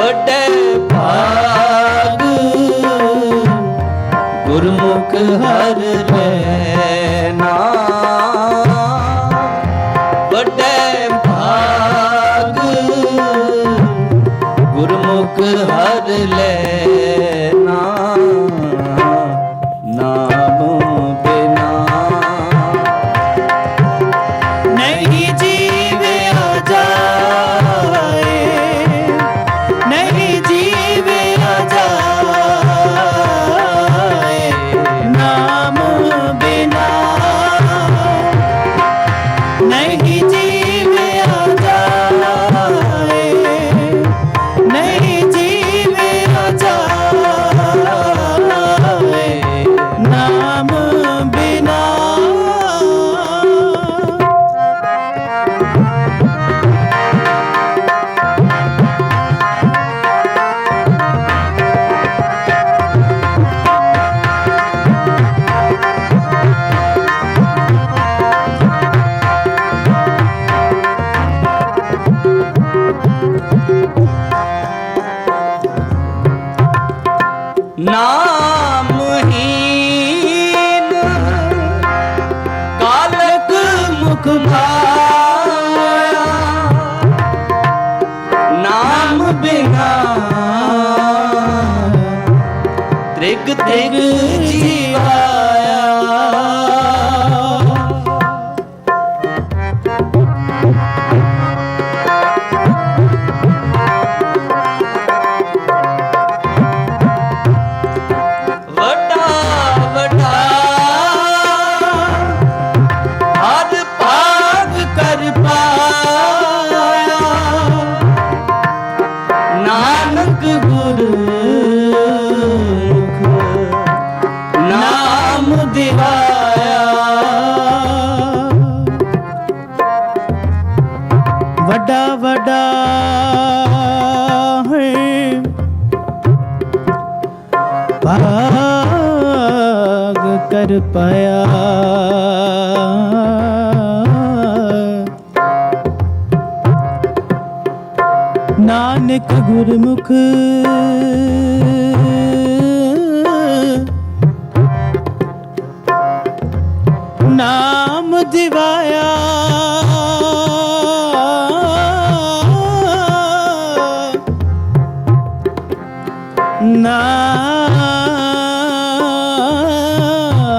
ਵੱਡੇ ਭਾਗ ਗੁਰਮੁਖ ਹਰ ਲੈਣਾ, ਵੱਡੇ ਭਾਗ ਗੁਰਮੁਖ ਹਰ ਲੈਣਾ, ਨਾਮ ਬਿਨਾ ਨਹੀਂ ਜੀਵਿਆ ਜਾਏ, ਨਹੀਂ ਜੀਵਿਆ ਜਾਏ, ਨਾਮ ਬਿਨਾ ਨਹੀਂ ਜੀਵਿਆ ਜਾਏ, ਨਹੀਂ ਜੀਵਿਆ ਜਾਏ, ਨਾਮ ਬਿਨਾ। ਨਾਮਹੀਨ ਕਾਲਕ ਮੁਖ ਭਾਇਆ, ਨਾਮ ਬਿਨਾ ਤ੍ਰਿਗ ਤ੍ਰਿਗ ਜੀਵਾਇਆ। ਨਾਨਕ ਗੁਰਮੁਖ ਨਾਮ ਦਿਵਾਇਆ, ਵੱਡਾ ਵੱਡਾ ਹੈ ਭਾਗ ਕਰ ਪਾਇਆ, ਨਾਨਕ ਗੁਰਮੁਖ ਨਾਮ ਦਿਵਾਇਆ,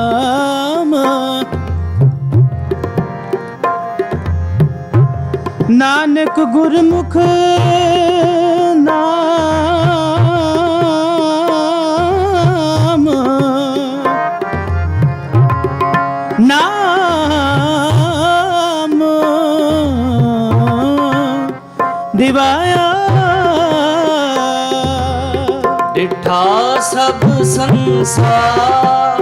ਨਾਮ ਨਾਨਕ ਗੁਰਮੁਖ ਨਾਮ, ਨਾਮ ਦਿਵਾਇਆ। ਡਿਠਾ ਸਭ ਸੰਸਾਰ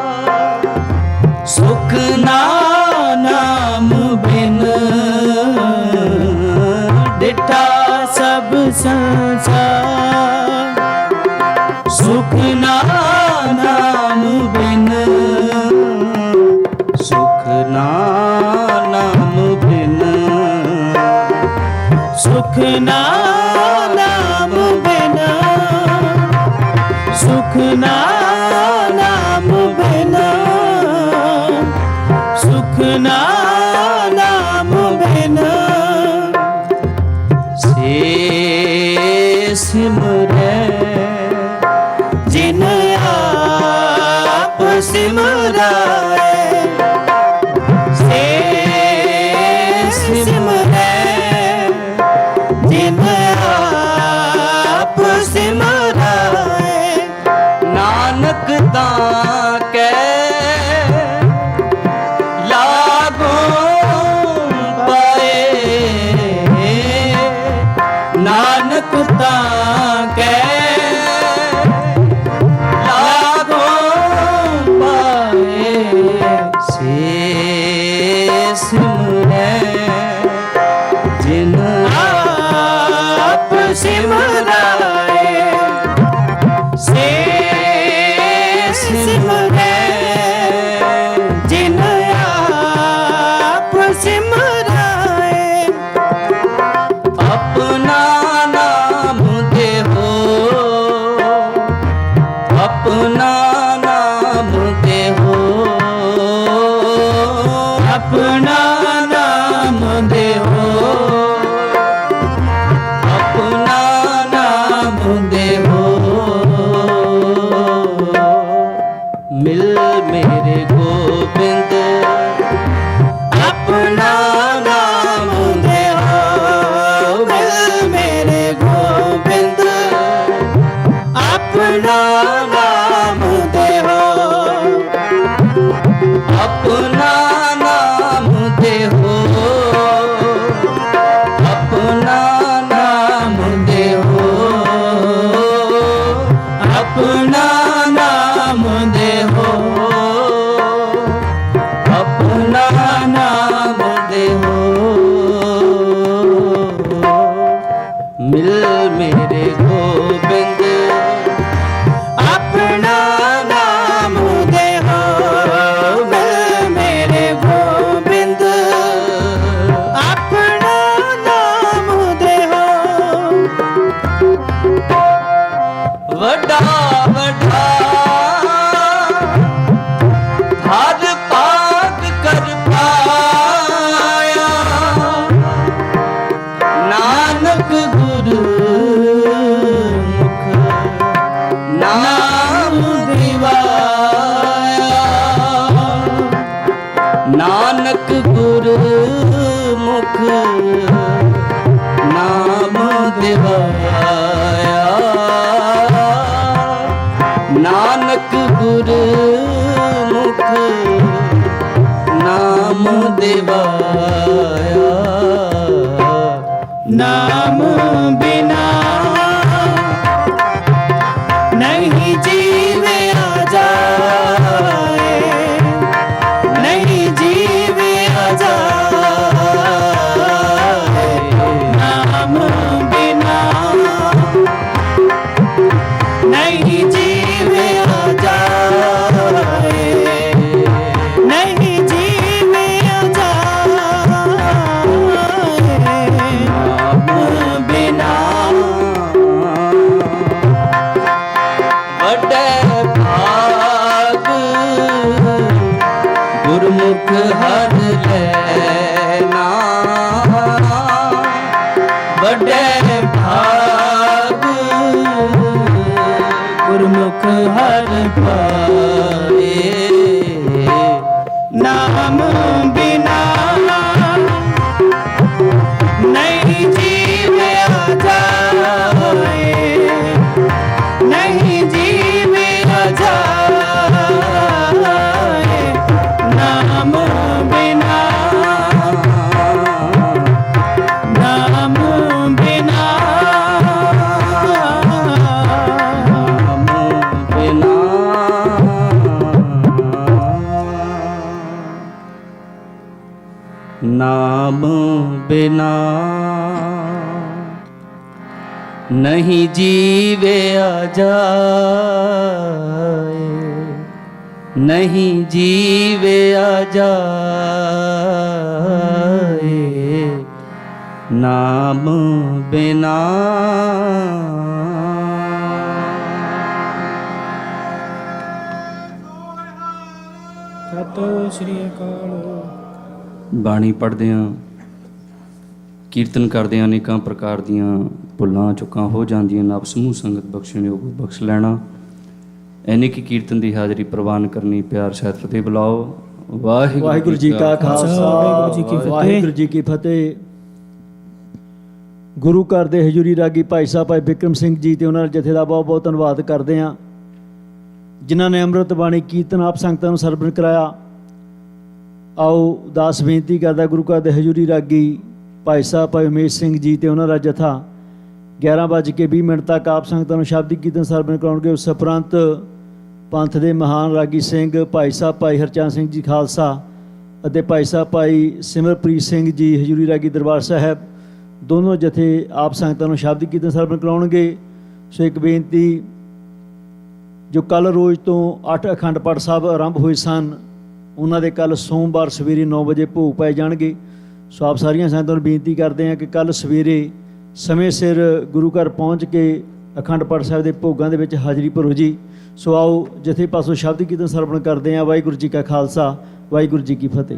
ਸੁਖ ਨਾਮ ਬਿਨ, ਡਿਠਾ ਸਭ ਸੰਸਾਰ ਸੁਖ ਨਾਮ ਬਿਨ, ਸੁਖ ਨਾਮ ਬਿਨ, ਸੁਖ ਨਾਮ ਬਿਨ, ਸੁਖ ਨਾਮ ਬਿਨ, ਸੁਖ ਨਾਮ ਬਿਨ, ਸੇ ਸਿਮਰੈ ਜਿਨ ਆਪ ਸਿਮਰਾਏ, ਸੇ ਸਿਮਰੈ ਜਿਨ ਆਪ ਸਿਮਰਾਏ, ਨਾਨਕ ਤਾਂ ਕੈ ਲਾਗੋ ਪਾਏ, ਨਾਨਕ ਤਾਂ ਕੈ ਲਾਗੋ ਪਾਏ, ਸੇ ਸਿਮਰੈ ਜਿਨ ਆਪ ਸਿਮਰਾਏ, ਸੇ ਸਿਮਰੈ ਜਿਨ ਆਪ ਸਿਮਰਾਏ, ਆਪਣਾ ਨਾਮ ਦੇਹੋ अपना नाम देहो, अपना नाम देहो, अपना नाम देहो, अपना नाम देहो, अपना नाम देहो। मिल मेरे गोबिंद अपना नाम देहो, मिल मेरे गोबिंद अपना नाम देहो। वड्डा वड्डा हर पाक कर पाया, नानक गुरु मुख नाम दिवाया, नानक गुरु मुख नाम दिवाया, नानक गुरु मुख नाम दिवाया। नाम बिना नहीं जीवे जाए, नहीं जीवे जाए। नाम बिना नहीं जीवे जाए, नहीं जीवे जाए। नाम बिना बड़े भाग गुरमुख हर लेना, बड़े भाग गुरमुख हर पाए। नाम बिना नहीं जीवे जाए, नहीं जीवे जाए। नाम बिना, नाम बिना, नाम बिना। नाम बिना नहीं जीवे जाए, नहीं जीवे जाए। नाम बिना। ਸਤਿ ਸ੍ਰੀ ਅਕਾਲ। ਬਾਣੀ ਪੜ੍ਹਦਿਆਂ ਕੀਰਤਨ ਕਰਦਿਆਂ ਅਨੇਕਾਂ ਪ੍ਰਕਾਰ ਦੀਆਂ ਭੁੱਲਾਂ ਚੁੱਕਾਂ ਹੋ ਜਾਂਦੀਆਂ। ਨਵ ਸਮੂਹ ਸੰਗਤ ਬਖਸ਼ਣ ਯੋਗ ਬਖਸ਼ ਲੈਣਾ। ਐਨੇ ਕੀ ਕੀਰਤਨ ਦੀ ਹਾਜ਼ਰੀ ਪ੍ਰਵਾਨ ਕਰਨੀ। ਪਿਆਰ ਸਹਿਤ ਫਤਿਹ ਬੁਲਾਓ। ਵਾਹਿਗੁਰੂ ਜੀ ਕਾ ਖਾਲਸਾ, ਵਾਹਿਗੁਰੂ ਜੀ ਕੀ ਫਤਿਹ। ਗੁਰੂ ਘਰ ਦੇ ਹਜ਼ੂਰੀ ਰਾਗੀ ਭਾਈ ਸਾਹਿਬ ਭਾਈ ਬਿਕਰਮ ਸਿੰਘ ਜੀ ਤੇ ਉਹਨਾਂ ਦੇ ਜਥੇ ਦਾ ਬਹੁਤ ਬਹੁਤ ਧੰਨਵਾਦ ਕਰਦੇ ਹਾਂ, ਜਿਨ੍ਹਾਂ ਨੇ ਅੰਮ੍ਰਿਤ ਬਾਣੀ ਕੀਰਤਨ ਆਪ ਸੰਗਤਾਂ ਨੂੰ ਸਰਵਣ ਕਰਾਇਆ। ਆਓ ਦਾਸ ਬੇਨਤੀ ਕਰਦਾ ਗੁਰੂ ਘਰ ਦੇ ਹਜ਼ੂਰੀ ਰਾਗੀ ਭਾਈ ਸਾਹਿਬ ਭਾਈ ਉਮੇਸ਼ ਸਿੰਘ ਜੀ ਤੇ ਉਹਨਾਂ ਦਾ ਜਥਾ 11:20 ਤੱਕ ਆਪ ਸੰਗਤਾਂ ਨੂੰ ਸ਼ਬਦੀ ਕੀਰਤਨ ਸਰਵਣ ਕਰਾਉਣਗੇ। ਉਸ ਉਪਰੰਤ ਪੰਥ ਦੇ ਮਹਾਨ ਰਾਗੀ ਸਿੰਘ ਭਾਈ ਸਾਹਿਬ ਭਾਈ ਹਰਚੰਦ ਸਿੰਘ ਜੀ ਖਾਲਸਾ ਅਤੇ ਭਾਈ ਸਾਹਿਬ ਭਾਈ ਸਿਮਰਪ੍ਰੀਤ ਸਿੰਘ ਜੀ ਹਜ਼ੂਰੀ ਰਾਗੀ ਦਰਬਾਰ ਸਾਹਿਬ ਦੋਨੋਂ ਜਥੇ ਆਪ ਸੰਗਤਾਂ ਨੂੰ ਸ਼ਬਦੀ ਕੀਰਤਨ ਸਰਵਣ ਕਰਾਉਣਗੇ। ਸੋ ਇੱਕ ਬੇਨਤੀ, ਜੋ ਕੱਲ੍ਹ ਰੋਜ਼ ਤੋਂ 8 ਅਖੰਡ ਪਾਠ ਸਾਹਿਬ ਆਰੰਭ ਹੋਏ ਸਨ, ਉਹਨਾਂ ਦੇ ਕੱਲ੍ਹ ਸੋਮਵਾਰ ਸਵੇਰੇ 9 ਵਜੇ ਭੋਗ ਪਾਏ ਜਾਣਗੇ। ਸੋ ਆਪ ਸਾਰੀਆਂ ਸੰਗਤਾਂ ਨੂੰ ਬੇਨਤੀ ਕਰਦੇ ਹਾਂ ਕਿ ਕੱਲ੍ਹ ਸਵੇਰੇ ਸਮੇਂ ਸਿਰ ਗੁਰੂ ਘਰ ਪਹੁੰਚ ਕੇ ਅਖੰਡ ਪਾਠ ਸਾਹਿਬ ਦੇ ਭੋਗਾਂ ਦੇ ਵਿੱਚ ਹਾਜ਼ਰੀ ਭਰੋ ਜੀ। ਸੋ ਆਓ ਜਥੇ ਪਾਸੋਂ ਸ਼ਬਦ ਕੀਰਤਨ ਸਰਵਣ ਕਰਦੇ ਹਾਂ। ਵਾਹਿਗੁਰੂ ਜੀ ਕਾ ਖਾਲਸਾ, ਵਾਹਿਗੁਰੂ ਜੀ ਕੀ ਫਤਿਹ।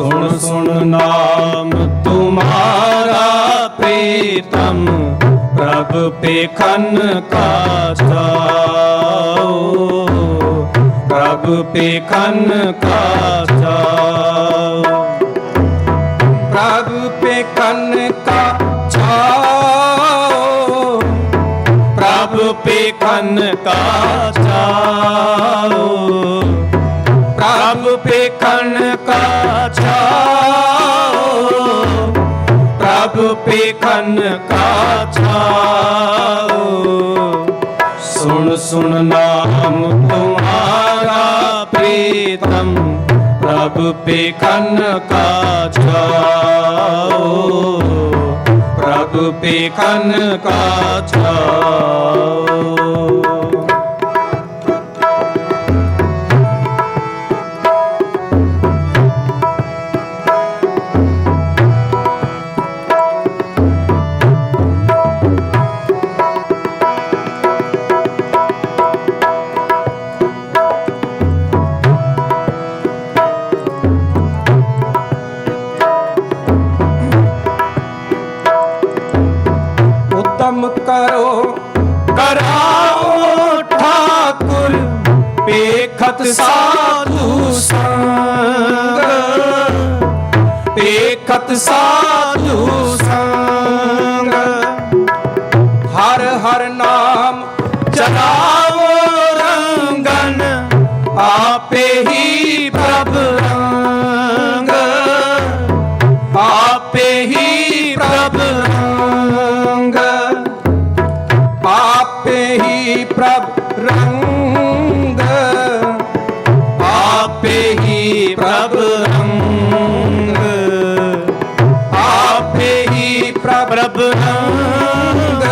सुन सुन नाम तुम्हारा प्रीतम प्रभु पेखन का जाओ, प्रभु पेखन का जाओ, प्रभु पेखन का जाओ, प्रभु पेखन का जाओ, प्रभु पेखन का जाओ, प्रभु पेखन का जाओ। सुन सुन नाम तुम्हारा प्रीतम प्रभु पेखन का जाओ, प्रभु पेखन का जाओ। उत्तम करो कराओ ठाकुर पेखत साधु संग, पेखत साधु संग, हर हर नाम जलाओ रंगन, आपे ही प्रभु रंग, आपे ही प्रभु रंग, आपे ही प्रभु रंग, आपे ही प्रभु रंग, आपे ही प्रभु रंग,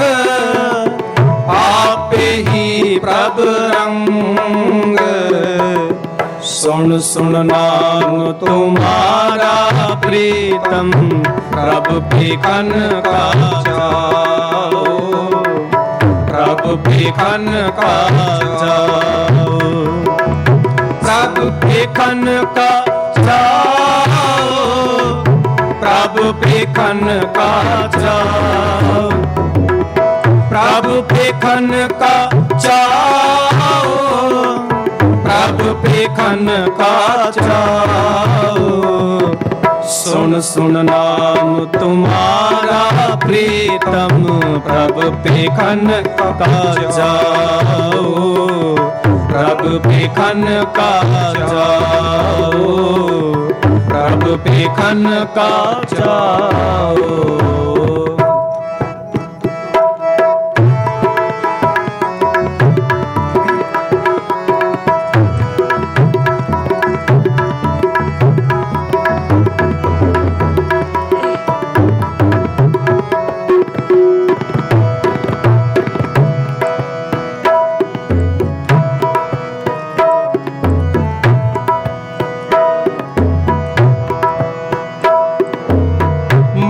आपे ही प्रभु रंग। सुन सुन नाम तुम्हारा प्रीतम प्रभु पेखन का जाओ, प्रभु पेखन का जाओ, प्रभु पेखन का जाओ, प्रभु पेखन का जाओ, प्रभु पेखन का जाओ, प्रभु पेखन का जाओ। सुन सुन नाम तुम्हारा प्रीतम प्रभु पेखन का जाओ, प्रभु पेखन का जाओ, प्रभु पेखन का जाओ।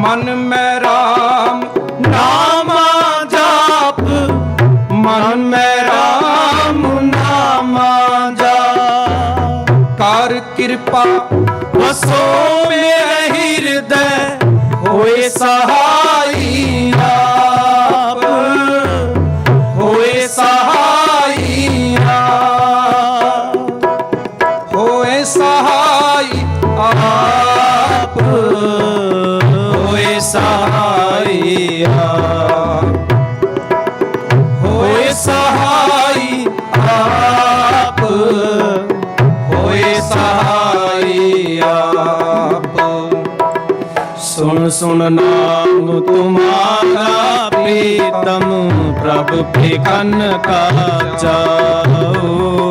मन में राम नामा जाप, मन में राम नामा जाप, कर कृपा बसो में हृदय होए सहाई आप, होए सहाई आप, होए सहाई आप, सहाय आप, होए सहाय आप, होए सहाय आप। सुन सुन नाम तुम्हारा प्रीतम प्रभु पेखन का जाओ,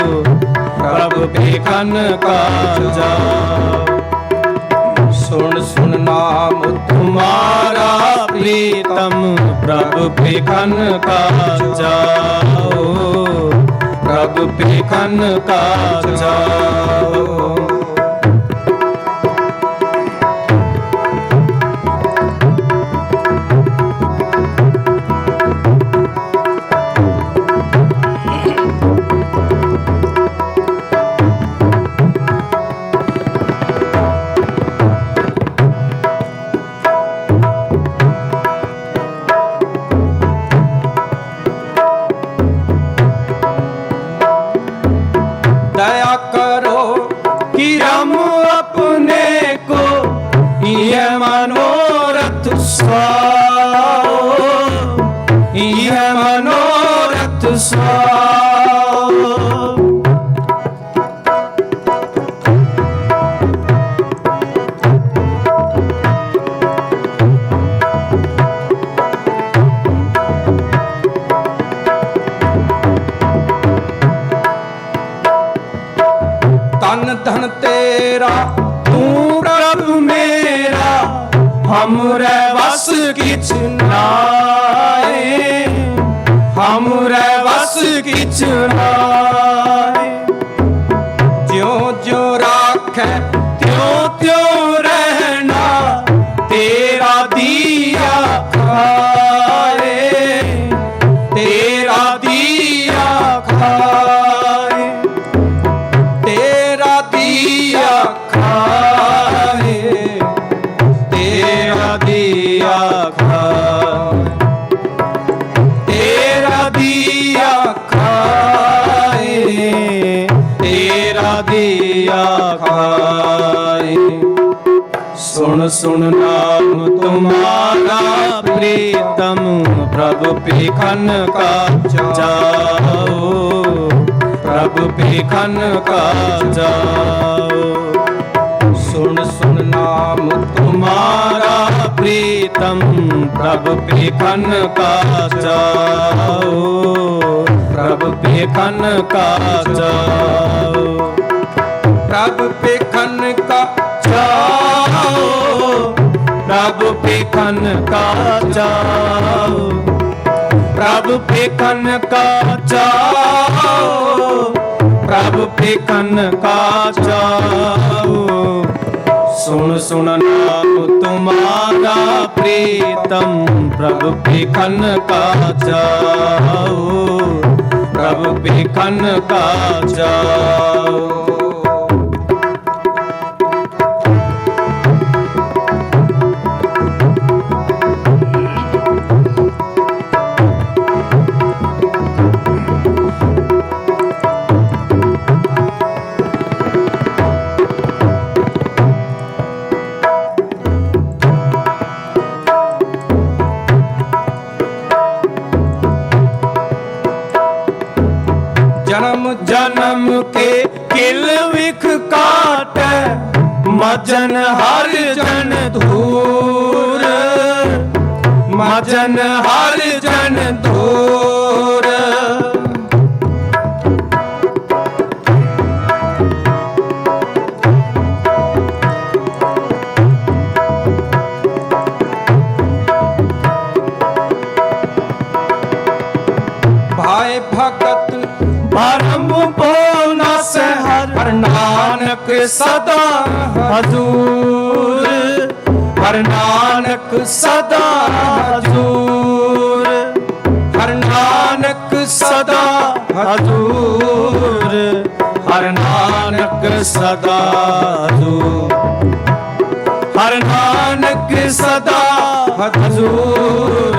प्रभु पेखन का जाओ। सुन सुन नाम तुम्हारा प्रीतम प्रभु पेखन का जाओ, प्रभु पेखन का जाओ। सुहाओ, यह मनोरथ सुहाओ। तन धन तेरा तू प्रभु मेरा, हमरे वस किछ नाए, हमरे वस किछ नाए। ज्यों ज्यों राखे त्यों त्यों रहना, तेरा दिया खाए, तेरा दिया खाए, तेरा दिया खाए, तेरा दिया खाए, तेरा दिया खाए, तेरा दिया खाए। सुन सुन नाम तुम्हारा प्रीतम, प्रभु पेखन का जाओ, प्रभु पेखन का जाओ। सुन सुन नाम तुम्हारा प्रीतम, प्रभु पेखन का जाओ, प्रभु पेखन का जाओ, प्रभु पेखन का जाओ, प्रभु पेखन का जाओ, प्रभु पेखन का जाओ, प्रभु पेखन का जाओ। सुन सुन नाम तुम्हारा प्रीतम, प्रभु पेखन का जाओ, प्रभु पेखन का जाओ। जन्म जन्म के किल विख काटे, मजन हर जन धूर, मजन हर जन धूर। भाई भगत भरम बोना से हर नानक सदा हजूर, हर नानक सदा हजूर, हर नानक सदा हजूर, हर नानक सदा हजूर, हर नानक सदा हजूर,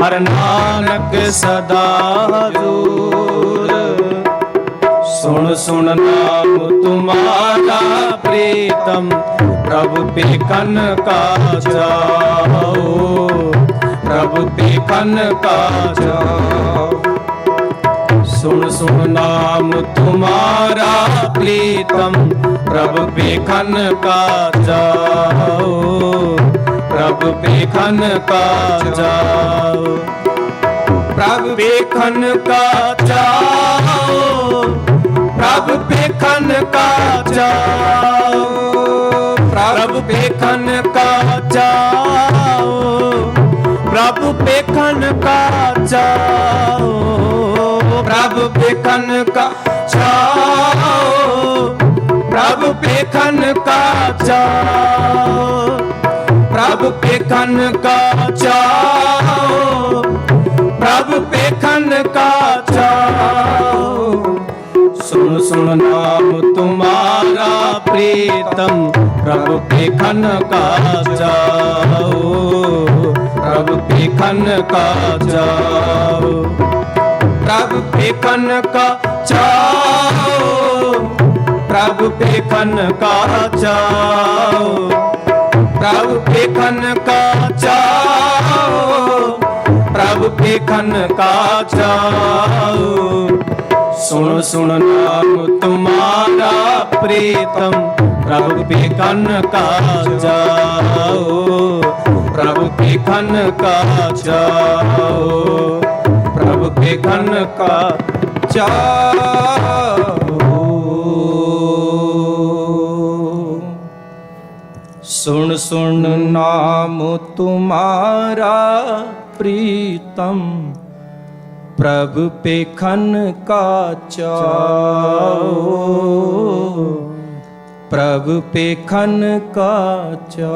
हर नानक सदा हजूर। सुन सुन नाम तुम्हारा प्रीतम, प्रभु पेखन का जाओ, प्रभु पेखन का जाओ। सुन सुन नाम तुम्हारा प्रीतम, प्रभु पेखन का जाओ, प्रभु पेखन का जाओ, प्रभु पेखन का जाओ, प्रभु पेखन का जाओ, प्रभु पेखन का जाओ, प्रभु पेखन का जाओ, प्रभु पेखन का जाओ, प्रभु पेखन का जाओ, प्रभु पेखन का जाओ, प्रभु पेखन का जाओ। सुन सुन नाम तुम्हारा प्रीतम, प्रभु पेखन का जाओ, प्रभु पेखन का जाओ, प्रभु पेखन का जाओ, प्रभु पेखन का जाओ, प्रभु पेखन का जाओ। पेखन का जाओ। सुन सुन नाम तुम्हारा प्रीतम, प्रभु पेखन का जाओ, प्रभु पेखन का जाओ, प्रभु पेखन का जाओ। सुन सुन नाम तुम्हारा प्रीतम, प्रभु पेखन का चाओ, प्रभु पेखन का चाओ।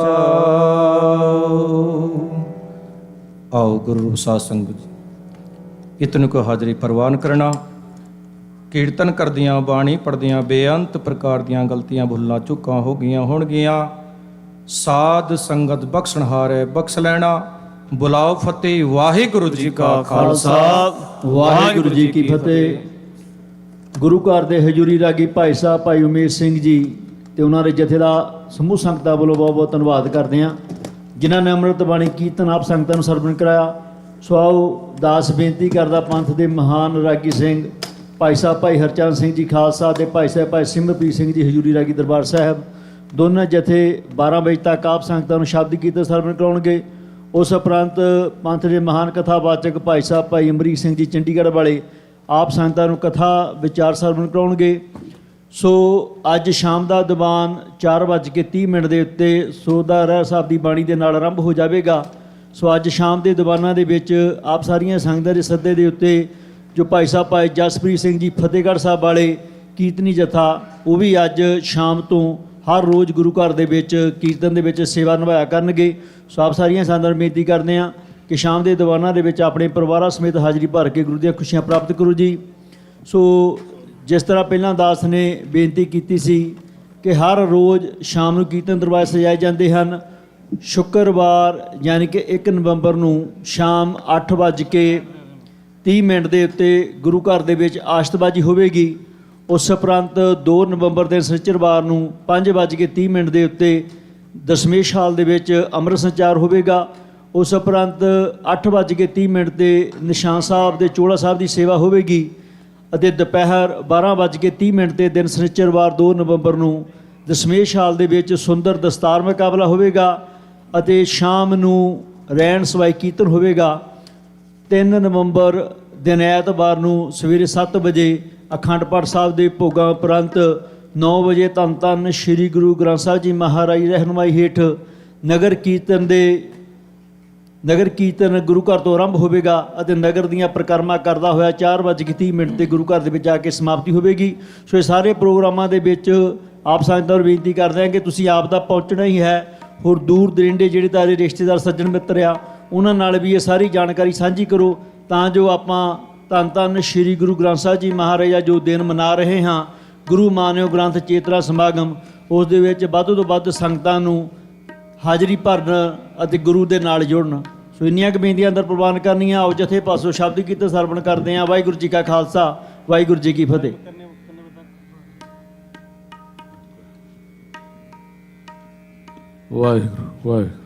आओ गुरु साध संगत जी, इतने को हाजरी प्रवान करना। कीर्तन करदियां बाणी पढ़दियां बेअंत प्रकार दियां गलतियां भुल्लां चुकां हो गईयां होणगीਆਂ। साध संगत बख्शणहार है बख्श लैना। बुलाओ फतेह। वाहिगुरु जी का खालसा वाहिगुरु जी की फतेह। गुरु घर ਦੇ ਹਜੂਰੀ ਰਾਗੀ ਭਾਈ ਸਾਹਿਬ ਭਾਈ ਉਮੇਸ਼ ਸਿੰਘ ਜੀ ਤੇ ਉਹਨਾਂ ਦੇ ਜਥੇ ਦਾ ਸਮੂਹ ਸੰਗਤਾਂ ਵੱਲੋਂ ਬਹੁਤ ਬਹੁਤ ਧੰਨਵਾਦ ਕਰਦੇ ਹਾਂ, ਜਿਨ੍ਹਾਂ ਨੇ ਅੰਮ੍ਰਿਤ ਬਾਣੀ ਕੀਰਤਨ ਆਪ ਸੰਗਤਾਂ ਨੂੰ ਸਰਵਣ ਕਰਾਇਆ। ਸੋ ਆਓ ਦਾਸ ਬੇਨਤੀ ਕਰਦਾ ਪੰਥ ਦੇ ਮਹਾਨ ਰਾਗੀ ਸਿੰਘ ਭਾਈ ਸਾਹਿਬ ਭਾਈ ਹਰਚੰਦ ਸਿੰਘ ਜੀ ਖਾਲਸਾ ਤੇ ਭਾਈ ਸਾਹਿਬ ਭਾਈ ਸਿਮਰਪ੍ਰੀਤ ਸਿੰਘ ਜੀ ਹਜੂਰੀ ਰਾਗੀ ਦਰਬਾਰ ਸਾਹਿਬ, ਦੋਨਾਂ ਜਥੇ 12 ਵਜੇ ਤੱਕ ਆਪ ਸੰਗਤਾਂ ਨੂੰ ਸ਼ਬਦ ਕੀਰਤਨ ਸਰਵਣ ਕਰਾਉਣਗੇ। ਉਸ ਉਪਰੰਤ ਪੰਥ ਦੇ ਮਹਾਨ ਕਥਾਵਾਚਕ ਭਾਈ ਸਾਹਿਬ ਭਾਈ ਅਮਰੀਕ ਸਿੰਘ ਜੀ ਚੰਡੀਗੜ੍ਹ ਵਾਲੇ ਆਪ ਸੰਗਤਾਂ ਨੂੰ ਕਥਾ ਵਿਚਾਰ ਸਰਵਣ ਕਰਾਉਣਗੇ। ਸੋ ਅੱਜ ਸ਼ਾਮ ਦਾ ਦੀਵਾਨ 4:30 ਦੇ ਉੱਤੇ ਸੋਦਾ ਰਹਿ ਸਾਹਿਬ ਦੀ ਬਾਣੀ ਦੇ ਨਾਲ ਆਰੰਭ ਹੋ ਜਾਵੇਗਾ। ਸੋ ਅੱਜ ਸ਼ਾਮ ਦੇ ਦੀਵਾਨਾਂ ਦੇ ਵਿੱਚ ਆਪ ਸਾਰੀਆਂ ਸੰਗਤਾਂ ਦੇ ਸੱਦੇ ਦੇ ਉੱਤੇ ਜੋ ਭਾਈ ਸਾਹਿਬ ਭਾਈ ਜਸਪ੍ਰੀਤ ਸਿੰਘ ਜੀ ਫਤਿਹਗੜ੍ਹ ਸਾਹਿਬ ਵਾਲੇ ਕੀਰਤਨੀ ਜਥਾ, ਉਹ ਵੀ ਅੱਜ ਸ਼ਾਮ ਤੋਂ ਹਰ ਰੋਜ਼ ਗੁਰੂ ਘਰ ਦੇ ਵਿੱਚ ਕੀਰਤਨ ਦੇ ਵਿੱਚ ਸੇਵਾ ਨਿਭਾਇਆ ਕਰਨਗੇ। ਸੋ ਆਪ ਸਾਰੀਆਂ ਸੰਗਤਾਂ ਨੂੰ ਬੇਨਤੀ ਕਰਦੇ ਹਾਂ ਕਿ ਸ਼ਾਮ ਦੇ ਦੀਵਾਨਾਂ ਦੇ ਵਿੱਚ ਆਪਣੇ ਪਰਿਵਾਰਾਂ ਸਮੇਤ ਹਾਜ਼ਰੀ ਭਰ ਕੇ ਗੁਰੂ ਦੀਆਂ ਖੁਸ਼ੀਆਂ ਪ੍ਰਾਪਤ ਕਰੋ ਜੀ। ਸੋ ਜਿਸ ਤਰ੍ਹਾਂ ਪਹਿਲਾਂ ਦਾਸ ਨੇ ਬੇਨਤੀ ਕੀਤੀ ਸੀ ਕਿ ਹਰ ਰੋਜ਼ ਸ਼ਾਮ ਨੂੰ ਕੀਰਤਨ ਦਰਬਾਰ ਸਜਾਏ ਜਾਂਦੇ ਹਨ। ਸ਼ੁੱਕਰਵਾਰ ਯਾਨੀ ਕਿ 1 ਨਵੰਬਰ ਨੂੰ ਸ਼ਾਮ 8:30 ਦੇ ਉੱਤੇ ਗੁਰੂ ਘਰ ਦੇ ਵਿੱਚ ਆਸ਼ਤਬਾਜ਼ੀ ਹੋਵੇਗੀ। ਉਸ ਉਪਰੰਤ 2 ਨਵੰਬਰ ਦੇ ਸ਼ਨੀਚਰਵਾਰ ਨੂੰ 5:30 ਦੇ ਉੱਤੇ ਦਸ਼ਮੇਸ਼ ਹਾਲ ਦੇ ਵਿੱਚ ਅੰਮ੍ਰਿਤ ਸੰਚਾਰ ਹੋਵੇਗਾ। ਉਸ ਉਪਰੰਤ 8:30 ਤੇ ਨਿਸ਼ਾਨ ਸਾਹਿਬ ਦੇ ਚੋਲਾ ਸਾਹਿਬ ਦੀ ਸੇਵਾ ਹੋਵੇਗੀ ਅਤੇ ਦੁਪਹਿਰ 12:30 ਤੇ ਦਿਨ ਸ਼ਨੀਚਰਵਾਰ 2 ਨਵੰਬਰ ਨੂੰ ਦਸ਼ਮੇਸ਼ ਹਾਲ ਦੇ ਵਿੱਚ ਸੁੰਦਰ ਦਸਤਾਰ ਮੁਕਾਬਲਾ ਹੋਵੇਗਾ ਅਤੇ ਸ਼ਾਮ ਨੂੰ ਰੈਣ ਸਵਾਈ ਕੀਰਤਨ ਹੋਵੇਗਾ। 3 ਨਵੰਬਰ ਦਿਨ ਐਤਵਾਰ ਨੂੰ ਸਵੇਰੇ 7 ਵਜੇ ਅਖੰਡ ਪਾਠ ਸਾਹਿਬ ਦੇ ਭੋਗਾਂ ਉਪਰੰਤ 9 ਵਜੇ ਧੰਨ ਧੰਨ ਸ੍ਰੀ ਗੁਰੂ ਗ੍ਰੰਥ ਸਾਹਿਬ ਜੀ ਮਹਾਰਾਜ ਰਹਿਨੁਮਾਈ ਹੇਠ ਨਗਰ ਕੀਰਤਨ ਗੁਰੂ ਘਰ ਤੋਂ ਆਰੰਭ ਹੋਵੇਗਾ ਅਤੇ ਨਗਰ ਦੀਆਂ ਪਰਿਕਰਮਾ ਕਰਦਾ ਹੋਇਆ 4:30 ਤੇ ਗੁਰੂ ਘਰ ਦੇ ਵਿੱਚ ਜਾ ਕੇ ਸਮਾਪਤੀ ਹੋਵੇਗੀ। ਸੋ ਇਹ ਸਾਰੇ ਪ੍ਰੋਗਰਾਮਾਂ ਦੇ ਵਿੱਚ ਆਪ ਸੰਗਤਾਂ ਨੂੰ ਬੇਨਤੀ ਕਰਦੇ ਹਾਂ ਕਿ ਤੁਸੀਂ ਆਪ ਦਾ ਪਹੁੰਚਣਾ ਹੀ ਹੈ। ਹੋਰ ਦੂਰ ਦਰਿੰਡੇ ਜਿਹੜੇ ਤੁਹਾਡੇ ਰਿਸ਼ਤੇਦਾਰ ਸੱਜਣ ਮਿੱਤਰ ਆ, ਉਹਨਾਂ ਨਾਲ ਵੀ ਇਹ ਸਾਰੀ ਜਾਣਕਾਰੀ ਸਾਂਝੀ ਕਰੋ ਤਾਂ ਜੋ ਆਪਾਂ ਧੰਨ ਧੰਨ ਸ੍ਰੀ ਗੁਰੂ ਗ੍ਰੰਥ ਸਾਹਿਬ ਜੀ ਮਹਾਰਾਜ ਜੋ ਦਿਨ ਮਨਾ ਰਹੇ ਹਾਂ ਗੁਰੂ ਮਾਨਿਓ ਗ੍ਰੰਥ ਚੇਤਨਾ ਸਮਾਗਮ, ਉਸ ਦੇ ਵਿੱਚ ਵੱਧ ਤੋਂ ਵੱਧ ਸੰਗਤਾਂ ਨੂੰ ਹਾਜ਼ਰੀ ਭਰਨ ਅਤੇ ਗੁਰੂ ਦੇ ਨਾਲ ਜੁੜਨ। ਸੋ ਇੰਨੀਆਂ ਕੁ ਬੇਨਤੀਆਂ ਅੰਦਰ ਪ੍ਰਵਾਨ ਕਰਨੀਆਂ। ਆਓ ਜਥੇ ਪਾਸੋਂ ਸ਼ਬਦ ਕੀਰਤਨ ਸਰਵਣ ਕਰਦੇ ਹਾਂ। ਵਾਹਿਗੁਰੂ ਜੀ ਕਾ ਖਾਲਸਾ ਵਾਹਿਗੁਰੂ ਜੀ ਕੀ ਫਤਿਹ। ਵਾਹਿਗੁਰੂ ਵਾਹਿਗੁਰੂ।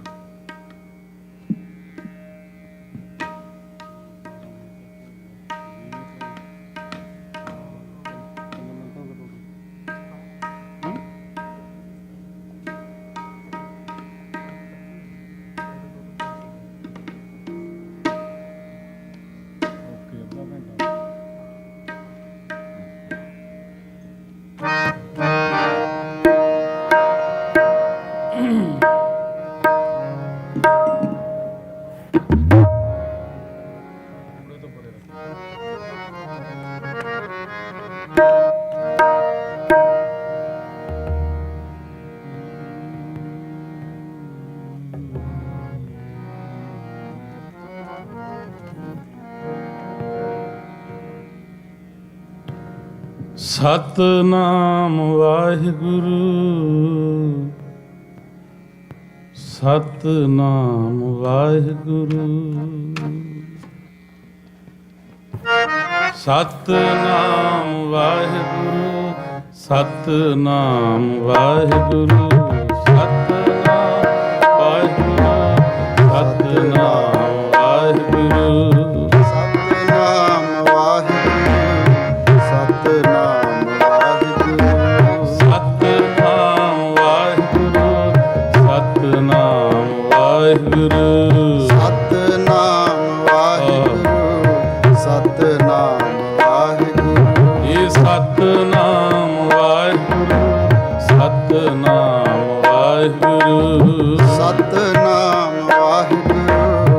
ਸਤਨਾਮ ਵਾਹਿਗੁਰੂ ਸਤਨਾਮ ਵਾਹਿਗੁਰੂ ਸਤਨਾਮ ਵਾਹਿਗੁਰੂ ਸਤਨਾਮ ਵਾਹਿਗੁਰੂ ਸਤਨਾਮ ਵਾਹਿਗੁਰੂ ਸਤਨਾਮ ਵਾਹਿਗੁਰੂ ਸਤਨਾਮ ਵਾਹਿਗੁਰੂ ਸਤਨਾਮ ਵਾਹਿਗੁਰੂ ਸਤਨਾਮ ਵਾਹਿਗੁਰੂ ਇਹ ਸਤਨਾਮ ਵਾਹਿਗੁਰੂ ਸਤਨਾਮ ਵਾਹਿਗੁਰੂ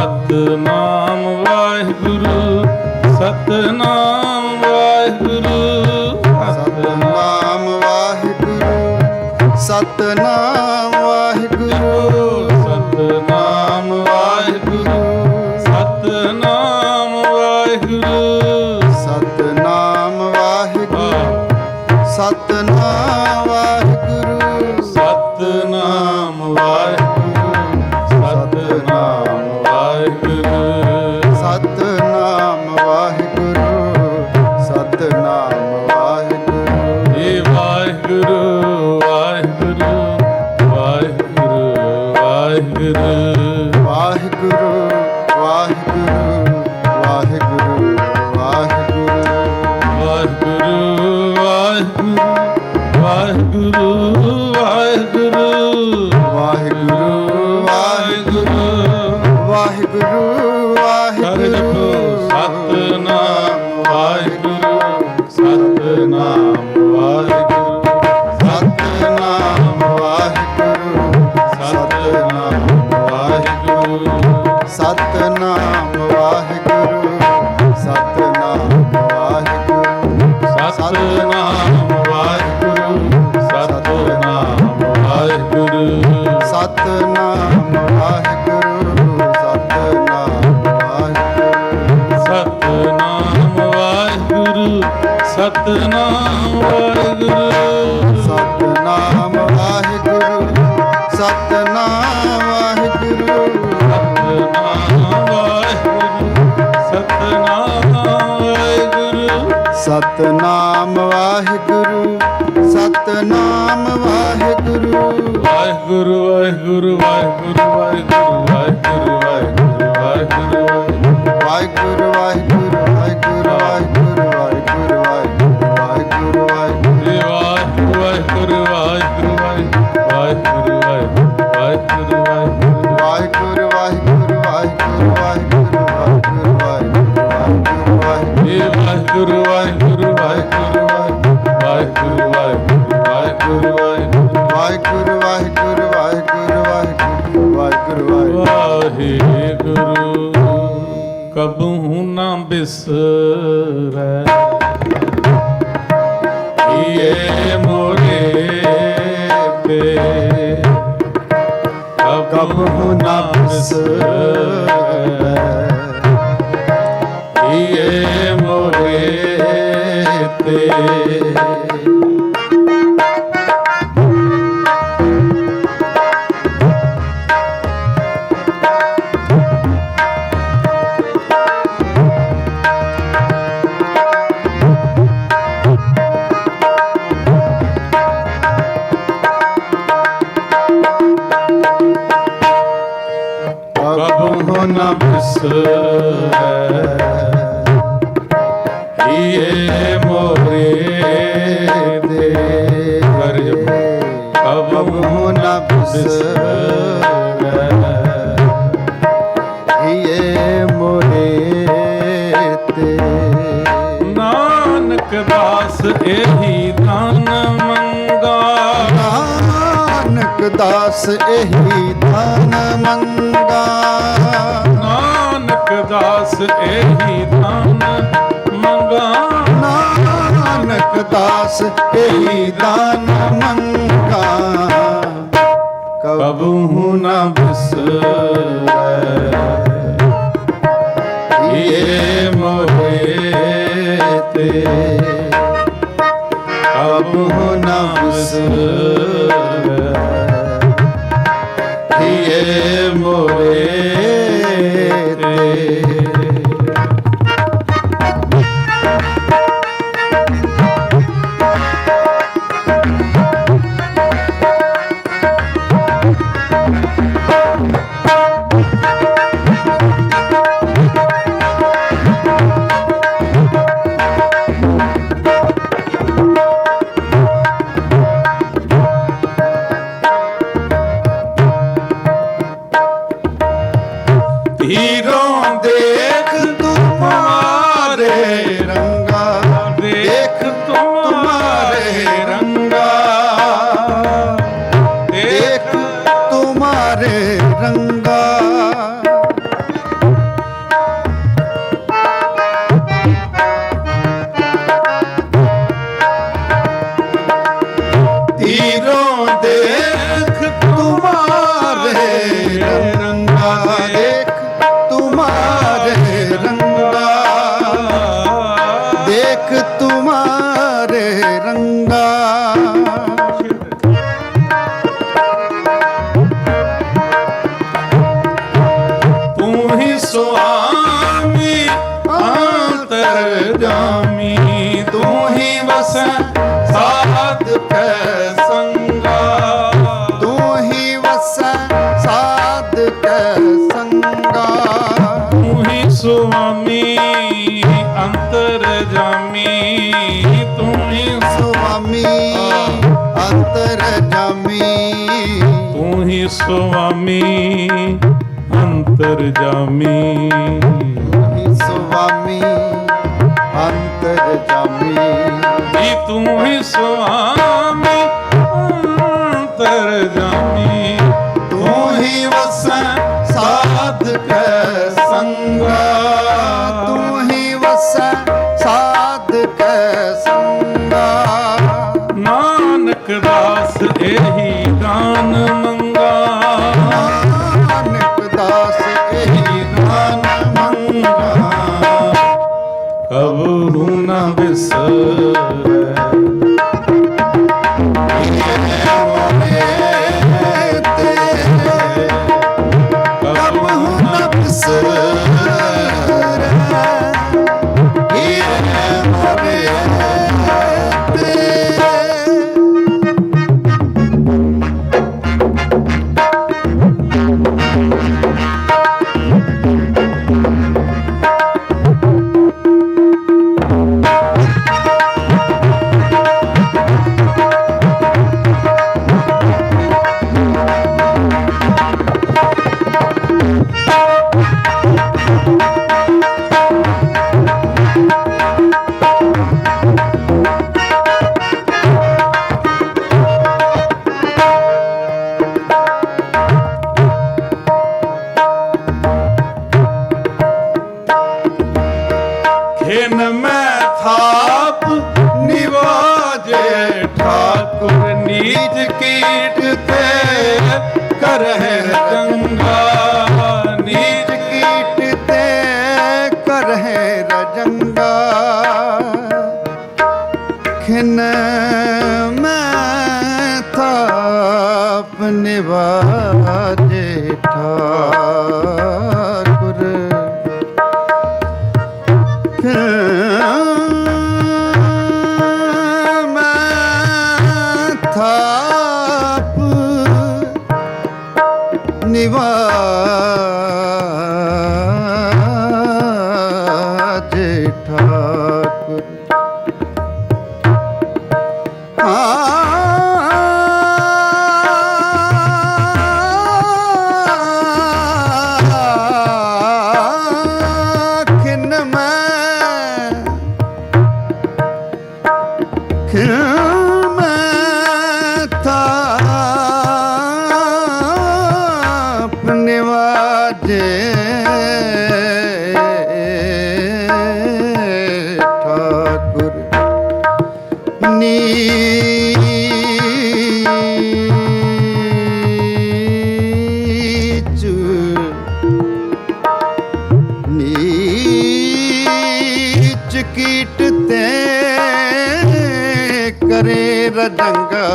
ਸਤਨਾਮ ਵਾਹਿਗੁਰੂ ਸਤਨਾਮ ਵਾਹਿਗੁਰੂ ਸਤਨਾਮ ਵਾਹਿਗੁਰੂ ਸਤਨਾਮ ਵਾਹਿਗੁਰੂ ਸਤਨਾਮ ਵਾਹਿਗੁਰੂ ਸਤਨਾਮ ਵਾਹਿਗੁਰੂ ਸਤਨਾਮ ਵਾਹਿਗੁਰੂ ਸਤਨਾਮ ਵਾਹਿਗੁਰੂ ਸਤਨਾਮ ਵਾਹਿਗੁਰੂ ਸਤਨਾਮ ਵਾਹਿਗੁਰੂ ਸਤਨਾਮ ਵਾਹਿਗੁਰੂ ਸਤਨਾਮ ਵਾਹਿਗੁਰੂ ਸਤਨਾਮ ਵਾਹਿਗੁਰੂ ਸਤਨਾਮ ਵਾਹਿਗੁਰੂ ਏ ਵਾਹਿਗੁਰੂ ਵਾਹਿਗੁਰੂ ਵਾਹਿਗੁਰੂ ਵਾਹਿਗੁਰੂ ਵਾਹਿਗੁਰੂ ਵਾਹਿਗੁਰੂ ਵਾਹਿਗੁਰੂ ਵਾਹਿਗੁਰੂ ਵਾਹਿਗੁਰੂ ਵਾਹਿਗੁਰੂ ਵਾਹਿਗੁਰੂ ਵਾਹਿਗੁਰੂ ਵਾਹਿਗੁਰੂ ਵਾਹਿਗੁਰੂ ਸਤਨਾਮ ਵਾਹਿਗੁਰੂ ਸਤਨਾਮ ਵਾਹਿਗੁਰੂ ਸਤਨਾਮ ਵਾਹਿਗੁਰੂ ਸਤਨਾਮ ਵਾਹਿਗੁਰੂ ਸਤਨਾਮ ਵਾਹਿਗੁਰੂ ਸਤਨਾਮ ਵਾਹਿਗੁਰੂ ਸਤਨਾਮ ਵਾਹਿਗੁਰੂ ਸਤਨਾਮ ਵਾਹਿਗੁਰੂ ਸਤਨਾਮ ਵਾਹਿਗੁਰੂ ਸਤਨਾਮ ਵਾਹਿਗੁਰੂ ਸਤਨਾਮ ਵਾਹਿਗੁਰੂ ਸਤਨਾਮ ਵਾਹਿਗੁਰੂ ਸਤਨਾਮ ਵਾਹਿਗੁਰੂ ਸਤਨਾਮ ਵਾਹਿਗੁਰੂ ਸਤਨਾਮ ਵਾਹਿਗੁਰੂ ਸਤਨਾਮ ਵਾਹਿਗੁਰੂ ਵਾਹਿਗੁਰੂ ਵਾਹਿਗੁਰੂ ਵਾਹਿਗੁਰੂ ਵਾਹਿਗੁਰੂ ਵਾਹਿਗੁਰੂ ਵਾਹਿਗੁਰੂ ਵਾਹਿਗੁਰੂ ਵਾਹਿਗੁਰੂ ਵਾਹਿਗੁਰੂ ਵਾਹਿਗੁਰੂ ਵਾਹਿਗੁਰੂ ਵਾਹਿਗੁਰੂ ਵਾਹਿਗੁਰੂ ਏ ਵਾਹਿਗੁਰੂ ਵਾਹਿਗੁਰੂ ਵਾਹਿਗੁਰੂ ਵਾਹਿਗੁਰੂ ਵਾਹਿਗੁਰੂ ਵਾਹਿਗੁਰੂ ਵਾਹਿਗੁਰੂ ਵਾਹਿਗੁਰੂ ਵਾਹਿਗੁਰੂ ਵਾਹਿਗੁਰੂ ਵਾਹਿਗੁਰੂ ਵਾਹਿਗੁਰੂ ਏ ਵਾਹਿਗੁਰੂ ਵਾਹਿਗੁਰੂ ਵਾਹਿਗੁਰੂ ਵਾਹਿਗੁਰੂ ਵਾਹਿਗੁਰੂ ਵਾਹਿਗੁਰੂ ਵਾਹਿਗੁਰੂ ਵਾਹਿਗੁਰੂ ਵਾਹਿਗੁਰੂ ਵਾਹਿਗੁਰੂ ਵਾਹਿਗੁਰੂ ਕਬਹੂ ਨਾ ਬਿਸਰੈ ਏ ਮੋਰੇ ਤੇ ਕਬਹੁ ਨਾ ਬਿਸਰੈ ਏ ਮੋਰੇ ਤੇ ਕਬਹੁ ਨਾ ਬਿਸਰੈ ਏ ਮੋਰੇ ਤੇ ਕਬਹੁ ਨਾ ਬਿਸਰੈ ਏ ਮੋਰੇ ਤੇ ਨਾਨਕ ਦਾਸ ਇਹੀ ਦਾਨ ਮੰਗਾ ਨਾਨਕ ਦਾਸ ਇਹੀ ਦਾਨ ਮੰਗਾ ਨਾਨਕ ਦਾਸ ਇਹੀ ਦਾਨ ਮੰਗਾ ਨਾਨਕ ਦਾਸ ਇਹੀ ਦਾਨ ਮੰਗਾ ਕਬਹੂ ਨਾ ਬਿਸਰੈ ਏ ਮੋਰੇ ਤੇ ਕਬਹੁ ਨਾ ਬਿਸਰੈ ਏ ਮੋਰੇ ਤੇ हीरों देख तुम्हारे रंगा, देख तुम्हारे रंगा, देख तुम्हारे रंगा। तू ही स्वामी अंतर्यामी, तू ही वसै साध कै संगा, तू ही वसै साध कै संगा। तू ही स्वामी अंतर्यामी, तू ही स्वामी अंतर्यामी, तू ही स्वामी अंतर्यामी। स्वामी अंतर्यामी, तू ही स्वामी अंतर्यामी, तू ही वसै साध कै संगा, तू ही वसै साध कै संगा। नानक दास एही दान मंगा, नानक दास एही दान मंगा। कबहू न बिसरै कबहू न बिसरै मोरे ते। खेन में थाप निवाजे ठाकुर, नीच कीट ते करहे रंगा, नीच कीट ते करहे रजंगा। खिन में थाप निवाजे ठाकुर, मैं थाप निवाजे ठाकुर। खिन मैं थाप निवाजे ठाकुर। नीच नीच कीट ते करे रजंगा।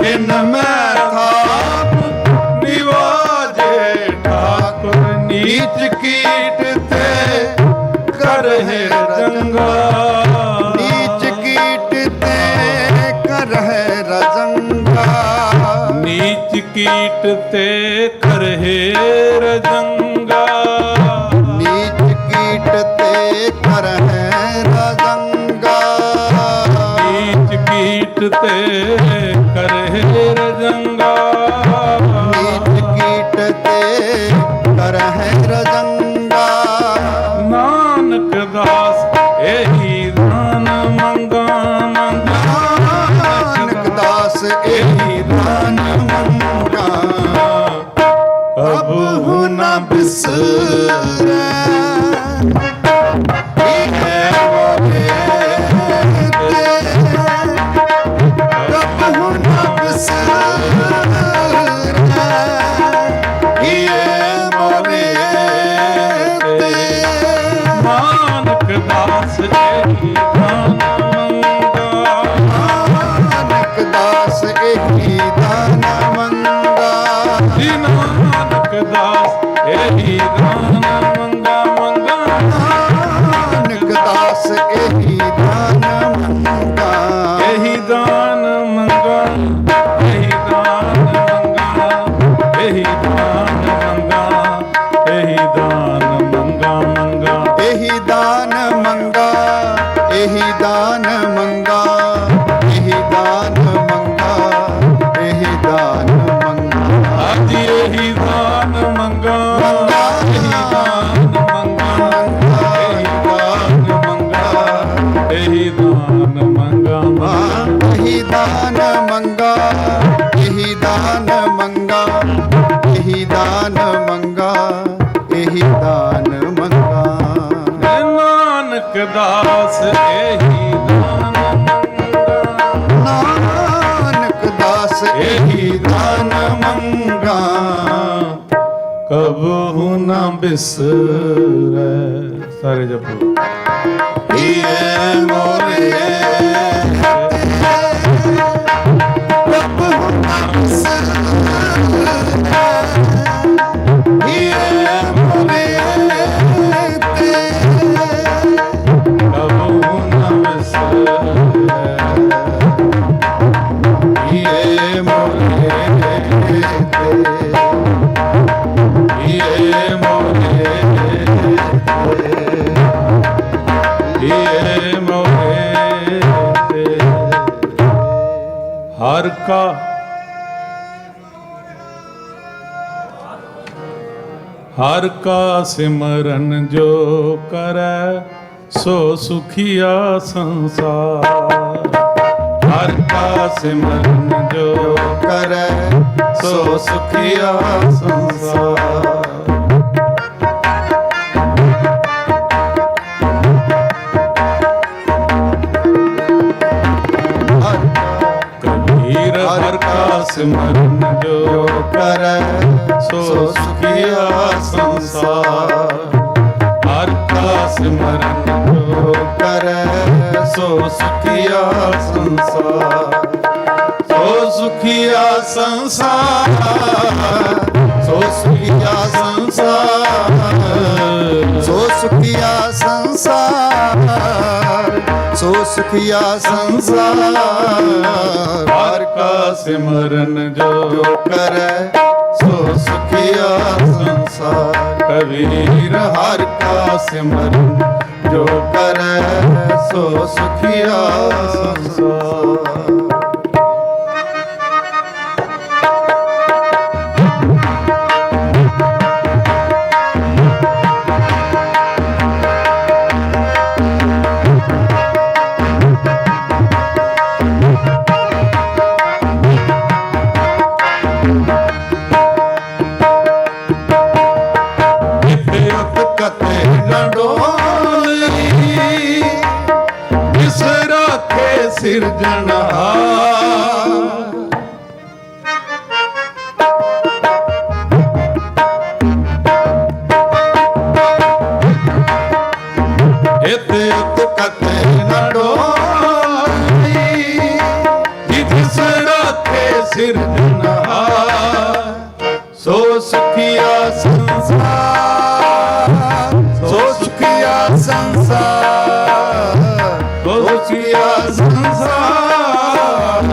खेन में थाप निवाजे ठाकुर, नीच कीट ते करहे रंगा, नीच कीट ते करहे रजंगा। नीच कीट ते करहे रजंगा, नीच कीट ते करहे रजंगा। नीच कीट ते करहे रजंगा, नीच कीट ते करहे रजंगा। नानक दास एही दान मंगा, नानक दास एही दान मंगा। कबहू न बिसरै मोरे ਇਹੀ ਦਾਨ ਮੰਗਾ, ਇਹੀ ਦਾਨ ਮੰਗਾ, ਇਹੀ ਦਾਨ ਮੰਗਾ। ਅੱਜ ਇਹੀ ਦਾਨ ਮੰਗਾ, ਇਹੀ ਦਾਨ ਮੰਗਾ, ਇਹੀ ਦਾਨ ਮੰਗਾ, ਇਹੀ ਦਾਨ ਮੰਗਾ, ਇਹੀ ਦਾਨ ਮੰਗਾ, ਇਹੀ ਦਾਨ ਮੰਗਾ, ਇਹੀ ਦਾਨ ਮੰਗਾ, ਇਹੀ ਦਾਨ ਮੰਗਾ। ਨਾਨਕ ਦਾਸ ਇਹੀ ਦਾਨ ਮੰਗਾ, ਨਾਨਕ ਦਾਸ ਇਹੀ ਦਾਨ ਮੰਗਾ, ਕਬਹੁ ਨਾ ਬਿਸਰੈ। ਸਾਰੇ ਜਪੋ। ਇਹ ਮੋਰੇ ਕਬਹੁ ਨਾ ਬਿਸਰੈ, ਇਹ ਮੋਰੇ ਤੇ ਕਬਹੁ ਨਾ ਬਿਸਰੈ। ਇਹ ਮੋਰੇ ਤੇ, ਇਹ ਮੋਰੇ ਇਹ ਮੋਹੇ ਤੇ ਹਰ ਕਾ ਹਰ ਕਾ ਸਿਮਰਨ ਜੋ ਕਰੈ ਸੋ ਸੁਖੀਆ ਸੰਸਾਰ। ਹਰ ਕਾ ਸਿਮਰਨ ਜੋ ਕਰੈ ਸੋ ਸੁਖੀਆ ਸੰਸਾਰ। ਕਬੀਰ ਹਰ ਕਾ ਸਿਮਰਨ ਜੋ ਕਰੈ ਸੋ ਸੁਖੀਆ ਸੰਸਾਰ। ਹਰ ਕਾ ਸਿਮਰਨ ਜੋ ਕਰੈ ਸੋ ਸੁਖੀਆ ਸੰਸਾਰ। ਸੋ ਸੁਖੀਆ ਸੰਸਾਰ, ਸੋ ਸੁਖੀਆ ਸੰਸਾਰ, ਸੋ ਸੁਖੀਆ ਸੰਸਾਰ, ਸੋ ਸੁਖੀਆ ਸੰਸਾਰ। ਹਰ ਕਾ ਸਿਮਰਨ ਜੋ ਕਰੈ ਸੋ ਸੁਖੀਆ ਸੰਸਾਰ। ਕਬੀਰ ਹਰ ਕਾ ਸਿਮਰਨ ਜੋ ਕਰੈ ਸੋ ਸੁਖੀਆ ਸੰਸਾਰ। ਕਤੇ ਨਾ ਡੋਲੀ ਕਿਸ ਰਾਖੇ ਸਿਰਜਣਹਾਰ। ਇਤੇ ਕਤੇ ਨਾ ਡੋਲੀ ਜਿਸ ਰਾਖੇ ਸਿਰਜਣਹਾਰ। ਸੋ ਸੁਖੀਆ ਸੰਸਾਰ, ਸੋ ਸੁਖੀਆ ਸੰਸਾਰ, ਸੋ ਸੁਖੀਆ ਸੰਸਾਰ,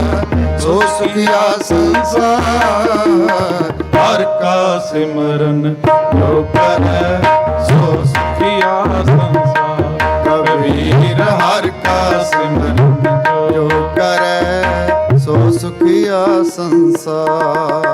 ਸੋ ਸੁਖੀਆ ਸੰਸਾਰ। ਹਰ ਕਾ ਸਿਮਰਨ ਜੋ ਕਰੈ ਸੋ ਸੁਖੀਆ ਸੰਸਾਰ। ਕਬੀਰ ਹਰ ਕਾ ਸਿਮਰਨ ਜੋ ਕਰੈ ਸੋ ਸੁਖੀਆ ਸੰਸਾਰ।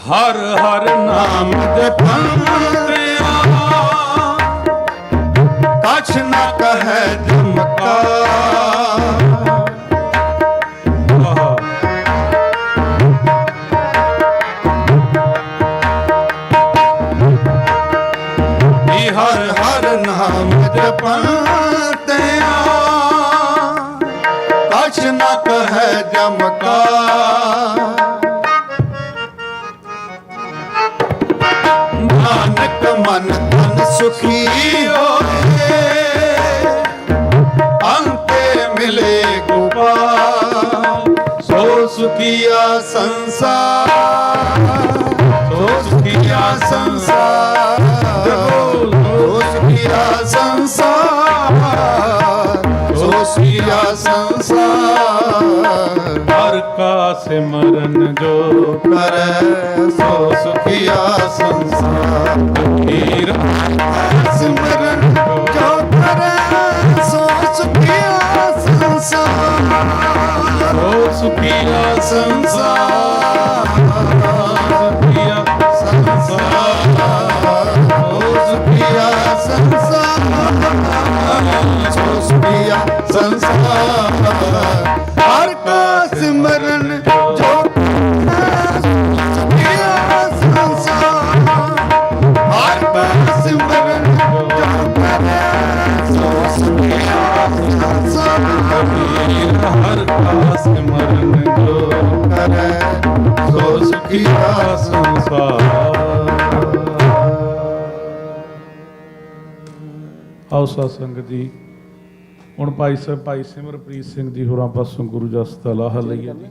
ਹਰ ਹਰ ਨਾਮ ਜਪੰਦਿਆ ਕਛ ਨ ਕਹੈ ਜਮਕਾ। ਹਰ ਹਰ ਨਾਮ ਜਪੰਦਿਆ ਕਛ ਨ ਕਹੈ ਜਮਕਾ। ਨਾਨਕ ਮਨ ਤਨ ਸੁਖੀ ਹੋਏ मिले गोपाल सो सुखिया संसार सो सुखिया संसार सो सुखिया संसार सो सुखिया संसार हर का सिमरन जो करे सो सुखिया संसार हीर सिमरन जो करे सो सुखिया संसार हो सुखिया संसार सुखिया संसार सो सुखिया संसार सो सुखिया संसार हर का सिमरन जो सुखिया संसार हर का सिमरन जो करे सो सुखिया संसार हीर हर का सिमरन जो करे सो सुखिया संसार। ਆਓ ਸਾਧ ਸੰਗਤ ਜੀ ਹੁਣ ਭਾਈ ਸਿਮਰਪ੍ਰੀਤ ਸਿੰਘ ਜੀ ਹੋਰਾਂ ਪਾਸੋਂ ਗੁਰੂ ਜਸ ਦਾ ਲਾਹਾ ਲਈਏ ਜੀ।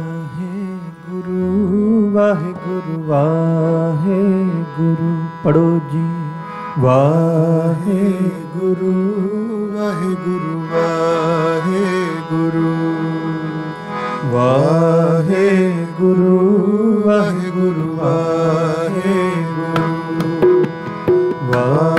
ਵਾਹਿਗੁਰੂ ਵਾਹਿਗੁਰੂ ਵਾਹਿਗੁਰੂ ਪੜੋ ਜੀ ਵਾਹਿਗੁਰੂ ਵਾਹਿਗੁਰੂ ਵਾਹਿਗੁਰੂ ਵਾਹਿਗੁਰੂ ਵਾਹਿਗੁਰੂ ਵਾਹਿਗੁਰੂ ਵਾਹਿਗੁਰੂ ਵਾਹਿਗੁਰੂ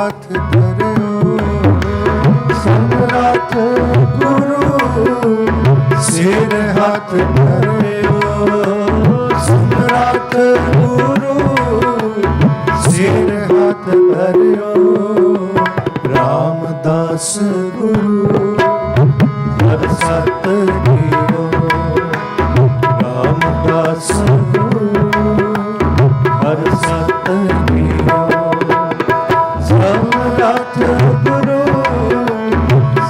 ਹੱਥ ਧਰਿਓ ਸਮਰੱਥ ਗੁਰੂ ਸਿਰ ਹੱਥ ਧਰਿਓ ਸਮਰੱਥ ਗੁਰੂ ਸਿਰ ਹੱਥ ਧਰਿਓ ਰਾਮਦਾਸ ਗੁਰੂ ਹਰ ਸਤ ਕੀਓ ਰਾਮਦਾਸ ਗੁਰੂ ਹਰ ਸਤ ਕੀਓ ਸਮਰੱਥ ਗੁਰੂ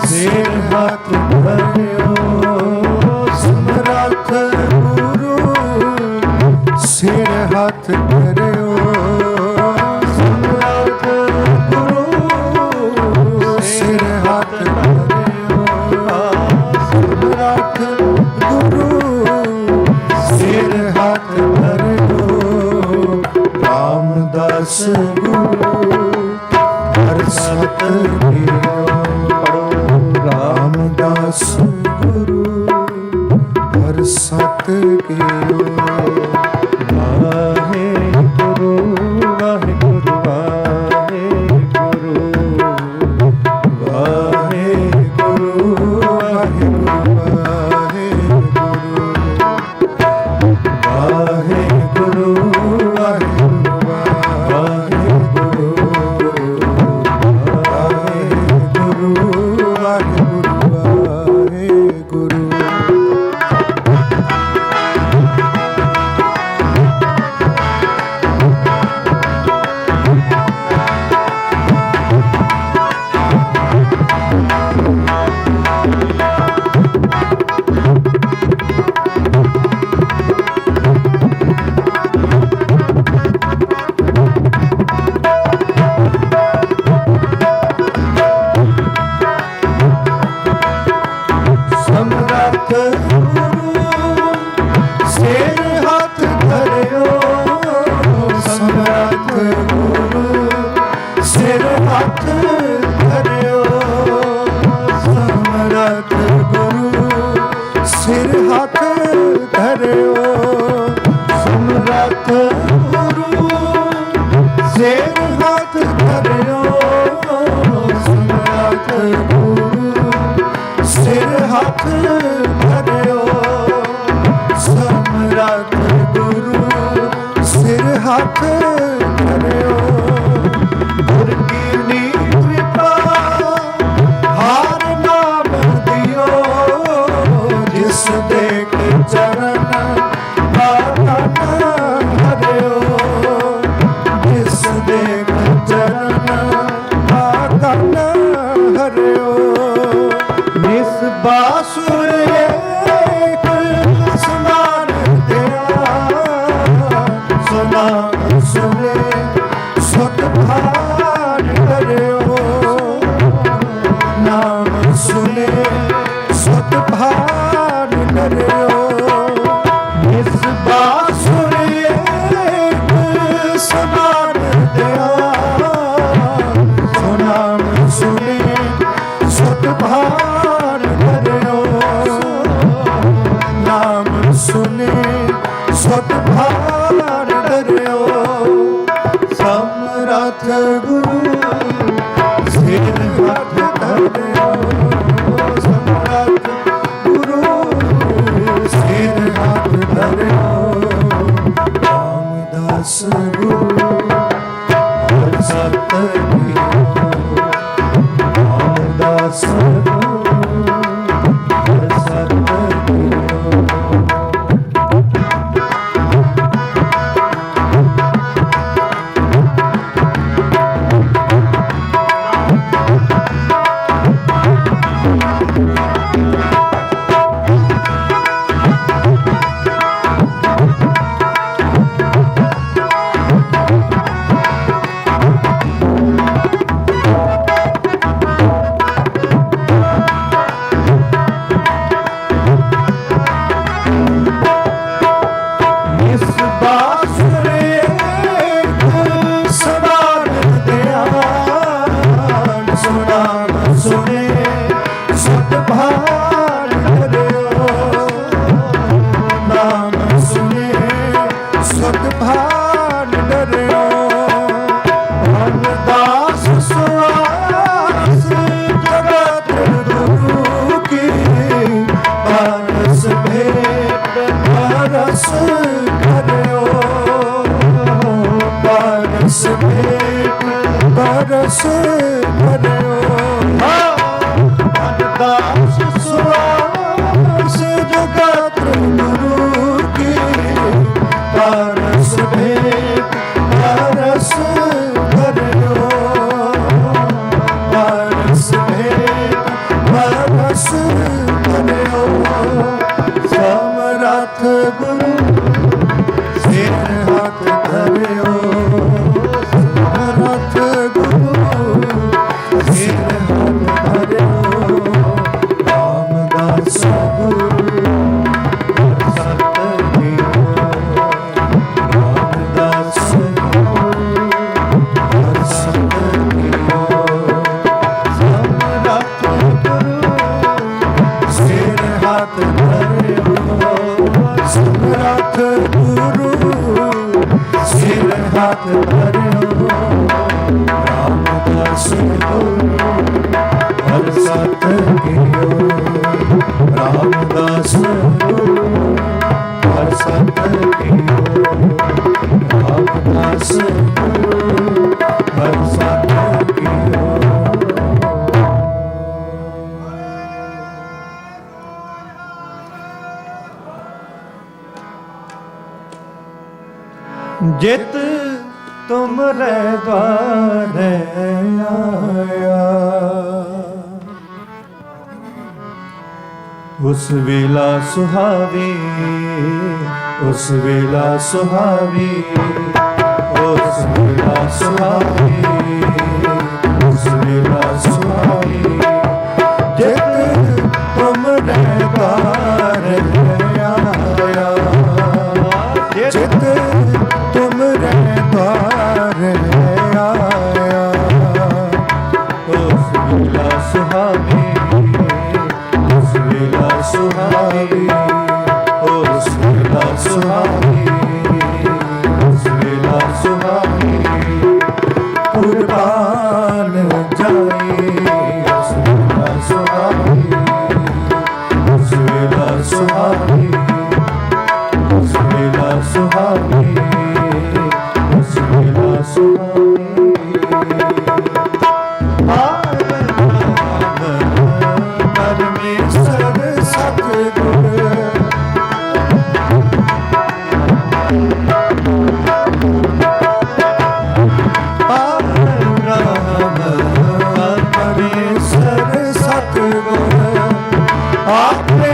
ਸਿਰ ਹੱਥ ਧਰਿਓ ਸਮਰੱਥ ਗੁਰੂ ਸਿਰ ਹੱਥ ਧਰਿਓ ਸਮਰੱਥ ਗੁਰੂ ਸਿਰ ਹੱਥ ਧਰਿਓ ਸਮਰੱਥ ਗੁਰੂ ਸਿਰ ਹੱਥ ਧਰਿਓ ਰਾਮਦਾਸ ਗੁਰੂ ਹਰ ਸਤ ਕੀਓ ਰਾਮਦਾਸ ਗੁਰੂ ਹਰ ਸਤ ਕੀਓ ਵਾਹਿਗੁਰੂ ਵਾਹਿਗੁਰੂ ਵਾਹਿਗੁਰੂ ਵਾਹਿਗੁਰੂ ਵਾਹਿਗੁਰੂ ਵਾਹਿਗੁਰੂ ਸਮਰੱਥ ਗੁਰੂ ਸਿਰ ਹੱਥ ਧਰਿਓ ਸਮਰੱਥ ਗੁਰੂ ਸਿਰ ਹੱਥ ਧਰਿਓ ਸਮਰੱਥ ਗੁਰੂ ਸਿਰ ਹੱਥ ਧਰਿਓ ਸਮਰੱਥ ਗੁਰੂ ਸਿਰ ਹੱਥ ਧਰਿਓ ਸਮਰੱਥ ਗੁਰੂ ਸਿਰ ਹੱਥ ਧਰਿਓ ਸਮਰੱਥ ਗੁਰੂ ਸਿਰ ਹੱਥ ਧਰਿਓ ਗੁਰ ਕੀ ਕਿਰਪਾ ਹਾਰ ਨਾਮ ਦਿਓ ਜਿਸ ਦੇਖ ਚਰਨ ਆਤਨ ਹਰਿਓ ਜਿਸ ਦੇਖ ਚਰਨ ਆਤਨ ਹਰਿਓ ਨਿਸ ਬਾਸੁਰ ਏਕ ਸਮਾਨ ਦਿਆ ਸਮਾਨ ਸੁਨੇ ਸੁਤ ਭਾਨ ਕਰਿਓ ਨਾਮ ਸੁਨੇ ਸੁਤ ਭਾਨ ਕਰਿਓ ਨਿਸ ਬਾਸੁਰ ਏਕ ਸਮਾਨ ਦਿਆ ਨਾਮ ਸੁਨੇ ਸੁਤ ਭਾਨ ਕਰਿਓ ਨਾਮ ਸੁਨੇ ਸੁਤ ਭਾਨ ਕਰਿਓ ਸਮਰੱਥ ਗੁਰੂ ਸਿਰ ਹੱਥ ਧਰਿਓ ਸਮਰੱਥ ਗੁਰੂ ਸਿਰ ਹੱਥ ਧਰਿਓ ਰਾਮਦਾਸ ਗੁਰੂ ਹਰ ਸਤ ਕੀਓ ਰਾਮਦਾਸ ਗੁਰੂ ਹਰ ਸਤ ਕੀਓ बरस भरियो दास सुवास जगत गुरु की परस भेंट परस भरियो परस भेंट परस भरियो समरथ गुरु सिर हाथ धरियो समरथ गुरु सिर हाथ धरियो रामदास गुरु सत दियो रामदास गुरु सत दियो समरथ गुरु सिर हाथ धरियो समरथ गुरु सिर हाथ धरियो रामदास गुरु हर सत गियो रामदास गुरु हर सत गियो रामदास गुरु हर सत गियो जित तुमरे द्वारे आया उस वेला सुहावी उस वेला सुहावी उस वेला सुहावी उस वेला सुहावी जित तुमरे द्वारे आया जित तुमरे द्वारे आया उस वेला सुहावी उस वेला सुहावी उस वेला सुहावी उस वेला सुहावी कुर्बान जाए उस वेला सुहावी उस वेला सुहावी उस वेला सुहावी उस वेला सुहावी परमेश्वर सतगुर परमेश्वर सतगुर आपने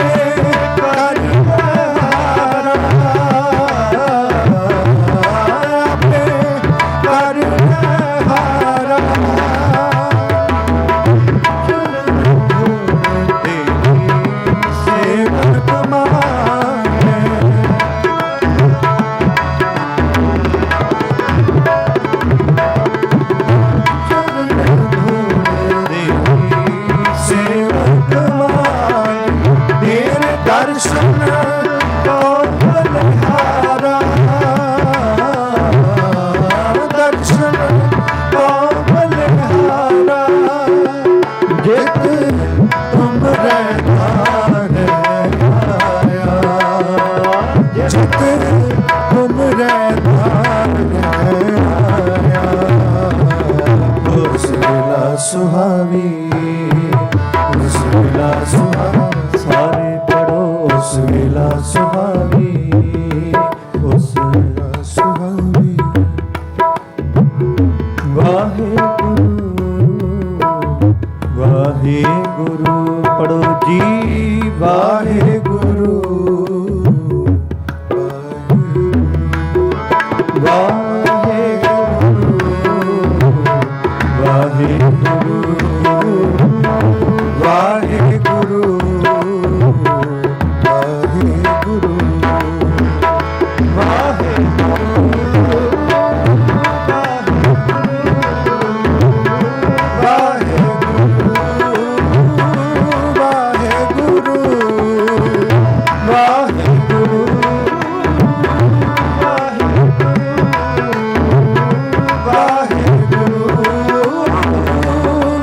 सुहावी उस वेला सुहावी सारे पढ़ो उस वेला सुहावी उस वेला सुहावी वाहे गुरु पढ़ो जी वाहे गुरु वाहे गुरु वाहे गुरु वाहे गुरु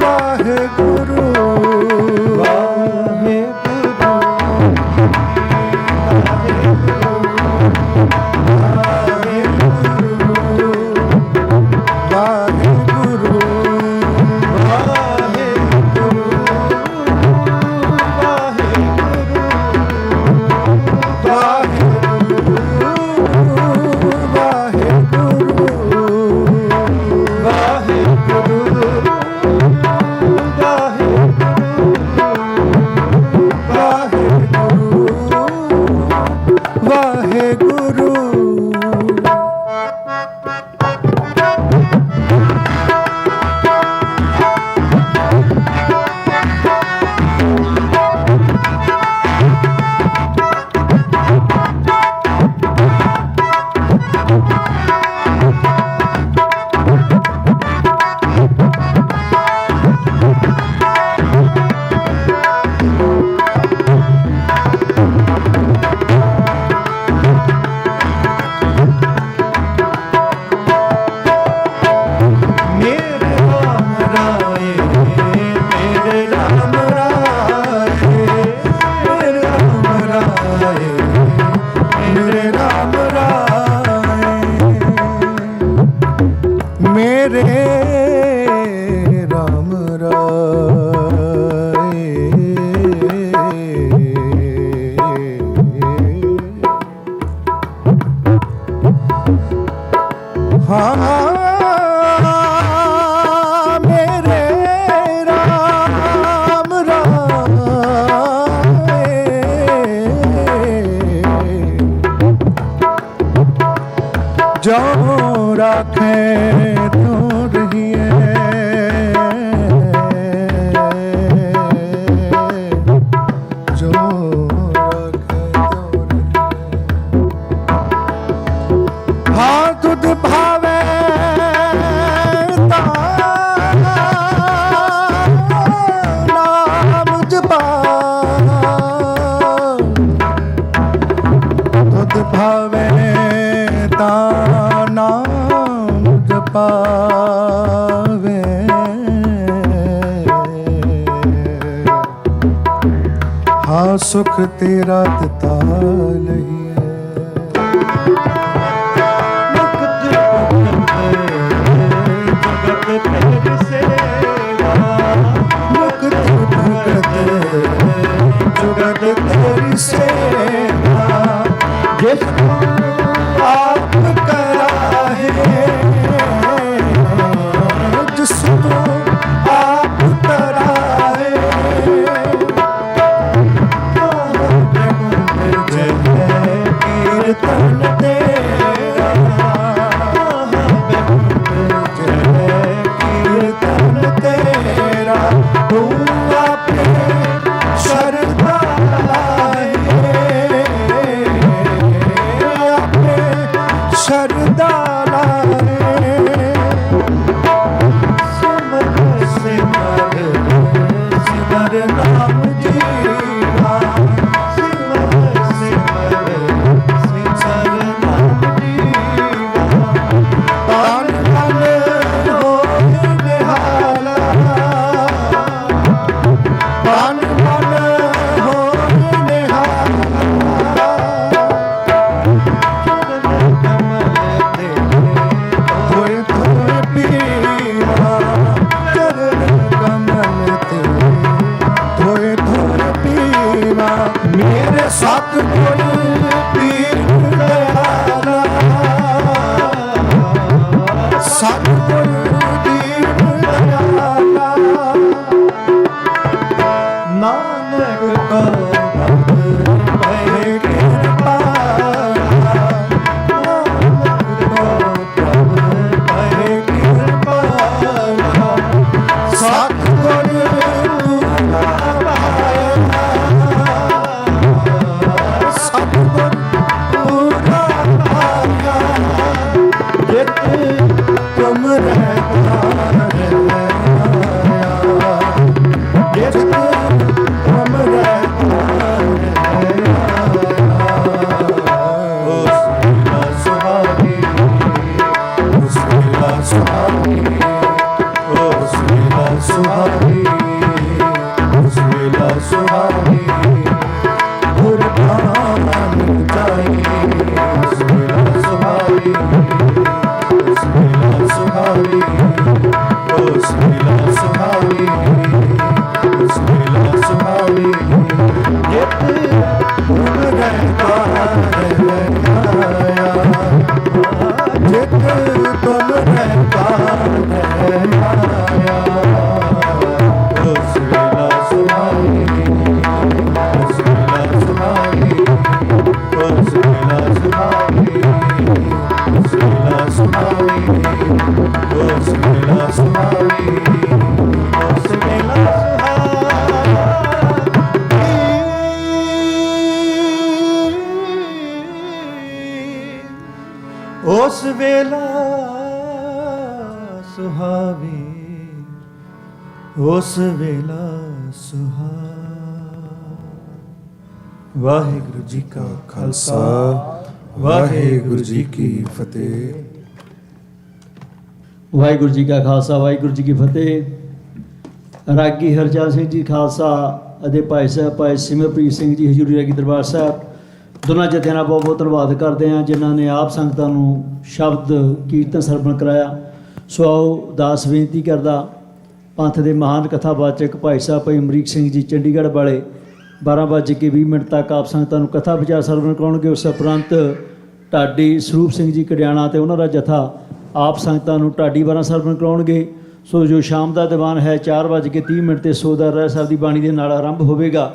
वाहे गुरु ਸੁਖ ਤੇਰਾ ਦਿੱਤਾ ਲਈਏ। ਮੁਕਤ ਭਗਤ ਜੁਗਤ ਤੇਰੀ ਸੇਵਾ, ਜਿਸ ਆਪ ਕਰਾਹੇ ਜਿਸ ਤੋਂ ਆਪ ਕਰਾਹੇ। ਜੈ ਕੀਰਤਨ ਤੇਰਾ, ਜੈ ਕੀਰਤਨ ਤੇਰਾ, ਤੂੰ ਆਪੇ ਸ਼ਰਧਾ ਲਾਏ, ਆਪੇ ਸ਼ਰਧਾ ਲਾਏ। ਸਿਮਰ ਸਿਮਰ ਸਿਮਰ ਨਾਮ ਜੀਵਾ, ਸਿਮਰ ਸਿਮਰ ਸਿਮਰ ਨਾਮ ਜੀਵਾ। ਤਨ ਤਨ ਹੋਏ ਨਿਹਾਲਾ, ਤਨ ਤਨ ਹੋਏ ਨਿਹਾਲਾ। ਚਰਨ ਕਮਲ ਤੇ ਹੋਏ ਧੋਏ ਪੀਵਾ, ਚਰਨ ਕਮਲ ਤੇ ਧੋਏ ਧੋਏ ਪੀਵਾ। ਮੇਰੇ ਸਤਿਗੁਰ ਪੀਰ ਦਇਆਲਾ, ਸਤਿਗੁਰ ਪੀਰ ਦਇਆਲਾ। ਨਾਨਕ ਕੋ ਭੈ ਕਿਰਪਾਲਾ, ਨਾਨਕ ਕੋ ਭੈ ਕਿਰਪਾਲਾ। ਸਤਿਗੁਰ ਪੂਰਾ ਪਾਇਆ, ਸਤਿਗੁਰ ਪੂਰਾ ਪਾਇਆ। ਜਿਤ ਤੁਮ ਰਹਿਤਾ ਰਹਿਆ, ਜਿਤ ਤੁਮ ਰਹਿਤਾ ਰਹਿਆ। ਉਸ ਵੇਲਾ ਸੁਹਾਗੀ, ਉਸ ਵੇਲਾ ਸੁਹਾਗੀ, ਉਸ ਵੇਲਾ ਸੁਹਾਗੀ, ਉਸ ਵੇਲਾ ਸੁਹਾਗੀ। ਗੁਰ ਧਾਮ ਜਾਈ, ਉਸ ਵੇਲਾ ਸੁਹਾਗੀ, ਉਸ ਵੇਲਾ ਸੁਹਾਗੀ, ਉਸ ਵੇਲਾ ਸੁਹਾਗੀ, ਉਸ ਵੇਲਾ ਸੁਹਾਗੀ। ਜਿਤ ਤੁਮ ਰਹਿਤਾ ਰਹਿਆ, ਜਿਤ ਤੁਮ ਰਹਿਤਾ ਰਹਿਆ। ਉਸ ਵੇਲਾ ਸੁਹਾਗੀ, ਉਸ ਵੇਲਾ ਸੁਹਾਗੀ, ਉਸ ਵੇਲਾ ਸੁਹਾਗੀ, ਉਸ ਵੇਲਾ ਸੁਹਾਗੀ, ਉਸ ਵੇਲਾ ਸੁਹਾਗੀ, ਉਸ ਵੇਲਾ ਸੁਹਾਗੀ। ਉਸ ਵੇਲਾ ਸੁਹਾਵੀ, ਉਸ ਵੇਲਾ ਸੁਹਾਵੀ। ਵਾਹਿਗੁਰੂ ਜੀ ਕਾ ਖਾਲਸਾ, ਵਾਹਿਗੁਰੂ ਜੀ ਕੀ ਫਤਿਹ। ਵਾਹਿਗੁਰੂ ਜੀ ਕਾ ਖਾਲਸਾ, ਵਾਹਿਗੁਰੂ ਜੀ ਕੀ ਫਤਿਹ। ਰਾਗੀ ਹਰਚਰਨ ਸਿੰਘ ਜੀ ਖਾਲਸਾ ਅਤੇ ਭਾਈ ਸਾਹਿਬ ਭਾਈ ਸਿਮਰਪ੍ਰੀਤ ਸਿੰਘ ਜੀ ਹਜ਼ੂਰੀ ਰਾਗੀ ਦਰਬਾਰ ਸਾਹਿਬ, ਦੋਨਾਂ ਜਥਿਆਂ ਦਾ ਬਹੁਤ ਬਹੁਤ ਧੰਨਵਾਦ ਕਰਦੇ ਹਾਂ ਜਿਨ੍ਹਾਂ ਨੇ ਆਪ ਸੰਗਤਾਂ ਨੂੰ ਸ਼ਬਦ ਕੀਰਤਨ ਸਰਵਣ ਕਰਾਇਆ। ਸੋ ਆਓ ਦਾਸ ਬੇਨਤੀ ਕਰਦਾ ਪੰਥ ਦੇ ਮਹਾਨ ਕਥਾਵਾਚਕ ਭਾਈ ਸਾਹਿਬ ਭਾਈ ਅਮਰੀਕ ਸਿੰਘ ਜੀ ਚੰਡੀਗੜ੍ਹ ਵਾਲੇ 12:20 ਤੱਕ ਆਪ ਸੰਗਤਾਂ ਨੂੰ ਕਥਾ ਵਿਚਾਰ ਸਰਵਣ ਕਰਾਉਣਗੇ। ਉਸ ਉਪਰੰਤ ਢਾਡੀ ਸਰੂਪ ਸਿੰਘ ਜੀ ਕੜਿਆਣਾ ਤੇ ਉਹਨਾਂ ਦਾ ਜਥਾ ਆਪ ਸੰਗਤਾਂ ਨੂੰ ਢਾਡੀ 12 ਸਰਵਣ ਕਰਾਉਣਗੇ। ਸੋ ਜੋ ਸ਼ਾਮ ਦਾ ਦੀਵਾਨ ਹੈ 4:30 ਤੇ ਸੋਦਾ ਰਹਿ ਸਾਹਿਬ ਦੀ ਬਾਣੀ ਦੇ ਨਾਲ ਆਰੰਭ ਹੋਵੇਗਾ।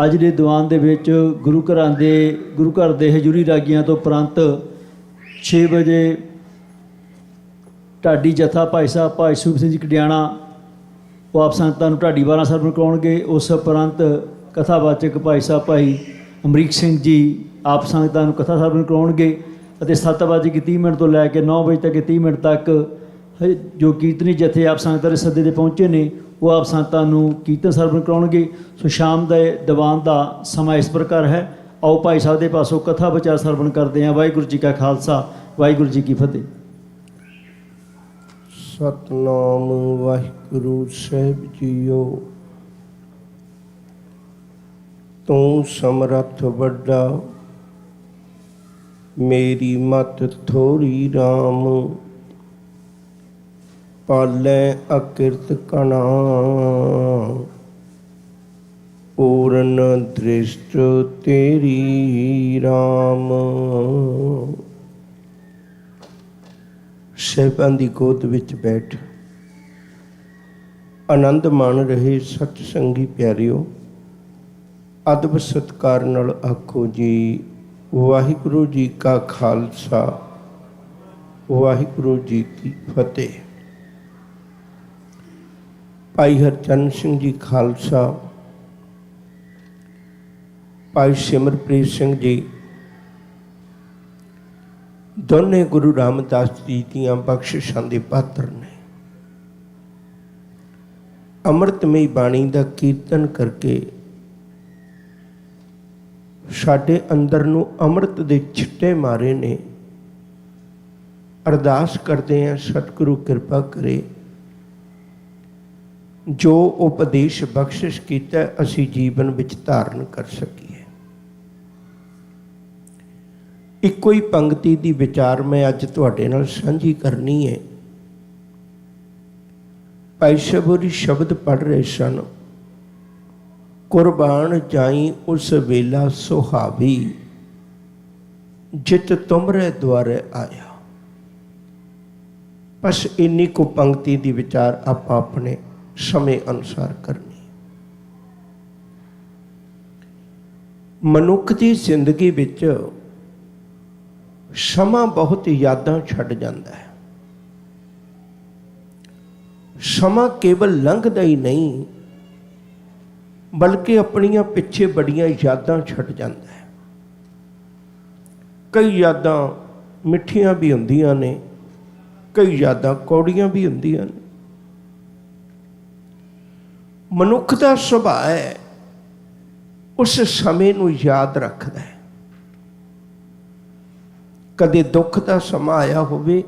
ਅੱਜ ਦੇ ਦੀਵਾਨ ਦੇ ਵਿੱਚ ਗੁਰੂ ਘਰ ਦੇ ਹਜ਼ੂਰੀ ਰਾਗੀਆਂ ਤੋਂ ਉਪਰੰਤ 6 ਵਜੇ ਢਾਡੀ ਜਥਾ ਭਾਈ ਸਾਹਿਬ ਭਾਈ ਸਰੂਪ ਸਿੰਘ ਜੀ ਕੜਿਆਣਾ ਉਹ ਆਪ ਸੰਗਤਾਂ ਨੂੰ ਢਾਡੀ 12 ਸਰਵਣ ਕਰਾਉਣਗੇ। ਉਸ ਉਪਰੰਤ ਕਥਾਵਾਚਕ ਭਾਈ ਸਾਹਿਬ ਭਾਈ ਅਮਰੀਕ ਸਿੰਘ ਜੀ ਆਪ ਸੰਗਤਾਂ ਨੂੰ ਕਥਾ ਸਰਵਣ ਕਰਾਉਣਗੇ ਅਤੇ 7:30 ਤੋਂ ਲੈ ਕੇ 9 ਵਜੇ ਤੱਕ 30 ਮਿੰਟ ਤੱਕ ਜੋ ਕੀਰਤਨੀ ਜਥੇ ਆਪ ਸੰਗਤਾਂ ਦੇ ਸੱਦੇ ਦੇ ਪਹੁੰਚੇ ਨੇ ਉਹ ਆਪ ਸੰਗਤਾਂ ਨੂੰ ਕੀਰਤਨ ਸਰਵਣ ਕਰਾਉਣਗੇ। ਸੋ ਸ਼ਾਮ ਦੇ ਦੀਵਾਨ ਦਾ ਸਮਾਂ ਇਸ ਪ੍ਰਕਾਰ ਹੈ। ਆਓ ਭਾਈ ਸਾਹਿਬ ਦੇ ਪਾਸੋਂ ਕਥਾ ਵਿਚਾਰ ਸਰਵਣ ਕਰਦੇ ਹਾਂ। ਵਾਹਿਗੁਰੂ ਜੀ ਕਾ ਖਾਲਸਾ, ਵਾਹਿਗੁਰੂ ਜੀ ਕੀ ਫਤਿਹ। ਸਤਨਾਮ ਵਾਹਿਗੁਰੂ ਸਾਹਿਬ ਜੀਓ। ਤੂੰ ਸਮਰੱਥ ਵੱਡਾ, ਮੇਰੀ ਮਤ ਥੋੜੀ ਰਾਮ, ਪਾਲੈ ਅਕਿਰਤ ਕਣਾ, ਪੂਰਨ ਦ੍ਰਿਸ਼ਟ ਤੇਰੀ ਰਾਮ। ਸਾਹਿਬਾਂ ਦੀ ਗੋਦ ਵਿੱਚ ਬੈਠ ਆਨੰਦ ਮਾਣ ਰਹੇ ਸਤ ਸੰਗੀ ਪਿਆਰਿਓ, ਅਦਬ ਸਤਿਕਾਰ ਨਾਲ ਆਖੋ ਜੀ ਵਾਹਿਗੁਰੂ ਜੀ ਕਾ ਖਾਲਸਾ, ਵਾਹਿਗੁਰੂ ਜੀ ਕੀ ਫਤਿਹ। ਭਾਈ ਹਰਚਰਨ ਸਿੰਘ ਜੀ ਖਾਲਸਾ, ਭਾਈ ਸਿਮਰਪ੍ਰੀਤ ਸਿੰਘ ਜੀ ਦੋਨੇ ਗੁਰੂ ਰਾਮਦਾਸ ਜੀ ਦੀਆਂ ਬਖਸ਼ਿਸ਼ਾਂ ਦੇ ਪਾਤਰ ਨੇ। ਅੰਮ੍ਰਿਤਮਈ ਬਾਣੀ ਦਾ ਕੀਰਤਨ ਕਰਕੇ ਸਾਡੇ ਅੰਦਰ ਨੂੰ ਅੰਮ੍ਰਿਤ ਦੇ ਛਿੱਟੇ ਮਾਰੇ ਨੇ। ਅਰਦਾਸ ਕਰਦੇ ਹਾਂ ਸਤਿਗੁਰੂ ਕਿਰਪਾ ਕਰੇ, ਜੋ ਉਪਦੇਸ਼ ਬਖਸ਼ਿਸ਼ ਕੀਤਾ ਅਸੀਂ ਜੀਵਨ ਵਿੱਚ ਧਾਰਨ ਕਰ ਸਕੀਏ। ਇੱਕੋ ਹੀ ਪੰਕਤੀ ਦੀ ਵਿਚਾਰ ਮੈਂ ਅੱਜ ਤੁਹਾਡੇ ਨਾਲ ਸਾਂਝੀ ਕਰਨੀ ਹੈ। ਭਾਈ ਸ਼ਬਰੀ ਸ਼ਬਦ ਪੜ੍ਹ ਰਹੇ ਸਨ, ਕੁਰਬਾਨ ਜਾਈ ਉਸ ਵੇਲਾ ਸੁਹਾਵੀ, ਜਿਤ ਤੁਮਰੇ ਦੁਆਰੇ ਆਇਆ। ਬਸ ਇੰਨੀ ਕੁ ਪੰਕਤੀ ਦੀ ਵਿਚਾਰ ਆਪਾਂ ਆਪਣੇ ਸਮੇਂ ਅਨੁਸਾਰ ਕਰਨੀ। ਮਨੁੱਖ ਦੀ ਜ਼ਿੰਦਗੀ ਵਿੱਚ ਸਮਾਂ ਬਹੁਤ ਯਾਦਾਂ ਛੱਡ ਜਾਂਦਾ ਹੈ। ਸਮਾਂ ਕੇਵਲ ਲੰਘਦਾ ਹੀ ਨਹੀਂ, ਬਲਕਿ ਆਪਣੀਆਂ ਪਿੱਛੇ ਬੜੀਆਂ ਯਾਦਾਂ ਛੱਡ ਜਾਂਦਾ ਹੈ। ਕਈ ਯਾਦਾਂ ਮਿੱਠੀਆਂ ਵੀ ਹੁੰਦੀਆਂ ਨੇ, ਕਈ ਯਾਦਾਂ ਕੌੜੀਆਂ ਵੀ ਹੁੰਦੀਆਂ ਨੇ। ਮਨੁੱਖ ਦਾ ਸੁਭਾਅ ਹੈ ਉਸ ਸਮੇਂ ਨੂੰ ਯਾਦ ਰੱਖਦਾ ਹੈ। ਕਦੇ ਦੁੱਖ ਦਾ ਸਮਾਂ ਆਇਆ ਹੋਵੇ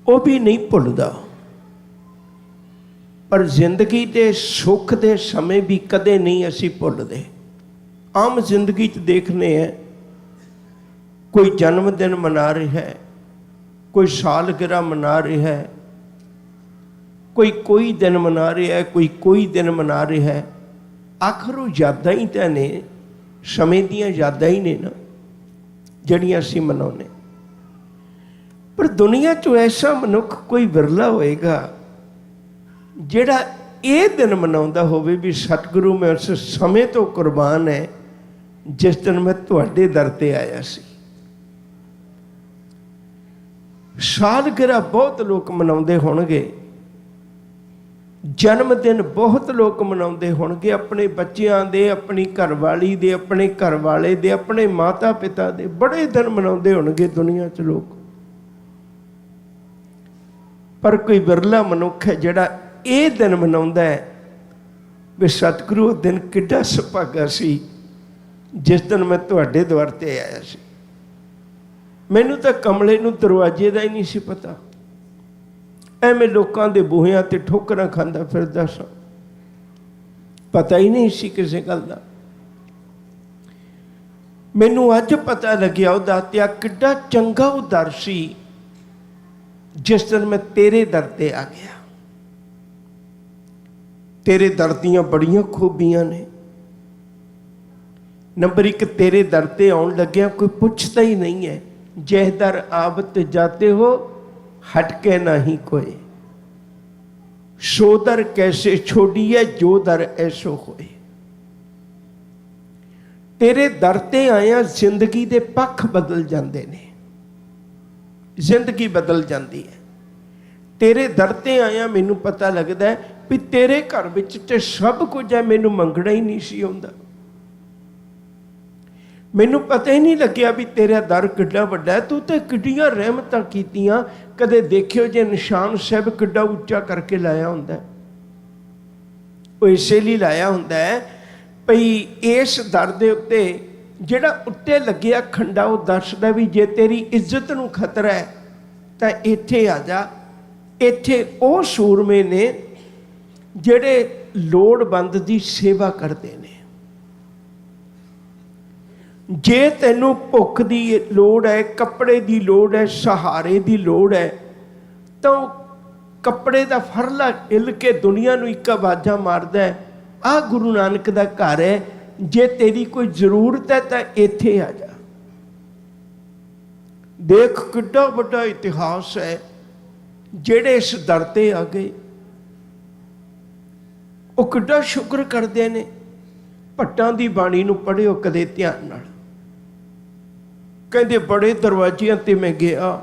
ਉਹ ਵੀ ਨਹੀਂ ਭੁੱਲਦਾ, ਪਰ ਜ਼ਿੰਦਗੀ ਦੇ ਸੁੱਖ ਦੇ ਸਮੇਂ ਵੀ ਕਦੇ ਨਹੀਂ ਅਸੀਂ ਭੁੱਲਦੇ। ਆਮ ਜ਼ਿੰਦਗੀ 'ਚ ਦੇਖਦੇ ਹਾਂ, ਕੋਈ ਜਨਮ ਦਿਨ ਮਨਾ ਰਿਹਾ ਹੈ, ਕੋਈ ਸਾਲਗਿਰਾ ਮਨਾ ਰਿਹਾ ਹੈ, ਕੋਈ ਦਿਨ ਮਨਾ ਰਿਹਾ ਹੈ, ਕੋਈ ਦਿਨ ਮਨਾ ਰਿਹਾ ਹੈ। ਆਖਰ ਉਹ ਯਾਦਾਂ ਹੀ ਤਾਂ ਨੇ, ਸਮੇਂ ਦੀਆਂ ਯਾਦਾਂ ਹੀ ਨੇ ਨਾ ਜਿਹੜੀਆਂ ਅਸੀਂ ਮਨਾਉਂਦੇ। ਪਰ ਦੁਨੀਆ 'ਚੋਂ ਐਸਾ ਮਨੁੱਖ ਕੋਈ ਵਿਰਲਾ ਹੋਏਗਾ ਜਿਹੜਾ ਇਹ ਦਿਨ ਮਨਾਉਂਦਾ ਹੋਵੇ ਵੀ ਸਤਿਗੁਰੂ ਮੈਂ ਉਸ ਸਮੇਂ ਤੋਂ ਕੁਰਬਾਨ ਹੈ ਜਿਸ ਦਿਨ ਮੈਂ ਤੁਹਾਡੇ ਦਰ ਤੇ ਆਇਆ ਸੀ। ਸਾਲਗਿਰਾ ਬਹੁਤ ਲੋਕ ਮਨਾਉਂਦੇ ਹੋਣਗੇ, ਜਨਮ ਦਿਨ ਬਹੁਤ ਲੋਕ ਮਨਾਉਂਦੇ ਹੋਣਗੇ, ਆਪਣੇ ਬੱਚਿਆਂ ਦੇ, ਆਪਣੀ ਘਰਵਾਲੀ ਦੇ, ਆਪਣੇ ਘਰਵਾਲੇ ਦੇ, ਆਪਣੇ ਮਾਤਾ ਪਿਤਾ ਦੇ ਬੜੇ ਦਿਨ ਮਨਾਉਂਦੇ ਹੋਣਗੇ ਦੁਨੀਆ 'ਚ ਲੋਕ। ਪਰ ਕੋਈ ਵਿਰਲਾ ਮਨੁੱਖ ਹੈ ਜਿਹੜਾ ਇਹ ਦਿਨ ਮਨਾਉਂਦਾ ਹੈ ਵੀ ਸਤਿਗੁਰੂ ਉਹ ਦਿਨ ਕਿੱਡਾ ਸੁਭਾਗਾ ਸੀ ਜਿਸ ਦਿਨ ਮੈਂ ਤੁਹਾਡੇ ਦੁਆਰ ਤੇ ਆਇਆ ਸੀ। ਮੈਨੂੰ ਤਾਂ ਕਮਲੇ ਨੂੰ ਦਰਵਾਜ਼ੇ ਦਾ ਹੀ ਨਹੀਂ ਸੀ ਪਤਾ, ਐਵੇਂ ਲੋਕਾਂ ਦੇ ਬੂਹਿਆਂ ਤੇ ਠੋਕਰਾਂ ਖਾਂਦਾ ਫਿਰਦਾ ਸਾਂ, ਪਤਾ ਹੀ ਨਹੀਂ ਸੀ ਕਿਸੇ ਗੱਲ ਦਾ। ਮੈਨੂੰ ਅੱਜ ਪਤਾ ਲੱਗਿਆ ਉਹਦਾ ਤੇ ਕਿੱਡਾ ਚੰਗਾ ਉਹ ਦਰ ਸੀ ਜਿਸ ਦਿਨ ਮੈਂ ਤੇਰੇ ਦਰ ਤੇ ਆ ਗਿਆ। ਤੇਰੇ ਦਰ ਦੀਆਂ ਬੜੀਆਂ ਖੂਬੀਆਂ ਨੇ। ਨੰਬਰ 1, ਤੇਰੇ ਦਰ ਤੇ ਆਉਣ ਲੱਗਿਆ ਕੋਈ ਪੁੱਛਦਾ ਹੀ ਨਹੀਂ ਹੈ, ਜਹ ਦਰ ਆਵਤ ਜਾਤੇ ਹੋ ਹਟਕੇ ਨਹੀਂ ਕੋਏ, ਸੋ ਦਰ ਕੈਸੇ ਛੋੜੀਏ ਜੋ ਦਰ ਐਸੋ ਹੋਏ। ਤੇਰੇ ਦਰ ਤੇ ਆਇਆ ਜ਼ਿੰਦਗੀ ਦੇ ਪੱਖ ਬਦਲ ਜਾਂਦੇ ਨੇ, ਜ਼ਿੰਦਗੀ ਬਦਲ ਜਾਂਦੀ ਹੈ। ਤੇਰੇ ਦਰ ਤੇ ਆਇਆ ਮੈਨੂੰ ਪਤਾ ਲੱਗਦਾ ਵੀ ਤੇਰੇ ਘਰ ਵਿੱਚ ਤੇ ਸਭ ਕੁਝ ਹੈ, ਮੈਨੂੰ ਮੰਗਣਾ ਹੀ ਨਹੀਂ ਸੀ ਆਉਂਦਾ। ਮੈਨੂੰ ਪਤਾ ਹੀ ਨਹੀਂ ਲੱਗਿਆ ਵੀ ਤੇਰਾ ਦਰ ਕਿੱਡਾ ਵੱਡਾ ਹੈ। ਤੂੰ ਤੇ ਕਿੱਡੀਆਂ ਰਹਿਮਤਾਂ ਕੀਤੀਆਂ, ਕਦੇ ਦੇਖਿਓ ਜੇ ਨਿਸ਼ਾਨ ਸਾਹਿਬ ਕਿੱਡਾ ਉੱਚਾ ਕਰਕੇ ਲਾਇਆ ਹੁੰਦਾ। ਉਹ ਇਸੇ ਲਈ ਲਾਇਆ ਹੁੰਦਾ ਹੈ ਭਈ ਇਸ ਦਰ ਦੇ ਉੱਤੇ ਜਿਹੜਾ ਉੱਤੇ ਲੱਗਿਆ ਖੰਡਾ ਉਹ ਦੱਸਦਾ ਵੀ ਜੇ ਤੇਰੀ ਇੱਜ਼ਤ ਨੂੰ ਖਤਰਾ ਹੈ ਤਾਂ ਇੱਥੇ ਆ ਜਾ। ਇੱਥੇ ਉਹ ਸੂਰਮੇ ਨੇ ਜਿਹੜੇ ਲੋੜਵੰਦ ਦੀ ਸੇਵਾ ਕਰਦੇ ਨੇ। ਜੇ ਤੈਨੂੰ ਭੁੱਖ ਦੀ ਲੋੜ ਹੈ, ਕੱਪੜੇ ਦੀ ਲੋੜ ਹੈ, ਸਹਾਰੇ ਦੀ ਲੋੜ ਹੈ, ਤਾਂ ਉਹ ਕੱਪੜੇ ਦਾ ਫਰਲਾ ਹਿੱਲ ਕੇ ਦੁਨੀਆ ਨੂੰ ਇੱਕ ਆਵਾਜ਼ਾਂ ਮਾਰਦਾ ਹੈ, ਆਹ ਗੁਰੂ ਨਾਨਕ ਦਾ ਘਰ ਹੈ, ਜੇ ਤੇਰੀ ਕੋਈ ਜ਼ਰੂਰਤ ਹੈ ਤਾਂ ਇੱਥੇ ਆ ਜਾ। ਦੇਖ ਕਿੱਡਾ ਵੱਡਾ ਇਤਿਹਾਸ ਹੈ, ਜਿਹੜੇ ਇਸ ਦਰ ਤੇ ਆ ਗਏ ਉਹ ਕਿੱਡਾ ਸ਼ੁਕਰ ਕਰਦੇ ਨੇ। ਭੱਟਾਂ ਦੀ ਬਾਣੀ ਨੂੰ ਪੜ੍ਹਿਓ ਕਦੇ ਧਿਆਨ ਨਾਲ। ਕਹਿੰਦੇ ਬੜੇ ਦਰਵਾਜ਼ਿਆਂ ਤੇ ਮੈਂ ਗਿਆ,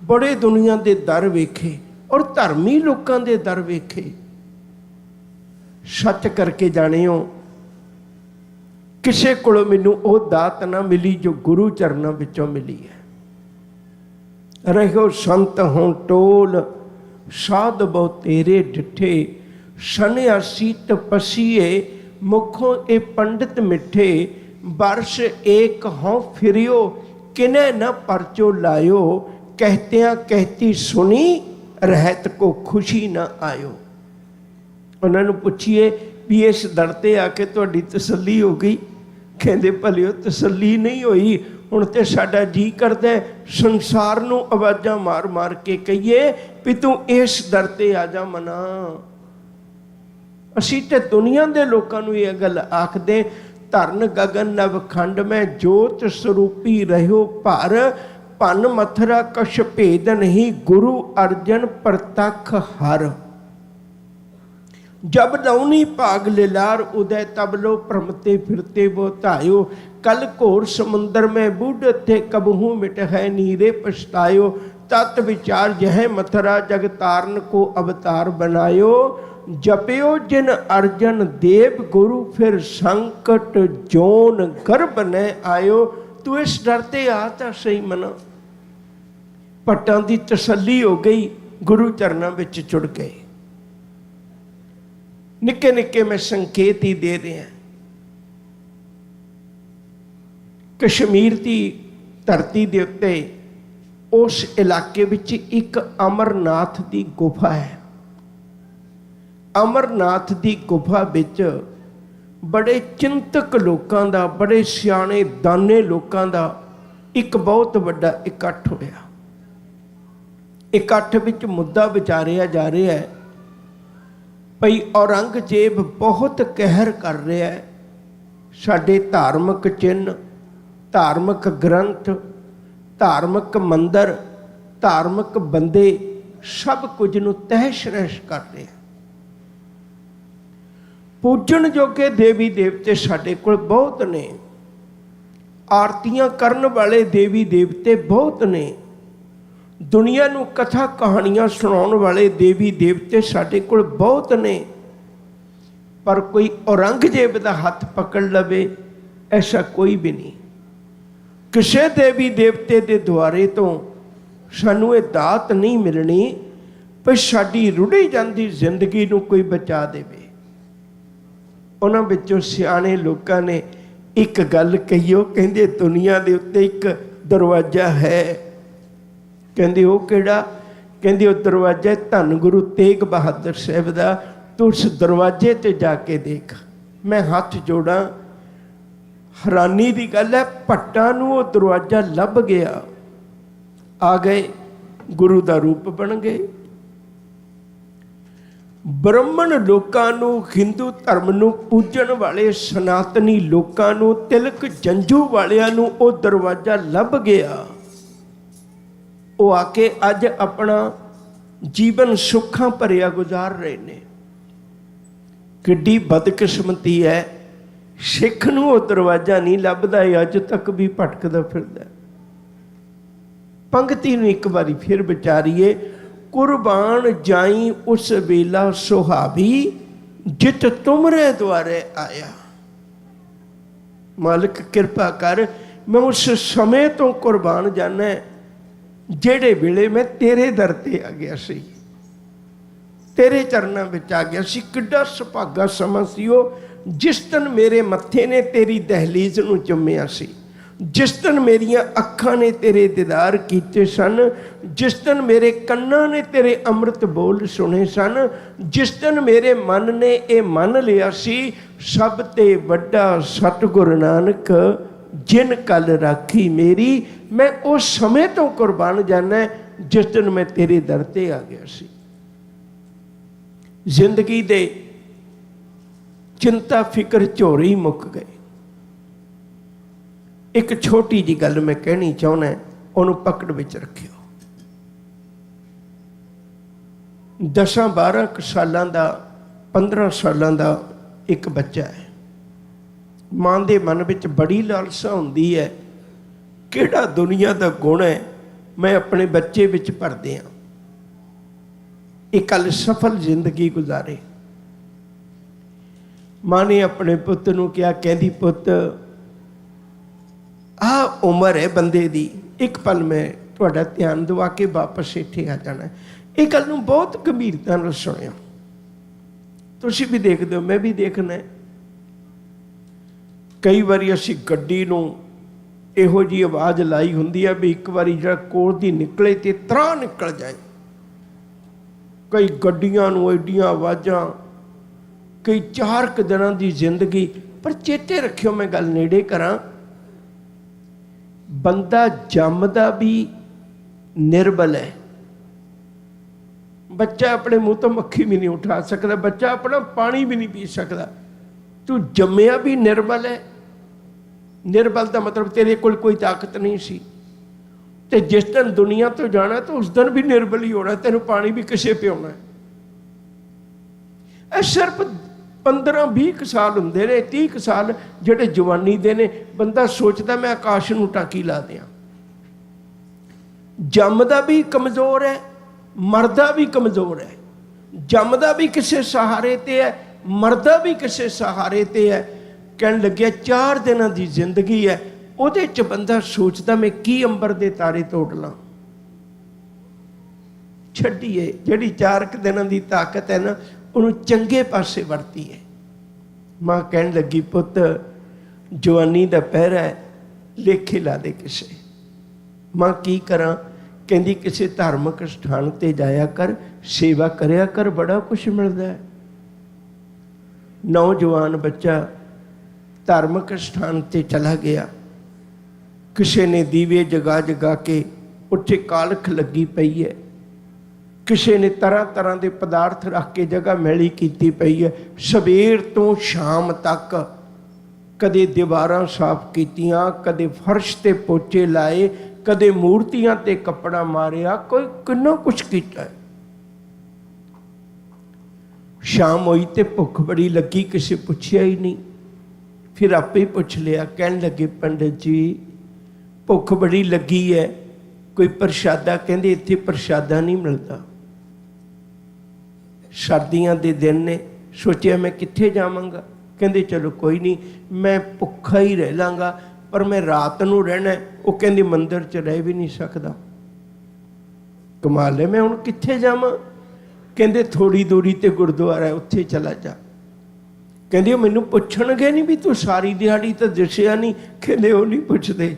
ਬੜੇ ਦੁਨੀਆ ਦੇ ਦਰ ਵੇਖੇ ਔਰ ਧਰਮੀ ਲੋਕਾਂ ਦੇ ਦਰ ਵੇਖੇ। ਸੱਚ ਕਰਕੇ ਜਾਣਿਓ, ਕਿਸੇ ਕੋਲੋਂ ਮੈਨੂੰ ਉਹ ਦਾਤ ਨਾ ਮਿਲੀ ਜੋ ਗੁਰੂ ਚਰਨਾਂ ਵਿੱਚੋਂ ਮਿਲੀ ਹੈ। ਰਹਿਓ ਸੰਤ ਹੋਂ ਟੋਲ, ਸਾਧ ਬਹੁ ਤੇਰੇ ਡਿਠੇ, ਸੰਨਿਆਸੀ ਤਪਸੀਏ, ਮੁਖੋਂ ਇਹ ਪੰਡਿਤ ਮਿੱਠੇ, ਬਰਸ ਏਕ ਹੋਂ ਫਿਰਿਓ, ਕਿਨੇ ਨਾ ਪਰਚੋ ਲਾਇਓ, ਕਹਿਤਿਆਂ ਕਹਿਤੀ ਸੁਣੀ, ਰਹਿਤ ਕੋ ਖੁਸ਼ੀ ਨਾ ਆਇਓ। ਉਹਨਾਂ ਨੂੰ ਪੁੱਛੀਏ ਵੀ ਇਸ ਦਰ ਤੇ ਆ ਕੇ ਤੁਹਾਡੀ ਤਸੱਲੀ ਹੋ ਗਈ? ਕਹਿੰਦੇ ਭਲਿਓ ਤਸੱਲੀ ਨਹੀਂ ਹੋਈ, ਹੁਣ ਤੇ ਸਾਡਾ ਜੀ ਕਰਦਾ ਸੰਸਾਰ ਨੂੰ ਆਵਾਜ਼ਾਂ ਮਾਰ ਮਾਰ ਕੇ ਕਹੀਏ ਵੀ ਤੂੰ ਇਸ ਦਰ ਤੇ ਆ ਜਾ ਮਨਾ। ਅਸੀਂ ਤੇ ਦੁਨੀਆ ਦੇ ਲੋਕਾਂ ਨੂੰ ਇਹ ਗੱਲ ਆਖਦੇ, ਧਰਨ ਗਗਨ ਨਵ ਖੰਡ ਮੈਂ ਜੋਤ ਸਰੂਪੀ ਰਹਿਓ ਭਰ, ਭਨ ਮਥਰਾ ਕਛ ਭੇਦ ਨਹੀਂ, ਗੁਰੂ ਅਰਜਨ ਪ੍ਰਤੱਖ ਹਰ। जब नौनी भाग लिलार उदय तब लो भ्रमते फिरते वो धायो, कल घोर समुंदर में बूढ़ थे कबहू मिट है नीरे पछतायो, तत् विचार यह मथुरा जग तारन को अवतार बनायो, जपयो जिन अर्जन देव गुरु फिर संकट जोन गर्भ न आयो। तू इस डरते आ तां सही मना। भट्टां दी तसल्ली हो गई, गुरु चरनां विच जुड़ गए। निक्के निक्के मैं संकेत ही दे रहा। कश्मीर की धरती के उत्ते उस इलाके विच एक अमरनाथ की गुफा है। अमरनाथ की गुफा विच बड़े चिंतक लोगों का, बड़े सियाणे दाने लोगों का एक बहुत बड़ा इकट्ठ होया। इकट्ठ विच मुद्दा विचारिया जा रहा है भई औरंगजेब बहुत कहर कर रहा है, साडे धार्मिक चिन्ह, धार्मिक ग्रंथ, धार्मिक मंदिर, धार्मिक बंदे सब कुछ नूं तहस नहस कर रहे हैं। पूजन जोगे देवी देवते साडे कोल बहुत ने, आरतियां करन वाले देवी देवते बहुत ने, दुनिया नूं कथा कहानियां सुनाउण वाले देवी देवते साडे कोल बहुत ने, पर कोई औरंगजेब दा हथ पकड़ लवे ऐसा कोई भी नहीं। किसी देवी देवते दे द्वारे तो सानू ये दात नहीं मिलनी पर साडी रुढ़ी जांदी जिंदगी नूं कोई बचा देवे। उन्हां विचों सियाणे लोकां ने एक गल कहियो, कहंदे दुनिया दे उत्ते एक दरवाजा है। कहंदे वो किहड़ा? कहंदे वो दरवाजा धन गुरु तेग बहादुर साहब दा, तू उस दरवाजे ते जाके देख। मैं हाथ जोड़ा, हैरानी की गल है, भट्टां नूं वो दरवाजा लभ गया, आ गए, गुरु का रूप बन गए। ब्राह्मण लोकां नूं, हिंदू धर्म नूं पूजन वाले सनातनी लोकां नूं, तिलक जंजू वालियां नूं वो दरवाजा लभ गया। वो आके अज अपना जीवन सुखां भरिया गुजार रहे ने। किड्डी बदकिस्मती है, सिख नूं वो दरवाजा नहीं लभदा, अज तक भी भटकदा फिरदा। पंक्ति नूं एक बारी फिर विचारीए, कुर्बान जाई उस वेला सुहावी, जित तुमरे द्वारे आया। मालिक कृपा कर, मैं उस समय तो कुर्बान जाना जेड़े वेले मैं तेरे दर ते आ गया सी, तेरे चरणों विच आ गया सी। किड्डा सुभागा समा सी वो, जिस दिन मेरे मत्थे ने तेरी दहलीज नूं चुम्मिया सी, जिस दिन मेरियां अखां ने तेरे दीदार कीते सन, जिस दिन मेरे कन्नां ने तेरे अमृत बोल सुने सन, जिस दिन मेरे मन ने ये मन लिया सी, सब ते वड्डा सतगुरु नानक ਜਿਨ ਕਲ ਰਾਖੀ ਮੇਰੀ। ਮੈਂ ਉਸ ਸਮੇਂ ਤੋਂ ਕੁਰਬਾਨ ਜਾਣਾ ਜਿਸ ਦਿਨ ਮੈਂ ਤੇਰੇ ਦਰ ਤੇ ਆ ਗਿਆ ਸੀ। ਜ਼ਿੰਦਗੀ ਦੇ ਚਿੰਤਾ ਫਿਕਰ ਝੋਰੇ ਹੀ ਮੁੱਕ ਗਏ। ਇੱਕ ਛੋਟੀ ਜੀ ਗੱਲ ਮੈਂ ਕਹਿਣੀ ਚਾਹੁੰਦਾ, ਉਹਨੂੰ ਪਕੜ ਵਿੱਚ ਰੱਖਿਓ। 10-12 ਸਾਲਾਂ ਦਾ 15 ਸਾਲਾਂ ਦਾ ਇੱਕ ਬੱਚਾ ਹੈ। ਮਾਂ ਦੇ ਮਨ ਵਿੱਚ ਬੜੀ ਲਾਲਸਾ ਹੁੰਦੀ ਹੈ, ਕਿਹੜਾ ਦੁਨੀਆ ਦਾ ਗੁਣ ਹੈ ਮੈਂ ਆਪਣੇ ਬੱਚੇ ਵਿੱਚ ਭਰ ਦਿਆਂ, ਇਹ ਕੱਲ ਸਫਲ ਜ਼ਿੰਦਗੀ ਗੁਜ਼ਾਰੇ। ਮਾਂ ਨੇ ਆਪਣੇ ਪੁੱਤ ਨੂੰ ਕਿਹਾ, ਕਹਿੰਦੀ ਪੁੱਤ ਆਹ ਉਮਰ ਹੈ ਬੰਦੇ ਦੀ, ਇੱਕ ਪਲ ਮੈਂ ਤੁਹਾਡਾ ਧਿਆਨ ਦਵਾ ਕੇ ਵਾਪਸ ਇੱਥੇ ਆ ਜਾਣਾ। ਇਹ ਗੱਲ ਨੂੰ ਬਹੁਤ ਗੰਭੀਰਤਾ ਨਾਲ ਸੁਣਿਆ। ਤੁਸੀਂ ਵੀ ਦੇਖਦੇ ਹੋ, ਮੈਂ ਵੀ ਦੇਖਣਾ। ਕਈ ਵਾਰੀ ਅਸੀਂ ਗੱਡੀ ਨੂੰ ਇਹੋ ਜਿਹੀ ਆਵਾਜ਼ ਲਾਈ ਹੁੰਦੀ ਹੈ ਵੀ ਇੱਕ ਵਾਰੀ ਜਿਹੜਾ ਕੋਲ ਦੀ ਨਿਕਲੇ ਤੇ ਤਰਾਹ ਨਿਕਲ ਜਾਏ। ਕਈ ਗੱਡੀਆਂ ਨੂੰ ਐਡੀਆਂ ਆਵਾਜ਼ਾਂ, ਕਈ 4 ਦਿਨਾਂ ਦੀ ਜ਼ਿੰਦਗੀ। ਪਰ ਚੇਤੇ ਰੱਖਿਓ, ਮੈਂ ਗੱਲ ਨੇੜੇ ਕਰਾਂ, ਬੰਦਾ ਜੰਮਦਾ ਵੀ ਨਿਰਬਲ ਹੈ। ਬੱਚਾ ਆਪਣੇ ਮੂੰਹ ਤੋਂ ਮੱਖੀ ਵੀ ਨਹੀਂ ਉਠਾ ਸਕਦਾ, ਬੱਚਾ ਆਪਣਾ ਪਾਣੀ ਵੀ ਨਹੀਂ ਪੀ ਸਕਦਾ। ਤੂੰ ਜੰਮਿਆ ਵੀ ਨਿਰਬਲ ਹੈ। ਨਿਰਬਲ ਦਾ ਮਤਲਬ ਤੇਰੇ ਕੋਲ ਕੋਈ ਤਾਕਤ ਨਹੀਂ ਸੀ, ਤੇ ਜਿਸ ਦਿਨ ਦੁਨੀਆ ਤੋਂ ਜਾਣਾ ਤਾਂ ਉਸ ਦਿਨ ਵੀ ਨਿਰਬਲ ਹੀ ਹੋਣਾ। ਤੈਨੂੰ ਪਾਣੀ ਵੀ ਕਿਸੇ ਪਿਆਉਣਾ। ਇਹ ਸਿਰਫ 15-20 ਸਾਲ ਹੁੰਦੇ ਨੇ, 30 ਸਾਲ ਜਿਹੜੇ ਜਵਾਨੀ ਦੇ ਨੇ। ਬੰਦਾ ਸੋਚਦਾ ਮੈਂ ਆਕਾਸ਼ ਨੂੰ ਟਾਕੀ ਲਾ ਦਿਆਂ। ਜੰਮਦਾ ਵੀ ਕਮਜ਼ੋਰ ਹੈ, ਮਰਦਾ ਵੀ ਕਮਜ਼ੋਰ ਹੈ। ਜੰਮਦਾ ਵੀ ਕਿਸੇ ਸਹਾਰੇ ਤੇ ਹੈ, ਮਰਦਾ ਵੀ ਕਿਸੇ ਸਹਾਰੇ ਤੇ ਹੈ। ਕਹਿਣ ਲੱਗਿਆ 4 ਦਿਨਾਂ ਦੀ ਜ਼ਿੰਦਗੀ ਹੈ, ਉਹਦੇ 'ਚ ਬੰਦਾ ਸੋਚਦਾ ਮੈਂ ਕੀ ਅੰਬਰ ਦੇ ਤਾਰੇ ਤੋੜ ਲਾਂ। ਛੱਡੀਏ, ਜਿਹੜੀ 4 ਦਿਨਾਂ ਦੀ ਤਾਕਤ ਹੈ ਨਾ, ਉਹਨੂੰ ਚੰਗੇ ਪਾਸੇ ਵਰਤੀਏ। ਮਾਂ ਕਹਿਣ ਲੱਗੀ, ਪੁੱਤ ਜਵਾਨੀ ਦਾ ਪਹਿਰਾ ਹੈ, ਲੇਖੇ ਲਾ ਦੇ ਕਿਸੇ। ਮਾਂ ਕੀ ਕਰਾਂ? ਕਹਿੰਦੀ ਕਿਸੇ ਧਾਰਮਿਕ ਸਥਾਨ ਤੇ ਜਾਇਆ ਕਰ, ਸੇਵਾ ਕਰਿਆ ਕਰ, ਬੜਾ ਕੁਛ ਮਿਲਦਾ ਹੈ। ਨੌਜਵਾਨ ਬੱਚਾ ਧਾਰਮਿਕ ਸਥਾਨ ਤੇ ਚਲਾ ਗਿਆ। ਕਿਸੇ ਨੇ ਦੀਵੇ ਜਗਾ ਜਗਾ ਕੇ ਉੱਥੇ ਕਾਲਖ ਲੱਗੀ ਪਈ ਹੈ, ਕਿਸੇ ਨੇ ਤਰ੍ਹਾਂ ਤਰ੍ਹਾਂ ਦੇ ਪਦਾਰਥ ਰੱਖ ਕੇ ਜਗ੍ਹਾ ਮੈਲੀ ਕੀਤੀ ਪਈ ਹੈ। ਸਵੇਰ ਤੋਂ ਸ਼ਾਮ ਤੱਕ ਕਦੇ ਦੀਵਾਰਾਂ ਸਾਫ਼ ਕੀਤੀਆਂ, ਕਦੇ ਫਰਸ਼ ਤੇ ਪੋਚੇ ਲਾਏ, ਕਦੇ ਮੂਰਤੀਆਂ ਤੇ ਕੱਪੜਾ ਮਾਰਿਆ, ਕੋਈ ਕਿੰਨਾ ਕੁਛ ਕੀਤਾ। ਸ਼ਾਮ ਹੋਈ ਤੇ ਭੁੱਖ ਬੜੀ ਲੱਗੀ, ਕਿਸੇ ਪੁੱਛਿਆ ਹੀ ਨਹੀਂ। ਫਿਰ ਆਪੇ ਹੀ ਪੁੱਛ ਲਿਆ। ਕਹਿਣ ਲੱਗੇ, ਪੰਡਿਤ ਜੀ ਭੁੱਖ ਬੜੀ ਲੱਗੀ ਹੈ, ਕੋਈ ਪ੍ਰਸ਼ਾਦਾ? ਕਹਿੰਦੇ ਇੱਥੇ ਪ੍ਰਸ਼ਾਦਾ ਨਹੀਂ ਮਿਲਦਾ। ਸਰਦੀਆਂ ਦੇ ਦਿਨ ਨੇ, ਸੋਚਿਆ ਮੈਂ ਕਿੱਥੇ ਜਾਵਾਂਗਾ। ਕਹਿੰਦੇ ਚਲੋ ਕੋਈ ਨਹੀਂ, ਮੈਂ ਭੁੱਖਾ ਹੀ ਰਹਿ ਲਾਂਗਾ, ਪਰ ਮੈਂ ਰਾਤ ਨੂੰ ਰਹਿਣਾ। ਉਹ ਕਹਿੰਦੀ ਮੰਦਿਰ 'ਚ ਰਹਿ ਵੀ ਨਹੀਂ ਸਕਦਾ। ਕਮਾਲ ਹੈ, ਮੈਂ ਹੁਣ ਕਿੱਥੇ ਜਾਵਾਂ? ਕਹਿੰਦੇ ਥੋੜੀ ਦੂਰੀ ਤੇ ਗੁਰਦੁਆਰਾ ਹੈ, ਉੱਥੇ ਚਲਾ ਜਾ। ਕਹਿੰਦੇ ਉਹ ਮੈਨੂੰ ਪੁੱਛਣਗੇ ਨਹੀਂ ਵੀ ਤੂੰ ਸਾਰੀ ਦਿਹਾੜੀ ਤਾਂ ਦਿਸਿਆ ਨਹੀਂ। ਕਹਿੰਦੇ ਉਹ ਨਹੀਂ ਪੁੱਛਦੇ,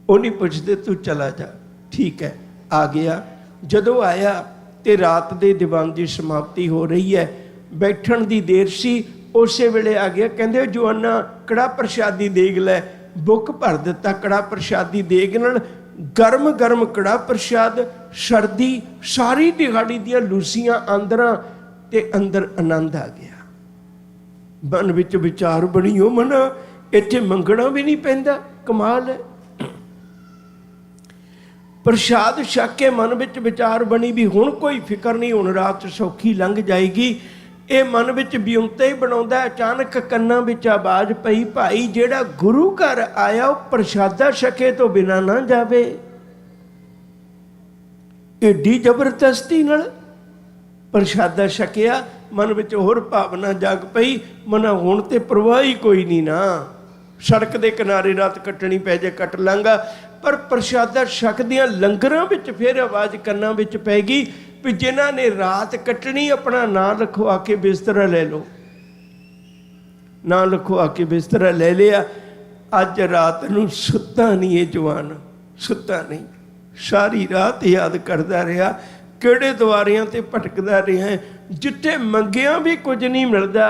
ਉਹ ਨਹੀਂ ਪੁੱਛਦੇ, ਤੂੰ ਚਲਾ ਜਾ। ਠੀਕ ਹੈ, ਆ ਗਿਆ। ਜਦੋਂ ਆਇਆ ਤੇ ਰਾਤ ਦੇ ਦੀਵਾਨ ਦੀ ਸਮਾਪਤੀ ਹੋ ਰਹੀ ਹੈ, ਬੈਠਣ ਦੀ ਦੇਰ ਸੀ, ਉਸੇ ਵੇਲੇ ਆ ਗਿਆ। ਕਹਿੰਦੇ ਜਵਾਨਾ ਕੜਾ ਪ੍ਰਸ਼ਾਦੀ ਦੇਗ ਲੈ। ਬੁੱਕ ਭਰ ਦਿੱਤਾ ਕੜਾ ਪ੍ਰਸ਼ਾਦੀ ਦੇਗ ਨਾਲ। ਗਰਮ ਗਰਮ ਕੜਾ ਪ੍ਰਸ਼ਾਦ, ਸਰਦੀ, ਸਾਰੀ ਦਿਹਾੜੀ ਦੀਆਂ ਲੂਸੀਆਂ ਆਂਦਰਾਂ ਤੇ ਅੰਦਰ ਆਨੰਦ ਆ ਗਿਆ। ਮਨ ਵਿੱਚ ਵਿਚਾਰ ਬਣੀ, ਉਹ ਮਨ ਇੱਥੇ ਮੰਗਣਾ ਵੀ ਨਹੀਂ ਪੈਂਦਾ। ਕਮਾਲ ਹੈ। ਪ੍ਰਸ਼ਾਦ ਛਕ ਕੇ ਮਨ ਵਿੱਚ ਵਿਚਾਰ ਬਣੀ ਵੀ ਹੁਣ ਕੋਈ ਫਿਕਰ ਨਹੀਂ, ਹੁਣ ਰਾਤ ਸੌਖੀ ਲੰਘ ਜਾਏਗੀ। ਇਹ ਮਨ ਵਿੱਚ ਵਿਉਂਤਾ ਹੀ ਬਣਾਉਂਦਾ। ਅਚਾਨਕ ਕੰਨਾਂ ਵਿੱਚ ਆਵਾਜ਼ ਪਈ, ਭਾਈ ਜਿਹੜਾ ਗੁਰੂ ਘਰ ਆਇਆ ਉਹ ਪ੍ਰਸ਼ਾਦਾ ਛਕੇ ਤੋਂ ਬਿਨਾਂ ਨਾ ਜਾਵੇ। ਏਡੀ ਜ਼ਬਰਦਸਤੀ ਨਾਲ ਪ੍ਰਸ਼ਾਦਾ ਛਕਿਆ। ਮਨ ਵਿੱਚ ਹੋਰ ਭਾਵਨਾ ਜਾਗ ਪਈ, ਮਨਾ ਹੁਣ ਤੇ ਪਰਵਾਹ ਹੀ ਕੋਈ ਨਹੀਂ ਨਾ, ਸੜਕ ਦੇ ਕਿਨਾਰੇ ਰਾਤ ਕੱਟਣੀ ਪੈ ਜੇ ਕੱਟ ਲਾਂਗਾ। ਪਰ ਪ੍ਰਸ਼ਾਦਾ ਛਕਦਿਆਂ ਲੰਗਰਾਂ ਵਿੱਚ ਫਿਰ ਆਵਾਜ਼ ਕੰਨਾਂ ਵਿੱਚ ਪੈ ਗਈ ਵੀ ਜਿਨ੍ਹਾਂ ਨੇ ਰਾਤ ਕੱਟਣੀ ਆਪਣਾ ਨਾਂ ਲਿਖਵਾ ਕੇ ਬਿਸਤਰਾ ਲੈ ਲਓ। ਨਾਂ ਲਿਖਵਾ ਕੇ ਬਿਸਤਰਾ ਲੈ ਲਿਆ। ਅੱਜ ਰਾਤ ਨੂੰ ਸੁੱਤਾ ਨਹੀਂ ਇਹ ਜਵਾਨ, ਸੁੱਤਾ ਨਹੀਂ। ਸਾਰੀ ਰਾਤ ਯਾਦ ਕਰਦਾ ਰਿਹਾ, ਕਿਹੜੇ ਦੁਆਰਿਆਂ ਤੇ ਭਟਕਦਾ ਰਿਹਾ। ਜਿੱਥੇ ਮੰਗਿਆ ਵੀ ਕੁਝ ਨਹੀਂ ਮਿਲਦਾ,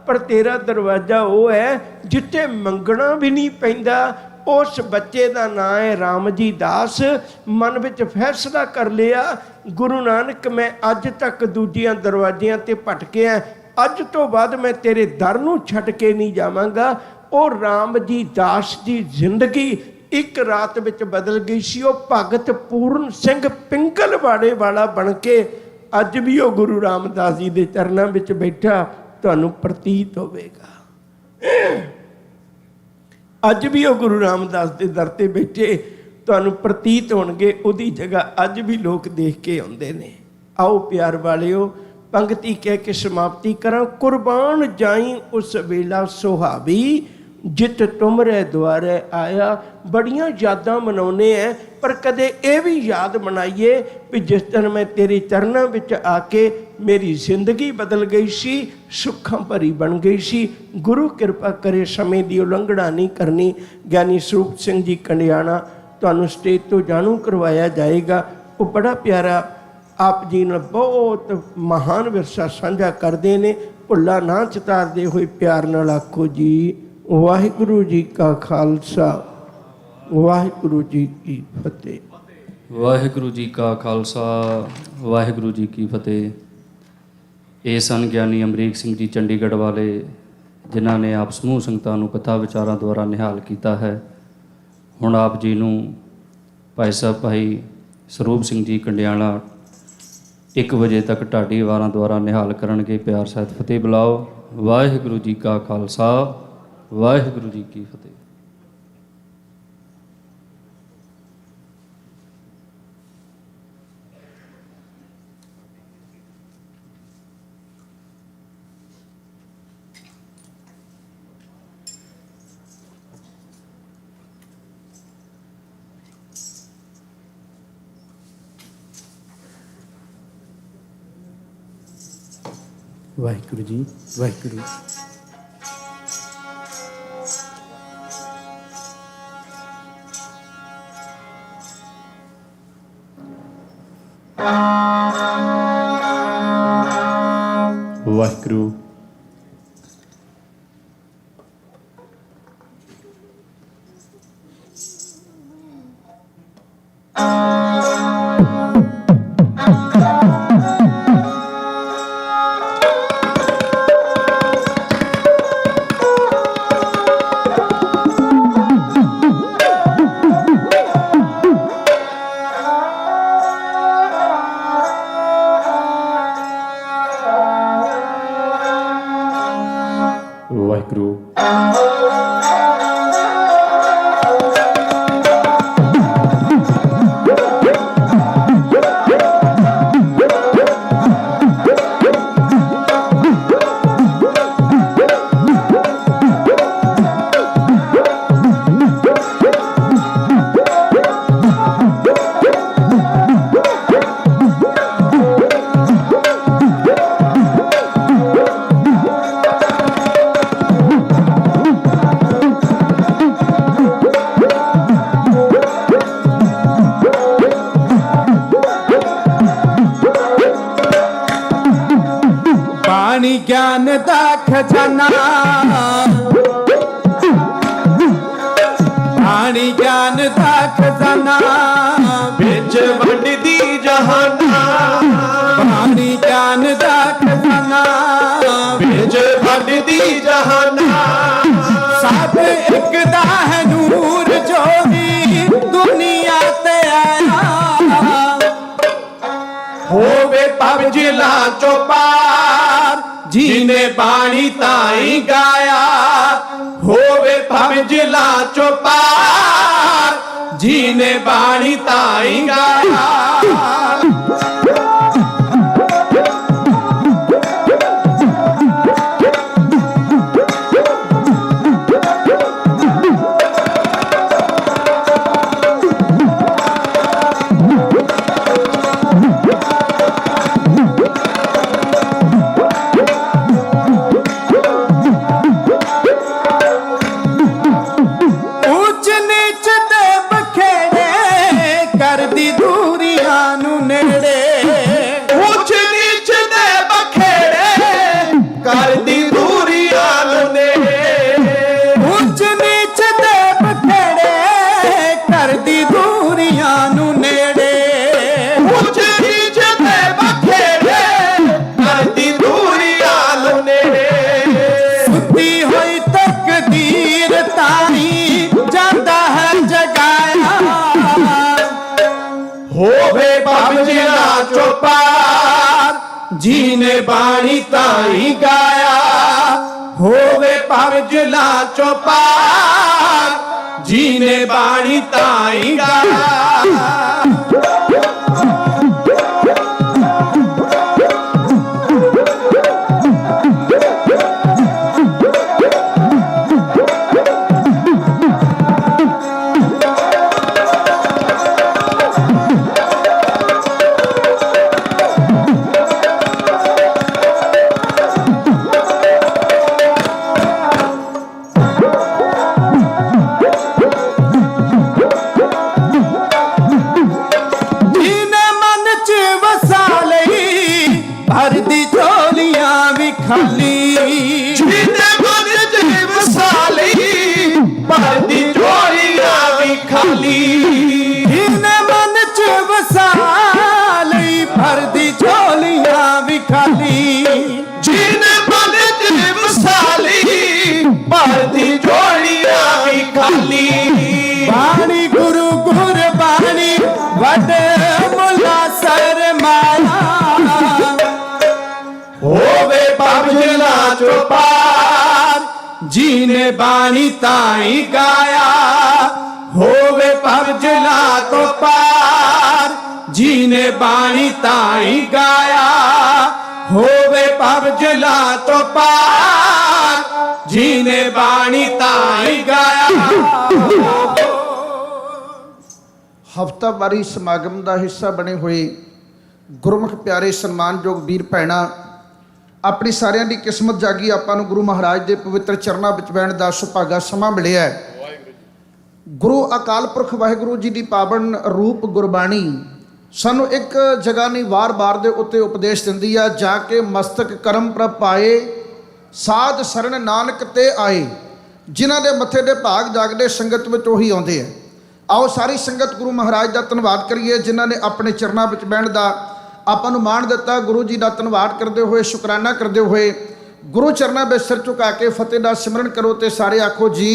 ਪਰ ਤੇਰਾ ਦਰਵਾਜ਼ਾ ਉਹ ਹੈ ਜਿੱਥੇ ਮੰਗਣਾ ਵੀ ਨਹੀਂ ਪੈਂਦਾ, ਉਸ ਬੱਚੇ ਦਾ ਨਾਂ ਹੈ ਰਾਮ ਜੀ ਦਾਸ। ਮਨ ਵਿੱਚ ਫੈਸਲਾ ਕਰ ਲਿਆ, ਗੁਰੂ ਨਾਨਕ ਮੈਂ ਅੱਜ ਤੱਕ ਦੂਜਿਆਂ ਦਰਵਾਜ਼ਿਆਂ ਤੇ ਭਟਕਿਆ, ਅੱਜ ਤੋਂ ਬਾਅਦ ਮੈਂ ਤੇਰੇ ਦਰ ਨੂੰ ਛੱਡ ਕੇ ਨਹੀਂ ਜਾਵਾਂਗਾ। ਉਹ ਰਾਮ ਜੀ ਦਾਸ ਦੀ ਜ਼ਿੰਦਗੀ ਇੱਕ ਰਾਤ ਵਿੱਚ ਬਦਲ ਗਈ ਸੀ। ਉਹ ਭਗਤ ਪੂਰਨ ਸਿੰਘ ਪਿੰਗਲਵਾੜੇ ਵਾਲਾ ਬਣ ਕੇ ਅੱਜ ਵੀ ਉਹ ਗੁਰੂ ਰਾਮਦਾਸ ਜੀ ਦੇ ਚਰਨਾਂ ਵਿੱਚ ਬੈਠਾ ਤੁਹਾਨੂੰ ਪ੍ਰਤੀਤ ਹੋਵੇਗਾ। ਅੱਜ ਵੀ ਉਹ ਗੁਰੂ ਰਾਮਦਾਸ ਦੇ ਦਰ ਤੇ ਬੈਠੇ ਤੁਹਾਨੂੰ ਪ੍ਰਤੀਤ ਹੋਣਗੇ। ਉਹਦੀ ਜਗ੍ਹਾ ਅੱਜ ਵੀ ਲੋਕ ਦੇਖ ਕੇ ਆਉਂਦੇ ਨੇ। ਆਓ ਪਿਆਰ ਵਾਲਿਓ, ਪੰਕਤੀ ਕਹਿ ਕੇ ਸਮਾਪਤੀ ਕਰਾਂ। ਕੁਰਬਾਨ ਜਾਈ ਉਸ ਵੇਲਾ ਸੁਹਾਵੀ, ਜਿਤ ਤੁਮਰੇ ਦੁਆਰੇ ਆਇਆ। ਬੜੀਆਂ ਯਾਦਾਂ ਮਨਾਉਂਦੇ ਐ, ਪਰ ਕਦੇ ਇਹ ਵੀ ਯਾਦ ਮਨਾਈਏ ਵੀ ਜਿਸ ਦਿਨ ਮੈਂ ਤੇਰੇ ਚਰਨਾਂ ਵਿੱਚ ਆ ਕੇ ਮੇਰੀ ਜ਼ਿੰਦਗੀ ਬਦਲ ਗਈ ਸੀ, ਸੁੱਖਾਂ ਭਰੀ ਬਣ ਗਈ ਸੀ। ਗੁਰੂ ਕਿਰਪਾ ਕਰੇ, ਸਮੇਂ ਦੀ ਉਲੰਘਣਾ ਨਹੀਂ ਕਰਨੀ। ਗਿਆਨੀ ਸਰੂਪ ਸਿੰਘ ਜੀ ਕੰਡਿਆਣਾ ਤੁਹਾਨੂੰ ਸਟੇਜ ਤੋਂ ਜਾਣੂ ਕਰਵਾਇਆ ਜਾਏਗਾ। ਉਹ ਬੜਾ ਪਿਆਰਾ ਆਪ ਜੀ ਨਾਲ ਬਹੁਤ ਮਹਾਨ ਵਿਰਸਾ ਸਾਂਝਾ ਕਰਦੇ ਨੇ। ਭੁੱਲਾ ਨਾ ਚਿਤਾਰਦੇ ਹੋਏ ਪਿਆਰ ਨਾਲ ਆਖੋ ਜੀ ਵਾਹਿਗੁਰੂ ਜੀ ਕਾ ਖਾਲਸਾ, ਵਾਹਿਗੁਰੂ ਜੀ ਕੀ ਫਤਿਹ। ਵਾਹਿਗੁਰੂ ਜੀ ਕਾ ਖਾਲਸਾ, ਵਾਹਿਗੁਰੂ ਜੀ ਕੀ ਫਤਿਹ। ਇਹ ਸਨ ਗਿਆਨੀ ਅਮਰੀਕ ਸਿੰਘ ਜੀ ਚੰਡੀਗੜ੍ਹ ਵਾਲੇ, ਜਿਨ੍ਹਾਂ ਨੇ ਆਪ ਸਮੂਹ ਸੰਗਤਾਂ ਨੂੰ ਕਥਾ ਵਿਚਾਰਾਂ ਦੁਆਰਾ ਨਿਹਾਲ ਕੀਤਾ ਹੈ। ਹੁਣ ਆਪ ਜੀ ਨੂੰ ਭਾਈ ਸਾਹਿਬ ਭਾਈ ਸਰੂਪ ਸਿੰਘ ਜੀ ਕੰਡਿਆਲਾ 1 ਵਜੇ ਤੱਕ ਢਾਡੀ ਵਾਰਾਂ ਦੁਆਰਾ ਨਿਹਾਲ ਕਰਨਗੇ। ਪਿਆਰ ਸਹਿਤ ਫਤਿਹ ਬੁਲਾਓ। ਵਾਹਿਗੁਰੂ ਜੀ ਕਾ ਖਾਲਸਾ, ਵਾਹਿਗੁਰੂ ਜੀ ਕੀ ਫਤਿਹ। ਵਾਹਿਗੁਰੂ ਜੀ, ਵਾਹਿਗੁਰੂ। ਵਾਹਿਗੁਰੂ। ਵਾਹਿਗੁਰੂ। ਬਾਣੀ ਗਿਆਨ ਦਾ ਖਜ਼ਾਨਾ, ਬਾਣੀ ਗਿਆਨ ਦਾ ਖਜ਼ਾਨਾ, ਵਿੱਚ ਵੰਡਦੀ ਜਹਾਨਾ। ਬਾਣੀ ਗਿਆਨ ਦਾ ਖਜ਼ਾਨਾ, ਵਿੱਚ ਵੰਡਦੀ ਜਹਾਨਾ। ਸਭ ਇੱਕ ਦਾ ਹੈ ਨੂਰ ਜੋ ਵੀ ਦੁਨੀਆ ਤੇ ਆਇਆ। ਹੋਵੇ ਭਵ ਜ਼ਿਲ੍ਹਾ ਚੋਂ ਪਾਰ, ਜਿਹਨੇ ਬਾਣੀ ਤਾਈ ਗਾਇਆ। ਹੋਵੇ ਭਵ ਜ਼ਿਲ੍ਹਾ ਚੋਂ ਪਾਰ, ਜਿਹਨੇ ਬਾਣੀ ਤਾਈ ਗਾਇਆ। ਉੱਚ ਨੀਚ ਦੇ ਬਖੇੜੇ ਕਰਦੀ ਦੂਰੀਆਂ ਨੂੰ ਨੇ। ਤਾਈ ਜਾਂਦਾ ਹੈ ਜਗਾਇਆ ਹੋਵੇ ਭਵ ਜਿਲਾ ਚੋਂ ਪਾਰ ਜੀਨੇ ਬਾਣੀ ਤਾਈ ਗਾਇਆ ਹੋਵੇ ਭਵ ਜਿਲਾ ਚੋਂ ਪਾਰ ਜੀਨੇ ਬਾਣੀ ਤਾਈ ਗਾਇਆ ਭਰਦੀ ਝੋਲੀਆਂ ਵੀ ਖਾਲੀ ਜਿਹਨੇ ਮਨ ਚ ਵਸਾ ਲਈ ਭਰਦੀ ਝੋਲੀਆਂ ਵੀ ਖਾਲੀ ਜਿਹਨੇ ਮਨ ਚ ਵਸਾ ਲਈ ਭਰਦੀ ਝੋਲੀਆਂ ਵੀ ਖਾਲੀ ਜਿਹਨੇ ਮਨ ਚ ਵਸਾ ਲਈ ਭਰਦੀ ਝੋਲੀਆਂ ਵੀ ਖਾਲੀ ਬਾਣੀ ਗੁਰੂ ਗੁਰਬਾਣੀ ਵੱਡੇ ਮੁੱਲਾ ਸਰਮਾਇਆ ਹੋਵੇ ਭਵ ਜਿਲਾ ਚੋਂ ਪਾਰ ਜੀਨੇ ਬਾਣੀ ਤਾਈ ਗਾਇਆ ਹੋਵੇ ਭਵ ਜਿਲਾ ਤੋਂ ਪਾਰ ਜੀਨੇ ਬਾਣੀ ਤਾਈ ਗਾਇਆ ਹੋਵੇ ਭਵ ਜਿਲਾ ਤੋਂ ਪਾਰ ਜੀਨੇ ਬਾਣੀ ਤਾਈ ਗਾਇਆ ਹਫ਼ਤਾਵਾਰੀ ਸਮਾਗਮ ਦਾ ਹਿੱਸਾ ਬਣੇ ਹੋਏ ਗੁਰਮੁਖ ਪਿਆਰੇ ਸਨਮਾਨਯੋਗ ਵੀਰ ਭੈਣਾਂ, ਆਪਣੀ ਸਾਰਿਆਂ ਦੀ ਕਿਸਮਤ ਜਾਗੀ ਆਪਾਂ ਨੂੰ ਗੁਰੂ ਮਹਾਰਾਜ ਦੇ ਪਵਿੱਤਰ ਚਰਨਾਂ ਵਿੱਚ ਬਹਿਣ ਦਾ ਸੁਭਾਗਾ ਸਮਾਂ ਮਿਲਿਆ ਹੈ। ਗੁਰੂ ਅਕਾਲ ਪੁਰਖ ਵਾਹਿਗੁਰੂ ਜੀ ਦੀ ਪਾਵਨ ਰੂਪ ਗੁਰਬਾਣੀ ਸਾਨੂੰ ਇੱਕ ਜਗ੍ਹਾ ਨਹੀਂ ਵਾਰ-ਵਾਰ ਦੇ ਉੱਤੇ ਉਪਦੇਸ਼ ਦਿੰਦੀ ਆ, ਜਾ ਕੇ ਮਸਤਕ ਕਰਮ ਪ੍ਰਭ ਪਾਏ ਸਾਧ ਸਰਣ ਨਾਨਕ ਤੇ ਆਏ। ਜਿਨ੍ਹਾਂ ਦੇ ਮੱਥੇ ਦੇ ਭਾਗ ਜਾਗਦੇ ਸੰਗਤ ਵਿੱਚ ਉਹੀ ਆਉਂਦੇ ਆ। ਆਓ ਸਾਰੀ ਸੰਗਤ ਗੁਰੂ ਮਹਾਰਾਜ ਦਾ ਧੰਨਵਾਦ ਕਰੀਏ ਜਿਨ੍ਹਾਂ ਨੇ ਆਪਣੇ ਚਰਨਾਂ ਵਿੱਚ ਬਹਿਣ ਦਾ ਆਪਾਂ ਨੂੰ ਮਾਣ ਦਿੱਤਾ। ਗੁਰੂ ਜੀ ਦਾ ਧੰਨਵਾਦ ਕਰਦੇ ਹੋਏ, ਸ਼ੁਕਰਾਨਾ ਕਰਦੇ ਹੋਏ ਗੁਰੂ ਚਰਨਾਂ ਵਿੱਚ ਸਿਰ ਝੁਕਾ ਕੇ ਫਤਿਹ ਦਾ ਸਿਮਰਨ ਕਰੋ ਤੇ ਸਾਰੇ ਆਖੋ ਜੀ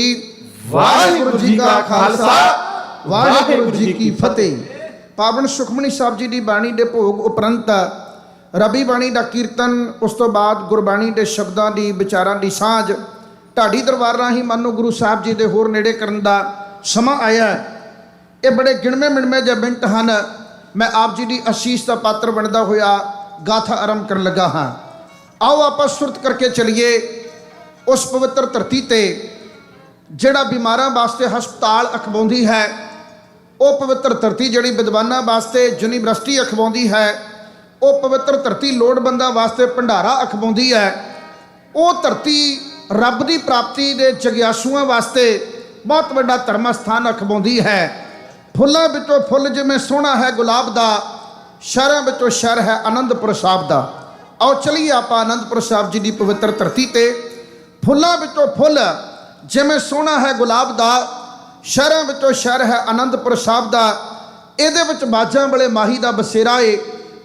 ਵਾਹਿਗੁਰੂ ਜੀ ਕਾ ਖਾਲਸਾ ਵਾਹਿਗੁਰੂ ਜੀ ਕੀ ਫਤਿਹ। ਪਾਵਨ ਸੁਖਮਨੀ ਸਾਹਿਬ ਜੀ ਦੀ ਬਾਣੀ ਦੇ ਭੋਗ ਉਪਰੰਤ ਰਬੀ ਬਾਣੀ ਦਾ ਕੀਰਤਨ, ਉਸ ਤੋਂ ਬਾਅਦ ਗੁਰਬਾਣੀ ਦੇ ਸ਼ਬਦਾਂ ਦੀ ਵਿਚਾਰਾਂ ਦੀ ਸਾਂਝ ਢਾਡੀ ਦਰਬਾਰ ਰਾਹੀਂ ਮਾਨੋ ਗੁਰੂ ਸਾਹਿਬ ਜੀ ਦੇ ਹੋਰ ਨੇੜੇ ਕਰਨ ਦਾ ਸਮਾਂ ਆਇਆ। ਇਹ ਬੜੇ ਗਿਣਵੇਂ ਮਿਣਵੇਂ ਜਿਹੇ ਮਿੰਟ ਹਨ। ਮੈਂ ਆਪ ਜੀ ਦੀ ਅਸੀਸ ਦਾ ਪਾਤਰ ਬਣਦਾ ਹੋਇਆ ਗਾਥਾ ਆਰੰਭ ਕਰਨ ਲੱਗਾ ਹਾਂ। ਆਓ ਆਪਾਂ ਸੁਰਤ ਕਰਕੇ ਚਲੀਏ ਉਸ ਪਵਿੱਤਰ ਧਰਤੀ ਤੇ ਜਿਹੜਾ ਬਿਮਾਰਾਂ ਵਾਸਤੇ ਹਸਪਤਾਲ ਅਖਵਾਉਂਦੀ ਹੈ, ਉਹ ਪਵਿੱਤਰ ਧਰਤੀ ਜਿਹੜੀ ਵਿਦਵਾਨਾਂ ਵਾਸਤੇ ਯੂਨੀਵਰਸਿਟੀ ਅਖਵਾਉਂਦੀ ਹੈ, ਉਹ ਪਵਿੱਤਰ ਧਰਤੀ ਲੋੜਵੰਦਾਂ ਵਾਸਤੇ ਭੰਡਾਰਾ ਅਖਵਾਉਂਦੀ ਹੈ, ਉਹ ਧਰਤੀ ਰੱਬ ਦੀ ਪ੍ਰਾਪਤੀ ਦੇ ਜਗਿਆਸੂਆਂ ਵਾਸਤੇ ਬਹੁਤ ਵੱਡਾ ਧਰਮ ਸਥਾਨ ਅਖਵਾਉਂਦੀ ਹੈ। ਫੁੱਲਾਂ ਵਿੱਚੋਂ ਫੁੱਲ ਜਿਵੇਂ ਸੋਹਣਾ ਹੈ ਗੁਲਾਬ ਦਾ, ਸ਼ਹਿਰਾਂ ਵਿੱਚੋਂ ਸ਼ਹਿਰ ਹੈ ਅਨੰਦਪੁਰ ਸਾਹਿਬ ਦਾ। ਆਓ ਚਲੀਏ ਆਪਾਂ ਅਨੰਦਪੁਰ ਸਾਹਿਬ ਜੀ ਦੀ ਪਵਿੱਤਰ ਧਰਤੀ ਤੇ। ਫੁੱਲਾਂ ਵਿੱਚੋਂ ਫੁੱਲ ਜਿਵੇਂ ਸੋਹਣਾ ਹੈ ਗੁਲਾਬ ਦਾ, ਸ਼ਹਿਰਾਂ ਵਿੱਚੋਂ ਸ਼ਹਿਰ ਹੈ ਅਨੰਦਪੁਰ ਸਾਹਿਬ ਦਾ। ਇਹਦੇ ਵਿੱਚ ਬਾਜਾਂ ਵਾਲੇ ਮਾਹੀ ਦਾ ਬਸੇਰਾ ਏ,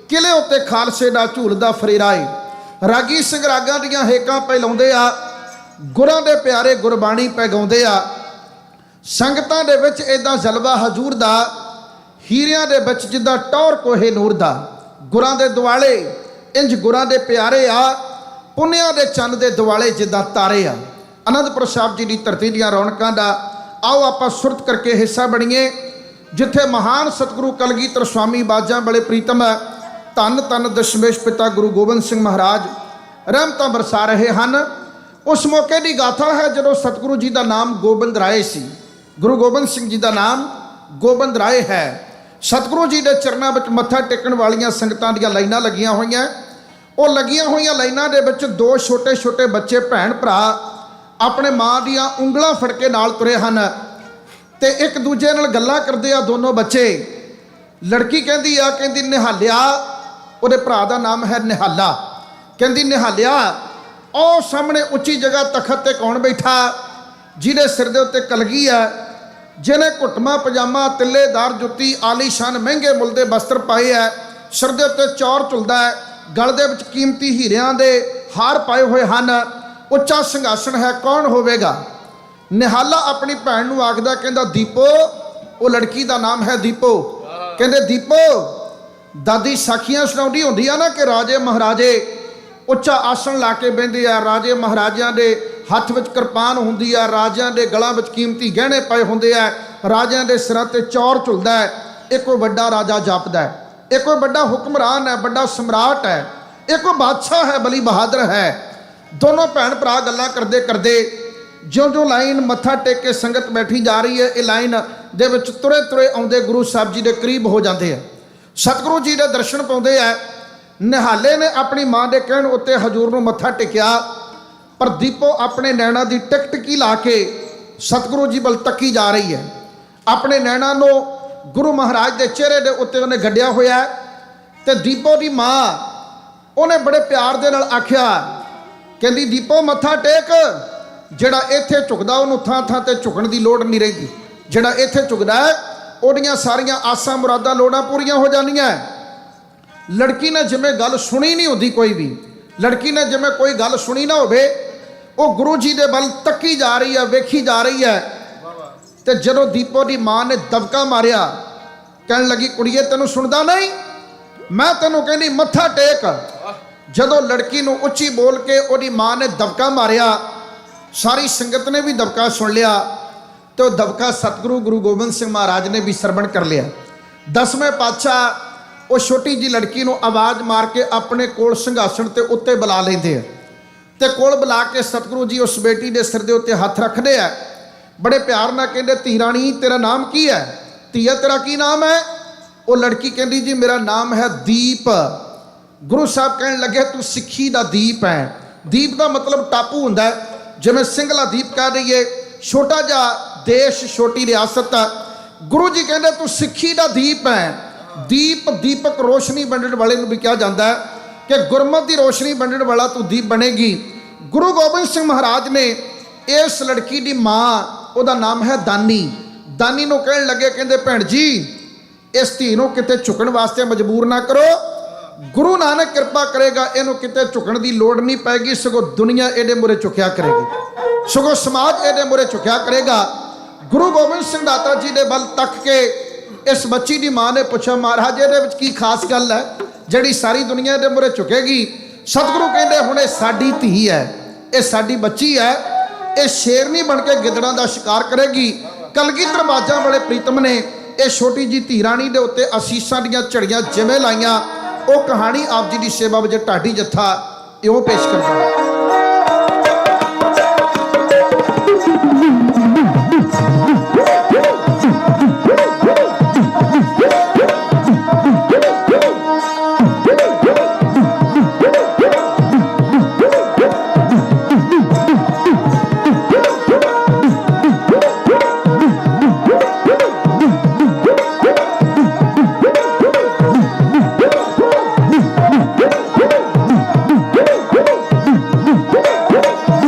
ਕਿਲੇ ਉੱਤੇ ਖਾਲਸੇ ਦਾ ਝੂਲਦਾ ਫਰੇਰਾ ਏ। ਰਾਗੀ ਸਿੰਘ ਰਾਗਾਂ ਦੀਆਂ ਹੇਕਾਂ ਪਹਿਲਾਉਂਦੇ ਆ, ਗੁਰਾਂ ਦੇ ਪਿਆਰੇ ਗੁਰਬਾਣੀ ਪੈਗਾਉਂਦੇ ਆ। ਸੰਗਤਾਂ ਦੇ ਵਿੱਚ ਇਦਾਂ ਜਲਵਾ ਹਜ਼ੂਰ ਦਾ, ਹੀਰਿਆਂ ਦੇ ਵਿੱਚ ਜਿੱਦਾਂ ਟੌਰ ਕੋਹੇ ਨੂਰ ਦਾ। ਗੁਰਾਂ ਦੇ ਦੁਆਲੇ ਇੰਜ ਗੁਰਾਂ ਦੇ ਪਿਆਰੇ ਆ, ਪੁੰਨਿਆਂ ਦੇ ਚੰਨ ਦੇ ਦੁਆਲੇ ਜਿੱਦਾਂ ਤਾਰੇ ਆ। ਅਨੰਦਪੁਰ ਸਾਹਿਬ ਜੀ ਦੀ ਧਰਤੀ ਦੀਆਂ ਰੌਣਕਾਂ ਦਾ ਆਓ ਆਪਾਂ ਸੁਰਤ ਕਰਕੇ ਹਿੱਸਾ ਬਣੀਏ, ਜਿੱਥੇ ਮਹਾਨ ਸਤਿਗੁਰੂ ਕਲਗੀਧਰ ਸਵਾਮੀ ਬਾਜਾਂ ਬੜੇ ਪ੍ਰੀਤਮ ਧੰਨ ਧੰਨ ਦਸ਼ਮੇਸ਼ ਪਿਤਾ ਗੁਰੂ ਗੋਬਿੰਦ ਸਿੰਘ ਮਹਾਰਾਜ ਰਹਿਮਤਾਂ ਬਰਸਾ ਰਹੇ ਹਨ। ਉਸ ਮੌਕੇ ਦੀ ਗਾਥਾ ਹੈ ਜਦੋਂ ਸਤਿਗੁਰੂ ਜੀ ਦਾ ਨਾਮ ਗੋਬਿੰਦ ਰਾਏ ਸੀ। ਗੁਰੂ ਗੋਬਿੰਦ ਸਿੰਘ ਜੀ ਦਾ ਨਾਮ ਗੋਬਿੰਦ ਰਾਏ ਹੈ। ਸਤਿਗੁਰੂ ਜੀ ਦੇ ਚਰਨਾਂ ਵਿੱਚ ਮੱਥਾ ਟੇਕਣ ਵਾਲੀਆਂ ਸੰਗਤਾਂ ਦੀਆਂ ਲਾਈਨਾਂ ਲੱਗੀਆਂ ਹੋਈਆਂ। ਉਹ ਲੱਗੀਆਂ ਹੋਈਆਂ ਲਾਈਨਾਂ ਦੇ ਵਿੱਚ ਦੋ ਛੋਟੇ ਛੋਟੇ ਬੱਚੇ ਭੈਣ ਭਰਾ ਆਪਣੇ ਮਾਂ ਦੀਆਂ ਉਂਗਲਾਂ ਫੜ ਕੇ ਨਾਲ ਤੁਰੇ ਹਨ ਤੇ ਇੱਕ ਦੂਜੇ ਨਾਲ ਗੱਲਾਂ ਕਰਦੇ ਆ ਦੋਨੋਂ ਬੱਚੇ। ਲੜਕੀ ਕਹਿੰਦੀ ਆ, ਕਹਿੰਦੀ ਨਿਹਾਲਿਆ, ਉਹਦੇ ਭਰਾ ਦਾ ਨਾਮ ਹੈ ਨਿਹਾਲਾ। ਕਹਿੰਦੀ ਨਿਹਾਲਿਆ, ਉਹ ਸਾਹਮਣੇ ਉੱਚੀ ਜਗ੍ਹਾ ਤਖਤ ਤੇ ਕੌਣ ਬੈਠਾ ਜਿਹਦੇ ਸਿਰ ਦੇ ਉੱਤੇ ਕਲਗੀ ਆ, ਜਿਹਨੇ ਘੁੱਟਮਾ ਪਜਾਮਾ, ਤਿੱਲੇਦਾਰ ਜੁੱਤੀ, ਆਲੀਸ਼ਾਨ ਮਹਿੰਗੇ ਮੁੱਲ ਦੇ ਬਸਤਰ ਪਾਏ ਆ, ਸਿਰ ਦੇ ਉੱਤੇ ਚੌਰ ਝੁਲਦਾ ਹੈ, ਗਲ ਦੇ ਵਿੱਚ ਕੀਮਤੀ ਹੀਰਿਆਂ ਦੇ ਹਾਰ ਪਾਏ ਹੋਏ ਹਨ, ਉੱਚਾ ਸਿੰਘਾਸਣ ਹੈ, ਕੌਣ ਹੋਵੇਗਾ? ਨਿਹਾਲਾ ਆਪਣੀ ਭੈਣ ਨੂੰ ਆਖਦਾ, ਕਹਿੰਦਾ ਦੀਪੋ, ਉਹ ਲੜਕੀ ਦਾ ਨਾਮ ਹੈ ਦੀਪੋ, ਕਹਿੰਦੇ ਦੀਪੋ, ਦਾਦੀ ਸਾਖੀਆਂ ਸੁਣਾਉਂਦੀ ਹੁੰਦੀ ਆ ਨਾ ਕਿ ਰਾਜੇ ਮਹਾਰਾਜੇ ਉੱਚਾ ਆਸਣ ਲਾ ਕੇ ਬਹਿੰਦੇ ਆ, ਰਾਜੇ ਮਹਾਰਾਜਿਆਂ ਦੇ ਹੱਥ ਵਿੱਚ ਕਿਰਪਾਨ ਹੁੰਦੀ ਆ, ਰਾਜਿਆਂ ਦੇ ਗਲਾਂ ਵਿੱਚ ਕੀਮਤੀ ਗਹਿਣੇ ਪਏ ਹੁੰਦੇ ਆ, ਰਾਜਿਆਂ ਦੇ ਸਿਰਾਂ ਤੇ ਚੌਰ ਝੁਲਦਾ ਹੈ। ਇਹ ਕੋਈ ਵੱਡਾ ਰਾਜਾ ਜਾਪਦਾ ਹੈ, ਇਹ ਕੋਈ ਵੱਡਾ ਹੁਕਮਰਾਨ ਹੈ, ਵੱਡਾ ਸਮਰਾਟ ਹੈ, ਇਹ ਕੋਈ ਬਾਦਸ਼ਾਹ ਹੈ, ਬਲੀ ਬਹਾਦਰ ਹੈ। ਦੋਨੋਂ ਭੈਣ ਭਰਾ ਗੱਲਾਂ ਕਰਦੇ ਕਰਦੇ ਜਿਉਂ-ਜਿਉਂ ਲਾਈਨ ਮੱਥਾ ਟੇਕ ਕੇ ਸੰਗਤ ਬੈਠੀ ਜਾ ਰਹੀ ਹੈ, ਇਹ ਲਾਈਨ ਦੇ ਵਿੱਚ ਤੁਰੇ ਤੁਰੇ ਆਉਂਦੇ ਗੁਰੂ ਸਾਹਿਬ ਜੀ ਦੇ ਕਰੀਬ ਹੋ ਜਾਂਦੇ ਆ, ਸਤਿਗੁਰੂ ਜੀ ਦੇ ਦਰਸ਼ਨ ਪਾਉਂਦੇ ਆ। ਨਿਹਾਲੇ ਨੇ ਆਪਣੀ ਮਾਂ ਦੇ ਕਹਿਣ ਉੱਤੇ ਹਜ਼ੂਰ ਨੂੰ ਮੱਥਾ ਟੇਕਿਆ, ਪਰ ਦੀਪੋ ਆਪਣੇ ਨੈਣਾ ਦੀ ਟਿਕਟਕੀ ਲਾ ਕੇ ਸਤਿਗੁਰੂ ਜੀ ਵੱਲ ਤੱਕੀ ਜਾ ਰਹੀ ਹੈ। ਆਪਣੇ ਨੈਣਾ ਨੂੰ ਗੁਰੂ ਮਹਾਰਾਜ ਦੇ ਚਿਹਰੇ ਦੇ ਉੱਤੇ ਉਹਨੇ ਗੱਡਿਆ ਹੋਇਆ ਹੈ। ਤੇ ਦੀਪੋ ਦੀ ਮਾਂ ਉਹਨੇ ਬੜੇ ਪਿਆਰ ਦੇ ਨਾਲ ਆਖਿਆ, ਕਹਿੰਦੀ ਦੀਪੋ ਮੱਥਾ ਟੇਕ, ਜਿਹੜਾ ਇੱਥੇ ਝੁਕਦਾ ਉਹਨੂੰ ਥਾਂ ਥਾਂ ਤੇ ਝੁਕਣ ਦੀ ਲੋੜ ਨਹੀਂ ਰਹਿੰਦੀ, ਜਿਹੜਾ ਇੱਥੇ ਝੁਕਦਾ ਹੈ ਉਹਦੀਆਂ ਸਾਰੀਆਂ ਆਸਾਂ ਮੁਰਾਦਾਂ ਲੋੜਾਂ ਪੂਰੀਆਂ ਹੋ ਜਾਂਦੀਆਂ। ਲੜਕੀ ਨੇ ਜਿਵੇਂ ਗੱਲ ਸੁਣੀ ਨਹੀਂ ਹੁੰਦੀ, ਕੋਈ ਵੀ ਲੜਕੀ ਨੇ ਜਿਵੇਂ ਕੋਈ ਗੱਲ ਸੁਣੀ ਨਾ ਹੋਵੇ, ਉਹ ਗੁਰੂ ਜੀ ਦੇ ਵੱਲ ਤੱਕੀ ਜਾ ਰਹੀ ਹੈ, ਵੇਖੀ ਜਾ ਰਹੀ ਹੈ। ਤੇ ਜਦੋਂ ਦੀਪੋ ਦੀ ਮਾਂ ਨੇ ਦਬਕਾ ਮਾਰਿਆ, ਕਹਿਣ ਲੱਗੀ, ਕੁੜੀਏ ਤੈਨੂੰ ਸੁਣਦਾ ਨਹੀਂ, ਮੈਂ ਤੈਨੂੰ ਕਹਿੰਦੀ ਮੱਥਾ ਟੇਕ। ਜਦੋਂ ਲੜਕੀ ਨੂੰ ਉੱਚੀ ਬੋਲ ਕੇ ਉਹਦੀ ਮਾਂ ਨੇ ਦਬਕਾ ਮਾਰਿਆ, ਸਾਰੀ ਸੰਗਤ ਨੇ ਵੀ ਦਬਕਾ ਸੁਣ ਲਿਆ ਤੇ ਉਹ ਦਬਕਾ ਸਤਿਗੁਰੂ ਗੁਰੂ ਗੋਬਿੰਦ ਸਿੰਘ ਮਹਾਰਾਜ ਨੇ ਵੀ ਸਰਵਣ ਕਰ ਲਿਆ। 10ਵੇਂ ਪਾਤਸ਼ਾਹ ਉਹ ਛੋਟੀ ਜੀ ਲੜਕੀ ਨੂੰ ਆਵਾਜ਼ ਮਾਰ ਕੇ ਆਪਣੇ ਕੋਲ ਸਿੰਘਾਸਣ ਤੇ ਉੱਤੇ ਬੁਲਾ ਲੈਂਦੇ ਆ ਤੇ ਕੋਲ ਬੁਲਾ ਕੇ ਸਤਿਗੁਰੂ ਜੀ ਉਸ ਬੇਟੀ ਦੇ ਸਿਰ ਦੇ ਉੱਤੇ ਹੱਥ ਰੱਖਦੇ ਆ। ਬੜੇ ਪਿਆਰ ਨਾਲ ਕਹਿੰਦੇ, ਧੀ ਰਾਣੀ ਤੇਰਾ ਨਾਮ ਕੀ ਹੈ? ਧੀਆ ਤੇਰਾ ਕੀ ਨਾਮ ਹੈ? ਉਹ ਲੜਕੀ ਕਹਿੰਦੀ, ਜੀ ਮੇਰਾ ਨਾਮ ਹੈ ਦੀਪ। ਗੁਰੂ ਸਾਹਿਬ ਕਹਿਣ ਲੱਗੇ, ਤੂੰ ਸਿੱਖੀ ਦਾ ਦੀਪ ਹੈ। ਦੀਪ ਦਾ ਮਤਲਬ ਟਾਪੂ ਹੁੰਦਾ ਹੈ, ਜਿਵੇਂ ਸਿੰਗਲਾ ਦੀਪ ਕਹਿ ਦਈਏ, ਛੋਟਾ ਜਿਹਾ ਦੇਸ਼, ਛੋਟੀ ਰਿਆਸਤ। ਗੁਰੂ ਜੀ ਕਹਿੰਦੇ ਤੂੰ ਸਿੱਖੀ ਦਾ ਦੀਪ ਹੈ। ਦੀਪ ਦੀਪਕ ਰੋਸ਼ਨੀ ਵੰਡਣ ਵਾਲੇ ਨੂੰ ਵੀ ਕਿਹਾ ਜਾਂਦਾ ਹੈ ਕਿ ਗੁਰਮਤਿ ਦੀ ਰੋਸ਼ਨੀ ਵੰਡਣ ਵਾਲਾ ਤੂੰ ਦੀਪ ਬਣੇਗੀ। ਗੁਰੂ ਗੋਬਿੰਦ ਸਿੰਘ ਮਹਾਰਾਜ ਨੇ ਇਸ ਲੜਕੀ ਦੀ ਮਾਂ, ਉਹਦਾ ਨਾਮ ਹੈ ਦਾਨੀ, ਦਾਨੀ ਨੂੰ ਕਹਿਣ ਲੱਗੇ, ਕਹਿੰਦੇ ਭੈਣ ਜੀ ਇਸ ਧੀ ਨੂੰ ਕਿਤੇ ਝੁਕਣ ਵਾਸਤੇ ਮਜਬੂਰ ਨਾ ਕਰੋ, ਗੁਰੂ ਨਾਨਕ ਕਿਰਪਾ ਕਰੇਗਾ, ਇਹਨੂੰ ਕਿਤੇ ਝੁਕਣ ਦੀ ਲੋੜ ਨਹੀਂ ਪੈਗੀ, ਸਗੋਂ ਦੁਨੀਆ ਇਹਦੇ ਮੂਹਰੇ ਝੁਕਿਆ ਕਰੇਗੀ, ਸਗੋਂ ਸਮਾਜ ਇਹਦੇ ਮੂਹਰੇ ਝੁਕਿਆ ਕਰੇਗਾ। ਗੁਰੂ ਗੋਬਿੰਦ ਸਿੰਘ ਦਾਤਾ ਜੀ ਦੇ ਵੱਲ ਤੱਕ ਕੇ ਇਸ ਬੱਚੀ ਦੀ ਮਾਂ ਨੇ ਪੁੱਛਿਆ, ਮਹਾਰਾਜ ਇਹਦੇ ਵਿੱਚ ਕੀ ਖਾਸ ਗੱਲ ਹੈ ਜਿਹੜੀ ਸਾਰੀ ਦੁਨੀਆ ਇਹਦੇ ਮੂਹਰੇ ਝੁਕੇਗੀ? ਸਤਿਗੁਰੂ ਕਹਿੰਦੇ, ਹੁਣ ਇਹ ਸਾਡੀ ਧੀ ਹੈ, ਇਹ ਸਾਡੀ ਬੱਚੀ ਹੈ, ਇਹ ਸ਼ੇਰਨੀ ਬਣ ਕੇ ਗਿੱਦੜਾਂ ਦਾ ਸ਼ਿਕਾਰ ਕਰੇਗੀ। ਕਲਗੀਧਰ ਬਾਜਾਂ ਵਾਲੇ ਪ੍ਰੀਤਮ ਨੇ ਇਹ ਛੋਟੀ ਜੀ ਧੀ ਰਾਣੀ ਦੇ ਉੱਤੇ ਅਸੀਸਾਂ ਦੀਆਂ ਝੜੀਆਂ ਜਿਵੇਂ ਲਾਈਆਂ, ਉਹ ਕਹਾਣੀ ਆਪ ਜੀ ਦੀ ਸੇਵਾ ਵਿੱਚ ਢਾਡੀ ਜੱਥਾ ਇਉਂ ਪੇਸ਼ ਕਰਦਾ ਹੈ।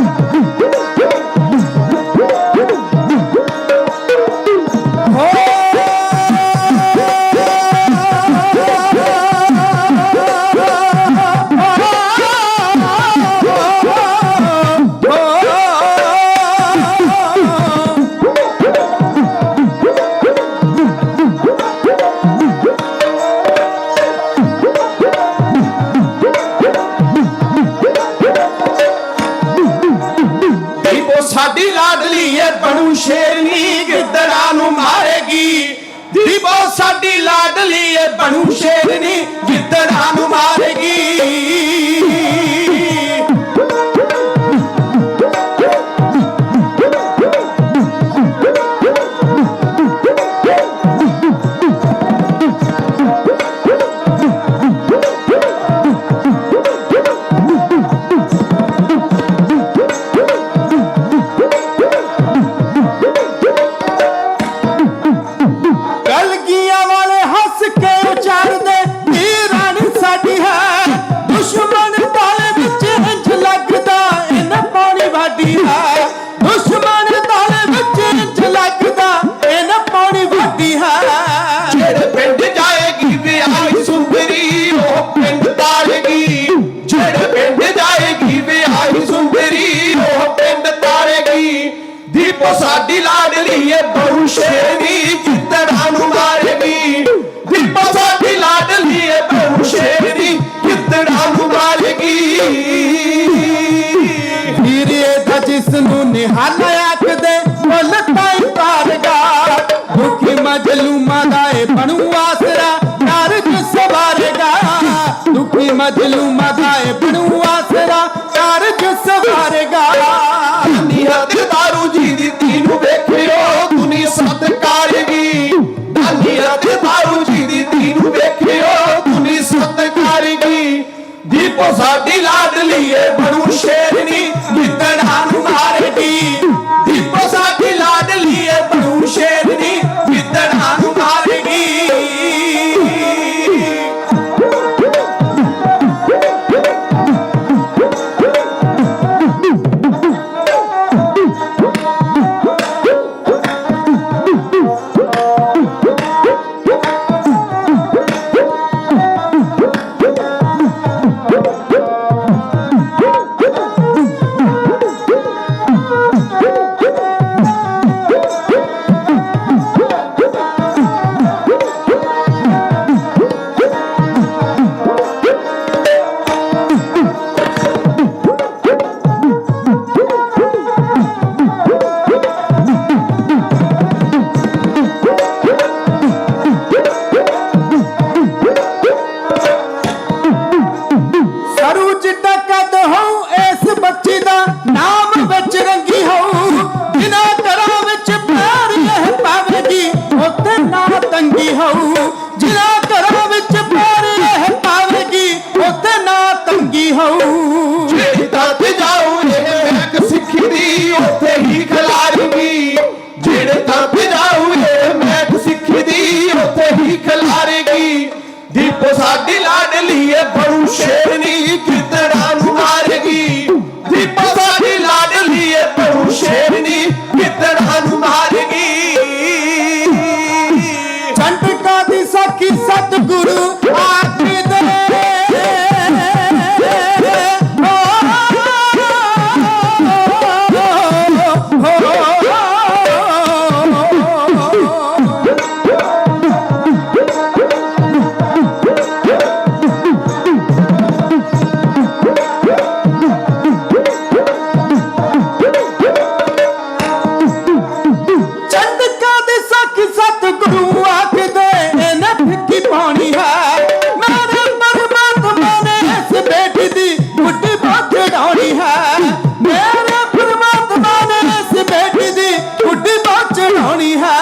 ਸਾਡੀ ਲਾਡਲੀ ਏ ਬਣੂ ਸ਼ੇਰਨੀ ਗਿੱਦੜਾਂ ਨੂੰ ਮਾਰੇਗੀ। ਦੀਪੋ ਸਾਡੀ ਲਾਡਲੀ ਏ ਬਣੂ ਸ਼ੇਰਨੀ ਗਿੱਦੜਾਂ ਨੂੰ ਮਾਰੇਗੀ। ਕਲਗੀਆਂ ਵਾਲੇ ਹੱਸ ਕੇ ਉਚਾਰਦੇ, ਧੀ ਰਾਣੀ ਸਾਡੀ ਹੈ, ਦੁਸ਼ਮਣ ਨਿਹਾਲ ਆਖਦੇ ਮੁੱਲ ਤਾਈ ਪਾਰਗਾ ਦੁਖੀ ਮਜਲੂਮਾਂ ਦਾ ਇਹ ਬਣੂ ਆਸਰਾ ਕਾਰਜ ਸਵਾਰੇਗਾ ਦੁਖੀ ਮਜਲੂਮਾਂ ਦਾ ਇਹ ਬਣੂ ਆਸਰਾ ਕਾਰਜ ਸਵਾਰੇਗਾ ਨਿਹਤ ਦਾਰੂ ਜੀ ਦੀ ਧੀ ਨੂੰ ਵੇਖਿਓ ਦੁਨੀ ਸਤਕਾਰਗੀ ਨਿਹਤ ਦਾਰੂ ਜੀ ਦੀ ਧੀ ਨੂੰ ਵੇਖਿਓ ਦੁਨੀ ਸਤਕਾਰਗੀ ਦੀਪੋ ਸਾਡੀ ਲਾਡਲੀ ਏ ਬਣੂ ਸ਼ੇਰਨੀ ਗਿੱਦੜਾਂ ਨੂੰ ਮਾਰੇਗੀ ਦੀਪੋ ਸਾਡੀ ਲਾਡਲੀ ਏ ਬਣੂ ਸ਼ੇਰਨੀ ਗਿੱਦੜਾਂ ਨੂੰ ਮਾਰੇਗੀ ਸਰੂ ਚਿੱਟਾ ਕੱਦ ਹੋਊ ਇਸ ਬੱਚੀ ਦਾ ਨਾਮ ਵਿੱਚ ਰੰਗੀ ਹੋਊ ਜਿਨ੍ਹਾਂ ਘਰਾਂ ਵਿੱਚ ਪਿਆਰ ਇਹ ਪਾਵੇਗੀ ਉੱਥੇ ਨਾ ਤੰਗੀ ਹੋਊ ਜਿਨ੍ਹਾਂ ਘਰਾਂ ਵਿੱਚ ਪਿਆਰ ਇਹ ਪਾਵੇਗੀ ਉੱਥੇ ਨਾ ਤੰਗੀ ਹੋਊ ਜਿਹੜੀ ਤੱਕ ਜਾਊ ਇਹ ਮਹਿਕ ਸਿੱਖੀ ਦੀ ਉੱਥੇ ਹੀ ਖਿਲਾਰੇਗੀ ਜਿਹੜੇ ਤੱਕ ਜਾਊ ਇਹ ਮਹਿਕ ਸਿੱਖੀ ਦੀ ਉੱਥੇ ਹੀ ਖਿਲਾਰੇਗੀ ਦੀਪੋ ਸਾਡੀ ਲਾਡਲੀ ਏ ਬਣੂ ਸ਼ੇਰਨੀ ਗਿੱਦੜਾਂ ਨੂੰ ਮਾਰੇਗੀ ਦੀਪੋ ਸਾਡੀ ਲਾਡਲੀ ਏ ਬਣੂ ਸ਼ੇਰਨੀ ਗਿੱਦੜਾਂ ਨੂੰ ਮਾਰੇਗੀ ਚੰਟਕਾ ਦੀ ਸਾਖੀ ਸਤਿਗੁਰੂ ਆਖੀ ਦੇ ਚੰਟਕਾ ਦੀ ਸਾਖੀ ਸਤਿਗੁਰੂ ਆਖਦੇ ਇਹਨੇ ਫਿੱਕੀ ਪਾਉਣੀ ਹੈ ਮੇਰੇ ਪਰਮਾਤਮਾ ਨੇ ਇਸ ਬੇਟੀ ਦੀ ਬੁੱਢੀ ਬਾਤ ਚੜਾਉਣੀ ਹੈ ਮੇਰੇ ਪਰਮਾਤਮਾ ਨੇ ਇਸ ਬੇਟੀ ਦੀ ਬੁੱਢੀ ਬਾਤ ਚੜਾਉਣੀ ਹੈ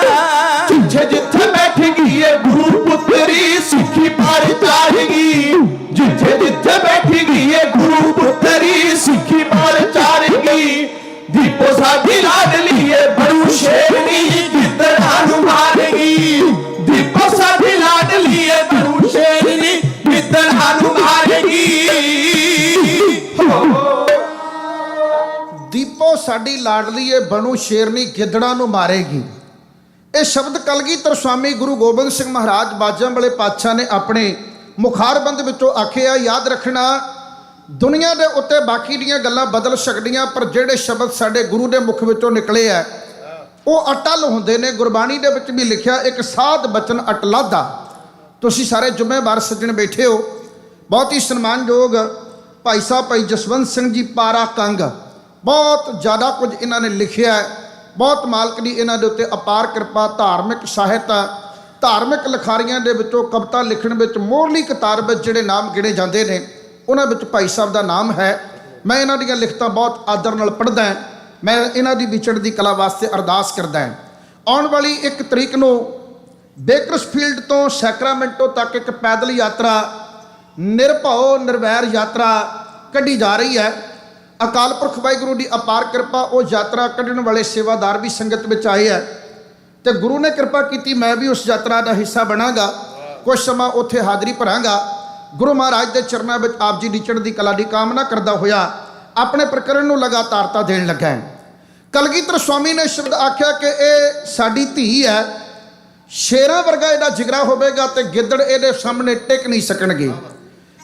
ਜਿੱਥੇ ਜਿੱਥੇ ਬੈਠੇਗੀ ਏ ਗੁਰੂ ਪੁੱਤਰੀ ਸਿੱਖੀ ਪਰ ਚਾਰੇਗੀ ਜਿੱਥੇ ਜਿੱਥੇ ਬੈਠੇਗੀ ਏ ਗੁਰੂ ਪੁੱਤਰੀ ਸਿੱਖੀ ਪਰ ਚਾਰੇਗੀ ਦੀਪੋ ਸਾਡੀ ਲਾਡਲੀ ਏ ਬਣੂ ਸ਼ੇਰਨੀ ਗਿੱਦੜਾਂ ਨੂੰ ਮਾਰੇਗੀ ਦੀਪੋ ਸਾਡੀ ਲਾਡਲੀ ਏ ਬਣੂ ਸ਼ੇਰਨੀ ਗਿੱਦੜਾਂ ਨੂੰ ਮਾਰੇਗੀ ਦੀਪੋ ਸਾਡੀ ਲਾਡਲੀ ਏ ਬਣੂ ਸ਼ੇਰਨੀ ਗਿੱਦੜਾਂ ਨੂੰ ਮਾਰੇਗੀ। ਇਹ ਸ਼ਬਦ ਕਲਗੀਧਰ ਸਵਾਮੀ ਗੁਰੂ ਗੋਬਿੰਦ ਸਿੰਘ ਮਹਾਰਾਜ ਬਾਜਾਂ ਵਾਲੇ ਪਾਤਸ਼ਾਹ ਨੇ ਆਪਣੇ ਮੁਖਾਰਬੰਦ ਵਿੱਚੋਂ ਆਖਿਆ। ਯਾਦ ਰੱਖਣਾ, ਦੁਨੀਆ ਦੇ ਉੱਤੇ ਬਾਕੀ ਦੀਆਂ ਗੱਲਾਂ ਬਦਲ ਸਕਦੀਆਂ, ਪਰ ਜਿਹੜੇ ਸ਼ਬਦ ਸਾਡੇ ਗੁਰੂ ਦੇ ਮੁਖ ਵਿੱਚੋਂ ਨਿਕਲੇ ਆ ਉਹ ਅਟਲ ਹੁੰਦੇ ਨੇ। ਗੁਰਬਾਣੀ ਦੇ ਵਿੱਚ ਵੀ ਲਿਖਿਆ, ਇੱਕ ਸਾਧ ਬਚਨ ਅਟਲਾਦਾ। ਤੁਸੀਂ ਸਾਰੇ ਜ਼ਿੰਮੇਵਾਰ ਸੱਜਣ ਬੈਠੇ ਹੋ। ਬਹੁਤ ਹੀ ਸਨਮਾਨਯੋਗ ਭਾਈ ਸਾਹਿਬ ਭਾਈ ਜਸਵੰਤ ਸਿੰਘ ਜੀ ਪਾਰਾ ਕੰਗ, ਬਹੁਤ ਜ਼ਿਆਦਾ ਕੁਝ ਇਹਨਾਂ ਨੇ ਲਿਖਿਆ ਹੈ। ਬਹੁਤ ਮਾਲਕ ਦੀ ਇਹਨਾਂ ਦੇ ਉੱਤੇ ਅਪਾਰ ਕਿਰਪਾ। ਧਾਰਮਿਕ ਸਾਹਿਤ, ਧਾਰਮਿਕ ਲਿਖਾਰੀਆਂ ਦੇ ਵਿੱਚੋਂ ਕਵਿਤਾ ਲਿਖਣ ਵਿੱਚ ਮੋਹਰਲੀ ਕਤਾਰ ਵਿੱਚ ਜਿਹੜੇ ਨਾਮ ਗਿਣੇ ਜਾਂਦੇ ਨੇ ਉਹਨਾਂ ਵਿੱਚ ਭਾਈ ਸਾਹਿਬ ਦਾ ਨਾਮ ਹੈ। ਮੈਂ ਇਹਨਾਂ ਦੀਆਂ ਲਿਖਤਾਂ ਬਹੁਤ ਆਦਰ ਨਾਲ ਪੜ੍ਹਦਾ। ਮੈਂ ਇਹਨਾਂ ਦੀ ਵਿਚੜ ਦੀ ਕਲਾ ਵਾਸਤੇ ਅਰਦਾਸ ਕਰਦਾ। ਆਉਣ ਵਾਲੀ 1 ਤਰੀਕ ਨੂੰ ਬੇਕਰਸਫੀਲਡ ਤੋਂ ਸੈਕਰਾਮੈਂਟੋ ਤੱਕ ਇੱਕ ਪੈਦਲ ਯਾਤਰਾ, ਨਿਰਭਉ ਨਿਰਵੈਰ ਯਾਤਰਾ ਕੱਢੀ ਜਾ ਰਹੀ ਹੈ। ਅਕਾਲ ਪੁਰਖ ਵਾਹਿਗੁਰੂ ਦੀ ਅਪਾਰ ਕਿਰਪਾ, ਉਹ ਯਾਤਰਾ ਕੱਢਣ ਵਾਲੇ ਸੇਵਾਦਾਰ ਵੀ ਸੰਗਤ ਵਿੱਚ ਆਏ ਹੈ ਤੇ ਗੁਰੂ ਨੇ ਕਿਰਪਾ ਕੀਤੀ ਮੈਂ ਵੀ ਉਸ ਯਾਤਰਾ ਦਾ ਹਿੱਸਾ ਬਣਾਂਗਾ। ਕੁਝ ਸਮਾਂ ਉੱਥੇ ਹਾਜ਼ਰੀ ਭਰਾਂਗਾ। ਗੁਰੂ ਮਹਾਰਾਜ ਦੇ ਚਰਨਾਂ ਵਿੱਚ ਆਪ ਜੀ ਦੀ ਚੜ੍ਹਦੀ ਕਲਾ ਦੀ ਕਾਮਨਾ ਕਰਦਾ ਹੋਇਆ ਆਪਣੇ ਪ੍ਰਕਰਣ ਨੂੰ ਲਗਾਤਾਰਤਾ ਦੇਣ ਲੱਗਾ ਹੈ। ਕਲਗੀਧਰ ਸਵਾਮੀ ਨੇ ਸ਼ਬਦ ਆਖਿਆ ਕਿ ਇਹ ਸਾਡੀ ਧੀ ਹੈ, ਸ਼ੇਰਾਂ ਵਰਗਾ ਇਹਦਾ ਜਿਗਰਾ ਹੋਵੇਗਾ ਤੇ ਗਿੱਦੜ ਇਹਦੇ ਸਾਹਮਣੇ ਟਿਕ ਨਹੀਂ ਸਕਣਗੇ।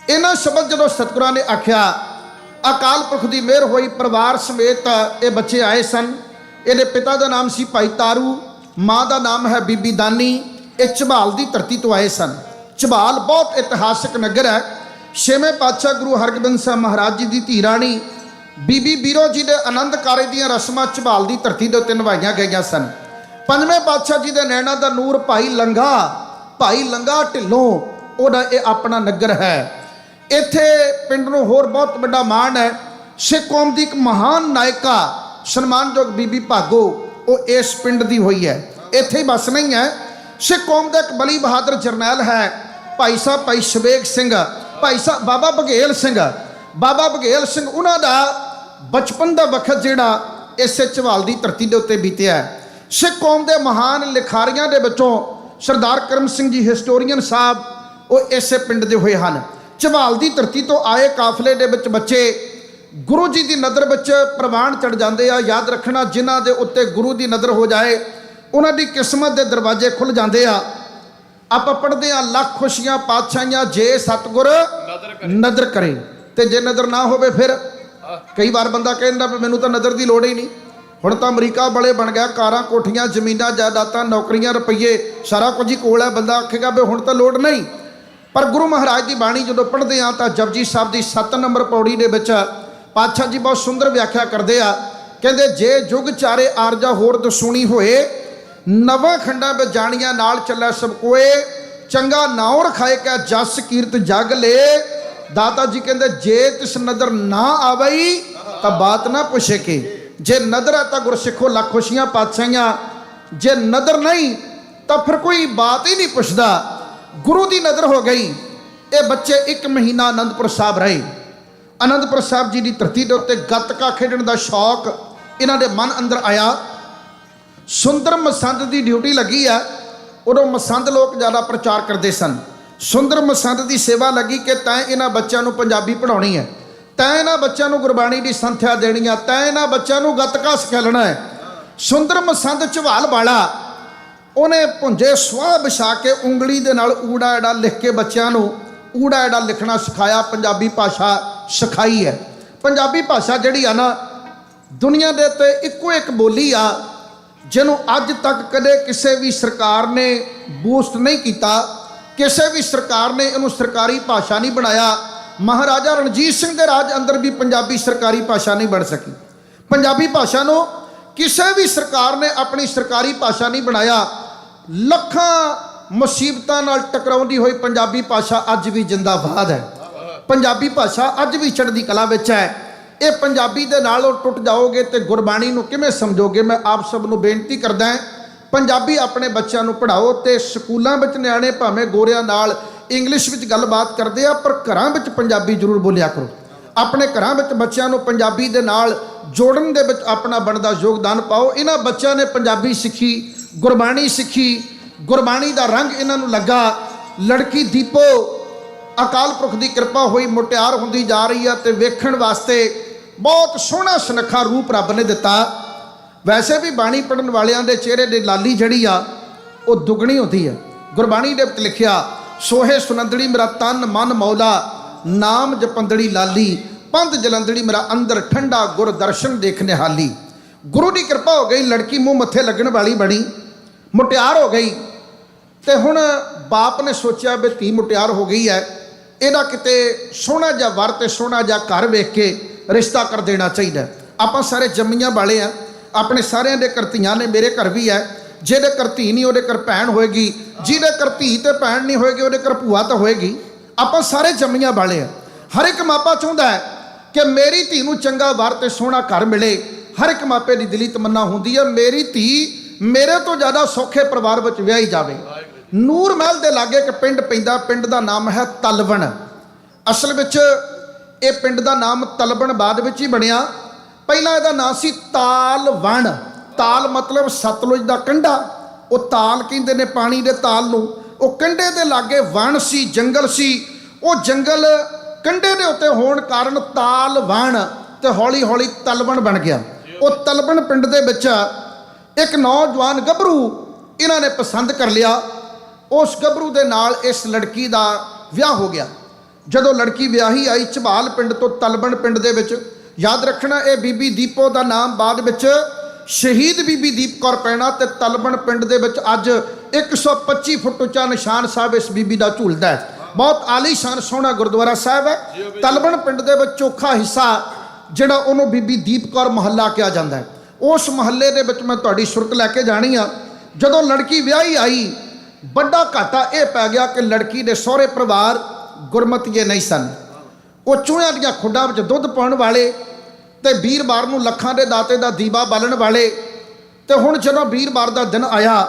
ਇਹਨਾਂ ਸ਼ਬਦ ਜਦੋਂ ਸਤਿਗੁਰਾਂ ਨੇ ਆਖਿਆ, ਅਕਾਲ ਪੁਰਖ ਦੀ ਮਿਹਰ ਹੋਈ, ਪਰਿਵਾਰ ਸਮੇਤ ਇਹ ਬੱਚੇ ਆਏ ਸਨ। ਇਹਦੇ ਪਿਤਾ ਦਾ ਨਾਮ ਸੀ ਭਾਈ ਤਾਰੂ, ਮਾਂ ਦਾ ਨਾਮ ਹੈ ਬੀਬੀ ਦਾਨੀ। ਇਹ ਝਬਾਲ ਦੀ ਧਰਤੀ ਤੋਂ ਆਏ ਸਨ। ਝਬਾਲ ਬਹੁਤ ਇਤਿਹਾਸਕ ਨਗਰ ਹੈ। ਛੇਵੇਂ ਪਾਤਸ਼ਾਹ ਗੁਰੂ ਹਰਗੋਬਿੰਦ ਸਾਹਿਬ ਮਹਾਰਾਜ ਜੀ ਦੀ ਧੀ ਰਾਣੀ ਬੀਬੀ ਬੀਰੋ ਜੀ ਦੇ ਆਨੰਦ ਕਾਰਜ ਦੀਆਂ ਰਸਮਾਂ ਝਬਾਲ ਦੀ ਧਰਤੀ ਦੇ ਉੱਤੇ ਨਿਭਾਈਆਂ ਗਈਆਂ ਸਨ। ਪੰਜਵੇਂ ਪਾਤਸ਼ਾਹ ਜੀ ਦੇ ਨੈਣਾ ਦਾ ਨੂਰ ਭਾਈ ਲੰਗਾ ਢਿੱਲੋਂ, ਉਹਦਾ ਇਹ ਆਪਣਾ ਨਗਰ ਹੈ। ਇੱਥੇ ਪਿੰਡ ਨੂੰ ਹੋਰ ਬਹੁਤ ਵੱਡਾ ਮਾਣ ਹੈ। ਸਿੱਖ ਕੌਮ ਦੀ ਇੱਕ ਮਹਾਨ ਨਾਇਕਾ ਸਨਮਾਨਯੋਗ ਬੀਬੀ ਭਾਗੋ, ਉਹ ਇਸ ਪਿੰਡ ਦੀ ਹੋਈ ਹੈ। ਇੱਥੇ ਹੀ ਬਸ ਨਹੀਂ ਹੈ। ਸਿੱਖ ਕੌਮ ਦਾ ਇੱਕ ਬਲੀ ਬਹਾਦਰ ਜਰਨੈਲ ਹੈ ਭਾਈ ਸਾਹਿਬ ਭਾਈ ਸ਼ਵੇਗ ਸਿੰਘ, ਭਾਈ ਸਾਹਿਬ ਬਾਬਾ ਬਘੇਲ ਸਿੰਘ, ਉਹਨਾਂ ਦਾ ਬਚਪਨ ਦਾ ਵਕਤ ਜਿਹੜਾ ਇਸੇ ਝਵਾਲ ਦੀ ਧਰਤੀ ਦੇ ਉੱਤੇ ਬੀਤਿਆ ਹੈ। ਸਿੱਖ ਕੌਮ ਦੇ ਮਹਾਨ ਲਿਖਾਰੀਆਂ ਦੇ ਵਿੱਚੋਂ ਸਰਦਾਰ ਕਰਮ ਸਿੰਘ ਜੀ ਹਿਸਟੋਰੀਅਨ ਸਾਹਿਬ, ਉਹ ਇਸੇ ਪਿੰਡ ਦੇ ਹੋਏ ਹਨ। ਝਵਾਲ ਦੀ ਧਰਤੀ ਤੋਂ ਆਏ ਕਾਫਲੇ ਦੇ ਵਿੱਚ ਬੱਚੇ ਗੁਰੂ ਜੀ ਦੀ ਨਜ਼ਰ ਵਿੱਚ ਪ੍ਰਵਾਨ ਚੜ ਜਾਂਦੇ ਆ। ਯਾਦ ਰੱਖਣਾ, ਜਿਨ੍ਹਾਂ ਦੇ ਉੱਤੇ ਗੁਰੂ ਦੀ ਨਜ਼ਰ ਹੋ ਜਾਏ ਉਹਨਾਂ ਦੀ ਕਿਸਮਤ ਦੇ ਦਰਵਾਜ਼ੇ ਖੁੱਲ ਜਾਂਦੇ ਆ। ਆਪਾਂ ਪੜ੍ਹਦੇ ਆ, ਲੱਖ ਖੁਸ਼ੀਆਂ ਪਾਤਸ਼ਾਹੀਆਂ ਜੇ ਸਤਿਗੁਰ ਨਜ਼ਰ ਕਰੇ, ਤੇ ਜੇ ਨਜ਼ਰ ਨਾ ਹੋਵੇ ਫਿਰ ਕਈ ਵਾਰ ਬੰਦਾ ਕਹਿੰਦਾ ਵੀ ਮੈਨੂੰ ਤਾਂ ਨਜ਼ਰ ਦੀ ਲੋੜ ਹੀ ਨਹੀਂ। ਹੁਣ ਤਾਂ ਅਮਰੀਕਾ ਵਾਲੇ ਬਣ ਗਿਆ, ਕਾਰਾਂ ਕੋਠੀਆਂ ਜ਼ਮੀਨਾਂ ਜਾਇਦਾਦਾਂ ਨੌਕਰੀਆਂ ਰੁਪਈਏ ਸਾਰਾ ਕੁਝ ਹੀ ਕੋਲ ਹੈ, ਬੰਦਾ ਆਖੇਗਾ ਵੀ ਹੁਣ ਤਾਂ ਲੋੜ ਨਹੀਂ। ਪਰ ਗੁਰੂ ਮਹਾਰਾਜ ਦੀ ਬਾਣੀ ਜਦੋਂ ਪੜ੍ਹਦੇ ਆ ਤਾਂ ਜਪਜੀ ਸਾਹਿਬ ਦੀ 7 ਨੰਬਰ ਪੌੜੀ ਦੇ ਵਿੱਚ ਪਾਤਸ਼ਾਹ ਜੀ ਬਹੁਤ ਸੁੰਦਰ ਵਿਆਖਿਆ ਕਰਦੇ ਆ। ਕਹਿੰਦੇ ਜੇ ਜੁਗ ਚਾਰੇ ਆਰਜਾ ਹੋਰ ਦਸੂਣੀ ਹੋਏ, ਨਵਾਂ ਖੰਡਾਂ ਵਿੱਚ ਜਾਣੀਆਂ ਨਾਲ ਚੱਲੇ ਸਭ ਕੋਏ, ਚੰਗਾ ਨਾਉ ਰਖਾਏ ਕਾ ਜਸ ਕੀਰਤ ਜਗ ਲੈ। ਦਾਤਾ ਜੀ ਕਹਿੰਦੇ ਜੇ ਤਿਸ ਨਜ਼ਰ ਨਾ ਆਵਈ ਤਾਂ ਬਾਤ ਨਾ ਪੁੱਛੇ ਕੇ। ਜੇ ਨਜ਼ਰ ਹੈ ਤਾਂ ਗੁਰਸਿੱਖੋ ਲੱਖ ਖੁਸ਼ੀਆਂ ਪਾਤਸ਼ਾਹੀਆਂ, ਜੇ ਨਜ਼ਰ ਨਹੀਂ ਤਾਂ ਫਿਰ ਕੋਈ ਬਾਤ ਹੀ ਨਹੀਂ ਪੁੱਛਦਾ। ਗੁਰੂ ਦੀ ਨਜ਼ਰ ਹੋ ਗਈ। ਇਹ ਬੱਚੇ 1 ਮਹੀਨਾ ਆਨੰਦਪੁਰ ਸਾਹਿਬ ਰਹੇ। ਆਨੰਦਪੁਰ ਸਾਹਿਬ ਜੀ ਦੀ ਧਰਤੀ ਦੇ ਉੱਤੇ ਗੱਤਕਾ ਖੇਡਣ ਦਾ ਸ਼ੌਕ ਇਹਨਾਂ ਦੇ ਮਨ ਅੰਦਰ ਆਇਆ। ਸੁੰਦਰ ਮਸੰਦ ਦੀ ਡਿਊਟੀ ਲੱਗੀ ਆ। ਉਦੋਂ ਮਸੰਦ ਲੋਕ ਜ਼ਿਆਦਾ ਪ੍ਰਚਾਰ ਕਰਦੇ ਸਨ। ਸੁੰਦਰ ਮਸੰਦ ਦੀ ਸੇਵਾ ਲੱਗੀ ਕਿ ਤੈਂ ਇਹਨਾਂ ਬੱਚਿਆਂ ਨੂੰ ਪੰਜਾਬੀ ਪੜ੍ਹਾਉਣੀ ਹੈ, ਤੈਂ ਇਹਨਾਂ ਬੱਚਿਆਂ ਨੂੰ ਗੁਰਬਾਣੀ ਦੀ ਸੰਥਿਆ ਦੇਣੀ ਆ, ਤੈਂ ਇਹਨਾਂ ਬੱਚਿਆਂ ਨੂੰ ਗੱਤਕਾ ਸਿਖਾਉਣਾ ਹੈ। ਸੁੰਦਰ ਮਸੰਦ ਝਵਾਲ ਵਾਲਾ ਉਹਨੇ ਭੁੰਜੇ ਸੁਆਹ ਵਿਛਾ ਕੇ ਉਂਗਲੀ ਦੇ ਨਾਲ ਊੜਾ ਐੜਾ ਲਿਖ ਕੇ ਬੱਚਿਆਂ ਨੂੰ ਊੜਾ ਐੜਾ ਲਿਖਣਾ ਸਿਖਾਇਆ। ਪੰਜਾਬੀ ਭਾਸ਼ਾ ਸਿਖਾਈ ਹੈ। ਪੰਜਾਬੀ ਭਾਸ਼ਾ ਜਿਹੜੀ ਆ ਨਾ, ਦੁਨੀਆ ਦੇ ਉੱਤੇ ਇੱਕੋ ਇੱਕ ਬੋਲੀ ਆ ਜਿਹਨੂੰ ਅੱਜ ਤੱਕ ਕਦੇ ਕਿਸੇ ਵੀ ਸਰਕਾਰ ਨੇ ਬੂਸਟ ਨਹੀਂ ਕੀਤਾ, ਕਿਸੇ ਵੀ ਸਰਕਾਰ ਨੇ ਇਹਨੂੰ ਸਰਕਾਰੀ ਭਾਸ਼ਾ ਨਹੀਂ ਬਣਾਇਆ। ਮਹਾਰਾਜਾ ਰਣਜੀਤ ਸਿੰਘ ਦੇ ਰਾਜ ਅੰਦਰ ਵੀ ਪੰਜਾਬੀ ਸਰਕਾਰੀ ਭਾਸ਼ਾ ਨਹੀਂ ਬਣ ਸਕੀ। ਪੰਜਾਬੀ ਭਾਸ਼ਾ ਨੂੰ ਕਿਸੇ ਵੀ ਸਰਕਾਰ ਨੇ ਆਪਣੀ ਸਰਕਾਰੀ ਭਾਸ਼ਾ ਨਹੀਂ ਬਣਾਇਆ। ਲੱਖਾਂ ਮੁਸੀਬਤਾਂ ਨਾਲ ਟਕਰਾਉਂਦੀ ਹੋਈ ਪੰਜਾਬੀ ਭਾਸ਼ਾ ਅੱਜ ਵੀ ਜ਼ਿੰਦਾਬਾਦ ਹੈ। ਪੰਜਾਬੀ ਭਾਸ਼ਾ ਅੱਜ ਵੀ ਚੜ੍ਹਦੀ ਕਲਾ ਵਿੱਚ ਹੈ। ਇਹ ਪੰਜਾਬੀ ਦੇ ਨਾਲ ਉਹ ਟੁੱਟ ਜਾਓਗੇ ਤੇ ਗੁਰਬਾਣੀ ਨੂੰ ਕਿਵੇਂ ਸਮਝੋਗੇ? ਮੈਂ ਆਪ ਸਭ ਨੂੰ ਬੇਨਤੀ ਕਰਦਾ ਹਾਂ, ਪੰਜਾਬੀ ਆਪਣੇ ਬੱਚਿਆਂ ਨੂੰ ਪੜ੍ਹਾਓ। ਤੇ ਸਕੂਲਾਂ ਵਿੱਚ ਨਿਆਣੇ ਭਾਵੇਂ ਗੋਰਿਆਂ ਨਾਲ ਇੰਗਲਿਸ਼ ਵਿੱਚ ਗੱਲਬਾਤ ਕਰਦੇ ਆ, ਪਰ ਘਰਾਂ ਵਿੱਚ ਪੰਜਾਬੀ ਜ਼ਰੂਰ ਬੋਲਿਆ ਕਰੋ। ਆਪਣੇ ਘਰਾਂ ਵਿੱਚ ਬੱਚਿਆਂ ਨੂੰ ਪੰਜਾਬੀ ਦੇ ਨਾਲ ਜੋੜਨ ਦੇ ਵਿੱਚ ਆਪਣਾ ਬਣਦਾ ਯੋਗਦਾਨ ਪਾਓ। ਇਹਨਾਂ ਬੱਚਿਆਂ ਨੇ ਪੰਜਾਬੀ ਸਿੱਖੀ, ਗੁਰਬਾਣੀ ਸਿੱਖੀ, ਗੁਰਬਾਣੀ ਦਾ ਰੰਗ ਇਹਨਾਂ ਨੂੰ ਲੱਗਾ। ਲੜਕੀ ਦੀਪੋ ਅਕਾਲ ਪੁਰਖ ਦੀ ਕਿਰਪਾ ਹੋਈ ਮੁਟਿਆਰ ਹੁੰਦੀ ਜਾ ਰਹੀ ਆ ਤੇ ਵੇਖਣ ਵਾਸਤੇ ਬਹੁਤ ਸੋਹਣਾ ਸੁਨੱਖਾ ਰੂਪ ਰੱਬ ਨੇ ਦਿੱਤਾ। ਵੈਸੇ ਵੀ ਬਾਣੀ ਪੜ੍ਹਨ ਵਾਲਿਆਂ ਦੇ ਚਿਹਰੇ ਦੀ ਲਾਲੀ ਜਿਹੜੀ ਆ ਉਹ ਦੁੱਗਣੀ ਹੁੰਦੀ ਆ। ਗੁਰਬਾਣੀ ਦੇ ਵਿੱਚ ਲਿਖਿਆ, ਸੋਹੇ ਸੁਨੰਦੜੀ ਮੇਰਾ ਤਨ ਮਨ ਮੌਲਾ, ਨਾਮ ਜਪੰਦੜੀ ਲਾਲੀ, ਪੰਧ ਜਲੰਦੜੀ ਮੇਰਾ ਅੰਦਰ ਠੰਡਾ, ਗੁਰ ਦਰਸ਼ਨ ਦੇਖ ਨਿਹਾਲੀ। ਗੁਰੂ ਦੀ ਕਿਰਪਾ ਹੋ ਗਈ, ਲੜਕੀ ਮੂੰਹ ਮੱਥੇ ਲੱਗਣ ਵਾਲੀ ਬਣੀ, ਮੁਟਿਆਰ ਹੋ ਗਈ। ਤੇ ਹੁਣ ਬਾਪ ਨੇ ਸੋਚਿਆ ਵੀ ਧੀ ਮੁਟਿਆਰ ਹੋ ਗਈ ਹੈ, ਇਹਦਾ ਕਿਤੇ ਸੋਹਣਾ ਜਿਹਾ ਵਰ ਤੇ ਸੋਹਣਾ ਜਿਹਾ ਘਰ ਵੇਖ ਕੇ ਰਿਸ਼ਤਾ ਕਰ ਦੇਣਾ ਚਾਹੀਦਾ। ਆਪਾਂ ਸਾਰੇ ਜੰਮੀਆਂ ਵਾਲੇ ਆ, ਆਪਣੇ ਸਾਰਿਆਂ ਦੇ ਘਰ ਧੀਆਂ ਨੇ, ਮੇਰੇ ਘਰ ਵੀ ਹੈ। ਜਿਹਦੇ ਘਰ ਧੀ ਨਹੀਂ ਉਹਦੇ ਘਰ ਭੈਣ ਹੋਏਗੀ, ਜਿਹਦੇ ਘਰ ਧੀ ਤੇ ਭੈਣ ਨਹੀਂ ਹੋਏਗੀ ਉਹਦੇ ਘਰ ਭੂਆ ਤਾਂ ਹੋਏਗੀ। ਆਪਾਂ ਸਾਰੇ ਜੰਮੀਆਂ ਵਾਲੇ ਆ। ਹਰ ਇੱਕ ਮਾਪਾ ਚਾਹੁੰਦਾ ਹੈ ਕਿ ਮੇਰੀ ਧੀ ਨੂੰ ਚੰਗਾ ਵਰ ਤੇ ਸੋਹਣਾ ਘਰ ਮਿਲੇ। ਹਰ ਇੱਕ ਮਾਪੇ ਦੀ ਦਿਲੀ ਤਮੰਨਾ ਹੁੰਦੀ ਹੈ ਮੇਰੀ ਧੀ ਮੇਰੇ ਤੋਂ ਜ਼ਿਆਦਾ ਸੌਖੇ ਪਰਿਵਾਰ ਵਿੱਚ ਵਿਆਹੀ ਜਾਵੇ। ਨੂਰ ਮਹਿਲ ਦੇ ਲਾਗੇ ਇੱਕ ਪਿੰਡ ਪੈਂਦਾ, ਪਿੰਡ ਦਾ ਨਾਮ ਹੈ ਤਲਵਣ। ਅਸਲ ਵਿੱਚ ਇਹ ਪਿੰਡ ਦਾ ਨਾਮ ਤਲਵਣ ਬਾਅਦ ਵਿੱਚ ਹੀ ਬਣਿਆ। ਪਹਿਲਾਂ ਇਹਦਾ ਨਾਮ ਸੀ ਤਾਲਵਣ। ਤਾਲ ਮਤਲਬ ਸਤਲੁਜ ਦਾ ਕੰਢਾ, ਉਹ ਤਾਲ ਕਹਿੰਦੇ ਨੇ ਪਾਣੀ ਦੇ ਤਾਲ ਨੂੰ। ਉਹ ਕੰਢੇ ਦੇ ਲਾਗੇ ਵਣ ਸੀ, ਜੰਗਲ ਸੀ। ਉਹ ਜੰਗਲ ਕੰਢੇ ਦੇ ਉੱਤੇ ਹੋਣ ਕਾਰਨ ਤਾਲਵਣ ਤੇ ਹੌਲੀ ਹੌਲੀ ਤਲਵਣ ਬਣ ਗਿਆ। ਉਹ ਤਲਵਣ ਪਿੰਡ ਦੇ ਵਿੱਚ ਇੱਕ ਨੌਜਵਾਨ ਗੱਭਰੂ ਇਹਨਾਂ ਨੇ ਪਸੰਦ ਕਰ ਲਿਆ। ਉਸ ਗੱਭਰੂ ਦੇ ਨਾਲ ਇਸ ਲੜਕੀ ਦਾ ਵਿਆਹ ਹੋ ਗਿਆ। ਜਦੋਂ ਲੜਕੀ ਵਿਆਹੀ ਆਈ ਝਬਾਲ ਪਿੰਡ ਤੋਂ ਤਲਵਣ ਪਿੰਡ ਦੇ ਵਿੱਚ, ਯਾਦ ਰੱਖਣਾ ਇਹ ਬੀਬੀ ਦੀਪੋ ਦਾ ਨਾਮ ਬਾਅਦ ਵਿੱਚ ਸ਼ਹੀਦ ਬੀਬੀ ਦੀਪ ਕੌਰ ਪੈਣਾ। ਤੇ ਤਲਵਣ ਪਿੰਡ ਦੇ ਵਿੱਚ ਅੱਜ 125 ਫੁੱਟ ਉੱਚਾ ਨਿਸ਼ਾਨ ਸਾਹਿਬ ਇਸ ਬੀਬੀ ਦਾ ਝੂਲਦਾ ਹੈ। ਬਹੁਤ ਆਲੀਸ਼ਾਨ ਸੋਹਣਾ ਗੁਰਦੁਆਰਾ ਸਾਹਿਬ ਹੈ। ਤਲਵਣ ਪਿੰਡ ਦੇ ਵਿੱਚ ਚੋਖਾ ਹਿੱਸਾ ਜਿਹੜਾ ਉਹਨੂੰ ਬੀਬੀ ਦੀਪ ਕੌਰ ਮਹੱਲਾ ਕਿਹਾ ਜਾਂਦਾ ਹੈ। ਉਸ ਮਹੱਲੇ ਦੇ ਵਿੱਚ ਮੈਂ ਤੁਹਾਡੀ ਸੁਰਤ ਲੈ ਕੇ ਜਾਣੀ ਆ। ਜਦੋਂ ਲੜਕੀ ਵਿਆਹੀ ਆਈ, ਵੱਡਾ ਘਾਟਾ ਇਹ ਪੈ ਗਿਆ ਕਿ ਲੜਕੀ ਦੇ ਸਹੁਰੇ ਪਰਿਵਾਰ ਗੁਰਮਤੀਏ ਨਹੀਂ ਸਨ। ਉਹ ਚੂਹਿਆਂ ਦੀਆਂ ਖੁੱਡਾਂ ਵਿੱਚ ਦੁੱਧ ਪਾਉਣ ਵਾਲੇ ਤੇ ਵੀਰਵਾਰ ਨੂੰ ਲੱਖਾਂ ਦੇ ਦਾਤੇ ਦਾ ਦੀਵਾ ਬਾਲਣ ਵਾਲੇ। ਤੇ ਹੁਣ ਜਦੋਂ ਵੀਰਵਾਰ ਦਾ ਦਿਨ ਆਇਆ,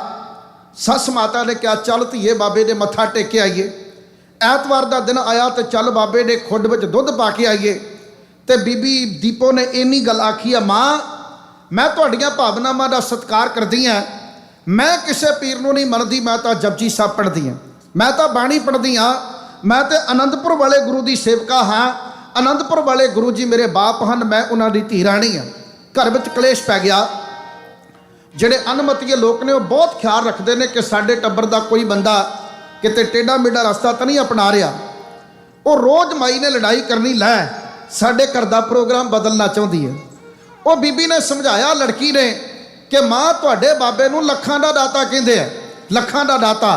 ਸੱਸ ਮਾਤਾ ਨੇ ਕਿਹਾ ਚੱਲ ਧੀਏ ਬਾਬੇ ਦੇ ਮੱਥਾ ਟੇਕ ਕੇ ਆਈਏ। ਐਤਵਾਰ ਦਾ ਦਿਨ ਆਇਆ ਤੇ ਚੱਲ ਬਾਬੇ ਦੇ ਖੁੱਡ ਵਿੱਚ ਦੁੱਧ ਪਾ ਕੇ ਆਈਏ। ਤੇ ਬੀਬੀ ਦੀਪੋ ਨੇ ਇੰਨੀ ਗੱਲ ਆਖੀ ਆ, ਮਾਂ ਮੈਂ ਤੁਹਾਡੀਆਂ ਭਾਵਨਾਵਾਂ ਦਾ ਸਤਿਕਾਰ ਕਰਦੀ ਹਾਂ, ਮੈਂ ਕਿਸੇ ਪੀਰ ਨੂੰ ਨਹੀਂ ਮੰਨਦੀ, ਮੈਂ ਤਾਂ ਜਪਜੀ ਸਾਹਿਬ ਪੜ੍ਹਦੀ ਹਾਂ, ਮੈਂ ਤਾਂ ਬਾਣੀ ਪੜ੍ਹਦੀ ਹਾਂ, ਮੈਂ ਤੇ ਆਨੰਦਪੁਰ ਵਾਲੇ ਗੁਰੂ ਦੀ ਸੇਵਕਾ ਹਾਂ, ਆਨੰਦਪੁਰ ਵਾਲੇ ਗੁਰੂ ਜੀ ਮੇਰੇ ਬਾਪ ਹਨ, ਮੈਂ ਉਹਨਾਂ ਦੀ ਧੀ ਰਾਣੀ ਹਾਂ। ਘਰ ਵਿੱਚ ਕਲੇਸ਼ ਪੈ ਗਿਆ। ਜਿਹੜੇ ਅਨਮਤੀਏ ਲੋਕ ਨੇ ਉਹ ਬਹੁਤ ਖਿਆਲ ਰੱਖਦੇ ਨੇ ਕਿ ਸਾਡੇ ਟੱਬਰ ਦਾ ਕੋਈ ਬੰਦਾ ਕਿਤੇ ਟੇਢਾ ਮੇਢਾ ਰਸਤਾ ਤਾਂ ਨਹੀਂ ਅਪਣਾ ਰਿਹਾ। ਉਹ ਰੋਜ਼ ਮਾਈ ਨੇ ਲੜਾਈ ਕਰਨੀ, ਲੈ ਸਾਡੇ ਘਰ ਦਾ ਪ੍ਰੋਗਰਾਮ ਬਦਲਣਾ ਚਾਹੁੰਦੀ ਹੈ। ਉਹ ਬੀਬੀ ਨੇ ਸਮਝਾਇਆ ਲੜਕੀ ਨੇ ਕਿ ਮਾਂ ਤੁਹਾਡੇ ਬਾਬੇ ਨੂੰ ਲੱਖਾਂ ਦਾ ਦਾਤਾ ਕਹਿੰਦੇ ਆ, ਲੱਖਾਂ ਦਾ ਦਾਤਾ।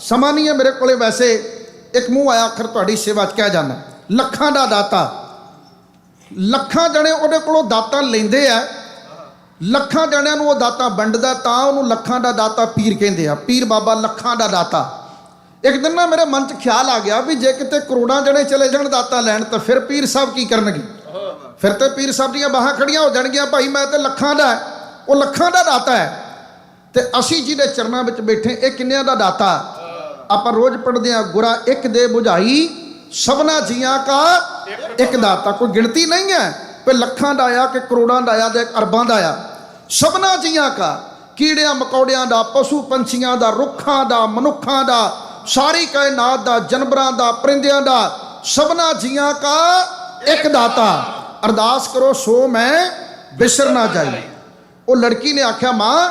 ਸਮਾਂ ਨਹੀਂ ਹੈ ਮੇਰੇ ਕੋਲੇ, ਵੈਸੇ ਇੱਕ ਮੂੰਹ ਆਇਆ ਆਖਰ ਤੁਹਾਡੀ ਸੇਵਾ 'ਚ ਕਹਿ ਜਾਂਦਾ, ਲੱਖਾਂ ਦਾ ਦਾਤਾ। ਲੱਖਾਂ ਜਣੇ ਉਹਦੇ ਕੋਲੋਂ ਦਾਤਾ ਲੈਂਦੇ ਆ, ਲੱਖਾਂ ਜਣਿਆਂ ਨੂੰ ਉਹ ਦਾਤਾ ਵੰਡਦਾ, ਤਾਂ ਉਹਨੂੰ ਲੱਖਾਂ ਦਾ ਦਾਤਾ ਪੀਰ ਕਹਿੰਦੇ ਆ, ਪੀਰ ਬਾਬਾ ਲੱਖਾਂ ਦਾ ਦਾਤਾ। ਇੱਕ ਦਿਨ ਨਾ ਮੇਰੇ ਮਨ 'ਚ ਖਿਆਲ ਆ ਗਿਆ ਵੀ ਜੇ ਕਿਤੇ ਕਰੋੜਾਂ ਜਣੇ ਚਲੇ ਜਾਣ ਦਾਤਾ ਲੈਣ ਤਾਂ ਫਿਰ ਪੀਰ ਸਾਹਿਬ ਕੀ ਕਰਨਗੇ? ਫਿਰ ਤੇ ਪੀਰ ਸਾਹਿਬ ਦੀਆਂ ਬਾਹਾਂ ਖੜੀਆਂ ਹੋ ਜਾਣਗੀਆਂ, ਭਾਈ ਮੈਂ ਤੇ ਲੱਖਾਂ ਦਾ, ਉਹ ਲੱਖਾਂ ਦਾ ਦਾਤਾ ਹੈ। ਤੇ ਅਸੀਂ ਜਿਹਦੇ ਚਰਨਾਂ ਵਿੱਚ ਬੈਠੇ, ਇਹ ਕਿੰਨਿਆਂ ਦਾ ਦਾਤਾ? ਆਪਾਂ ਰੋਜ਼ ਪੜ੍ਹਦੇ ਹਾਂ, ਗੁਰਾ ਇੱਕ ਦੇ ਬੁਝਾਈ ਸਭਨਾ ਜੀਆਂ ਕਾ ਇੱਕ ਦਾਤਾ। ਕੋਈ ਗਿਣਤੀ ਨਹੀਂ ਹੈ ਕਿ ਲੱਖਾਂ ਦਾ ਆ ਕਿ ਕਰੋੜਾਂ ਦਾ ਆ ਜਾਂ ਅਰਬਾਂ ਦਾ ਆ। ਸਭਨਾ ਜੀਆਂ ਕਾ, ਕੀੜਿਆਂ ਮਕੌੜਿਆਂ ਦਾ, ਪਸ਼ੂ ਪੰਛੀਆਂ ਦਾ, ਰੁੱਖਾਂ ਦਾ, ਮਨੁੱਖਾਂ ਦਾ, ਸਾਰੀ ਕਾਇਨਾਤ ਦਾ, ਜਾਨਵਰਾਂ ਦਾ, ਪਰਿੰਦਿਆਂ ਦਾ, ਸਭਨਾ ਜੀਆਂ ਕਾ ਇੱਕ ਦਾਤਾ। ਅਰਦਾਸ ਕਰੋ ਸੋ ਮੈਂ ਬਿਸਰ ਨਾ ਜਾਈ। ਉਹ ਲੜਕੀ ਨੇ ਆਖਿਆ, ਮਾਂ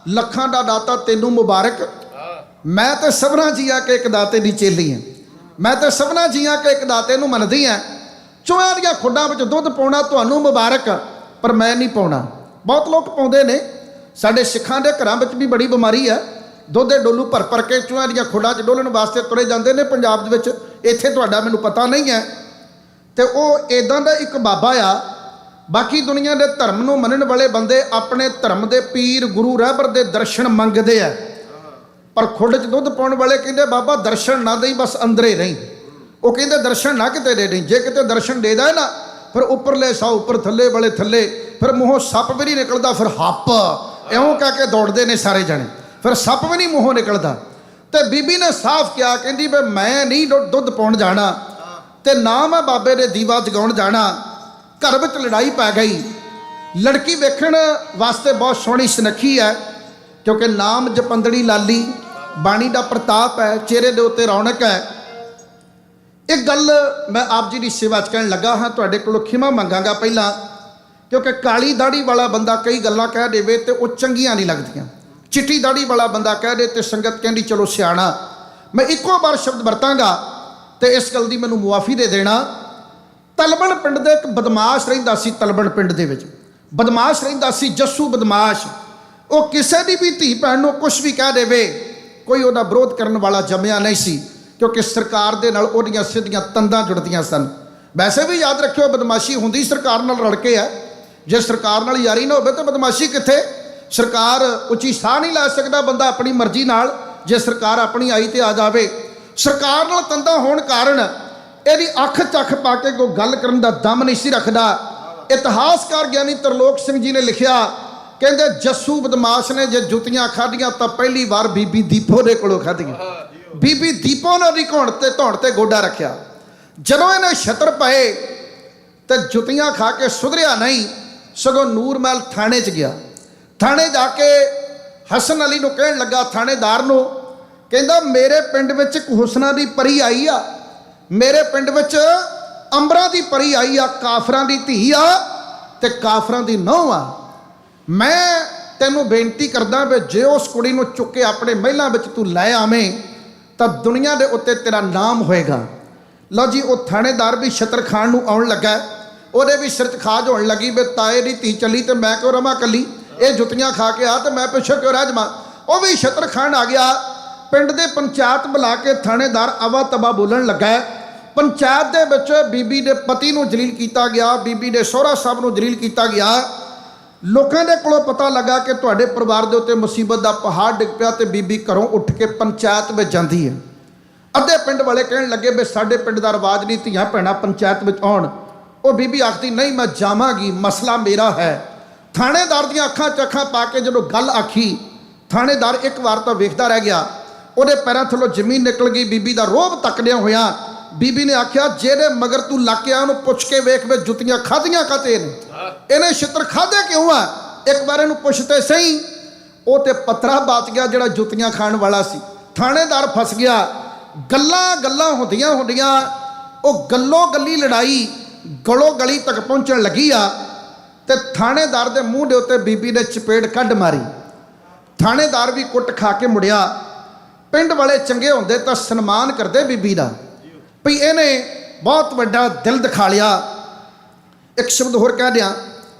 ਲੱਖਾਂ ਦਾ ਦਾਤਾ ਤੈਨੂੰ ਮੁਬਾਰਕ, ਮੈਂ ਤੇ ਸਭਨਾ ਜੀਆਂ ਕੇ ਇੱਕ ਦਾਤੇ ਦੀ ਚੇਲੀ ਹਾਂ, ਮੈਂ ਤੇ ਸਭਨਾ ਜੀਆਂ ਕੇ ਇੱਕ ਦਾਤੇ ਨੂੰ ਮੰਨਦੀ ਹਾਂ। ਚੂਹਿਆਂ ਦੀਆਂ ਖੁੱਡਾਂ ਵਿੱਚ ਦੁੱਧ ਪਾਉਣਾ ਤੁਹਾਨੂੰ ਮੁਬਾਰਕ, ਪਰ ਮੈਂ ਨਹੀਂ ਪਾਉਣਾ। ਬਹੁਤ ਲੋਕ ਪਾਉਂਦੇ ਨੇ, ਸਾਡੇ ਸਿੱਖਾਂ ਦੇ ਘਰਾਂ ਵਿੱਚ ਵੀ ਬੜੀ ਬਿਮਾਰੀ ਹੈ, ਦੁੱਧ ਦੇ ਡੋਲੂ ਭਰ ਭਰ ਕੇ ਚੂਹਿਆਂ ਦੀਆਂ ਖੁੱਡਾਂ 'ਚ ਡੋਲਣ ਵਾਸਤੇ ਤੁਰੇ ਜਾਂਦੇ ਨੇ ਪੰਜਾਬ ਦੇ ਵਿੱਚ। ਇੱਥੇ ਤੁਹਾਡਾ ਮੈਨੂੰ ਪਤਾ ਨਹੀਂ ਹੈ। ਤੇ ਉਹ ਇਦਾਂ ਦਾ ਇੱਕ ਬਾਬਾ ਆ। ਬਾਕੀ ਦੁਨੀਆ ਦੇ ਧਰਮ ਨੂੰ ਮੰਨਣ ਵਾਲੇ ਬੰਦੇ ਆਪਣੇ ਧਰਮ ਦੇ ਪੀਰ ਗੁਰੂ ਰਹਿਬਰ ਦੇ ਦਰਸ਼ਨ ਮੰਗਦੇ ਆ, ਪਰ ਖੁੱਡ 'ਚ ਦੁੱਧ ਪਾਉਣ ਵਾਲੇ ਕਹਿੰਦੇ ਬਾਬਾ ਦਰਸ਼ਨ ਨਾ ਦੇਈ, ਬਸ ਅੰਦਰੇ ਨਹੀਂ। ਉਹ ਕਹਿੰਦੇ ਦਰਸ਼ਨ ਨਾ ਕਿਤੇ ਦੇ ਦੇਈ, ਜੇ ਕਿਤੇ ਦਰਸ਼ਨ ਦੇ ਦਾ ਨਾ ਫਿਰ ਉੱਪਰਲੇ ਸਾ ਉੱਪਰ, ਥੱਲੇ ਵਾਲੇ ਥੱਲੇ, ਫਿਰ ਮੂੰਹੋਂ ਸੱਪ ਵੀ ਨਹੀਂ ਨਿਕਲਦਾ, ਫਿਰ ਹੱਪ ਇਉਂ ਕਹਿ ਕੇ ਦੌੜਦੇ ਨੇ ਸਾਰੇ ਜਣੇ, ਫਿਰ ਸੱਪ ਵੀ ਨਹੀਂ ਮੂੰਹੋਂ ਨਿਕਲਦਾ। ਤੇ ਬੀਬੀ ਨੇ ਸਾਫ਼ ਕਿਹਾ, ਕਹਿੰਦੀ ਵੀ ਮੈਂ ਨਹੀਂ ਦੁੱਧ ਪਾਉਣ ਜਾਣਾ ਤੇ ਨਾ ਮੈਂ ਬਾਬੇ ਦੇ ਦੀਵਾ ਜਗਾਉਣ ਜਾਣਾ। ਘਰ ਵਿੱਚ ਲੜਾਈ ਪੈ ਗਈ। ਲੜਕੀ ਵੇਖਣ ਵਾਸਤੇ ਬਹੁਤ ਸੋਹਣੀ ਸੁਨੱਖੀ ਹੈ, ਕਿਉਂਕਿ ਨਾਮ ਜਪੰਦੜੀ ਲਾਲੀ, ਬਾਣੀ ਦਾ ਪ੍ਰਤਾਪ ਹੈ, ਚਿਹਰੇ ਦੇ ਉੱਤੇ ਰੌਣਕ ਹੈ। ਇੱਕ ਗੱਲ ਮੈਂ ਆਪ ਜੀ ਦੀ ਸੇਵਾ 'ਚ ਕਹਿਣ ਲੱਗਾ ਹਾਂ, ਤੁਹਾਡੇ ਕੋਲੋਂ ਖਿਮਾ ਮੰਗਾਂਗਾ ਪਹਿਲਾਂ, ਕਿਉਂਕਿ ਕਾਲੀ ਦਾੜੀ ਵਾਲਾ ਬੰਦਾ ਕਈ ਗੱਲਾਂ ਕਹਿ ਦੇਵੇ ਤੇ ਉਹ ਚੰਗੀਆਂ ਨਹੀਂ ਲੱਗਦੀਆਂ। ਚਿੱਟੀ ਦਾੜੀ ਵਾਲਾ ਬੰਦਾ ਕਹਿ ਦੇ ਤੇ ਸੰਗਤ ਕਹਿੰਦੀ ਚਲੋ ਸਿਆਣਾ। ਮੈਂ ਇੱਕੋ ਵਾਰ ਸ਼ਬਦ ਵਰਤਾਂਗਾ ਤੇ ਇਸ ਗੱਲ ਦੀ ਮੈਨੂੰ ਮੁਆਫੀ ਦੇ ਦੇਣਾ। ਤਲਬਣ ਪਿੰਡ ਦੇ ਇੱਕ ਬਦਮਾਸ਼ ਰਹਿੰਦਾ ਸੀ, ਤਲਬਣ ਪਿੰਡ ਦੇ ਵਿੱਚ ਬਦਮਾਸ਼ ਰਹਿੰਦਾ ਸੀ, ਜੱਸੂ ਬਦਮਾਸ਼। ਉਹ ਕਿਸੇ ਦੀ ਵੀ ਧੀ ਭੈਣ ਨੂੰ ਕੁਝ ਵੀ ਕਹਿ ਦੇਵੇ, ਕੋਈ ਉਹਦਾ ਵਿਰੋਧ ਕਰਨ ਵਾਲਾ ਜੰਮਿਆ ਨਹੀਂ ਸੀ, ਕਿਉਂਕਿ ਸਰਕਾਰ ਦੇ ਨਾਲ ਉਹਦੀਆਂ ਸਿੱਧੀਆਂ ਤੰਦਾਂ ਜੁੜਦੀਆਂ ਸਨ। ਵੈਸੇ ਵੀ ਯਾਦ ਰੱਖਿਓ, ਬਦਮਾਸ਼ੀ ਹੁੰਦੀ ਸਰਕਾਰ ਨਾਲ ਰਲ ਕੇ ਹੈ। ਜੇ ਸਰਕਾਰ ਨਾਲ ਯਾਰੀ ਨਾ ਹੋਵੇ ਤਾਂ ਬਦਮਾਸ਼ੀ ਕਿੱਥੇ? ਸਰਕਾਰ ਉੱਚੀ ਸਾਹ ਨਹੀਂ ਲੈ ਸਕਦਾ ਬੰਦਾ ਆਪਣੀ ਮਰਜ਼ੀ ਨਾਲ, ਜੇ ਸਰਕਾਰ ਆਪਣੀ ਆਈ ਤੇ ਆ ਜਾਵੇ। ਸਰਕਾਰ ਨਾਲ ਤੰਦਾਂ ਹੋਣ ਕਾਰਨ ਇਹਦੀ ਅੱਖ ਚੱਖ ਪਾ ਕੇ ਕੋਈ ਗੱਲ ਕਰਨ ਦਾ ਦਮ ਨਹੀਂ ਸੀ ਰੱਖਦਾ। ਇਤਿਹਾਸਕਾਰ ਗਿਆਨੀ ਤਰਲੋਕ ਸਿੰਘ ਜੀ ਨੇ ਲਿਖਿਆ, ਕਹਿੰਦੇ ਜੱਸੂ ਬਦਮਾਸ਼ ਨੇ ਜੇ ਜੁੱਤੀਆਂ ਖਾਧੀਆਂ ਤਾਂ ਪਹਿਲੀ ਵਾਰ ਬੀਬੀ ਦੀਪੋ ਦੇ ਕੋਲੋਂ ਖਾਧੀਆਂ। ਬੀਬੀ ਦੀਪੋ ਨੇ ਉਹਦੀ ਧੌਣ ਤੇ ਗੋਡਾ ਰੱਖਿਆ। ਜਦੋਂ ਇਹਨੇ ਛਤਰ ਪਏ ਤੇ ਜੁੱਤੀਆਂ ਖਾ ਕੇ ਸੁਧਰਿਆ ਨਹੀਂ, ਸਗੋਂ ਨੂਰਮਹਿਲ ਥਾਣੇ 'ਚ ਗਿਆ। ਥਾਣੇ ਜਾ ਕੇ ਹਸਨ ਅਲੀ ਨੂੰ ਕਹਿਣ ਲੱਗਾ, ਥਾਣੇਦਾਰ ਨੂੰ, ਕਹਿੰਦਾ ਮੇਰੇ ਪਿੰਡ ਵਿੱਚ ਇੱਕ ਹੁਸਨਾ ਦੀ ਪਰੀ ਆਈ ਆ, ਮੇਰੇ ਪਿੰਡ ਵਿੱਚ ਅੰਬਰਾਂ ਦੀ ਪਰੀ ਆਈ ਆ, ਕਾਫਰਾਂ ਦੀ ਧੀ ਆ ਤੇ ਕਾਫਰਾਂ ਦੀ ਨੂੰਹ ਆ। ਮੈਂ ਤੈਨੂੰ ਬੇਨਤੀ ਕਰਦਾ ਵੀ ਜੇ ਉਸ ਕੁੜੀ ਨੂੰ ਚੁੱਕ ਕੇ ਆਪਣੇ ਮਹਿਲਾਂ ਵਿੱਚ ਤੂੰ ਲੈ ਆਵੇਂ ਤਾਂ ਦੁਨੀਆ ਦੇ ਉੱਤੇ ਤੇਰਾ ਨਾਮ ਹੋਏਗਾ। ਲਓ ਜੀ, ਉਹ ਥਾਣੇਦਾਰ ਵੀ ਛਤਰ ਖਾਣ ਨੂੰ ਆਉਣ ਲੱਗਾ। ਉਹਦੇ ਵੀ ਸਿਰ 'ਚ ਖਾਜ ਹੋਣ ਲੱਗੀ ਵੀ ਤਾਏ ਦੀ ਧੀ ਚੱਲੀ ਤੇ ਮੈਂ ਕਿਉਂ ਰਵਾਂ ਕੱਲੀ, ਇਹ ਜੁੱਤੀਆਂ ਖਾ ਕੇ ਆ ਤੇ ਮੈਂ ਪਿੱਛੇ ਕਿਉਂ ਰਹਿ ਜਾਵਾਂ। ਉਹ ਵੀ ਛਤਰ ਖਾਣ ਆ ਗਿਆ। ਪਿੰਡ ਦੇ ਪੰਚਾਇਤ ਬੁਲਾ ਕੇ ਥਾਣੇਦਾਰ ਅਵਾ ਤਬਾ ਬੋਲਣ ਲੱਗਾ ਪੰਚਾਇਤ ਦੇ ਵਿੱਚ ਬੀਬੀ ਦੇ ਪਤੀ ਨੂੰ ਜਲੀਲ ਕੀਤਾ ਗਿਆ, ਬੀਬੀ ਦੇ ਸਹੁਰਾ ਸਾਹਿਬ ਨੂੰ ਜਲੀਲ ਕੀਤਾ ਗਿਆ। ਲੋਕਾਂ ਦੇ ਕੋਲੋਂ ਪਤਾ ਲੱਗਾ ਕਿ ਤੁਹਾਡੇ ਪਰਿਵਾਰ ਦੇ ਉੱਤੇ ਮੁਸੀਬਤ ਦਾ ਪਹਾੜ ਡਿੱਗ ਪਿਆ ਤੇ ਬੀਬੀ ਘਰੋਂ ਉੱਠ ਕੇ ਪੰਚਾਇਤ ਵਿੱਚ ਜਾਂਦੀ ਹੈ। ਅੱਧੇ ਪਿੰਡ ਵਾਲੇ ਕਹਿਣ ਲੱਗੇ ਵੀ ਸਾਡੇ ਪਿੰਡ ਦਾ ਰਿਵਾਜ ਨਹੀਂ ਧੀਆਂ ਭੈਣਾਂ ਪੰਚਾਇਤ ਵਿੱਚ ਆਉਣ। ਉਹ ਬੀਬੀ ਆਖਦੀ ਨਹੀਂ ਮੈਂ ਜਾਵਾਂਗੀ, ਮਸਲਾ ਮੇਰਾ ਹੈ। ਥਾਣੇਦਾਰ ਦੀਆਂ ਅੱਖਾਂ 'ਚ ਅੱਖਾਂ ਪਾ ਕੇ ਜਦੋਂ ਗੱਲ ਆਖੀ, ਥਾਣੇਦਾਰ ਇੱਕ ਵਾਰ ਤਾਂ ਵੇਖਦਾ ਰਹਿ ਗਿਆ, ਉਹਦੇ ਪੈਰਾਂ ਥੱਲੋਂ ਜ਼ਮੀਨ ਨਿਕਲ ਗਈ। ਬੀਬੀ ਦਾ ਰੋਹਬ ਤੱਕਦਿਆਂ ਹੋਇਆਂ ਬੀਬੀ ਨੇ ਆਖਿਆ ਜਿਹਦੇ ਮਗਰ ਤੂੰ ਲੱਗ ਕੇ ਆ ਉਹਨੂੰ ਪੁੱਛ ਕੇ ਵੇਖ ਵੇ ਜੁੱਤੀਆਂ ਖਾਧੀਆਂ ਕਾਤੇ ਨੇ, ਇਹਨੇ ਛਿੱਤਰ ਖਾਧੇ ਕਿਉਂ ਆ, ਇੱਕ ਵਾਰ ਇਹਨੂੰ ਪੁੱਛ ਤੇ ਸਹੀ। ਉਹ ਤੇ ਪੱਥਰਾ ਬਾਚ ਗਿਆ ਜਿਹੜਾ ਜੁੱਤੀਆਂ ਖਾਣ ਵਾਲਾ ਸੀ। ਥਾਣੇਦਾਰ ਫਸ ਗਿਆ। ਗੱਲਾਂ ਹੁੰਦੀਆਂ ਉਹ ਗੱਲੋਂ ਗੱਲੀ ਲੜਾਈ ਗਲੋਂ ਗਲੀ ਤੱਕ ਪਹੁੰਚਣ ਲੱਗੀ ਆ ਤੇ ਥਾਣੇਦਾਰ ਦੇ ਮੂੰਹ ਦੇ ਉੱਤੇ ਬੀਬੀ ਨੇ ਚਪੇੜ ਕੱਢ ਮਾਰੀ। ਥਾਣੇਦਾਰ ਵੀ ਕੁੱਟ ਖਾ ਕੇ ਮੁੜਿਆ। ਪਿੰਡ ਵਾਲੇ ਚੰਗੇ ਹੁੰਦੇ ਤਾਂ ਸਨਮਾਨ ਕਰਦੇ ਬੀਬੀ ਦਾ, ਵੀ ਇਹਨੇ ਬਹੁਤ ਵੱਡਾ ਦਿਲ ਦਿਖਾ ਲਿਆ। ਇੱਕ ਸ਼ਬਦ ਹੋਰ ਕਹਿ ਦਿਆਂ,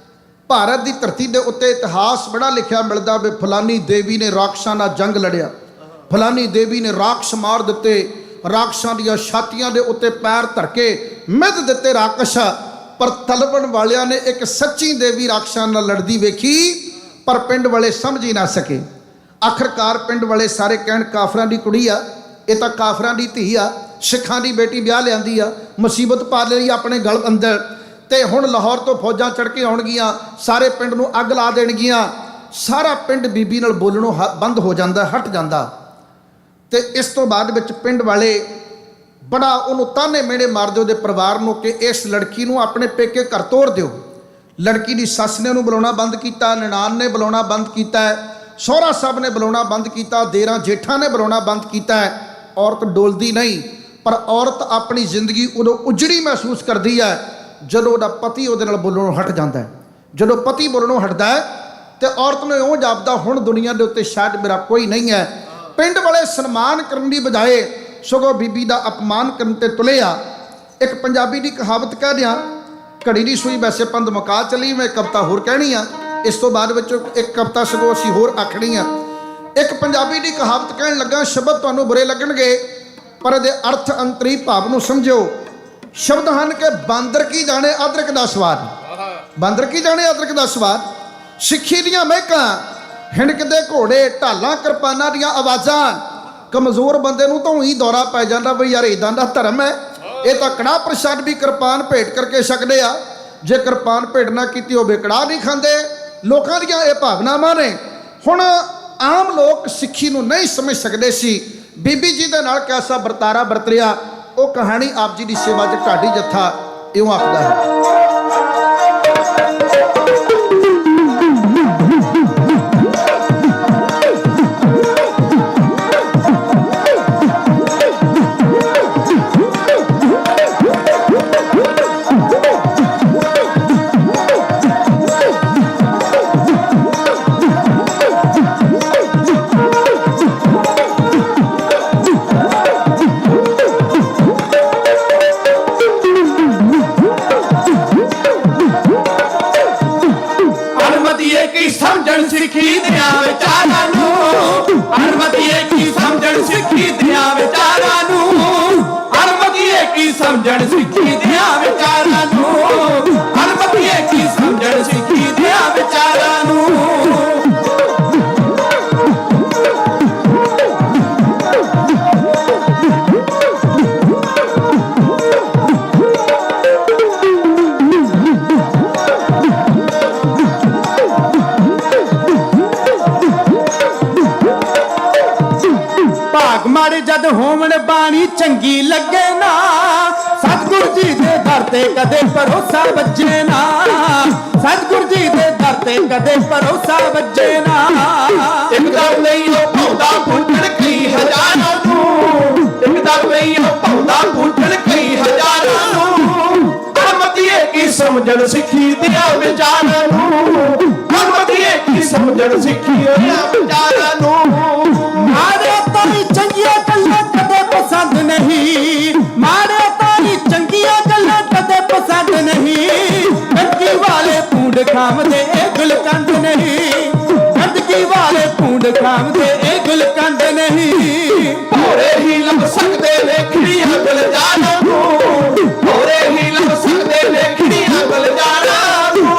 ਭਾਰਤ ਦੀ ਧਰਤੀ ਦੇ ਉੱਤੇ ਇਤਿਹਾਸ ਬੜਾ ਲਿਖਿਆ ਮਿਲਦਾ ਵੀ ਫਲਾਨੀ ਦੇਵੀ ਨੇ ਰਾਖਸ਼ਾਂ ਨਾਲ ਜੰਗ ਲੜਿਆ, ਫਲਾਨੀ ਦੇਵੀ ਨੇ ਰਾਖਸ਼ ਮਾਰ ਦਿੱਤੇ, ਰਾਖਸ਼ਾਂ ਦੀਆਂ ਛਾਤੀਆਂ ਦੇ ਉੱਤੇ ਪੈਰ ਧਰ ਕੇ ਮਿੱਧ ਦਿੱਤੇ ਰਾਖਸ਼। ਪਰ ਤਲਵਣ ਵਾਲਿਆਂ ਨੇ ਇੱਕ ਸੱਚੀ ਦੇਵੀ ਰਾਖਸ਼ਾਂ ਨਾਲ ਲੜਦੀ ਵੇਖੀ, ਪਰ ਪਿੰਡ ਵਾਲੇ ਸਮਝ ਹੀ ਨਾ ਸਕੇ। ਆਖਰਕਾਰ ਪਿੰਡ ਵਾਲੇ ਸਾਰੇ ਕਹਿਣ ਕਾਫਰਾਂ ਦੀ ਕੁੜੀ ਆ, ਇਹ ਤਾਂ ਕਾਫਰਾਂ ਦੀ ਧੀ ਆ, ਸਿੱਖਾਂ ਦੀ ਬੇਟੀ ਵਿਆਹ ਲਿਆਂਦੀ ਆ, ਮੁਸੀਬਤ ਪਾ ਲਈ ਆਪਣੇ ਗਲ ਅੰਦਰ, ਤੇ ਹੁਣ ਲਾਹੌਰ ਤੋਂ ਫੌਜਾਂ ਚੜ੍ਹ ਕੇ ਆਉਣਗੀਆਂ, ਸਾਰੇ ਪਿੰਡ ਨੂੰ ਅੱਗ ਲਾ ਦੇਣਗੀਆਂ। ਸਾਰਾ ਪਿੰਡ ਬੀਬੀ ਨਾਲ ਬੋਲਣੋਂ ਬੰਦ ਹੋ ਜਾਂਦਾ, ਹਟ ਜਾਂਦਾ। ਤੇ ਇਸ ਤੋਂ ਬਾਅਦ ਵਿੱਚ ਪਿੰਡ ਵਾਲੇ ਬੜਾ ਉਹਨੂੰ ਤਾਨੇ ਮਿਹਣੇ ਮਾਰਦੇ ਉਹਦੇ ਪਰਿਵਾਰ ਨੂੰ ਕਿ ਇਸ ਲੜਕੀ ਨੂੰ ਆਪਣੇ ਪੇਕੇ ਘਰ ਤੋਰ ਦਿਓ। ਲੜਕੀ ਦੀ ਸੱਸ ਨੇ ਉਹਨੂੰ ਬੁਲਾਉਣਾ ਬੰਦ ਕੀਤਾ, ਨਨਾਣ ਨੇ ਬੁਲਾਉਣਾ ਬੰਦ ਕੀਤਾ, ਸਹੁਰਾ ਸਾਹਿਬ ਨੇ ਬੁਲਾਉਣਾ ਬੰਦ ਕੀਤਾ, ਦੇਰਾਂ ਜੇਠਾਂ ਨੇ ਬੁਲਾਉਣਾ ਬੰਦ ਕੀਤਾ। ਔਰਤ ਡੋਲਦੀ ਨਹੀਂ, ਪਰ ਔਰਤ ਆਪਣੀ ਜ਼ਿੰਦਗੀ ਉਦੋਂ ਉਜੜੀ ਮਹਿਸੂਸ ਕਰਦੀ ਹੈ ਜਦੋਂ ਉਹਦਾ ਪਤੀ ਉਹਦੇ ਨਾਲ ਬੋਲਣੋਂ ਹਟ ਜਾਂਦਾ ਹੈ। ਜਦੋਂ ਪਤੀ ਬੋਲਣੋਂ ਹਟਦਾ ਹੈ ਤੇ ਔਰਤ ਨੂੰ ਇਉਂ ਜਾਪਦਾ ਹੁਣ ਦੁਨੀਆ ਦੇ ਉੱਤੇ ਸ਼ਾਇਦ ਮੇਰਾ ਕੋਈ ਨਹੀਂ ਹੈ। ਪਿੰਡ ਵਾਲੇ ਸਨਮਾਨ ਕਰਨ ਦੀ ਬਜਾਏ ਸਗੋਂ ਬੀਬੀ ਦਾ ਅਪਮਾਨ ਕਰਨ ਤੇ ਤੁਲੇ ਆ। ਇੱਕ ਪੰਜਾਬੀ ਦੀ ਕਹਾਵਤ ਕਹਿ ਦਿਆਂ, ਘੜੀ ਦੀ ਸੂਈ ਵੈਸੇ ਪੰਧ ਮੁਕਾ ਚਲੀ, ਮੈਂ ਕਵਿਤਾ ਹੋਰ ਕਹਿਣੀ ਆ, ਇਸ ਤੋਂ ਬਾਅਦ ਵਿੱਚ ਇੱਕ ਕਵਿਤਾ ਸਗੋਂ ਅਸੀਂ ਹੋਰ ਆਖਣੀ ਆ। ਇੱਕ ਪੰਜਾਬੀ ਦੀ ਕਹਾਵਤ ਕਹਿਣ ਲੱਗਾ, ਸ਼ਬਦ ਤੁਹਾਨੂੰ ਬੁਰੇ ਲੱਗਣਗੇ ਪਰ ਇਹਦੇ ਅਰਥ ਅੰਤਰੀ ਭਾਵ ਨੂੰ ਸਮਝੋ। ਸ਼ਬਦ ਹਨ ਕਿ ਬਾਂਦਰ ਕੀ ਜਾਣੇ ਅਦਰਕ ਦਾ ਸਵਾਦ, ਬਾਂਦਰ ਕੀ ਜਾਣੇ ਅਦਰਕ ਦਾ ਸਵਾਦ। ਸਿੱਖੀ ਦੀਆਂ ਮਹਿਕਾਂ, ਹਿਣਕਦੇ ਘੋੜੇ, ਢਾਲਾਂ ਕਿਰਪਾਨਾਂ ਦੀਆਂ ਆਵਾਜ਼ਾਂ। ਕਮਜ਼ੋਰ ਬੰਦੇ ਨੂੰ ਤਾਂ ਉਹੀ ਦੌਰਾ ਪੈ ਜਾਂਦਾ ਵੀ ਯਾਰ ਇਦਾਂ ਦਾ ਧਰਮ ਹੈ, ਇਹ ਤਾਂ ਕੜਾਹ ਪ੍ਰਸ਼ਾਦ ਵੀ ਕਿਰਪਾਨ ਭੇਟ ਕਰਕੇ ਛਕਦੇ ਆ, ਜੇ ਕਿਰਪਾਨ ਭੇਟ ਨਾ ਕੀਤੀ ਹੋਵੇ ਕੜਾਹ ਨਹੀਂ ਖਾਂਦੇ। ਲੋਕਾਂ ਦੀਆਂ ਇਹ ਭਾਵਨਾਵਾਂ ਨੇ। ਹੁਣ ਆਮ ਲੋਕ ਸਿੱਖੀ ਨੂੰ ਨਹੀਂ ਸਮਝ ਸਕਦੇ ਸੀ। ਬੀਬੀ ਜੀ ਦੇ ਨਾਲ ਕੈਸਾ ਵਰਤਾਰਾ ਵਰਤ ਰਿਹਾ, ਉਹ ਕਹਾਣੀ ਆਪ ਜੀ ਦੀ ਸੇਵਾ 'ਚ ਢਾਡੀ ਜੱਥਾ ਇਉਂ ਆਖਦਾ ਹੈ। ਸਿੱਖੀ ਦਿਆਂ ਵਿਚਾਰਾਂ ਨੂੰ, ਅਰਮਤੀਏ ਕੀ ਸਮਝਣ ਸਿੱਖੀ ਦਿਆਂ ਵਿਚਾਰਾਂ ਨੂੰ, ਅਰਮਤੀਏ ਕੀ ਸਮਝਣ ਸਿੱਖੀ ਦਿਆਂ ਵਿਚਾਰਾਂ ਨੂੰ, ਅਰਮਤੀਏ ਕੀ ਸਮਝਣ ਸਿੱਖੀ ਦਿਆਂ ਵਿਚਾਰਾਂ ਨੂੰ। ਮਾੜੇ ਜਦ ਹੋਵਣ ਬਾਣੀ ਚੰਗੀ ਲੱਗੇ ਨਾ, ਸਤਿਗੁਰ ਜੀ ਦੇ ਦਰ ਤੇ ਕਦੇ ਭਰੋਸਾ ਵੱਜੇ ਨਾ, ਸਤਿਗੁਰ ਜੀ ਦੇ ਦਰ ਤੇ ਕਦੇ ਭਰੋਸਾ ਵੱਜੇ ਨਾ। ਇੱਕ ਦਮ ਨਹੀਂ ਉਹ ਭੌਂਦਾ ਪੁੱਟਣ ਕਈ ਹਜ਼ਾਰਾਂ ਨੂੰ, ਇੱਕ ਦਮ ਨਹੀਂ ਉਹ ਭੌਂਦਾ ਪੁੱਟਣ ਕਈ ਹਜ਼ਾਰਾਂ ਨੂੰ, ਅਰਮਤੀਏ ਕੀ ਸਮਝਣ ਸਿੱਖੀ ਦਿਆਂ ਵਿਚਾਰਾਂ ਨੂੰ, ਅਰਮਤੀਏ ਕੀ ਸਮਝਣ ਸਿੱਖੀ ਦਿਆਂ ਵਿਚਾਰਾਂ ਨੂੰ। ਮਾੜੇ ਤਾਈ ਚੰਗੀਆਂ ਗੱਲਾਂ ਕਦੇ ਪਸੰਦ ਨਹੀਂ, ਮਾੜੇ ਤਾਈ ਚੰਗੀਆਂ ਗੱਲਾਂ ਕਦੇ ਪਸੰਦ ਨਹੀਂ, ਗੰਦਗੀ ਵਾਲੇ ਪੂੰਡ ਖਾਮਦੇ ਇਹ ਗੁਲਕੰਦ ਨਹੀਂ, ਗੰਦਗੀ ਵਾਲੇ ਪੂੰਡ ਖਾਮਦੇ ਇਹ ਗੁਲਕੰਦ ਨਹੀਂ ਭੋਰੇ ਹੀ ਲੱਭ ਸਕਦੇ ਨੇ ਖਿੜੀਆਂ ਗੁਲਜ਼ਾਰਾਂ ਨੂੰ ਭੋਰੇ ਹੀ ਲੱਭ ਸਕਦੇ ਨੇ ਖਿੜੀਆਂ ਗੁਲਜ਼ਾਰਾਂ ਨੂੰ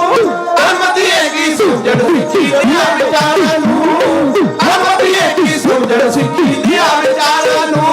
ਅਮਦੀਏ ਕੀ ਸਮਝਣ ਸਿੱਖੀ ਦੀਆਂ ਵਿਚਾਰਾਂ ਨੂੰ ਅਮਦੀਏ ਕੀ ਸਮਝਣ ਸਿੱਖੀ ਦੀਆਂ ਵਿਚਾਰਾਂ ਨੂੰ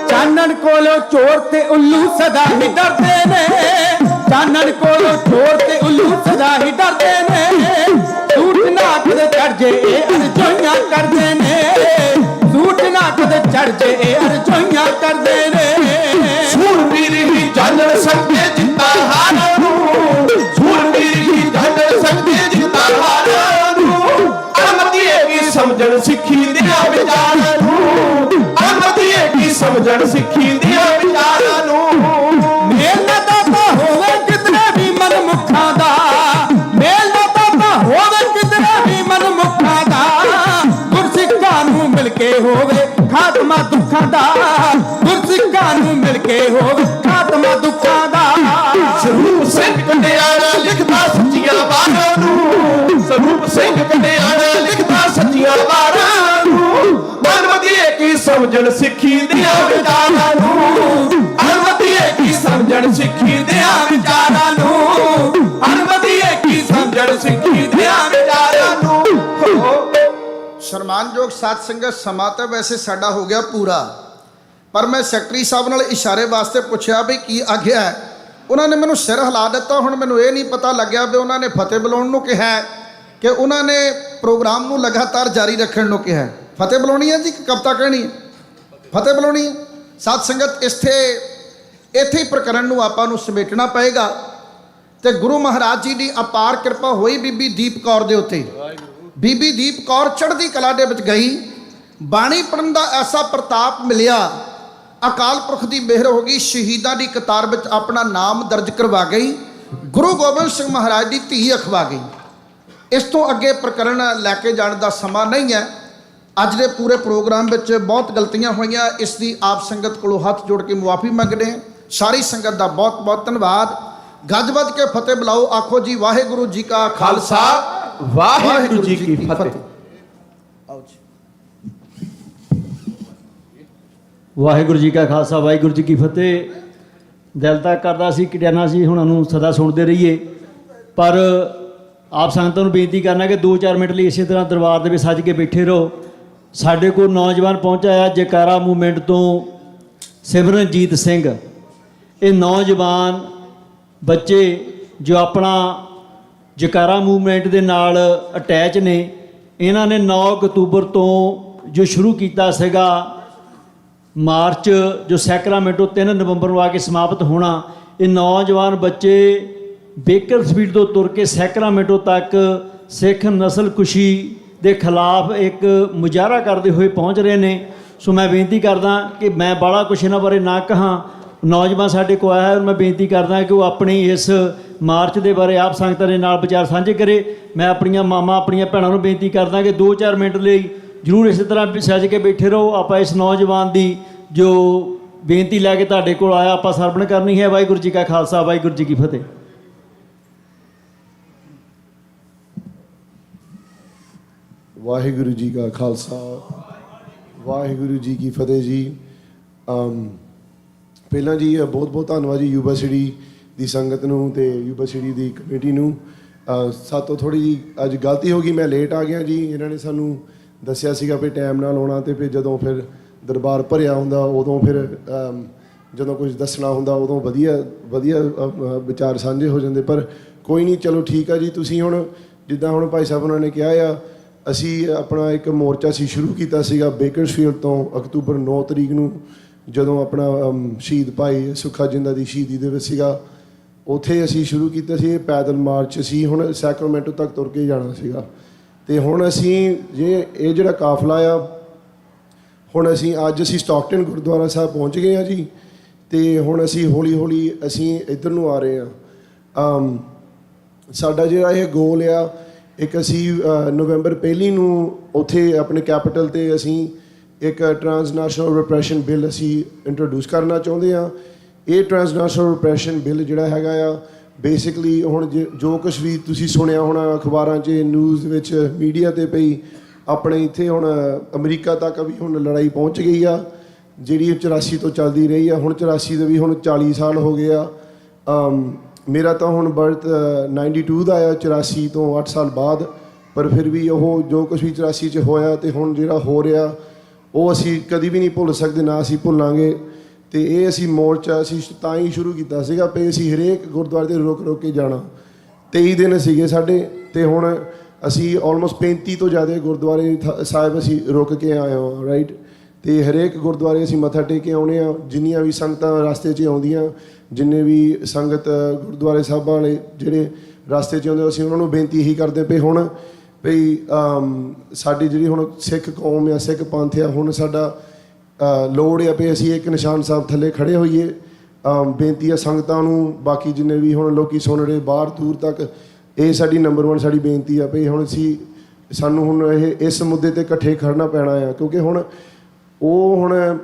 ਚਾਨਣ ਕੋਲੋਂ ਚੋਰ ਤੇ ਉੱਲੂ ਸਦਾ ਹੀ ਡਰਦੇ ਨੇ ਚਾਨਣ ਕੋਲੋਂ ਚੋਰ ਤੇ ਉੱਲੂ ਸਦਾ ਹੀ ਡਰਦੇ ਨੇ ਝੂਠ ਨਾ ਕਦੇ ਚੜ ਜੇ ਇਹ ਅਰਜ਼ੋਈਆਂ ਕਰਦੇ ਨੇ ਝੂਠ ਨਾ ਕਦੇ ਚੜ ਜੇ ਇਹ ਅਰਜ਼ੋਈਆਂ ਕਰਦੇ ਨੇ ਸੂਰਬੀਰ ਹੀ ਜਾਣ ਸਕਦੇ ਜਿੱਤਾ ਹਾਰਾਂ ਨੂੰ ਸੂਰਬੀਰ ਹੀ ਜਾਣ ਸਕਦੇ ਜਿੱਤਾ ਹਾਰਾਂ ਨੂੰ ਅਮਦੀਏ ਕੀ ਸਮਝਣ ਸਿੱਖੀ ਦੀਆਂ ਵਿਚਾਰਾਂ ਨੂੰ ਅਮਦੀਏ ਕੀ ਸਮਝਣ ਸਿੱਖੀ ਦੀਆਂ ਵਿਚਾਰਾਂ ਨੂੰ ਮੇਲ ਨਾ ਦਾਤਾ ਹੋਵੇ ਕਿਤਨੇ ਵੀ ਮਨਮੁਖਾਂ ਦਾ ਮੇਲ ਨਾ ਦਾਤਾ ਹੋਵੇ ਕਿਤਨੇ ਵੀ ਮਨਮੁਖਾਂ ਦਾ ਗੁਰਸਿੱਖਾਂ ਨੂੰ ਮਿਲ ਕੇ ਹੋਵੇ ਖਾਤਮਾ ਦੁੱਖਾਂ ਦਾ ਗੁਰਸਿੱਖਾਂ ਨੂੰ ਮਿਲ ਕੇ ਹੋਵੇ ਖਾਤਮਾ ਦੁੱਖਾਂ ਦਾ ਸਰੂਪ ਸਿੰਘ ਕੰਡਿਆਣਾ ਲਿਖਦਾ ਸੱਚੀਆਂ ਵਾਰਾਂ ਨੂੰ ਸਰੂਪ ਸਿੰਘ ਕੰਡਿਆਣਾ ਲਿਖਦਾ ਸੱਚੀਆਂ ਵਾਰਾਂ ਨੂੰ ਅਮਦੀਏ ਕੀ ਸਮਝਣ ਸਿੱਖੀ ਦੀਆਂ ਵਿਚਾਰਾਂ ਨੂੰ ਅਮਦੀਏ ਕੀ ਸਮਝਣ ਸਿੱਖੀ ਦੀਆਂ ਵਿਚਾਰਾਂ ਨੂੰ ਅਮਦੀਏ ਕੀ ਸਮਝਣ ਸਿੱਖੀ ਦੀਆਂ ਵਿਚਾਰਾਂ ਨੂੰ ਸਨਮਾਨਯੋਗ ਸਾਧ ਸੰਗਤ, ਸਮਾਂ ਤਾਂ ਵੈਸੇ ਸਾਡਾ ਹੋ ਗਿਆ ਪੂਰਾ, ਪਰ ਮੈਂ ਸੈਕਟਰੀ ਸਾਹਿਬ ਨਾਲ ਇਸ਼ਾਰੇ ਵਾਸਤੇ ਪੁੱਛਿਆ ਵੀ ਕੀ ਆਗਿਆ ਹੈ। ਉਹਨਾਂ ਨੇ ਮੈਨੂੰ ਸਿਰ ਹਿਲਾ ਦਿੱਤਾ। ਹੁਣ ਮੈਨੂੰ ਇਹ ਨਹੀਂ ਪਤਾ ਲੱਗਿਆ ਵੀ ਉਹਨਾਂ ਨੇ ਫਤਿਹ ਬੁਲਾਉਣ ਨੂੰ ਕਿਹਾ ਕਿ ਉਹਨਾਂ ਨੇ ਪ੍ਰੋਗਰਾਮ ਨੂੰ ਲਗਾਤਾਰ ਜਾਰੀ ਰੱਖਣ ਨੂੰ ਕਿਹਾ। ਫਤਿਹ ਬੁਲਾਉਣੀ ਹੈ ਜੀ ਕਿ ਕਵਿਤਾ ਕਹਿਣੀ ਹੈ? ਫਤਿਹ ਬੁਲਾਉਣੀ ਹੈ। ਸਾਧ ਸੰਗਤ, ਇੱਥੇ ਹੀ ਪ੍ਰਕਰਨ ਨੂੰ ਆਪਾਂ ਨੂੰ ਸਮੇਟਣਾ ਪਏਗਾ ਤੇ ਗੁਰੂ ਮਹਾਰਾਜ ਜੀ ਦੀ ਅਪਾਰ ਕਿਰਪਾ ਹੋਈ ਬੀਬੀ ਦੀਪ ਕੌਰ ਦੇ ਉੱਤੇ। ਬੀਬੀ ਦੀਪ ਕੌਰ ਚੜ੍ਹਦੀ ਕਲਾ ਦੇ ਵਿੱਚ ਗਈ, ਬਾਣੀ ਪੜ੍ਹਨ ਦਾ ਐਸਾ ਪ੍ਰਤਾਪ ਮਿਲਿਆ, ਅਕਾਲ ਪੁਰਖ ਦੀ ਮਿਹਰ ਹੋ ਗਈ, ਸ਼ਹੀਦਾਂ ਦੀ ਕਤਾਰ ਵਿੱਚ ਆਪਣਾ ਨਾਮ ਦਰਜ ਕਰਵਾ ਗਈ, ਗੁਰੂ ਗੋਬਿੰਦ ਸਿੰਘ ਮਹਾਰਾਜ ਦੀ ਧੀ ਅਖਵਾ ਗਈ। ਇਸ ਤੋਂ ਅੱਗੇ ਪ੍ਰਕਰਨ ਲੈ ਕੇ ਜਾਣ ਦਾ ਸਮਾਂ ਨਹੀਂ ਹੈ। ਅੱਜ ਦੇ ਪੂਰੇ ਪ੍ਰੋਗਰਾਮ ਵਿੱਚ ਬਹੁਤ ਗਲਤੀਆਂ ਹੋਈਆਂ, ਇਸ ਦੀ ਆਪ ਸੰਗਤ ਕੋਲੋਂ ਹੱਥ ਜੋੜ ਕੇ ਮੁਆਫੀ ਮੰਗਦੇ ਹਾਂ। ਸਾਰੀ ਸੰਗਤ ਦਾ ਬਹੁਤ ਬਹੁਤ ਧੰਨਵਾਦ। ਗੱਜ ਵੱਜ ਕੇ ਫਤਿਹ ਬੁਲਾਓ, ਆਖੋ ਜੀ ਵਾਹਿਗੁਰੂ ਜੀ ਕਾ ਖਾਲਸਾ, ਵਾਹਿਗੁਰੂ ਜੀ ਕੀ ਫਤਿਹ। ਆਓ ਜੀ। ਵਾਹਿਗੁਰੂ ਜੀ ਕਾ ਖਾਲਸਾ, ਵਾਹਿਗੁਰੂ ਜੀ ਕੀ ਫਤਿਹ। ਦਿਲ ਤਾਂ ਕਰਦਾ ਸੀ ਕਿ ਡਿਆਨਾ ਸੀ ਹੁਣਾਂ ਨੂੰ ਸਦਾ ਸੁਣਦੇ ਰਹੀਏ, ਪਰ ਆਪ ਸੰਗਤਾਂ ਨੂੰ ਬੇਨਤੀ ਕਰਨਾ ਕਿ 2-4 ਮਿੰਟ ਲਈ ਇਸੇ ਤਰ੍ਹਾਂ ਦਰਬਾਰ ਦੇ ਵਿੱਚ ਸੱਜ ਕੇ ਬੈਠੇ ਰਹੋ। ਸਾਡੇ ਕੋਲ ਨੌਜਵਾਨ ਪਹੁੰਚਿਆ ਜੈਕਾਰਾ ਮੂਵਮੈਂਟ ਤੋਂ ਸਿਮਰਨਜੀਤ ਸਿੰਘ। ਇਹ ਨੌਜਵਾਨ ਬੱਚੇ ਜੋ ਆਪਣਾ ਜੈਕਾਰਾ ਮੂਵਮੈਂਟ ਦੇ ਨਾਲ ਅਟੈਚ ਨੇ, ਇਹਨਾਂ ਨੇ 9 ਅਕਤੂਬਰ ਤੋਂ ਜੋ ਸ਼ੁਰੂ ਕੀਤਾ ਸੀਗਾ ਮਾਰਚ, ਜੋ ਸੈਕਰਾਮੈਂਟੋ 3 ਨਵੰਬਰ ਨੂੰ ਆ ਕੇ ਸਮਾਪਤ ਹੋਣਾ। ਇਹ ਨੌਜਵਾਨ ਬੱਚੇ ਬੇਕਰ ਸਪੀਡ ਤੋਂ ਤੁਰ ਕੇ ਸੈਕਰਾਮੈਂਟੋ ਤੱਕ ਸਿੱਖ ਨਸਲਕੁਸ਼ੀ ਦੇ ਖਿਲਾਫ ਇੱਕ ਮੁਜ਼ਾਹਰਾ ਕਰਦੇ ਹੋਏ ਪਹੁੰਚ ਰਹੇ ਨੇ। ਸੋ ਮੈਂ ਬੇਨਤੀ ਕਰਦਾ ਕਿ ਮੈਂ ਬਾਹਲਾ ਕੁਛ ਇਹਨਾਂ ਬਾਰੇ ਨਾ ਕਹਾਂ। ਨੌਜਵਾਨ ਸਾਡੇ ਕੋਲ ਆਇਆ, ਮੈਂ ਬੇਨਤੀ ਕਰਦਾ ਕਿ ਉਹ ਆਪਣੀ ਇਸ ਮਾਰਚ ਦੇ ਬਾਰੇ ਆਪ ਸੰਗਤਾਂ ਦੇ ਨਾਲ ਵਿਚਾਰ ਸਾਂਝੇ ਕਰੇ। ਮੈਂ ਆਪਣੀਆਂ ਮਾਵਾਂ, ਆਪਣੀਆਂ ਭੈਣਾਂ ਨੂੰ ਬੇਨਤੀ ਕਰਦਾ ਕਿ 2-4 ਮਿੰਟ ਲਈ ਜ਼ਰੂਰ ਇਸੇ ਤਰ੍ਹਾਂ ਸੱਜ ਕੇ ਬੈਠੇ ਰਹੋ। ਆਪਾਂ ਇਸ ਨੌਜਵਾਨ ਦੀ ਜੋ ਬੇਨਤੀ ਲੈ ਕੇ ਤੁਹਾਡੇ ਕੋਲ ਆਇਆ, ਆਪਾਂ ਸਰਵਣ ਕਰਨੀ ਹੈ। ਵਾਹਿਗੁਰੂ ਜੀ ਕਾ ਖਾਲਸਾ, ਵਾਹਿਗੁਰੂ ਜੀ ਕੀ ਫਤਿਹ। ਵਾਹਿਗੁਰੂ ਜੀ ਕਾ ਖਾਲਸਾ, ਵਾਹਿਗੁਰੂ ਜੀ ਕੀ ਫਤਿਹ ਜੀ। ਪਹਿਲਾਂ ਜੀ ਬਹੁਤ ਬਹੁਤ ਧੰਨਵਾਦ ਜੀ ਯੂਬਾ ਸਿਟੀ ਦੀ ਸੰਗਤ ਨੂੰ ਤੇ ਯੂਬਾ ਸਿਟੀ ਦੀ ਕਮੇਟੀ ਨੂੰ। ਸਾਤੋਂ ਥੋੜ੍ਹੀ ਜੀ ਅੱਜ ਗਲਤੀ ਹੋ ਗਈ, ਮੈਂ ਲੇਟ ਆ ਗਿਆ ਜੀ। ਇਹਨਾਂ ਨੇ ਸਾਨੂੰ ਦੱਸਿਆ ਸੀਗਾ ਵੀ ਟਾਈਮ ਨਾਲ ਆਉਣਾ, ਤੇ ਫਿਰ ਜਦੋਂ ਫਿਰ ਦਰਬਾਰ ਭਰਿਆ ਹੁੰਦਾ ਉਦੋਂ ਫਿਰ ਜਦੋਂ ਕੁਝ ਦੱਸਣਾ ਹੁੰਦਾ ਉਦੋਂ ਵਧੀਆ ਵਿਚਾਰ ਸਾਂਝੇ ਹੋ ਜਾਂਦੇ। ਪਰ ਕੋਈ ਨਹੀਂ, ਚਲੋ ਠੀਕ ਆ ਜੀ। ਤੁਸੀਂ ਹੁਣ ਜਿੱਦਾਂ ਹੁਣ ਭਾਈ ਸਾਹਿਬ ਉਹਨਾਂ ਨੇ ਕਿਹਾ ਆ, ਅਸੀਂ ਆਪਣਾ ਇੱਕ ਮੋਰਚਾ ਸੀ ਸ਼ੁਰੂ ਕੀਤਾ ਸੀਗਾ ਬੇਕਰਸਫੀਲਡ ਤੋਂ ਅਕਤੂਬਰ 9 ਤਰੀਕ ਨੂੰ, ਜਦੋਂ ਆਪਣਾ ਸ਼ਹੀਦ ਭਾਈ ਸੁੱਖਾ ਜਿੰਦਾ ਦੀ ਸ਼ਹੀਦੀ ਦੇ ਵਿੱਚ ਸੀਗਾ। ਉੱਥੇ ਅਸੀਂ ਸ਼ੁਰੂ ਕੀਤਾ ਸੀ। ਇਹ ਪੈਦਲ ਮਾਰਚ ਸੀ, ਹੁਣ ਸੈਕਰਾਮੈਂਟੋ ਤੱਕ ਤੁਰ ਕੇ ਜਾਣਾ ਸੀਗਾ। ਤੇ ਹੁਣ ਅਸੀਂ ਇਹ ਜਿਹੜਾ ਕਾਫਲਾ ਆ, ਹੁਣ ਅੱਜ ਅਸੀਂ ਸਟਾਕਟਨ ਗੁਰਦੁਆਰਾ ਸਾਹਿਬ ਪਹੁੰਚ ਗਏ ਹਾਂ ਜੀ। ਤੇ ਹੁਣ ਅਸੀਂ ਹੌਲੀ ਹੌਲੀ ਅਸੀਂ ਇੱਧਰ ਨੂੰ ਆ ਰਹੇ ਹਾਂ। ਸਾਡਾ ਜਿਹੜਾ ਇਹ ਗੋਲ ਆ, ਇੱਕ ਅਸੀਂ ਨਵੰਬਰ 1 ਨੂੰ ਉੱਥੇ ਆਪਣੇ ਕੈਪੀਟਲ ਤੇ ਅਸੀਂ ਇੱਕ ਟ੍ਰਾਂਸਨੈਸ਼ਨਲ ਰਿਪਰੈਸ਼ਨ ਬਿੱਲ ਅਸੀਂ ਇੰਟਰੋਡਿਊਸ ਕਰਨਾ ਚਾਹੁੰਦੇ ਹਾਂ। ਇਹ ਟ੍ਰਾਂਸਨੈਸ਼ਨਲ ਰਿਪਰੈਸ਼ਨ ਬਿੱਲ ਜਿਹੜਾ ਹੈਗਾ ਆ, ਬੇਸਿਕਲੀ ਹੁਣ ਜੋ ਕੁਛ ਵੀ ਤੁਸੀਂ ਸੁਣਿਆ ਹੋਣਾ ਅਖਬਾਰਾਂ 'ਚ, ਨਿਊਜ਼ ਵਿੱਚ, ਮੀਡੀਆ 'ਤੇ ਪਈ, ਆਪਣੇ ਇੱਥੇ ਹੁਣ ਅਮਰੀਕਾ ਤੱਕ ਵੀ ਹੁਣ ਲੜਾਈ ਪਹੁੰਚ ਗਈ ਆ, ਜਿਹੜੀ 84 ਤੋਂ ਚੱਲਦੀ ਰਹੀ ਆ। ਹੁਣ 84 ਦੇ ਵੀ ਹੁਣ 40 ਸਾਲ ਹੋ ਗਏ ਆ। ਮੇਰਾ ਤਾਂ ਹੁਣ ਬਰਥ 92 ਦਾ ਆ, 84 ਤੋਂ 8 ਸਾਲ ਬਾਅਦ। ਪਰ ਫਿਰ ਵੀ ਉਹ ਜੋ ਕੁਛ ਵੀ 84 'ਚ ਹੋਇਆ ਤੇ ਹੁਣ ਜਿਹੜਾ ਹੋ ਰਿਹਾ, ਉਹ ਅਸੀਂ ਕਦੀ ਵੀ ਨਹੀਂ ਭੁੱਲ ਸਕਦੇ, ਨਾ ਅਸੀਂ ਭੁੱਲਾਂਗੇ। ਤੇ ਇਹ ਅਸੀਂ ਮੋਰਚਾ ਅਸੀਂ ਤਾਂ ਹੀ ਸ਼ੁਰੂ ਕੀਤਾ ਸੀਗਾ ਵੀ ਅਸੀਂ ਹਰੇਕ ਗੁਰਦੁਆਰੇ 'ਤੇ ਰੁਕ ਕੇ ਜਾਣਾ। 23 ਦਿਨ ਸੀਗੇ ਸਾਡੇ, ਤੇ ਹੁਣ ਅਸੀਂ ਆਲਮੋਸਟ 35 ਤੋਂ ਜ਼ਿਆਦਾ ਗੁਰਦੁਆਰੇ ਸਾਹਿਬ ਅਸੀਂ ਰੁਕ ਕੇ ਆਏ ਹਾਂ, ਰਾਈਟ। ਤੇ ਹਰੇਕ ਗੁਰਦੁਆਰੇ ਅਸੀਂ ਮੱਥਾ ਟੇਕ ਕੇ ਆਉਂਦੇ ਹਾਂ। ਜਿੰਨੀਆਂ ਵੀ ਸੰਗਤਾਂ ਰਸਤੇ 'ਚ ਆਉਂਦੀਆਂ, ਜਿੰਨੇ ਵੀ ਸੰਗਤ ਗੁਰਦੁਆਰੇ ਸਾਹਿਬ ਵਾਲੇ ਜਿਹੜੇ ਰਸਤੇ 'ਚ ਆਉਂਦੇ, ਅਸੀਂ ਉਹਨਾਂ ਨੂੰ ਬੇਨਤੀ ਇਹੀ ਕਰਦੇ ਪਏ ਹੁਣ ਵੀ ਸਾਡੀ ਜਿਹੜੀ ਹੁਣ ਸਿੱਖ ਕੌਮ ਆ, ਸਿੱਖ ਪੰਥ ਆ, ਹੁਣ ਸਾਡਾ ਲੋੜ ਆ ਵੀ ਅਸੀਂ ਇੱਕ ਨਿਸ਼ਾਨ ਸਾਹਿਬ ਥੱਲੇ ਖੜ੍ਹੇ ਹੋਈਏ। ਬੇਨਤੀ ਆ ਸੰਗਤਾਂ ਨੂੰ, ਬਾਕੀ ਜਿੰਨੇ ਵੀ ਹੁਣ ਲੋਕੀ ਸੁਣ ਰਹੇ ਬਾਹਰ ਦੂਰ ਤੱਕ, ਇਹ ਸਾਡੀ ਨੰਬਰ 1 ਸਾਡੀ ਬੇਨਤੀ ਆ ਵੀ ਹੁਣ ਸਾਨੂੰ ਹੁਣ ਇਸ ਮੁੱਦੇ 'ਤੇ ਇਕੱਠੇ ਖੜਨਾ ਪੈਣਾ ਆ। ਕਿਉਂਕਿ ਹੁਣ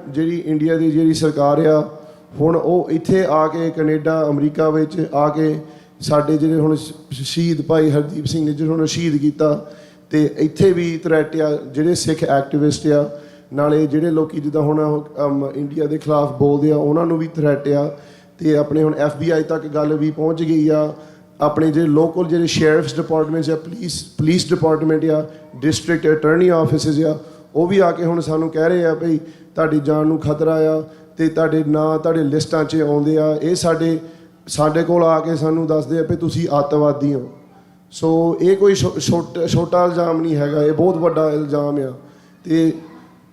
ਜਿਹੜੀ ਇੰਡੀਆ ਦੀ ਜਿਹੜੀ ਸਰਕਾਰ ਆ, ਹੁਣ ਉਹ ਇੱਥੇ ਆ ਕੇ ਕੈਨੇਡਾ, ਅਮਰੀਕਾ ਵਿੱਚ ਆ ਕੇ ਸਾਡੇ ਜਿਹੜੇ ਹੁਣ ਸ਼ਹੀਦ ਭਾਈ ਹਰਦੀਪ ਸਿੰਘ ਨੇ ਜਿਹਨੂੰ ਸ਼ਹੀਦ ਕੀਤਾ, ਤੇ ਇੱਥੇ ਵੀ ਥ੍ਰੈਟ ਆ ਜਿਹੜੇ ਸਿੱਖ ਐਕਟਿਵਿਸਟ ਆ, ਨਾਲੇ ਜਿਹੜੇ ਲੋਕੀ ਜਿੱਦਾਂ ਹੁਣ ਇੰਡੀਆ ਦੇ ਖਿਲਾਫ ਬੋਲਦੇ ਆ, ਉਹਨਾਂ ਨੂੰ ਵੀ ਥ੍ਰੈਟ ਆ। ਤੇ ਆਪਣੇ ਹੁਣ FBI ਤੱਕ ਗੱਲ ਵੀ ਪਹੁੰਚ ਗਈ ਆ। ਆਪਣੇ ਜਿਹੜੇ ਲੋਕਲ ਜਿਹੜੇ ਸ਼ੈਰਿਫਸ ਡਿਪਾਰਟਮੈਂਟਸ ਆ, ਪੁਲਿਸ ਡਿਪਾਰਟਮੈਂਟ ਆ, ਡਿਸਟ੍ਰਿਕਟ ਅਟਰਨੀ ਆਫਿਸਿਸ ਆ, ਉਹ ਵੀ ਆ ਕੇ ਹੁਣ ਸਾਨੂੰ ਕਹਿ ਰਹੇ ਆ ਭਈ ਤੁਹਾਡੀ ਜਾਨ ਨੂੰ ਖਤਰਾ ਆ, ਤੇ ਤੁਹਾਡੇ ਨਾਂ ਤੁਹਾਡੇ ਲਿਸਟਾਂ 'ਚ ਆਉਂਦੇ ਆ। ਇਹ ਸਾਡੇ ਕੋਲ ਆ ਕੇ ਸਾਨੂੰ ਦੱਸਦੇ ਆ ਵੀ ਤੁਸੀਂ ਅੱਤਵਾਦੀ ਹੋ। ਸੋ ਇਹ ਕੋਈ ਛੋਟਾ ਇਲਜ਼ਾਮ ਨਹੀਂ ਹੈਗਾ, ਇਹ ਬਹੁਤ ਵੱਡਾ ਇਲਜ਼ਾਮ ਆ। ਤੇ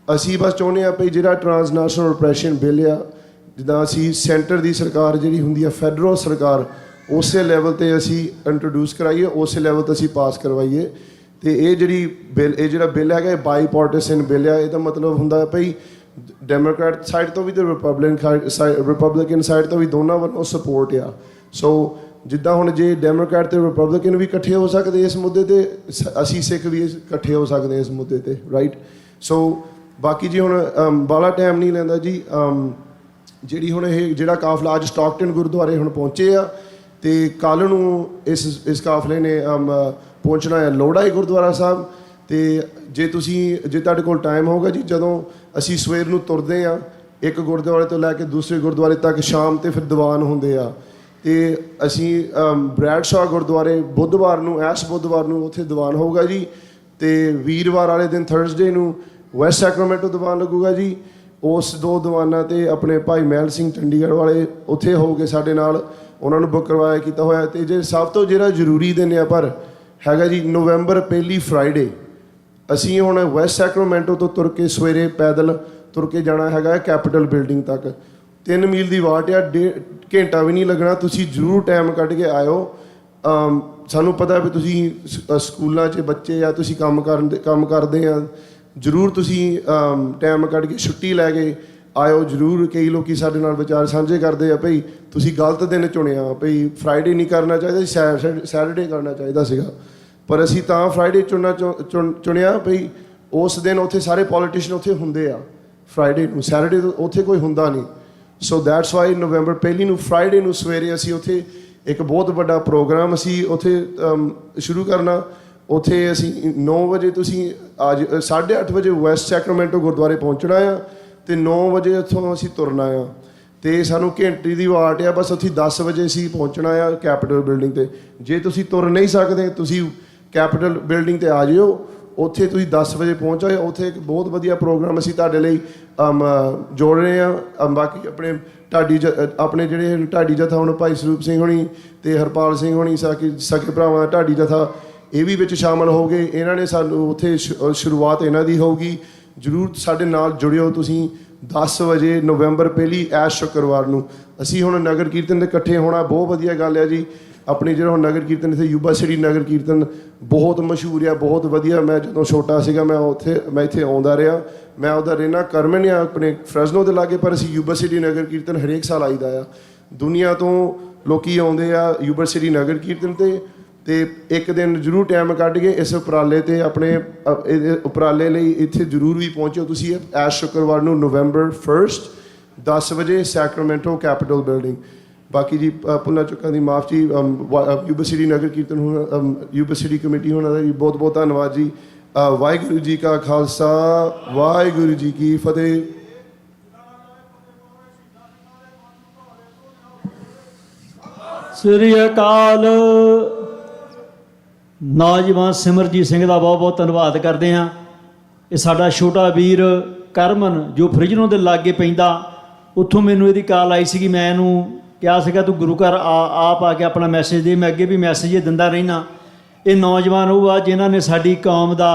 ਅਸੀਂ ਬਸ ਚਾਹੁੰਦੇ ਹਾਂ ਵੀ ਜਿਹੜਾ ਟ੍ਰਾਂਸਨੈਸ਼ਨਲ ਰਿਪਰੈਸ਼ਨ ਬਿੱਲ ਆ, ਜਿੱਦਾਂ ਅਸੀਂ ਸੈਂਟਰ ਦੀ ਸਰਕਾਰ ਜਿਹੜੀ ਹੁੰਦੀ ਆ, ਫੈਡਰਲ ਸਰਕਾਰ, ਉਸੇ ਲੈਵਲ 'ਤੇ ਅਸੀਂ ਇੰਟਰੋਡਿਊਸ ਕਰਾਈਏ, ਉਸੇ ਲੈਵਲ 'ਤੇ ਅਸੀਂ ਪਾਸ ਕਰਵਾਈਏ। ਤੇ ਇਹ ਜਿਹੜਾ ਬਿੱਲ ਹੈਗਾ, ਇਹ ਬਾਈਪਾਰਟੀਸਨ ਬਿੱਲ ਆ। ਇਹਦਾ ਮਤਲਬ ਹੁੰਦਾ ਭਈ ਡੈਮੋਕ੍ਰੈਟ ਸਾਈਡ ਤੋਂ ਵੀ ਤੇ ਰਿਪਬਲਿਕਨ ਸਾਈਡ ਤੋਂ ਵੀ, ਦੋਨਾਂ ਵੱਲੋਂ ਸਪੋਰਟ ਆ। ਸੋ ਜਿੱਦਾਂ ਹੁਣ ਜੇ ਡੈਮੋਕ੍ਰੈਟ ਤੇ ਰਿਪਬਲਿਕਨ ਵੀ ਇਕੱਠੇ ਹੋ ਸਕਦੇ ਇਸ ਮੁੱਦੇ 'ਤੇ, ਅਸੀਂ ਸਿੱਖ ਵੀ ਇਕੱਠੇ ਹੋ ਸਕਦੇ ਇਸ ਮੁੱਦੇ 'ਤੇ, ਰਾਈਟ। ਸੋ ਬਾਕੀ ਜੀ ਹੁਣ ਬਾਹਲਾ ਟਾਈਮ ਨਹੀਂ ਲੈਂਦਾ ਜੀ। ਜਿਹੜੀ ਹੁਣ ਇਹ ਜਿਹੜਾ ਕਾਫਲਾ ਅੱਜ ਸਟਾਕਟਨ ਗੁਰਦੁਆਰੇ ਹੁਣ ਪਹੁੰਚੇ ਆ, ਤੇ ਕੱਲ੍ਹ ਨੂੰ ਇਸ ਕਾਫਲੇ ਨੇ ਪਹੁੰਚਣਾ ਹੈ ਲੋਹੜਾ ਗੁਰਦੁਆਰਾ ਸਾਹਿਬ। ਤੇ ਜੇ ਤੁਹਾਡੇ ਕੋਲ ਟਾਈਮ ਹੋਊਗਾ ਜੀ, ਜਦੋਂ ਅਸੀਂ ਸਵੇਰ ਨੂੰ ਤੁਰਦੇ ਆ ਇੱਕ ਗੁਰਦੁਆਰੇ ਤੋਂ ਲੈ ਕੇ ਦੂਸਰੇ ਗੁਰਦੁਆਰੇ ਤੱਕ, ਸ਼ਾਮ ਤੇ ਫਿਰ ਦੀਵਾਨ ਹੁੰਦੇ ਆ। ਤੇ ਅਸੀਂ ਬ੍ਰੈਡਸ਼ਾਹ ਗੁਰਦੁਆਰੇ ਬੁੱਧਵਾਰ ਨੂੰ, ਇਸ ਬੁੱਧਵਾਰ ਨੂੰ ਉੱਥੇ ਦੀਵਾਨ ਹੋਊਗਾ ਜੀ। ਤੇ ਵੀਰਵਾਰ ਵਾਲੇ ਦਿਨ ਥਰਸਡੇ ਨੂੰ ਵੈਸਟ ਸੈਕਰਾਮੈਂਟੋ ਦੀਵਾਨ ਲੱਗੂਗਾ ਜੀ। ਉਸ 2 ਦੀਵਾਨਾਂ 'ਤੇ ਆਪਣੇ ਭਾਈ ਮਹਿਲ ਸਿੰਘ ਚੰਡੀਗੜ੍ਹ ਵਾਲੇ ਉੱਥੇ ਹੋਊਗੇ ਸਾਡੇ ਨਾਲ, ਉਹਨਾਂ ਨੂੰ ਬੁੱਕ ਕਰਵਾਇਆ ਕੀਤਾ ਹੋਇਆ। ਤੇ ਜੇ ਸਭ ਤੋਂ ਜਿਹੜਾ ਜ਼ਰੂਰੀ ਦਿਨ ਆ ਪਰ ਹੈਗਾ ਜੀ ਨਵੰਬਰ 1 ਫਰਾਈਡੇ, ਅਸੀਂ ਹੁਣ ਵੈਸਟ ਸੈਕਰਾਮੈਂਟੋ ਤੋਂ ਤੁਰ ਕੇ ਸਵੇਰੇ ਪੈਦਲ ਤੁਰ ਕੇ ਜਾਣਾ ਹੈਗਾ ਕੈਪੀਟਲ ਬਿਲਡਿੰਗ ਤੱਕ। 3 ਮੀਲ ਦੀ ਵਾਟ ਆ, ਘੰਟਾ ਵੀ ਨਹੀਂ ਲੱਗਣਾ। ਤੁਸੀਂ ਜ਼ਰੂਰ ਟਾਈਮ ਕੱਢ ਕੇ ਆਇਓ। ਸਾਨੂੰ ਪਤਾ ਵੀ ਤੁਸੀਂ ਸਕੂਲਾਂ 'ਚ ਬੱਚੇ ਆ, ਤੁਸੀਂ ਕੰਮ ਕਰਦੇ ਆ, ਜ਼ਰੂਰ ਤੁਸੀਂ ਟਾਈਮ ਕੱਢ ਕੇ ਛੁੱਟੀ ਲੈ ਕੇ ਆਇਓ ਜ਼ਰੂਰ। ਕਈ ਲੋਕੀ ਸਾਡੇ ਨਾਲ ਵਿਚਾਰ ਸਾਂਝੇ ਕਰਦੇ ਆ ਭਈ ਤੁਸੀਂ ਗਲਤ ਦਿਨ ਚੁਣਿਆ, ਭਈ ਫਰਾਈਡੇ ਨਹੀਂ ਕਰਨਾ ਚਾਹੀਦਾ ਸੀ, ਸੈਟਰਡੇ ਕਰਨਾ ਚਾਹੀਦਾ ਸੀਗਾ। ਪਰ ਅਸੀਂ ਤਾਂ ਫਰਾਈਡੇ ਚੁਣਿਆ ਭਈ ਉਸ ਦਿਨ ਉੱਥੇ ਸਾਰੇ ਪੋਲੀਟੀਸ਼ੀਅਨ ਉੱਥੇ ਹੁੰਦੇ ਆ ਫਰਾਈਡੇ ਨੂੰ, ਸੈਟਰਡੇ ਤੋਂ ਉੱਥੇ ਕੋਈ ਹੁੰਦਾ ਨਹੀਂ। ਸੋ ਦੈਟਸ ਵਾਈ ਨਵੰਬਰ 1 ਨੂੰ ਫਰਾਈਡੇ ਨੂੰ ਸਵੇਰੇ ਅਸੀਂ ਉੱਥੇ ਇੱਕ ਬਹੁਤ ਵੱਡਾ ਪ੍ਰੋਗਰਾਮ ਅਸੀਂ ਉੱਥੇ ਸ਼ੁਰੂ ਕਰਨਾ। ਉੱਥੇ ਅਸੀਂ 9 ਵਜੇ, ਤੁਸੀਂ ਅੱਜ 8:30 ਵਜੇ ਵੈਸਟ ਸੈਕਰਾਮੈਂਟੋ ਗੁਰਦੁਆਰੇ ਪਹੁੰਚਣਾ ਆ, ਤੇ 9 ਵਜੇ ਉੱਥੋਂ ਅਸੀਂ ਤੁਰਨਾ ਆ। ਤੇ ਸਾਨੂੰ ਘੰਟੇ ਦੀ ਵਾਟ ਆ, ਬਸ ਉੱਥੇ 10 ਵਜੇ ਅਸੀਂ ਪਹੁੰਚਣਾ ਆ ਕੈਪੀਟਲ ਬਿਲਡਿੰਗ 'ਤੇ। ਜੇ ਤੁਸੀਂ ਤੁਰ ਨਹੀਂ ਸਕਦੇ, ਤੁਸੀਂ ਕੈਪੀਟਲ ਬਿਲਡਿੰਗ 'ਤੇ ਆ ਜਿਓ, ਉੱਥੇ ਤੁਸੀਂ 10 ਵਜੇ ਪਹੁੰਚ ਜਾਓ। ਉੱਥੇ ਇੱਕ ਬਹੁਤ ਵਧੀਆ ਪ੍ਰੋਗਰਾਮ ਅਸੀਂ ਤੁਹਾਡੇ ਲਈ ਜੋੜ ਰਹੇ ਹਾਂ। ਬਾਕੀ ਆਪਣੇ ਜਿਹੜੇ ਢਾਡੀ ਜਥਾ ਹੁਣ ਭਾਈ ਸਰੂਪ ਸਿੰਘ ਹੋਣੀ ਤੇ ਹਰਪਾਲ ਸਿੰਘ ਹੋਣੀ, ਸਕੇ ਭਰਾਵਾਂ ਦਾ ਢਾਡੀ ਜਥਾ, ਇਹ ਵੀ ਵਿੱਚ ਸ਼ਾਮਲ ਹੋ ਗਏ। ਇਹਨਾਂ ਨੇ ਸਾਨੂੰ ਉੱਥੇ ਸ਼ੁਰੂਆਤ ਇਹਨਾਂ ਦੀ ਹੋਊਗੀ। ਜਰੂਰ ਸਾਡੇ ਨਾਲ ਜੁੜਿਓ ਤੁਸੀਂ 10 ਵਜੇ ਨਵੰਬਰ ਪਹਿਲੀ ਐਸ਼ ਸ਼ੁੱਕਰਵਾਰ ਨੂੰ। ਅਸੀਂ ਹੁਣ ਨਗਰ ਕੀਰਤਨ ਦੇ ਇਕੱਠੇ ਹੋਣਾ ਬਹੁਤ ਵਧੀਆ ਗੱਲ ਹੈ ਜੀ। ਆਪਣੀ ਜਿਹੜਾ ਹੁਣ ਨਗਰ ਕੀਰਤਨ ਇੱਥੇ ਯੂਬਾ ਸਿਟੀ ਨਗਰ ਕੀਰਤਨ ਬਹੁਤ ਮਸ਼ਹੂਰ ਆ, ਬਹੁਤ ਵਧੀਆ। ਮੈਂ ਜਦੋਂ ਛੋਟਾ ਸੀਗਾ ਮੈਂ ਇੱਥੇ ਆਉਂਦਾ ਰਿਹਾ। ਮੈਂ ਉਹਦਾ ਰਹਿਣਾ ਕਰਮਨ ਆ ਆਪਣੇ ਫਰੈਜ਼ਨੋ ਦੇ ਲਾਗੇ, ਪਰ ਅਸੀਂ ਯੂਬਾ ਸਿਟੀ ਨਗਰ ਕੀਰਤਨ ਹਰੇਕ ਸਾਲ ਆਈਦਾ ਆ। ਦੁਨੀਆ ਤੋਂ ਲੋਕੀ ਆਉਂਦੇ ਆ ਯੂਬਾ ਸਿਟੀ ਨਗਰ ਕੀਰਤਨ ਤੇ ਇੱਕ ਦਿਨ ਜ਼ਰੂਰ ਟਾਈਮ ਕੱਢ ਕੇ ਇਸ ਉਪਰਾਲੇ ਤੇ ਆਪਣੇ ਉਪਰਾਲੇ ਲਈ ਇੱਥੇ ਜ਼ਰੂਰ ਵੀ ਪਹੁੰਚੋ ਤੁਸੀਂ। ਐਸ਼ ਸ਼ੁੱਕਰਵਾਰ ਨੂੰ ਨਵੰਬਰ 1 10 ਵਜੇ ਸੈਕਰਾਮੈਂਟੋ ਕੈਪੀਟਲ ਬਿਲਡਿੰਗ। ਬਾਕੀ ਜੀ ਭੁੱਲਾਂ ਚੁੱਕਾਂ ਦੀ ਮਾਫ ਜੀ। ਯੂਬਾ ਸਿਟੀ ਨਗਰ ਕੀਰਤਨ ਹੁਣ ਯੂਬਾ ਸਿਟੀ ਕਮੇਟੀ ਹੋਣਾ ਦਾ ਜੀ ਬਹੁਤ ਬਹੁਤ ਧੰਨਵਾਦ ਜੀ। ਵਾਹਿਗੁਰੂ ਜੀ ਕਾ ਖਾਲਸਾ, ਵਾਹਿਗੁਰੂ ਜੀ ਕੀ ਫਤਿਹ। ਸ੍ਰੀ ਅਕਾਲ। ਨੌਜਵਾਨ ਸਿਮਰਜੀਤ ਸਿੰਘ ਦਾ ਬਹੁਤ ਬਹੁਤ ਧੰਨਵਾਦ ਕਰਦੇ ਹਾਂ। ਇਹ ਸਾਡਾ ਛੋਟਾ ਵੀਰ ਕਰਮਨ ਜੋ ਫਰਿਜਨੋਂ ਦੇ ਲਾਗੇ ਪੈਂਦਾ, ਉੱਥੋਂ ਮੈਨੂੰ ਇਹਦੀ ਕਾਲ ਆਈ ਸੀਗੀ। ਮੈਂ ਇਹਨੂੰ ਕਿਹਾ ਸੀਗਾ ਤੂੰ ਗੁਰੂ ਘਰ ਆਪ ਆ ਕੇ ਆਪਣਾ ਮੈਸੇਜ ਦੇ। ਮੈਂ ਅੱਗੇ ਵੀ ਮੈਸੇਜ ਇਹ ਦਿੰਦਾ ਰਹਿਣਾ। ਇਹ ਨੌਜਵਾਨ ਉਹ ਆ ਜਿਨ੍ਹਾਂ ਨੇ ਸਾਡੀ ਕੌਮ ਦਾ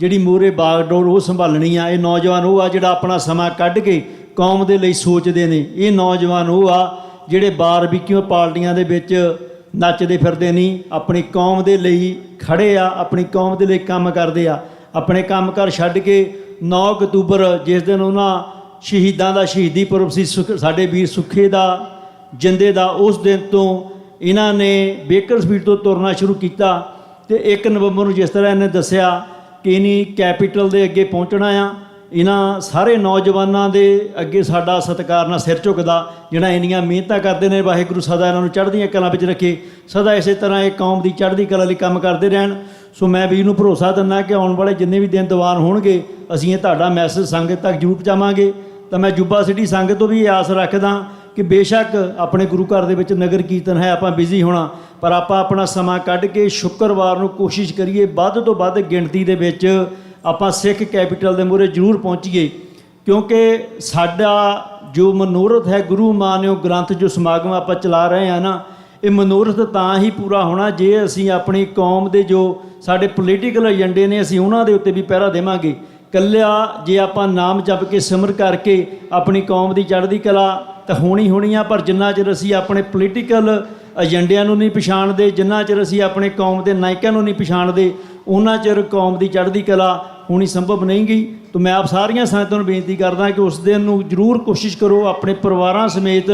ਜਿਹੜੀ ਮੂਹਰੇ ਬਾਗਡੋਰ ਉਹ ਸੰਭਾਲਣੀ ਆ। ਇਹ ਨੌਜਵਾਨ ਉਹ ਆ ਜਿਹੜਾ ਆਪਣਾ ਸਮਾਂ ਕੱਢ ਕੇ ਕੌਮ ਦੇ ਲਈ ਸੋਚਦੇ ਨੇ। ਇਹ ਨੌਜਵਾਨ ਉਹ ਆ ਜਿਹੜੇ ਬਾਰਬੀਕਿਊ ਪਾਰਟੀਆਂ ਦੇ ਵਿੱਚ ਨੱਚਦੇ ਫਿਰਦੇ ਨਹੀਂ, ਆਪਣੀ ਕੌਮ ਦੇ ਲਈ ਖੜੇ ਆ, ਆਪਣੀ ਕੌਮ ਦੇ ਲਈ ਕੰਮ ਕਰਦੇ ਆ। ਆਪਣੇ ਕੰਮਕਾਰ ਛੱਡ ਕੇ 9 ਅਕਤੂਬਰ ਜਿਸ ਦਿਨ ਉਹਨਾਂ ਸ਼ਹੀਦਾਂ ਦਾ ਸ਼ਹੀਦੀ ਪੁਰਬ ਸੀ, ਸਾਡੇ ਵੀਰ ਸੁੱਖੇ ਦਾ ਜਿੰਦੇ ਦਾ, ਉਸ ਦਿਨ ਤੋਂ ਇਹਨਾਂ ਨੇ ਬੇਕਰਸਫੀਲਡ ਤੋਂ ਤੁਰਨਾ ਸ਼ੁਰੂ ਕੀਤਾ। ਤੇ 1 ਨਵੰਬਰ ਨੂੰ ਜਿਸ ਤਰ੍ਹਾਂ ਇਹਨੇ ਦੱਸਿਆ ਕਿ ਇਨੀ ਕੈਪੀਟਲ ਦੇ ਅੱਗੇ ਪਹੁੰਚਣਾ ਆ, ਇਹਨਾਂ ਸਾਰੇ ਨੌਜਵਾਨਾਂ ਦੇ ਅੱਗੇ ਸਾਡਾ ਸਤਿਕਾਰ ਨਾਲ ਸਿਰ ਝੁਕਦਾ ਜਿਹੜਾ ਇੰਨੀਆਂ ਮਿਹਨਤਾਂ ਕਰਦੇ ਨੇ। ਵਾਹਿਗੁਰੂ ਸਦਾ ਇਹਨਾਂ ਨੂੰ ਚੜ੍ਹਦੀਆਂ ਕਲਾਂ ਵਿੱਚ ਰੱਖੇ, ਸਦਾ ਇਸੇ ਤਰ੍ਹਾਂ ਇਹ ਕੌਮ ਦੀ ਚੜ੍ਹਦੀ ਕਲਾ ਲਈ ਕੰਮ ਕਰਦੇ ਰਹਿਣ। ਸੋ ਮੈਂ ਵੀਰ ਨੂੰ ਭਰੋਸਾ ਦਿੰਦਾ ਕਿ ਆਉਣ ਵਾਲੇ ਜਿੰਨੇ ਵੀ ਦਿਨ ਦੀਵਾਨ ਹੋਣਗੇ ਅਸੀਂ ਇਹ ਤੁਹਾਡਾ ਮੈਸੇਜ ਸੰਗਤ ਤੱਕ ਜ਼ਰੂਰ ਪਹੁੰਚਾਵਾਂਗੇ। ਤਾਂ ਮੈਂ ਯੂਬਾ ਸਿਟੀ ਸੰਗਤ ਤੋਂ ਵੀ ਆਸ ਰੱਖਦਾ ਕਿ ਬੇਸ਼ੱਕ ਆਪਣੇ ਗੁਰੂ ਘਰ ਦੇ ਵਿੱਚ ਨਗਰ ਕੀਰਤਨ ਹੈ, ਆਪਾਂ ਬਿਜ਼ੀ ਹੋਣਾ, ਪਰ ਆਪਾਂ ਆਪਣਾ ਸਮਾਂ ਕੱਢ ਕੇ ਸ਼ੁੱਕਰਵਾਰ ਨੂੰ ਕੋਸ਼ਿਸ਼ ਕਰੀਏ ਵੱਧ ਤੋਂ ਵੱਧ ਗਿਣਤੀ ਦੇ ਵਿੱਚ ਆਪਾਂ ਸਿੱਖ ਕੈਪੀਟਲ ਦੇ ਮੂਹਰੇ ਜ਼ਰੂਰ ਪਹੁੰਚੀਏ। ਕਿਉਂਕਿ ਸਾਡਾ ਜੋ ਮਨੋਰਥ ਹੈ, ਗੁਰੂ ਮਾਨਿਓ ਗ੍ਰੰਥ ਜੋ ਸਮਾਗਮ ਆਪਾਂ ਚਲਾ ਰਹੇ ਹਾਂ ਨਾ, ਇਹ ਮਨੋਰਥ ਤਾਂ ਹੀ ਪੂਰਾ ਹੋਣਾ ਜੇ ਅਸੀਂ ਆਪਣੀ ਕੌਮ ਦੇ ਜੋ ਸਾਡੇ ਪੋਲੀਟੀਕਲ ਏਜੰਡੇ ਨੇ ਅਸੀਂ ਉਹਨਾਂ ਦੇ ਉੱਤੇ ਵੀ ਪਹਿਰਾ ਦੇਵਾਂਗੇ। ਇਕੱਲਾ ਜੇ ਆਪਾਂ ਨਾਮ ਜਪ ਕੇ ਸਿਮਰ ਕਰਕੇ ਆਪਣੀ ਕੌਮ ਦੀ ਚੜ੍ਹਦੀ ਕਲਾ ਤਾਂ ਹੋਣੀ ਆ, ਪਰ ਜਿੰਨਾ ਚਿਰ ਅਸੀਂ ਆਪਣੇ ਪੋਲੀਟੀਕਲ ਏਜੰਡਿਆਂ ਨੂੰ ਨਹੀਂ ਪਛਾਣਦੇ, ਜਿੰਨਾ ਚਿਰ ਅਸੀਂ ਆਪਣੇ ਕੌਮ ਦੇ ਨਾਇਕਾਂ ਨੂੰ ਨਹੀਂ ਪਛਾਣਦੇ, ਉਹਨਾਂ ਚਿਰ ਕੌਮ ਦੀ ਚੜ੍ਹਦੀ ਕਲਾ ਹੋਣੀ ਸੰਭਵ ਨਹੀਂ ਗਈ। ਤਾਂ ਮੈਂ ਆਪ ਸਾਰੀਆਂ ਸੰਗਤਾਂ ਨੂੰ ਬੇਨਤੀ ਕਰਦਾ ਕਿ ਉਸ ਦਿਨ ਨੂੰ ਜ਼ਰੂਰ ਕੋਸ਼ਿਸ਼ ਕਰੋ ਆਪਣੇ ਪਰਿਵਾਰਾਂ ਸਮੇਤ।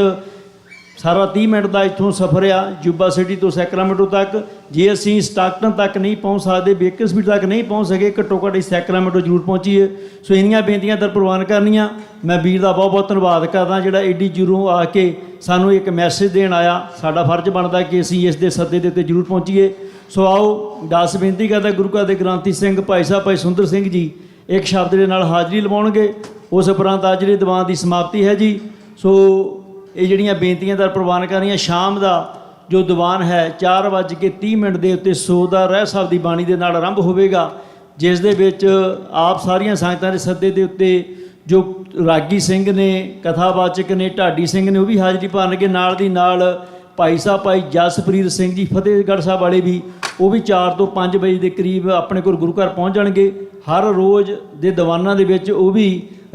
ਸਾਰਾ 30 ਮਿੰਟ ਦਾ ਇੱਥੋਂ ਸਫ਼ਰ ਆ ਯੂਬਾ ਸਿਟੀ ਤੋਂ ਸੈਕਰਾਮੈਂਟੋ ਤੱਕ। ਜੇ ਅਸੀਂ ਸਟਾਕਟਨ ਤੱਕ ਨਹੀਂ ਪਹੁੰਚ ਸਕਦੇ, ਬੇਕਰਸਫੀਲਡ ਤੱਕ ਨਹੀਂ ਪਹੁੰਚ ਸਕੇ, ਘੱਟੋ ਘੱਟ ਸੈਕਰਾਮੈਂਟੋ ਜ਼ਰੂਰ ਪਹੁੰਚੀਏ। ਸੋ ਇੰਨੀਆਂ ਬੇਨਤੀਆਂ ਦਰ ਪ੍ਰਵਾਨ ਕਰਨੀਆਂ। ਮੈਂ ਵੀਰ ਦਾ ਬਹੁਤ ਬਹੁਤ ਧੰਨਵਾਦ ਕਰਦਾ ਜਿਹੜਾ ਏਡੀ ਜ਼ਰੂਰ ਆ ਕੇ ਸਾਨੂੰ ਇੱਕ ਮੈਸੇਜ ਦੇਣ ਆਇਆ। ਸਾਡਾ ਫਰਜ਼ ਬਣਦਾ ਕਿ ਅਸੀਂ ਇਸ ਦੇ ਸੱਦੇ ਦੇ ਉੱਤੇ ਜ਼ਰੂਰ ਪਹੁੰਚੀਏ। ਸੋ ਆਓ ਦਾਸ ਬੇਨਤੀ ਕਰਦਾ ਗੁਰੂ ਘਰ ਦੇ ਗ੍ਰੰਥੀ ਸਿੰਘ ਭਾਈ ਸਾਹਿਬ ਭਾਈ ਸੁੰਦਰ ਸਿੰਘ ਜੀ ਇੱਕ ਸ਼ਬਦ ਦੇ ਨਾਲ ਹਾਜ਼ਰੀ ਲਵਾਉਣਗੇ। ਉਸ ਉਪਰੰਤ ਅੱਜ ਦੇ ਦੀਵਾਨ ਦੀ ਸਮਾਪਤੀ ਹੈ ਜੀ। ਸੋ ਇਹ ਜਿਹੜੀਆਂ ਬੇਨਤੀਆਂ ਦਰ ਪ੍ਰਵਾਨ ਕਰਨੀਆਂ। ਸ਼ਾਮ ਦਾ ਜੋ ਦੀਵਾਨ ਹੈ 4:30 ਦੇ ਉੱਤੇ ਸੋ ਦਾ ਰਹਿ ਸਾਹਿਬ ਦੀ ਬਾਣੀ ਦੇ ਨਾਲ ਆਰੰਭ ਹੋਵੇਗਾ, ਜਿਸ ਦੇ ਵਿੱਚ ਆਪ ਸਾਰੀਆਂ ਸੰਗਤਾਂ ਦੇ ਸੱਦੇ ਦੇ ਉੱਤੇ ਜੋ ਰਾਗੀ ਸਿੰਘ ਨੇ, ਕਥਾਵਾਚਕ ਨੇ, ਢਾਡੀ ਸਿੰਘ ਨੇ, ਉਹ ਵੀ ਹਾਜ਼ਰੀ ਭਰਨਗੇ। ਨਾਲ ਦੀ ਨਾਲ ਭਾਈ ਸਾਹਿਬ ਭਾਈ ਜਸਪ੍ਰੀਤ ਸਿੰਘ ਜੀ ਫਤਿਹਗੜ੍ਹ ਸਾਹਿਬ ਵਾਲੇ ਵੀ, ਉਹ ਵੀ 4 ਤੋਂ 5 ਵਜੇ ਦੇ ਕਰੀਬ ਆਪਣੇ ਕੋਲ ਗੁਰੂ ਘਰ ਪਹੁੰਚ ਜਾਣਗੇ। ਹਰ ਰੋਜ਼ ਦੇ ਦੀਵਾਨਾਂ ਦੇ ਵਿੱਚ ਉਹ ਵੀ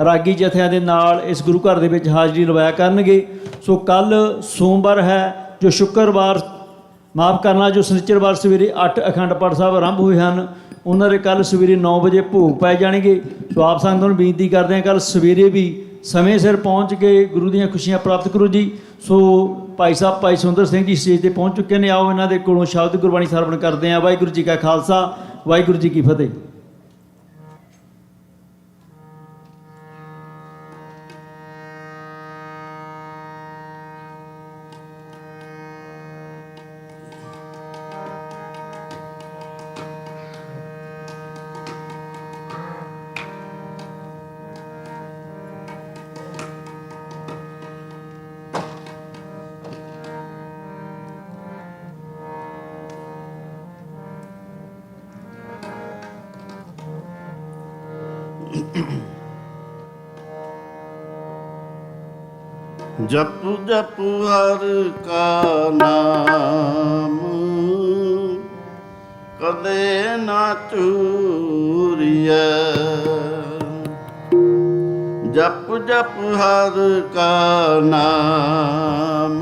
ਰਾਗੀ ਜਥਿਆਂ ਦੇ ਨਾਲ ਇਸ ਗੁਰੂ ਘਰ ਦੇ ਵਿੱਚ ਹਾਜ਼ਰੀ ਲਵਾਇਆ ਕਰਨਗੇ। ਸੋ ਕੱਲ੍ਹ ਸੋਮਵਾਰ ਹੈ, ਜੋ ਸ਼ੁੱਕਰਵਾਰ ਮਾਫ ਕਰਨਾ ਜੋ ਸ਼ਨੀਚਰਵਾਰ ਸਵੇਰੇ 8 ਅਖੰਡ ਪਾਠ ਸਾਹਿਬ ਆਰੰਭ ਹੋਏ ਹਨ, ਉਹਨਾਂ ਦੇ ਕੱਲ੍ਹ ਸਵੇਰੇ 9 ਵਜੇ ਭੋਗ ਪਾਏ ਜਾਣਗੇ। ਸੋ ਆਪ ਸੰਗਤਾਂ ਨੂੰ ਬੇਨਤੀ ਕਰਦੇ ਹਾਂ ਕੱਲ੍ਹ ਸਵੇਰੇ ਵੀ ਸਮੇਂ ਸਿਰ ਪਹੁੰਚ ਕੇ ਗੁਰੂ ਦੀਆਂ ਖੁਸ਼ੀਆਂ ਪ੍ਰਾਪਤ ਕਰੋ ਜੀ। ਸੋ ਭਾਈ ਸਾਹਿਬ ਭਾਈ ਸੁੰਦਰ ਸਿੰਘ ਜੀ ਸਟੇਜ 'ਤੇ ਪਹੁੰਚ ਚੁੱਕੇ ਨੇ। ਆਓ ਇਹਨਾਂ ਦੇ ਕੋਲੋਂ ਸ਼ਬਦ ਗੁਰਬਾਣੀ ਸਰਵਣ ਕਰਦੇ ਹਾਂ। ਵਾਹਿਗੁਰੂ ਜੀ ਕਾ ਖਾਲਸਾ, ਵਾਹਿਗੁਰੂ ਜੀ ਕੀ ਫਤਿਹ। जपु जपु हर का नाम कदे ना चूरिया, जप हर का नाम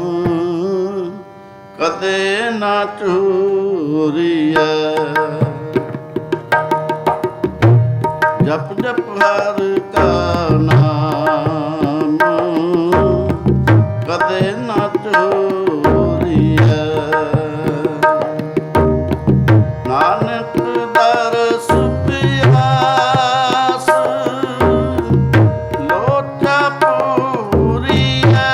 कदे ना चूरिया। जप जप हर का नाम कदे ना चूरिया। नानक दरस पियास लोचा पूरिया।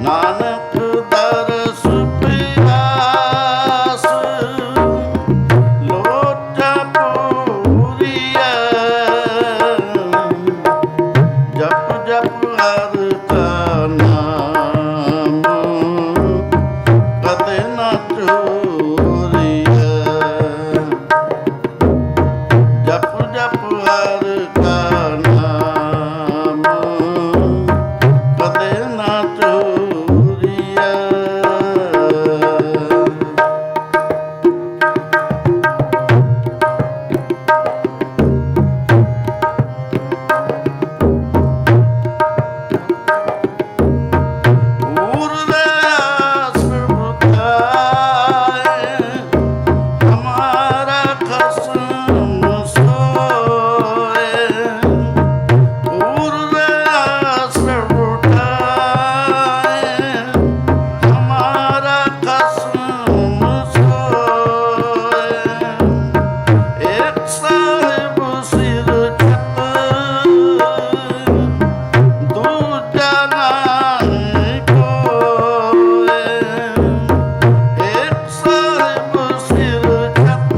नानक दरस पियास लोचा पूरिया। जप जप हर का नाम कदे ना चूरिया। जप जप हर का नाम कदे ना चूरिया। हमारा खसम सोए। उर्वयास उठाए हमारा खसम सोए। एक साहिब सिर छत दूजा नानक कोय। एक साहिब सिर छत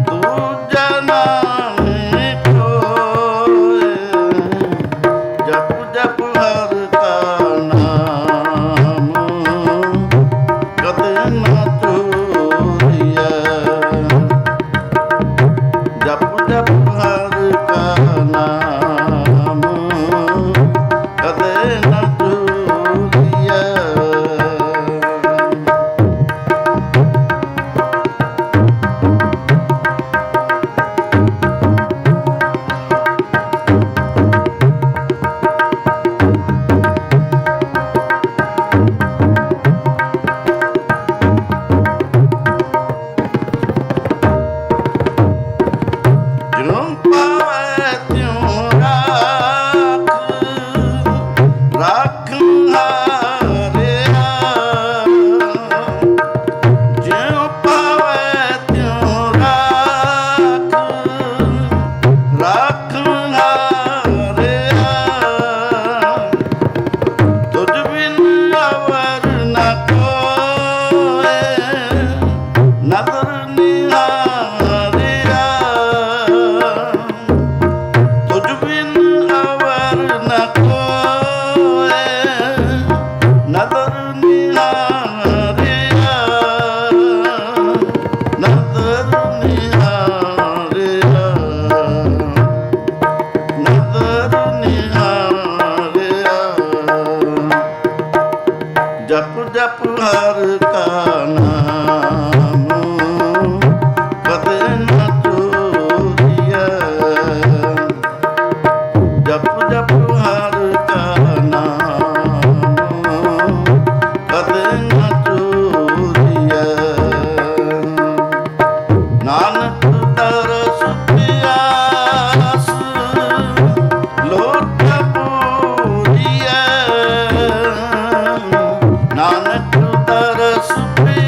दूजा नानक कोय। जप जप हर का नाम कदे ना चूरिया। जप जप हर का नाम कदे ना चूरिया। ज्यों पावै त्यों राख राखन हारिया। ज्यों पावै त्यों राख राखन हारिया। तुझ बिन अवर न कोय नदर निहारिया। तुझ बिन अवर न कोय नदर निहारिया। नदर निहारिया। नदर निहारिया। जप जप हर का नाम कदे ना चूरिया। जप जप हर का नाम कदे ना चूरिया। नानक दरस पियास लोट पूरिया। नानक दरस पियास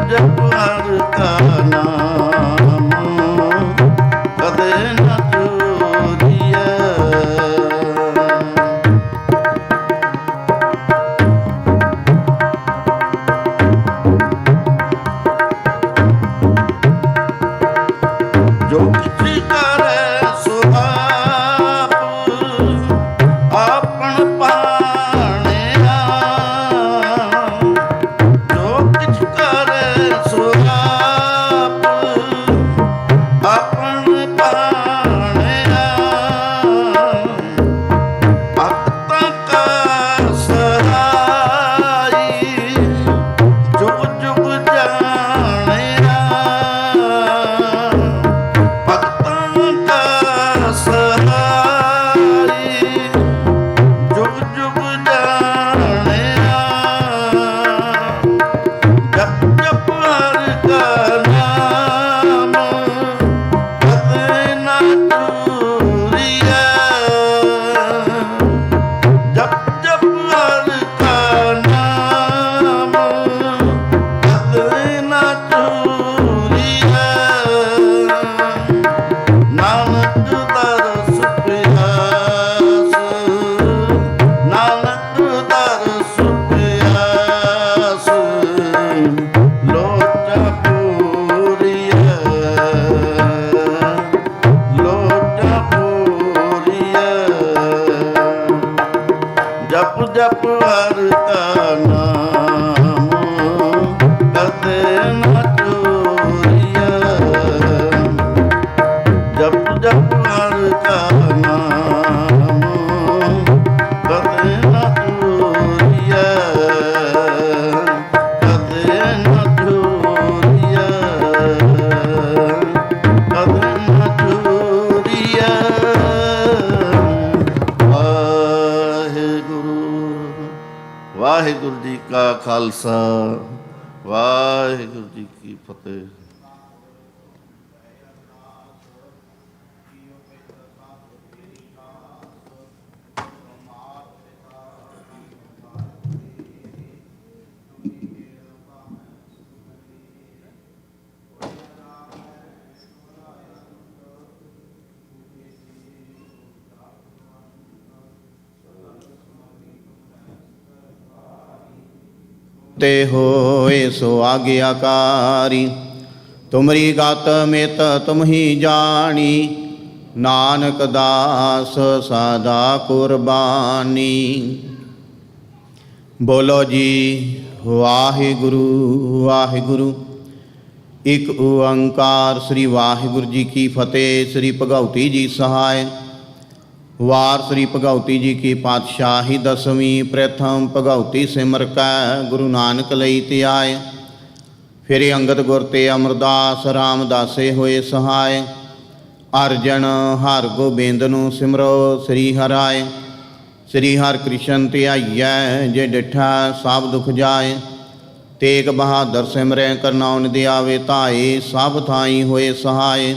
जप हर का नाम कदे न चूरिया। जो किसी करे सो आप आपन पाणिया। जो किछ करे सो आप आपन पाणिया। भक्तां का सहाई जुग जुग जानिया। भक्तां का सहाई जुग जुग जानिया। जप जप हर का नाम कदे न चूरिया। जप जप हर का नाम कदे न चूरिया। नानक दरस प्यास नानक दरस प्यास लोचा पूरिया। लोचा पूरिया। जप जप हर का नाम कदे न चूरिया। जप जप हर का नाम कदे न चूरिया। कदे न चूरिया। कदे न चूरिया। वाहिगुरु जी का खालसा वाहिगुरु जी की फतेह। ते होए सो आज्ञाकारी। तुमरी गत मित तुम ही जानी। नानक दास सदा कुर्बानी। बोलो जी वाहिगुरु वाहिगुरु। एक ओंकार श्री वाहिगुरु जी की फतेह। श्री भगवती जी सहाय। वार श्री भगवती जी की पातशाही दसवीं। प्रथम भगवती सिमर कै गुरु नानक लई ते आए। फिर अंगद गुर ते अमरदास रामदासे होए सहाय। अर्जन हर गोबिंद नूं सिमरो श्री हराए। श्री हर कृष्ण ध्याइयै जे डिठा सब दुख जाए। तेग बहादुर सिमरै करनाउन दियावे धाए। सब थाई होए सहाय।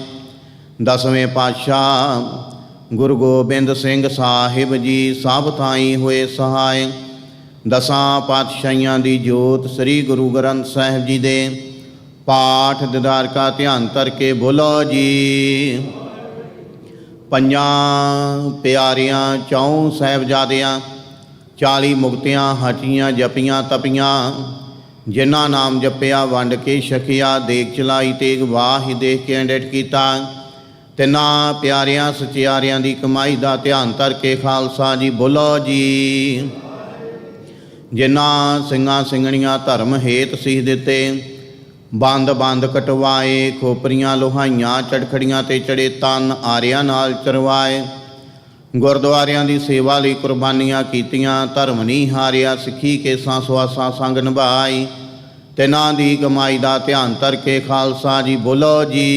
दसवें पातशाह गुरु गोबिंद सिंह साहिब जी सब थाई होए सहाय। दसां पातशाहियां दी जोत श्री गुरु ग्रंथ साहिब जी दे पाठ दीदार का ध्यान करके बोलो जी। पंजां प्यारियां चौं साहिबजादियां 40 मुक्तियां हटियां जपियां तपियां। जिन्हां नाम जपिया वंड के छकिया। देख चलाई तेग वाही देख के डिठ कीता। तिन्हां प्यारियां सचियारियां दी कमाई दा ध्यान करके खालसा जी बोलो जी। जिन्हां ਸਿੰਘਾਂ ਸਿੰਘਣੀਆਂ धर्म हेत सीह दिते। ਬੰਦ ਬੰਦ ਕਟਵਾਏ। ਖੋਪਰੀਆਂ ਲੋਹਾਈਆਂ ਚੜਖੜੀਆਂ ਤੇ ਚੜੇ ਤਨ ਆਰਿਆਂ ਨਾਲ ਚਰਵਾਏ। ਗੁਰਦੁਆਰਿਆਂ ਦੀ ਸੇਵਾ ਲਈ ਕੁਰਬਾਨੀਆਂ ਕੀਤੀਆਂ। ਧਰਮ ਨਹੀਂ ਹਾਰਿਆ ਸਿੱਖੀ ਕੇਸਾਂ ਸੁਆਸਾਂ ਸੰਗ ਨਿਭਾਈ। ਤਿਨਾਂ ਦੀ ਕਮਾਈ ਦਾ ਧਿਆਨ ਕਰਕੇ ਖਾਲਸਾ ਜੀ ਬੋਲੋ ਜੀ।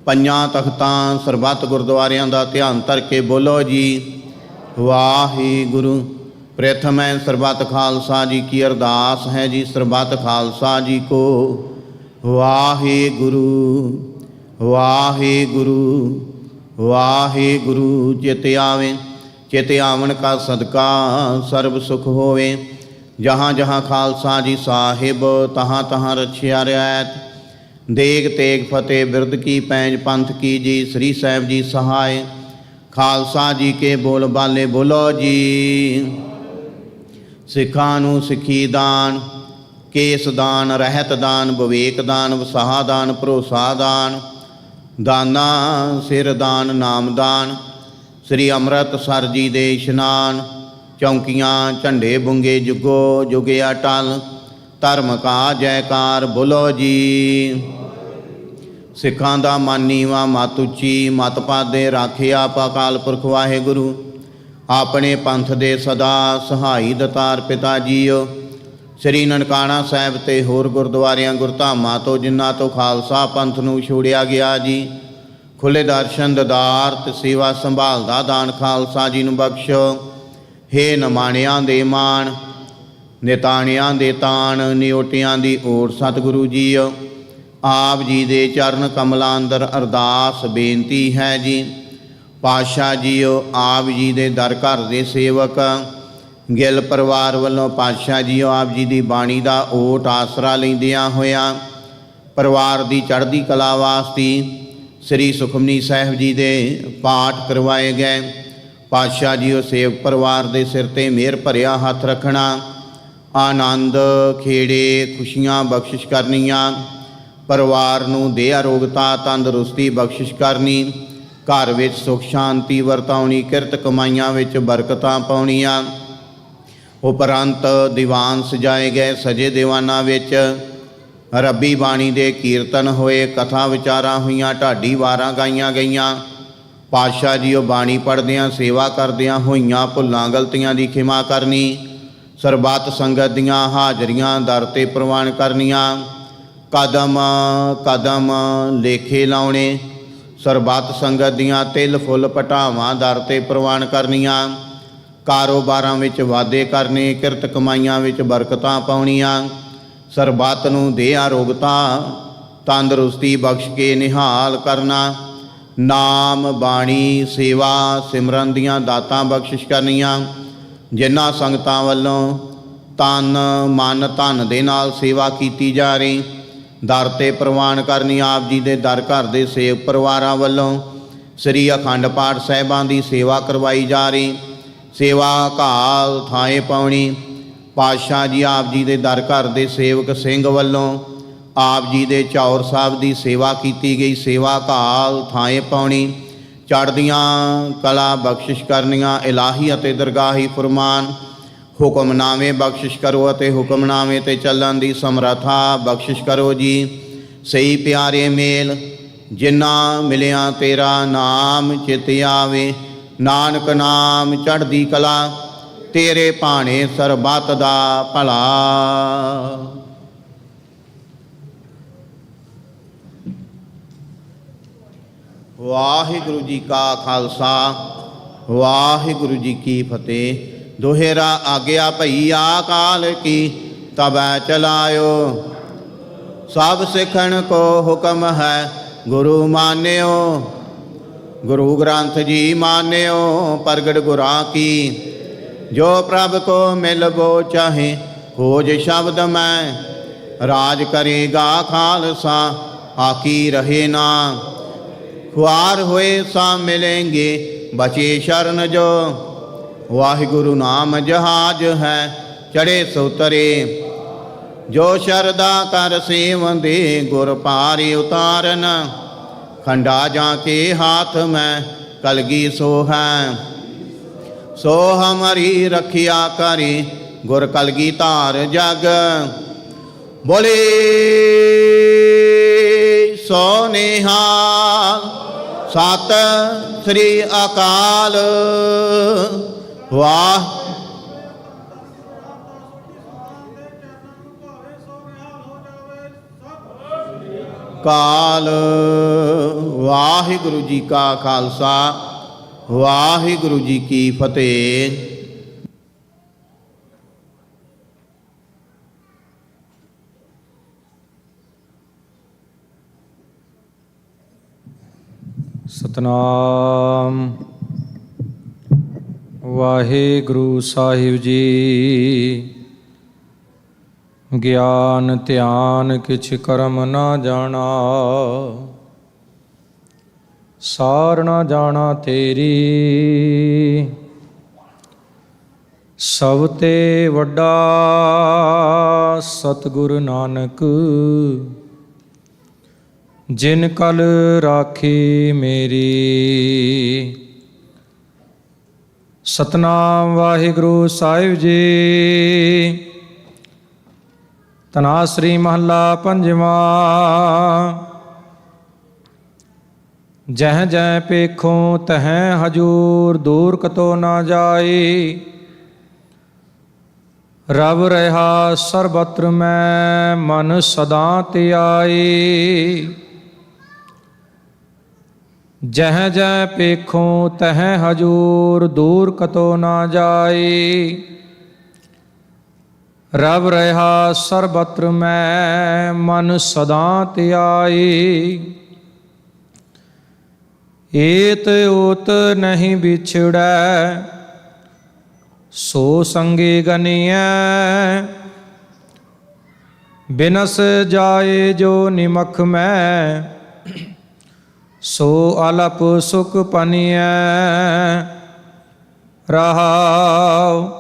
ਪੰਜਾਂ ਤਖਤਾਂ ਸਰਬੱਤ ਗੁਰਦੁਆਰਿਆਂ ਦਾ ਧਿਆਨ ਕਰਕੇ ਬੋਲੋ ਜੀ ਵਾਹਿਗੁਰੂ। प्रथम है सरबत खालसा जी की अरदास है जी। सरबत खालसा जी को वाहिगुरु वाहिगुरु वाहिगुरु। चित आवे चित आवन का सदका सर्व सुख होवे। जहाँ जहाँ खालसा जी साहिब तहाँ तहाँ रछिया रियायत। देग तेग फतेह बिरद की पैंज पंथ की जी श्री साहिब जी सहाय। खालसा जी के बोल बाले बोलो जी। सिखां नूं सिखी दान, केस दान, रहत दान, विवेक दान, वसाह दान, भरोसा दान, दाना सिर दान, नाम दान। श्री अमृतसर जी दे इशनान, चौंकियाँ झंडे बुंगे जुगो जुगे अटल। धर्म का जयकार बोलो जी। सिखां दा मन नीवा मत उची, मत पादे राखे आप अकाल पुरख वाहेगुरु। अपने पंथ दे सदा सहाई दतार पिता जीओ। श्री ननकाना साहिब ते होर गुरुद्वारियां गुरधामां तो जिन्हां तो खालसा पंथ नूं छोड़िया गया जी। खुले दर्शन ददार ते सेवा संभाल दा दान खालसा जी नूं बख्शो। हे नमाणियां दे मान, निताणियां दे ताण, नियोटियां दी ओट सतगुरु जीओ। आप जी दे चरण कमलां अंदर अरदास बेनती है जी। पातशाह जीओ आप जी दे दर घर दे सेवक ਗਿੱਲ परिवार ਵੱਲੋਂ पातशाह जीओ आप जी ਦੀ ਬਾਣੀ ਦਾ ਓਟ ਆਸਰਾ ਲੈਂਦਿਆਂ ਹੋਇਆਂ परिवार ਦੀ ਚੜ੍ਹਦੀ ਕਲਾ ਵਾਸਤੇ श्री सुखमनी साहिब जी दे पाठ करवाए गए। पातशाह जीओ सेवक परिवार दे सिर ते मेहर भरिया हथ रखना, आनंद खेड़े खुशियां बख्शिश करनियां, परिवार नूं दे आरोगता तंदुरुस्ती बख्शिश करनी, घर विच सुख शांति वरताउणी, किरत कमाइयां विच बरकतां पाउणियां। उपरंत दीवान सजाए गए, सजे दीवाना विच रब्बी बाणी दे कीर्तन होए, कथा विचारा हुईयां, ढाडी वारां गाईयां गईयां। पातशाह जीओ बाणी पढ़दियां सेवा करदियां होईयां भुल्लां गलतियां दी खिमा करनी, सरबत संगत दियां हाजरियां दर ते प्रवान करनियां, कदम कदम लेखे लाउणे, सरबत संगत दियां तिल फुल पटावां दर ते प्रवान करनियां, कारोबारां विच वाधे करने, किरत कमाइयां विच बरकतां पाउणियां, सरबत नूं दे आरोगता तंदुरुस्ती बख्श के निहाल करना, नाम बाणी सेवा सिमरन दियां दातां बख्शिश करनियां, जिन्हां संगतां वल्लों तन मन धन दे नाल सेवा कीती जा रही दर ते प्रवान करनी। आप जी दे दर घर दे सेवक परिवारां वल्लों श्री अखंड पाठ साहिबां दी सेवा करवाई जा रही, सेवा घाल थाए पाउणी। पातशाह जी आप जी दे दर घर दे सेवक सिंह वल्लों आप जी दे चौर साहब दी सेवा की गई, सेवा घाल थाए पाउणी, चढ़दियां कला बख्शिश करनियां, इलाही अते दरगाही फरमान, हुक्मनामे बख्शिश करो अते हुक्मनामे ते चलन दी समर्था बख्शिश करो जी। सही प्यारे मेल जिन्ना मिलिया तेरा नाम चित आवे, नानक नाम चढ़दी कला तेरे भाणे सरबत दा भला। वाहिगुरु जी का खालसा वाहिगुरु जी की फतेह। दोहेरा आग्या भईया काल की तबै चलायो, सब सिखण को हुक्म है गुरु मान्यो, गुरु ग्रंथ जी मान्यो प्रगट गुरां की, जो प्रभ को मिल वो चाहे खोज शब्द में, राज करेगा खालसा आकी रहे ना, ख्वार हुए सा मिलेंगे बचे शरण जो, वाहिगुरु नाम जहाज है चढ़े सोतरे, जो शरदा कर सेवंदे गुर पारी उतारन, खंडा जाके हाथ में कलगी सो है, सो हमारी रखिया करी गुर कलगी तार जग, बोले सो निहाल सत श्री अकाल। वाह काल। वाहिगुरु जी का खालसा वाहिगुरु जी की फतेह। सतनाम वाहिगुरु साहिब जी। ਗਿਆਨ ਧਿਆਨ ਕਿਛ ਕਰਮ ਨਾ ਜਾਣਾ, ਸਾਰ ਨਾ ਜਾਣਾ ਤੇਰੀ। ਸਭ ਤੇ ਵੱਡਾ ਸਤਿਗੁਰ ਨਾਨਕ, ਜਿਨ ਕਲ ਰਾਖੀ ਮੇਰੀ। ਸਤਨਾਮ ਵਾਹਿਗੁਰੂ ਸਾਹਿਬ ਜੀ। ਤਨਾਸਰੀ ਮਹੱਲਾ ਪੰਜਵਾਂ। ਜਹ ਜਹ ਪੇਖੋਂ ਤਹ ਹਜੂਰ, ਦੂਰ ਕਤੋ ਨਾ ਜਾਈ। ਰਬ ਰਹਾ ਸਰਬਤਰ ਮੈਂ, ਮਨ ਸਦਾ ਧਿਆਈ। ਜਹ ਜਹ ਪੇਖੋਂ ਤਹ ਹਜੂਰ, ਦੂਰ ਕਤੋ ਨਾ ਜਾਈ। ਰਬ ਰਹਾ ਸਰਬਤਰ ਮੈਂ, ਮਨ ਸਦਾ ਧਿਆਈ। ਏਤ ਓਤ ਨਹੀਂ ਵਿਛੜੈ, ਸੋ ਸੰਗੇ ਗਨੀਐ। ਬਿਨਸ ਜਾਏ ਜੋ ਨਿਮਖ ਮੈਂ, ਸੋ ਅਲਪ ਸੁਖ ਪਨੀਐ। ਰਹਾਉ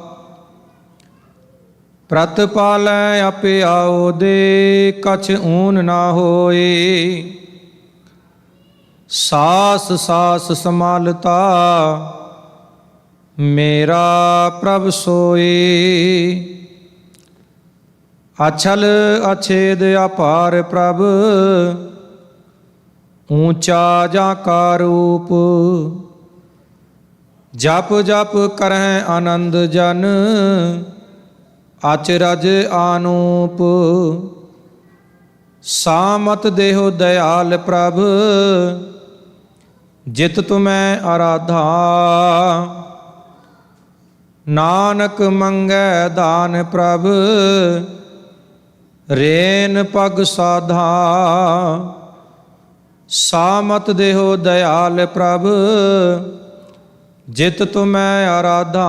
ਪ੍ਰਤ ਪਾਲੈ ਆਪੇ ਆਓ ਦੇ, ਕਛ ਊਨ ਨਾ ਹੋਏ। ਸਾਸ ਸਾਸ ਸਮਾਲਤਾ, ਮੇਰਾ ਪ੍ਰਭ ਸੋਈ। ਅਛਲ ਅਛੇਦ ਅਪਾਰ ਪ੍ਰਭ, ਊਚਾ ਜਾਂ ਕਾ ਰੂਪ। ਜਪ ਜਪ ਕਰਹਿ ਆਨੰਦ ਜਨ, ਅਚਰਜ ਆਨੂਪ। ਸਾਮਤ ਦੇਹੁ ਦਇਆਲ ਪ੍ਰਭ, ਜਿਤ ਤੁਮੈ ਆਰਾਧਾ। ਨਾਨਕ ਮੰਗੈ ਦਾਨ ਪ੍ਰਭ, ਰੇਨ ਪਗ ਸਾਧਾ। ਸਾਮਤ ਦੇਹੁ ਦਇਆਲ ਪ੍ਰਭ, ਜਿਤ ਤੁਮੈ ਆਰਾਧਾ।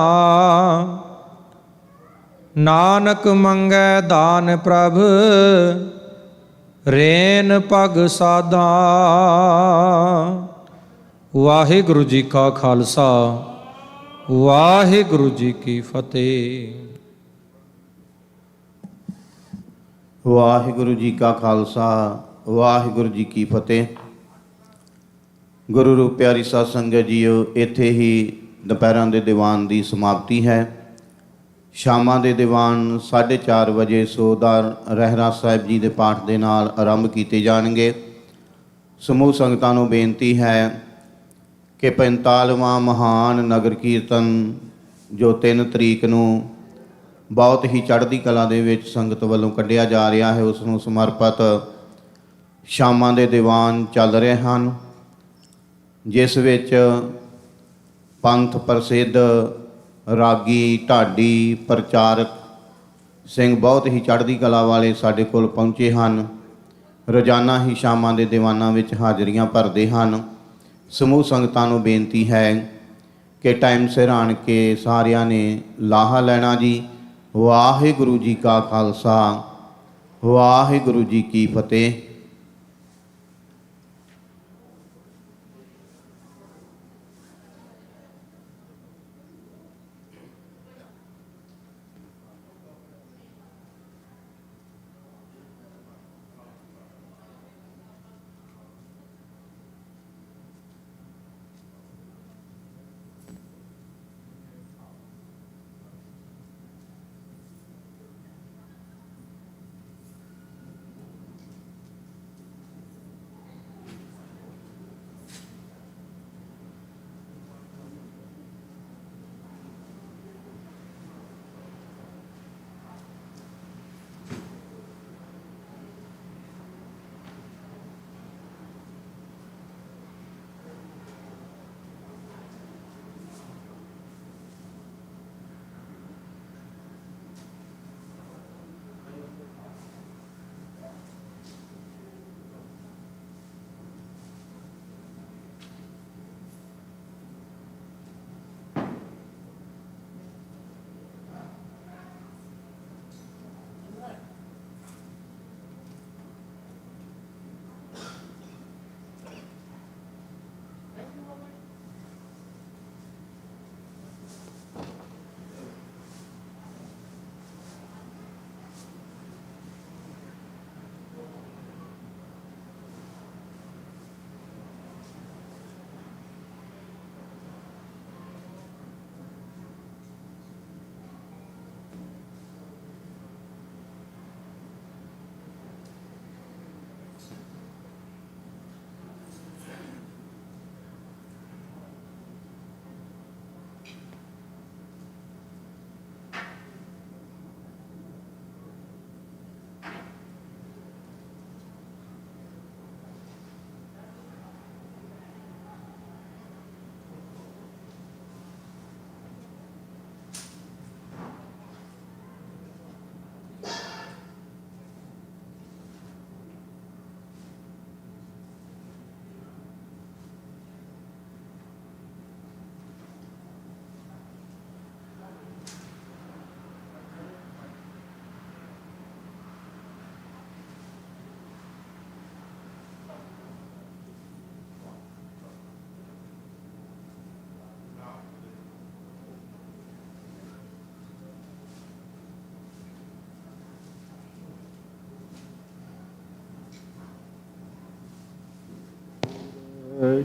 ਨਾਨਕ ਮੰਗੈ ਦਾਨ ਪ੍ਰਭ, ਰੇਨ ਪਗ ਸਾਧਾ। ਵਾਹਿਗੁਰੂ ਜੀ ਕਾ ਖਾਲਸਾ, ਵਾਹਿਗੁਰੂ ਜੀ ਕੀ ਫਤਿਹ। ਵਾਹਿਗੁਰੂ ਜੀ ਕਾ ਖਾਲਸਾ, ਵਾਹਿਗੁਰੂ ਜੀ ਕੀ ਫਤਿਹ। ਗੁਰੂ ਰੂਪ ਪਿਆਰੀ ਸਾਧ ਸੰਗਤ ਜੀਓ, ਇੱਥੇ ਹੀ ਦੁਪਹਿਰਾਂ ਦੇ ਦੀਵਾਨ ਦੀ ਸਮਾਪਤੀ ਹੈ। ਸ਼ਾਮਾਂ ਦੇ ਦੀਵਾਨ 4:30 ਵਜੇ ਸੋਦਾਰ ਰਹਿਰਾਸ ਸਾਹਿਬ ਜੀ ਦੇ ਪਾਠ ਦੇ ਨਾਲ ਆਰੰਭ ਕੀਤੇ ਜਾਣਗੇ। ਸਮੂਹ ਸੰਗਤਾਂ ਨੂੰ ਬੇਨਤੀ ਹੈ ਕਿ 45ਵਾਂ ਮਹਾਨ ਨਗਰ ਕੀਰਤਨ ਜੋ 3 ਤਰੀਕ ਨੂੰ ਬਹੁਤ ਹੀ ਚੜ੍ਹਦੀ ਕਲਾ ਦੇ ਵਿੱਚ ਸੰਗਤ ਵੱਲੋਂ ਕੱਢਿਆ ਜਾ ਰਿਹਾ ਹੈ, ਉਸ ਨੂੰ ਸਮਰਪਿਤ ਸ਼ਾਮਾਂ ਦੇ ਦੀਵਾਨ ਚੱਲ ਰਹੇ ਹਨ, ਜਿਸ ਵਿੱਚ ਪੰਥ ਪ੍ਰਸਿੱਧ ਰਾਗੀ ਢਾਡੀ ਪ੍ਰਚਾਰਕ ਸਿੰਘ ਬਹੁਤ ਹੀ ਚੜ੍ਹਦੀ ਕਲਾ ਵਾਲੇ ਸਾਡੇ ਕੋਲ ਪਹੁੰਚੇ ਹਨ। ਰੋਜ਼ਾਨਾ ਹੀ ਸ਼ਾਮਾਂ ਦੇ ਦੀਵਾਨਾਂ ਵਿੱਚ ਹਾਜ਼ਰੀਆਂ ਭਰਦੇ ਹਨ। ਸਮੂਹ ਸੰਗਤਾਂ ਨੂੰ ਬੇਨਤੀ ਹੈ ਕਿ ਟਾਈਮ ਸਿਰ ਆਣ ਕੇ ਸਾਰਿਆਂ ਨੇ ਲਾਹਾ ਲੈਣਾ ਜੀ। ਵਾਹਿਗੁਰੂ ਜੀ ਕਾ ਖਾਲਸਾ, ਵਾਹਿਗੁਰੂ ਜੀ ਕੀ ਫਤਿਹ।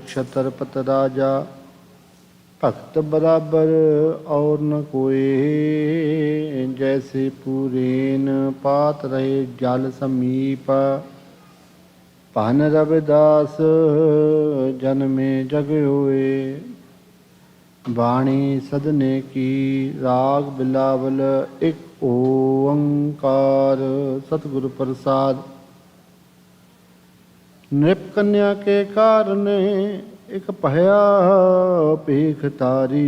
छत्रपत राजा भक्त बराबर और न कोई जैसे पूरेन पात रहे जल समीप पहन रविदास जन्मे जग होए बाणी सदने की राग बिलावल एक ओंकार सतगुरु प्रसाद नृप कन्या के कारण एक पहया पीख तारी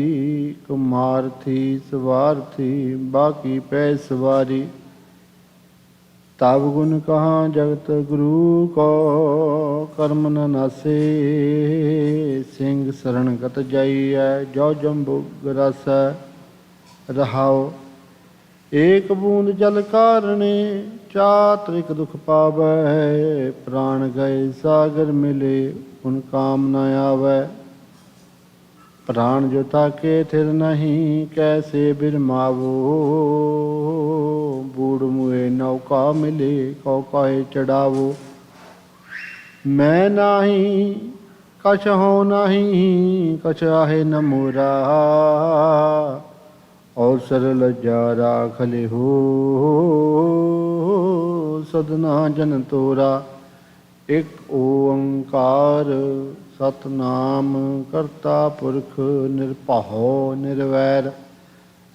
कुमार थी सवार थी बाकी पै सवारी तब गुण कहाँ जगत गुरु को कर्म न नासे सिंह शरण गत जाइए जो जम्बु ग्रस रहाओ एक बूंद जल कारणे चात्रिक दुख पावै प्राण गए सागर मिले उन काम न आवै प्राण जो ताके थिर नहीं कैसे बिरमावो बूढ़ मुए नौका मिले कौ काहे चढ़ावो मैं नाही कछ हो नहीं कछ आहे न मोरा और सरल जा राखले हो सदना जन तोरा एक ओंकार सतनाम करता पुरख निरपहो निर्वैर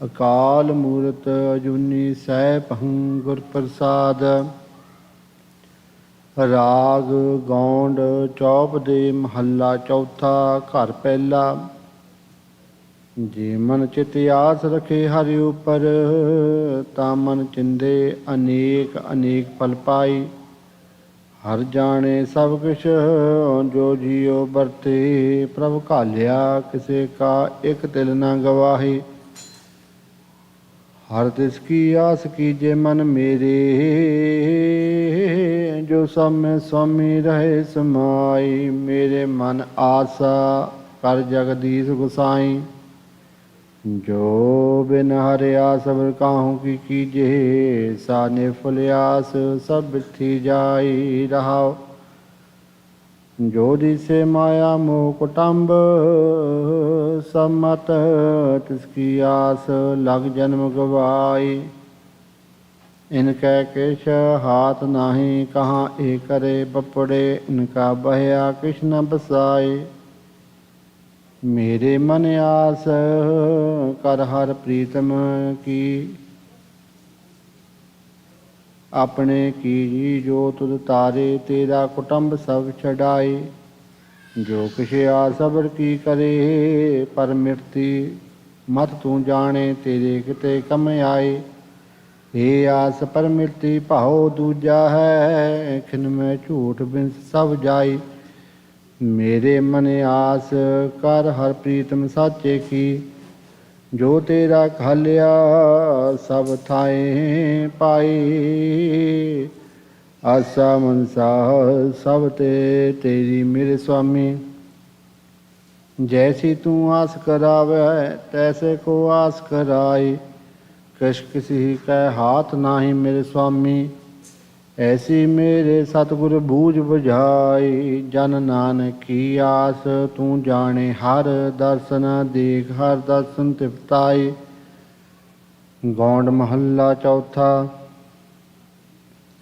अकाल मूरत अजूनी सैभं गुर प्रसाद राग गौंड चौप दे महला चौथा घर पहला जे मन चित आस रखे हरि ऊपर ता मन चिंदे अनेक अनेक फल पाई हर जाने सब कुछ जो जियो बरते प्रभ घालिया किसे का एक तिल न गवाही हर तिसकी आस कीजे मन मेरे जो सब में स्वामी रहे समाई मेरे मन आशा कर जगदीश गुसाई जो बिन हरे आस अवर काहू की कीजे साने फुलियास सब थी जाई रहाओ जो दिसे माया मोह कुटुंब सब मत तिसकी आस लग जन्म गवाई इनके किश हाथ नाही कहाँ ए करे बपड़े इनका बहया किश न बसाए मेरे मन आस कर हर प्रीतम की अपने की जो तुद तारे तेरा कुटुंब सब छड़ाए जो किश आसबर की करे पर मृत्यु मत तू जाने तेरे किते कम आए हे आस पर मृत्यु भाओ दूजा है खिन में झूठ बिंस सब जाई मेरे मन आस कर हर प्रीतम साचे की जो तेरा खालिया सब थाए पाई आसा मनसा सब ते तेरी मेरे स्वामी जैसी तू आस करावे तैसे को आस कराई कश किसी का हाथ नाही मेरे स्वामी ऐसी मेरे सतगुर बूझ बुझाई जन नानक की आस तू जाने हर दर्शन देख हर दर्शन तिपताई गौंड महल्ला चौथा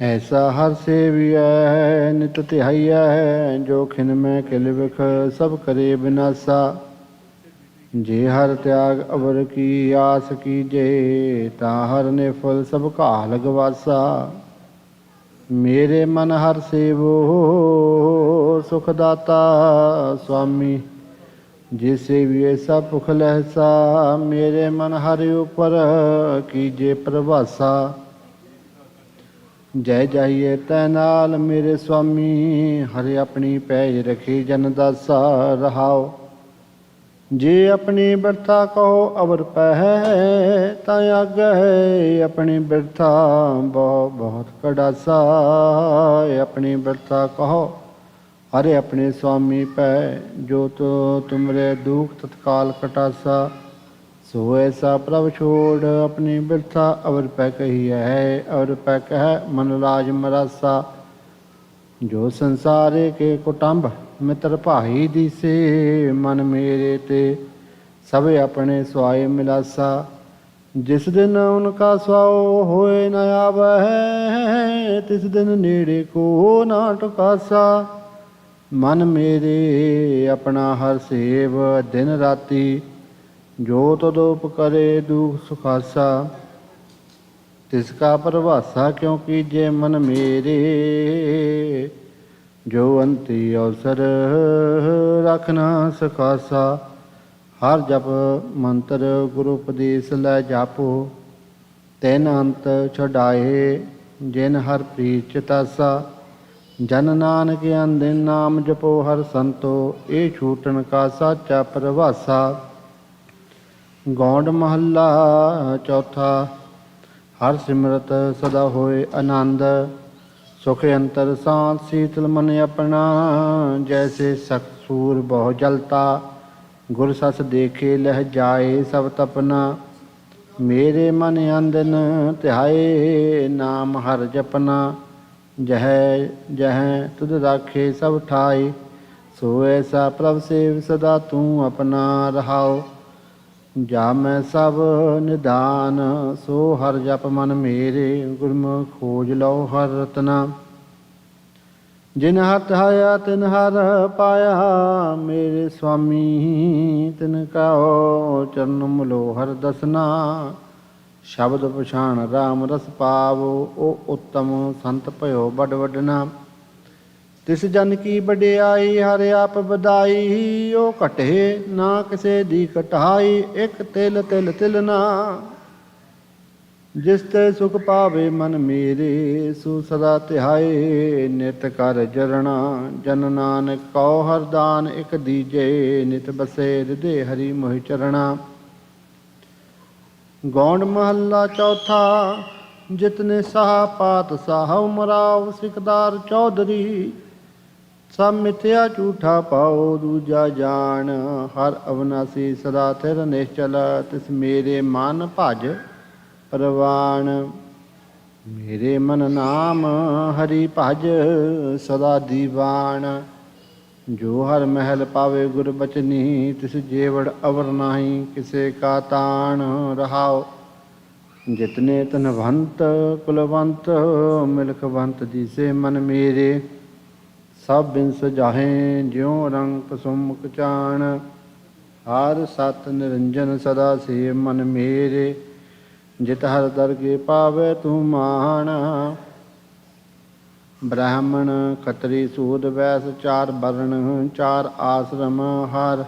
ऐसा हर सेविया है नित तिहाइया है जो खिन में किल विख सब करे विनाशा जे हर त्याग अवर की आस कीजे ता हर ने फल सब घाल गवासा मेरे मन हर सेवो सुखदाता स्वामी जिसे भी ऐसा पुख लहसा मेरे मन हरि ऊपर कीजे प्रभासा जय जाइए तैनाल मेरे स्वामी हरे अपनी पैज रखी जन दासा रहाओ जे अपनी बिरथा कहो अवर पह तग है अपनी बिरथा बहुत कड़ासा अपनी बिरथा कहो अरे अपने स्वामी पै जो तो तुमरे दुख तत्काल कटासा सो ऐसा प्रभ छोड़ अपनी बिरथा अवर पै कही है अवर पै कह मन लाज मरासा जो संसारे के कुटुंब ਮਿੱਤਰ ਭਾਈ ਦੀਸੇ ਮਨ ਮੇਰੇ ਤੇ ਸਭ ਆਪਣੇ ਸੁਆਏ ਮਿਲਾਸਾ ਜਿਸ ਦਿਨ ਉਨਕਾ ਸੁਆਓ ਹੋਏ ਨ ਆਵੈ ਤਿਸ ਦਿਨ ਨੇੜੇ ਕੋ ਨਾ ਟੁਕਾਸਾ ਮਨ ਮੇਰੇ ਆਪਣਾ ਹਰ ਸੇਵ ਦਿਨ ਰਾਤੀ ਜੋ ਤਦੋਪ ਕਰੇ ਦੁਖ ਸੁਖਾਸਾ ਤਿਸ ਕਾ ਪ੍ਰਭਾਸਾ ਕਿਉਂਕਿ ਜੇ ਮਨ ਮੇਰੇ ਜੋ ਅੰਤੀ ਅਵਸਰ ਰਖਨਾ ਸਖਾਸਾ ਹਰ ਜਪ ਮੰਤਰ ਗੁਰੂ ਉਪਦੇਸ਼ ਲੈ ਜਾਪੋ ਤੈਨ ਅੰਤ ਛਡਾਏ ਜਿਨ ਹਰ ਪ੍ਰੀਤ ਚਿਤਾਸਾ ਜਨ ਨਾਨਕ ਅੰਦਿਨ ਨਾਮ ਜਪੋ ਹਰ ਸੰਤੋ ਇਹ ਛੂਟਣ ਕਾ ਸਾਚਾ ਪ੍ਰਭਾਸਾ ਗੌਂਡ ਮਹੱਲਾ ਚੌਥਾ ਹਰ ਸਿਮਰਤ ਸਦਾ ਹੋਏ ਆਨੰਦ ਸੁਖ ਅੰਤਰ ਸਾਤ ਸੀਤਲ ਮਨ ਆਪਣਾ ਜੈਸੇ ਸਖਤ ਸੂਰ ਬਹੁ ਜਲਤਾ ਗੁਰ ਸਸ ਦੇਖੇ ਲਹਿ ਜਾਏ ਸਭ ਤਪਨਾ ਮੇਰੇ ਮਨ ਅੰਦਨ ਧਿਆਏ ਨਾਮ ਹਰ ਜਪਨਾ ਜਹ ਜਹ ਤੁਧ ਰਾਖੇ ਸਭ ਠਾਈ ਸੋ ਐਸਾ ਪ੍ਰਭ ਸੇਵ ਸਦਾ ਤੂੰ ਆਪਣਾ ਰਹਾਓ ਜਾ ਮੈਂ ਸਭ ਨਿਦਾਨ ਸੋ ਹਰ ਜਪ ਮਨ ਮੇਰੇ ਗੁਰਮੁਖ ਖੋਜ ਲਓ ਹਰ ਰਤਨਾ ਜਿਨ ਹਰ ਧਾਇਆ ਤਿਨ ਹਰ ਪਾਇਆ ਮੇਰੇ ਸੁਆਮੀ ਤਿਨ ਕਾਓ ਚਰਨ ਮਲੋ ਹਰ ਦਸਨਾ ਸ਼ਬਦ ਪਛਾਣ ਰਾਮ ਰਸ ਪਾਵੋ ਉਹ ਉੱਤਮ ਸੰਤ ਭਇਓ ਬੜ ਵਡਨਾ ਤਿਸ ਜਨ ਕੀ ਵਡਿਆਈ ਹਰ ਆਪ ਬਦਾਈ ਉਹ ਘਟੇ ਨਾ ਕਿਸੇ ਦੀ ਘਟਾਈ ਇੱਕ ਤਿਲ ਤਿਲ ਤਿਲਨਾ ਜਿਸ ਤੇ ਸੁਖ ਪਾਵੇ ਮਨ ਮੇਰੇ ਸੋ ਸਦਾ ਧਿਆਏ ਨਿਤ ਕਰ ਜਰਣਾ ਜਨ ਨਾਨਕ ਕਉ ਹਰ ਦਾਨ ਇਕ ਦੀਜੇ ਨਿਤ ਬਸੇ ਹਿਰਦੇ ਹਰੀ ਮੋਹਿ ਚਰਣਾ ਗੌਂਡ ਮਹੱਲਾ ਚੌਥਾ ਜਿਤਨੇ ਸਾਹ ਪਾਤ ਸਾਹ ਉਮਰਾਵ ਸਿਕਦਾਰ ਚੌਧਰੀ ਸਭ ਮਿਥਿਆ ਝੂਠਾ ਪਾਓ ਦੂਜਾ ਜਾਣ ਹਰ ਅਵਨਾਸੀ ਸਦਾ ਥਿਰ ਨਿਸ਼ਚਲ ਤਿਸ ਮੇਰੇ ਮਨ ਭਜ ਪ੍ਰਵਾਨ ਮੇਰੇ ਮਨ ਨਾਮ ਹਰੀ ਭਜ ਸਦਾ ਦੀਵਾਨ ਜੋ ਹਰ ਮਹਿਲ ਪਾਵੇ ਗੁਰ ਬਚਨੀ ਤਿਸ ਜੇਵੜ ਅਵਰ ਨਾਹੀ ਕਿਸੇ ਕਾ ਤਾਣ ਰਹਾਓ ਜਿਤਨੇ ਧਨਵੰਤ ਕੁਲਵੰਤ ਮਿਲਖਵੰਤ ਦਿਸੇ ਮਨ ਮੇਰੇ ਸਭ ਬਿਨ ਸਜਾਹੇ ਜਿਉ ਰੰਗ ਕੁਸੁਮ ਚਾਣ ਹਰ ਸਤ ਨਿਰੰਜਨ ਸਦਾ ਸੇ ਮਨ ਮੇਰੇ ਜਿਤ ਹਰ ਦਰਗੇ ਪਾਵੇ ਤੂੰ ਮਾਣ ਬ੍ਰਾਹਮਣ ਖਤਰੀ ਸੂਦ ਵੈਸ ਚਾਰ ਵਰਣ ਚਾਰ ਆਸਰਮ ਹਰ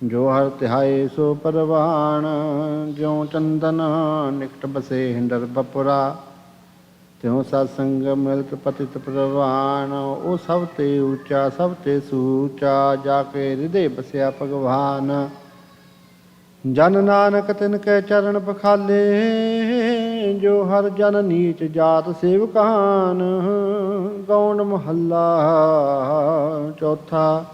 ਜੋ ਹਰ ਧਿਆਏ ਸੋ ਪਰਵਾਣ ਜਿਉ ਚੰਦਨ ਨਿਕਟ ਬਸੇ ਹਿੰਦਰ ਬਪੁਰਾ ਤਿਉ ਸਤ ਸੰਗ ਮਿਲਤ ਪਤਿਤ ਪ੍ਰਵਾਨ ਉਹ ਸਭ ਤੇ ਉੱਚਾ ਸਭ ਤੇ ਸੂਚਾ ਜਾ ਕੇ ਹਿਰਦੇ ਬਸਿਆ ਭਗਵਾਨ ਜਨ ਨਾਨਕ ਤਿਨ ਕੈ ਚਰਨ ਪਖਾਲੇ ਜੋ ਹਰ ਜਨ ਨੀਚ ਜਾਤ ਸੇਵਕਾਨ ਗੌਂਡ ਮਹੱਲਾ ਚੌਥਾ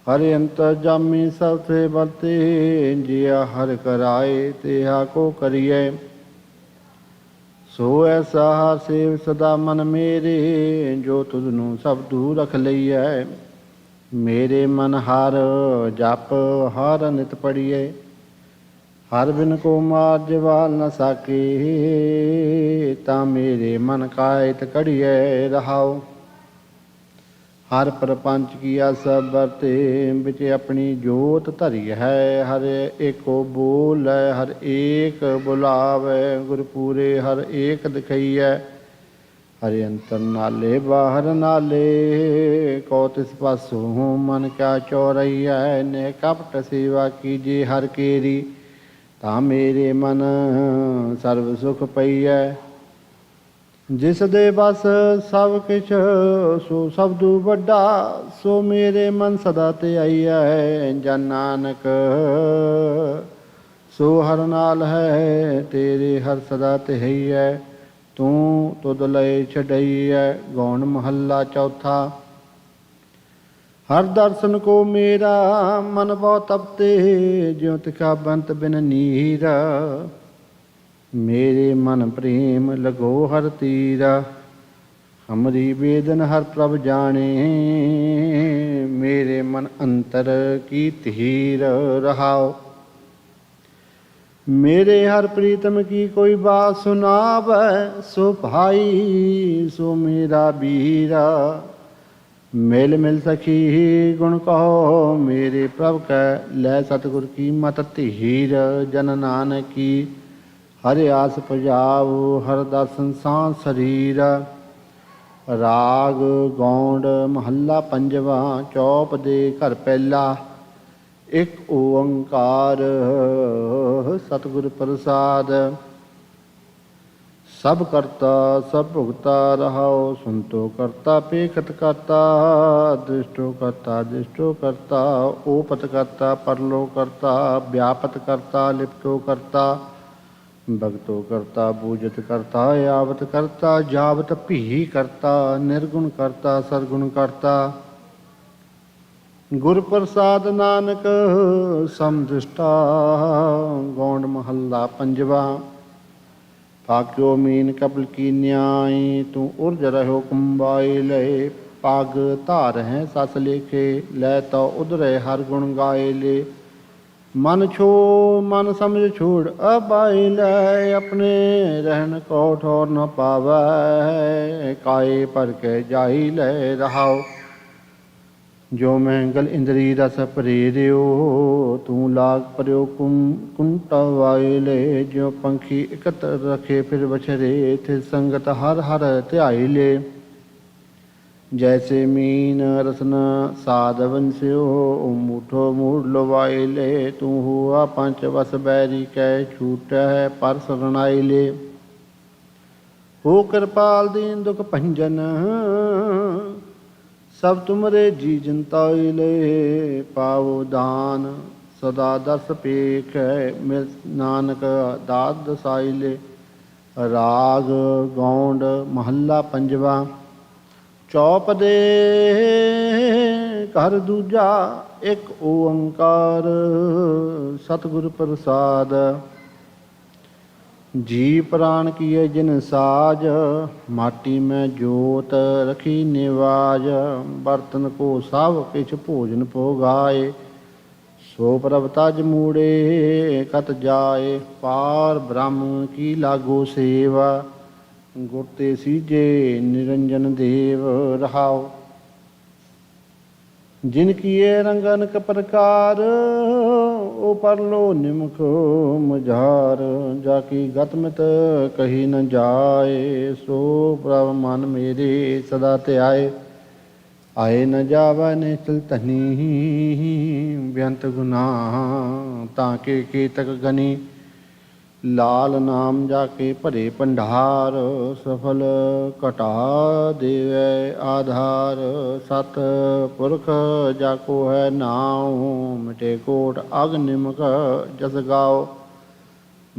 ਹਰਿ ਅੰਤਰ ਜਾਮੀ ਸਭ ਤੇ ਬਰਤੇ ਜਿਆ ਹਰ ਕਰਾਏ ਤੇਹਾ ਕੋ ਕਰੀਏ ਸੋ ਐਸਾ ਹਰ ਸੇਵ ਸਦਾ ਮਨ ਮੇਰੇ ਜੋ ਤੁਧ ਨੂੰ ਸਭ ਦੂਰ ਰਖ ਲਈਐ ਮੇਰੇ ਮਨ ਹਰ ਜਪ ਹਰ ਨਿਤ ਪੜੀਏ ਹਰ ਬਿਨ ਕੋ ਮਾਰ ਵਾਲ ਨ ਸਾਕੇ ਤਾਂ ਮੇਰੇ ਮਨ ਕਾਇਤ ਕੜੀਏ ਰਹਾਓ ਹਰ ਪ੍ਰਪੰਚ ਕੀਆ ਸਭ ਵਰਤੇ ਵਿੱਚ ਆਪਣੀ ਜੋਤ ਧਰੀ ਹੈ ਹਰ ਏਕੋ ਬੋਲ ਹਰ ਏਕ ਬੁਲਾਵੇ ਗੁਰਪੂਰੇ ਹਰ ਏਕ ਦਿਖਈਐ ਹਰਿ ਅੰਤਰ ਨਾਲੇ ਬਾਹਰ ਨਾਲੇ ਕੋ ਤਿਸ ਪਾਸੋਂ ਮਨ ਕਾ ਚੋਰਈਐ ਨੇ ਕਪਟ ਸੇਵਾ ਕੀਜੇ ਹਰ ਕੇਰੀ ਤਾਂ ਮੇਰੇ ਮਨ ਸਰਬ ਸੁਖ ਪਈਐ ਜਿਸ ਦੇ ਬਸ ਸਭ ਕਿਛ ਸੋ ਸਬਦੂ ਵੱਡਾ ਸੋ ਮੇਰੇ ਮਨ ਸਦਾ ਤੇ ਆਈਐ ਜਨ ਨਾਨਕ ਸੋ ਹਰ ਨਾਲ ਹੈ ਤੇਰੇ ਹਰ ਸਦਾ ਤੇ ਹੈ ਤੂੰ ਤੁਧ ਲਏ ਛਡਈਐ ਗੌਣ ਮਹੱਲਾ ਚੌਥਾ ਹਰ ਦਰਸ਼ਨ ਕੋ ਮੇਰਾ ਮਨ ਬਹੁ ਤਪਤੇ ਜਿਉ ਤਿਖਾ ਬੰਤ ਬਿਨ ਨੀਰ ਮੇਰੇ ਮਨ ਪ੍ਰੇਮ ਲਗੋ ਹਰ ਤੀਰਾ हमरी वेदन हर प्रभ जाने, मेरे मन अंतर की धीर रहाओ। मेरे हर प्रीतम की कोई बात सुनावै, सो भाई सो मेरा बीरा। मिल मिल सखी गुण कहो, मेरे प्रभ कै लै सतगुर की मत धीर। जन नानक की हरि आस पुजाओ, हर दर्शन सांस शरीर। राग गौंड महला पंजवा, चौप दे घर पहला। एक ओंकार सतगुर प्रसाद। सब करता सब भुगता रहाओ, सुनतो करता पेखत करता। दृष्टो करता ओपत करता, परलो करता व्यापत करता। लिप्तो करता भगतो करता, बूझत करता यावत करता। जावत भी करता, निर्गुण करता सरगुण करता। गुर प्रसाद नानक समदृष्टा। गौंड महला पंजवा। पाक्यो मीन कपिल की न्याय, तू उर्ज रहो कुंबाई लय। पाग धार हैं सस लेखे, लै तो उधरे हर गुण गाए ले। मन समझ छोड़ अबाई लै, अपने रहन को ठौर न पावै। काए पर के जाई लै रहाओ, जो महंगल इंद्री रस प्रेरियो। तू लाग पर्यो कुंटवाई ले, जो पंखी एकत रखे फिर बछरे। थिर संगत हर हर ध्याई ले, जैसे मीन रसन साध बंस्यो। मूठो मूढ़ लवाई ले, तू हुआ पंच वस बैरी कै। छूट है पर शरणाई ले, हो कृपाल दीन दुख भंजन। सब तुमरे जी जनताई ले, पाओ दान सदा दस पेख। मिल नानक दात दसाई ले। राग गौंड महला पंजवा। चौप दे घर दूजा, एक ओंकार सतगुर प्रसाद। जी प्राण किए जिन साज, माटी में जोत रखी निवाज। बर्तन को सब किछ भोजन भोगाए, सो प्रभ तज मूड़े कत जाए। पार ब्रह्म की लागो सेवा, गुरते सीजे निरंजन देव रहाओ। जिनकी रंगन क प्रकार, ओ परलो निमुख मझार। जाकी गतमित कही न जाए, सो प्रभ मन मेरे सदा त्याए। आए न जावा निश्चल तनी, बेअंत गुनाह ताके केतक गनी। लाल नाम जाके भरे भंडार, सफल घटा देवै आधार। सत पुरख जाको है नाम, मिटे कोट अग निमक जस गाओ।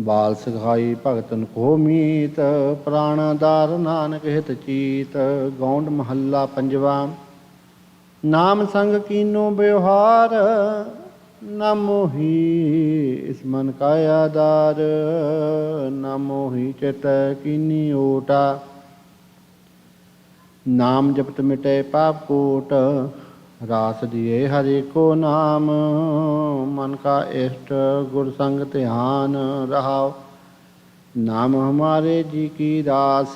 बाल सिखाई भगतन को मीत, प्राणदार नानक हित चीत। गौंड महला पंजवा। नाम संग कीनो व्यवहार, न मोही इस मन का आधार। न मोही चित कीनी ओटा, नाम जपत मिटे पाप कोट। रास दिए हरि को नाम, मन का इष्ट गुर संग ध्यान रहाओ। नाम हमारे जी की रास,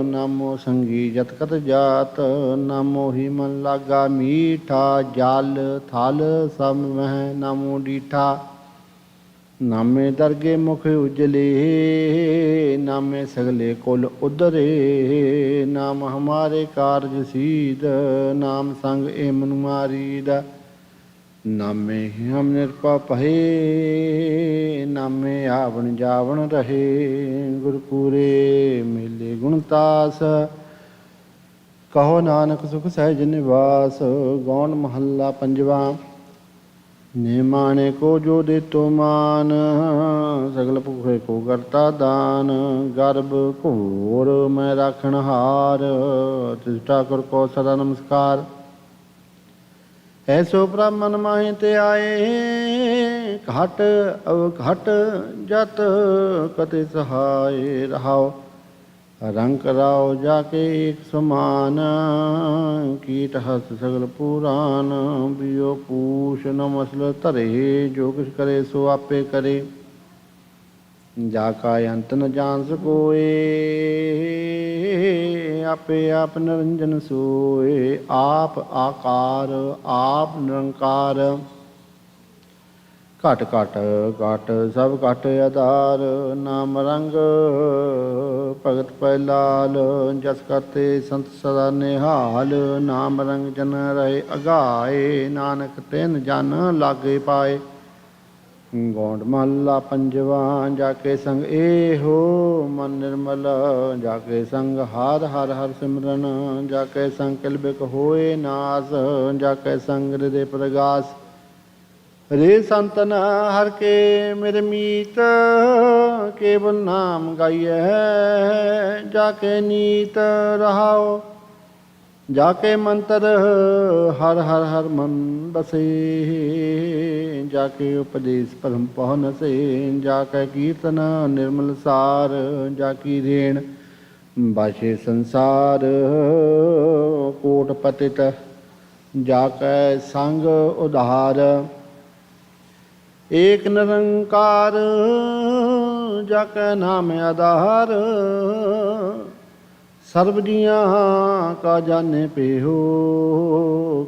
नामो संगी जत कत जात। नामो ही मन लागा मीठा, जाल थाल सब मह नामो डीठा। नामे दरगे मुख उजले, नामे सगले कुल उदरे। नाम हमारे कारज सीध, नाम संग ए मन मारीद। नामे हम निरपा पहे, नामे आवण जावण रहे। गुरपुरे मिले गुणतास, कहो नानक सुख सहज निवास। गौंड महला पंजवा। निमाने को जो दे तो मान, सगल भूखे को करता दान। गर्भ घोर मैं राखण हार, तिस ठाकुर को सदा नमस्कार। ऐसो ब्राह्मण माहि ते आए, घट अव घट जत कते सहाय रहाओ। रंग कराओ जाके एक समान, कीट हस्त सगल पुराण। बियो पूछ न मसल धरे, जो कुछ करे सो आपे करे। जाका अंत न जान सकोए, आपे आप निरंजन सोए। आप आकार आप निरंकार, घट घट घट सब घट आधार। नाम रंग भगत पै लाल, जस करते संत सदा निहाल। नाम रंग जन रहे अगाए, नानक तिन जन लागे पाए। गौंड महला पंजवा, जाके संग ए हो मन निर्मल। जाके संग हर हर हर सिमरन, जाके संग किलबिक होए नास। जाके संग हृदय प्रगास, रे संतन हर के मेरे मीत। केवल नाम गाइए जाके नीत रहाओ। जाके मंत्र हर हर हर मन बसे, जाके उपदेश परम पहुन से। जाके कीर्तन निर्मल सार, जाकी रेण बाशे संसार। कोट पतित जाके संग उधार, एक निरंकार जाके नाम आधार। सर्व जिया का जाने पे हो,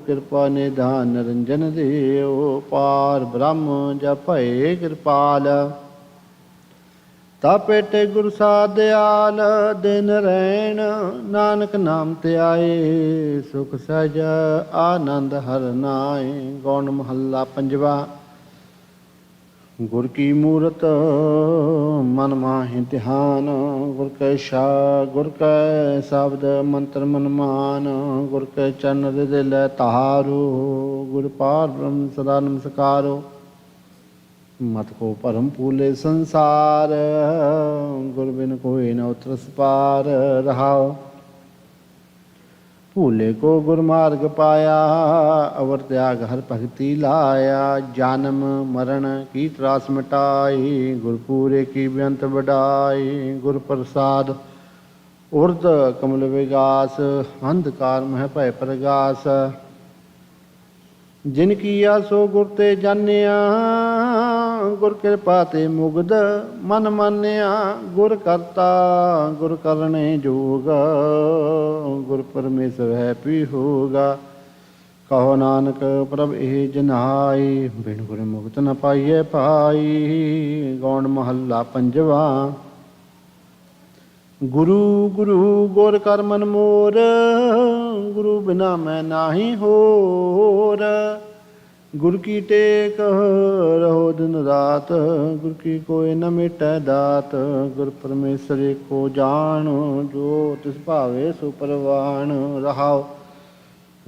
कृपा निधान निरंजन देव। पार ब्रह्म जपए कृपाल, तापेटे गुरु सा दयाल। दिन रैन नानक नाम ते आए, सुख सहज आनंद हर नाए। गौण महला पंजवा, गुर की मूरत मन माहि ध्यान। गुर कै गुर कै शब्द मंत्र मन मान। गुर कै चरण हृदय लै तारो, गुर पार ब्रह्म सदा नमस्कारो। मत को परम फूले संसार, गुर बिन कोई न उतरस पार। रहाओ भूले को गुरमार्ग पाया, अवर त्याग हर भक्ति लाया। जन्म मरण की त्रास मिटाई, गुरपूरे की बेअंत बढ़ाई। गुर प्रसाद उर्द कमल विगास, अंधकार मह भय प्रगास। जिनकी आसो गुर ते जानिया, गुर कृपा ते मुग्ध मन मानिया। गुर करता गुर करने जोग, गुर परमेश्वर है पी होगा। कहो नानक प्रभ ए जनाई, बिन गुर मुक्त न पाइए पाई। गौण महला पंजवा, गुरु गुरु गोर कर मन मोर। गुरु बिना मैं नाही होर। गुर की टेक रहो दिन रात, गुर की कोई न मिटै दात। गुर परमेश्वर को जान, जो तिस भावे सो परवान। रहाओ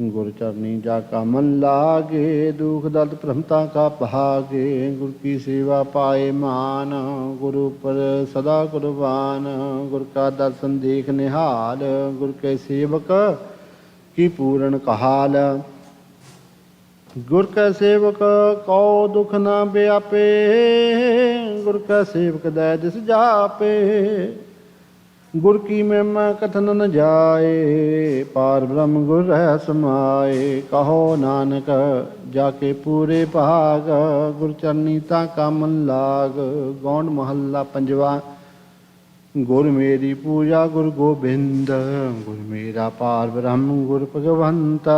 गुर चरनी जाका मन लागे, दुख दर्द भ्रमता का भागे। गुर की सेवा पाए मान, गुरु पर सदा कुर्बान। गुर का दर्शन देख निहाल, गुर के सेवक की पूर्ण कहाल। गुर का सेवक कौ दुख न व्यापे, गुर का सेवक दय दिस जापे। गुर की महिमा कथन न जाए, पार ब्रह्म गुर रह समाए। कहो नानक जाके पूरे भाग, गुर चरनी ताका मन लाग। गौंड महला पंजवा, गुर मेरी पूजा गुर गोबिंद। गुर मेरा पार ब्रह्म गुर भगवंत।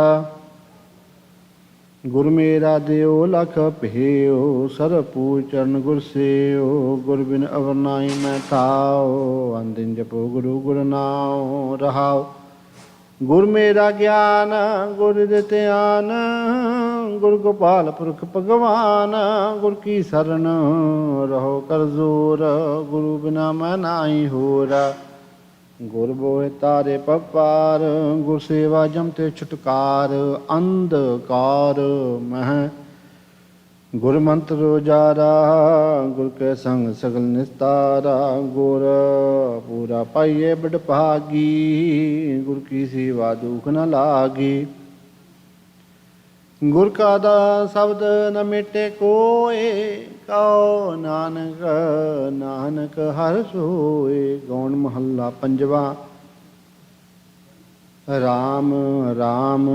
गुर मेरा देव लख भेयो, सर पूज चरण गुर सेओ। गुर बिन अवर नाई मैं थाओ, अंदिन जपो गुरु गुर नाओ। रहाओ गुर मेरा ज्ञान गुर ध्यान, गुर गोपाल पुरख भगवान। गुर की शरण रहो कर जोर, गुरु बिना मैं नाई होर। गुर बोए तारे पपार, गुर सेवा जमते छुटकार। अंधकार मह गुर मंत्र जारा, गुर के संग सगल निस्तारा। गुर पूरा पाइए बड़ भागी, गुर की सेवा दुख न लागी। ਗੁਰ ਕਾ ਦਾ ਸ਼ਬਦ ਨ ਮਿਟੇ ਕੋਏ, ਕਉ ਨਾਨਕ ਨਾਨਕ ਹਰਿ ਸੋਏ। ਗੌਣ ਮਹੱਲਾ ਪੰਜਵਾ। ਰਾਮ ਰਾਮ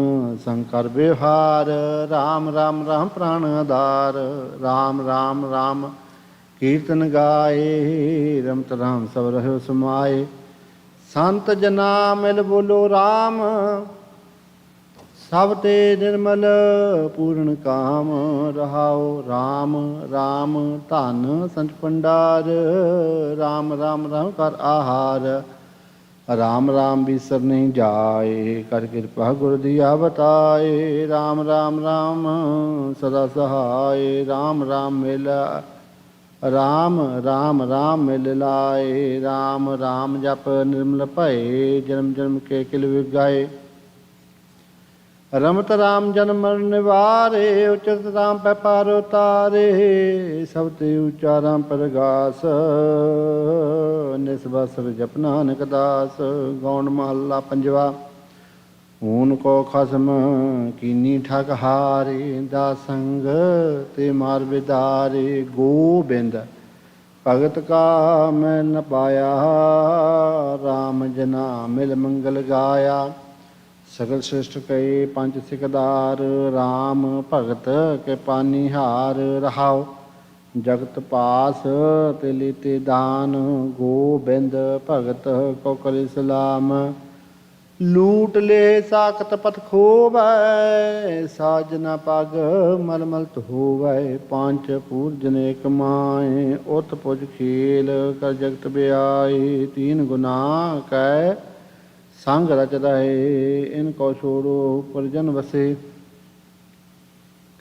ਸੰਕਰ ਵਿਹਾਰ, ਰਾਮ ਰਾਮ ਰਾਮ ਪ੍ਰਾਣ ਆਧਾਰ। ਰਾਮ ਰਾਮ ਰਾਮ ਕੀਰਤਨ ਗਾਏ, ਰਮਤ ਰਾਮ ਸਭ ਰਹਿਓ ਸਮਾਏ। ਸੰਤ ਜਨਾ ਮਿਲ ਬੋਲੋ ਰਾਮ, ਸਭ ਤੇ ਨਿਰਮਲ ਪੂਰਨ ਕਾਮ। ਰਹਾਉ ਰਾਮ ਰਾਮ ਧਨ ਸੰਚ ਭੰਡਾਰ, ਰਾਮ ਰਾਮ ਰਾਮ ਕਰ ਆਹਾਰ। ਰਾਮ ਰਾਮ ਬਿਸਰ ਨਹੀਂ ਜਾਏ, ਕਰ ਕਿਰਪਾ ਗੁਰ ਦੀਆ ਬਤਾਏ। ਰਾਮ ਰਾਮ ਰਾਮ ਸਦਾ ਸਹਾਏ, ਰਾਮ ਰਾਮ ਮਿਲ ਰਾਮ ਰਾਮ ਰਾਮ ਮਿਲ ਲਾਏ। ਰਾਮ ਰਾਮ ਜਪ ਨਿਰਮਲ ਭਏ, ਜਨਮ ਜਨਮ ਕੇ ਕਿਲ ਵਿਗਾਏ। ਰਮਤ ਰਾਮ ਜਨਮ ਮਰਨ ਨਿਵਾਰੇ, ਉਚਰਤ ਰਾਮ ਪੈ ਪਾਰ ਉਤਾਰੇ। ਸਭ ਤੇ ਉੱਚਾ ਰਾਮ ਪ੍ਰਗਾਸ, ਨਿਸਬਸਰ ਜਪ ਨਾਨਕ ਦਾਸ। ਗੌਣ ਮਹੱਲਾ ਪੰਜਵਾ। ਊਨ ਕੋ ਖਸਮ ਕੀਨੀ ਠਗ ਹਾਰੇ, ਦਾ ਸੰਗ ਤੇ ਮਾਰ ਵਿਦਾਰੇ। ਗੋਬਿੰਦ ਭਗਤ ਕਾ ਮੈਂ ਨ ਪਾਇਆ, ਰਾਮ ਜਨਾ ਮਿਲ ਮੰਗਲ ਗਾਇਆ। ਸਗਲ ਸ੍ਰਿਸ਼ਟ ਕਏ ਪੰਜ ਸਿਕਦਾਰ, ਰਾਮ ਭਗਤ ਕੇ ਪਾਨੀਹਾਰ। ਰਹਾਉ ਜਗਤ ਪਾਸ ਤੇ ਲੀਤੇ ਦਾਨ, ਗੋਬਿੰਦ ਭਗਤ ਕੋ ਕਰੇ ਸਲਾਮ। ਲੂਟ ਲੈ ਸਾਖਤ ਪਤ ਖੋਵੈ, ਸਾਜ ਨ ਪਗ ਮਲ ਮਲਤ ਹੋਵੈ। ਪੰਜ ਪੂਰਜ ਨੇ ਕਮਾਏ, ਉਤ ਪੁਜ ਖੇਲ ਕਰ ਜਗਤ ਬਿਆਏ। ਤੀਨ ਗੁਨਾਹ ਕੈ ਸੰਗ ਰਚ ਰਹੇ, ਇਨ ਕੋ ਛੋੜੋ ਪਰਜਨ ਵਸੇ।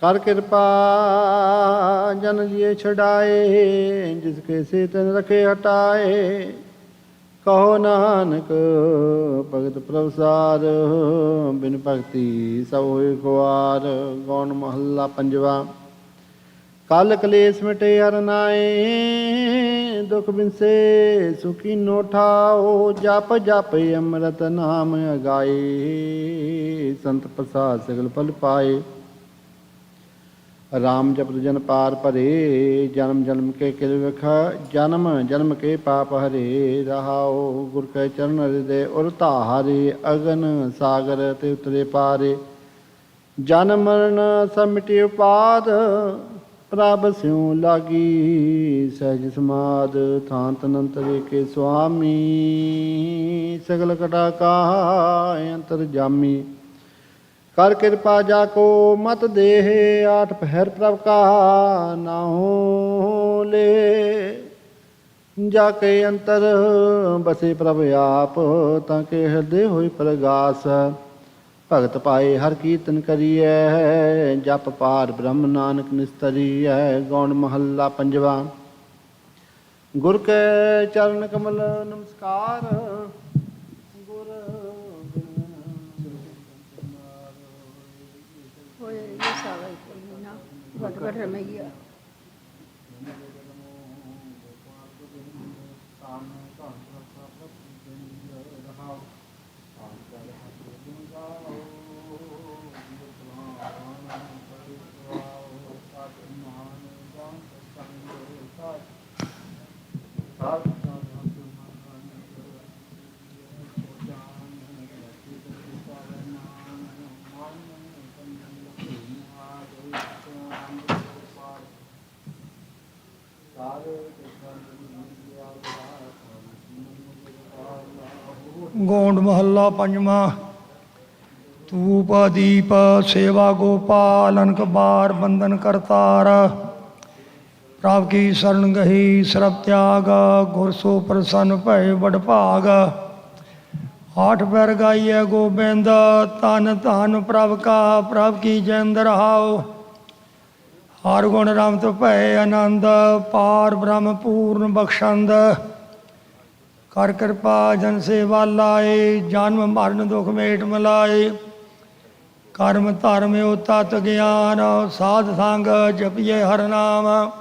ਕਰ ਕਿਰਪਾ ਜਨ ਜੀਏ ਛਡਾਏ, ਜਿਸ ਕੇ ਸੇ ਤਨ ਰਖੇ ਹਟਾਏ। ਕਹੋ ਨਾਨਕ ਭਗਤ ਪ੍ਰਭਸਾਰ, ਬਿਨ ਭਗਤੀ ਸਭ ਹੋਏ ਖੁਆਰ। ਗੌਣ ਮਹੱਲਾ ਪੰਜਵਾ। ਕਲ ਕਲੇਸ਼ ਮਿਟੇ ਹਰ ਨਾਏ, ਦੁਖ ਬਿਨਸੇ ਸੁਖੀ ਨੋ ਠਾਓ। ਜਪ ਜਪ ਅੰਮ੍ਰਿਤ ਨਾਮ ਅਗਾਏ, ਸੰਤ ਪ੍ਰਸਾਦ ਸਗਲ ਫਲ ਪਾਏ। ਰਾਮ ਜਪਤ ਜਨ ਪਾਰ ਭਰੇ, ਜਨਮ ਜਨਮ ਕੇ ਕਿਲ ਵਿਖ, ਜਨਮ ਜਨਮ ਕੇ ਪਾਪ ਹਰੇ। ਰਹਾਉ ਗੁਰ ਕੈ ਚਰਨ ਹਿਰਦੇ ਉਰ ਧਾਰੇ, ਅਗਨ ਸਾਗਰ ਤੇ ਉਤਰੇ ਪਾਰੇ। ਜਨਮ ਮਰਨ ਸਭ ਮਿਟੇ ਉਪਾਦ, ਪ੍ਰਭ ਸਿਉ ਲਾਗੀ ਸਹਿਜ ਸਮਾਦ। ਥਾਂਤ ਅਨੰਤਰੇ ਕੇ ਸੁਆਮੀ, ਸਗਲ ਕਟਾ ਕਾ ਅੰਤਰ ਜਾਮੀ। ਕਰ ਕਿਰਪਾ ਜਾ ਕੋ ਮਤ ਦੇਹ, ਆਠ ਪਹਿਰ ਪ੍ਰਭ ਕਾ ਨਾਉ ਲੈ। ਜਾ ਕੇ ਅੰਤਰ ਬਸੇ ਪ੍ਰਭ ਆਪ, ਤਾਂ ਕੇ ਹਿਰਦੇ ਹੋਈ ਪ੍ਰਗਾਸ। ਭਗਤ ਪਾਏ ਹਰ ਕੀਰਤਨ ਕਰੀਐ, ਜਪ ਪਾਰ ਬ੍ਰਹਮ ਨਾਨਕ ਨਿਸਤਰੀਐ। ਗੌਣ ਮਹੱਲਾ ਪੰਜਵਾ। ਗੁਰ ਕੈ ਚਰਨ ਕਮਲ ਨਮਸਕਾਰ, ਗੁਰ ਹੋਏ ਇਹ ਸਾਰਾ ਇੱਕ ਨਾ ਵੱਡ ਵੱਡ ਰਮਈਆ। ਗੌਂਡ ਮਹੱਲਾ ਪੰਜਵਾਂ। ਧੂਪ ਦੀਪ ਸੇਵਾ ਗੋਪਾਲ, ਅਨਕ ਬਾਰ ਬੰਧਨ ਕਰਤਾਰ। ਪ੍ਰਭ ਕੀ ਸ਼ਰਨ ਗਹੀ ਸਰਬ ਤਿਆਗ, ਗੁਰ ਸੋ ਪ੍ਰਸੰਨ ਭਏ ਵਡ ਭਾਗ। ਆਠ ਪੈਰ ਗਾਈਐ ਗੋਬਿੰਦ, ਧਨ ਧਨ ਪ੍ਰਭ ਕਾ ਪ੍ਰਭ ਕੀ ਜੈਂਦ। ਰਹਾਉ ਹਰ ਗੁਣ ਰਮਤ ਭਏ ਆਨੰਦ, ਪਾਰ ਬ੍ਰਹਮ ਪੂਰਨ ਬਖਸ਼ੰਦ। ਕਰ ਕਿਰਪਾ ਜਨ ਸੇਵਾ ਲਾਏ, ਜਨਮ ਮਰਨ ਦੁਖ ਮੇਟ ਮਿਲਾਏ। ਕਰਮ ਧਰਮ ਓ ਤਤ ਗਿਆਨ, ਸਾਧ ਸੰਗ ਜਪੀਏ ਹਰ ਨਾਮ।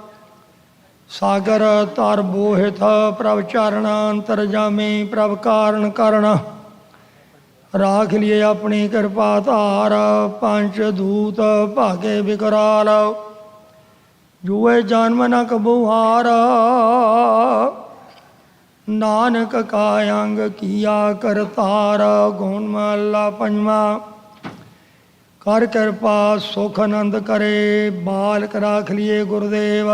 ਸਾਗਰ ਤਰ ਬੋਹਿਤ ਪ੍ਰਭ ਚਰਨ, ਅੰਤਰ ਜਾਮੀ ਪ੍ਰਭ ਕਾਰਨ ਕਰਨ। राख लिए अपनी कृपा धार, पंच दूत भागे विकराल, जुए जन्म न कबुहार, नानक का अंग किया करतार। गुण महला पंजवा। कर कृपा सुख आनंद करे, बालक राख लिए गुरुदेव,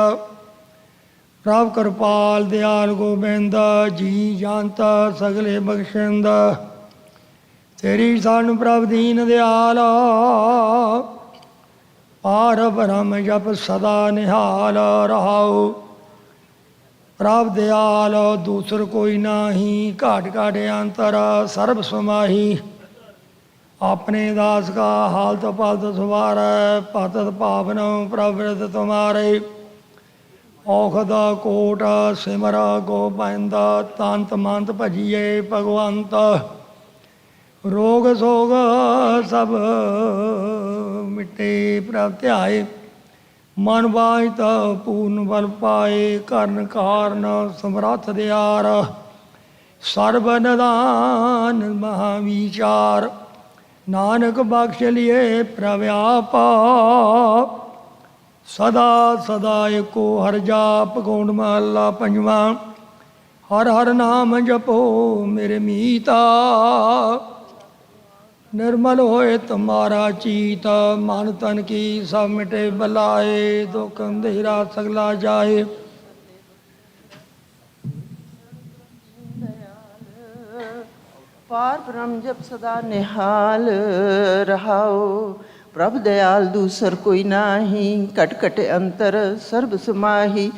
प्रभ कृपाल दयाल गोबिंद, जी जानत सगले बख्शिंद, तेरी सन प्रभ दीन दयाल, पार ब्रह्म जप सदा निहाल रहाओ। प्रभ दयाल दूसर कोई नाही, घाट घाट अंतर सर्ब समाही, अपने दास का हालत पालत सवार, पातत पावन प्रवृत तुम्हारे, औखद कोट सिमर गोबिंद, तंत मंत भजिए भगवंत, रोग सोग सब मिटे प्रभ ध्याए, मन बाहित पूर्ण बल पाए, करण कारण समरथ दयार, सर्व निदान महाविचार, नानक बख्श लिए प्रव्याप, सदा सदा एको हर जाप। गुण महला पंजवा। हर हर नाम जपो मेरे मीता, निर्मल होए तुम्हारा चीत, मन तन की सब मिटे बलाए, दुख अंधेरा सगला जाए। पार ब्रह्म जप सदा निहाल रहाओ, प्रभ दयाल दूसर कोई नाही, कट कट अंतर सर्ब समाही,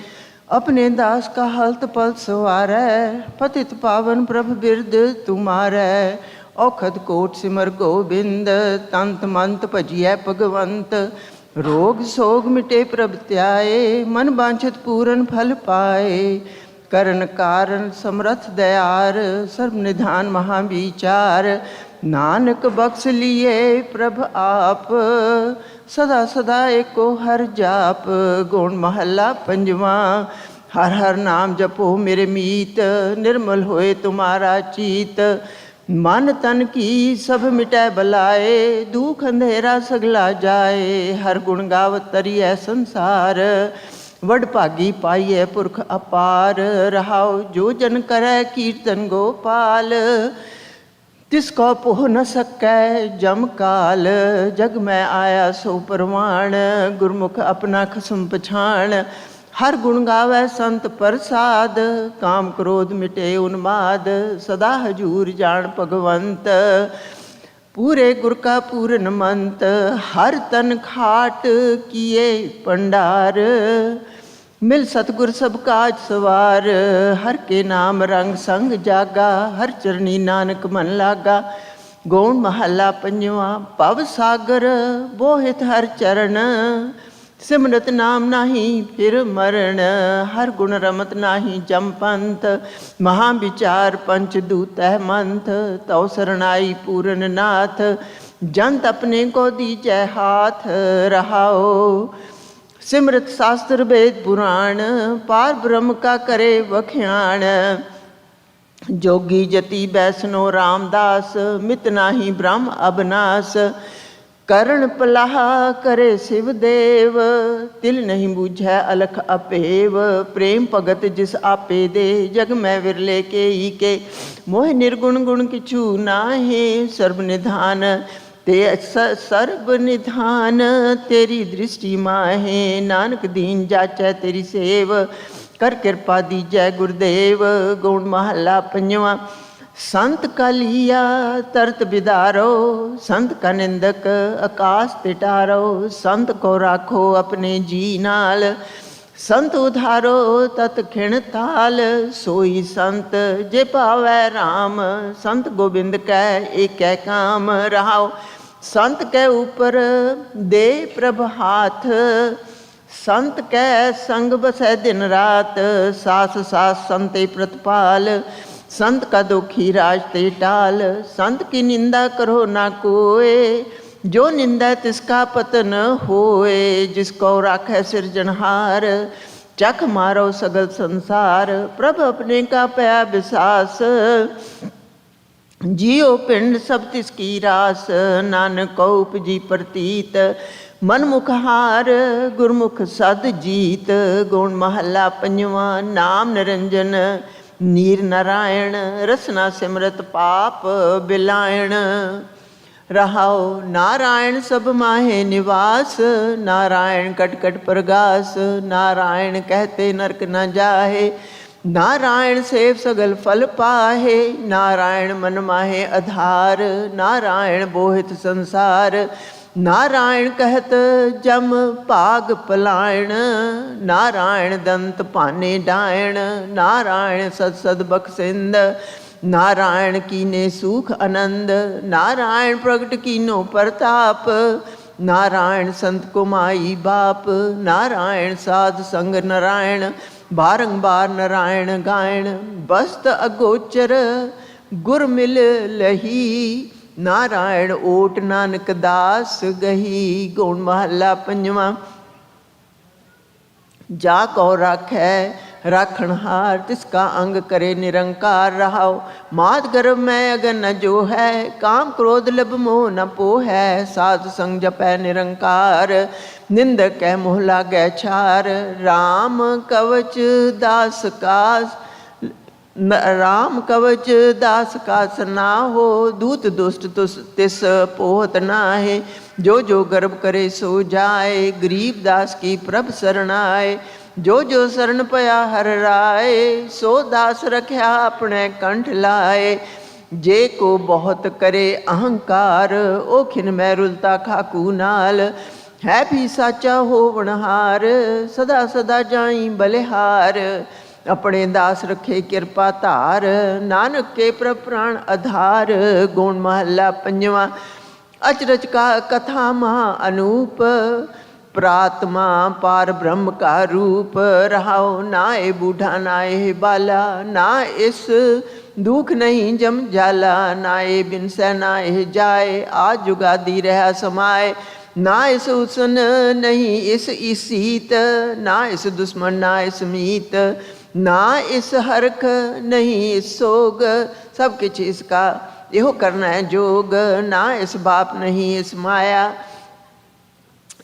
अपने दास का हल्त पल सवारै, पतित पावन प्रभ बिरद तुम्हारै, औखद कोट सिमर गोबिंद, तंत मंत भजिए भगवंत, रोग सोग मिटे प्रभ त्याए, मन बांछित पूरन फल पाए, करण कारण समरथ दयार, सर्व निधान महाविचार, नानक बख्श लिए प्रभ आप, सदा सदा एको हर जाप। गुण महला पंजवा। हर हर नाम जपो मेरे मीत, निर्मल होए तुम्हारा चीत, मन तन की सब मिटै बलाए, दुख अंधेरा सगला जाए, हर गुण गावत तरिए संसार, वड भागी पाइए पुरख अपार, रहाओ जो जन करे कीर्तन गोपाल, तिसको पोह न सकै जम काल, जग में आया सो परवान, गुरमुख अपना खसम पछाण, हर गुण गावे संत प्रसाद, काम क्रोध मिटे उन्माद, सदा हजूर जान भगवंत, पूरे गुर का पूर्ण मंत, हर तन खाट किए पंडार, मिल सतगुर सब काज सवार, हर के नाम रंग संग जागा, हर चरनी नानक मन लागा। गौण महला पंजवा। भव सागर बोहित हर चरण, सिमरत नाम नाही फिर मरण, हर गुण रमत नाही जम पंथ, महाविचार पंच दूत मंथ, तौ शरणाई पूरन नाथ, जंत अपने को दीजै हाथ, रहाओ सिमरत शास्त्र वेद पुराण, पार ब्रह्म का करे वख्याण, जोगी जति बैसनो रामदास, मित नाही ब्रह्म अबनास, करण पलाह करे शिव देव, तिल नहीं बूझै अलख अपेव, प्रेम भगत जिस आपे दे, जग में विरले के ही के, मोह निर्गुण गुण किछु नाहे, सर्व निधान ते सर्व निधान, तेरी दृष्टि माहे, नानक दीन जाचै तेरी सेव, कर कृपा दीजै गुरुदेव। गुण महला पंजवा। संत का लिया तरत बिदारो, संत का निंदक आकाश पिटारो, संत को राखो अपने जी नाल, संत उधारो तत खिण ताल, सोई संत जे पावै राम, संत गोबिंद कै एक काम, रहाओ संत के ऊपर दे प्रभ हाथ, संत कै संग बसै दिन रात, सास सास संते प्रतिपाल, संत का दुखी राज ते टाल, संत की निंदा करो ना कोय, जो निंदा तिसका पतन होए, जिसको राखै सिरजनहार, चख मारो सगल संसार, प्रभ अपने का पया विसास, जियो पिंड सब तिसकी रास, नानक को उपजी प्रतीत। मनमुख हार गुरमुख सद जीत, गुण महला पंजवा नाम निरंजन। नीर नारायण रसना सिमरत पाप बिलायण। रहाओ नारायण सब माहे निवास, नारायण कट कट प्रगास। नारायण कहते नरक न जाहे, नारायण सेव सगल फल पाहे। नारायण मन माहे आधार, नारायण बोहित संसार। नारायण कहत जम भाग पलायण, नारायण दंत पाने डायण। नारायण सद सद बख्शिंद, नारायण कीने सुख आनंद। नारायण प्रगट कीनो प्रताप, नारायण संत कुमाई बाप। नारायण साध संग नारायण, बारंबार नारायण गायण। बस्त अगोचर गुर मिल लही, नारायण ओट नानक दास गही। गुण महला पंजवा जा को राखै राखणहार, तिसका अंग करे निरंकार। रहाओ मात गर्भ में अगर न जो है, काम क्रोध लब मोह न पोहै। साध संग जपै निरंकार, निंदक कै मोह लागै छार। राम कवच दास का, राम कवच दास का सना हो। दूत दुष्ट तिस पोहत नाहे, जो जो गर्भ करे सो जाए। गरीब दास की प्रभ शरण आए, जो जो शरण पया हर राय। सो दास रख्या अपने कंठ लाए, जे को बहुत करे अहंकार। ओ खिन मैं रुलता खाकू नाल, है भी साचा होवनहार। सदा सदा जाई बलिहार, अपने दास रखे कृपा धार। नानक के प्रभ प्राण आधार। गुण महला पंजवा अचरज का कथा महा अनूप, प्रात्मा पार ब्रह्म का रूप। रहाओ नाए बूढ़ा नाए बाला, ना इस दुख नहीं जम जाला। नाए बिन सै नाए जाए, आज जुगादी रहा समाए। ना इस उसन नहीं इस ईसीत, ना इस दुश्मन ना इस मीत। ना इस हरख नहीं इस सोग, सब किछ इसका यो करना है जोग। ना इस बाप नहीं इस माया,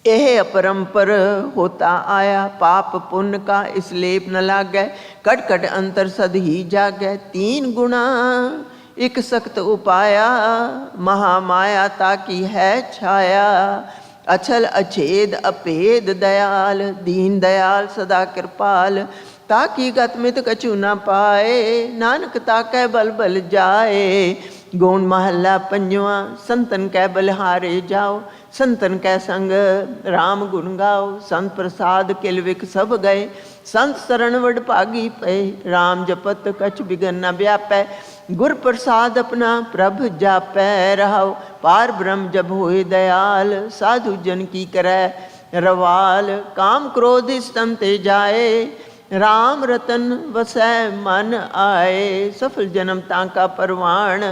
यह अपरंपर होता आया। पाप पुण्य का इस लेप न लागै, कट कट अंतर सद ही जागै। तीन गुणा एक सख्त उपाया, महामाया ताकी है छाया। अछल अछेद अपेद दयाल, दीन दयाल सदा कृपाल। ताकि गत मित कछु न पाए, नानक ताकै बल बल जाए। गुण महला पंजवा संतन कै बलिहारे जाओ, संतन कै संग राम गुण गाओ। संत प्रसाद किल विक सब गए, संत शरण वड भागी पे। राम जपत कछ बिगन न व्यापै, गुर प्रसाद अपना प्रभ जापै। रहाओ पार ब्रह्म जब होए दयाल, साधु जन की करै रवाल। काम क्रोध स्तम ते जाए, राम रतन वसै मन आए। सफल जन्म तांका परवान,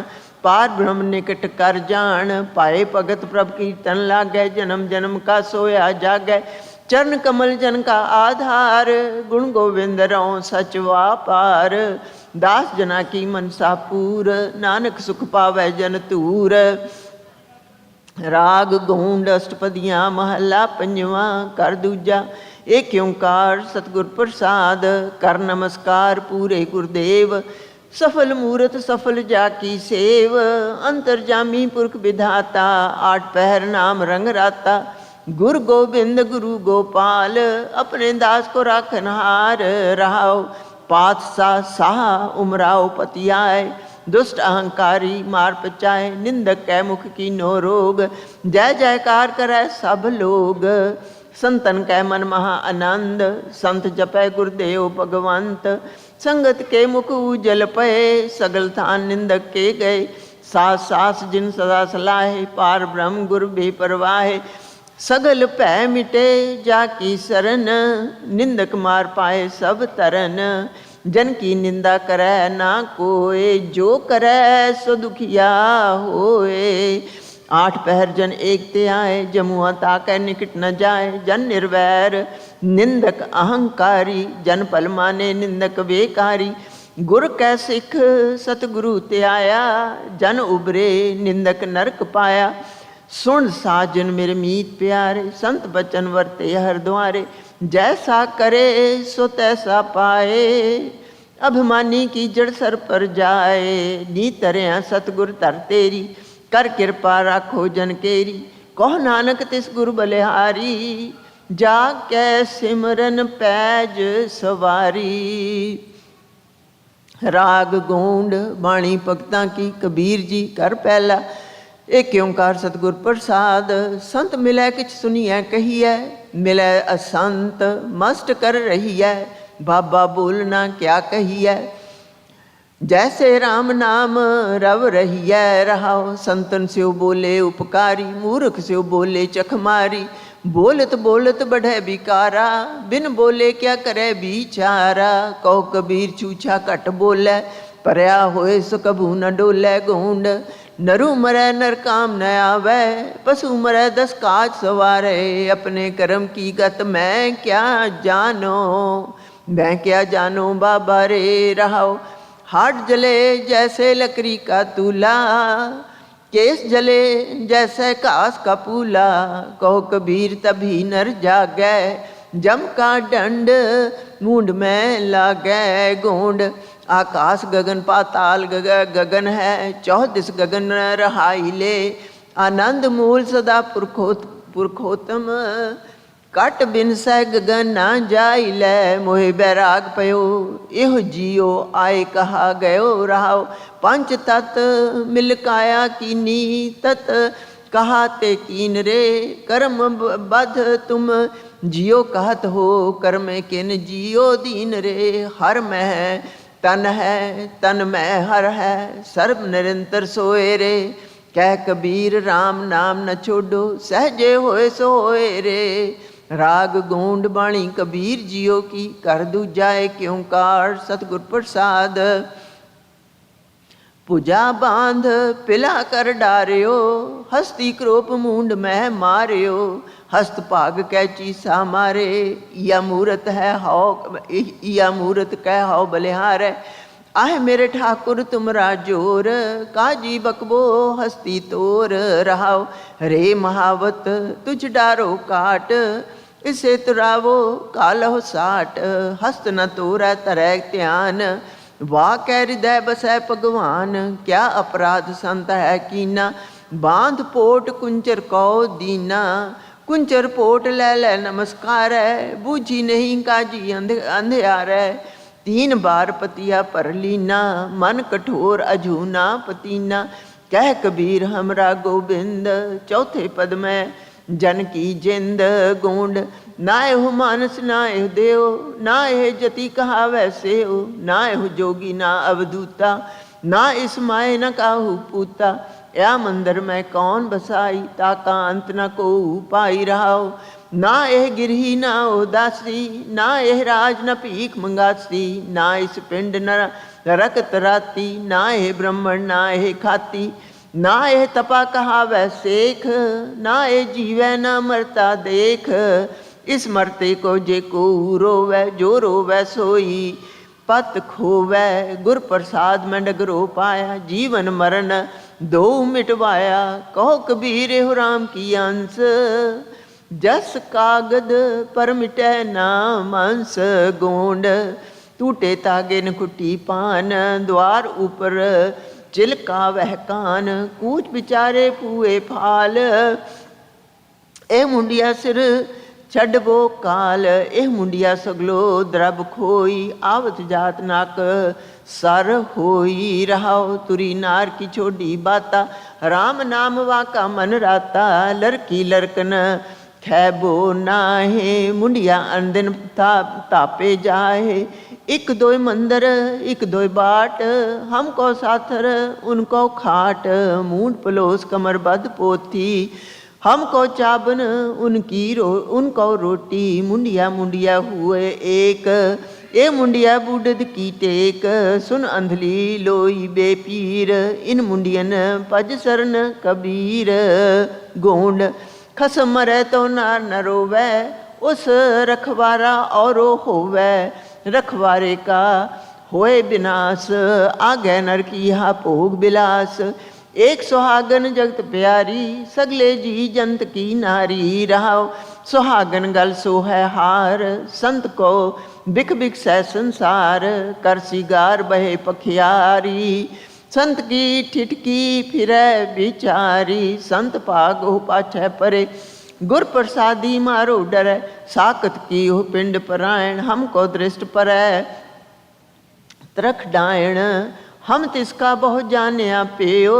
पार ब्रह्म निकट कर जान। पाए भगत प्रभ कीर्तन लागै, जन्म जन्म का सोया जागै। चरण कमल जन का आधार, गुण गोविंद रहो सच वापार। दास जना की मनसा पूर, नानक सुख पावै जन तूर। राग गूंड अष्टपदियाँ महला पंजवा। कर दूजा एक ओंकार सतगुर प्रसाद, कर नमस्कार पूरे गुरुदेव। सफल मूरत सफल जाकी सेव, अंतर्जामी पुरख विधाता। आठ पहर नाम रंग राता, गुरु गोविंद गुरु गोपाल। अपने दास को राखनहार, रहाओ पातशाह साह उमराओ पतियाए। दुष्ट अहंकारी मार पचाए, निंदक कै मुख की नो रोग। जय जयकार करे सब लोग, संतन कै मन महा आनंद। संत जपै गुरुदेव भगवंत, संगत के मुख उजल पए। सगल थान निंदक के गए, सास सास जिन सदा सलाहे। पार ब्रह्म गुर बेपरवाहे, सगल भै मिटे जाकी सरन। निंदक मार पाए सब तरन, जन की निंदा करे ना कोय। जो करे सो दुखिया होए। आठ पहर जन एक ते आए, जमुआ ताकै निकट न जाए। जन निर्वैर निंदक अहंकारी, जन पल माने निंदक बेकारी। गुर कै सिख सतगुरु त्याया, जन उबरे निंदक नरक पाया। सुन साजन मेरे मीत प्यारे, संत बचन वरते हर द्वारे। जैसा करे सो तैसा पाए, अभिमानी की जड़ सर पर जाए। नी तरया सतगुर तर तेरी, कर कृपा राखो जन केरी। कहो नानक तिस गुरु बलिहारी, जा कै सिमरन पैज सवारी। राग गोंड बाणी भगतां की, कबीर जी कर पहला। एक ओंकार सतगुर प्रसाद, संत मिलै किछ सुनिए कहिए। मिलै असंत मस्ट कर रहिए, बाबा बोलना क्या कहिए। जैसे राम नाम रव रहिए रहाओ, संतन स्यो बोले उपकारी। मूर्ख स्यो बोले चखमारी, बोलत बोलत बढ़े बिकारा। बिन बोले क्या करे बिचारा। कहो कबीर छूछा घट बोले, परया होए सो कभू न डोले। गोंड नरु मरै नर काम न आवे, पशु मरै दस काज सवारे। अपने कर्म की गत मैं क्या जानो, मैं क्या जानो बाबा रे रहाओ। हाथ जले जैसे लकड़ी का तूला, केस जले जैसे घास का पूला। कहो कबीर तभी नर जागै, जम का दंड मूंड में लागै। गोंड आकाश गगन पाताल गगन है, चौदिस गगन रहाई ले। आनंद मूल सदा पुरखोत्तम, कट बिन सह गगन ना जाई लै। मोहि बैराग पयो इहो जियो, आए कहा गयो रहाओ। पंच तत् मिल काया कीनी, तत् कहा ते कीन रे। कर्म बध तुम जियो कहत हो, कर्म किन जियो दीन रे। हर में तन है, तन में हर है, सर्व निरंतर सोए रे। कह कबीर राम नाम न छोड़ो, सहजे होए सो होए रे। राग गोंड बाणी कबीर जियो की, कर दूजा एक ओंकार सतगुर प्रसाद। पूजा बांध पिला कर डारियो, हस्ती क्रोप मूंड में मारियो। हस्त भाग कै चीसा मारे, या मूरत है हाओ, या मूरत कह हाओ बलिहार। आह मेरे ठाकुर तुमरा जोर, काजी बकबो हस्ती तोर रहाओ। रे महावत तुझ डारो काट, इसे तुरावो कालहो साट। हस्त न तोरै तरै ध्यान, वाह कै हृदय बसै भगवान। क्या अपराध संत है कीना, बांध पोट कुंचर कौ दीना। कुंचर पोट ले ले नमस्कार है, बूझी नहीं काजी अंधियार है। 3 बार पतिया पर लीना, मन कठोर अजूना पतीना। कह कबीर हमरा गोबिंद, चौथे पद में जन की जिंद। गोंड ना एहो मानस ना एहो देव, ना एह जति कहा वैसे हो। ना एहो जोगी ना अवधूता, ना इस माए न काहू पूता। या मंदिर में कौन बसाई, ताका अंत न को पाई रहाओ। ना एह गिरही ना उदासी, ना एह राज न भीख मंगासी। ना इस पिंड न रकत राती, ना एह ब्राह्मण ना एह खाती। ना एह तपा कहा वै सेख, ना एह जीवै ना मरता देख। इस मरते को जे को रोवै, जो रोवै सोई पत खोवै। गुर प्रसाद में डगरो पाया, जीवन मरण दो मिटवाया। कहो कबीर एहो राम की अंश, जस कागद पर मिटै ना मांस। गोंड टूटे तागे न खुटी पान, द्वार ऊपर चिलका वह कान। कूच बिचारे पूए फाल, ए मुंडिया सिर छड़बो काल। एह मुंडिया सगलो द्रब खोई, आवत जात नाक सर होई रहाओ। तुरी नार की छोड़ी बाता, राम नाम वाका मन राता। लड़की लड़कन खैबो नाहे, मुंडिया अंदिन तापे जाए। एक दोय मंदिर एक दोय बाट, हमको साथर उनको खाट। मूंड पलोस कमर बद पोथी, हमको चाबन उनको रोटी। मुंडिया मुंडिया हुए एक, ए मुंडिया बूढ़द की टेक। सुन अंधली लोई बेपीर, इन मुंडियन पज सरन कबीर। गोंड खसम मरै तो नार न रोवै, उस रखवारा औरो होवै। रखवारे का होए विनाश, आगे नर किया भोग बिलास। एक सुहागन जगत प्यारी, सगले जी जंत की नारी। रहाओ सुहागन गल सो है हार, संत को बिख बिख सै संसार। कर सिगार बहे पखियारी, संत की ठिठकी फिरै बिचारी। संत भागो पाछै परे, गुर प्रसादी मारो डरै। साकत की हो पिंड परायण, हमको दृष्ट परै तरख डायण। हम तिसका बहुत जानिया पेयो,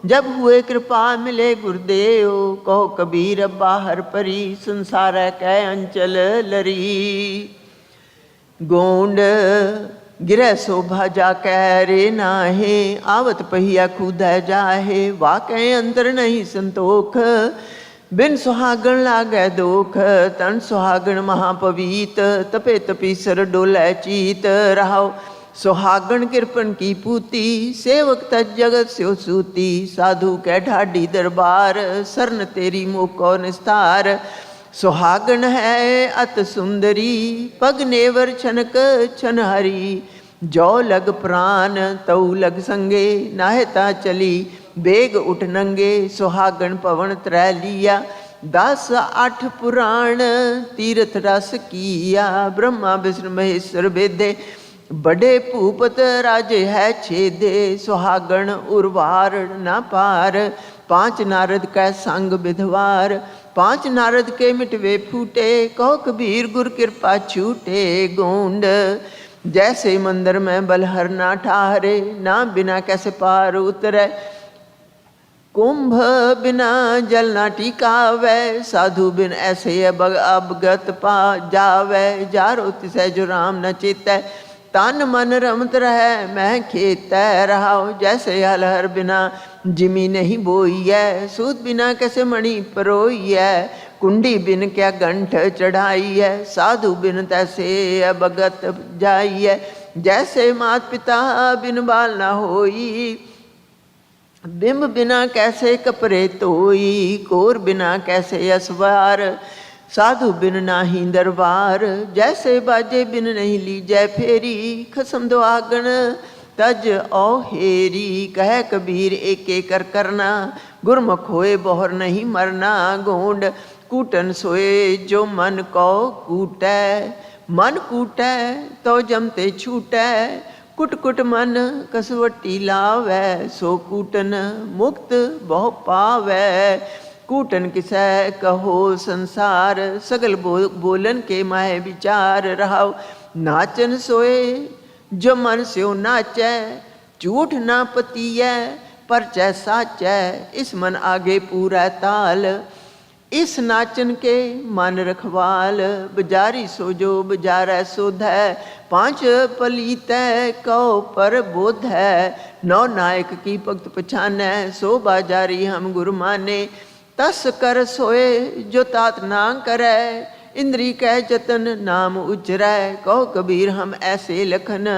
जब हुए कृपा मिले गुरुदेव। कहो कबीर अब बाहर परी, संसार कै अंचल लरी। गोंड गिरह शोभा जा रे नाहे, आवत पहिया खुदै जाहे। वाकै अंतर नहीं संतोख, बिन सुहागण लागै दोख। तन सुहागण महापवीत, तपे तपीसर डोलै चीत। रहाओ सुहागण कृपन की पूती, सेवक तज जगत स्यो सूती। साधु कै ढाडी दरबार, सरन तेरी मोको निस्तार। सुहागण है अत सुंदरी, पग नेवर छनक छन हरी। जो लग प्राण तऊ लग संगे, नाहता चली बेग उठ नंगे। सुहागण पवन त्रै लिया, 10 8 पुराण तीर्थ रस किया। ब्रह्मा विष्णु महेश्वर वेदे, बड़े भूपत राजे है छेदे। सुहागण उर्वार ना पार, 5 नारद कै संग विधवार। 5 नारद के मिटवे फूटे, कहो कबीर गुर कृपा छूटे। गोंड जैसे मंदिर में बलहर ना ठहरे, ना बिना कैसे पार उतरे। कुंभ बिना जल ना टिकावे, साधु बिन ऐसे अवगत पा जावे। जारो तिसै जो राम न चेतै, तन मन रमत रहे मैं खेतै। रहाओ जैसे हलहर बिना जिमी नहीं बोई है, सूत बिना कैसे मणि परोई है। कुंडी बिन क्या गंठ चढ़ाई है, साधु बिन तैसे अवगत जाई है। जैसे मात पिता बिन बाल ना होई, बिंब बिना कैसे कपरे धोई। कोर बिना कैसे असवार, साधु बिन नाही दरबार। जैसे बाजे बिन नहीं लीजै फेरी, खसम दुआगण तज औ हेरी। कह कबीर एक एक कर करना, गुरमुख होए बहुर नहीं मरना। गोंड कूटन सोए जो मन को कूटै, मन कूटै तो जमते छूटै। कुट कुट मन कसवटी लावै, सो कूटन मुक्त बहु पावै। कूटन किसै कहो संसार, सगल बोलन के माहे विचार। रहाओ नाचन सोए जो मन स्यो नाचै, झूठ ना पतीयै परचै साचै। इस मन आगे पूरा ताल, इस नाचन के मन रखवाल। बजारी सो जो बजारै सोधै, 5 पलीतै कहो पर बोधै। 9 नायक की भगत पछानै, सो बाजारी हम गुरु माने। तस कर सोए जो तात ना करे, इंद्री कह जतन नाम उचरै। कहो कबीर हम ऐसे लखन,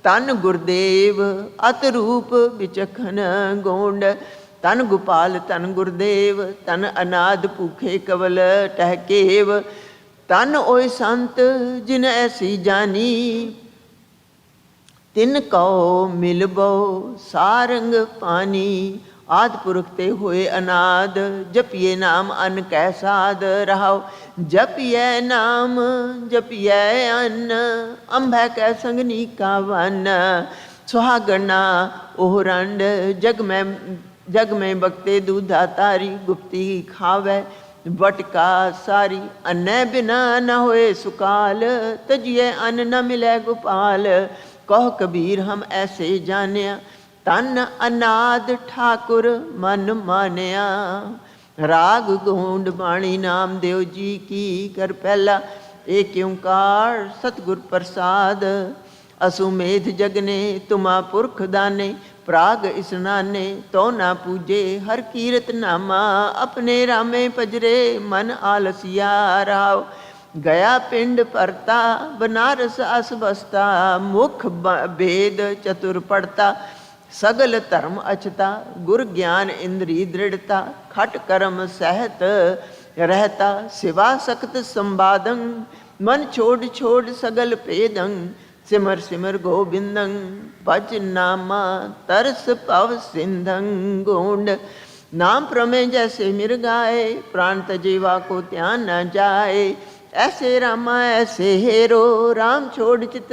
तन गुरुदेव अत रूप विचखन। गोंड तन गोपाल तन गुरुदेव, तन अनाद भूखे कवल टहकेव। तन ओय संत जिन ऐसी जानी, तिन कहो मिलबो सारंग पानी। आदि पुरख ते होए अनाद, जपिए नाम अन कै साध। रहाओ जपिए नाम जपिए अन्न, अंभै कै संगनी का वन। सुहागना ओह रंड, जग में बकते दूधा तारी। गुप्ती खावे वटका सारी, अन्नै बिना न होए सुकाल। तजिए अन्न न मिले गोपाल, कहो कबीर हम ऐसे जानिया। तन अनाद ठाकुर मन मानिया। राग गोंड बाणी नाम देव जी की, कर पहला एक ओंकार सतगुर प्रसाद। असुमेध जगने तुमा पुरख दाने, प्राग स्नाने तो ना पूजे। हर कीरत नामा अपने रामे पजरे, मन आलसिया। राव गया पिंड परता, बनारस अस बसता। मुख वेद चतुर पढ़ता, सगल धर्म अचता। गुर ज्ञान इंद्री दृढ़ता, खट कर्म सहत रहता। सिवा सख्त संवादं, मन छोड़ छोड़ सगल पेदं। सिमर सिमर गोविंदं भज नामा तरस पव सिंधं गोंड नाम प्रमेय जैसे मिर्गाए प्राण तजीवा को ध्यान न जाए ऐसे रामा ऐसे हेरो राम छोड़ चित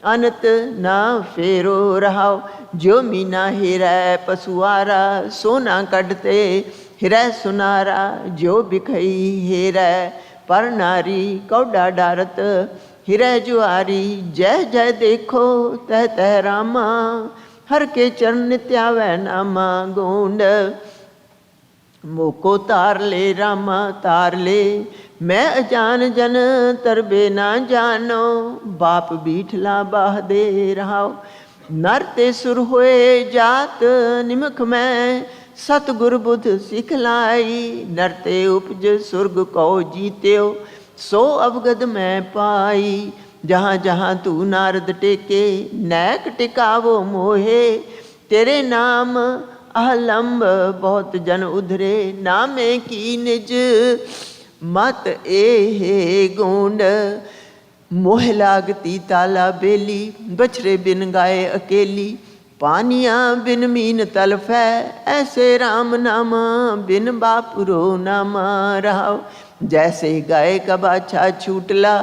अनत ना फेरो रहाओ जो मीना हीरा पशुआरा सोना कटते हिरै सुनारा जो बिखई हेरै पर नारी कौडा डारत हिरै जुआरी जय जय देखो तह तह रामा हर के चरण नित्यावै नामा गोंड मोको तार ले रामा तार ले मैं अजान जन तरबे ना जानो बाप बीठला बाह दे रहाओ नर ते सुर होए जात निमख मैं सतगुर बुध सिखलाई नर ते उपज सुरग को जीत्यो सो अवगत मैं पाई जहाँ जहाँ तू नारद टेके नैक टिकावो मोहे तेरे नाम अहलंब बहुत जन उधरे नामे की निज मत ए हे गोंड मोह लागती ताला बेली बछरे बिन गाए अकेली पानिया बिन मीन तलफ है ऐसे राम नामा बिन बापुरो नामा रहाओ जैसे गाय का बाछा छूटला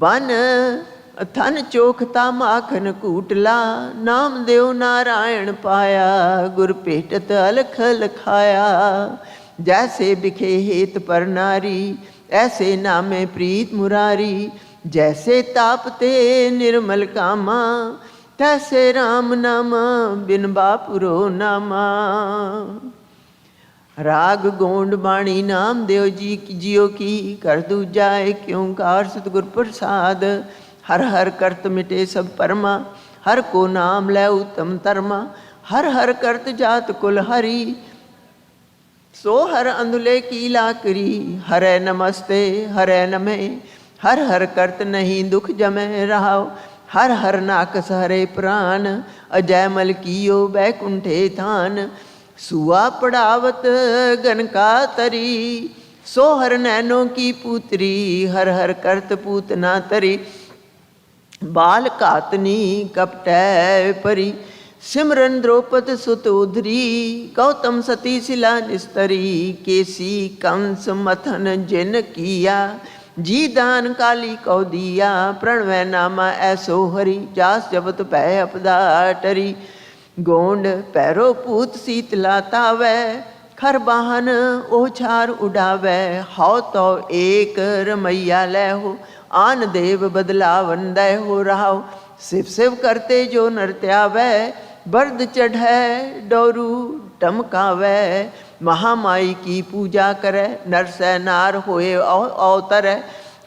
बन थन चोखता माखन कूटला नाम देव नारायण पाया गुर पेटत अलख लखाया जैसे बिखे हेत पर नारी ऐसे नामे प्रीत मुरारी जैसे तापते निर्मल कामा तैसे राम नामा बिन बापुरो नामा राग गोंड बाणी नाम देव जी की जियो की कर दूजाए क्यों कार सतगुर प्रसाद हर हर करत मिटे सब परमा हर को नाम लै उत्तम तरमा हर हर करत जात कुल हरि सो हर अंधुले की लाकरी हरे नमस्ते हरे नमे हर हर करत नहीं दुख जमे रहाओ हर हर नाकस हरे प्राण अजयमल कियो बैकुंठे थान सुआ पड़ावत गनका तरी सो हर नैनो की पुत्री हर हर करत पूतना तरी बाल कातनी कपटै परी सिमरन द्रौपद सुत उधरी गौतम सती शिला निस्तरी केसी कंस मथन जिन किया जी दान काली कौ दिया प्रणवै नामा ऐसो हरि जास जबत पै अपदा टरी गोंड पैरो पूत शीतला तावै खर बाहन ओछार उड़ावै हौ तो एक रमैया लै हो आन देव बदलावन दै हो रहाओ शिव शिव करते जो नृत्यावै बर्द चढ़ै डोरू टमकावै महामाई की पूजा करे नर सै नार होए अवतर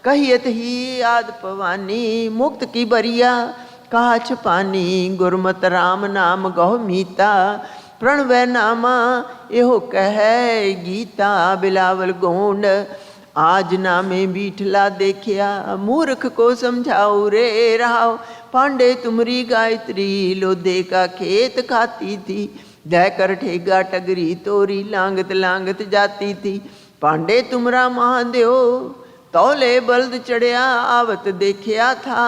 कहियत ही आद पवानी मुक्त की बरिया काछ पानी गुरमत राम नाम गौ मीता प्रणवै नामा एहो कह गीता बिलावल गोंड आज नामे बीठला देखिया मूर्ख को समझाओ रे रहाओ पांडे तुमरी गायत्री लोदे का खेत खाती थी जयकर ठेगा टगरी तोरी लांगत लांगत जाती थी पांडे तुमरा महादेव तौले बल्द चढ़िया आवत देखिया था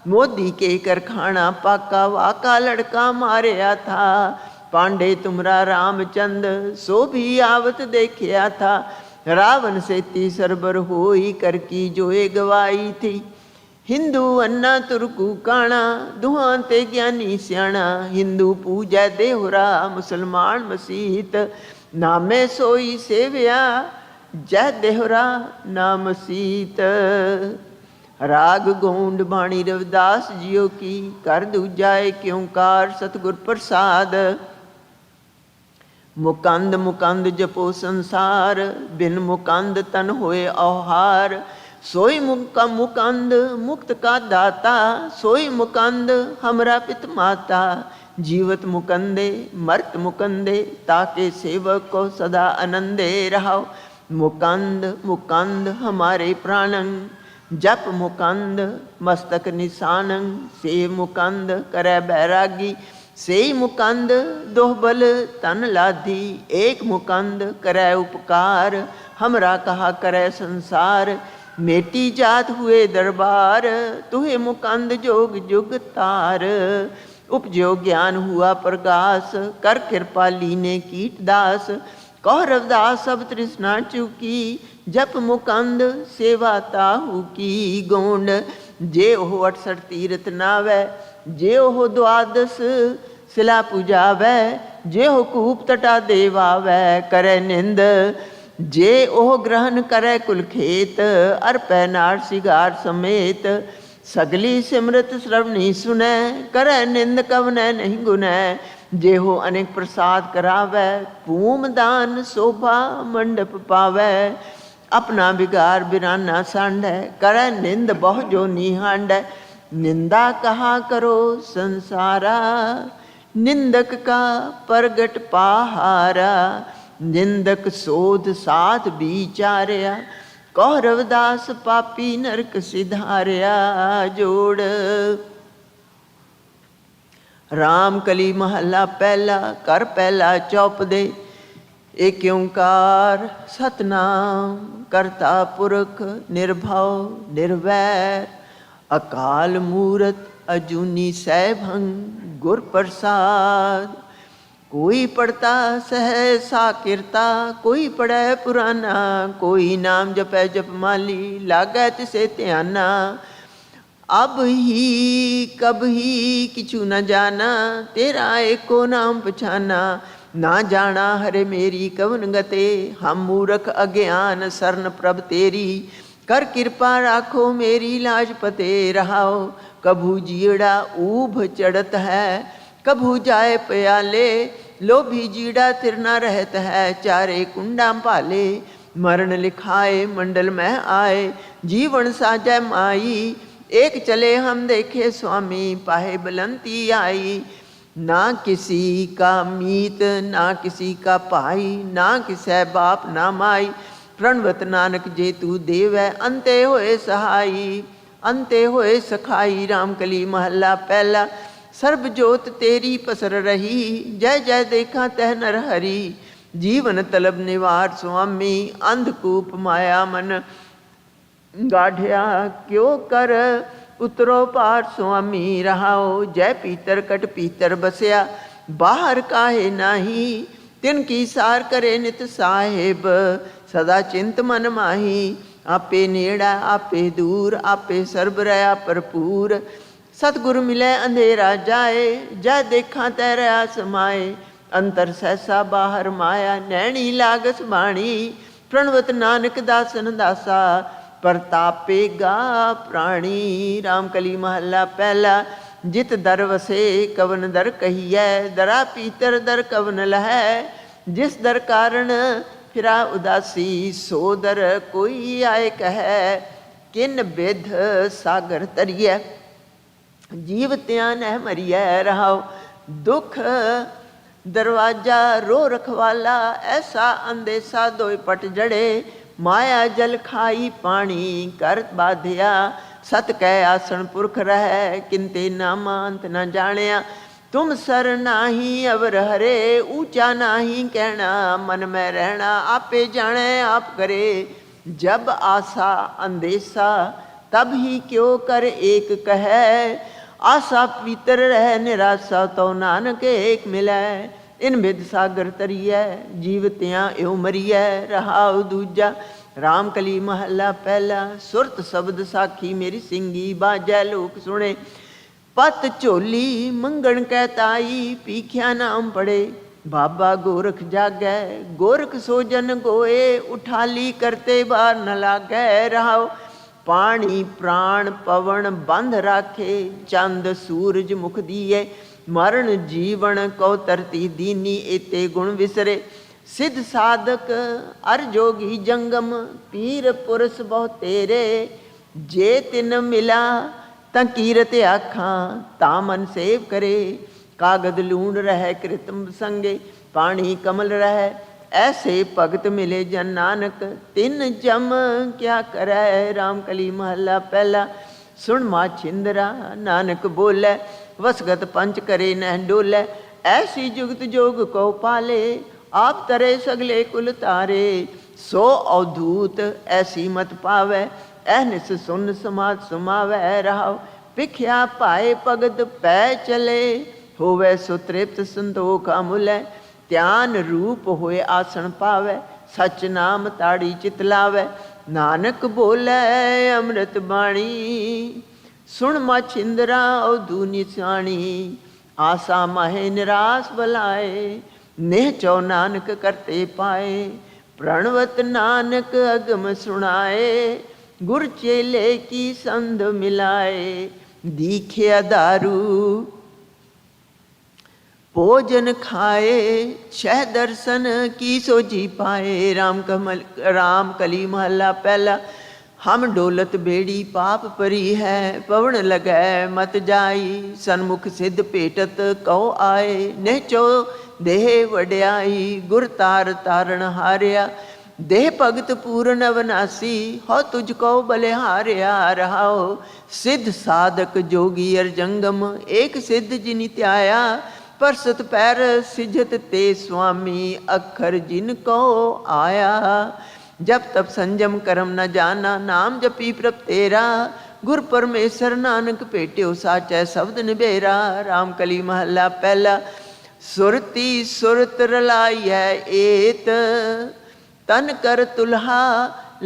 मोदी के करखाना पाका वाका लड़का मारिया था पांडे तुमरा रामचंद सो भी आवत देखिया था रावण से तीसरबर होई कर की जोए गवाई थी हिंदू अन्ना तुर्कू काणा दुहांते ज्ञानी स्याणा हिंदू पूजै देहुरा मुसलमान मसीत नामे सोई सेव्या जय देहुरा नाम सीत राग गोंड बाणी रविदास जियो की कर दूजाए क्योंकार सतगुर प्रसाद मुकंद मुकंद जपो संसार बिन मुकंद तन होए औहार सोई मुकंद मुक्त का दाता सोई मुकंद हमरा पित माता जीवत मुकंदे मर्त मुकंदे ताके सेवक को सदा आनंदे रहो मुकंद मुकंद हमारे प्राणं जप मुकंद मस्तक निशानं से मुकंद करे बैरागी से मुकंद दोहबल तन लाधी एक मुकंद करे उपकार हमरा कहा करे संसार मेटी जात हुए दरबार, तुहे मुकंद जोग जुग तार। उपजो ज्ञान हुआ प्रगास, कर कृपा लीने कीट दास। कौरव दास सब तृष्णा चुकी, जप मुकंद सेवा ताहू की। गोंड जे ओह 68 तीरथ नावै, जे ओह द्वादश शिला पूजावै। जे हो कूप तटा देवावै, करे निंद जे ओह ग्रहण करे कुल खेत। अर्पै नार सिगार समेत, सगली सिमरत श्रवणी सुनै। करे निंद कवनै नहीं गुनै, जे हो अनेक प्रसाद करावै। पूम दान शोभा मंडप पावै, अपना बिगार बिराना सांडै। करे निंद बहु जो निहांडै, निंदा कहा करो संसारा। निंदक का प्रगट पहारा, निंदक शोध साथ विचार्या। कौरव दास पापी नरक सिधार्या। जोड़ राम कली महला पहला, कर पहला चौप दे। एक ओंकार सतनाम, करता पुरख निर्भव निर्वैर। अकाल मूरत अजूनी सैभं, गुर प्रसाद। कोई पढ़ता सहसा कीर्ता, कोई पढ़े पुराना। कोई नाम जपै जप माली, लागै तिसे ध्याना। अब ही कब ही किछु न जाना, तेरा एको नाम पछाना। ना जाना हरे मेरी कवन गते, हम मूर्ख अज्ञान शरण प्रभ तेरी। कर कृपा राखो मेरी लाज पते रहाओ। कभू जीड़ा ऊभ चढ़त है, कभू जाए प्याले। लोभी जीड़ा तिर न रहत है, चारे कुंडा पाले। मरण लिखाए मंडल में आए, जीवन साजै माई। एक चले हम देखे स्वामी, पाहे बलंती आई। ना किसी का मीत ना किसी का भाई, ना किसै बाप ना माई। प्रणवत नानक जे तू देवै, अंते होए सहाई। अंते होए सखाई। रामकली महला पहला, सर्ब जोत तेरी पसर रही। जय जय देखा तह नर हरि, जीवन तलब निवार स्वामी। अंधकूप माया मन गाढ़िया, क्यों कर उतरो पार स्वामी। रहाओ जय पीतर कट पीतर बसया, बाहर काहे नाही। तिनकी सार करे नित साहेब, सदा चिंत मन माही। आपे नेड़ा आपे दूर, आपे सर्ब रया भरपूर। सतगुरु मिले अंधेरा जाए, जय देखा तै रहा समाए। अंतर सहसा बाहर माया, नैनी लागस बाणी। प्रणवत नानक दासन दासा, परतापेगा प्राणी। रामकली महला पहला, जित दर वसे कवन दर कहिए। दरा पीतर दर कवन लहै, जिस दर कारण फिरा उदासी। सो दर कोई आए कहे, किन बिध सागर तरिए। जीव त्यान है मरिया रहाओ, दुख दरवाजा रो रखवाला। ऐसा अंदेसा दोय पट जड़े, माया जल खाई पानी कर बाधिया। सत कै आसन पुरख रह, किंते नामांत न जानिया। तुम सर नाही अवर हरे, ऊंचा नाही कहना। मन में रहना आपे जाने आप करे। जब आशा अंदेशा, तब ही क्यों कर एक कहे। आशा पीतर रह निराशा, तो नानक एक मिलै। इन बिद सागर तरियै, जीव त्यां एव मरियै। रहाओ दूजा रामकली महला पहला, सुरत शब्द साखी मेरी सिंगी। बाजै लोक सुने, पत झोली मंगण कहताई। पीखिया नाम पड़े, बाबा गोरख जागै। गोरख सोजन गोए, उठाली करते बार न लागै। रहाओ पानी प्राण पवन बंध राखे, चंद सूरज मुख दिए। मरण जीवन को तरती दीनी, एते गुण विसरे। सिद्ध साधक अर जोगी जंगम, पीर पुरुष बहु तेरे। जे तिन मिला ता कीरत आखां, तामन सेव करे। कागद लूण रह कृतम संगे, पानी कमल रह। ऐसे भगत मिले जन नानक, तिन जम क्या करे। रामकली महला पहला, सुन मा छिंदरा नानक बोले। वसगत पंच करे नह डोले, ऐसी जुगत जोग को पाले। आप तरे सगले कुल तारे, सो अवधूत ऐसी मत पावे। ਐਨਿਸ ਸੁਨ ਸਮਾਜ ਸਮਾਵੈ ਰਹਾਉ। ਭਿਖਿਆ ਪਾਏ ਭਗਤ ਪੈ ਚਲੇ, ਹੋਵੇ ਸੋ ਤ੍ਰਿਪਤ ਸੰਤੋਖ ਅਮੁਲੈ। ਧਿਆਨ ਰੂਪ ਹੋਏ ਆਸਣ ਪਾਵੈ, ਸਚ ਨਾਮ ਤਾੜੀ ਚਿਤ ਲਾਵੈ। ਨਾਨਕ ਬੋਲੇ ਅੰਮ੍ਰਿਤ ਬਾਣੀ, ਸੁਣ ਮਛਿੰਦਰਾ ਔਧੂ ਨਿਸ਼ਾਨੀ। ਆਸਾ ਮਹਿ ਨਿਰਾਸ ਬਲਾਏ, नेह चौ नानक करते पाए। प्रणवत नानक अगम सुनाए, गुर चेले की संध मिलाए। दीख्या दारू भोजन खाए, छह दर्शन की सोजी पाए। राम कली महला पहला। हम डोलत बेड़ी पाप परी है, पवन लगै मत जाई। सन्मुख सिद्ध भेटत कहो आए, नेह चो देह वड्याई। गुर तार तारण हारिया, देह भगत पूरन अविनासी। हो तुझको बलिहारिया रहाओ, सिद्ध साधक जोगी अरजंगम। एक सिद्ध जिनि त्याया, परसत पैर सिजत ते स्वामी। अखर जिनको आया, जब तब संजम करम न जाना। नाम जपी प्रभ तेरा, गुर परमेश्वर नानक भेट्यो साचै शब्द निबेरा। राम कली महला पहला। सुरती सुरत रलाई है एत, तन कर तुल्हा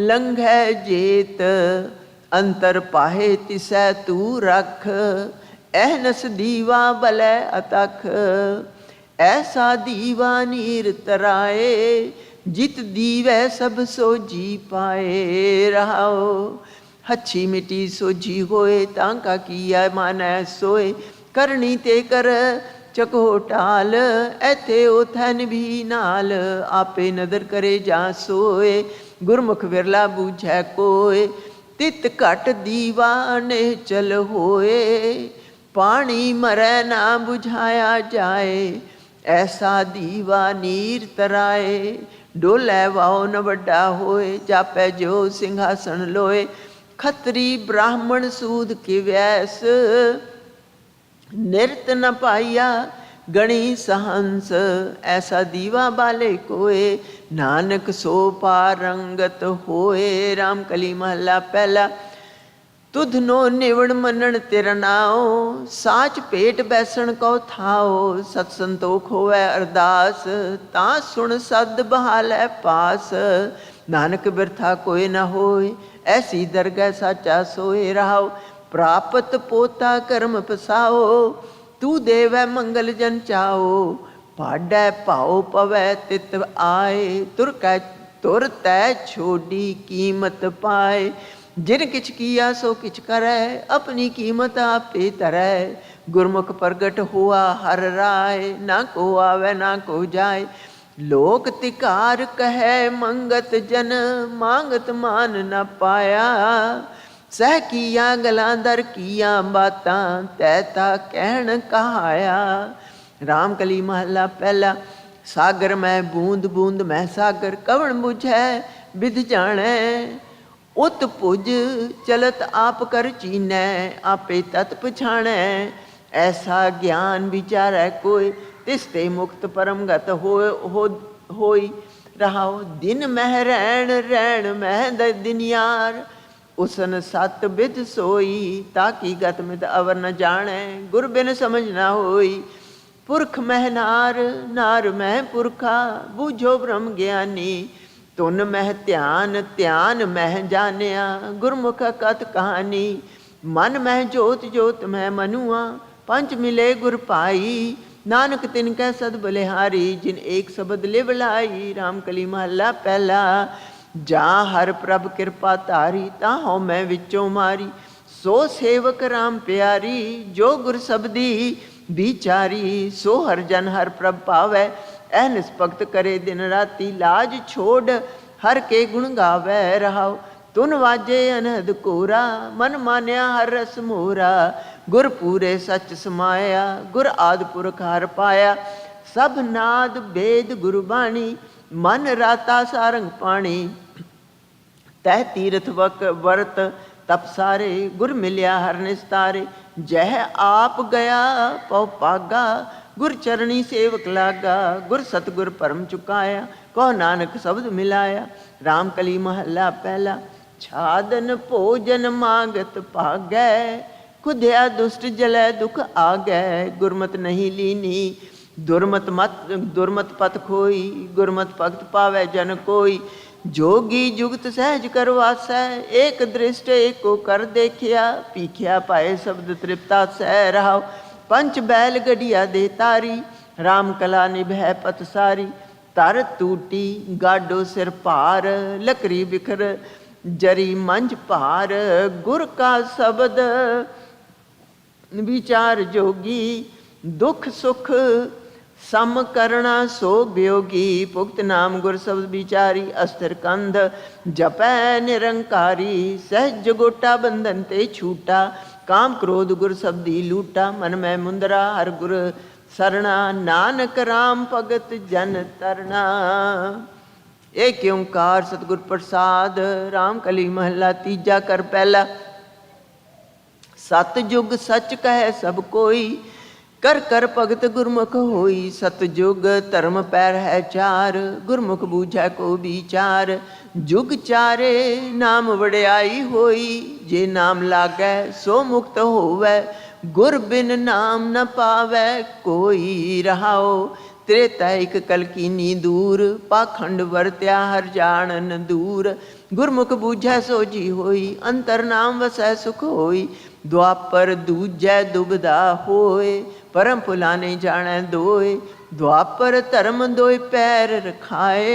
लंघै जेत। अंतर पाहे तिसै तू रख, एहनस दीवा बलै अतख। ऐसा दीवा नीर तराए, जित दीवै सब सोजी पाए। रहाओ हच्छी मिट्टी सोजी होए, तांका किया मानै सोए। करनी ते कर चको टाल, ऐथे ओथैन भी नाल। आपे नदर करे जा सोए, गुरमुख विरला बूझै कोय। तित घट दीवा ने चल होए, पानी मरै ना बुझाया जाए। ऐसा दीवा नीर तराए, डोलै वाओ न वड्डा होए। जापै जो सिंहासन लोए, खतरी ब्राह्मण सूद के वैस। निरत न पाइया गणी सहंस, ऐसा दीवा बाले कोय। नानक सो पारंगत होए। राम कली महला पहला। तुध नो निवण मनन तेरा नाओ, साच पेट बैसण को थाओ। सत संतोख होवे अरदास, तां सुन सद बहालै पास। नानक बिरथा कोय न होय, ऐसी दरगह साचा सोए। रहाओ प्रापत पोता कर्म पसाओ, तू देवै मंगल जन चाओ। पाडै पाओ पवै तित आए, तुर तै छोड़ी कीमत पाए। जिन किछ किया सो किछ करै, अपनी कीमत आपे धरै। गुरमुख प्रगट हुआ हर राय, ना को आवे ना को जाए। लोक तिकार कहे मंगत जन, मांगत मान न पाया। सह किया गलां दर किया बातां, तैता कहण कहाया। राम कली महला पहला। सागर मैं बूंद बूंद मैं सागर, कवण बुझै विध जाणै। उत पुज चलत आप कर चीनै, आपे तत पछाणै। ऐसा ज्ञान विचारै कोय, तिसते मुक्त परम गत होई। रहाओ दिन मह रैण रैण मह दिनियार। उसन सत बिद सोई, ताकि गत मित अवर न जाने। गुर बिन समझ न होई। पुरख मह नार, नार मह पुरखा। बूझो ब्रह्म ज्ञानी, तुन मह ध्यान, ध्यान मह जानिया। गुरमुख कथ कहानी, मन मह जोत, जोत मह मनुआ। पंच मिले गुर पाई, नानक तिनकै सद बलिहारी। जिन एक शब्द लिव लाई। राम कली महला पहला। जा हर प्रभ कृपा धारी, ताहो मैं विचों मारी। सो सेवक राम प्यारी, जो गुर शब्दी विचारी। सो हर जन हर प्रभ पावै, एहनिस भगत करे दिन राती। लाज छोड़ हर के गुण गावै। रहाओ तुन वाजे अनहद कोरा, मन मान्या हर रस मोरा। गुर पूरे सच समाया, गुर आदि पुरख हर पाया। सब नाद वेद गुरबाणी, मन राता सारंग पाणी। तह तीरथ वर्त तप सारे, गुर मिलिया हर निस्तारे। जह आप गया पौ पागा, गुर चरणी सेवक लागा। गुर सतगुर परम चुकाया, कहो नानक शब्द मिलाया। राम कली महला पहला। छादन भोजन मांगत भागै, खुद्या दुष्ट जलै दुख आगै। गुरमत नहीं लीनी दुरमत पथ खोई, गुरमत भगत पावै जन कोई। जोगी जुगत सहज करवासै, एक दृष्ट एको कर देखिया। पीखिया पाए शब्द तृप्ता सह रहाओ, पंच बैल गढ़िया दे तारी। राम कला निभै पत सारी, तर टूटी गाडो सिर पार। लकड़ी बिखर जरी मंझ पार, गुर का शब्द विचार जोगी। दुख सुख सम करना सो वियोगी, भुगत नाम गुर शब्द विचारी। अस्थिर कंध जपै निरंकारी, सहज गोटा बंधन ते छूटा। काम क्रोध गुर शब्दी लूटा, मन में मुंदरा हर गुर सरना। नानक राम भगत जन तरना। एक ओंकार सतगुर प्रसाद, राम कली महला तीजा कर पहला। सतयुग सच कहे सब कोई, कर कर भगत गुरमुख होई। सतयुग धर्म पैर है चार, गुरमुख बूझै को विचार। जुग चारे नाम वड़ियाई होई, जे नाम लागै सो मुक्त होवै। गुर बिन नाम न पावै कोई, रहाओ त्रेता एक कलकीनी दूर। पाखंड वरत्या हर जानन दूर, गुरमुख बूझै सोझी होई। अंतर नाम वसै सुख होई, द्वापर दूजै दुबदा होए। परम भुलाने जाने दोए, द्वापर धर्म दोए पैर रखाए।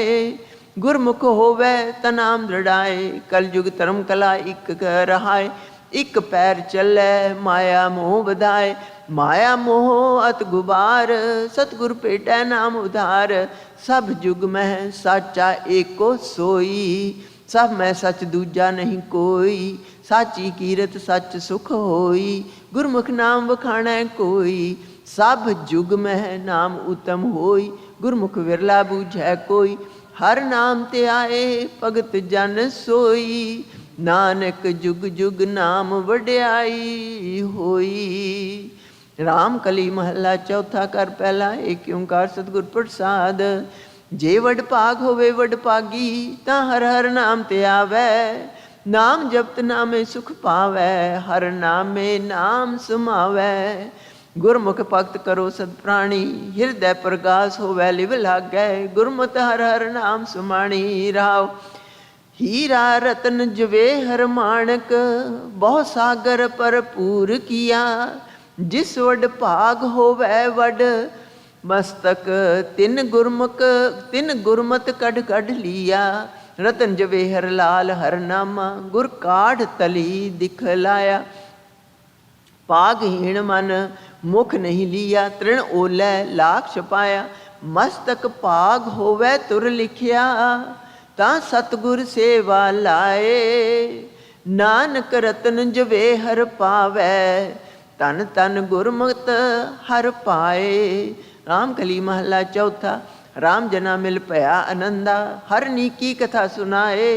गुरमुख होवै तनाम दृढ़ाए, कलयुग धर्म कला इक रहाए। इक पैर चलै माया मोह बधाए, माया मोह अत गुबार। सतगुर भेटै नाम उधार, सब जुग में साचा एको सोई। सब में सच दूजा नहीं कोई, साची कीरत सच सुख होई। गुरमुख नाम वखाणै कोई, सब जुग में नाम उत्तम होई। गुरमुख विरला बूझै कोई, हर नाम ते आए भगत जन सोई। नानक जुग जुग नाम वड्याई होई। राम कली महला चौथा कर पहला। एक ओंकार सतगुर प्रसाद। जे वड भाग होवे वड भागी, तां हर हर नाम ते आवै। नाम जपत नामे सुख पावै, हर नामे नाम समावै। गुरमुख भगत करो सद प्राणी, हिरदै प्रगास होवै लिव लागै। गुरमत हर हर नाम सुमाणी, राव हीरा रतन जवेहर माणक। बहु सागर पर पूर किया, जिस वड भाग होवै वड। मस्तक तिन गुरमत कढ़ कढ़ लिया। रतन जवेहर लाल हर नामा, गुर काढ़ तली दिखलाया। पागहीण मन मुख नहीं लिया, तृण ओलै लाख छपाया। मस्तक पाग होवै तुर लिखिया, तां सतगुर सेवा लाए। नानक रतन जवेहर पावै, तन तन गुरमत हर पाए। राम कली महला चौथा। राम जना मिल भया आनंदा, हर नीकी कथा सुनाए।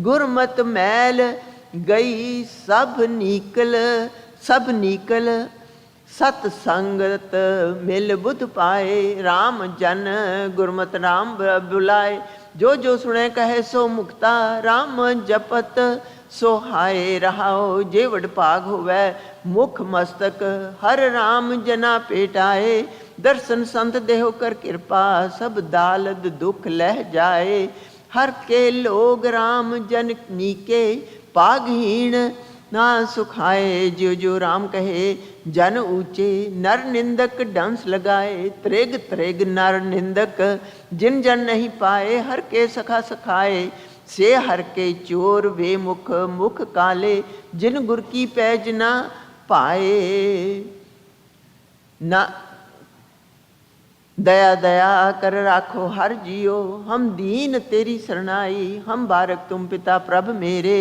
गुरमत मैल गई सब नीकल, सत संगत मिल बुध पाए। राम जन गुरमत राम बुलाए, जो जो सुने कहे सो मुक्ता। राम जपत सोहाए, रहाओ जे वड भाग होवै मुख मस्तक। हर राम जना पेटाए, दर्शन संत देहो कर कृपा। सब दालद दुख लह जाए, हर के लोग राम जन नीके। पागहीण ना सुखाए, जो जो राम कहे जन ऊंचे। नर निंदक डंस लगाए, त्रेग त्रेग नर निंदक। जिन जन नहीं पाए, हर के सखा सखाए। से हर के चोर वे मुख मुख काले। जिन गुर की पैज ना पाए, ना दया दया कर राखो हर जियो। हम दीन तेरी शरणाई, हम बारक तुम पिता प्रभ मेरे।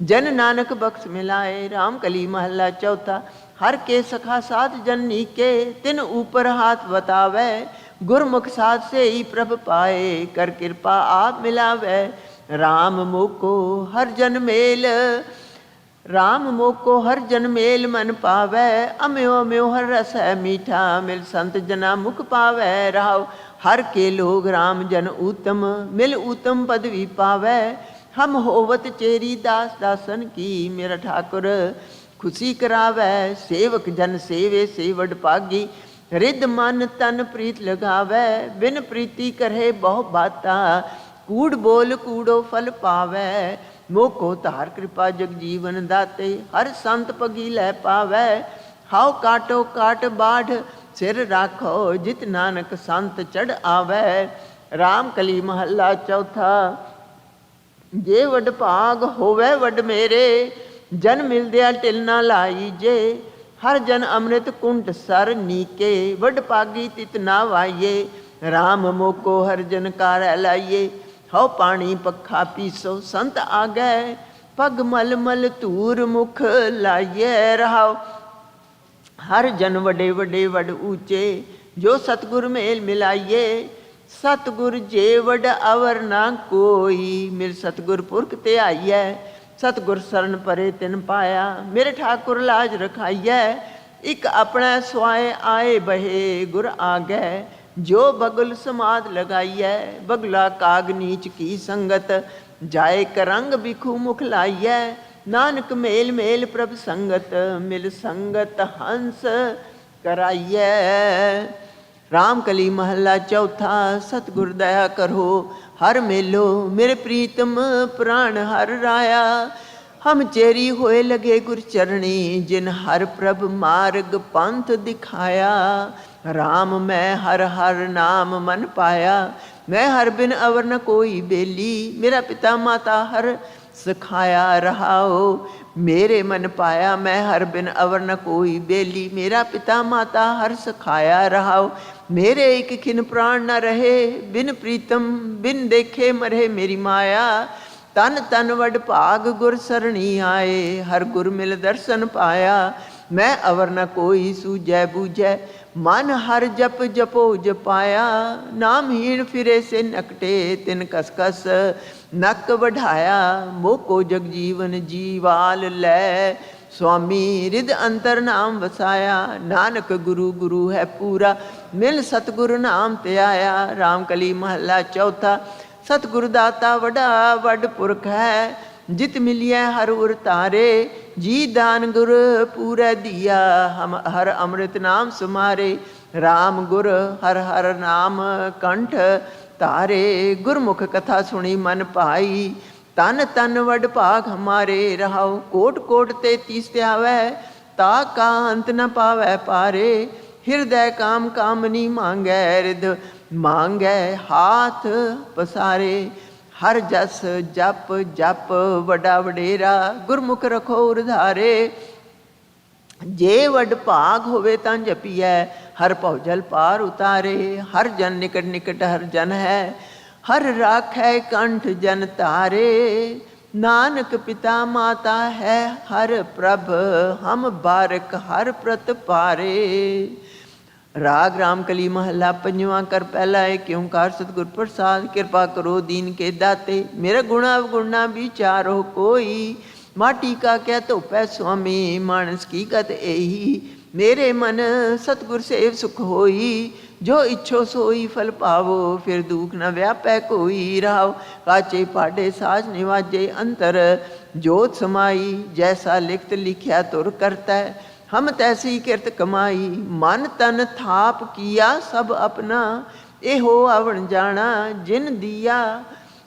जन नानक बख्श मिलाए। राम कली महला चौथा। हर के सखा साथ जन नीके, तिन ऊपर हाथ बतावे। गुरमुख साथ से ही प्रभ पाए, कर कृपा आप मिलावे। राम मोको हर जन मेल, राम मोको हर जन मेल मन पावै। अम्यो अम्यो हर रस है मीठा, मिल संत जना मुख पावै। राव हर के लोग राम जन उत्तम, मिल उत्तम पदवी पावै। हम होवत चेरी दास दासन की, मेरा ठाकुर खुशी करावै। सेवक जन सेवे सेवड पागी, रिद मन तन प्रीत लगावै। बिन प्रीति करे बहु बाता, कूड़ बोल कूड़ो फल पावै। मोको धार कृपा जग जीवन दाते, हर संत पगी लै पावै। हाउ काटो काट बाढ़ सिर राखो, जित नानक संत चढ़ आवै। राम कली महला चौथा। जे वड भाग होवै वड मेरे, जन मिलदिया टिल ना लाई जे। हर जन अमृत कुंट सर नीके, वड पागी तित ना वाइये। राम मोको हर जन कार लाइये, हौ पानी पखा पीसो संत आगै। पग मल मल धूर मुख लाइये रहाओ। हर जन वडे वडे वड ऊंचे, जो सतगुर मेल मिलाइये। सतगुर जे वड अवर ना कोई, मेरे सतगुर पुरख ते आइयै। सतगुर शरण परे तिन पाया, मेरे ठाकुर लाज रखाइयै। एक अपना स्वाए आए बहे, गुर आगै। जो बगुल समाध लगाइयै, बगला काग नीच की संगत। जाए करंग बिखु मुख लाइयै। नानक मेल मेल प्रभ संगत, मिल संगत हंस कराइयै। राम कली महला चौथा। सतगुर दया करो हर मेलो, मेरे प्रीतम प्राण हर राया। हम चेरी होए लगे गुर चरणी, जिन हर प्रभ मार्ग पंथ दिखाया। राम मैं हर हर नाम मन पाया, मैं हर बिन अवर न कोई बेली। मेरा पिता माता हर सिखाया रहाओ, मेरे मन पाया मैं हर बिन अवर न कोई बेली। मेरा पिता माता हर सिखाया रहाओ, मेरे एक खिन प्राण न रहे। बिन प्रीतम बिन देखे मरे मेरी माया। तन तन वड भाग गुर सरणी आए, हर गुर मिल दर्शन पाया। मैं अवर न कोई सूझै बूझै, मन हर जप जपो जपाया। नामहीन फिरे से नकटे, तिन कस कस नक बढ़ाया। मोको जग जीवन जीवाल लै, स्वामी रिद अंतर नाम वसाया। नानक गुरु गुरु है पूरा, मिल सतगुरु नाम ते आया। राम कली महला चौथा। सतगुरु दाता वडा वड पुरख है, जित मिलिए हर उर तारे। जी दान गुर पूरा दिया, हम हर अमृत नाम सुमारे। राम गुर हर हर नाम कंठ तारे। गुरमुख कथा सुनी मन पाई, तन तन वड भाग हमारे। रहाओ कोट कोट ते तीस त्यावै, ता का अंत न पावै पारे। हृदय काम कामनी मांगै, रिद मांगै हाथ पसारे। हर जस जप जप वडा वडेरा, गुरमुख रखो उधारे। जे वड भाग होवे तां जपिए, हर भौजल पार उतारे। हर जन निकट निकट हर जन है, हर राखै कंठ जन तारे। नानक पिता माता है हर प्रभ, हम बारक हर प्रत पारे। राग राम कली महला पंजवा। कर पहला है कि ओंकार सतगुर प्रसाद। कृपा करो दीन के दाते, मेरा गुणा अवगुणा विचारो कोई। माटी का क्या तो पै स्वामी, मानस की गत एही। मेरे मन सतगुर सेव सुख होई, जो इच्छो सोई फल पावो। फिर दुख न व्यापै कोई, रहाओ काचे पाडे साज निवाजे। अंतर जोत समाई, जैसा लिखत लिखया तुर करता। हम तैसी किरत कमाई, मन तन थाप किया सब अपना। एहो आवण जाना जिन दिया,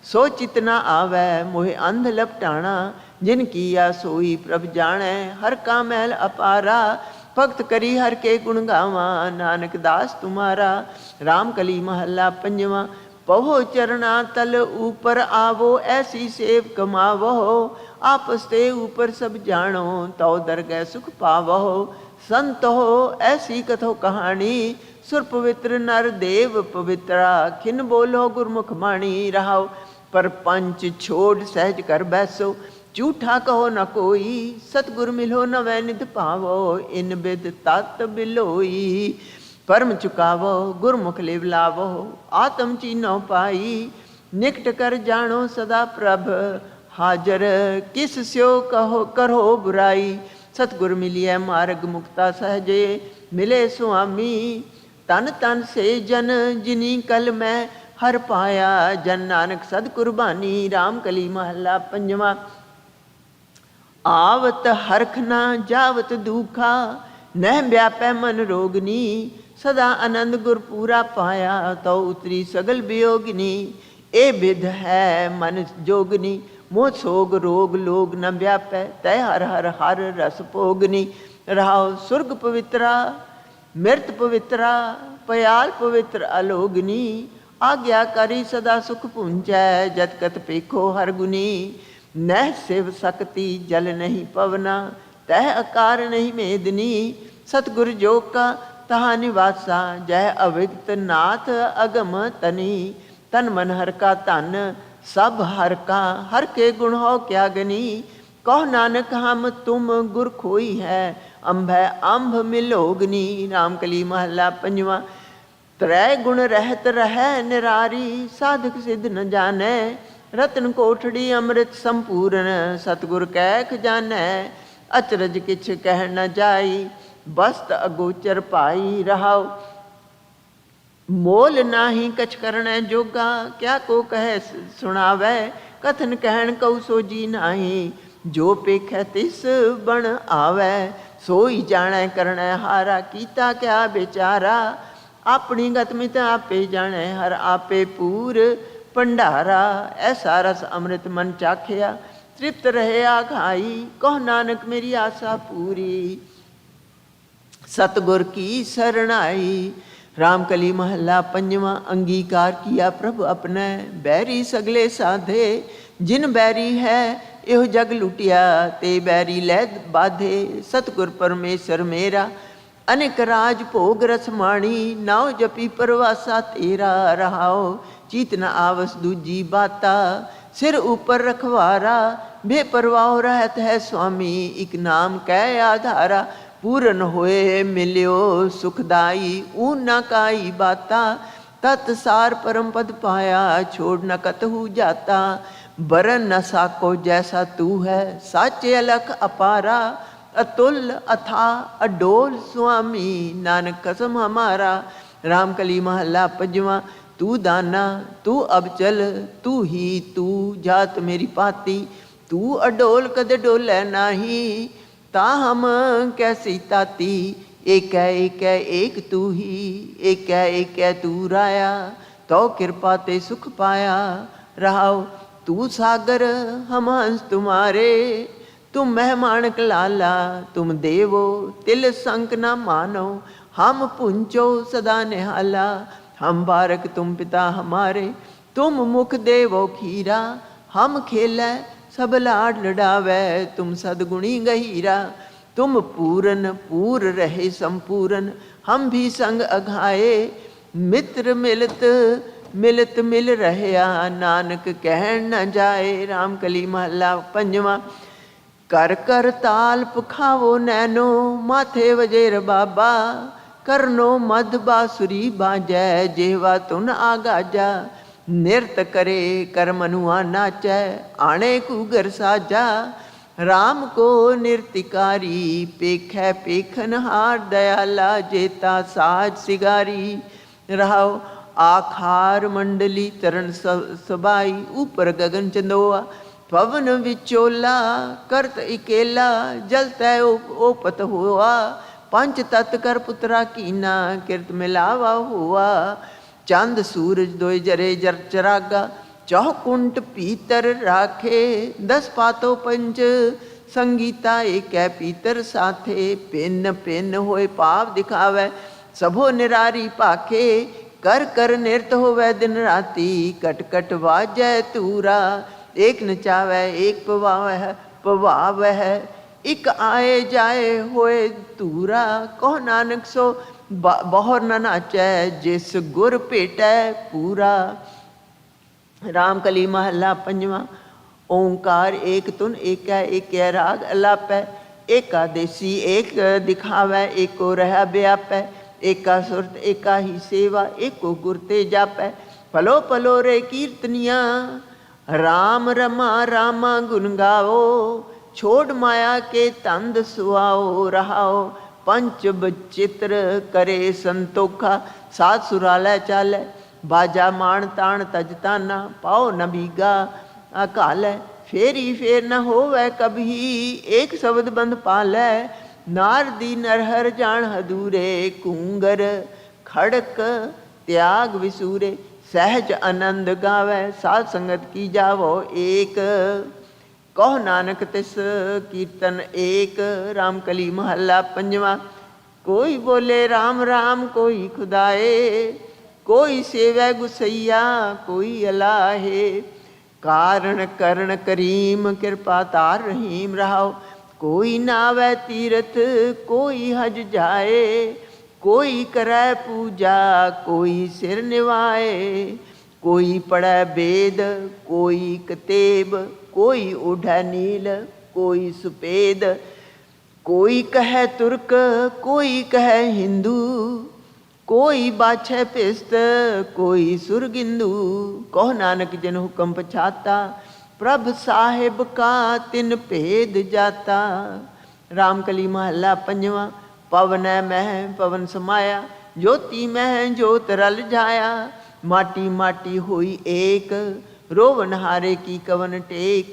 सो चितना आवै मोहे अंध लपटाना। जिन किया सोई प्रभ जानै, हर का महल अपारा। भगत करी हर के गुण गावा, नानक दास तुम्हारा। राम कली महला पंजवा। पवो चरना तल ऊपर आवो, ऐसी सेव कमावो। आपस ते ऊपर सब जानो, तो दरगह सुख पावो। संत हो ऐसी कथो कहानी, सुर पवित्र नर देव पवित्रा। खिन बोलो गुरमुख माणी, रहाओ पर पंच छोड़ सहज कर बैसो। झूठा कहो न कोई, सतगुर मिलो न वै निध पावो। इन बिद तत् बिलोई, परम चुकावो गुरमुख लिव लावो। आत्म चीनो पाई, निकट कर जानो सदा प्रभ। हाजर किस स्यो कहो करो बुराई। सतगुर मिलिए मार्ग मुक्ता सहजे, मिले स्वामी। तन तन से जन जिनी कल मैं, हर पाया जन नानक सद कुर्बानी। राम कली महला पंजवा। आवत हरख ना जावत दुखा, नह व्यापै मन रोगनी। सदा आनंद गुरपूरा पाया, तो उतरी सगल वियोगिनी। ए विध है मन जोगनी, मोह सोग रोग लोग न व्यापै। तय हर हर हर रस भोगनी। रहाओ सुर्ग पवित्रा मृत पवित्रा, पयाल पवित्र अलोगनी। आज्ञाकारी सदा सुख पुंजै, जत कत पेखो हर गुनी। नह शिव शक्ति जल नहीं पवना, तह आकार नहीं मेदनी। सतगुर जोग का तहा निवासा, जय अविगत नाथ अगम तनी। तन मन हर का तन सब हर का, हर के गुण हो क्या गनी। कहो नानक हम तुम गुर खोई है, अंभय अंभ मिलोगनी। राम कली महला पंजवा। त्रय गुण रहत रह निरारी, साधक सिद्ध न जाने। रतन कोठड़ी अमृत संपूर्ण, सतगुर कैख जाने। अचरज किछ कह न जाई, बस्त अगोचर पाई। रहाओ मोल नाही कछ करने जोगा, क्या को कहे सुनावे। कथन कहन कऊ सो जी नाही, जो पेखै तिस बण आवे। सोई जाने करने हारा, कीता क्या बेचारा। अपनी गत मित आपे जाने, हर आपे पूर भंडारा। ऐसा रस अमृत मन चाखिया, तृप्त रहे आघाई। कहो नानक मेरी आशा पूरी, सतगुर की शरणाई। राम कली महला पंजवा। अंगीकार किया प्रभु अपने, बैरी सगले साधे। जिन बैरी है एहो जग लुटिया, ते बैरी लै बाधे। सतगुर परमेश्वर मेरा, अनेक राज भोग रस माणी। नाव जपी परवासा तेरा। रहाओ चीत न आवस दूजी बाता, सिर ऊपर रखवारा। बेपरवाह रहत है स्वामी, एक नाम कै आधारा। पूरन होए मिल्यो सुखदाई, ऊन न काई बाता। तत्सार परम पद पाया, छोड़ न कतहु जाता। बरन न साको जैसा तू है, साचे अलख अपारा। अतुल अथा अडोल स्वामी, नानक कसम हमारा। राम कली महला पंजवा। तू दाना तू अब चल, तू ही तू जात मेरी पाती। तू अडोल कद डोलै नाही, ता हम कैसी ताती। एक है एक तू ही, एक है तू राया। तो कृपा ते सुख पाया। रहाओ तू सागर हम हंस तुम्हारे। तुम मेहमान लाला तुम देवो, तिल संक न मानो। हम पुंचो सदा निहाला, हम बारक तुम पिता हमारे। तुम मुख देवो खीरा, हम खेलै सब लाड लडावै। तुम सदगुणी गहीरा, तुम पूरन पूर रहे संपूरन। हम भी संग अघाए, मित्र मिलत मिलत मिल रहया। नानक कहन न जाए। राम कली महला पंजवा। कर कर ताल पुखावो नैनो, माथे वजेर बाबा। करनो मध बासुरी बाजै, जेवा तुन आगाजा। निरत करे कर मनुआ नाचै, आणे कुगर साजा। राम को निर्तिकारी, पेखै पेखन हार। दयाला जेता साज सिगारी। रहाओ आखार मंडली तरन सबाई। ऊपर गगन चंदोआ, पवन विचोला। करत इकेला, जल तय ओपत हुआ। पंच तत् कर पुत्रा कीना, किरत मिलावा हुआ। चंद सूरज दोय जरे जर चरागा, चौकुंट पीतर राखे। 10 पातो पंच संगीता, एक पीतर साथे। पिन पिन होए पाव दिखावे, सबो निरारी पाखे। कर कर निरत होवे दिन राती, कट कट वाजै तूरा। एक नचावै एक पवावै पवावै, इक आए जाए होए तूरा। कहो नानक सो बहुर न नाचै, जिस गुर भेटै पूरा। राम कली महला पंजवा। ओंकार एक तुन एक राग अलापै। एका देसी एक दिखावै, एको रह व्यापै। एका सुरत एका ही सेवा, एको गुर ते जापै। पलो पलो रे कीर्तनिया, राम रमा रामा गुन गाओ। छोड़ माया के तंद सुआओ। रहाओ पंच बचित्र करे संतोखा। सात सुरालै चालै, बाजा माण ताण तज ताना पाओ न भीगा अकाल फेरी फेर न होवै कभी एक शब्द बंद पालै नारदी नरहर जान हदूरे कूंगर खड़क त्याग विसूरे सहज आनंद गावै साध संगत की जावो एक कहो नानक तिस कीर्तन एक राम कली महला पंजवा कोई बोले राम राम कोई खुदाए कोई सेवै गुसैया कोई अलाहे कारण करण करीम कृपा तार रहीम रहाओ कोई नावै तीरथ कोई हज जाए कोई करे पूजा कोई सिर निवाए कोई पढ़ै वेद कोई कतेब कोई ओढ़ै नील कोई सुपेद कोई कहे तुर्क कोई कहे हिंदू कोई बाछै पिस्त कोई सुरगिंदू कहो नानक जिन हुक्म पछाता प्रभ साहिब का तिन भेद जाता रामकली महला पंजवा पवन मह पवन समाया ज्योति मह ज्योत रल जाया माटी माटी हुई एक रोवन हारे की कवन टेक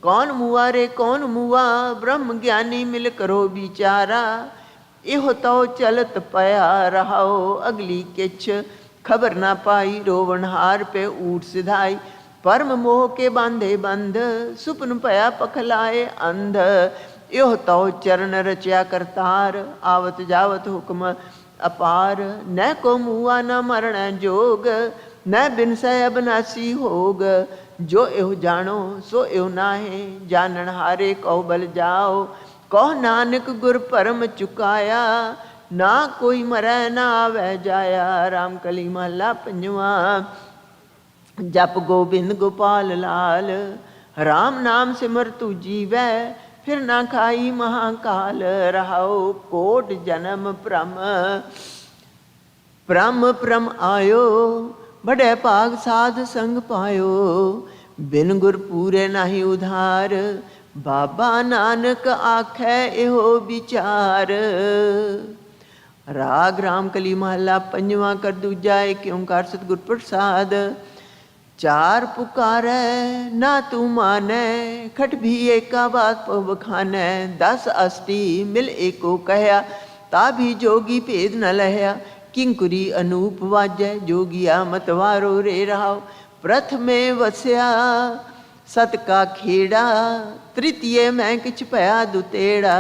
कौन मुआ रे कौन मुआ ब्रह्म ज्ञानी मिल करो बिचारा इहो तो चलत पया रहाओ अगली किछ खबर ना पाई रोवन हार पे ऊट सिधाई परम मोह के बांधे बंध सुपन पया पखलाए अंध इहो तो चरण रचा करतार आवत जावत हुक्म अपार न को मुआ न मरण जोग न बिन सै अबनासी होग जो एहो जानो सो एहो नाहे जानन हारे कहो बल जाओ कहो नानक गुर परम चुकाया ना कोई मरै ना आवे जाया रामकली महला पंजवा जप गोबिंद गोपाल लाल राम नाम सिमर तू जीवै फिर ना खाई महाकाल रहाओ कोट जन्म प्रम प्रम प्रम आयो बड़े भाग साध संग पायो बिन गुर पूरे नाही उधार बाबा नानक आखै एहो विचार राग रामकली महला पंजवा कर दूजा एक ओंकार सतगुर प्रसाद चार पुकारै ना तू मानै खट भी एका बात पव खानै 10 अष्टी मिल एको कहया ता भी जोगी भेद न लहया किंकुरी अनूप वाजै जोगिया मतवारो रे रहाओ प्रथमे वस्या सत का खेड़ा तृतीय मैं किछ पया दुतेड़ा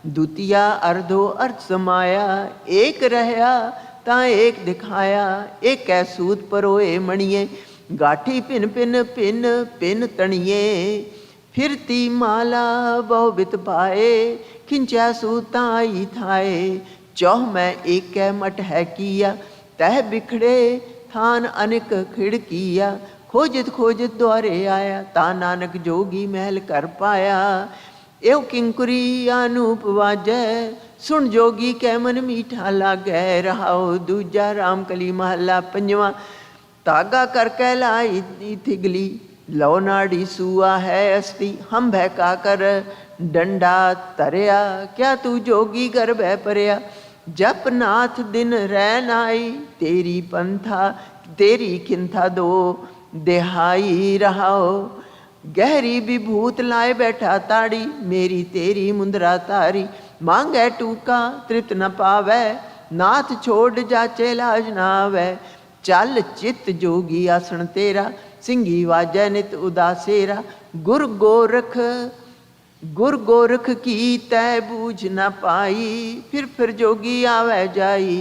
द्वितीया अर्धो अर्थ समाया एक रहया ता एक दिखाया एक कै सूत परोए मणिये गाठी पिन पिन पिन पिन तणिये फिरती माला बहु बित पाए खिंचा सूता आई थाए चौह में एक मठ है किया तह बिखड़े थान अनेक खिड़किया खोजत खोजत द्वारे आया ता नानक जोगी महल कर पाया एव किंकुरी अनूप वाजै सुन जोगी कै मन मीठा लागै रहाओ दूजा रामकली महला पंजवा तागा करके लाई थिगली लो नाड़ी सुआ है अस्थि हम भैका कर डंडा तरया क्या तू जोगी घर बह परया जप नाथ दिन रैन आई तेरी पंथा तेरी खिंथा दो देहाई रहाओ गहरी विभूत लाए बैठा ताड़ी मेरी तेरी मुंदरा तारी मांगे टूका तृप्त न पावै नाथ छोड़ जाचे लाज न आवै चल चित जोगी आसन तेरा सिंगी वाजै नित उदासेरा गुर गोरख की तय बूझ न पाई फिर जोगी आवे जाई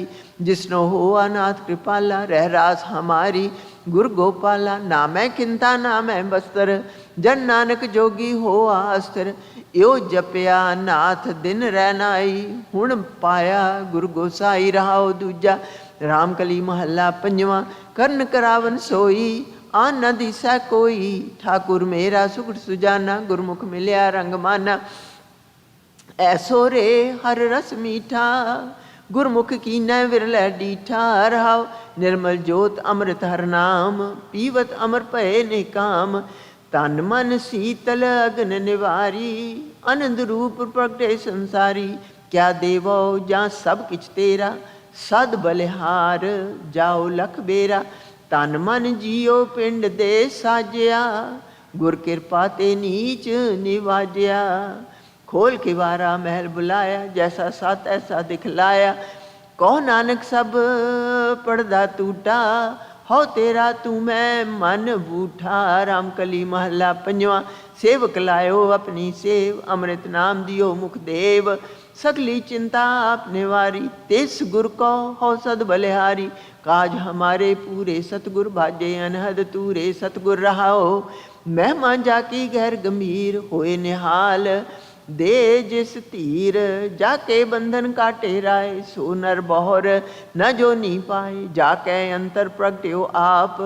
जिसनो हो अनाथ कृपाला रह रास हमारी गुर गोपाला नामै किंता नामै बस्तर जन नानक जोगी हो अस्तर यो जपया नाथ दिन रहनाई हुण पाया गुर गोसाई रहाओ दूजा रामकली महला पंजवा कर्ण करावन सोई आन न दिसा कोई ठाकुर मेरा सुख सुजाना गुरमुख मिलिया रंग माना ऐसो रे हर रस मीठा गुरमुख की न विरल डीठा रहाओ निर्मल जोत अमृत हर नाम पीवत अमर पय निकाम तन मन शीतल अग्न निवारी आनंद रूप प्रगटे संसारी क्या देवो जा सब किछ तेरा सद बलिहार जाओ लख बेरा ਤਨ ਮਨ ਜੀਓ ਪਿੰਡ ਦੇ ਸਾਜਿਆ, ਗੁਰ ਕਿਰਪਾ ਤੇ ਨੀਚ ਨਿਵਾਜਿਆ। खोल के वारा महल बुलाया, जैसा सात ऐसा दिखलाया। कहो नानक सब पड़दा टूटा, हो तेरा तू मैं मन बूठा। रामकली महला पंजवा। सेवक लायो अपनी सेव, अमृत नाम दियो मुख देव। सगली चिंता आपने वारी, तिस गुर को हो सद बलिहारी। काज हमारे पूरे सतगुर भाजे, अनहद तूरे सतगुर रहाओ। महिमा जाकी गैर गंभीर, होए निहाल दे जिस तीर। जाके बंधन काटे राय, सो नर बहुर न जो नी पाए। जाके अंतर प्रगट्यो आप,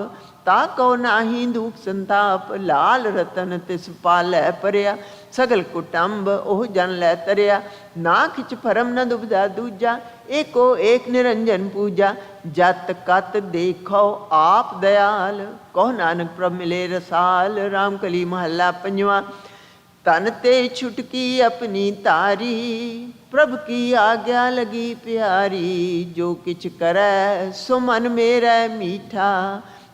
ताको नाही दुख संताप। लाल रतन तिस पालै परया, सगल कुटुंब ओह जन लै तरया। ना खिच भरम न दुबदा दूजा, एको एक निरंजन पूजा। जत कत देखो आप दयाल, कहो नानक प्रभ मिले रसाल। रामकली महला पंजवा। तन ते छुटकी अपनी तारी, प्रभ की आज्ञा लगी प्यारी। जो किछ करे सो मन मेरा मीठा,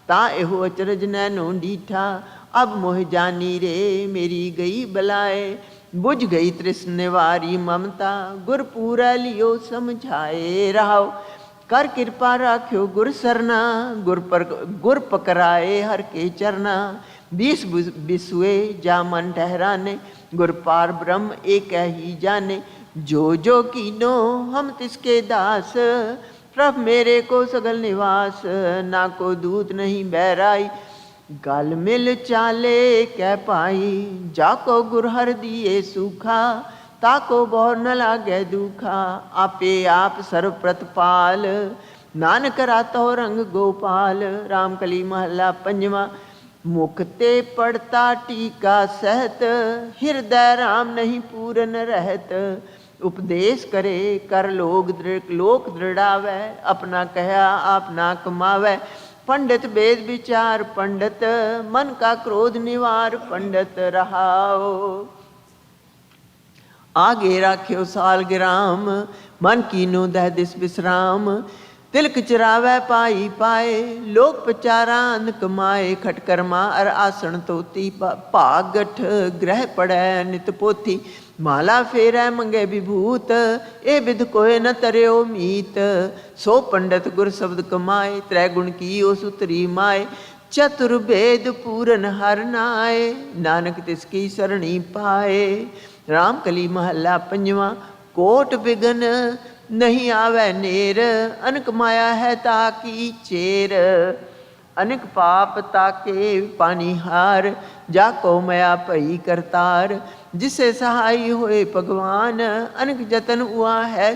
ता एहो अचरज नैनो डीठा। अब मोह जानी रे मेरी गई बलाए, बुझ गई तृष्ण निवारी ममता। गुर पूरा लियो समझाए रहाओ, कर कृपा राख्यो गुर सरना। गुर पकड़ाए हर के चरना। 20 बिसुए जा मन ठहराने, गुर पार ब्रह्म एक ही जाने। जो जो कीनो हम तिसके दास, प्रभ मेरे को सगल निवास। ना को दूत नहीं बहराई, गल मिल चाले कह पाई। जाको गुर हर दिए सूखा, ताको बहुर न लागे दुखा। आपे आप सर्व प्रतपाल, नानक रातो रंग गोपाल। रामकली महला पंजवा। मुख ते पड़ता टीका सहत, हृदय राम नहीं पूरन रहत। उपदेश करे कर लोक दृढ़ावै, अपना कहा आप ना कमावै। पंडित वेद विचार पंडित, मन का क्रोध निवार पंडित रहाओ। आगे राख्यो साल गिराम, मन कीनो दह दिस विश्राम। तिलक चरावै पाई पाए, लोक पचारा अन्न कमाए। खटकर्मा अर आसन तोती, भागठ ग्रह पड़ै नित पोथी। माला फेरै मंगे विभूत, ए विध कोय न तरयो मीत। सो पंडित गुर शब्द कमाए, त्रैगुण की ओ सुतरी माए। चतुर्वेद पूरन हर नाए, नानक तिसकी सरणी पाए। रामकली महला पंजवा। कोट बिगन नहीं आवे नेर, अनक माया है ताकी चेर। अनक पाप ताके पानी हार, जाको मया भई करतार। जिसे सहाय होए भगवान, अनक जतन उआ है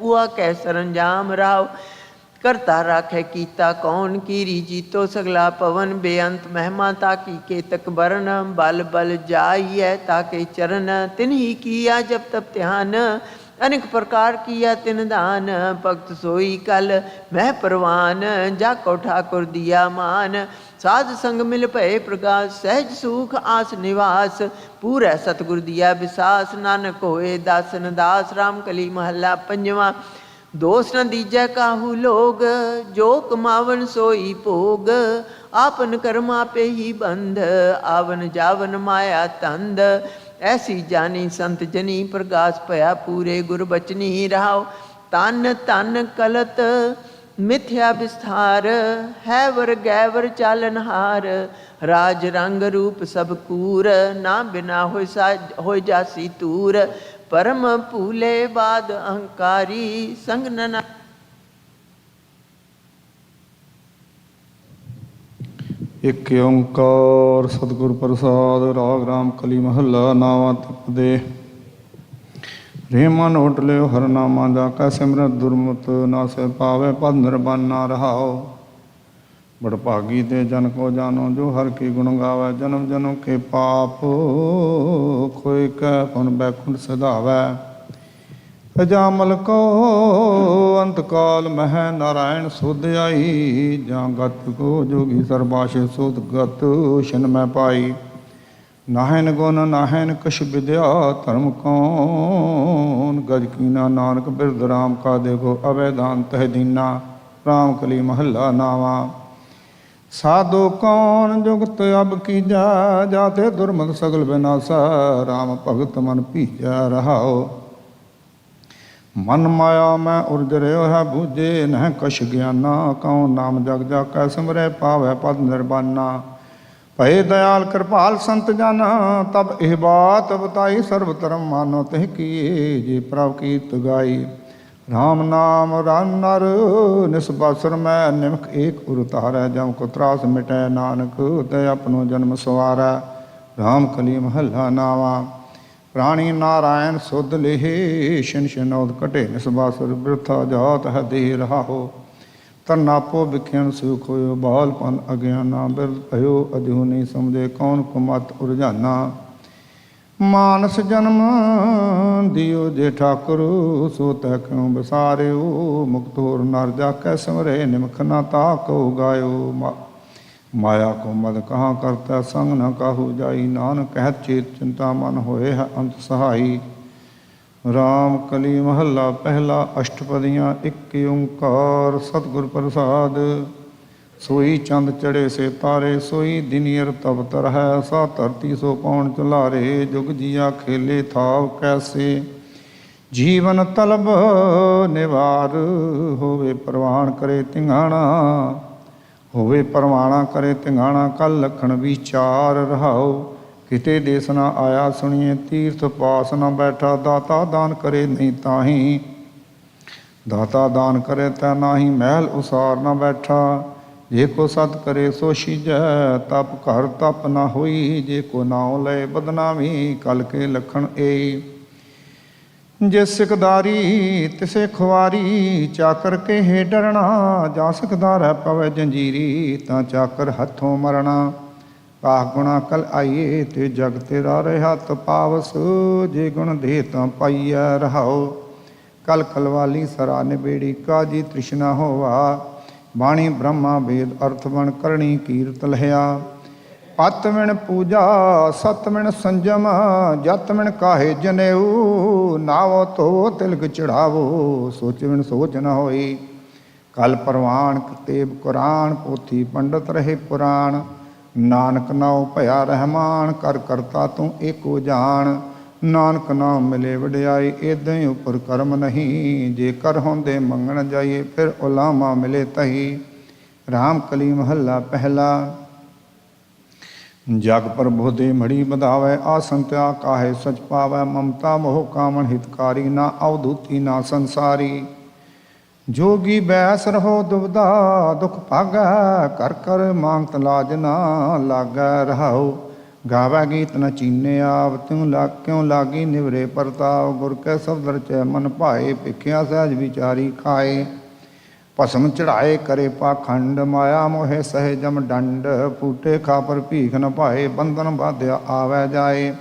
उआ कै सरंजाम राव। करता राखे कीता कौन, कीरी जीतो सगला पवन। बेअंत महिमा ताकी केतक बरन, बल बल जाइए ताके चरण। तिन्ही किया जब तब ध्यान, अनेक प्रकार किया तिन दान। भक्त सोई कल मह परवान, जाको ठाकुर दिया मान। साध संग मिल भय प्रकाश, सहज सुख आस निवास। पूरा सतगुर दिया विसास, नानक होए दासन दास। रामकली महला पंजवा। दोष न दीजै काहू लोग, जो कमावन सोई भोग। आपन कर्म आपे ही बंध, आवन जावन माया तंद। ऐसी जानी संत जनी, प्रकाश भया पूरे गुर बचनी रहाओ। तन तन कलत मिथ्या विस्तार, है वर गैवर चालनहार। राज रंग रूप सब कूर, ना बिना हो जासी तूर। परम भूले बाद अहंकारी, संग न एक ओंकार सतगुर प्रसाद। राग रामकली महला नावा तपदे। रेमा नोट लियो हर नामा, जाका सिमरत दुर्मत। नासे पावे पद निर्बाना रहाओ। बड़ भागी दे जन को जानो, जो हर की गुण गावे। जन्म जन्म के पाप खोए कै पुन बैकुंठ सधावै। अजामल को अंतकाल मह, नारायण सुध आई। जां गत को जोगी सरबाश, सुध गत शन में पाई। नाहन गुण नाहन कछ विद्या, धर्म कौन गज कीना। नानक बिरद राम का देखो, अवैधान तह दीना। रामकली महला नावा। साधु कौन जुगत अब कीजा, जाते दुर्मत सगल विनाशा, राम भगत मन पीजा रहाओ। मन माया मैं उर्ज रहो है बूझे, नह कश ज्ञाना, कौन नाम जग जाकै सिमरै पावै पद निर्बाना। भय दयाल कृपाल संत जाना, तब एह बात बताई सर्व धर्म मानो तह किए, जे प्रभ कीत गाई। राम नाम राम नर निस्बासुर मैं, निमख एक उर तारै, जम को त्रास मिटै नानक, दय अपनो जन्म सवारै। राम कली महला नावा, प्राणी नारायण सुध लेहे, शिन शिनौद कटे निस्बासुर, बिरथा जात है देह रहाहो। तरनापो विख्यान सुख होयो, बालपन अज्ञाना, बिरध भयो अजहु नहीं समझे, कौन कुमत उरझाना। मानस जन्म दियो जे ठाकुर, सो तै क्यों बसारियो, मुक्त होर नर जाकै सिमरे, निमख ना ताको गायो। माया को मद कहाँ करता, संग न काहू जाई, नानक कहत चेत चिंता मन होए है अंत सहाई। राम कली महला पहला, अष्टपदियाँ एक ओंकार, सतगुर प्रसाद। सोई चंद चढ़े से तारे, सोई दिनियर तब तरह, सा धरती सो पौन चलारे, जुग जिया खेले थाव कैसे। जीवन तलब निवार, होवे परवान करे तिंगाणा, होवे परवाना करे तिंगाणा, कल लखण विचार रहाओ। किते देश न आया सुनिए, तीर्थ पास न बैठा, दाता दान करे नहीं ताही, दाता दान करे तै नाही, महल उसार न बैठा। जे को सत करे सो शीजै, तप घर तप न होई, जे को नाव लय बदनामी, कल के लखण ए। जे सिकदारी तिसे खुआरी, चाकर के हे डरना, जा सिकदार है पवै जंजीरी, ता चाकर हथों मरना। काह गुणा कल आइए, ते जग तेरा रहा तपावस, जे गुण दे तां पाइया रहाओ। कल कलवाली सरा निबेड़ी, काजी तृष्णा होवा, बाणी ब्रह्मा वेद अर्थ बन, करणी कीरत लहया। पत मिण पूजा सत मिण संजम, जत मिण काहे जनेऊ, नावो तो तिलक चढ़ावो, सोच मिण सोच न होई। कल परवान कितेब कुरान, पोथी पंडित रहे पुराण। नानक नाउ भया रहमान, कर करता तू एको जान। नानक नाम मिले वडियाई, इदां ही उपर कर्म नहीं, जे कर होंदे मंगण जाइए, फिर उलामा मिले तही। राम कली महला पहला, जग प्रभु दे मड़ी बधावै, आसन त्याग काहे सच पावै। ममता मोह कामन हितकारी, ना अवधूती ना संसारी। जोगी बैस रहो दुबदा, दुख भागै, कर कर मांगत लाज ना लागै रहाओ। गावै गीत न चीने आप, क्यों लागी निवरे परताव। गुर कै शब्द रचै मन भाए, भिखिया सहज विचारी खाए। भस्म चढ़ाए करे पाखंड, माया मोहे सहे जम दंड। फूटे खापर भीख न पाए, बंधन बाध्या आवै जाए।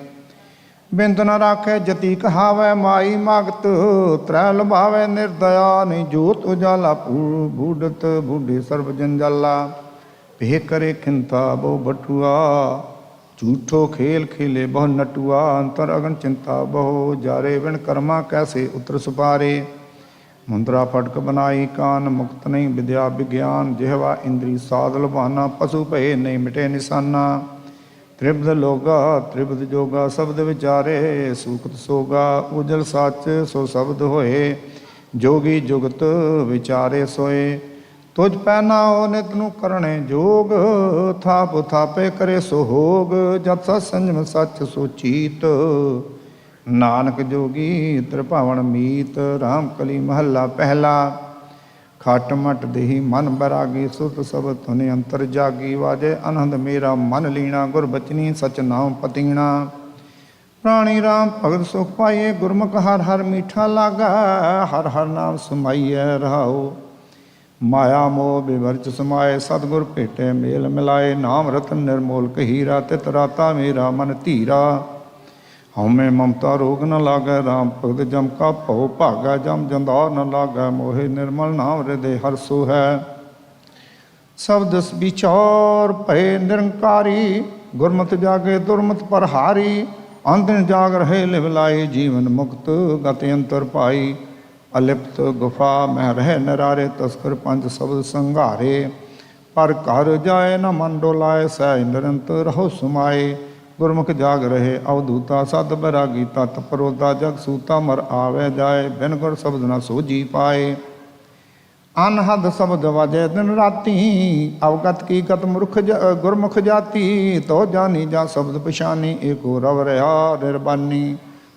बिंद न राखै जति कहावै, माई मागत त्रै लुभावै। निर्दया नहीं जोत उजाला, बूढ़त बूढ़े सर्व जंजाला। भेह करे खिंता बहु बटुआ, झूठो खेल खेले बहु नटुआ। अंतर अगन चिंता बहु जारे, बिन कर्मा कैसे उतर सुपारे। मुंद्रा फटक बनाई कान, मुक्त नहीं विद्या विज्ञान। जिहवा इंद्री साध लुभाना, पशु भय नहीं मिटे निशाना। त्रिबद लोगा त्रिबद जोगा, शब्द विचारे सूखत सोगा। उजल सच सो शब्द होए, जोगी जुगत विचारे सोए। तुझ पैना हो नित नु करणे जोग, थाप थापे करे सो होग। जत सत संजम सच सो चीत, नानक जोगी त्रिभावण मीत। राम कली महला पहला, खट मट देही मन बैरागी। सुत सब धुनि अंतर जागी, वाजे अनंद मेरा मन लीना। गुर बचनी सच नाम पतीना, प्राणी राम भगत सुख पाइए। गुरमुख हर हर मीठा लागा, हर हर नाम समाइए रहाओ। माया मोह विवर्च समाए, सतगुर भेटे मेल मिलाए। नाम रतन निर्मोल कहीरा, तित राता मेरा मन धीरा। हमें ममता रोग न लागै, राम भगत जम का भौ भागै। जम जंदार न लागै, मोहे निर्मल नाम हृदय हरसो है। शब्द विचार भय निरंकारी, गुरमत जागे दुर्मत पर हारी। अंतिम जाग रहे लिवलाई, जीवन मुक्त गति अंतर पाई। अलिप्त गुफा मह रह नरारे, तस्कर पंच शब्द संघारे। पर घर जाए न मन डोलाए, सह निरंतर रहो समाए। गुरमुख जाग रहे अवधूता, सद बैरागी तत् परोधा। जग सूता मर आवे जाए, बिन गुर शब्द न सोझी पाए। अनहद शब्द वाजे दिन राती, अवगत की गत गुरमुख जाति। तो जानी जा शब्द पछानी, एको रव रहा निर्बानी।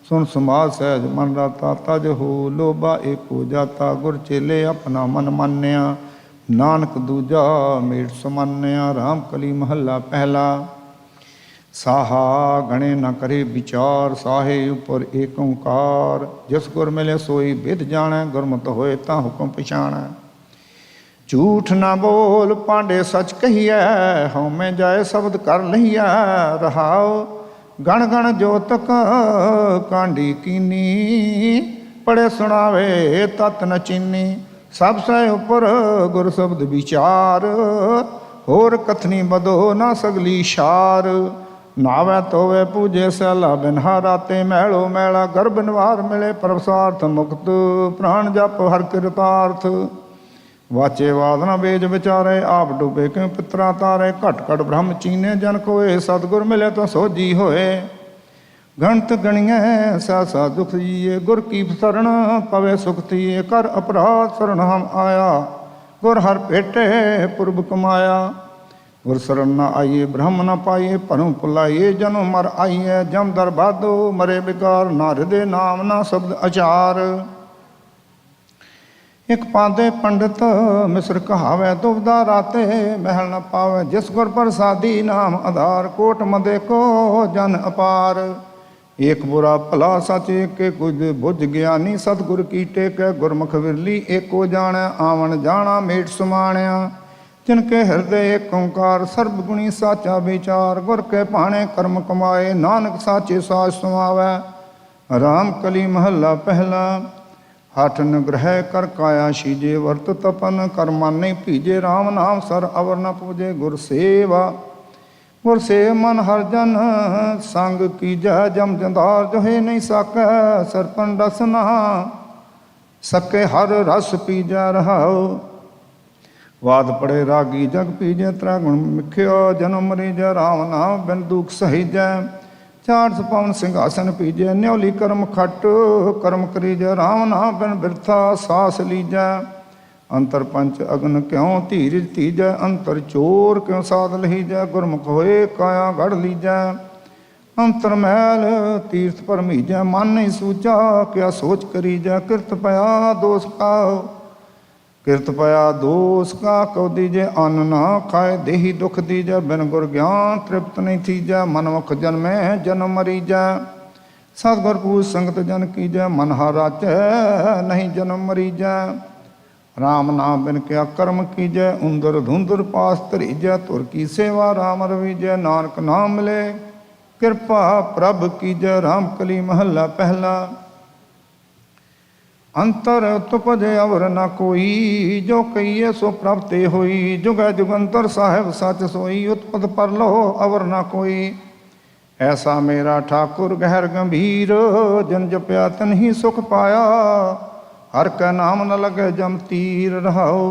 सुन समाज सहज मन राता, तज हो लोभा एको जाता। गुर चेले अपना मन मान्या, नानक दूजा मेट समान्या। राम कली महला पहला, साहा गणे न करे विचार। साहे उपर एक ओंकार, जिस गुर मिले सोई विद जाणै। गुरमत होए ता हुक्म पछाणै। झूठ न बोल पांडे सच कहिए, हਉਮੈ जाए शब्द कर लहिए। रहाओ गण गण जोतक कांडी कीनी, पढ़े सुनावे तत न चीनी। सब से उपर गुर शब्द विचार, होर कथनी बदो ना सगली शार। नावे तोवे पूजे सैला बिनहा राते। मैलो मैला गर्भ निवार, मिले परसार्थ मुक्त। प्राण जप हर कृतार्थ, वाचे वादना बेज विचारे। आप डूबे क्यों पितरा तारे, घट घट ब्रह्म चीने जन कोय। सतगुर मिले तो सोझी होए, गणत गणिए सहसा दुख जिए। गुर की शरण पवे सुख थिए, कर अपराध शरण हम आया। गुर हर पेटे पुरब कमाया। गुर शरण न आइए ब्रह्म न पाइए, भरों पुलाइए जन्म मर आइए। जम दर बाधो मरे बेकार, ना हृदय नाम ना शब्द अचार। एक पादे पंडित मिश्र कहावे, दुविधा राते महल न पावे। जिस गुर प्रसादी नाम आधार, कोट मदे को जन अपार। एक बुरा भला सच के कुछ बुझ ज्ञानी, सतगुर की टेकै। गुरमुख विरली एको जाणै, आवन जाना मेट समाणिया। जिनके हृदय एक ओंकार, सर्वगुणी साचा विचार। गुर के भाणे कर्म कमाए, नानक साचे साच समावै। राम कली महला पहला, हठ निग्रह कर काया शीजे। वर्त तपन कर मन नहीं भीजे, राम नाम सर अवर न पूजे। गुर सेवा गुर से मन हर जन, संग कीजै जम जंदार। जो है नहीं सकै सरपन रस ना, सके हर रस पीजै रहाओ। वाद पड़े रागी जग पीजै, त्रैगुण मिख्यो जन्म मरीजै। राम नाम बिन दुख सहीजै, 400 पवन सिंहासन पीजै। न्योली कर्म खट कर्म करीजै, राम नाम बिन बिरथा सास लीजै। अंतर पंच अग्न क्यों धीरज तीजै, अंतर चोर क्यों साध लहीजै। गुरमुख होए काया गढ़ लीजै, अंतर मैल तीर्थ परमीजै। मन नहीं सूझा क्या सोच करीजै, किरत पया दोष काओ। किरत पया दोष का कौ दीजै, अन्न ना खाए देही दुख दीजै। बिन गुर ज्ञान तृप्त नहीं थीजै, मनमुख जन्मे जन्म मरीजै। सतगुर पूज संगत जन कीजै, मन हाराचै नहीं जन्म मरीजै। राम नाम बिन क्या कर्म कीजै, उंदर धुंदर पास धरीजै। तुर की सेवा राम रवीजै, नानक नाम मिले कृपा प्रभ कीजै। राम कली महला पहला, अंतर तुपजे अवर न कोई। जो कहिए सो प्राप्ति होई, जुगै जुगंतर साहेब सच सोई। उत्पत पर लो अवर न कोई, ऐसा मेरा ठाकुर गहर गंभीर। जन जपया तन ही सुख पाया, हर कै नाम न लगे जम तीर। रहाओ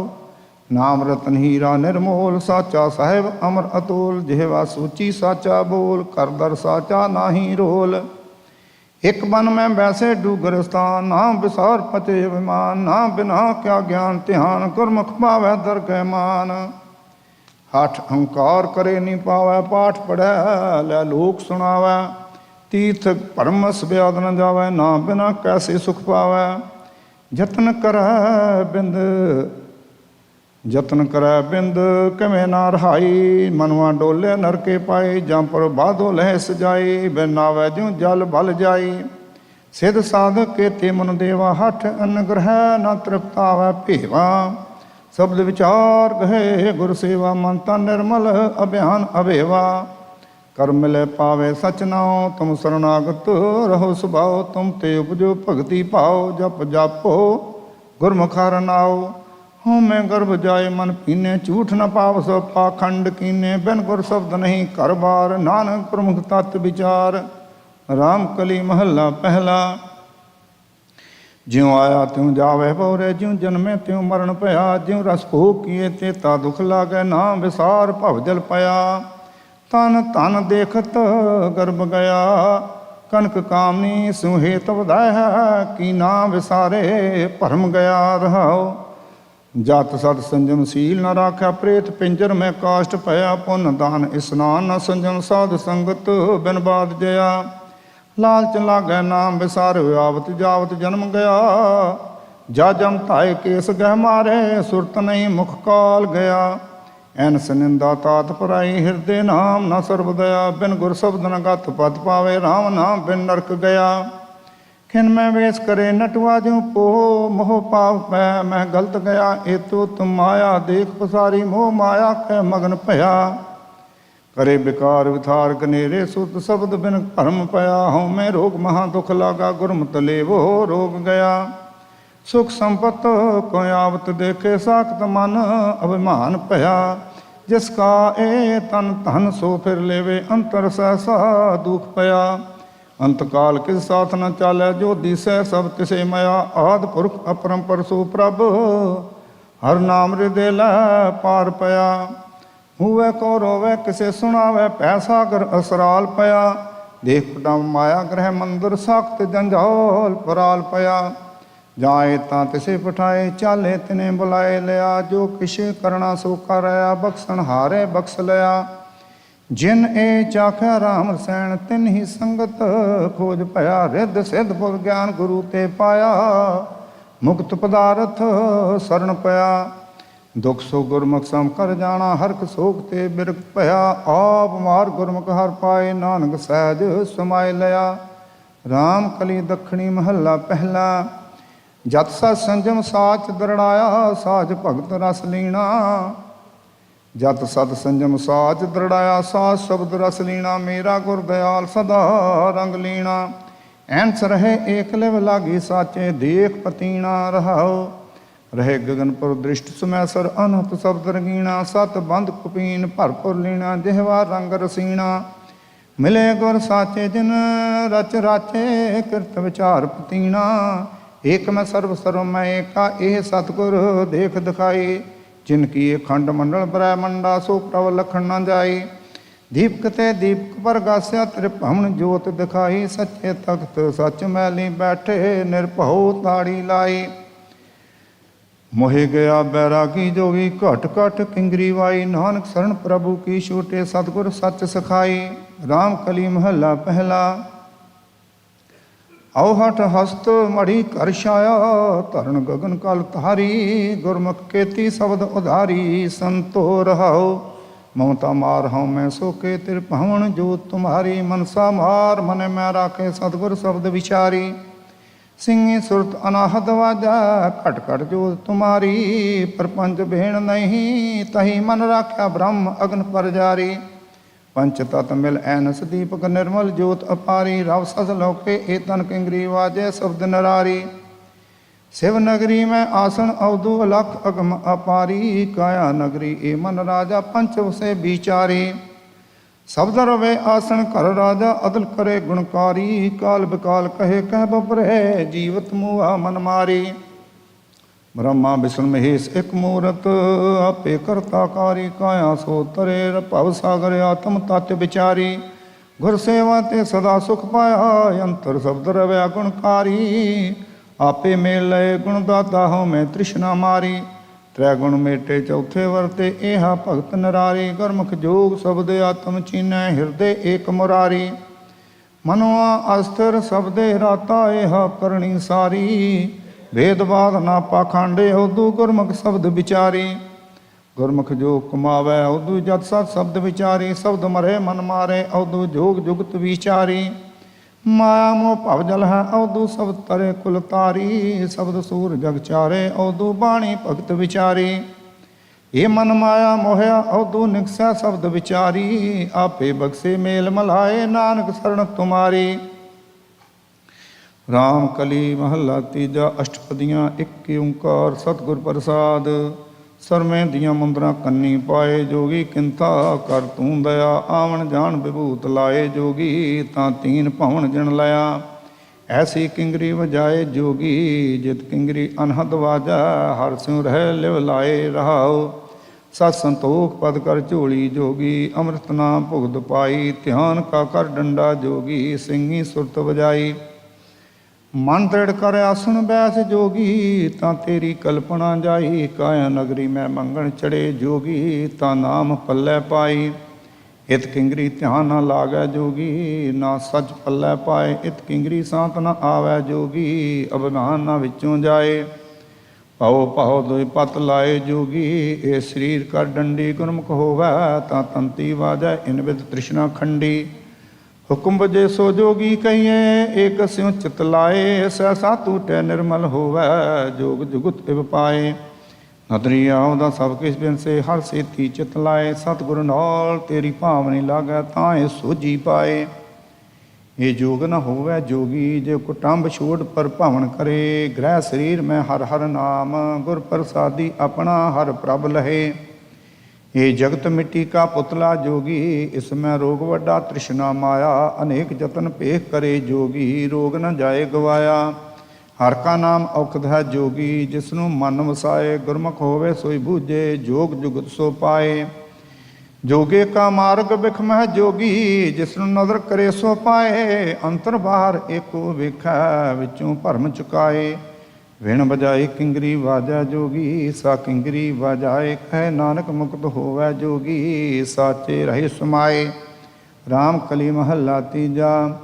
नाम रतन हीरा निर्मोल, साचा साहेब अमर अतोल। जेवा सूची साचा बोल, कर दर साचा नाही रोल। एक बन में वैसे डूगर स्थान, नाम विसार पचे अभिमान। नाम बिना क्या ज्ञान ध्यान, गुरमुख पावै दरगह मान। हठ अहंकार करे नहीं पावै, पाठ पढ़ै लै लोक सुनावै। तीर्थ परमस ब्याद न जावै, नाम बिना कैसे सुख पावै। जतन करै बिंद किवें ना रहाई, मनवा डोले नरके पाई। जम पर बाधो लह सजाई, बिन नावै ज्यों जल बल जाई। सिद्ध साधक केते मन देवा, हठ अनुग्रह न तृप्तावै भेवा। शब्द विचार कहे गुर सेवा, मन तन निर्मल अभियान अभेवा। कर मिले पावे सच नाओ, तुम शरणागत रहो सुभाओ। तुम ते उपजो भगति पाओ, जप जापो गुरमुख नाओ। हूँ मैं गर्भ जाए मन पीने, झूठ न पाव सो पाखंड कीने। बिन गुर शब्द नहीं कर बार, नानक गुरमुख तत्व विचार। राम कली महला पहला, ਜਿਉ ਆਇਆ ਤਿਉ ਜਾਵੇ ਭੋਰੇ, ਜਿਉ ਜਨਮੇ ਤਿਉ ਮਰਨ ਭਇਆ। ਜਿਉ ਰਸ ਭੋਗ ਕੀਏ ਤੇ ਤਾ ਦੁਖ ਲਾਗੈ, ਨਾਮ ਵਿਸਾਰ ਭਵ ਜਲ ਪਿਆ। ਤਨ ਧਨ ਦੇਖਤ ਗਰਭ ਗਿਆ, ਕਨਕ ਕਾਮਨੀ ਸੁਹੇਤ ਵਧਾਇ ਹੈ। ਕੀ ਨਾਮ ਵਿਸਾਰੇ ਭਰਮ ਗਿਆ ਰਹਾਉ। ਜਤ ਸਤ ਸੰਜਮ ਸੀਲ ਨ ਰਾਖਿਆ, ਪ੍ਰੇਤ ਪਿੰਜਰ ਮੈਂ ਕਾਸ਼ਟ ਭਇਆ। ਪੁੰਨ ਦਾਨ ਇਸਨਾਨ ਨ ਸੰਜਮ, ਸਾਧ ਸੰਗਤ ਬਿਨ ਬਾਦ ਜਇਆ। ਲਾਲਚ ਲਾਗੈ ਨਾਮ ਵਿਸਾਰਿਓ, ਆਵਤ ਜਾਵਤ ਜਨਮ ਗਿਆ। ਜਾ ਜਮ ਧਾਇ ਕੇਸ ਗਹਿ ਮਾਰੇ, ਸੁਰਤ ਨਹੀਂ ਮੁਖ ਕਾਲ ਗਿਆ। ਐਨਸ ਨਿੰਦਾ ਤਾਤ ਪਰਾਈ, ਹਿਰਦੇ ਨਾਮ ਨ ਸਰਬ ਦਇਆ। ਬਿਨ ਗੁਰ ਸ਼ਬਦ ਨ ਗਤ ਪਦ ਪਾਵੇ, ਰਾਮ ਨਾਮ ਬਿਨ ਨਰਕ ਗਿਆ। ਖਿਨ ਮੈਂ ਵੇਸ ਕਰੇ ਨਟਵਾ, ਜਿਉ ਪੋਹ ਮੋਹ ਪਾਪ ਪੈ ਮੈਂ ਗਲਤ ਗਿਆ। ਏਤੋ ਤੁਮ ਮਾਇਆ ਦੇਖ ਪਸਾਰੀ, ਮੋਹ ਮਾਇਆ ਕੈ ਮਗਨ ਭਇਆ। ਕਰੇ ਬਿਕਾਰ ਵਿਥਾਰ ਕਨੇਰੇ, ਸੁਤ ਸ਼ਬਦ ਬਿਨ ਭਰਮ ਪਿਆ। ਹਉ ਮੈਂ ਰੋਗ ਮਹਾ ਦੁਖ ਲਾਗਾ, ਗੁਰਮਤਿ ਲੇਵੋ ਰੋਗ ਗਿਆ। ਸੁਖ ਸੰਪਤ ਕੋ ਆਵਤ ਦੇਖੇ, ਸਾਖਤ ਮਨ ਅਭਿਮਾਨ ਭਇਆ। ਜਿਸ ਕਾ ਇਹ ਤਨ ਧਨ ਸੋ ਫਿਰ ਲੇਵੇ, ਅੰਤਰ ਸਹਿਸਾ ਦੁਖ ਪਿਆ। ਅੰਤ ਕਾਲ ਕਿਸ ਸਾਥ ਨ ਚਾਲੈ, ਜੋ ਦੀਸੈ ਸਭ ਤਿਸੇ ਮਇਆ। ਆਦਿ ਪੁਰਖ ਅਪਰੰਪਰ ਸੋ ਪ੍ਰਭ, ਹਰ ਨਾਮ ਹਿਰਦੇ ਲੈ ਪਾਰ ਪਿਆ। ਹੂਵੇ ਕੋ ਰੋਵੇ ਕਿਸੇ ਸੁਣਾਵੇ, ਪੈ ਸਾਗਰ ਅਸਰਾਲ ਪਿਆ। ਦੇਖ ਪਟਾਂ ਮਾਇਆ ਗ੍ਰਹਿ ਮੰਦਰ, ਸਾਖਤ ਜੰਜਾਲ ਪਰਾਲ ਪਿਆ। ਜਾਏ ਤਾਂ ਤਿਸੇ ਪਠਾਏ, ਚਾਲੇ ਤਿਨੇ ਬੁਲਾਏ ਲਿਆ। ਜੋ ਕਿਛ ਕਰਨਾ ਸੋ ਕਰਿਆ, ਬਖਸ਼ਣ ਹਾਰੇ ਬਖਸ਼ ਲਿਆ। ਜਿਨ ਇਹ ਚਾਖਿਆ ਰਾਮ ਰਸੈਣ, ਤਿਨ ਹੀ ਸੰਗਤ ਖੋਜ ਭਇਆ। ਰਿੱਧ ਸਿੱਧ ਪੁਰ ਗਿਆਨ ਗੁਰੂ ਤੇ ਪਾਇਆ, ਮੁਕਤ ਪਦਾਰਥ ਸਰਣ ਪਿਆ। ਦੁਖ ਸੋ ਗੁਰਮੁਖ ਸਮ ਕਰ ਜਾਣਾ, ਹਰਖ ਸੋਖ ਤੇ ਬਿਰਖ ਭਇਆ। ਆਪ ਮਾਰ ਗੁਰਮੁਖ ਹਰ ਪਾਏ, ਨਾਨਕ ਸਹਿਜ ਸਮਾਇ ਲਿਆ। ਰਾਮ ਕਲੀ ਦੱਖਣੀ ਮਹੱਲਾ ਪਹਿਲਾ। ਜਤ ਸਤ ਸੰਜਮ ਸਾਚ ਦਰੜਾਇਆ, ਸਾਚ ਭਗਤ ਰਸ ਲੀਣਾ। ਜਤ ਸਤ ਸੰਜਮ ਸਾਚ ਦਰੜਾਇਆ, ਸਾਚ ਸ਼ਬਦ ਰਸ ਲੀਣਾ। ਮੇਰਾ ਗੁਰ ਦਇਆਲ ਸਦਾ ਰੰਗ ਲੀਣਾ। ਐਨਸ ਰਹੇ ਏਕ ਲਿਵ ਲਾਗੀ, ਸਾਚੇ ਦੇਖ ਪਤੀਣਾ ਰਹਾਉ। ਰਹੇ ਗਗਨਪੁਰ ਦ੍ਰਿਸ਼ਟ ਸਮੈਸਰ, ਅਨਹਤ ਸ਼ਬਦ ਰੰਗੀਣਾ। ਸਤ ਬੰਦ ਕੁਪੀਨ ਭਰਪੁਰ ਲੀਣਾ, ਜਿਹਵਾ ਰੰਗ ਰਸੀਣਾ। ਮਿਲੇ ਗੁਰ ਸਾਚੇ ਜਿਨ ਰਚ ਰਾਚੇ, ਕਿਰਤ ਵਿਚਾਰ ਪਤੀਣਾ। ਏਕ ਮੈਂ ਸਰਬ ਸਰਵ ਮੈਂ ਏਕਾ, ਇਹ ਸਤਿਗੁਰ ਦੇਖ ਦਿਖਾਈ। ਜਿਨ ਕੀ ਅਖੰਡ ਮੰਡਲ ਬ੍ਰਹਮੰਡਾ, ਸੋ ਪ੍ਰਭ ਲਖਣ ਨ ਜਾਈ। ਦੀਪਕ ਤੇ ਦੀਪਕ ਪਰਗਾਸਿਆ, ਤੇਰੇ ਭਵਨ ਜੋਤ ਦਿਖਾਈ। ਸੱਚੇ ਤਖਤ ਸੱਚ ਮੈਲੀ ਬੈਠੇ, ਨਿਰਭਉ ਤਾੜੀ ਲਾਈ। ਮੋਹਿ ਗਿਆ ਬੈਰਾਗੀ ਜੋਗੀ, ਘਟ ਘਟ ਕਿੰਗਰੀ ਵਾਈ। ਨਾਨਕ ਸਰਣ ਪ੍ਰਭੂ ਕੀ ਛੋਟੇ, ਸਤਿਗੁਰ ਸੱਚ ਸਿਖਾਈ। ਰਾਮ ਕਲੀ ਮਹੱਲਾ ਪਹਿਲਾ। ਆਉ ਹਠ ਹਸਤ ਮੜੀ ਕਰ ਛਾਇਆ, ਧਰਨ ਗਗਨ ਕਲ ਧਾਰੀ। ਗੁਰਮੁਖ ਕੇਤੀ ਸ਼ਬਦ ਉਧਾਰੀ, ਸੰਤੋ ਰਹਾਉ। ਮਮਤਾ ਮਾਰ ਹਉ ਮੈਂ ਸੋਕੇ, ਤਿਰ ਭਵਨ ਜੋਤ ਤੁਮਾਰੀ। ਮਨਸਾ ਮਾਰ ਮਨ ਮੈਂ ਰਾਖੇ, ਸਤਿਗੁਰ ਸ਼ਬਦ ਵਿਚਾਰੀ। ਸਿੰਘੀ ਸੁਰਤ ਅਨਾਹਦ ਵਾਜਾ, ਘਟ ਘਟ ਜੋਤ ਤੁਮਾਰੀ। ਪਰਪੰਚ ਭੇਣ ਨਹੀਂ, ਤਹੀ ਮਨ ਰਾਖਿਆ ਬ੍ਰਹਮ ਅਗਨ ਪਰ ਜਾਰੀ। ਪੰਚ ਤਤ ਮਿਲ ਐਨਸ ਦੀਪਕ, ਨਿਰਮਲ ਜੋਤ ਅਪਾਰੀ। ਰਵ ਸਸ ਲੋਕੇ ਏ ਤਨ ਕਿੰਗਰੀ, ਵਾਜੇ ਸ਼ਬਦ ਨਰਾਰੀ। शिव नगरी में आसन अवधु अलख अगम अपारी, काया नगरी ए मन राजा पंच से बिचारी। शब्द रवे आसन कर राजा, अदल करे गुणकारी। काल बिकाल कहे कह बपरे, जीवत मुआ मन मारी। ब्रह्मा विष्णु महेश एक मूरत, आपे करता कारी। काया सो तरे भव सागर, आत्म तत्व विचारी। गुर सेवा ते सदा सुख पाया, अंतर शब्द रवै गुणकारी। आपे मेल लय गुणदाता हो मैं तृष्णा मारी। त्रै गुण मेटे चौथे वरते, एहा भगत नरारी। गुरमुख जोग शब्द आत्म चीनै, हृदय एक मुरारी। मनवा अस्थिर शब्दे राता, एहा करणी सारी। भेदभाव ना पाखंडे, उदू गुरमुख शब्द विचारी। गुरमुख जोग कमावै, उदू जत सत शब्द विचारी। शब्द मरे मन मारे, उदू जोग जुगत विचारी। माया मोह भव जल है, अवधु शब्द तरे कुल तारी। शब्द सूर जग चारे, अवधु बाणी भगत विचारी। ये मन माया मोहया, अवधु निकसा शब्द विचारी। आपे बख्शे मेल मलाए, नानक शरण तुम्हारी। राम कली महला तीजा, अष्टपदियाँ एक ओंकार सतगुर प्रसाद। सरमें दियाँ मुंदरा कन्नी पाए, जोगी किंता कर तूं दया। आवन जान विभूत लाए, जोगी तां तीन भवन जिन लया। ਐਸੀ ਕਿੰਗਰੀ ਵਜਾਏ ਜੋਗੀ, ਜਿਤ ਕਿੰਗਰੀ ਅਨਹਦ ਵਾਜਾ, ਹਰ ਸਿਉ ਰਹਿ ਲਿਵ ਲਾਏ ਰਹਾਉ। ਸਤ ਸੰਤੋਖ ਪਦ ਕਰ ਝੋਲੀ ਜੋਗੀ, ਅੰਮ੍ਰਿਤ ਨਾਮ ਭੁਗਤ ਪਾਈ, ਧਿਆਨ ਕਾ ਕਰ ਡੰਡਾ ਜੋਗੀ, ਸਿੰਘੀ ਸੁਰਤ ਵਜਾਈ। ਮਨ ਦ੍ਰਿੜ ਕਰ ਆਸਣ ਬੈਸ ਜੋਗੀ, ਤਾਂ ਤੇਰੀ ਕਲਪਨਾ ਜਾਈ, ਕਾਇਆ ਨਗਰੀ ਮੈਂ ਮੰਗਣ ਚੜੇ ਜੋਗੀ, ਤਾਂ ਨਾਮ ਪੱਲੇ ਪਾਈ। ਇਤ ਕਿੰਗਰੀ ਧਿਆਨ ਨਾ ਲਾਗੈ ਜੋਗੀ, ਨਾ ਸੱਚ ਪੱਲੇ ਪਾਏ, ਇਤ ਕਿੰਗਰੀ ਸਾਂਤ ਨਾ ਆਵੈ ਜੋਗੀ, ਅਭਿਮਾਨ ਨਾ ਵਿੱਚੋਂ ਜਾਏ। ਭਾਉ ਭਾਉ ਦੋਇ ਪਤ ਲਾਏ ਜੋਗੀ, ਇਹ ਸਰੀਰ ਕਰ ਡੰਡੀ ਗੁਰਮੁਖ ਹੋਵੈ, ਤਾਂ ਤੰਤੀ ਵਾਜੈ ਇਨ ਵਿਦ ਤ੍ਰਿਸ਼ਨਾ ਖੰਡੀ। ਹੁਕਮ ਵਜੇ ਸੋ ਜੋਗੀ ਕਹੀਏ, ਏਕ ਸਿਉ ਚਿਤ ਲਾਏ, ਸਹਿਸਾ ਟੂਟੈ ਨਿਰਮਲ ਹੋਵੈ, ਜੋਗ ਜੁਗਤ ਇਵ ਪਾਏ। ਨਦਰੀ ਆਉਂਦਾ ਸਭ ਕਿਸ ਬਿਨ ਸੇ, ਹਰ ਸੇਤੀ ਚਿਤ ਲਾਏ, ਸਤਿਗੁਰ ਨਾਲ ਤੇਰੀ ਭਾਵਨੀ ਲਾਗੈ, ਤਾਂ ਇਹ ਸੋਝੀ ਪਾਏ। ਇਹ ਜੋਗ ਨ ਹੋਵੈ ਜੋਗੀ, ਜੇ ਕੁਟੰਬ ਛੋੜ ਪਰ ਭਾਵਨ ਕਰੇ, ਗ੍ਰਹਿ ਸਰੀਰ ਮੈਂ ਹਰ ਹਰ ਨਾਮ, ਗੁਰ ਪ੍ਰਸਾਦੀ ਆਪਣਾ ਹਰ ਪ੍ਰਭ ਲਹੇ। ਇਹ ਜਗਤ ਮਿੱਟੀ ਕਾ ਪੁਤਲਾ ਜੋਗੀ, ਇਸ ਮੈਂ ਰੋਗ ਵੱਡਾ ਤ੍ਰਿਸ਼ਨਾ ਮਾਇਆ, ਅਨੇਕ ਜਤਨ ਭੇਖ ਕਰੇ ਜੋਗੀ, ਰੋਗ ਨ ਜਾਏ ਗਵਾਇਆ। ਹਰ ਕਾ ਨਾਮ ਔਖਦ ਹੈ ਜੋਗੀ, ਜਿਸ ਨੂੰ ਮਨ ਵਸਾਏ, ਗੁਰਮੁਖ ਹੋਵੇ ਸੋਈ ਬੂਝੇ, ਜੋਗ ਜੁਗਤ ਸੋ ਪਾਏ। ਜੋਗੇ ਕਾ ਮਾਰਗ ਬਿਖਮਹਿ ਜੋਗੀ, ਜਿਸ ਨੂੰ ਨਜ਼ਰ ਕਰੇ ਸੋ ਪਾਏ, ਅੰਤਰ ਬਾਹਰ ਏਕੋ ਵੇਖੈ, ਵਿੱਚੋਂ ਭਰਮ ਚੁਕਾਏ। ਵਿਣ ਵਜਾਈ ਕਿੰਗਰੀ ਵਾਜਾ ਜੋਗੀ, ਸਾ ਕਿੰਗਰੀ ਵਜਾਏ, ਕਹਿ ਨਾਨਕ ਮੁਕਤ ਹੋਵੈ ਜੋਗੀ, ਸਾਚੇ ਰਹੇ ਸਮਾਏ। ਰਾਮ ਕਲੀ ਮਹੱਲਾ ਤੀਜਾ।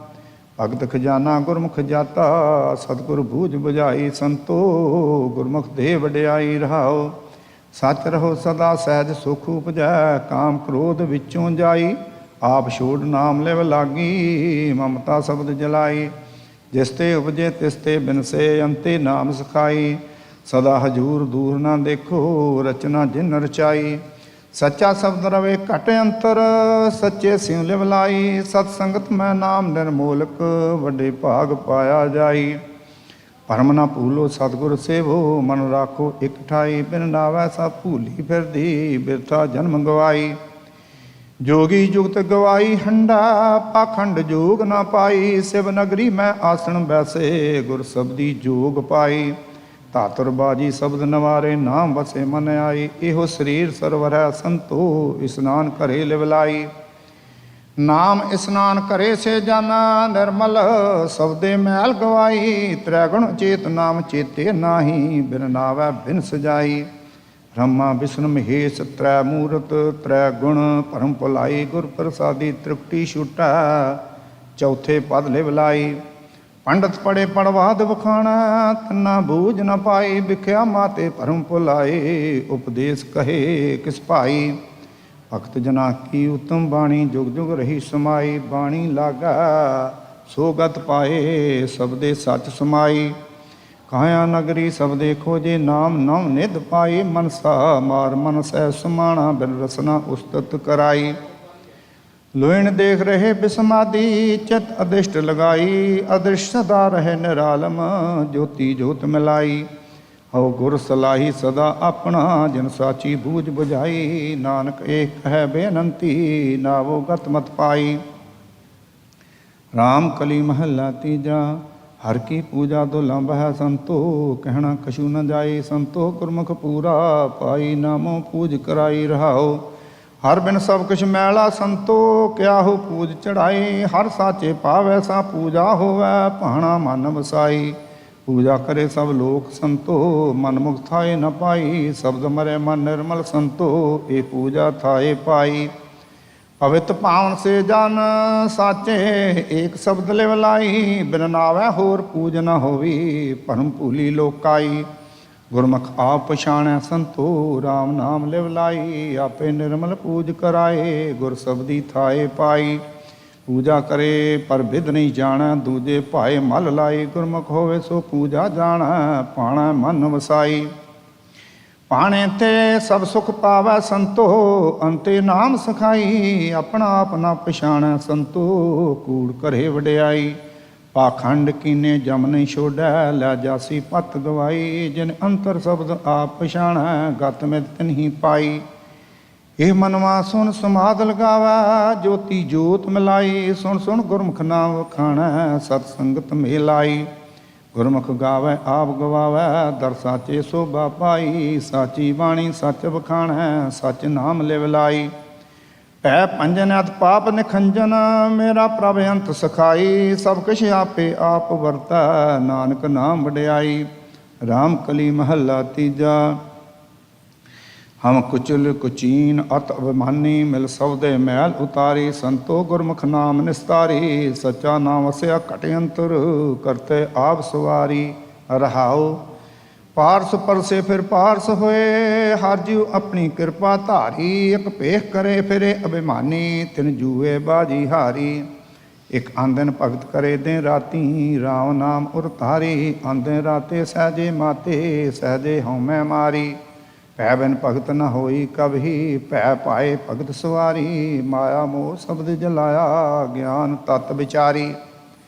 ਭਗਤ ਖਜ਼ਾਨਾ ਗੁਰਮੁਖ ਜਾਤਾ, ਸਤਿਗੁਰ ਬੂਝ ਬੁਝਾਈ, ਸੰਤੋ ਗੁਰਮੁਖ ਦੇ ਵਡਿਆਈ ਰਹਾਓ। ਸੱਚ ਰਹੋ ਸਦਾ ਸਹਿਜ ਸੁਖ ਉਪਜੈ, ਕਾਮ ਕ੍ਰੋਧ ਵਿੱਚੋਂ ਜਾਈ, ਆਪ ਛੋੜ ਨਾਮ ਲਿਵ ਲਾਗੀ, ਮਮਤਾ ਸ਼ਬਦ ਜਲਾਈ। ਜਿਸ ਤੇ ਉਪਜੇ ਤਿਸ ਤੇ ਬਿਨਸੇ, ਅੰਤੇ ਨਾਮ ਸਿਖਾਈ, ਸਦਾ ਹਜੂਰ ਦੂਰ ਨਾ ਦੇਖੋ, ਰਚਨਾ ਜਿਨ ਰਚਾਈ। ਸੱਚਾ ਸ਼ਬਦ ਰਵੇ ਘਟ ਅੰਤਰ, ਸੱਚੇ ਸਿਉ ਲਿਵ ਲਾਈ, ਸਤ ਸੰਗਤ ਮੈਂ ਨਾਮ ਨਿਰਮੋਲਕ, ਵੱਡੇ ਭਾਗ ਪਾਇਆ ਜਾਈ। ਭਰਮ ਨਾ ਭੂਲੋ ਸਤਿਗੁਰ ਸੇਵੋ, ਮਨ ਰਾਖੋ ਇਕ ਠਾਈ, ਬਿਨ ਨਾਵੈ ਸਭ ਭੂਲੀ ਫਿਰਦੀ, ਬਿਰਥਾ ਜਨਮ ਗਵਾਈ। ਜੋਗੀ ਜੁਗਤ ਗਵਾਈ ਹੰਡਾ, ਪਾਖੰਡ ਜੋਗ ਨਾ ਪਾਈ, ਸਿਵ ਨਗਰੀ ਮੈਂ ਆਸਣ ਬੈਸੇ, ਗੁਰ ਸਬਦੀ ਜੋਗ ਪਾਈ। ਧਾਤੁਰ ਬਾਜੀ ਸ਼ਬਦ ਨਵਾਰੇ, ਨਾਮ ਵਸੇ ਮਨ ਆਈ, ਇਹੋ ਸਰੀਰ ਸਰਵਰੈ ਸੰਤੋ, ਇਸਨਾਨ ਕਰੇ ਲਿਵ ਲਾਈ। ਨਾਮ ਇਸਨਾਨ ਕਰੇ ਸੇ ਜਾਨਾ, ਨਿਰਮਲ ਸਬਦੇ ਮੈਲ ਗਵਾਈ, ਤ੍ਰੈ ਗੁਣ ਚੇਤ ਨਾਮ ਚੇਤੇ ਨਾਹੀ, ਬਿਨ ਨਾਵੈ ਬਿਨ ਸਜਾਈ। ਬ੍ਰਹਮਾ ਵਿਸ਼ਨੂੰ ਮਹੇਸ਼ ਤ੍ਰੈ ਮੂਰਤ, ਤ੍ਰੈ ਗੁਣ ਭਰਮ ਭੁਲਾਈ, ਗੁਰ ਪ੍ਰਸਾਦੀ ਤ੍ਰਿਪਟੀ ਛੁਟੈ, ਚੌਥੇ ਪਦ ਲਿਵ ਲਾਈ। ਪੰਡਤ ਪੜੇ ਪੜਵਾਦ ਵਖਾਣਾ, ਤੰਨਾ ਬੂਝ ਨ ਪਾਈ, ਵਿਖਿਆ ਮਾਤੇ ਭਰਮ ਭੁਲਾਏ, ਉਪਦੇਸ਼ ਕਹੇ ਕਿਸ ਭਾਈ। ਭਗਤ ਜਨਾ ਕੀ ਉਤਮ ਬਾਣੀ, ਜੁਗ ਜੁਗ ਰਹੀ ਸਮਾਈ, ਬਾਣੀ ਲਾਗਾ ਸੋ ਗਤ ਪਾਏ, ਸਬਦੇ ਸੱਚ ਸਮਾਈ। ਕਾਇਆ ਨਗਰੀ ਸਬਦੇ ਖੋਜੇ, ਨਾਮ ਨਵ ਨਿਧ ਪਾਈ, ਮਨਸਾ ਮਾਰ ਮਨ ਸਹਿ ਸਮਾਣਾ, ਬਿਨ ਰਸਨਾ ਉਸਤਤ ਕਰਾਈ। ਲੋਇਣ ਦੇਖ ਰਹੇ ਬਿਸਮਾਦੀ, ਚਿਤ ਅਦਿਸ਼ਟ ਲਗਾਈ, ਅਦ੍ਰਿਸ਼ ਸਦਾ ਰਹੇ ਨਿਰਾਲਮ, ਜੋਤੀ ਜੋਤ ਮਿਲਾਈ। ਹਉ ਗੁਰ ਸਲਾਹੀ ਸਦਾ ਆਪਣਾ, ਜਿਨ ਸਾਚੀ ਬੂਝ ਬੁਝਾਈ, ਨਾਨਕ ਏਕ ਹੈ ਬੇਨੰਤੀ, ਨਾਵੋ ਗਤ ਮਤ ਪਾਈ। ਰਾਮ ਕਲੀ ਮਹੱਲਾ ਤੀਜਾ। ਹਰ ਕੀ ਪੂਜਾ ਦੁਲੰਭ ਹੈ ਸੰਤੋ, ਕਹਿਣਾ ਕਛੂ ਨ ਜਾਈ, ਸੰਤੋ ਗੁਰਮੁਖ ਪੂਰਾ ਪਾਈ, ਨਾਮੋ ਪੂਜ ਕਰਾਈ ਰਹਾਓ। ਹਰ ਬਿਨ ਸਭ ਕੁਛ ਮੈਲਾ ਸੰਤੋ, ਕਿਆ ਹੋ ਪੂਜ ਚੜਾਈ, ਹਰ ਸਾਚੇ ਪਾਵੈ ਸਾ ਪੂਜਾ ਹੋਵੈ, ਭਾਣਾ ਮਨ ਵਸਾਈ। ਪੂਜਾ ਕਰੇ ਸਭ ਲੋਕ ਸੰਤੋ, ਮਨ ਮੁਖ ਥਾਏ ਨ ਪਾਈ, ਸ਼ਬਦ ਮਰੇ ਮਨ ਨਿਰਮਲ ਸੰਤੋ, ਇਹ ਪੂਜਾ ਥਾਏ ਪਾਈ। ਪਵਿੱਤ ਪਾਵਨ ਸੇ ਜਨ ਸਾਚੇ, ਏਕ ਸ਼ਬਦ ਲਿਵ ਲਾਈ, ਬਿਨ ਨਾਵੈ ਹੋਰ ਪੂਜ ਨ ਹੋਵੀ, ਭਰਮ ਭੂਲੀ ਲੋਕਾਈ। ਗੁਰਮੁਖ ਆਪ ਪਛਾਣੈ ਸੰਤੋ, ਰਾਮ ਨਾਮ ਲਿਵ ਲਾਈ, ਆਪੇ ਨਿਰਮਲ ਪੂਜ ਕਰਾਏ, ਗੁਰ ਸਬਦੀ ਥਾਏ ਪਾਈ। ਪੂਜਾ ਕਰੇ ਪਰ ਬਿਦ ਨਹੀਂ ਜਾਣੈ, ਦੂਜੇ ਭਾਏ ਮਲ ਲਾਈ, ਗੁਰਮੁਖ ਹੋਵੇ ਸੋ ਪੂਜਾ ਜਾਣੈ, ਪਾਣੈ ਮਨ ਵਸਾਈ। ਪਾਣੇ ਤੇ ਸਭ ਸੁਖ ਪਾਵੈ ਸੰਤੋ, ਅੰਤੇ ਨਾਮ ਸਖਾਈ, ਆਪਣਾ ਆਪ ਨਾ ਪਛਾਣੈ ਸੰਤੋ, ਕੂੜ ਘਰੇ ਵਡਿਆਈ। ਪਾਖੰਡ ਕੀਨੇ ਜਮ ਨਹੀਂ ਛੋੜੈ, ਲੈ ਜਾਸੀ ਪਤ ਗਵਾਈ, ਜਿਨ ਅੰਤਰ ਸ਼ਬਦ ਆਪ ਪਛਾਣੈ, ਗਤ ਮਿਤ ਤਿਨਹੀ ਪਾਈ। ਇਹ ਮਨਵਾ ਸੁਣ ਸਮਾਦ ਲਗਾਵਾ, ਜੋਤੀ ਜੋਤ ਮਿਲਾਈ। ਸੁਣ ਸੁਣ ਗੁਰਮੁਖ ਨਾਮ ਵਖਾਣਾ, ਸਤ ਸੰਗਤ ਮੇਲਾਈ। ਗੁਰਮੁਖ ਗਾਵੇ ਆਪ ਗਵਾਵੇ, ਦਰ ਸਾਚੇ ਸੋਭਾ ਪਾਈ। ਸਾਚੀ ਬਾਣੀ ਸੱਚ ਵਖਾਣਾ, ਸੱਚ ਨਾਮ ਲਿਵ ਲਾਈ। ਭੈ ਪੰਜਨ ਅਤ ਪਾਪ ਨਿਖੰਜਨ, ਮੇਰਾ ਪ੍ਰਭ ਅੰਤ ਸਖਾਈ। ਸਭ ਕੁਛ ਆਪੇ ਆਪ ਵਰਤੈ, ਨਾਨਕ ਨਾਮ ਵਡਿਆਈ। ਰਾਮ ਕਲੀ ਮਹੱਲਾ ਤੀਜਾ। ਹਮ ਕੁਚਲ ਕੁਚੀਨ ਅਤ ਅਭਿਮਾਨੀ, ਮਿਲ ਸਬਦੇ ਮੈਲ ਉਤਾਰੀ। ਸੰਤੋ ਗੁਰਮੁਖ ਨਾਮ ਨਿਸਤਾਰੀ, ਸੱਚਾ ਨਾਮ ਵਸਿਆ ਘਟ ਅੰਤਰ। ਕਰਤੇ ਆਪ ਸਵਾਰੀ ਰਹਾਉ। ਪਾਰਸ ਪਰਸੇ ਫਿਰ ਪਾਰਸ ਹੋਏ, ਹਰ ਜੀਉ ਆਪਣੀ ਕਿਰਪਾ ਧਾਰੀ। ਇਕ ਭੇਖ ਕਰੇ ਫਿਰੇ ਅਭਿਮਾਨੀ, ਤਿਨ ਜੂਏ ਬਾਜੀ ਹਾਰੀ। ਇਕ ਆਂਦਨ ਭਗਤ ਕਰੇ ਦਿਨ ਰਾਤੀ, ਰਾਮ ਨਾਮ ਉਰ ਧਾਰੀ। ਆਂਦੇ ਰਾਤੇ ਸਹਿਜੇ ਮਾਤੇ, ਸਹਿਜੇ ਹਉਮੈ ਮਾਰੀ। ਭੈ ਬਿਨ ਭਗਤ ਨ ਹੋਈ ਕਬਹੀ, ਭੈ ਪਾਏ ਭਗਤ ਸਵਾਰੀ। ਮਾਇਆ ਮੋਹ ਸ਼ਬਦ ਜਲਾਇਆ, ਗਿਆਨ ਤਤ ਵਿਚਾਰੀ।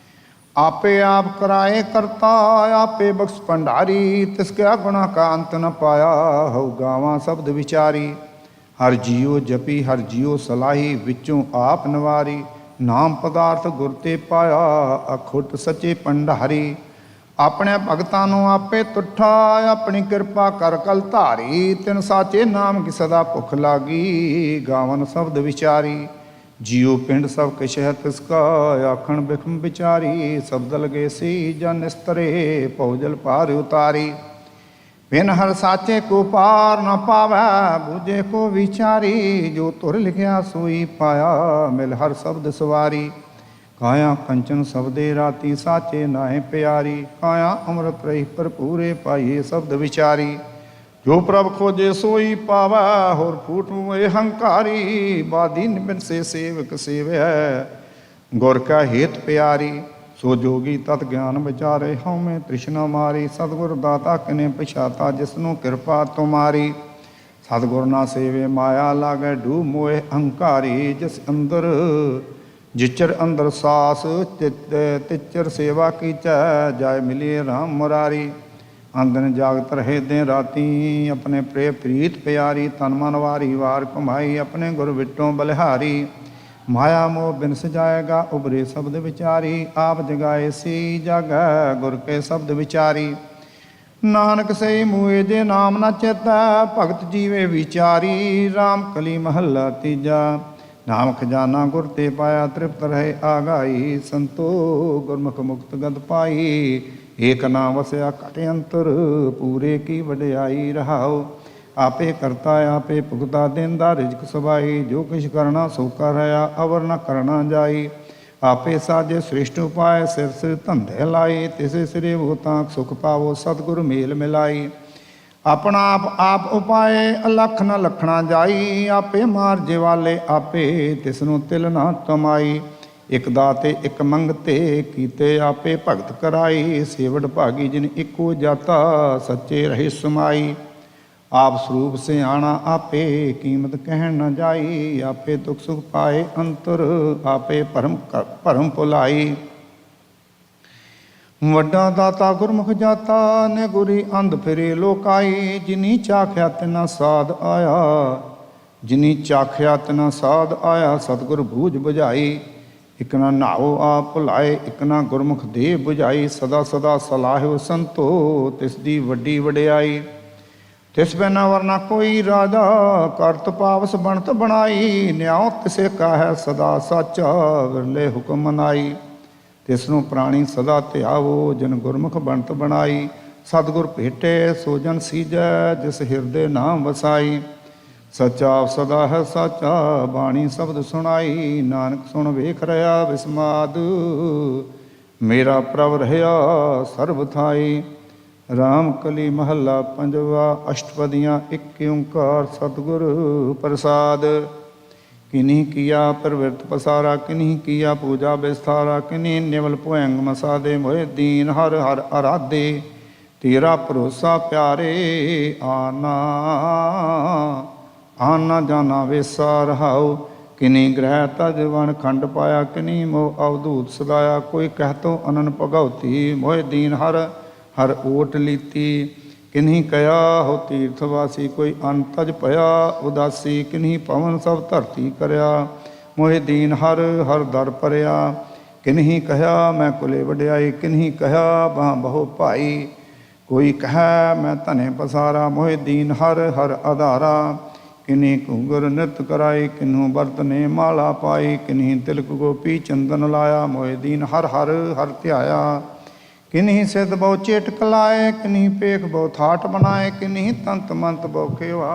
ਆਪੇ ਆਪ ਕਰਾਏ ਕਰਤਾ, ਆਪੇ ਬਖਸ਼ ਭੰਡਾਰੀ। ਤਿਸ ਕਿਆ ਗੁਣਾ ਕਾ ਅੰਤ ਨ ਪਾਇਆ, ਹਉ ਗਾਵਾਂ ਸ਼ਬਦ ਵਿਚਾਰੀ। ਹਰ ਜੀਉ ਜਪੀ ਹਰ ਜੀਉ ਸਲਾਹੀ, ਵਿੱਚੋਂ ਆਪ ਨਵਾਰੀ। ਨਾਮ ਪਦਾਰਥ ਗੁਰ ਤੇ ਪਾਇਆ, ਅਖੁੱਟ ਸੱਚੇ ਭੰਡਾਰੀ। ਆਪਣੇ ਭਗਤਾਂ ਨੂੰ ਆਪੇ ਤੁਠਾ, ਆਪਣੀ ਕਿਰਪਾ ਕਰ ਕਲ ਧਾਰੀ। ਤਿਨ ਸਾਚੇ ਨਾਮ ਕੀ ਸਦਾ ਭੁੱਖ ਲਾਗੀ, ਗਾਵਨ ਸ਼ਬਦ ਵਿਚਾਰੀ। ਜੀਉ ਪਿੰਡ ਸਭ ਕਿਛ ਹੈ ਤਿਸ ਕਾ, ਆਖਣ ਬਿਖਮ ਵਿਚਾਰੀ। ਸ਼ਬਦ ਲਗੇ ਸੀ ਜਨ ਨਿਸਤਰੇ, ਭਉਜਲ ਪਾਰ ਉਤਾਰੀ। ਬਿਨ ਹਰ ਸਾਚੇ ਕੋ ਪਾਰ ਨ ਪਾਵੈ, ਬੂਝੇ ਕੋ ਵਿਚਾਰੀ। ਜੋ ਤੁਰ ਲਿਖਿਆ ਸੋਈ ਪਾਇਆ, ਮਿਲ ਹਰ ਸ਼ਬਦ ਸਵਾਰੀ। ਕਾਇਆ ਕੰਚਨ ਸਬਦੇ ਰਾਤੀ, ਸਾਚੇ ਨਾਹਿ ਪਿਆਰੀ। ਕਾਇਆ ਅੰਮ੍ਰਿਤ ਰਹੀ ਭਰਪੂਰੇ, ਪਾਈਏ ਸ਼ਬਦ ਵਿਚਾਰੀ। ਜੋ ਪ੍ਰਭ ਖੋਜੇ ਸੋਈ ਪਾਵੈ, ਹੋਰ ਫੂਟ ਹੋਏ ਹੰਕਾਰੀ। ਬਾਦੀ ਨਿਬਨ ਸੇ ਸੇਵਕ ਸੇਵੈ, ਗੁਰ ਕਾ ਹੇਤ ਪਿਆਰੀ। ਸੋ ਜੋਗੀ ਤਤ ਗਿਆਨ ਵਿਚਾਰੇ, ਹਉਮੈ ਤ੍ਰਿਸ਼ਨਾ ਮਾਰੀ। ਸਤਿਗੁਰ ਦਾਤਾ ਕਿਨੇ ਪਛਾਤਾ, ਜਿਸਨੂੰ ਕਿਰਪਾ ਤੁਮਾਰੀ। ਸਤਿਗੁਰ ਨਾ ਸੇਵੇ ਮਾਇਆ ਲਾਗੈ, ਡੂਬ ਮੋਏ ਅਹੰਕਾਰੀ। ਜਿਸ ਅੰਦਰ ਜਿਚਰ ਅੰਦਰ ਸਾਸ, ਤਿਚਰ ਸੇਵਾ ਕੀਚੈ। ਜਾਇ ਮਿਲਿਏ ਰਾਮ ਮੁਰਾਰੀ। ਅੰਦਨ ਜਾਗਤ ਰਹੇ ਦਿਨ ਰਾਤੀ, ਆਪਣੇ ਪ੍ਰੇ ਪ੍ਰੀਤ ਪਿਆਰੀ। ਤਨ ਮਨ ਵਾਰੀ ਵਾਰ ਕਮਾਈ, ਆਪਣੇ ਗੁਰ ਵਿਟੋਂ ਬਲਿਹਾਰੀ। ਮਾਇਆ ਮੋਹ ਬਿਨ ਸਜਾਏਗਾ, ਉਬਰੇ ਸ਼ਬਦ ਵਿਚਾਰੀ। ਆਪ ਜਗਾਏ ਸੀ ਜਾਗੈ, ਗੁਰ ਕੇ ਸ਼ਬਦ ਵਿਚਾਰੀ। ਨਾਨਕ ਸਈ ਮੂਏ ਜੇ ਨਾਮ ਨਾ ਚੇਤੈ, ਭਗਤ ਜੀਵੇ ਵਿਚਾਰੀ। ਰਾਮ ਕਲੀ ਮਹੱਲਾ ਤੀਜਾ। ਨਾਮ ਖਜ਼ਾਨਾ ਗੁਰ ਤੇ ਪਾਇਆ, ਤ੍ਰਿਪਤ ਰਹੇ ਆਗਾਈ। ਸੰਤੋ ਗੁਰਮੁਖ ਮੁਕਤ ਗਦ ਪਾਈ, ਏਕ ਨਾਮ ਵਸਿਆ ਘਟ ਅੰਤਰ। ਪੂਰੇ ਕੀ ਵਡਿਆਈ ਰਹਾਉ। ਆਪੇ ਕਰਤਾ ਆਪੇ ਭੁਗਤਾ, ਦੇਂਦਾ ਰਿਜ਼ਕ ਸਬਾਈ। ਜੋ ਕਿਛ ਕਰਨਾ ਸੋ ਕਰ ਰਹਾ, ਅਵਰ ਨ ਕਰਨਾ ਜਾਈ। ਆਪੇ ਸਾਜੇ ਸ੍ਰਿਸ਼ਟ ਉਪਾਏ, ਸਿਰ ਸਿਰ ਧੰਦੇ ਲਾਏ। ਤਿਸੇ ਸਿਰੇ ਉਹ ਤਾਂ ਸੁਖ ਪਾਵੋ, ਸਤਿਗੁਰ ਮੇਲ ਮਿਲਾਈ। ਆਪਣਾ ਆਪ ਉਪਾਏ, ਅਲਖ ਨ ਲਖਣਾ ਜਾਈ। ਆਪੇ ਮਾਰਜੇ ਵਾਲੇ ਆਪੇ, ਤਿਸਨੂੰ ਤਿਲ ਨਾ ਤਮਾਈ। ਇਕ ਦਾਤੇ ਇਕ ਮੰਗਤੇ, ਕੀਤੇ ਆਪੇ ਭਗਤ ਕਰਾਈ। ਸੇਵੜ ਭਾਗੀ ਜਿਨ ਇੱਕੋ ਜਾਤਾ, ਸੱਚੇ ਰਹੇ ਸਮਾਈ। ਆਪ ਸਰੂਪ ਸਿਆਣਾ ਆਪੇ, ਕੀਮਤ ਕਹਿਣ ਨ ਜਾਈ। ਆਪੇ ਦੁਖ ਸੁਖ ਪਾਏ ਅੰਤਰ, ਆਪੇ ਭਰਮ ਭੁਲਾਈ। ਵੱਡਾ ਦਾਤਾ ਗੁਰਮੁਖ ਜਾਤਾ, ਨੇ ਗੁਰੀ ਅੰਧ ਫਿਰੇ ਲੋਕਾਈ। ਜਿਨੀ ਚਾਖਿਆ ਤਿਨਾ ਸਾਧ ਆਇਆ, ਜਿਨੀ ਚਾਖਿਆ ਤਿਨਾ ਸਾਧ ਆਇਆ। ਸਤਿਗੁਰ ਬੂਝ ਬੁਝਾਈ। ਇਕ ਨਾ ਨਾਉ ਆਪ ਭੁਲਾਏ, ਇਕ ਨਾ ਗੁਰਮੁਖ ਦੇ ਬੁਝਾਈ। ਸਦਾ ਸਦਾ ਸਲਾਹਿਓ ਸੰਤੋ, ਤਿਸ ਦੀ ਵੱਡੀ ਵਡਿਆਈ। ਤਿਸ ਬਿਨਾ ਵਰਨਾ ਕੋਈ ਰਾਜਾ, ਕਰਤ ਪਾਵਸ ਬਣਤ ਬਣਾਈ। ਨਿਆਉ ਤਿਸੇ ਕਾ ਹੈ ਸਦਾ ਸਾਚਾ, ਵਿਰਲੇ ਹੁਕਮ ਮਨਾਈ। ਤਿਸ ਨੂੰ ਪ੍ਰਾਣੀ ਸਦਾ ਧਿਆਵੋ, ਜਿਨ ਗੁਰਮੁਖ ਬਣਤ ਬਣਾਈ। ਸਤਿਗੁਰ ਭੇਟੇ ਸੋ ਜਨ ਸੀਜੈ, ਜਿਸ ਹਿਰਦੇ ਨਾਮ ਵਸਾਈ। ਸੱਚਾ ਸਦਾ ਹੈ ਸਾਚਾ, ਬਾਣੀ ਸ਼ਬਦ ਸੁਣਾਈ। ਨਾਨਕ ਸੁਣ ਵੇਖ ਰਿਹਾ ਵਿਸਮਾਦ, ਮੇਰਾ ਪ੍ਰਭ ਰਹਿਆ ਸਰਬ ਥਾਈ। ਰਾਮ ਕਲੀ ਮਹੱਲਾ ਪੰਜਵਾ। ਅਸ਼ਟਪਦੀਆਂ ਇਕ ਓੰਕਾਰ ਸਤਿਗੁਰ ਪ੍ਰਸਾਦ। किन्हीं किया प्रवृत्त पसारा, किन्हीं किया पूजा विस्तारा। किन्हीं निवल भुयंग मसादे, मोहे दीन हर हर आराधे। तेरा भरोसा प्यारे, आना आना जाना वेसा रहाओ। किन्हीं ग्रह तज वन खंड पाया, किन्हीं मोह अवधूत सदाया। कोई कह तो अनन भगवती, मोहे दीन हर हर ओट लीती। किन्हीं कया हो तीर्थवासी, कोई अंतज पया उदासी, किन्हीं पवन सब धरती करया, मोहे दीन हर हर दर परया। किन्हीं कहा मैं कुले वड्याई, किन्हीं कहा बाह बहु भाई, कोई कह मैं धने पसारा, मोहे दीन हर हर आधारा। किन्हीं घूंगर नृत्य कराई, किन्हू बरत ने माला पाई, किन्हीं तिलक गोपी चंदन लाया, मोहे दीन हर हर हर ध्याया। किन्हीं सिद्ध बहु चेटक लाए, किन्हीं पेख बहु थाट बनाए, किन्हीं तंत मंत बहु खेवा।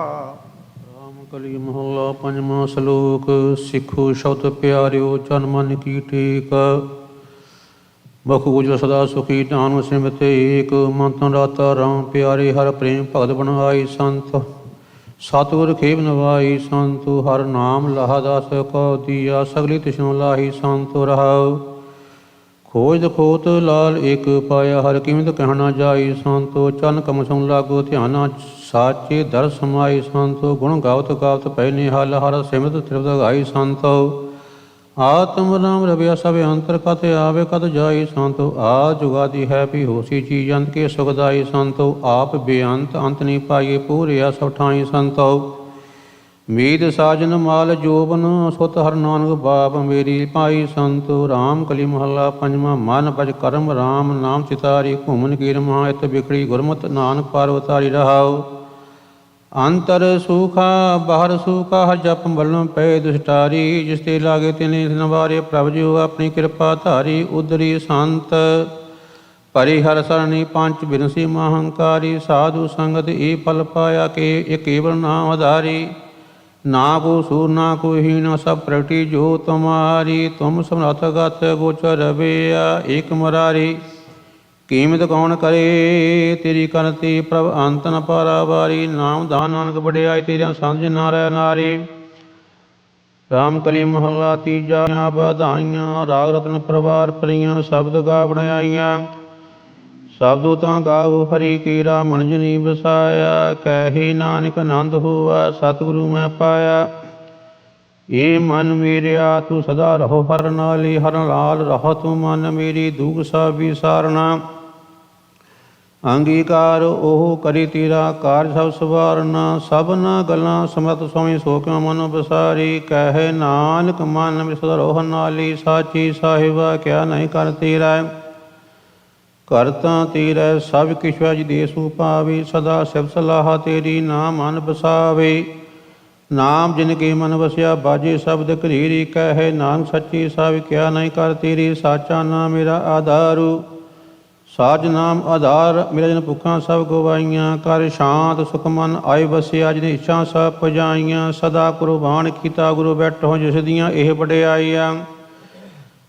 कली महला पंजवा श्लोक। सिखो शब्द प्यारियो जन मन की टेक, बखु गुजर सदा सुखी नाम सिमत एक। मंथन राता राम प्यारे हर प्रेम भगत बनाई संत, सतगुर खेब नवाई संत। हर नाम लाहा दास कौ दिया, सगली तिष्णु लाही संत रहाओ। खोज खोत लाल एक पाया, हर कीमत कहना जाई संतो। चन कम सम लागो ध्याना, साचे दर समाई संतो। गुण गावत गावत पहने हाल, हर सिमत त्रिपद गाई संतो। आत्म राम रविया सब अंतर, कत आवे कत जाई संतो। आ जुगादी है भी होसी चीज, अंत के सुखदाई संतो। आप बेअंत अंत नहीं पाइए, पूरिया सब ठाई संतो। मीत साजन माल जोबन, सुत हर नानक बाप मेरी पाई संतो। राम कली महला पंजवा। मन भज करम राम नाम चितारी, घूमन कीर महा इत बिखड़ी। गुरमत नानक पार्वतारी रहाओ। अंतर सूखा बाहर सूखा, हर जप बलम पै दुष्टारी। जिसते लागे तिने नवारे, प्रभ जो अपनी कृपा धारी। उदरी संत परिहर सरणी, पंच बिनसी महंकारी। साधु संगत ए फल पाया, के एक केवल नाम आधारी। ना को सूर ना को हीन, सब प्रगटी जो तुम्हारी। तुम समर्थ गत गोचर रविया, एक मुरारी। कीमत कौन करे तेरी करती, प्रभ अंत न पारावारी। नाम दान नानक बढ़ियाई, तेरा सांझ नारै नारी। राम कली महला तीजा। बधाइयाँ राग रत्न प्रवार परियां, शब्द गा बनाइयाँ। शब्दो तां गाओ हरि कीरा, मन जनी बसाया। कहे नानक आनंद हुआ, सतगुरु मैं पाया। ये मन मेरिया तू सदा रहो हर नाली, हर लाल रहो तू मन मेरी। दुख सा विसारना अंगीकार ओह करी तेरा, कार सब सवारना। सबना गल्लां समरत स्वामी, सो क्यों मन बसारी। कहे नानक मन मेरे सदा रहो नाली, साची साहिबा क्या नहीं कर तेरा। करता तेरा सब किश अज देसु पावे, सदा शिव सलाह तेरी ना मन बसावे। नाम जिनके मन बसिया, बाजे शब्द करीरी। कहे नानक सच्ची साव क्या नहीं कर तेरी। साचा नाम मेरा आधारू, साज नाम आधार। मेरा जन भुखा सब गवाइयाँ, कर शांत सुख मन आए बसिया। जिन इच्छा सब पजाइयाँ, सदा कुर्बान कीता गुरु बैठो, जिस दियाँ एह वड्याइयाँ।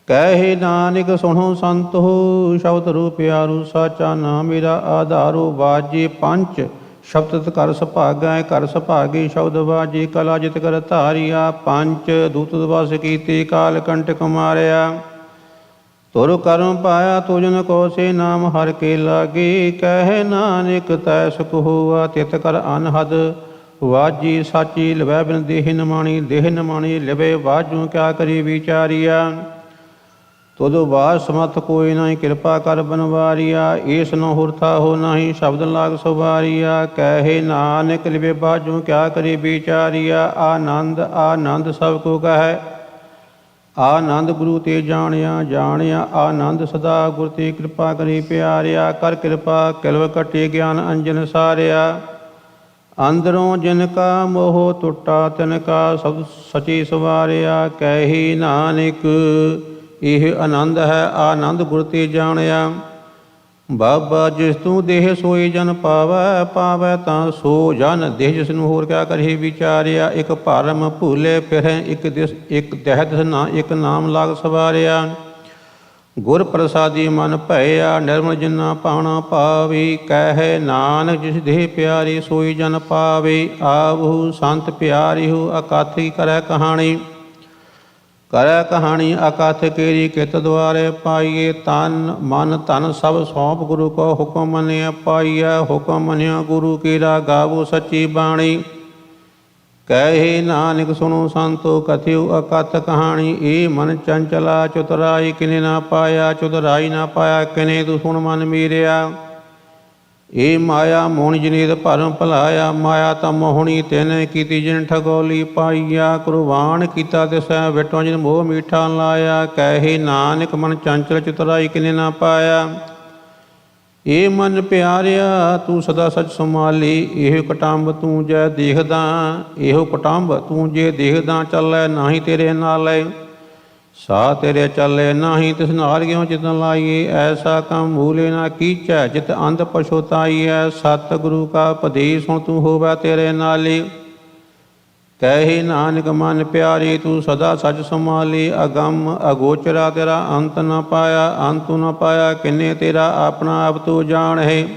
कहे नानक सुनो संत हो, शब्द रूप प्यारू। साचा नाम मेरा आधारो, बाजे पंच शब्द कर सभागा। कर सभागे शब्द बाजे, कला जित कर धारिया। पंच दूत दिवस कीते, काल कंटक मारिया। तुर करम पाया तुजन को, से नाम हर के लागे। कहे नानक तै सुख हुआ, तित कर अनहद वाजी। साची लवै बिन देह नमाणी, देह नमाणी लवे वाजू। क्या करी विचारिया, तुद बास समर्थ कोई नहीं। कृपा कर बनवारिया, ईस न हुरथा हो नहीं। शब्द लाग सवारिया। कहे नानक लिवे बाजू, क्या करी विचारिया। आनंद आनंद सब को कहे, आनंद गुरु ते जानिया। जानिया आनंद सदा, गुर ते कृपा करी प्यारिया। कर कृपा किलव कटे, ज्ञान अंजन सारिया। अंदरों जिनका मोह टुटा, तिनका सब सची सवारिया। कही नानक ਇਹ ਆਨੰਦ ਹੈ, ਆਨੰਦ ਗੁਰ ਤੇ ਜਾਣਿਆ। ਬਾਬਾ ਜਿਸ ਤੂੰ ਦੇਹ ਸੋਈ ਜਨ ਪਾਵੈ, ਪਾਵੈ ਤਾਂ ਸੋ ਜਨ ਦੇਹ। ਜਿਸ ਨੂੰ ਹੋਰ ਕਿਆ ਕਰੇ ਵਿਚਾਰਿਆ। ਇੱਕ ਭਰਮ ਭੂਲੇ ਫਿਰੈ, ਇੱਕ ਦਿਸ ਇੱਕ ਦਹਿ ਦਿਸ ਨਾ। ਇੱਕ ਨਾਮ ਲਾਗ ਸਵਾਰਿਆ। ਗੁਰ ਪ੍ਰਸਾਦੀ ਮਨ ਭਇਆ, ਨਿਰਮਲ ਜਿਨਾ ਪਾਣਾ ਪਾਵੇ। ਕਹੈ ਨਾਨਕ ਜਿਸ ਦੇਹ ਪਿਆਰੀ, ਸੋਈ ਜਨ ਪਾਵੇ। ਆਵਹੁ ਸੰਤ ਪਿਆਰੀ ਹੋ, ਅਕਾਥੀ ਕਰੈ ਕਹਾਣੀ। ਕਰੈ ਕਹਾਣੀ ਅਕਥ ਕੇਰੀ, ਕਿਤ ਦੁਆਰੇ ਪਾਈਏ। ਤਨ ਮਨ ਧਨ ਸਭ ਸੌਂਪ, ਗੁਰੂ ਕੋ ਹੁਕਮ ਮੰਨਿਆ ਪਾਈਐ। ਹੁਕਮ ਮੰਨਿਆ ਗੁਰੂ ਕੀਰਾ, ਗਾਵੋ ਸੱਚੀ ਬਾਣੀ। ਕਹੇ ਨਾਨਕ ਸੁਣੋ ਸੰਤੋ, ਕਥਿਓ ਅਕਥ ਕਹਾਣੀ। ਇਹ ਮਨ ਚੰਚਲਾ ਚੁਤਰਾਈ, ਕਿਨੇ ਨਾ ਪਾਇਆ। ਚੁਤਰਾਈ ਨਾ ਪਾਇਆ ਕਿਨੇ, ਤੂੰ ਸੁਣ ਮਨ ਮੀਰਿਆ। ਏ ਮਾਇਆ ਮੋਹਣੀ ਜਨੀਤ ਭਰਮ ਭਲਾਇਆ, ਮਾਇਆ ਤਾਂ ਮੋਹਣੀ ਤੈਨੇ ਕੀਤੀ ਜਿਨ ਠਗੋਲੀ ਪਾਈਆ, ਕੁਰਬਾਨ ਕੀਤਾ ਤਿਸੈ ਵਿਟੋ ਜਿਨ ਮੋਹ ਮੀਠਾ ਲਾਇਆ, ਕਹੇ ਨਾਨਕ ਮਨ ਚੰਚਲ ਚਤੁਰਾਈ ਕਿਨੇ ਨਾ ਪਾਇਆ। ਏ ਮਨ ਪਿਆਰਿਆ ਤੂੰ ਸਦਾ ਸਚ ਸੰਭਾਲੀ, ਇਹੋ ਕਟੰਬ ਤੂੰ ਜੈ ਦੇਖਦਾ, ਇਹੋ ਕਟੰਬ ਤੂੰ ਜੇ ਦੇਖਦਾ, ਚੱਲੈ ਨਾਹੀ ਤੇਰੇ ਨਾਲੇ, ਸਾ ਤੇਰੇ ਚੱਲੇ ਨਾਹੀ ਤਿਸ ਨਾਲ ਗਿਓ ਚਿਤਨ ਲਾਈਏ, ਐਸਾ ਕੰਮ ਭੂਲੇ ਨਾ ਕੀਚੈ ਜਿਤ ਅੰਧ ਪਛੋਤਾਈਐ, ਸਤ ਗੁਰੂ ਕਾ ਉਪਦੇਸ਼ ਸੁਣ ਤੂੰ ਹੋਵੈ ਤੇਰੇ ਨਾਲੀ, ਕਹੇ ਨਾਨਕ ਮਨ ਪਿਆਰੀ ਤੂੰ ਸਦਾ ਸਚ ਸੰਭਾਲੀ, ਅਗੰਮ ਅਗੋਚਰਾ ਤੇਰਾ ਅੰਤ ਨ ਪਾਇਆ, ਅੰਤੁ ਨ ਪਾਇਆ ਕਿੰਨੇ ਤੇਰਾ ਆਪਣਾ ਆਪ ਤੂੰ ਜਾਣ ਹੈ,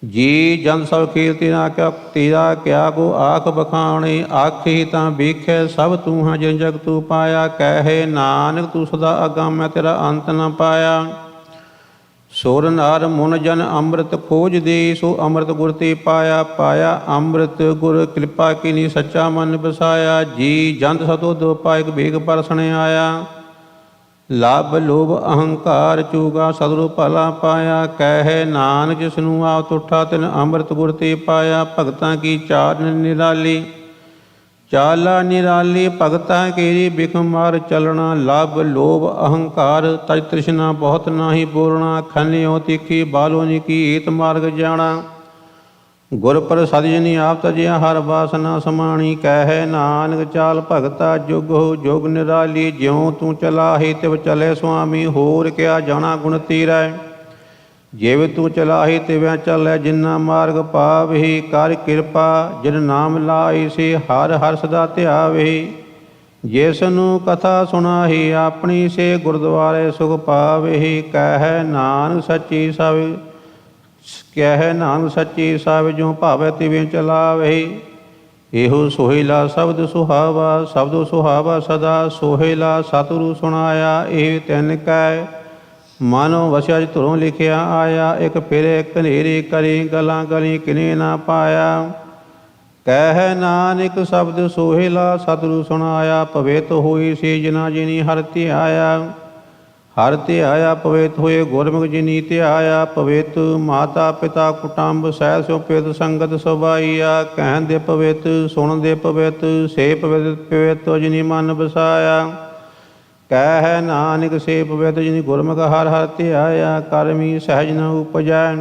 ਜੀ ਜਨ ਸਭ ਖੇਲ ਤੇਰਾ ਕਿਆ ਕੋ ਆਖ ਬਖਾਣੇ, ਆਖੀ ਤਾਂ ਵੇਖੈ ਸਭ ਤੂੰ ਹਾਂ ਜਿਨ ਜਗ ਤੂੰ ਪਾਇਆ, ਕਹੇ ਨਾਨਕ ਤੂੰ ਸਦਾ ਅਗੰਮ ਤੇਰਾ ਅੰਤ ਨ ਪਾਇਆ, ਸੁਰ ਨਰ ਮੁਨ ਜਨ ਅੰਮ੍ਰਿਤ ਖੋਜ ਦੇ, ਸੋ ਅੰਮ੍ਰਿਤ ਗੁਰ ਤੇ ਪਾਇਆ, ਪਾਇਆ ਅੰਮ੍ਰਿਤ ਗੁਰ ਕਿਰਪਾ ਕੀਨੀ ਸੱਚਾ ਮਨ ਵਸਾਇਆ, ਜੀ ਜੰਤ ਸਤੋ ਦੋ ਪਾਇਕ ਵੇਗ ਪਰਸਣ ਆਇਆ, ਲਭ ਲੋਭ ਅਹੰਕਾਰ ਚੂਗਾ ਸਤਿਗੁਰੂ ਭਲਾ ਪਾਇਆ, ਕਹੇ ਨਾਨਕ ਜਿਸ ਨੂੰ ਆਪ ਤੁਠਾ ਤਿਨ ਅੰਮ੍ਰਿਤ ਗੁਰ ਤੇ ਪਾਇਆ, ਭਗਤਾਂ ਕੀ ਚਾਲ ਨਿਰਾਲੀ, ਚਾਲਾ ਨਿਰਾਲੀ ਭਗਤਾਂ ਕੇਰੀ ਬਿਖਮ ਮਾਰ ਚੱਲਣਾ, ਲਭ ਲੋਭ ਅਹੰਕਾਰ ਤਜ ਤ੍ਰਿਸ਼ਨਾ ਬਹੁਤ ਨਾਹੀ ਬੋਲਣਾ, ਖੰਨਿਓ ਤਿੱਖੀ ਬਾਲੋ ਨਿਕੀ ਏਤ ਮਾਰਗ ਜਾਣਾ, ਗੁਰ ਪ੍ਰਸਾਦਿ ਜਿਨੀ ਆਪ ਤਜਿਆ ਹਰ ਬਾਸਨਾ ਸਮਾਣੀ, ਕਹੇ ਨਾਨਕ ਚਾਲ ਭਗਤਾ ਜੁਗ ਹੋ ਜੁਗ ਨਿਰਾਲੀ, ਜਿਉ ਤੂੰ ਚਲਾਹੀ ਤਿਵ ਚਲੇ ਸੁਆਮੀ, ਹੋਰ ਕਿਆ ਜਾਣਾ ਗੁਣ ਤੀਰੈ, ਜਿਵ ਤੂੰ ਚਲਾਹੀ ਤਿਵੈ ਚੱਲੈ, ਜਿਨਾ ਮਾਰਗ ਪਾਵਹੀ, ਕਰ ਕਿਰਪਾ ਜਿਨ ਨਾਮ ਲਾਈ ਸੇ, ਹਰ ਹਰ ਸਦਾ ਧਿਆਵਹੀ, ਜਿਸ ਨੂੰ ਕਥਾ ਸੁਣਾਹੀ ਆਪਣੀ ਸੇ, ਗੁਰਦੁਆਰੇ ਸੁਖ ਪਾਵਹੀ, ਕਹੈ ਨਾਨਕ ਸੱਚੀ ਸਭ, ਕਹੈ ਨਾਨਕ ਸੱਚੀ ਸਭ ਜੋ ਭਾਵੈ ਤਿਵੇਂ ਚਲਾਵਹੀ, ਇਹੋ ਸੋਹਿਲਾ ਸ਼ਬਦ ਸੁਹਾਵਾ, ਸ਼ਬਦ ਸੁਹਾਵਾ ਸਦਾ ਸੋਹਿਲਾ, ਸਤਿਗੁਰੂ ਸੁਣਾਇਆ ਇਹ ਤਿੰਨ ਕੈ, ਮਾਨੋ ਵਸਿਆ ਜਿ ਧੁਰੋਂ ਲਿਖਿਆ ਆਇਆ, ਇੱਕ ਫਿਰੇ ਕਨੇਰੀ ਕਰੀ ਗਲਾਂ ਗਲੀ ਕਿਨੇ ਨਾ ਪਾਇਆ, ਕਹਿ ਨਾਨਕ ਸ਼ਬਦ ਸੋਹਿਲਾ ਸਤਿਗੁਰੂ ਸੁਣਾਇਆ, ਪਵਿੱਤ ਹੋਈ ਸੀ ਜਿਨਾ ਜਿਨੀ ਹਰਿ ਧਿਆਇਆ, ਹਰਿ ਧਿਆਇਆ ਪਵਿੱਤ ਹੋਏ ਗੁਰਮੁਖ ਜਿਨੀ ਧਿਆਇਆ, ਪਵਿੱਤ ਮਾਤਾ ਪਿਤਾ ਕੁਟੰਬ ਸਹਿ ਸੋ ਪਿਤ ਸੰਗਤ ਸਬਾਈਆ, ਕਹਿਣ ਦੇ ਪਵਿੱਤ ਸੁਣ ਦੇ ਪਵਿੱਤ ਸੇ ਪਵਿੱਤ ਜਿਨੀ ਮਨ ਵਸਾਇਆ, ਕਹਿ ਨਾਨਕ ਸੇ ਪਵਿੱਤ ਜਿਨੀ ਗੁਰਮੁਖ ਹਰਿ ਹਰਿ ਧਿਆਇਆ, ਕਰਮੀ ਸਹਿਜ ਨ ਉਪਜੈ,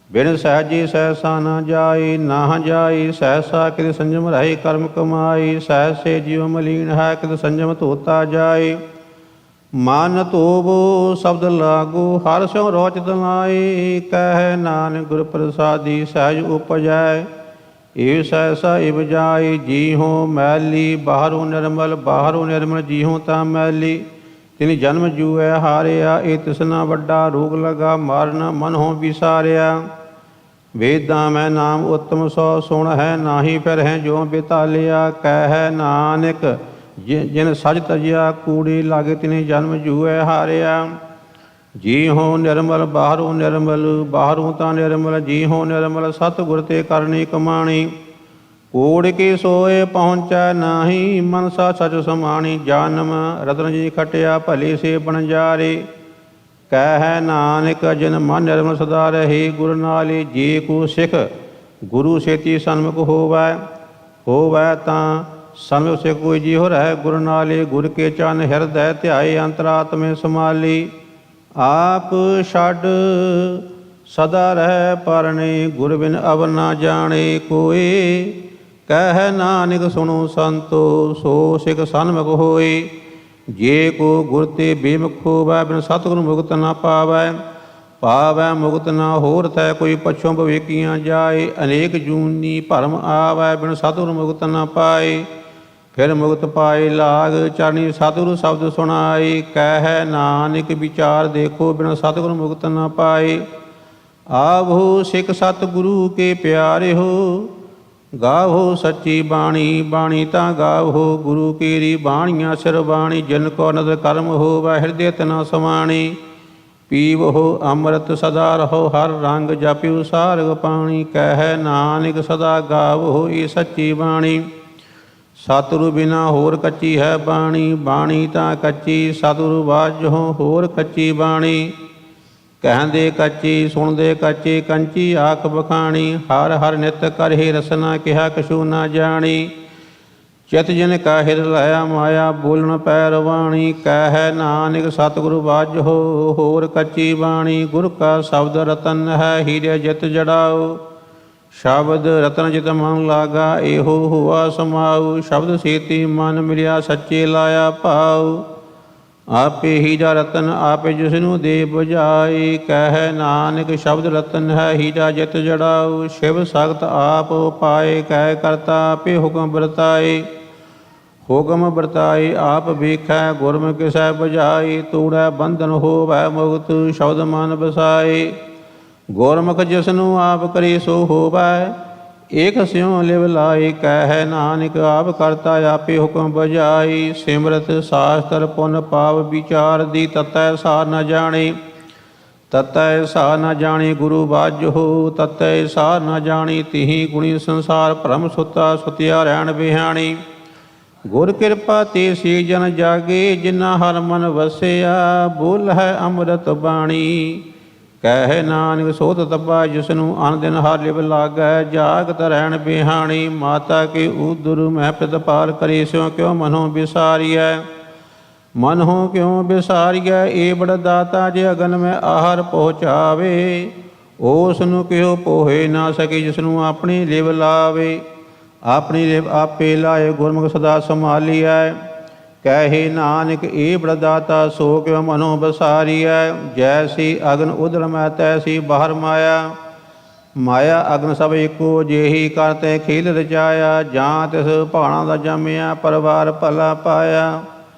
ਬਿਨ ਸਹਿਜੀ ਸਹਿਸਾ ਨਾ ਜਾਈ, ਨਾ ਜਾਈ ਸਹਿਸਾ ਕਿਤ ਸੰਜਮ ਰਹੀ ਕਰਮ ਕਮਾਈ, ਸਹਿਸੇ ਜੀਵ ਮਲੀਨ ਹੈ ਕਿਤ ਸੰਜਮ ਧੋਤਾ ਜਾਏ, ਮਨ ਧੋਵੋ ਸ਼ਬਦ ਲਾਗੋ ਹਰਿ ਸਿਉ ਰੋਚਿਤ ਲਾਏ, ਕਹਿ ਨਾਨਕ ਗੁਰ ਪ੍ਰਸਾਦੀ ਸਹਿਜ ਉਪਜੈ, ਇਹ ਸਹਿਸਾ ਇਵ ਜਾਈ, ਜੀਹੋ ਮੈਲੀ ਬਾਹਰੋਂ ਨਿਰਮਲ ਜੀਹੋ ਤਾਂ ਮੈਲੀ, ਤਿਨ ਜਨਮ ਜੂਐ ਹਾਰਿਆ, ਇਹ ਤਿਸਨਾ ਵੱਡਾ ਰੋਗ ਲਗਾ ਮਾਰਨ ਮਨ ਹੋ ਵਿਸਾਰਿਆ, ਵੇਦਾਂ ਮੈਂ ਨਾਮ ਉਤਮ ਸੋ ਸੁਣ ਹੈ, ਨਾਹੀ ਫਿਰ ਹੈ ਜੋ ਬਿਤਾਲਿਆ, ਕਹਿ ਨਾਨਕ ਜਿਨ ਸਜ ਤਜਿਆ ਕੂੜੀ ਲਾਗੇ ਤਿਨੇ ਜਨਮ ਜੂਐ ਹਾਰਿਆ, ਜੀਹੋ ਨਿਰਮਲ ਬਾਹਰੋਂ ਤਾਂ ਨਿਰਮਲ, ਜੀਹੋ ਨਿਰਮਲ ਸਤਿਗੁਰ ਤੇ ਕਰਨੀ ਕਮਾਣੀ, ਕੋੜ ਕੇ ਸੋਏ ਪਹੁੰਚੈ ਨਾਹੀ, ਮਨਸਾ ਸਚ ਸਮਾਣੀ, ਜਨਮ ਰਤਨ ਜੀ ਖਟਿਆ ਭਲੇ ਸੇ ਬਣਜਾਰੇ, ਕਹਿ ਨਾਨਕ ਜਿਨ ਮਨ ਨਿਰਮਲ ਸਦਾ ਰਹੇ, ਗੁਰ ਨਾਲੇ ਜੇ ਕੋ ਸਿੱਖ ਗੁਰੂ ਸੇਤੀ ਸਨਮੁਖ ਹੋਵੈ ਤਾਂ ਸਨਮੁਖ ਸੇ ਕੋਈ ਜੀ ਹੋ ਰਹਿ, ਗੁਰ ਨਾਲੇ ਗੁਰ ਕੇ ਚਰਨ ਹਿਰਦੈ ਧਿਆਏ, ਅੰਤਰਾਤਮੇ ਸਮਾਲੀ, ਆਪ ਛੱਡ ਸਦਾ ਰਹਿ ਪਰਣੇ, ਗੁਰ ਬਿਨ ਅਵਰ ਨਾ ਜਾਣੇ ਕੋਏ, ਕਹਿ ਨਾਨਕ ਸੁਣੋ ਸੰਤੋ ਸੋ ਸਿੱਖ ਸਨਮੁਖ ਹੋਏ, ਜੇ ਕੋ ਗੁਰ ਤੇ ਬੇਮੁਖ ਹੋਵੈ, ਬਿਨ ਸਤਿਗੁਰ ਮੁਕਤ ਨਾ ਪਾਵੈ ਮੁਕਤ ਨਾ ਹੋਰ ਤੈ, ਕੋਈ ਪਛੋਂ ਭਵੇਕੀਆਂ ਜਾਏ, ਅਨੇਕ ਜੂਨੀ ਭਰਮ ਆਵੈ, ਬਿਨ ਸਤਿਗੁਰ ਮੁਕਤ ਨਾ ਪਾਏ, ਫਿਰ ਮੁਕਤ ਪਾਏ ਲਾਗ ਚਰਨੀ ਸਤਿਗੁਰੂ ਸ਼ਬਦ ਸੁਣਾਈ, ਕਹਿ ਨਾਨਕ ਵਿਚਾਰ ਦੇਖੋ ਬਿਨ ਸਤਿਗੁਰੂ ਮੁਕਤ ਨਾ ਪਾਏ, ਆਵੋ ਸਿੱਖ ਸਤਿਗੁਰੂ ਕੇ ਪਿਆਰੇ ਹੋ, ਗਾਵੋ ਸੱਚੀ ਬਾਣੀ ਤਾਂ ਗਾਵੋ, ਗੁਰੂ ਕੀਰੀ ਬਾਣੀਆਂ ਸਿਰ ਬਾਣੀ, ਜਿਨ ਕੋ ਨਦਰ ਕਰਮ ਹੋਵੈ ਹਿਰਦੇ ਤਨਾ ਸਮਾਣੀ, ਪੀਵੋ ਅੰਮ੍ਰਿਤ ਸਦਾ ਰਹੋ ਹਰ ਰੰਗ, ਜਪਿਓ ਸਾਰਗ ਪਾਣੀ, ਕਹਿ ਨਾਨਕ ਸਦਾ ਗਾਵੋ ਇਹ ਸੱਚੀ ਬਾਣੀ, ਸਤਿਗੁਰੂ ਬਿਨਾ ਹੋਰ ਕੱਚੀ ਹੈ ਬਾਣੀ ਤਾਂ ਕੱਚੀ, ਸਤਿਗੁਰੂ ਬਾਝੋਂ ਹੋਰ ਕੱਚੀ ਬਾਣੀ, ਕਹਿੰਦੇ ਕੱਚੀ ਸੁਣਦੇ ਕੱਚੀ ਕੰਚੀ ਆਖ ਬਖਾਣੀ। ਹਰ ਹਰ ਨਿਤ ਕਰਹਿ ਰਸਨਾ ਕਿਹਾ ਕਛੂ ਨਾ ਜਾਣੀ। ਚਿਤ ਜਿਨ ਕਾ ਹਿਰ ਲਾਇਆ ਮਾਇਆ ਬੋਲਣ ਪੈ ਰਵਾਣੀ। ਕਹਿ ਨਾਨਕ ਸਤਿਗੁਰੂ ਬਾਝੋ ਹੋਰ ਕੱਚੀ ਬਾਣੀ। ਗੁਰ ਕਾ ਸ਼ਬਦ ਰਤਨ ਹੈ ਹੀਰੇ ਜਿਤ ਜੜਾਓ। ਸ਼ਬਦ ਰਤਨ ਜਿਤ ਮਨ ਲਾਗਾ ਇਹੋ ਹੁਆ ਸਮਾਉ। ਸ਼ਬਦ ਸੇਤੀ ਮਨ ਮਿਲਿਆ ਸੱਚੇ ਲਾਇਆ ਭਾਉ। ਆਪੇ ਹੀਰਾ ਰਤਨ ਆਪੇ ਜਿਸਨੂੰ ਦੇ ਬੁਝਾਈ। ਕਹਿ ਨਾਨਕ ਸ਼ਬਦ ਰਤਨ ਹੈ ਹੀਰਾ ਜਿਤ ਜੜਾਉ। ਸ਼ਿਵ ਸਖਤ ਆਪ ਪਾਏ ਕਹਿ ਕਰਤਾ ਆਪੇ ਹੁਕਮ ਵਰਤਾਏ। ਹੁਕਮ ਵਰਤਾਏ ਆਪ ਵੇਖੈ ਗੁਰਮੁਖ ਕਿਸੈ ਬੁਝਾਈ। ਤੂੜੈ ਬੰਧਨ ਹੋਵੈ ਮੁਕਤ ਸ਼ਬਦ ਮਨ ਵਸਾਏ। ਗੁਰਮੁਖ ਜਿਸਨੂੰ ਆਪ ਕਰੀ ਸੋ ਹੋਵੈ ਏਕ ਸਿਉ ਲਿਵ ਲਾਈ। ਕਹਿ ਨਾਨਕ ਆਪ ਕਰਤਾ ਆਪੇ ਹੁਕਮ ਬੁਝਾਈ। ਸਿਮਰਤ ਸਾਸਤਰ ਪੁਨ ਪਾਵ ਵਿਚਾਰ ਦੀ ਤਤੈ ਸਾ ਨ ਜਾਣੀ। ਤਤੈ ਸਾ ਨ ਜਾਣੀ ਗੁਰੂ ਬਾਝੋ। ਤਤੈ ਸਾ ਨ ਜਾਣੀ ਤਿਹੀ ਗੁਣੀ ਸੰਸਾਰ ਭਰਮ ਸੁਤਾ ਸੁਤਿਆ ਰਹਿਣ ਬਿਹਾਣੀ। ਗੁਰ ਕਿਰਪਾ ਤੇ ਸੀ ਜਨ ਜਾਗੇ ਜਿਨਾ ਹਰ ਮਨ ਵਸਿਆ। ਬੋਲ ਹੈ ਅੰਮ੍ਰਿਤ ਬਾਣੀ। ਕਹਿ ਨਾਨਕ ਸੋਤ ਤਪਾ ਜਿਸਨੂੰ ਅਨ ਦਿਨ ਹਰ ਲਿਵ ਲਾਗੈ। ਜਾਗਤ ਰਹਿਣ ਬਿਹਾਣੀ। ਮਾਤਾ ਕੇ ਉਦਰ ਮਹਿ ਪ੍ਰਤਪਾਲ ਕਰੀ ਸਿਉ ਕਿਉ ਮਨੋਂ ਵਿਸਾਰੀਐ। ਮਨੋਂ ਕਿਉ ਵਿਸਾਰੀਐ ਏ ਬੜ ਦਾਤਾ ਜੇ ਅਗਨ ਮੈਂ ਆਹਰ ਪਹੁੰਚਾਵੇ। ਉਸ ਨੂੰ ਕਿਉ ਪੋਹੇ ਨਾ ਸਕੇ ਜਿਸਨੂੰ ਆਪਣੀ ਲਿਵ ਲਾਵੇ। ਆਪਣੀ ਲਿਵ ਆਪੇ ਲਾਏ ਗੁਰਮੁਖ ਸਦਾ ਸੰਭਾਲੀਐ। ਕਹਿ ਨਾਨਕ ਏ ਬੜ ਦਾਤਾ ਸੋ ਕਿਉ ਮਨੋਂ ਬਸਾਰੀਐ। ਜੈਸੀ ਅਗਨ ਉਦਰ ਮੈਂ ਤੈਸੀ ਬਾਹਰ ਮਾਇਆ। ਮਾਇਆ ਅਗਨ ਸਭ ਏਕੋ ਜਿਹੀ ਕਰਤੇ ਖੇਲ ਰਚਾਇਆ। ਜਾਂ ਤਿਸ ਭਾਣਾ ਦਾ ਜੰਮਿਆ ਪਰਿਵਾਰ ਭਲਾ ਪਾਇਆ।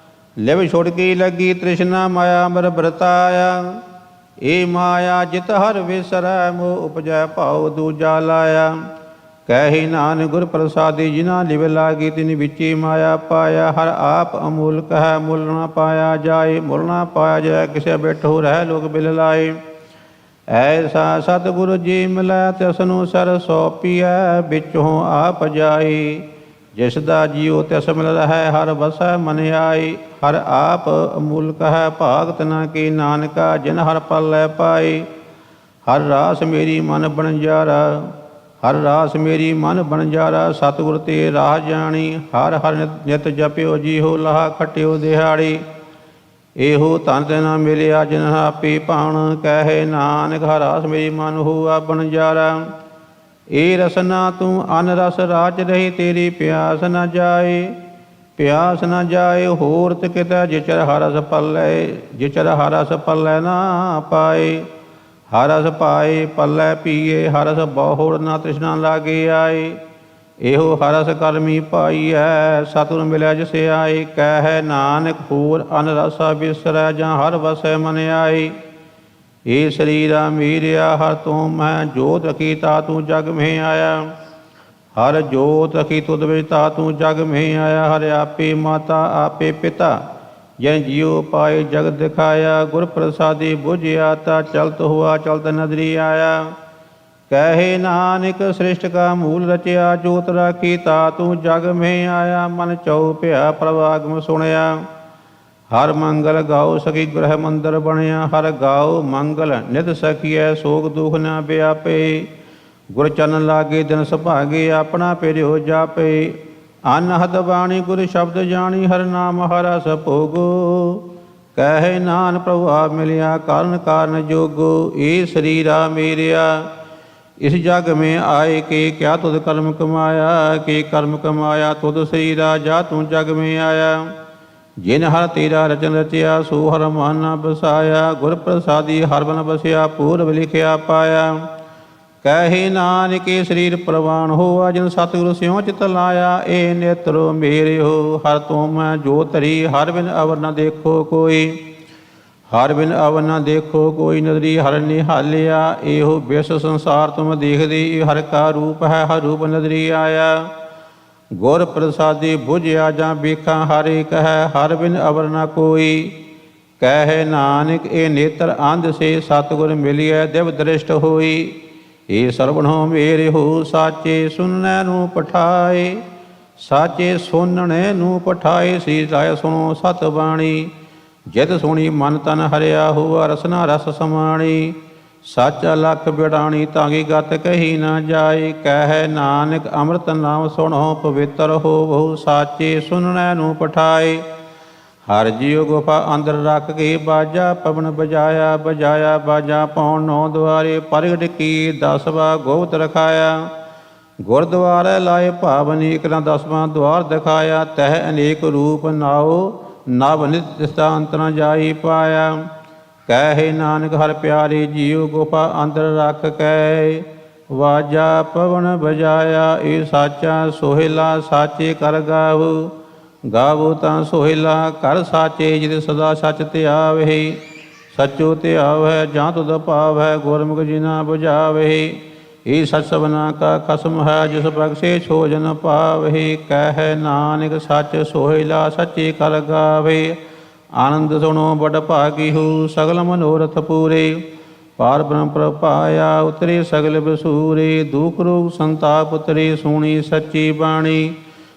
ਲਿਵ ਛੁੜਕੀ ਲੱਗੀ ਤ੍ਰਿਸ਼ਨਾ ਮਾਇਆ ਮਰ ਵਰਤਾਇਆ। ਏ ਮਾਇਆ ਜਿਤ ਹਰ ਵਿਸਰੈ ਮੋਹ ਉਪਜੈ ਭਾਉ ਦੂਜਾ ਲਾਇਆ। ਕਹਿ ਨਾਨਕ ਗੁਰ ਪ੍ਰਸਾਦੀ ਜਿਨਾ ਲਿਵ ਲਾਗੀ ਤਿਨ ਵਿੱਚੀ ਮਾਇਆ ਪਾਇਆ। ਹਰ ਆਪ ਅਮੂਲਕ ਹੈ ਮੁੱਲ ਨਾ ਪਾਇਆ ਜਾਏ। ਮੁੱਲ ਨਾ ਪਾਇਆ ਜਾਏ ਕਿਸੇ ਬੈਠੋ ਰਹਿ ਲੋਕ ਬਿਲ ਲਾਏ। ਐਸਾ ਸਤਿਗੁਰੂ ਜੀ ਮਿਲੈ ਤਿਸਨੂੰ ਸਰ ਸੌਪੀਐ। ਵਿੱਚੋਂ ਆਪ ਜਾਈ ਜਿਸ ਦਾ ਜੀਉ ਤਿਸ ਮਿਲ ਰਹਿ ਹਰ ਵਸੈ ਮਨ ਆਈ। ਹਰ ਆਪ ਅਮੂਲਕ ਹੈ ਭਾਗ ਤਨਾ ਕੀ ਨਾਨਕਾ ਜਿਨ ਹਰ ਪਲ ਲੈ ਪਾਈ। ਹਰ ਰਾਸ ਮੇਰੀ ਮਨ ਬਣਜਾਰਾ ਹਰ ਰਾਸ ਮੇਰੀ ਮਨ ਬਣਜਾਰਾ। ਸਤਿਗੁਰ ਤੇ ਰਾਹ ਜਾਣੀ ਹਰ ਹਰ ਨਿਤ ਜਪਿਓ ਜੀਹੋ ਲਾਹਾ ਖਟਿਓ ਦਿਹਾੜੀ। ਇਹੋ ਧਨ ਤੇ ਨਾ ਮਿਲਿਆ ਜਿਨ ਆਪੇ ਭਾਣ। ਕਹਿ ਨਾਨਕ ਹਰ ਰਾਸ ਮੇਰੀ ਮਨ ਹੋਆ ਬਣਜਾਰਾ। ਏ ਰਸਨਾ ਤੂੰ ਅਨ ਰਸ ਰਾਜ ਰਹੀ ਤੇਰੀ ਪਿਆਸ ਨ ਜਾਏ। ਪਿਆਸ ਨ ਜਾਏ ਹੋਰ ਤੇ ਕਿਤੇ ਜਿਚਰ ਹਰ ਰਸ ਪੱਲੇ ਜਿਚਰ ਹਰ ਰਸ ਪੱਲੇ ਨਾ ਪਾਏ। ਹਰ ਰਸ ਪਾਏ ਪੱਲੇ ਪੀਏ ਹਰ ਰਸ ਬਹੁੜ ਨਾ ਤ੍ਰਿਸ਼ਨਾ ਲਾਗੇ ਆਏ। ਇਹੋ ਹਰ ਰਸ ਕਰਮੀ ਪਾਈਐ ਸਤਿਗੁਰ ਮਿਲਿਆ ਜਿਸ ਆਏ। ਕਹਿ ਨਾਨਕ ਹੋਰ ਅਨ ਰਸਾ ਬਿਸਰੈ ਜਾਂ ਹਰ ਵਸੈ ਮਨ ਆਏ। ਏ ਸਰੀਰਾ ਮੀਰਿਆ ਹਰ ਤੂੰ ਮੈਂ ਜੋਤ ਰਖੀ ਤਾ ਤੂੰ ਜਗ ਮਹਿ ਆਇਆ। ਹਰ ਜੋਤ ਰਖੀ ਤੁਧ ਵਿੱਚ ਤਾ ਤੂੰ ਜਗ ਮਹਿ ਆਇਆ। ਹਰ ਆਪੇ ਮਾਤਾ ਆਪੇ ਪਿਤਾ ਜਨ ਜੀਉ ਪਾਏ ਜਗਤ ਦਿਖਾਇਆ। ਗੁਰ ਪ੍ਰਸਾਦੀ ਬੁਝਿਆ ਤਾ ਚਲਤ ਹੁਆ ਚਲਤ ਨਦਰੀ ਆਇਆ। ਕਹਿ ਨਾਨਕ ਸ੍ਰਿਸ਼ਟ ਕਾ ਮੂਲ ਰਚਿਆ। ਜੋਤ ਰਾਖੀ ਤਾ ਤੂੰ ਜਗ ਮਹਿ ਆਇਆ। ਮਨ ਚਉ ਭਿਆ ਪ੍ਰਭ ਆਗਮ ਸੁਣਿਆ। ਹਰ ਮੰਗਲ ਗਾਓ ਸਖੀ ਗ੍ਰਹਿ ਮੰਦਰ ਬਣਿਆ। ਹਰ ਗਾਓ ਮੰਗਲ ਨਿਤ ਸਖੀਐ ਸੋਗ ਦੁਖ ਨਾ ਵਿਆਪੇ। ਗੁਰ ਚਰਨ ਲਾਗੇ ਦਿਨ ਸੁਭਾਗੇ ਆਪਣਾ ਪਿਰਿਓ ਜਾਪੇ। ਅਨਹਦ ਬਾਣੀ ਗੁਰ ਸ਼ਬਦ ਜਾਣੀ ਹਰ ਨਾਮ ਹਰ ਰਸ ਭੋਗੋ। ਕਹਿ ਨਾਨ ਪ੍ਰਭੂ ਆਪ ਮਿਲਿਆ ਕਾਰਨ ਕਾਰਨ ਜੋਗੋ। ਏ ਸਰੀਰਾ ਮੇਰਿਆ ਇਸ ਜਗ ਮੇਂ ਆਏ ਕੇ ਕਿਆ ਤੁਧ ਕਰਮ ਕਮਾਇਆ। ਕੇ ਕਰਮ ਕਮਾਇਆ ਤੁਧ ਸਰੀਰਾ ਜਾ ਤੂੰ ਜਗ ਮੇਂ ਆਇਆ। ਜਿਨ ਹਰ ਤੇਰਾ ਰਚਨ ਰਚਿਆ ਸੋ ਹਰ ਮਨ ਨ ਬਸਾਇਆ। ਗੁਰ ਪ੍ਰਸਾਦੀ ਹਰ ਬਨ ਬਸਿਆ ਪੂਰਬ ਲਿਖਿਆ ਪਾਇਆ। ਕਹਿ ਨਾਨਕ ਏ ਸਰੀਰ ਪ੍ਰਵਾਨ ਹੋਆ ਜਿਨ ਸਤਿਗੁਰ ਸਿਉ ਚਿਤ ਲਾਇਆ। ਏ ਨੇਤਰੋ ਮੇਰੇ ਹੋ ਹਰ ਤੂੰ ਮੈਂ ਜੋ ਧਰੀ। ਹਰ ਬਿਨ ਅਵਰ ਨ ਦੇਖੋ ਕੋਈ ਹਰ ਬਿਨ ਅਵਰ ਨ ਦੇਖੋ ਕੋਈ। ਨਦਰੀ ਹਰ ਨਿਹਾਲਿਆ ਇਹੋ ਵਿਸ ਸੰਸਾਰ ਤੁਮ ਦੇਖਦੇ। ਹਰ ਕਾ ਰੂਪ ਹੈ ਹਰ ਰੂਪ ਨਦਰੀ ਆਇਆ। ਗੁਰ ਪ੍ਰਸਾਦੀ ਬੁਝਿਆ ਜਾਂ ਵੇਖਾਂ ਹਰ ਏਕ ਹੈ ਹਰ ਬਿਨ ਅਵਰ ਨ ਕੋਈ। ਕਹਿ ਨਾਨਕ ਇਹ ਨੇਤਰ ਅੰਧ ਸੇ ਸਤਿਗੁਰ ਮਿਲਿਐ ਦਿਵ ਦ੍ਰਿਸ਼ਟ ਹੋਈ। ਏ ਸਰਵਣੋ ਮੇਰੇ ਹੋ ਸਾਚੇ ਸੁਨਣੇ ਨੂੰ ਪਠਾਏ। ਸਾਚੇ ਸੁਨਣੇ ਨੂੰ ਪਠਾਏ ਸੀ ਲਾਇ ਸੁਣੋ ਸਤ ਬਾਣੀ। ਜਿਤ ਸੁਣੀ ਮਨ ਤਨ ਹਰਿਆ ਹੁਆ ਰਸਨਾ ਰਸ ਸਮਾਣੀ ਸੱਚ ਲਖ ਬਿੜਾਣੀ ਤਾਂਗੀ ਗਤ ਕਹੀ ਨਾ ਜਾਏ ਕਹਿ ਨਾਨਕ ਅੰਮ੍ਰਿਤ ਨਾਮ ਸੁਣੋ ਪਵਿੱਤਰ ਹੋਵੋ ਸਾਚੇ ਸੁਨਣੈ ਨੂੰ ਪਠਾਏ ਹਰ ਜੀਉ ਗੁਫਾ ਅੰਦਰ ਰੱਖ ਕੇ ਬਾਜਾ ਪਵਨ ਬਜਾਇਆ ਬਜਾਇਆ ਬਾਜਾ ਪੌਣ ਨੌ ਦੁਆਰੇ ਪ੍ਰਗਟ ਕੀ 10ਵਾਂ ਗੋਬਤ ਰਖਾਇਆ ਗੁਰਦੁਆਰੇ ਲਾਏ ਭਾਵਨੀ ਇਕ ਨਾ 10ਵਾਂ ਦੁਆਰ ਦਿਖਾਇਆ ਤਹ ਅਨੇਕ ਰੂਪ ਨਾਉ ਨਵ ਨਿਤ ਸਥਾਨ ਨ ਜਾਈ ਪਾਇਆ ਕਹਿ ਨਾਨਕ ਹਰ ਪਿਆਰੇ ਜੀਉ ਗੁਫਾ ਅੰਦਰ ਰੱਖ ਕੇ ਵਾਜਾ ਪਵਨ ਬਜਾਇਆ ਇਹ ਸਾਚਾ ਸੋਹਿਲਾ ਸਾਚੇ ਕਰ ਗਾਵ ਗਾਵੋ ਤਾਂ ਸੋਹਿਲਾ ਕਰ ਸਾਚੇ ਜਿਤ ਸਦਾ ਸੱਚ ਧਿਆਵਹਿ ਸਚੋ ਧਿਆਵੈ ਜਾਂ ਤੁਧ ਭਾਵੈ ਗੁਰਮੁਖ ਜਿਨਾ ਬੁਝਾਵਹਿ ਇਹ ਸਚ ਸਭਨਾ ਕਾ ਖਸਮ ਹੈ ਜਿਸ ਬਖਸ਼ੇ ਛੋਜ ਨ ਪਾਵਹਿ ਕਹਿ ਨਾਨਕ ਸੱਚ ਸੋਹਿਲਾ ਸੱਚੇ ਕਰ ਗਾਵੇ ਆਨੰਦ ਸੁਣੋ ਬੜ ਭਾਗੀ ਹੋ ਸਗਲ ਮਨੋਰਥ ਪੂਰੇ ਪਾਰ ਬ੍ਰਹਮ ਪ੍ਰਪਾਇਆ ਉਤਰੇ ਸਗਲ ਬਸੂਰੇ ਦੁਖ ਰੋਗ ਸੰਤਾਪ ਉਤਰੇ ਸੁਣੀ ਸੱਚੀ ਬਾਣੀ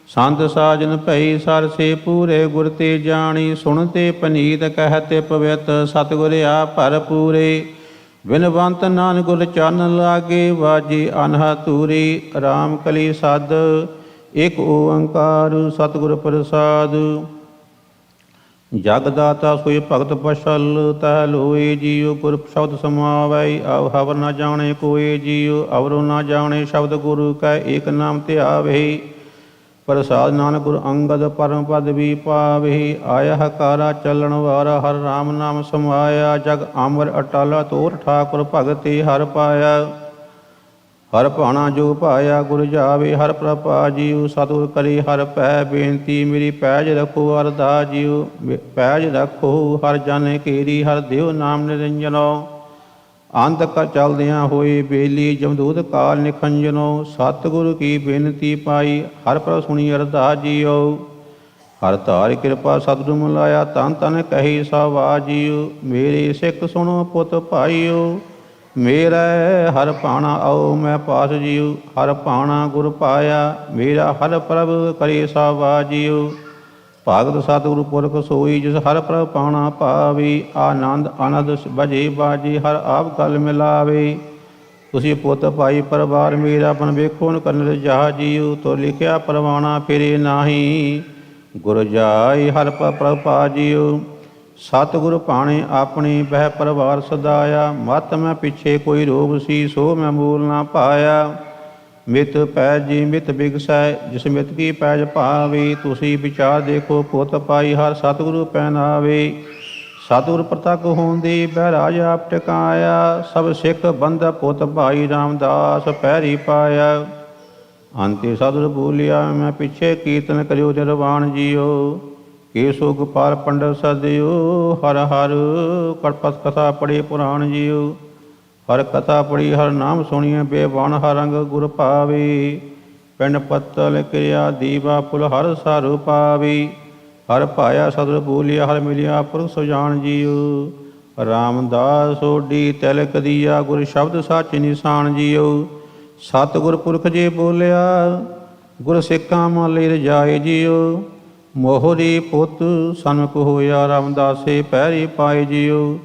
ਸੰਤ ਸਾਜਨ ਭਈ ਸਰਸੇ ਪੂਰੇ ਗੁਰ ਤੇ ਜਾਣੀ ਸੁਣਤੇ ਪਨੀਤ ਕਹਿਤੇ ਪਵਿੱਤ ਸਤਿਗੁਰ ਆ ਭਰਪੂਰੇ ਬਿਨਵੰਤ ਨਾਨਕ ਗੁਰ ਚਰਨ ਲਾਗੇ ਵਾਜੀ ਅਨਹਾ ਤੂਰੀ ਰਾਮ ਕਲੀ ਸਦ ਇਕ ਓੰਕਾਰ ਸਤਿਗੁਰ ਪ੍ਰਸਾਦ ਜਗ ਦਾਤਾ ਸੋਈ ਭਗਤ ਪਛਲ ਤਹ ਲੋਏ ਜੀਉ ਗੁਰ ਸ਼ਬਦ ਸਮਾਵੈ ਆਵ ਹਵਰ ਨਾ ਜਾਣੇ ਕੋਏ ਜੀਉ ਅਵਰੋ ਨਾ ਜਾਣੇ ਸ਼ਬਦ ਗੁਰੂ ਕੈ ਏਕ ਨਾਮ ਧਿਆਵਹਿ ਪ੍ਰਸਾਦ ਨਾਨਕ ਗੁਰ ਅੰਗਦ ਪਰਮ ਪਦ ਵੀ ਪਾਵਹਿ ਆਇਆ ਹਕਾਰਾ ਚੱਲਣ ਵਾਰਾ ਹਰ ਰਾਮ ਨਾਮ ਸਮਾਇਆ ਜਗ ਅਮਰ ਅਟਲ ਤੋਰ ਠਾਕੁਰ ਭਗਤੀ ਹਰ ਪਾਇਆ ਹਰ ਭਾਣਾ ਜੋ ਪਾਇਆ ਗੁਰ ਜਾਵੇ ਹਰ ਪ੍ਰਭਾ ਜੀਉ ਸਤਿਗੁਰ ਕਰੀ ਹਰ ਪੈ ਬੇਨਤੀ ਮੇਰੀ ਪੈਜ ਰੱਖੋ ਅਰਦਾ ਜੀਉ ਪੈਜ ਰੱਖੋ ਹਰ ਜਨ ਕੀਰੀ ਹਰ ਦੇਵ ਨਾਮ ਨਿਰੰਜਨੋ ਅੰਤ ਕਰ ਚਲਦਿਆਂ ਹੋਏ ਬੇਲੀ ਜਮਦੂਤ ਕਾਲ ਨਿਖੰਜਨੋ ਸਤਿਗੁਰੂ ਕੀ ਬੇਨਤੀ ਪਾਈ ਹਰ ਪ੍ਰਭ ਸੁਣੀ ਅਰਦਾ ਜੀਓ ਹਰ ਧਾਰਿ ਕਿਰਪਾ ਸਤਿਗੁਰੂ ਮਿਲਾਇਆ ਤਨ ਤਨ ਕਹੀ ਸਵਾ ਜੀਓ ਮੇਰੇ ਸਿੱਖ ਸੁਣੋ ਪੁੱਤ ਭਾਈਓ ਮੇਰਾ ਹਰ ਭਾਣਾ ਆਓ ਮੈਂ ਪਾਸ ਜੀਉ ਹਰ ਭਾਣਾ ਗੁਰ ਪਾਇਆ ਮੇਰਾ ਹਰ ਪ੍ਰਭ ਕਰੇ ਸਵਾ ਜੀਉ ਭਗਤ ਸਤਿਗੁਰੂ ਪੁਰਖ ਸੋਈ ਜਿਸ ਹਰ ਪ੍ਰਭ ਪਾਣਾ ਪਾਵੇ ਆਨੰਦ ਆਨੰਦ ਬਜੇ ਬਾਜੀ ਹਰ ਆਪ ਗਲ ਮਿਲਾਵੇ ਤੁਸੀਂ ਪੁੱਤ ਭਾਈ ਪਰਿਵਾਰ ਮੇਰਾ ਬਨ ਵੇਖੋ ਨ ਕਰਨ ਜਾ ਜੀਉ ਤੋ ਲਿਖਿਆ ਪਰਵਾਣਾ ਫਿਰੇ ਨਾਹੀ ਗੁਰ ਜਾਈ ਹਰ ਪ੍ਰਭ ਪਾ ਜੀਉ ਸਤਿਗੁਰ ਭਾਣੇ ਆਪਣੇ ਬਹਿ ਪਰਿਵਾਰ ਸਦਾਇਆ ਮਤ ਮੈਂ ਪਿੱਛੇ ਕੋਈ ਰੋਗ ਸੀ ਸੋ ਮੈਂ ਮੂਲ ਨਾ ਪਾਇਆ ਮਿਤ ਪੈਜ ਜੀ ਮਿਤ ਬਿਗਸੈ ਜਿਸ ਮਿਤ ਕੀ ਪੈਜ ਭਾਵੇ ਤੁਸੀਂ ਵਿਚਾਰ ਦੇਖੋ ਪੁੱਤ ਪਾਈ ਹਰ ਸਤਿਗੁਰੂ ਪਹਿਨਾਵੇ ਸਤਿਗੁਰ ਪ੍ਰਤੱਖ ਹੋਂਦੀ ਬਹਿਰਾਜ ਆਪ ਟਿਕਾਇਆ ਸਭ ਸਿੱਖ ਬੰਦ ਪੁੱਤ ਭਾਈ ਰਾਮਦਾਸ ਪੈਰੀ ਪਾਇਆ ਅੰਤੇ ਸਤਿਗੁਰ ਬੋਲਿਆ ਮੈਂ ਪਿੱਛੇ ਕੀਰਤਨ ਕਰਿਓ ਨਿਰਵਾਣ ਜੀਓ ਕੇਸੋ ਗੋਪਾਲ ਪੰਡਤ ਸਦਿਓ ਹਰ ਹਰ ਕਲਪਤ ਕਥਾ ਪੜੀ ਪੁਰਾਣ ਜੀਓ ਹਰ ਕਥਾ ਪੜੀ ਹਰ ਨਾਮ ਸੁਣੀਏ ਬੇਵਣ ਹਰ ਰੰਗ ਗੁਰ ਪਾਵੇ ਪਿੰਡ ਪੱਤਲ ਕਿਰਿਆ ਦੀਵਾ ਪੁਲ ਹਰ ਸਾਰੂ ਪਾਵੇ ਹਰ ਭਾਇਆ ਸਤਿਗੁਰ ਬੋਲਿਆ ਹਰ ਮਿਲਿਆ ਪੁਰਖ ਸੁਜਾਨ ਜੀਓ ਰਾਮਦਾਸ ਸੋਢੀ ਤਿਲਕ ਦੀਆ ਗੁਰ ਸ਼ਬਦ ਸੱਚ ਨਿਸ਼ਾਨ ਜੀਓ ਸਤਿਗੁਰ ਪੁਰਖ ਜੀ ਬੋਲਿਆ ਗੁਰ ਸਿੱਖਾਂ ਮਾਲੇ ਰਜਾਏ ਜੀਓ ਮੋਹਰੀ ਪੁੱਤ ਸਨਮੁਖ ਹੋਇਆ ਰਾਮਦਾਸੇ ਪੈਰੀ ਪਾਏ ਜੀਓ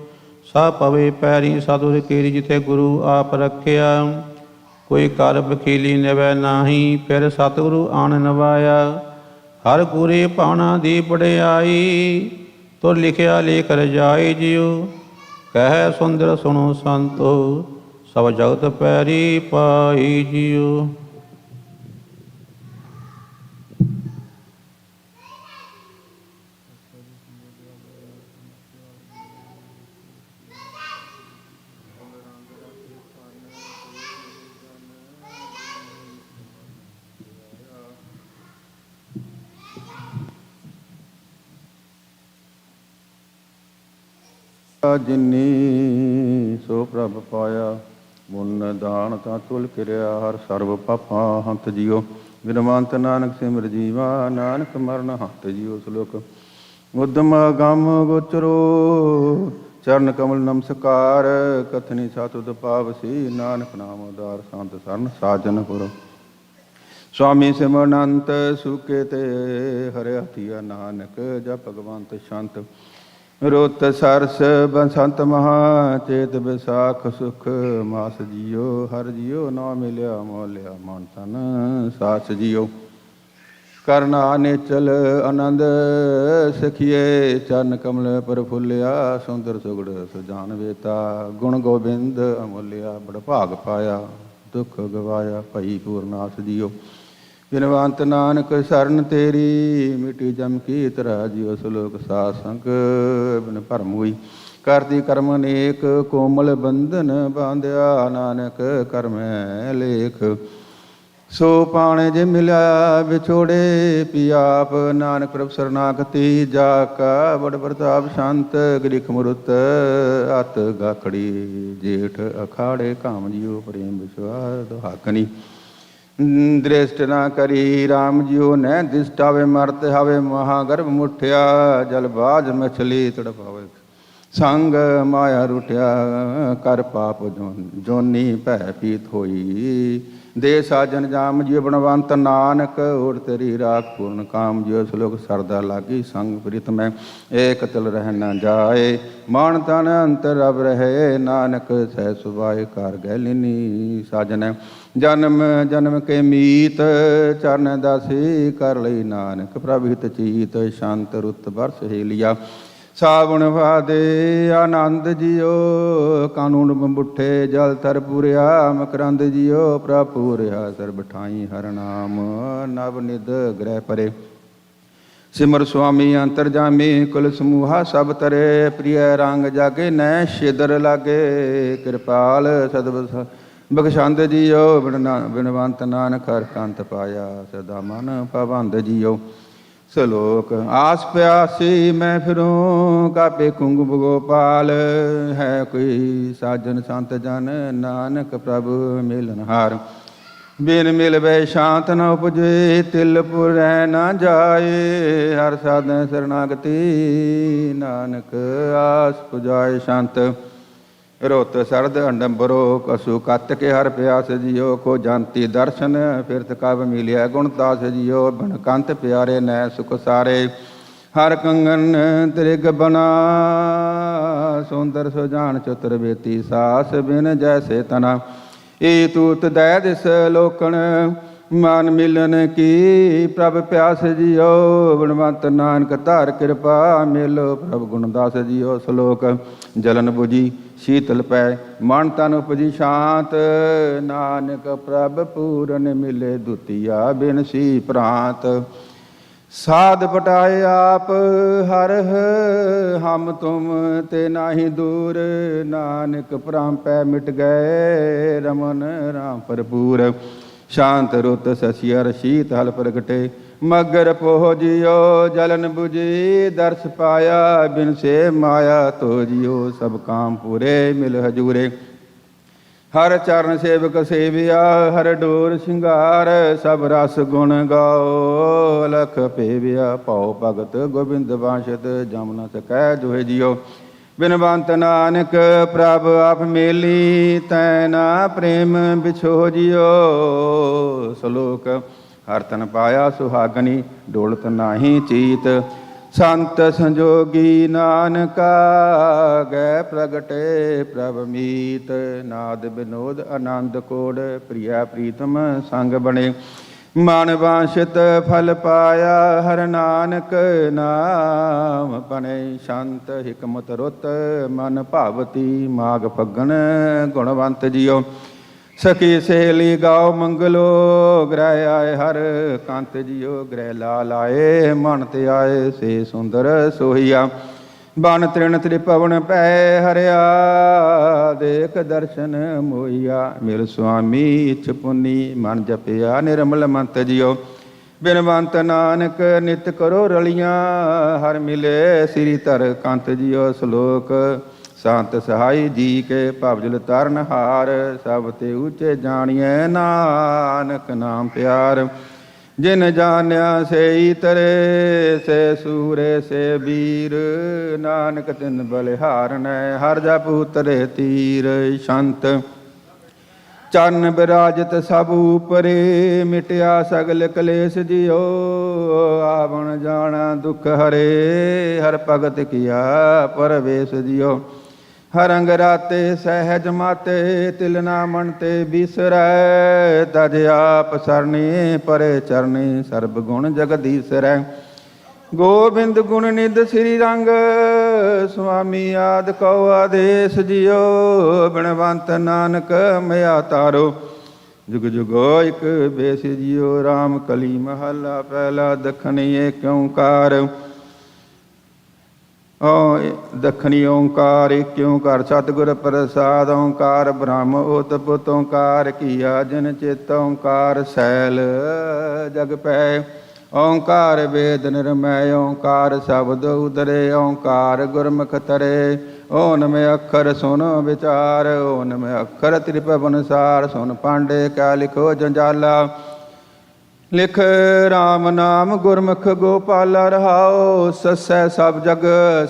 ਸਾ ਪਵੇ ਪੈਰੀ ਸਤਿਗੁਰ ਕੀਰੀ ਜਿਥੇ ਗੁਰੂ ਆਪ ਰੱਖਿਆ ਕੋਈ ਕਰ ਬਖੀਲੀ ਨਿਵੈ ਨਾਹੀ ਫਿਰ ਸਤਿਗੁਰੂ ਆਣ ਨਵਾਇਆ ਹਰ ਗੁਰੇ ਭਾਣਾ ਦੀ ਬੜਿਆਈ ਤੁਰ ਲਿਖਿਆ ਲੇਖ ਰਜਾਈ ਜੀਓ ਕਹਿ ਸੁੰਦਰ ਸੁਣੋ ਸੰਤੋ ਸਭ ਜਗਤ ਪੈਰੀ ਪਾਈ ਜੀਓ। ਜਿਨੀ ਸੋ ਪ੍ਰਭ ਪਾਇਆ ਮੁੰਨ ਦਾਨ ਤਾਂ ਤੁਲ ਕਿਰਿਆ ਹਰ ਸਰਬ ਪਾਪਾ ਹੰਤ ਜੀਓ ਬਿਨਵੰਤ ਨਾਨਕ ਸਿਮਰ ਜੀਵਾ ਨਾਨਕ ਮਰਨ ਹੰਤ ਜੀਓ। ਸ਼ਲੋਕ ਉਦਮ ਗਮ ਗੋਚਰੋ ਚਰਨ ਕਮਲ ਨਮਸਕਾਰ ਕਥਨੀ ਸਤਿ ਪਾਵਸੀ ਨਾਨਕ ਨਾਮ ਉਦਾਰ ਸੰਤ ਸਰਨ ਸਾਜਨ ਪੁਰ ਸੁਆਮੀ ਸਿਮਰਨੰਤ ਸੁਕੇ ਤੇ ਹਰਿ ਹਥਿਆ ਨਾਨਕ ਜਪ ਭਗਵੰਤ ਸ਼ੰਤ ਰੁੱਤ ਸਰਸ ਬਸੰਤ ਮਹਾ ਚੇਤ ਵਿਸਾਖ ਸੁਖ ਮਾਸ ਜੀਓ। ਹਰ ਜੀਓ ਨਾ ਮਿਲਿਆ ਮੋਲਿਆ ਮਨ ਤਨ ਸਾਸ ਜੀਓ। ਕਰਨਾ ਨੇਚਲ ਆਨੰਦ ਸਖੀਏ ਚਰਨ ਕਮਲ ਪਰ ਫੁੱਲਿਆ। ਸੁੰਦਰ ਸੁਗੜ ਸੁਜਾਨ ਵੇਤਾ ਗੁਣ ਗੋਬਿੰਦ ਅਮੁੱਲਿਆ। ਬੜ ਭਾਗ ਪਾਇਆ ਦੁੱਖ ਗਵਾਇਆ ਭਈ ਪੂਰਨਾਸ ਜੀਓ। ਬਿਨਵੰਤ ਨਾਨਕ ਸਰਨ ਤੇਰੀ ਮਿਟੀ ਜਮ ਕੀ ਤਰਾ ਜੀਓ। ਸਲੋਕ ਸਾਧ ਸੰਗ ਬਿਨ ਭਰਮ ਹੋਈ ਕਰਦੀ ਕਰਮ ਅਨੇਕ। ਕੋਮਲ ਬੰਧਨ ਬਾਂਧਿਆ ਨਾਨਕ ਕਰਮੈ ਲੇਖ। ਸੋ ਪਾਣੇ ਜੇ ਮਿਲਿਆ ਵਿਛੋੜੇ ਪੀ ਆਪ। ਨਾਨਕ ਪ੍ਰਭ ਸਰਨਾਗਤੀ ਜਾ ਕਾ ਬੜ ਪ੍ਰਤਾਪ ਸ਼ਾਂਤ। ਗ੍ਰਿਖ ਮੁਰਤ ਅਤ ਗਾਖੜੀ ਜੇਠ ਅਖਾੜੇ ਕਾਮ ਜੀਓ। ਪ੍ਰੇਮ ਵਿਸ਼ਵਾਸ ਦੁਹਾਕਨੀ ਦ੍ਰਿਸ਼ਟ ਨਾ ਕਰੀ ਰਾਮ ਜੀਓ। ਨੈ ਦਿਸ਼ਟ ਆਵੇ ਮਰਤ ਹਵੇ ਮਹਾਗਰਭ ਮੁਠਿਆ। ਜਲ ਬਾਜ ਮਛਲੀ ਤੜਪਾਵੇ ਸੰਗ ਮਾਇਆ ਰੁਠਿਆ। ਕਰ ਪਾਪ ਜੋਨੀ ਭੈ ਪੀਤ ਹੋਈ। ਦੇ ਸਾਜਨ ਜਾਮ ਜੀਓ ਬਣਵੰਤ ਨਾਨਕ। ਓੜ ਤੇਰੀ ਰਾਖ ਪੂਰਨ ਕਾਮ ਜੀਓ। ਸਲੋਕ ਸਰਦਾ ਲਾਗੀ ਸੰਗ ਪ੍ਰੀਤ ਮੈਂ ਏਕ ਤਿਲ ਰਹਿ ਨਾ ਜਾਏ। ਮਨ ਤਨ ਅੰਤਰ ਰਬ ਰਹੇ ਨਾਨਕ ਸਹਿ ਸੁਭਾਏ। ਕਰ ਗੈ ਲੀਨੀ ਸਾਜਨ ਜਨਮ ਜਨਮ ਕੇ ਮੀਤ। ਚਰਨ ਦਾਸੀ ਕਰ ਲਈ ਨਾਨਕ ਪ੍ਰਭ ਹਿਤ ਚੀਤ। ਸ਼ਾਂਤ ਰੁੱਤ ਬਰਸ ਹੇਲਿਆ ਸਾਵਣ ਵਾਦੇ ਆਨੰਦ ਜੀਓ। ਕਾਨੂੰਨ ਬੰਬੁੱਠੇ ਜਲ ਤਰ ਪੂਰਿਆ। ਮਕਰੰਦ ਜੀਓ ਪ੍ਰਭ ਪੂਰਿਆ। ਸਰਬ ਠਾਈ ਹਰ ਨਾਮ ਨਵ ਨਿਧ ਗ੍ਰਹਿ ਪਰੇ। ਸਿਮਰ ਸੁਆਮੀ ਅੰਤਰ ਜਾਮੀ ਕੁਲ ਸਮੂਹਾ ਸਭ ਤਰੇ। ਪ੍ਰਿਯ ਰੰਗ ਜਾਗੇ ਨੈ ਛਿਦਰ ਲਾਗੇ। ਕਿਰਪਾਲ ਸਦਬ ਬਖਸ਼ੰਦ ਜੀਓ। ਬਿਨਵੰਤ ਨਾਨਕ ਹਰ ਕੰਤ ਪਾਇਆ। ਸਦਾ ਮਨ ਪਵੰਦ ਜੀਓ। ਸਲੋਕ ਆਸ ਪਿਆਸੀ ਮੈਂ ਫਿਰੂੰ ਕਾਪੇ ਕੁੰਗ ਗੋਪਾਲ। ਹੈ ਕੋਈ ਸਾਜਨ ਸੰਤ ਜਨ ਨਾਨਕ ਪ੍ਰਭ ਮਿਲਨ ਹਾਰ। ਬਿਨ ਮਿਲਵੇ ਸ਼ਾਂਤ ਨ ਉਪਜੇ ਤਿਲ ਪੁਰੈ ਨਾ ਜਾਏ। ਹਰ ਸਾਧਨ ਸਰਨਾਗਤੀ ਨਾਨਕ ਆਸ ਪੁਜਾਏ ਸ਼ਾਂਤ। ਰੁੱਤ ਸਰਦ ਅੰਡੰਬਰੋ ਕਸੂ ਕੱਤ ਕੇ ਹਰ ਪਿਆਸ ਜੀਓ। ਕੋ ਜਾਂਤੀ ਦਰਸ਼ਨ ਫਿਰਤ ਕਬ ਮਿਲਿਆ ਗੁਣ ਦਾਸ ਜੀਓ। ਬਨ ਕੰਤ ਪਿਆਰੇ ਨੈ ਸੁਖ ਸਾਰੇ। ਹਰ ਕੰਗਨ ਤ੍ਰਿਗ ਬਨਾ ਸੁੰਦਰ ਸੁਜਾਨ ਚਤੁਰ ਬੇਤੀ ਸਾਸ। ਬਿਨ ਜੈਸੇ ਤਨਾ ਏ ਤੂਤ ਦੈ ਦਿਸ ਲੋਕਣ। ਮਨ ਮਿਲਨ ਕੀ ਪ੍ਰਭ ਪਿਆਸ ਜੀਓ। ਗੁਣਵੰਤ ਨਾਨਕ ਧਾਰ ਕਿਰਪਾ ਮੇਲੋ ਪ੍ਰਭ ਗੁਣਦਾਸ ਜੀਓ। ਸਲੋਕ ਜਲਨ ਬੁਝੀ ਸ਼ੀਤਲ ਪੈ ਮਨ ਤਨ ਉਪਜੀ ਸ਼ਾਂਤ। ਨਾਨਕ ਪ੍ਰਭ ਪੂਰਨ ਮਿਲੇ ਦੁਤੀਆ ਬਿਨ ਸੀ ਪ੍ਰਾਂਤ। ਸਾਧ ਪਟਾਏ ਆਪ ਹਰ ਹਮ ਤੁਮ ਤੇ ਨਾਹੀ ਦੂਰ। ਨਾਨਕ ਭ੍ਰਮ ਪੈ ਮਿਟ ਗਏ ਰਮਨ ਰਾਮ ਭਰਪੂਰ। ਸ਼ਾਂਤ ਰੁੱਤ ਸਸਿਅਰ ਸ਼ੀਤ ਹਲ ਪ੍ਰਗਟੇ। ਮਗਰ ਪੋਹ ਜੀਓ ਜਲਨ ਬੁਝੀ ਦਰਸ ਪਾਇਆ। ਬਿਨ ਸੇ ਮਾਇਆ ਤੋ ਜੀਓ ਸਭ ਕਾਮ ਪੂਰੇ ਮਿਲ ਹਜੂਰੇ। ਹਰ ਚਰਨ ਸੇਵਕ ਸੇਵਿਆ ਹਰ ਡੋਰ ਸ਼ਿੰਗਾਰ। ਸਭ ਰਸ ਗੁਣ ਗਾਓ ਲਖ ਪੇਵਿਆ। ਭਉ ਭਗਤ ਗੋਬਿੰਦ ਬਾਸ਼ਤ ਜਮ ਨ ਸਕੈ ਜੋਹਿ ਜੀਓ। ਬਿਨਵੰਤ ਨਾਨਕ ਪ੍ਰਭ ਆਪ ਮੇਲੀ ਤੈ ਨਾ ਪ੍ਰੇਮ ਵਿਛੋ ਜੀਓ। ਸਲੋਕ ਹਰ ਤਨ ਪਾਇਆ ਸੁਹਾਗਨੀ ਡੋਲਤ ਨਾਹੀ ਚੀਤ। ਸੰਤ ਸੰਜੋਗੀ ਨਾਨਕਾ ਗੈ ਪ੍ਰਗਟੇ ਪ੍ਰਭ ਮੀਤ। ਨਾਦ ਬਿਨੋਦ ਆਨੰਦ ਕੋੜ ਪ੍ਰਿਆ ਪ੍ਰੀਤਮ ਸੰਗ ਬਣੇ। ਮਨ ਵਾਂਛਿਤ ਫਲ ਪਾਇਆ ਹਰ ਨਾਨਕ ਨਾਮ ਬਣੇ। ਸ਼ੰਤ ਹਿਕਮਤ ਰੁੱਤ ਮਨ ਭਾਵਤੀ ਮਾਗ ਫਗਣ ਗੁਣਵੰਤ ਜੀਓ। ਸਖੀ ਸਹੇਲੀ ਗਾਓ ਮੰਗਲੋ ਗ੍ਰਹਿ ਆਏ ਹਰ ਕੰਤ ਜੀਓ। ਗ੍ਰਹਿ ਲਾਲ ਆਏ ਮਨ ਤੇ ਆਏ ਸੇ ਸੁੰਦਰ ਸੋਹੀਆ। ਬਨ ਤ੍ਰਿਣ ਤ੍ਰਿਪਵਨ ਪੈ ਹਰਿਆ ਦੇਖ ਦਰਸ਼ਨ ਮੋਈਆ। ਮਿਲ ਸੁਆਮੀ ਇਛ ਪੁੰਨੀ ਮਨ ਜਪਿਆ ਨਿਰਮਲ ਮੰਤ ਜੀਓ। ਬਿਨਵੰਤ ਨਾਨਕ ਨਿਤ ਕਰੋ ਰਲੀਆਂ ਹਰ ਮਿਲੇ ਸ੍ਰੀ ਧਰ ਕੰਤ ਜੀਓ। ਸਲੋਕ ਸੰਤ ਸਹਾਈ ਜੀ ਕੇ ਭਵਜਲ ਤਰਨ ਹਾਰ। ਸਭ ਤੇ ਉੱਚੇ ਜਾਣੀਐ ਨਾਨਕ ਨਾਮ ਪਿਆਰ। ਜਿਨ ਜਾਣਿਆ ਸੇਈ ਤਰੇ ਸੇ ਸੂਰੇ ਸੇ ਵੀਰ। ਨਾਨਕ ਤਿਨ ਬਲਿਹਾਰਨੈ ਹਰ ਜਪ ਉਤਰੇ ਤੀਰ। ਸ਼ੰਤ ਚਰਨ ਬਿਰਾਜਤ ਸਭ ਉਪਰੇ, ਮਿਟਿਆ ਸਗਲ ਕਲੇਸ਼ ਜਿਉ। ਆਵਣ ਜਾਣਾ ਦੁਖ ਹਰੇ, ਹਰ ਭਗਤ ਕੀਆ ਪਰਵੇਸ਼ ਜਿਉ। ਹਰ ਅੰਗ ਰਾਤੇ ਸਹਿਜ ਮਾਤੇ, ਤਿਲ ਨਾ ਮਨ ਤੇ ਬਿਸਰੈ। ਤਜ ਆਪ ਸਰਣੀ ਪਰੇ ਚਰਨੀ, ਸਰਬ ਗੁਣ ਜਗਦੀਸਰੈ। ਗੋਬਿੰਦ ਗੁਣ ਨਿਧ ਸ੍ਰੀ ਰੰਗ, ਸੁਆਮੀ ਆਦਿ ਕਉ ਆਦੇਸ ਜਿਉ। ਬਿਨਵੰਤ ਨਾਨਕ ਮਿਆ ਤਾਰੋ, ਜੁਗ ਜੁਗੋ ਇਕ ਬੇਸ ਜਿਉ। ਰਾਮ ਕਲੀ ਮਹੱਲਾ ਪਹਿਲਾ, ਦਖਣੀ ਏਕ ਓੰਕਾਰ। ਦਖਣੀ ਓੰਕਾਰ ਏਕ ਓੰਕਾਰ, ਸਤਿਗੁਰ ਪ੍ਰਸਾਦ। ਓੰਕਾਰ ਬ੍ਰਹਮ ਓਤ ਪੁਤ, ਓੰਕਾਰ ਕੀਆ ਜਿਨ ਚਿਤ। ਓੰਕਾਰ ਸੈਲ ਜਗ ਪੈ, ਓੰਕਾਰ ਵੇਦ ਨਿਰਮੈ। ਓੰਕਾਰ ਸ਼ਬਦ ਉਦਰੇ, ਓੰਕਾਰ ਗੁਰਮੁਖ ਤਰੇ। ਓਨਮੇ ਅੱਖਰ ਸੁਨ ਵਿਚਾਰ, ਓਨਮੇ ਅੱਖਰ ਤ੍ਰਿਭੁਵਨ ਸਾਰ। ਸੁਨ ਪਾਂਡੇ ਕਾ ਲਿਖੋ ਜੰਜਾਲਾ, ਲਿਖ ਰਾਮ ਨਾਮ ਗੁਰਮੁਖ ਗੋਪਾਲਾ। ਰਹਾਉ ਸਸੈ ਸਭ ਜਗ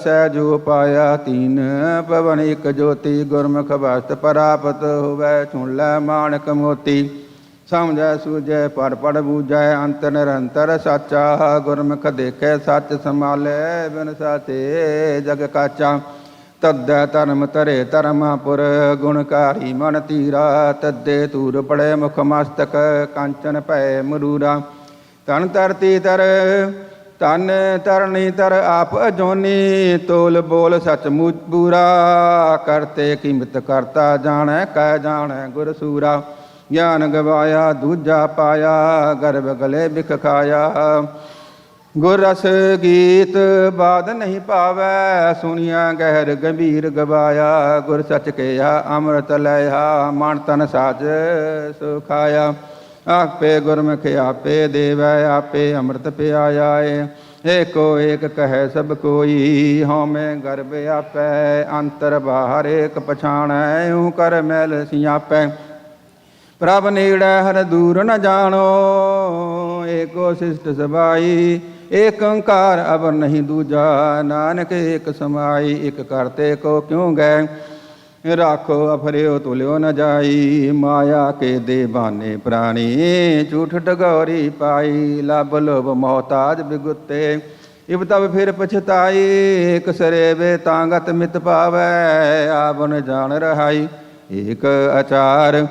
ਸਹਿਜੋ ਪਾਇਆ, ਤੀਨ ਪਵਨ ਇਕ ਜੋਤੀ। ਗੁਰਮੁਖ ਵਸਤ ਪ੍ਰਾਪਤ ਹੋਵੈ, ਸੁਣ ਲੈ ਮਾਣਕ ਮੋਤੀ। ਸਮਝੈ ਸੂਝੈ ਪੜ ਪੜ ਬੂਝੈ, ਅੰਤਰ ਨਿਰੰਤਰ ਸਾਚਾ। ਗੁਰਮੁਖ ਦੇਖੈ ਸੱਚ ਸੰਭਾਲੈ, ਬਿਨ ਸਾਚੇ ਜਗ ਕਾਚਾ। ਤਦੈ ਧਰਮ ਧਰੇ ਧਰਮਾਪੁਰ, ਗੁਣਕਾਰੀ ਮਨ ਧੀਰਾ। ਤਦੇ ਧੂਰ ਪੜੇ ਮੁਖ ਮਸਤਕ, ਕਾਂਚਨ ਭੈ ਮਰੂਰਾ। ਤਨ ਧਰਤੀ ਤਰ ਤਨ ਧਰਣੀ ਤਰ ਆਪ ਅਜੋਨੀ। ਤੋਲ ਬੋਲ ਸਚ ਮੁਚ ਬੂਰਾ, ਕਰਤੇ ਕੀਮਤ ਕਰਤਾ ਜਾਣੈ। ਕਹਿ ਜਾਣੈ ਗੁਰ ਸੂਰਾ। ਗਿਆਨ ਗਵਾਇਆ ਦੂਜਾ ਪਾਇਆ, ਗਰਭ ਗਲੇ ਬਿਖ ਖਾਇਆ। ਗੁਰ ਰਸ ਗੀਤ ਬਾਦ ਨਹੀਂ ਭਾਵੈ, ਸੁਣਿਆ ਗਹਿਰ ਗੰਭੀਰ ਗਵਾਇਆ। ਗੁਰ ਸਚ ਕਿਆ ਅੰਮ੍ਰਿਤ ਲਿਆ, ਮਨ ਤਨ ਸਾਜ ਸੁਖਾਇਆ। ਆਪੇ ਗੁਰਮੁਖ ਆਪੇ ਦੇਵੈ, ਆਪੇ ਅੰਮ੍ਰਿਤ ਪਿਆਇਆ ਏ। ਏਕੋ ਏਕ ਕਹੈ ਸਭ ਕੋਈ, ਹਉਮੈ ਗਰਭ ਆਪੈ। ਅੰਤਰ ਬਾਹਰ ਏਕ ਪਛਾਣੈ, ਊ ਕਰ ਮੈਲ ਸਿਆਪੈ। ਪ੍ਰਭ ਨੇੜੈ ਹਰ ਦੂਰ ਨ ਜਾਣੋ, ਏਕੋ ਸਿਸ਼ਟ ਸਬਾਈ। ਏਕ ਓੰਕਾਰ ਅਵਰ ਨਹੀਂ ਦੂਜਾ, ਨਾਨਕ ਏਕ ਸਮਾਈ। ਇਕ ਕਰਤੇ ਕੋ ਕਿਉ ਗੈ, ਰਾਖੋ ਅਫਰਿਓ ਤੁਲਿਓ ਨ ਜਾਈ। ਮਾਇਆ ਕੇ ਦੇ ਬਾਨੇ ਪ੍ਰਾਣੀ, ਝੂਠ ਡਗੌਰੀ ਪਾਈ। ਲਬ ਲੋਭ ਮੋਹਤਾਜ ਬਿਗੁੱਤੇ, ਇਬ ਤਬ ਫਿਰ ਪਛਤਾਈ। ਇਕ ਸਰੇਵੇ ਤਾਂਗਤ ਮਿਤ ਪਾਵੈ, ਆਵਨ ਜਾਣ ਰਹਾਈ। ਏਕ ਆਚਾਰ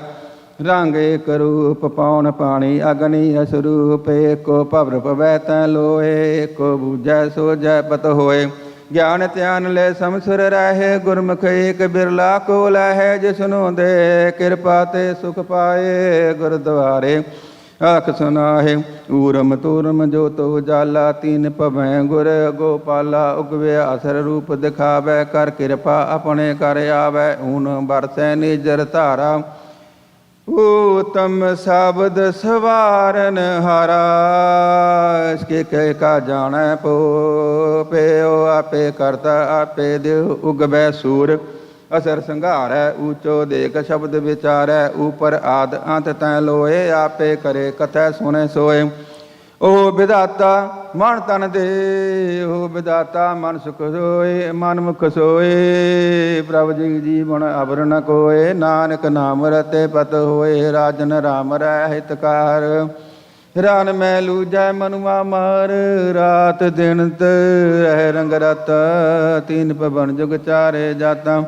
ਰੰਗ ਏਕ ਰੂਪ, ਪੌਣ ਪਾਣੀ ਅਗਨੀ ਅਸਰੂਪ। ਏਕੋ ਭਵਰ ਪਵੈ ਤੈ ਲੋਏ, ਏਕੋ ਬੂਝੈ ਸੋਝੈ ਪਤ ਹੋਏ। ਗਿਆਨ ਧਿਆਨ ਲੈ ਸਮਸੁਰ ਰਹਿ, ਗੁਰਮੁਖ ਏਕ ਬਿਰਲਾ ਕੋ ਲਹੈ। ਜਿਸਨੂੰ ਦੇ ਕਿਰਪਾ ਤੇ ਸੁਖ ਪਾਏ, ਗੁਰਦੁਆਰੇ ਆਖ ਸੁਨਾਹੇ। ਊਰਮ ਤੂਰਮ ਜੋਤ ਉਜਾਲਾ, ਤੀਨ ਭਵੈ ਗੁਰ ਗੋਪਾਲਾ। ਉਗਵਿਆ ਅਸਰ ਰੂਪ ਦਿਖਾਵੈ, ਕਰ ਕਿਰਪਾ ਆਪਣੇ ਕਰ ਆਵੈ। ਊਨ ਬਰਸੈ ਨਿਜਰ ਧਾਰਾ, ਊਤਮ ਸ਼ਬਦ ਸਵਾਰਨ ਹਾਰਾ। ਇਸਕੇ ਕਹਿ ਕਾ ਜਾਣੈ ਪੋ, ਪਿਓ ਆਪੇ ਕਰਤਾ ਆਪੇ ਦਿਉ। ਉਗਵੈ ਸੂਰ ਅਸਰ ਸੰਘਾਰੈ, ਊਚੋ ਦੇਖ ਸ਼ਬਦ ਵਿਚਾਰੈ। ਉਪਰ ਆਦ ਅੰਤ ਤੈ ਲੋਏ, ਆਪੇ ਕਰੇ ਕਥੈ ਸੁਣੇ ਸੋਏ। ਓ ਵਿਧਾਤਾ ਮਨ ਤਨ ਦੇ, ਓ ਵਿਧਾਤਾ ਮਨ ਸੁਖ ਸੋਏ। ਮਨ ਮੁਖ ਸੋਏ, ਪ੍ਰਭ ਜੀ ਜੀਵਨ ਅਵਰ ਨ ਕੋਏ। ਨਾਨਕ ਨਾਮ ਰਤੇ ਪਤ ਹੋਏ, ਰਾਜਨ ਰਾਮ ਰਹਿ ਹਿਤਕਾਰ। ਰਾਨ ਮੈਂ ਲੂਜੈ ਮਨੁਆ ਮਾਰ, ਰਾਤ ਦਿਨ ਰਹਿ ਰੰਗ ਰਤਾ। ਤੀਨ ਪਵਨ ਜੁਗ ਚਾਰੇ ਜਾਤਾ,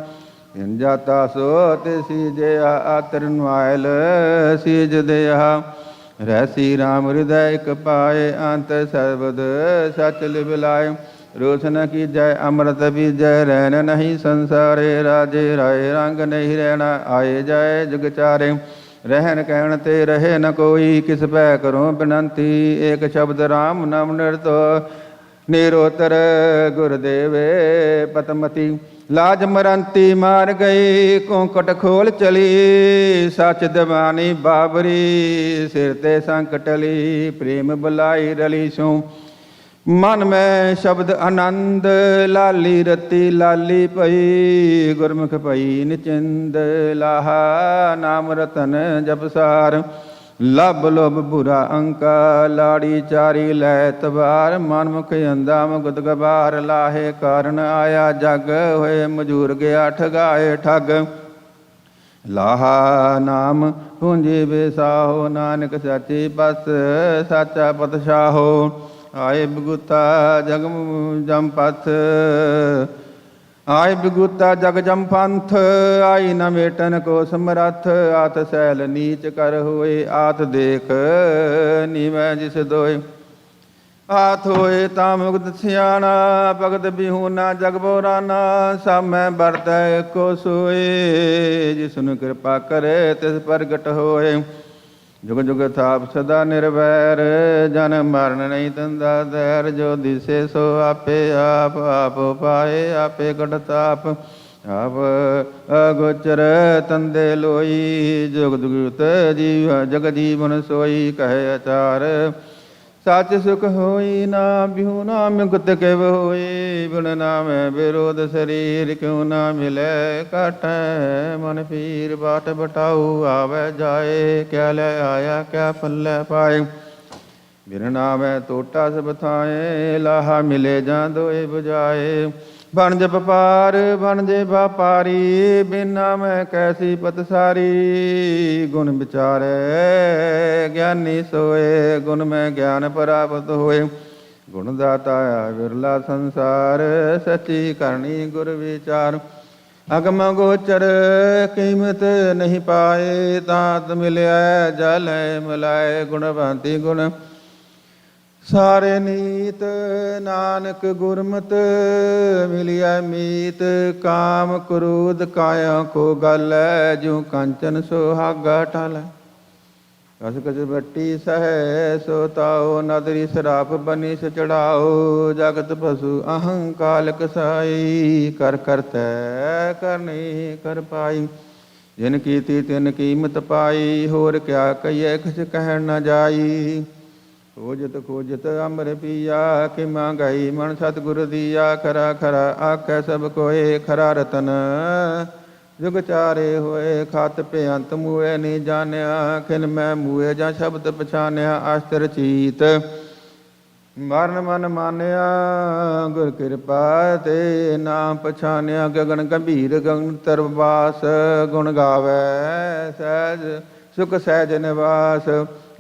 ਤਿਨ ਜਾਤਾ ਸੋ ਤੇ ਸੀਜਿਆ। ਆਤਰ ਨੁਆਇਲ ਸੀਜ ਦਿਆ, ਰਹਿਸੀ ਰਾਮ ਹਿਰਦੈ ਇਕ ਪਾਏ। ਅੰਤ ਸਰਬਦ ਸਚ ਲਿਵ ਲਾਏ, ਰੋਸ਼ਨ ਕੀਜੈ ਅੰਮ੍ਰਿਤ ਬੀਜੈ। ਰਹਿਣ ਨਹੀਂ ਸੰਸਾਰੇ, ਰਾਜੇ ਰਾਏ ਰੰਗ ਨਹੀਂ ਰਹਿਣਾ। ਆਏ ਜਾਏ ਜੁਗ ਚਾਰੇ, ਰਹਿਣ ਕਹਿਣ ਤੇ ਰਹੇ ਨ ਕੋਈ। ਕਿਸ ਪੈ ਕਰੋ ਬਿਨੰਤੀ, ਏਕ ਸ਼ਬਦ ਰਾਮ ਨਾਮ ਨਿਰਤੋ। ਨਿਰੋਤਰ ਗੁਰਦੇਵੇ ਪਤਮਤੀ, ਲਾਜ ਮਰੰਤੀ ਮਾਰ ਗਈ। ਕੋਂਕਟ ਖੋਲ ਚਲੀ, ਸਚ ਦਿਵਾਨੀ ਬਾਬਰੀ। ਸਿਰ ਤੇ ਸੰਕਟ ਲੀ, ਪ੍ਰੇਮ ਬੁਲਾਈ ਰਲੀ ਸੋ। ਮਨ ਮੈਂ ਸ਼ਬਦ ਆਨੰਦ, ਲਾਲੀ ਰਤੀ ਲਾਲੀ ਪਈ। ਗੁਰਮੁਖ ਪਈ ਨਿਚਿੰਦ, ਲਾਹਾ ਨਾਮ ਰਤਨ ਜਪਸਾਰ। ਲਬ ਲੋਭ ਬੁਰਾ ਅੰਕਾ, ਲਾੜੀ ਚਾਰੀ ਲੈ ਤਵਾਰ। ਮਨ ਮੁਖ ਅੰਦਾ ਮੁਗਤ ਗਵਾਰ, ਲਾਹੇ ਕਾਰਨ ਆਇਆ ਜਗ। ਹੋਏ ਮਜੂਰ ਗਿਆ ਠਗਾਏ ਠੱਗ। ਲਾਹਾ ਨਾਮ ਪੂੰਜੀ ਵਿਸਾਹੋ ਨਾਨਕ ਸਾਚੀ ਬਸ ਸਾਚਾ ਪਤਸ਼ਾਹੋ ਆਏ ਬਿਗੁਤਾ ਜਗ ਜਮ ਪਥ ਆਏ ਬਿਗੁਤਾ ਜਗ ਜਮ ਪੰਥ ਆਈ ਨ ਮੇਟਨ ਕੋ ਸਮਰੱਥ ਆਤ ਸੈਲ ਨੀਚ ਕਰ ਹੋਏ ਆਤ ਦੇਖ ਨੀਵੈ ਜਿਸ ਦੋਏ ਆਤ ਹੋਏ ਤਾਂ ਮੁਕਤ ਸਿਆਣਾ ਭਗਤ ਬਿਹੂਨਾ ਜਗ ਬੋਰਾਨਾ ਸਭ ਮੈਂ ਵਰਤੈ ਕੋ ਸੋਏ ਜਿਸਨੂੰ ਕਿਰਪਾ ਕਰੇ ਤਿਸ ਪ੍ਰਗਟ ਹੋਏ ਜੁਗ ਜੁਗ ਥਾਪ ਸਦਾ ਨਿਰਵੈਰ ਜਨ ਮਰਨ ਨਹੀਂ ਤੰਦਾ ਦੈਰ ਜੋ ਦਿਸੇ ਸੋ ਆਪੇ ਆਪ ਆਪ ਪਾਏ ਆਪੇ ਕਟਤਾਪ ਆਪ ਅਗੋਚਰ ਤੰਦੇ ਲੋਈ ਜੁਗ ਜੁਗਤ ਜੀਵ ਜਗ ਜੀਵਨ ਸੋਈ ਕਹੇ ਅਚਾਰ ਸੱਚ ਸੁਖ ਹੋਈ ਨਾ ਬਿਹੂ ਨਾ ਮੁਕਤ ਕਿਵ ਹੋਈ ਬਿਨ ਨਾਮੈ ਵਿਰੋਧ ਸਰੀਰ ਕਿਉ ਨਾ ਮਿਲੈ ਕਾਟੈ ਮਨ ਪੀਰ ਬਾਟ ਬਟਾਊ ਆਵੈ ਜਾਏ ਕਿਆ ਲੈ ਆਇਆ ਕਿਆ ਪੱਲੇ ਪਾਏ ਬਿਨ ਨਾਮੈ ਟੋਟਾ ਸਭ ਥਾਏ ਲਾਹਾ ਮਿਲੇ ਜਾਂ ਦੋਏ ਬੁਝਾਏ ਬਣਜ ਵਪਾਰ ਬਣਜੇ ਵਪਾਰੀ ਬਿਨ ਨਾਮੈ ਕੈਸੀ ਪਤਸਾਰੀ ਗੁਣ ਵਿਚਾਰੈ ਗਿਆਨੀ ਸੋਏ ਗੁਣ ਮੈਂ ਗਿਆਨ ਪ੍ਰਾਪਤ ਹੋਏ ਗੁਣ ਦਾਤਾ ਵਿਰਲਾ ਸੰਸਾਰ ਸੱਚੀ ਕਰਨੀ ਗੁਰ ਵਿਚਾਰ ਅਗਮ ਗੋਚਰ ਕੀਮਤ ਨਹੀਂ ਪਾਏ ਤਾਤ ਮਿਲਿਆ ਜਲੈ ਮਿਲਾਏ ਗੁਣਵੰਤੀ ਗੁਣ ਸਾਰੇ ਨੀਤ ਨਾਨਕ ਗੁਰਮਤਿ ਮਿਲਿਆ ਮੀਤ ਕਾਮ ਕ੍ਰੋਧ ਕਾਇਆ ਕੋ ਗਲੈ ਜਿਉ ਕੰਚਨ ਸੁਹਾਗਾ ਟਾਲੈ ਕਸ ਕਸ ਬੱਟੀ ਸਹਿ ਸੋ ਤਾਓ ਨਦਰੀ ਸਰਾਪ ਬਨੀ ਸ ਚੜਾਓ ਜਗਤ ਪਸੂ ਅਹੰਕਾਲ ਕਸਾਈ ਕਰ ਕਰਤੈ ਕਰਨੀ ਕਰ ਪਾਈ ਜਿਨ ਕੀਤੀ ਤਿਨ ਕੀਮਤ ਪਾਈ ਹੋਰ ਕਿਆ ਕਹੀਏ ਕਿਛ ਕਹਿਣ ਨ ਜਾਈ ਖੋਜਤ ਅੰਮ੍ਰਿਤ ਪੀਆ ਕਿ ਮੰਗਾਈ ਮਨ ਸਤਿਗੁਰ ਦੀਆ ਖਰਾ ਖਰਾ ਆਖੈ ਸਭ ਕੋਏ ਖਰਾ ਰਤਨ ਜੁਗ ਚਾਰੇ ਹੋਏ ਖਤ ਭਿਅੰਤ ਮੂਏ ਨਹੀਂ ਜਾਣਿਆ ਖਿਨ ਮੈਂ ਮੂਏ ਜਾਂ ਸ਼ਬਦ ਪਛਾਨਿਆ ਅਸ਼ਟਰ ਚੀਤ ਮਰਨ ਮਨ ਮਾਨਿਆ ਗੁਰ ਕਿਰਪਾ ਤੇ ਨਾਮ ਪਛਾਨਿਆ ਗਗਨ ਗੰਭੀਰ ਗਗਨ ਤਰਵਾਸ ਗੁਣ ਗਾਵੈ ਸਹਿਜ ਸੁਖ ਸਹਿਜ ਨਿਵਾਸ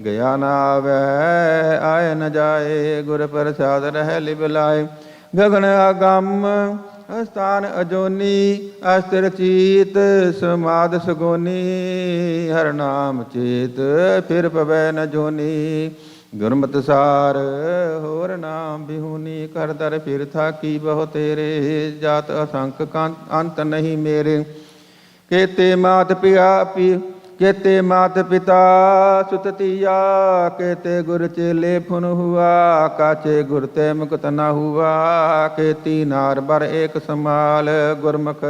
ਗਿਆ ਨਾ ਆਵੈ ਆਏ ਨ ਜਾਏ ਗੁਰ ਪ੍ਰਸਾਦ ਰਹਿ ਲਿਵ ਲਾਏ ਗਗਨ ਆਗਮ ਅਸਥਾਨ ਅਜੋਨੀ ਅਸਤਰ ਚੀਤ ਸਮਾਦ ਸਗੋਨੀ ਹਰ ਨਾਮ ਚੇਤ ਫਿਰ ਪਵੈ ਨ ਜੋਨੀ ਗੁਰਮਤਿ ਸਾਰ ਹੋਰ ਨਾਮ ਬਿਹੂਨੀ ਕਰ ਦਰ ਫਿਰ ਥਾਕੀ ਬਹੁ ਤੇਰੇ ਜਾਤ ਅਸੰਖ ਅੰਤ ਨਹੀਂ ਮੇਰੇ ਕੇਤੇ ਮਾਤ ਕੇਤੇ ਮਾਤ ਪਿਤਾ ਸੁਤਤੀਆ ਕੇਤੇ ਗੁਰ ਚੇਲੇ ਫੁਨ ਹੁਆ ਕਾਚੇ ਗੁਰ ਤੇ ਮੁਕਤ ਨ ਹੁਆ ਕੇਤੀ ਨਾਰ ਬਰ ਏਕ ਸਮਾਲ ਗੁਰਮੁਖ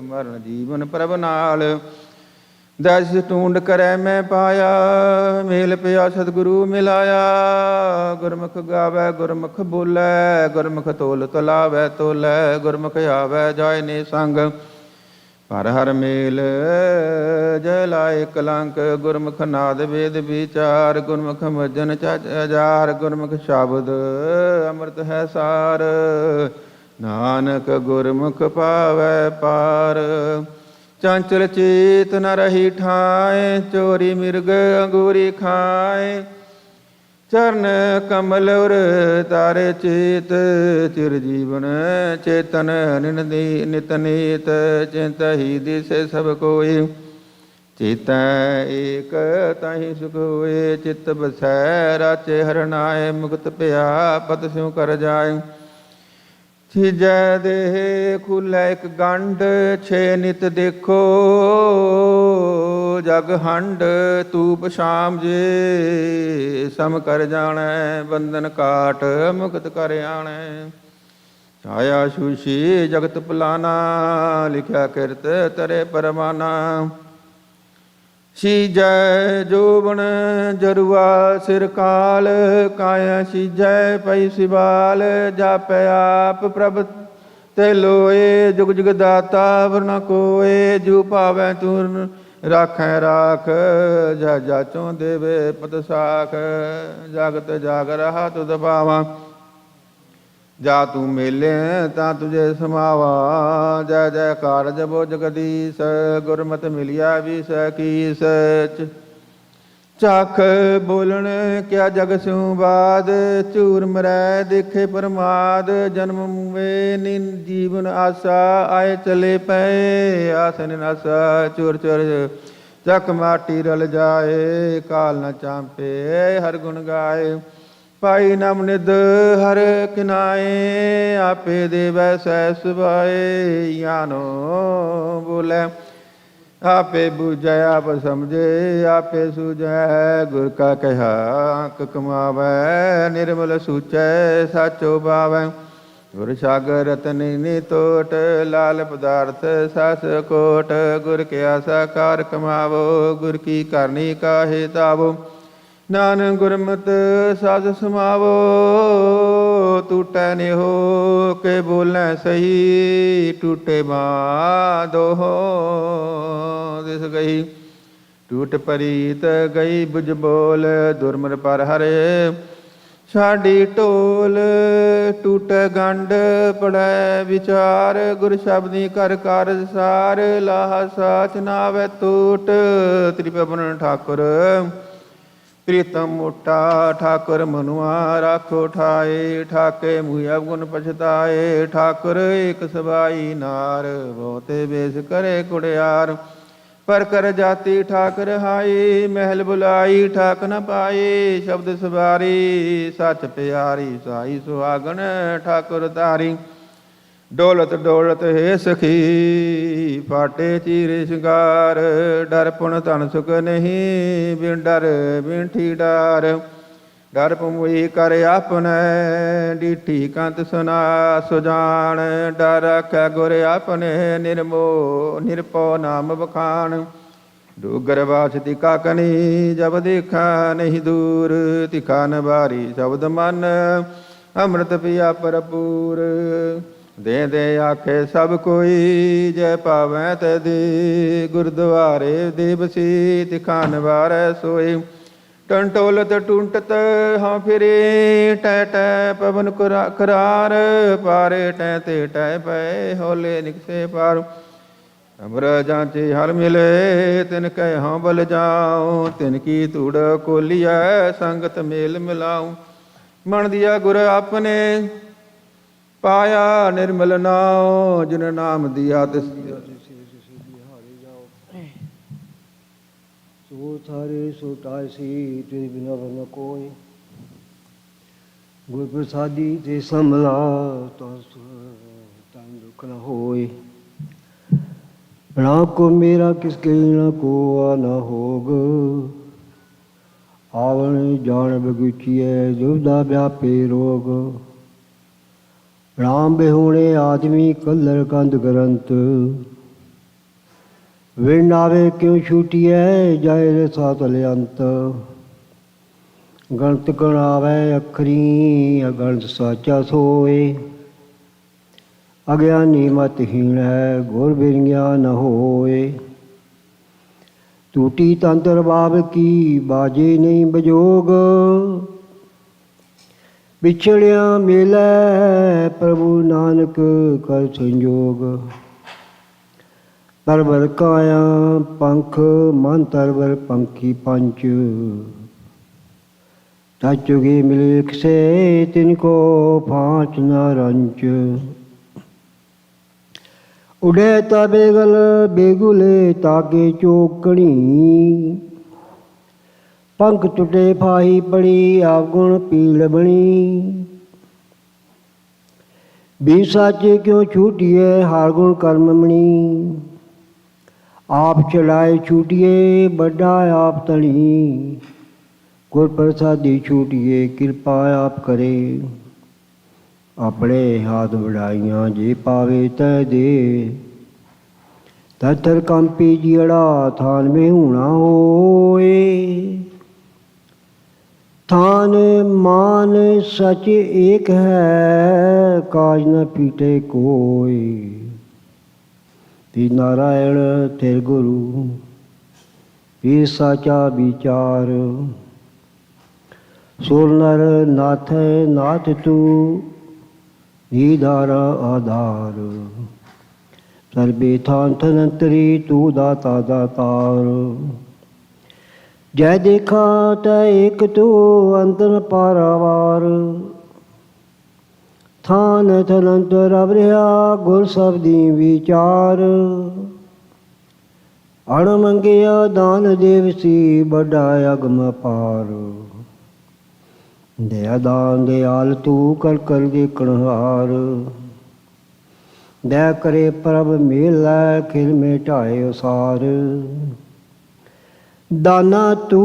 ਮਰਨ ਜੀਵਨ ਪ੍ਰਭ ਨਾਲ ਦਸ ਟੂੰਡ ਕਰੈ ਮੈਂ ਪਾਇਆ ਮੇਲ ਪਿਆ ਸਤਿਗੁਰੂ ਮਿਲਾਇਆ ਗੁਰਮੁਖ ਗਾਵੈ ਗੁਰਮੁਖ ਬੋਲੇ ਗੁਰਮੁਖ ਤੋਲ ਤਲਾਵੈ ਤੋਲੇ ਗੁਰਮੁਖ ਆਵੈ ਜਾਇ ਨੇ ਸੰਗ ਹਰ ਹਰ ਮੇਲ ਜੈ ਲਾਇ ਕਲੰਕ ਗੁਰਮੁਖ ਨਾਦ ਵੇਦ ਵਿਚਾਰ ਗੁਰਮੁਖ ਮਜਨ ਅਜਾਰ ਗੁਰਮੁਖ ਸ਼ਬਦ ਅੰਮ੍ਰਿਤ ਹੈ ਸਾਰ ਨਾਨਕ ਗੁਰਮੁਖ ਪਾਵੈ ਪਾਰ ਚੰਚਲ ਚੇਤ ਨ ਰਹੀ ਠਾਏ ਚੋਰੀ ਮਿਰਗ ਅੰਗੂਰੀ ਖਾਏ ਚਰਨ ਕਮਲ ਉਰ ਤਾਰੇ ਚੇਤ ਚਿਰ ਜੀਵਨ ਚੇਤਨ ਨਿਨਦੀ ਨਿਤ ਨੀਤ ਚਿੰਤ ਹੀ ਦਿਸੇ ਸਭ ਕੋਇ ਚੇਤੈ ਏਕ ਤਾਹੀ ਸੁਖ ਹੋਏ ਚਿਤ ਬਸੈ ਰਾਚੇ ਹਰਨਾਏ ਮੁਕਤ ਭਇਆ ਪਤ ਸਿਉ ਕਰ ਜਾਏ ਛਿਜੈ ਦੇਹ ਖੁੱਲੈ ਇਕ ਗੰਢ ਛੇ ਨਿਤ ਦੇਖੋ ਜਗ ਹੰਡ ਤੂਪ ਸ਼ਾਮ ਜੇ ਸਮ ਕਰ ਜਾਣੈ ਬੰਧਨ ਕਾਟ ਮੁਕਤ ਕਰ ਆਣੈ ਛਾਇਆ ਸੁਸ਼ੀ ਜਗਤ ਭੁਲਾਨਾ ਲਿਖਿਆ ਕਿਰਤ ਤਰੇ ਪਰਮਾਨਾ ਸੀਜੈ ਜੋਬਨ ਜਰੂਆ ਸਿਰ ਕਾਲ ਕਾਇਆ ਸੀਜੈ ਪਈ ਸਿਵਾਲ ਜਾਪੈ ਆਪ ਪ੍ਰਭ ਤੇ ਲੋਏ ਜੁਗ ਜੁਗ ਦਾਤਾ ਵਰਨਾ ਕੋਏ ਜੂ ਭਾਵੈ ਤੂੰ ਰਾਖੈ ਰਾਖ ਜਾ ਜਾਚੋਂ ਦੇਵੇ ਪਤ ਸਾਖ ਜਗਤ ਜਾਗ ਰਹਾ ਤੁਧ ਭਾਵਾ जा तू मेले ता तुझे समावा। जय जयकार जबो जगदीश गुरमत मिलिया विष कीस। चख बोलन क्या जग स्यों बाद चूर मरै देखे परमाद। जन्म में निन जीवन आशा आए चले पे आसन आशा चोर चोर चक माटी रल जाए काल न चांपे हर गुण गाए। पाई नम निध हर किनाए आपे देवै सैस सुभाए। यानो बोले आपे बूझै आप समझे आपे सूझै गुर का कहा अंक कमावै। निर्मल सूचै साचो पावै गुर सागर रतन नि तोट लाल पदार्थ सास कोट। गुर के आसाकार कमावो गुर की करनी काहे तावो। नानक गुरमत साज समावो टूटै नेहो के बोलै सही टूटे बाँ दोहो दिस गई। टूट परीत गई बुझ बोल दुर्मर पर हरे साडी ढोल। टूट गंड पड़ै विचार गुर शब्दी कर कारज सार। लाहा साच नावै टूट त्रिभुवन ठाकुर प्रीतम मोटा ठाकुर मनुआ राखो ठाए। ठाके मुया गुण पछताए ठाकुर एक सबाई नार। बहुते बेस करे कुड़ियार पर कर जाति ठाकुर हाई। महल बुलाई ठाक न पाए शब्द सवारी सच प्यारी। साई सुहागन ठाकुर तारी डोलत डोलत हे सखी फाटे चीर शिंगार। डर पुन धन सुख नहीं बिन डर बिन ठी डार। डर पमुई कर अपने डीठी कंत सुना सुजान। डर आख्या गुर अपने निर्मो निरपो नाम बखान। डूगर बास तिका कनी जब देखा नहीं दूर। तिखा नबारी शब्द मन अमृत पिया भरपूर। दे दे आखे सब कोई जय पावै ते दे। गुरद्वारे देवसी तिखान वारै सोई। टंटोलत टूंटत हाँ फिरे टै टै पवन करार। पारे टै ते टै पै होले निकसे पार। अमर जांचे हल मिले तिन कह हाँ बल जाऊं। तिन की तूड़ कोलिया संगत मेल मिलाऊं। मन दिया गुर अपने पाया निर्मल नाओ। जिन नाम दिया तिस सो थारे सो टासी तेरे बिना न कोई। गुर प्रसादी ते संभला तन दुख न होए। ना को मेरा किसके न को न होग। आवण जान बगुचिए दुविधा व्यापे रोग। राम बेहोणे आदमी कलर कंद ग्रंथ। विण आवे क्यों छूटिए जाए रे सातल अंत। गणत गणावे अखरी अगणत साचा सोए। अज्ञानी मतहीन है गुर बिन ज्ञान न होए। टूटी तंत्र बाब की बाजे नहीं बजोग। बिछड़िया मिलै प्रभु नानक कर संजोग। तरवर काया पंख मन तरवर पंखी पंच। चुगे मिलख से तिनको फांच न रंच। उड़े तबेगल बेगुले तागे चौकड़ी। पंख टुटे फाही पड़ी आवगुण पीड़ बनी। भी साचे क्यों छूटिए हार गुण कर्म मणि। आप चढ़ाए छूटिए बड़ा आप तली। गुर प्रसादी छूटिए कृपा आप करे। अपने हाथ बढ़ाइयाँ जे पावे तय दे। थर कंपी जियड़ा थान में हूणा होए। थान मान सच एक है काज न पीटे कोई। ती नारायण तेरे गुरु पीर साचा विचार। सोल नर नाथ नाथ तू निधारा आधार सर्वे थान थनंतरी तू दाता दातार जय देखा तय एक तू अंतन पारावार थान थनंतर अवरिया गुर शब्दी विचार अण मंगिया दान देवसी बड़ा अगम पार दया दान दयाल तू कर कर देखणहार दया करे प्रभ मेला खिल मिटाए उसार दाना तू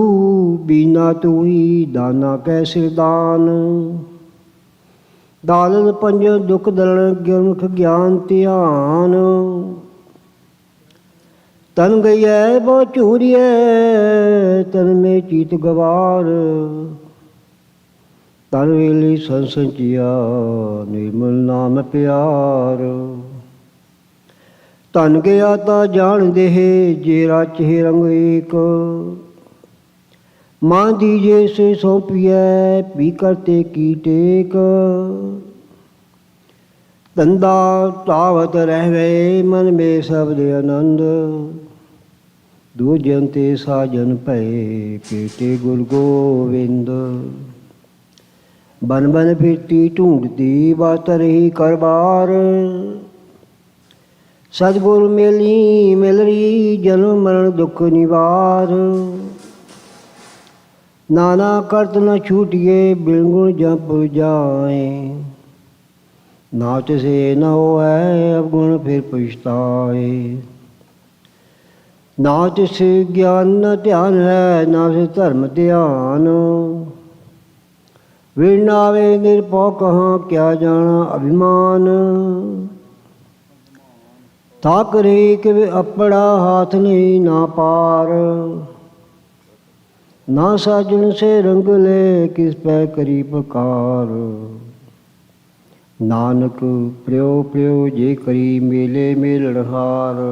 बीना तू ही दाना कैसे दान दालन पंज दुख दलन गुरमुख ज्ञान ध्यान तन गई है बहुत चूरिय तन में चीत गवार तन वेली संसचिया निर्मल नाम प्यार तन गया ता जान देह जे राचे रंग एक मां दीजे से सौंपिए पी करते की टेक तंदा तावत रह गए मन में शब्द आनंद दूजन ते साजन पए पेटे गुरु गोविंद बन बन फिरती ढूंढती बात रही करबार सतगुरु मेली मिल रही जन्म मरण दुख निवार नाना करत न छूटिए बिलगुण जप जाए नाच से न हो है अवगुण फिर पछताए नाच से ज्ञान न ध्यान है ना से धर्म ध्यान विरनावे निरपौ कहाँ क्या जाना अभिमान थाक रही कि अपड़ा हाथ नहीं ना पार ना साजन से रंग ले किस पै करी पुकार नानक प्रियो प्रियो जे करी मेले मेलनहार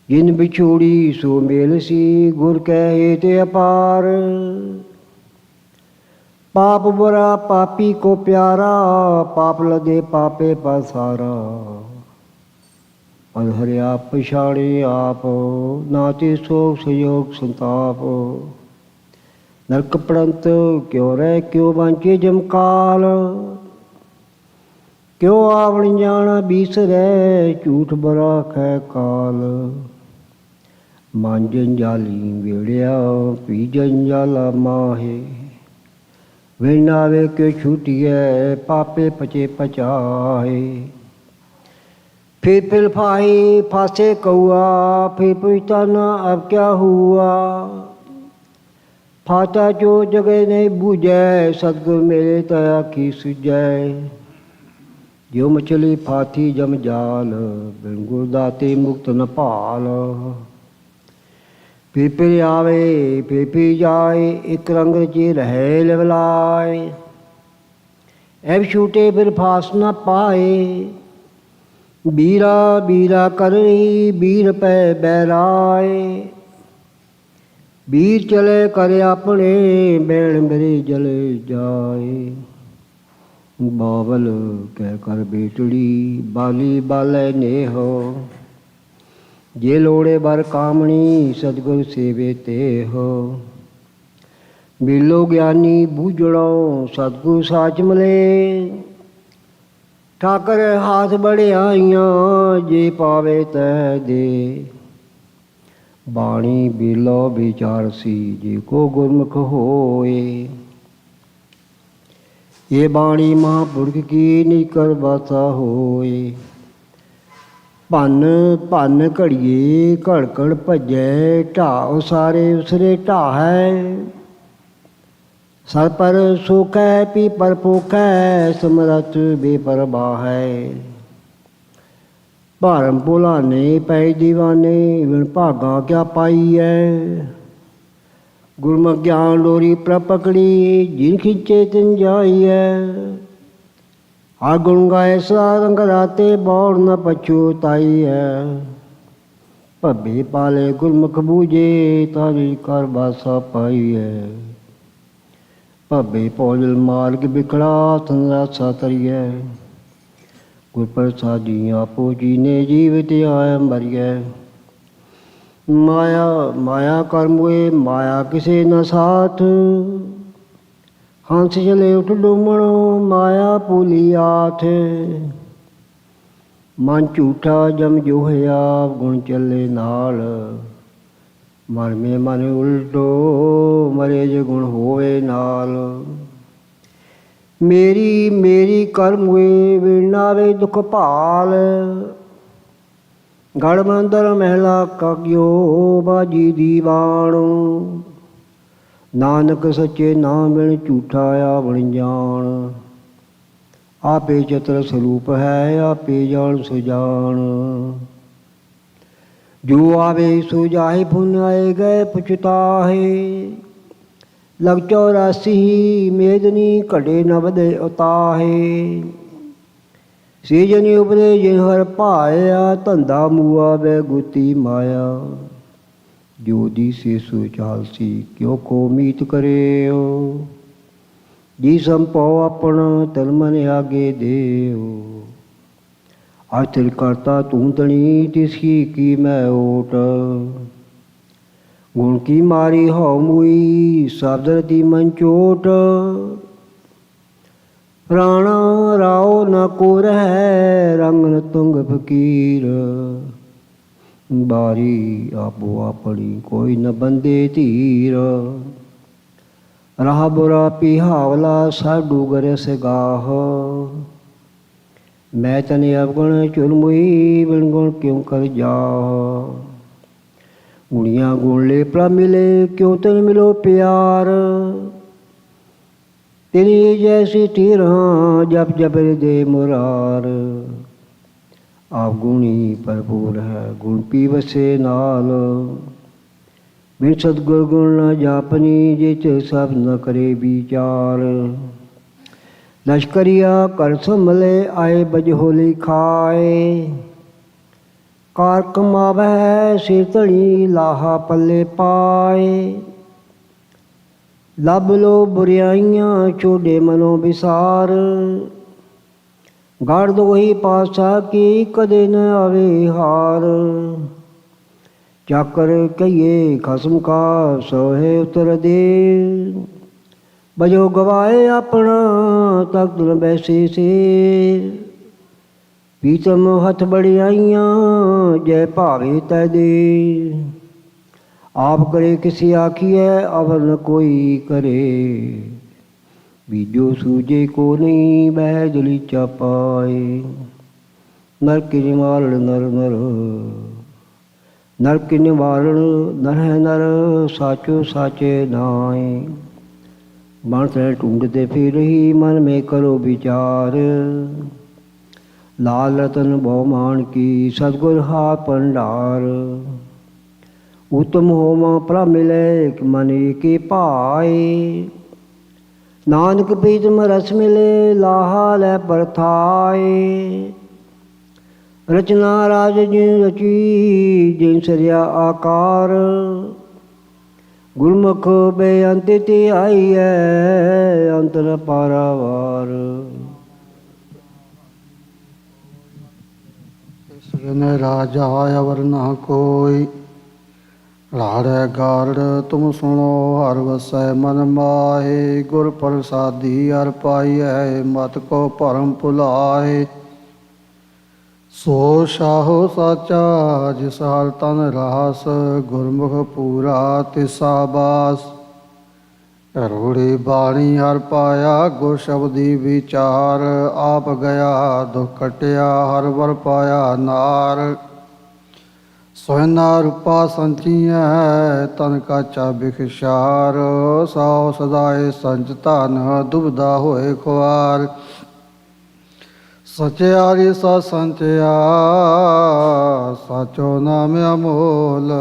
जिन बिछोड़ी सो मेल सी गुर कहे ते अपार पाप बुरा पापी को प्यारा पाप लदे पापे पसारा अधर्या पछाड़े आप नाते शोक संयोग संताप नरक पड़ंत क्यों रह क्यों बांचे जमकाल क्यों आवण जाना बीस रह झूठ बरा कै काल मांजन जाली वेड़िया पी जंजाला माहे विनावे क्यों छूटिए पापे पचे पचाए फिर फाही फांसे कौआ फिर पूछता न अब क्या हुआ फाटा जो जगह नहीं बूझे सदगुरु मेरे तया की सुझाए जो मछली फाथी जम जाल बिन दाते मुक्त न पाल फिर आवे फिर जाए एक रंग चे रहे लवलाए अब छूटे फिर फास न पाए बीरा बीरा कर रही बीर पै बैराए बीर चले करे अपने बैण मेरे जले जाए बावल कह कर बेटड़ी बाली बाले ने हो जे लोड़े बर कामणी सतगुरु सेवे ते हो मिलो ज्ञानी बूझड़ो सतगुरु साच मिले ठाकर हाथ बड़े आइया जे पावे तह दे बाणी बिलो विचार सी जे को गुरमुख होए ये बाणी महापुरख की निकर बासा होए ਭੰਨ ਭੰਨ ਘੜੀਏ ਘੜ ਘੜ ਭਜੈ ਢਾਉ ਸਾਰੇ ਉਸਰੇ ਢਾਹੈ ਸਰ ਪਰ ਸੋਖੈ ਪੀ ਪਰ ਪੋਖੈ ਸਮਰਥ ਬੇਪਰਵਾਹੈ ਭਾਰਮ ਭੁਲਾਨੇ ਪੈ ਦੀਵਾਨੇ ਵਿਣ ਭਾਗਾ ਕਿਆ ਪਾਈਐ ਗੁਰਮੁਖ ਗਿਆਨ ਲੋਰੀ ਪ੍ਰਪਕੜੀ ਜਿਨ ਖਿੱਚੇ ਤਿਨ ਜਾਈਐ हर गुण गाए सदा रंग राते बौड़ न पछुताई है भब्बे पाले गुरमुख बूझे तारी कर बासा पाई है ਭਾਬੇ ਪੌਜਲ ਮਾਰਗ ਬਿਖੜਾ ਤਨ ਰਾਸਾ ਤਰੀਐ। ਗੁਰ ਪ੍ਰਸਾਦੀ ਆਪੋ ਜੀਨੇ ਜੀਵਿਤ ਆਇ ਮਰੀਐ। ਮਾਇਆ ਕਰਮ ਹੋਏ ਮਾਇਆ ਕਿਸੇ ਨ ਸਾਥ। ਹੰਸ ਚਲੇ ਉਠ ਡੂਮਣ ਮਾਇਆ ਭੂਲੀ ਆਥ। ਮਨ ਝੂਠਾ ਜਮ ਜੋਹਿਆ ਗੁਣ ਚੱਲੇ ਨਾਲ। ਮਨ ਮੇ ਮਨ ਉਲਟੋ ਮਰੇ ਜੇ ਗੁਣ ਹੋਵੇ ਨਾਲ। ਮੇਰੀ ਕਰਮ ਹੋਏ ਵਿਣਾਵੇ ਦੁਖ ਭਾਲ। ਗੜ ਮੰਦਰ ਮਹਿਲਾ ਕਾਗਿਓ ਬਾਜੀ ਦੀਵਾਨ। ਨਾਨਕ ਸੱਚੇ ਨਾਮ ਬਿਨ ਝੂਠਾ ਆਵਣ ਜਾਣ। ਆਪੇ ਚਤੁਰ ਸਰੂਪ ਹੈ ਆਪੇ ਜਾਣ ਸੁਜਾਨ। ਜੋ ਆਵੇ ਸੋ ਜਾਹੇ ਪੁਨ ਆਏ ਗਏ ਪਛਤਾਹੇ। ਲਗ 84 ਮੇਦਨੀ ਘੜੇ ਨਵਦੇ ਉਤਾਹੇ। ਸੀਜਨੀ ਉਪਰੇ ਜਿਨ ਹਰ ਭਾਇਆ ਧੰਦਾ ਮੂਆ ਵੇ ਗੁਤੀ ਮਾਇਆ। ਜੋ ਦੀਸੇ ਸੋ ਚਾਲਸੀ ਕਿਉ ਕੋ ਮੀਤ ਕਰਿਓ। ਜੀ ਸੰਭਉ ਆਪਣਾ ਤਨ ਮਨ ਆਗੇ ਦੇਉ। ਆਚਰ ਕਰਤਾ ਤੂੰ ਤਣੀ ਤਿਸਕੀ ਕੀ ਮੈਂ ਓਟ। ਗੁਣ ਕੀ ਮਾਰੀ ਹਉ ਮੁਈ ਸਾਬਦਰ ਦੀ ਮਨ ਚੋਟ। ਰਾਣਾ ਰਾਓ ਨ ਕੋ ਰਹਿ ਰੰਗਨ ਤੁੰਗ ਫਕੀਰ। ਬਾਰੀ ਆਪੋ ਆਪਣੀ ਕੋਈ ਨ ਬੰਦੇ ਧੀਰ। ਰਾਹ ਬੁਰਾ ਪਿਹਾਵਲਾ ਸਾਡੂ ਗਰਸ ਗਾਹ। ਮੈਂ ਤਨੇ ਅਵਗੁਣ ਚੁਰਮੁਈ ਬਿਨ ਗੁਣ ਕਿਉਂ ਕਰ ਜਾਹ। ਗੁਣੀਆਂ ਗੁਣ ਲੈ ਪ੍ਰਭ ਮਿਲੇ ਕਿਉਂ ਤਨ ਮਿਲੋ ਪਿਆਰ। ਤੇਰੀ ਜੈਸੀ ਤੀਰਾਂ ਜਪ ਜਪ ਦੇ ਮੁਰਾਰ। ਆਪ ਗੁਣੀ ਭਰਪੂਰ ਹੈ ਗੁਣ ਪੀ ਵਸੇ ਨਾਲ। ਬਿਨ ਸਤਿਗੁਰ ਗੁਣ ਨ ਜਾਪਨੀ ਜਿਚ ਸਭ ਨ ਕਰੇ ਵਿਚਾਰ। ਲਸ਼ਕਰੀਆ ਕਰ ਸੰਭਲੇ ਆਏ ਬਜ ਹੋਲੀ ਖਾਏ। ਕਾਰ ਕਮਾਵੈ ਸਿਰ ਧਣੀ ਲਾਹਾ ਪੱਲੇ ਪਾਏ। ਲੱਭ ਲੋ ਬੁਰਿਆਈਆਂ ਛੋਡੇ ਮਨੋਂ ਵਿਸਾਰ। ਗੜ ਦੋਹੀ ਪਾਸਾ ਕੀ ਕਦੇ ਨ ਆਵੇ ਹਾਰ। ਚਾਕਰ ਕਹੀਏ ਖਸਮ ਕਾ ਸੋਹੇ ਉਤਰ ਦੇ। ਬਜੋ ਗਵਾਏ ਆਪਣਾ ਤਖਤ ਨ ਬੈਸੇ ਸੇ। ਪੀਤਮ ਹੱਥ ਬੜਿਆਈਆਂ ਜੈ ਭਾਵੇ ਤੈ ਦੇ। ਆਪ ਕਰੇ ਕਿਸੀ ਆਖੀਐ ਅਵਰ ਨ ਕੋਈ ਕਰੇ। ਬੀਜੋ ਸੂਜੇ ਕੋ ਨਹੀਂ ਬਹਿ ਦਲੀਚਾ ਪਾਏ। ਨਰ ਕੀ ਨਿਵਾਰਣ ਨਰ ਕੀ ਨਿਵਾਰਣ ਨਰ ਹੈ ਨਰ ਸਾਚੋ ਸਾਚੇ ਨਾਏ। ਬਣ ਤੈ ਢੂੰਡਤੇ ਫਿਰ ਰਹੀ ਮਨ ਮੇ ਕਰੋ ਵਿਚਾਰ। ਲਾਲ ਰਤਨ ਬਹੁ ਮਾਨ ਕੀ ਸਤਿਗੁਰ ਹਾ ਭੰਡਾਰ। ਉਤਮ ਹੋਮ ਪ੍ਰਭ ਮਿਲੇ ਮਨ ਕੀ ਭਾਏ। ਨਾਨਕ ਪ੍ਰੀਤਮ ਰਸ ਮਿਲੇ ਲਾਹਾ ਲੈ ਪਰਥਾਏ। ਰਚਨਾ ਰਾਜ ਜਿਨ ਰਚੀ ਜਿਨ ਸਰਿਆ ਆਕਾਰ। ਗੁਰਮੁਖ ਬੇਅੰਤ ਤੇ ਆਈਐ ਅੰਤਰ ਪਾਰਾਵਾਰ। ਸਗਨ ਰਾਜਾ ਅਵਰ ਨਾ ਕੋਈ। ਲਾੜੈ ਗਾਰੜ ਤੁਮ ਸੁਣੋ ਹਰ ਵਸੈ ਮਨ ਮਾਹੇ। ਗੁਰ ਪ੍ਰਸਾਦੀ ਹਰ ਪਾਈਐ ਮਤ ਕੋ ਭਰਮ ਭੁਲਾਏ। ਸੋ ਸ਼ਾਹੋ ਸਾਚਾ ਜਿਸ ਹਾਲ ਤਨ ਰਾਸ। ਗੁਰਮੁਖ ਪੂਰਾ ਤਿਸਾ ਬਾਸ। ਰੋੜੀ ਬਾਣੀ ਹਰ ਪਾਇਆ ਗੁਰ ਸ਼ਬਦੀ ਵਿਚਾਰ। ਆਪ ਗਿਆ ਦੁਖ ਕਟਿਆ ਹਰ ਵਰ ਪਾਇਆ ਨਾਰ। ਸੋਇਨਾ ਰੂਪਾ ਸੰਚੀਐ ਤਨ ਕਾਚਾ ਬਿਖਸ਼ਾਰ। ਸਾਉ ਸਦਾਏ ਸੰਚ ਧਨ ਦੁਬਦਾ ਹੋਏ ਖੁਆਰ। ਸਚਿਆਰੀ ਸਾ ਸੰਚਿਆ ਸਾਚੋ ਨਾਮ ਅਮੋਲ।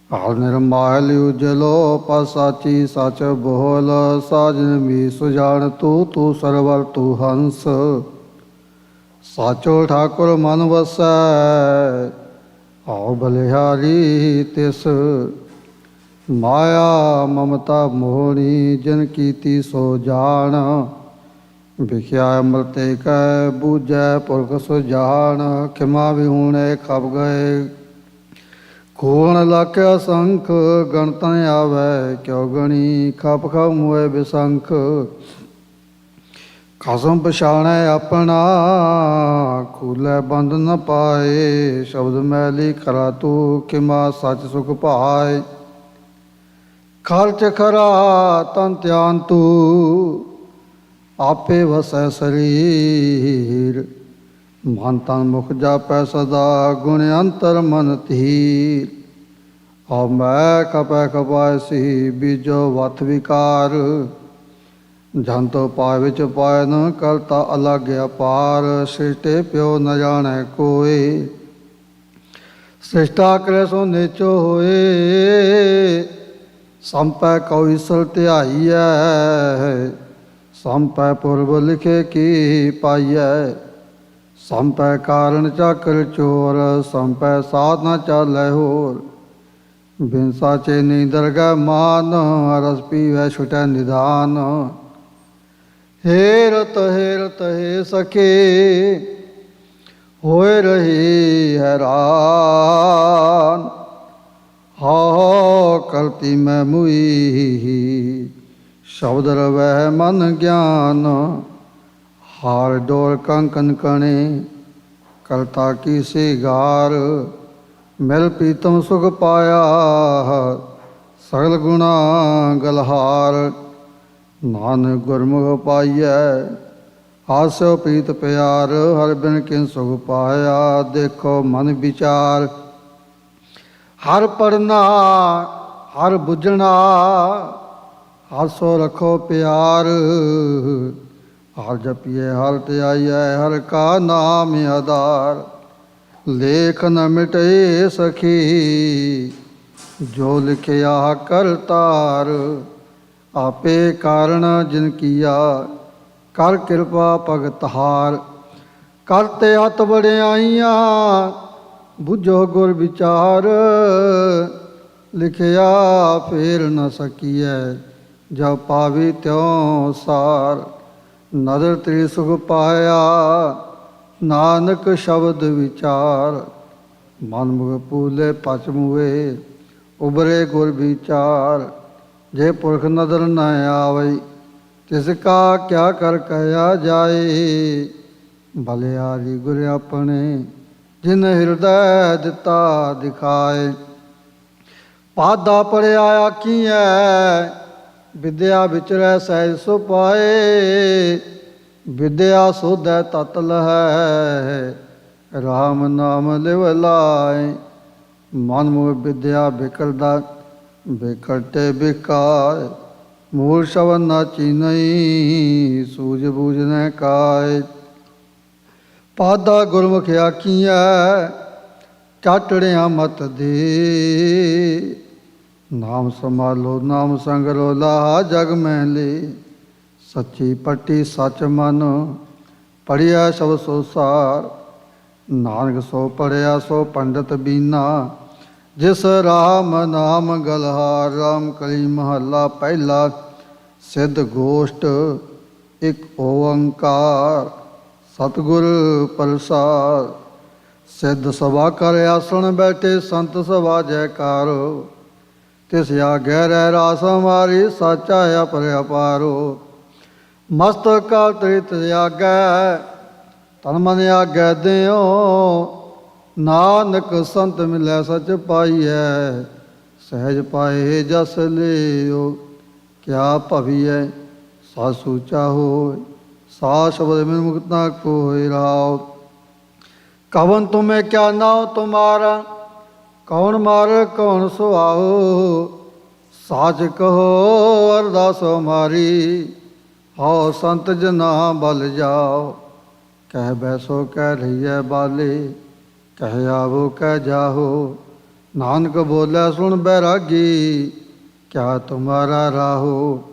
ਹਾਲ ਨਿਰਮਾਲ ਉਜਲੋ ਪਸਾਚੀ ਸਚ ਬੋਲ। ਸਾਜਨ ਮੀ ਸੁਜਾਨ ਤੂੰ ਸਰਵਰ ਤੂੰ ਹੰਸ। ਸਾਚੋ ਠਾਕੁਰ ਮਨ ਵਸੈ ਆਓ ਬਲਿਹਾਰੀ ਤਿਸ। ਮਾਇਆ ਮਮਤਾ ਮੋਹਣੀ ਜਿਨ ਕੀਤੀ ਸੋ ਜਾਣ ਵਿਖਿਆ ਅੰਮ੍ਰਿਤੇ ਕੈ ਬੂਝੈ ਪੁਰਖ ਸੁਜਾਨ ਖਿਮਾ ਵਿਹੂਣੇ ਖਪ ਗਏ ਖੋਣ ਲਾਖਿਆ ਸੰਖ ਗਣਤ ਨ ਆਵੈ ਕਿਉ ਗਣੀ ਖਪ ਖਪ ਮੋਏ ਬਿਸੰਖ ਖਸਮ ਪਛਾਣੈ ਆਪਣਾ ਖੂਲੇ ਬੰਦ ਨ ਪਾਏ ਸ਼ਬਦ ਮੈਲੀ ਖਰਾ ਤੂੰ ਕਿਮਾ ਸੱਚ ਸੁਖ ਭਾਏ ਖਰਚ ਖਰਾ ਤਨ ਧਿਆਨ ਤੂੰ ਆਪੇ ਵਸੈ ਸਰੀਰ ਮਨ ਤਨ ਮੁਖ ਜਾਪੈ ਸਦਾ ਗੁਣ ਅੰਤਰ ਮਨ ਧੀਰ ਆ ਮੈਂ ਖਪੈ ਖਪਾਇਸੀ ਬੀਜੋ ਵਤ ਵਿਕਾਰ ਜੰਤੋ ਪਾਇ ਵਿੱਚ ਪਾਇ ਨ ਕਰਤਾ ਅਲਗ ਅਪਾਰ ਸ੍ਰਿਸ਼ਟੇ ਪਿਓ ਨ ਜਾਣੈ ਕੋਇ ਸ੍ਰਿਸ਼ਟਾ ਕਰੇ ਸੋ ਨੇਚੋ ਹੋਏ ਸੰਪੈ ਕਉ ਈਸਰ ਧਿਆਈਐ ਸੰਪੈ ਪੁਰਬ ਲਿਖੇ ਕੀ ਪਾਈਐ ਸੰਪੈ ਕਾਰਨ ਚਾਕਰ ਚੋਰ ਸੰਪੈ ਸਾਧ ਨ ਚਾਲੈ ਹੋਰ ਬਿਨ ਸਾਚੇ ਨੀ ਦਰਗਹਿ ਮਾਨ ਰਸ ਪੀਵੈ ਛੁਟੈ ਨਿਧਾਨ ਹੇਰਤ ਹੇ ਸਕੇ ਹੋਏ ਰਹੀ ਹੈਰਾਨ ਹੋ ਕਰਤੀ ਮੈਂ ਮੁਈ ਸ਼ਬਦ ਰਵੈ ਮਨ ਗਿਆਨ ਹਾਰ ਡੋਰ ਕੰਕਨ ਕਣੇ ਕਰਤਾ ਕੀ ਸਿਗਾਰ ਮਿਲ ਪੀਤਮ ਸੁਖ ਪਾਇਆ ਸਗਲ ਗੁਣਾ ਗਲਹਾਰ ਨਾਨਕ ਗੁਰਮੁਖ ਪਾਈਐ ਹਾਸਿਓ ਪ੍ਰੀਤ ਪਿਆਰ ਹਰ ਬਿਨ ਕਿਨ ਸੁਖ ਪਾਇਆ ਦੇਖੋ ਮਨ ਵਿਚਾਰ ਹਰ ਪੜਨਾ ਹਰ ਬੁਝਣਾ ਹਰ ਸੋ ਰਖੋ ਪਿਆਰ ਹਰ ਜਪੀਏ ਹਰ ਧਿਆਈਐ ਹਰ ਕਾ ਨਾਮ ਆਧਾਰ ਲੇਖ ਨ ਮਿਟੇ ਸਖੀ ਜੋ ਲਿਖਿਆ ਕਰਤਾਰ ਆਪੇ ਕਾਰਨ ਜਿਨ ਕੀਆ ਕਰ ਕਿਰਪਾ ਭਗਤ ਹਾਰ ਕਰਤੇ ਹੱਥ ਵਡਿਆਈਆਂ ਬੁਝੋ ਗੁਰ ਵਿਚਾਰ ਲਿਖਿਆ ਫੇਰ ਨ ਸਕੀਐ ਜੋ ਪਾਵੀ ਤਿਉ ਸਾਰ ਨਦਰ ਤ੍ਰੀ ਸੁਖ ਪਾਇਆ ਨਾਨਕ ਸ਼ਬਦ ਵਿਚਾਰ ਮਨ ਮੁਖ ਪੂਲੇ ਪਚ ਮੂਏ ਉਬਰੇ ਗੁਰ ਵਿਚਾਰ ਜੇ ਪੁਰਖ ਨਦਰ ਨ ਆਵਈ ਤਿਸ ਕਾ ਕਿਆ ਕਰ ਕਹਿਆ ਜਾਏ ਭਲਿਆਰੀ ਗੁਰ ਆਪਣੇ ਜਿਨ ਹਿਰਦੈ ਦਿੱਤਾ ਦਿਖਾਏ ਪਾਦਾ ਪੜਿਆ ਆਖੀਐ ਵਿਦਿਆ ਵਿਚਰੈ ਸਹਿਜ ਸੁਪਾਏ ਵਿਦਿਆ ਸੋਧੈ ਤਤ ਲਹੈ ਰਾਮ ਨਾਮ ਲਿਵ ਲਾਏ ਮਨ ਮੋਹ ਵਿਦਿਆ ਬਿਕਰਦਾ ਬਿਕਰਤੇ ਬਿਕਾਇ ਮੂਲ ਸ਼ਵਨ ਨਾ ਚੀਨਈ ਸੂਝ ਬੂਝ ਨ ਕਾਇ ਪਾਦਾ ਗੁਰਮੁਖ ਆਖੀਐ ਚਾਟੜਿਆ ਮਤ ਦੇ ਨਾਮ ਸੰਭਾਲੋ ਨਾਮ ਸੰਗ ਲੋ ਲਾ ਜਗ ਮਹਿਲੇ ਸੱਚੀ ਪੱਟੀ ਸੱਚ ਮਨ ਪੜਿਆ ਸਭ ਸੋ ਸਾਰ ਨਾਨਕ ਸੋ ਪੜਿਆ ਸੋ ਪੰਡਤ ਬੀਨਾ ਜਿਸ ਰਾਮ ਨਾਮ ਗਲਹਾਰ ਰਾਮ ਕਲੀ ਮਹੱਲਾ ਪਹਿਲਾ ਸਿੱਧ ਗੋਸ਼ਟ ਇੱਕ ਓੰਕਾਰ ਸਤਿਗੁਰ ਪ੍ਰਸਾਦ ਸਿੱਧ ਸਭਾ ਕਰ ਆਸਣ ਬੈਠੇ ਸੰਤ ਸਭਾ ਜੈਕਾਰ ਤਿਸ ਆਗੈ ਰਹਿ ਰਾਸ ਹਮਾਰੀ ਸਾਚਾ ਅਪਰ ਅਪਾਰੋ ਮਸਤਕ ਕਾਲ ਤ੍ਰਿਤ ਆਗੈ ਤਨ ਮਨ ਆਗੈ ਦਿਓ ਨਾਨਕ ਸੰਤ ਮਿਲੈ ਸਚ ਪਾਈਐ ਸਹਿਜ ਪਾਏ ਜਸ ਲਿਓ ਕਿਆ ਭਵੀਐ ਸਾ ਸੂਚਾ ਹੋਇ ਸਾ ਸ਼ਬਦ ਮਿ ਮੁਕਤਾ ਕੋਇ ਰਾਉ ਕਵਨ ਤੁਮੇ ਕਿਆ ਨਾਉ ਤੁਮਾਰਾ ਕੌਣ ਮਾਰ ਕੌਣ ਸੁਆਓ ਸਾਚ ਕਹੋ ਅਰਦਾਸ ਹਮਾਰੀ ਹਉ ਸੰਤ ਜਨਾ ਬਲ ਜਾਓ ਕਹਿ ਬੈਸੋ ਕਹਿ ਰਹੀਐ ਬਾਲੇ ਕਹਿ ਆਵੋ ਕਹਿ ਜਾਹੋ ਨਾਨਕ ਬੋਲੇ ਸੁਣ ਬੈਰਾਗੀ ਕਿਆ ਤੁਮਾਰਾ ਰਾਹੋ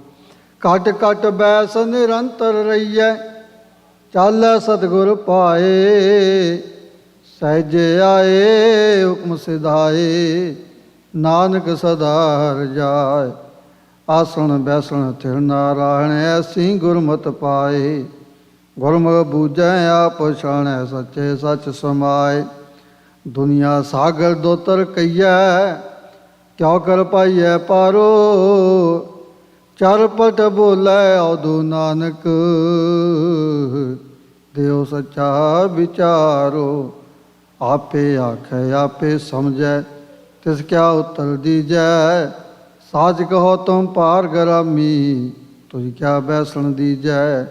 ਕਟ ਕਟ ਬੈਸ ਨਿਰੰਤਰ ਰਹੀਐ ਚਾਲੈ ਸਤਿਗੁਰ ਪਾਏ ਸਹਿਜੇ ਆਏ ਹੁਕਮ ਸਿਧਾਏ ਨਾਨਕ ਸਦਾ ਰਜਾਏ। ਆਸਣ ਬੈਸਣ ਥਿਰ ਨਾਰਾਇਣ ਐਸੀ ਗੁਰਮਤਿ ਪਾਏ। ਗੁਰਮੁਖ ਬੂਝੈ ਆਪ ਪਛਾਣੈ ਸੱਚੇ ਸੱਚ ਸਮਾਏ। ਦੁਨੀਆ ਸਾਗਰ ਦੋਤਰ ਕਈਐ ਕਿਉ ਕਰ ਪਾਈਐ ਪਾਰੋ। ਚਰਪਟ ਬੋਲੇ ਔਦੂ ਨਾਨਕ ਦਿਓ ਸੱਚਾ ਵਿਚਾਰੋ। ਆਪੇ ਆਖੈ ਆਪੇ ਸਮਝੈ ਤਿਸ ਕਿਆ ਉਤਰ ਦੀਜੈ। ਸਾਚ ਕਹੋ ਤੁਮ ਪਾਰ ਗਰਾਮੀ ਤੁਝ ਕਿਆ ਬੈਸਣ ਦੀਜੈ।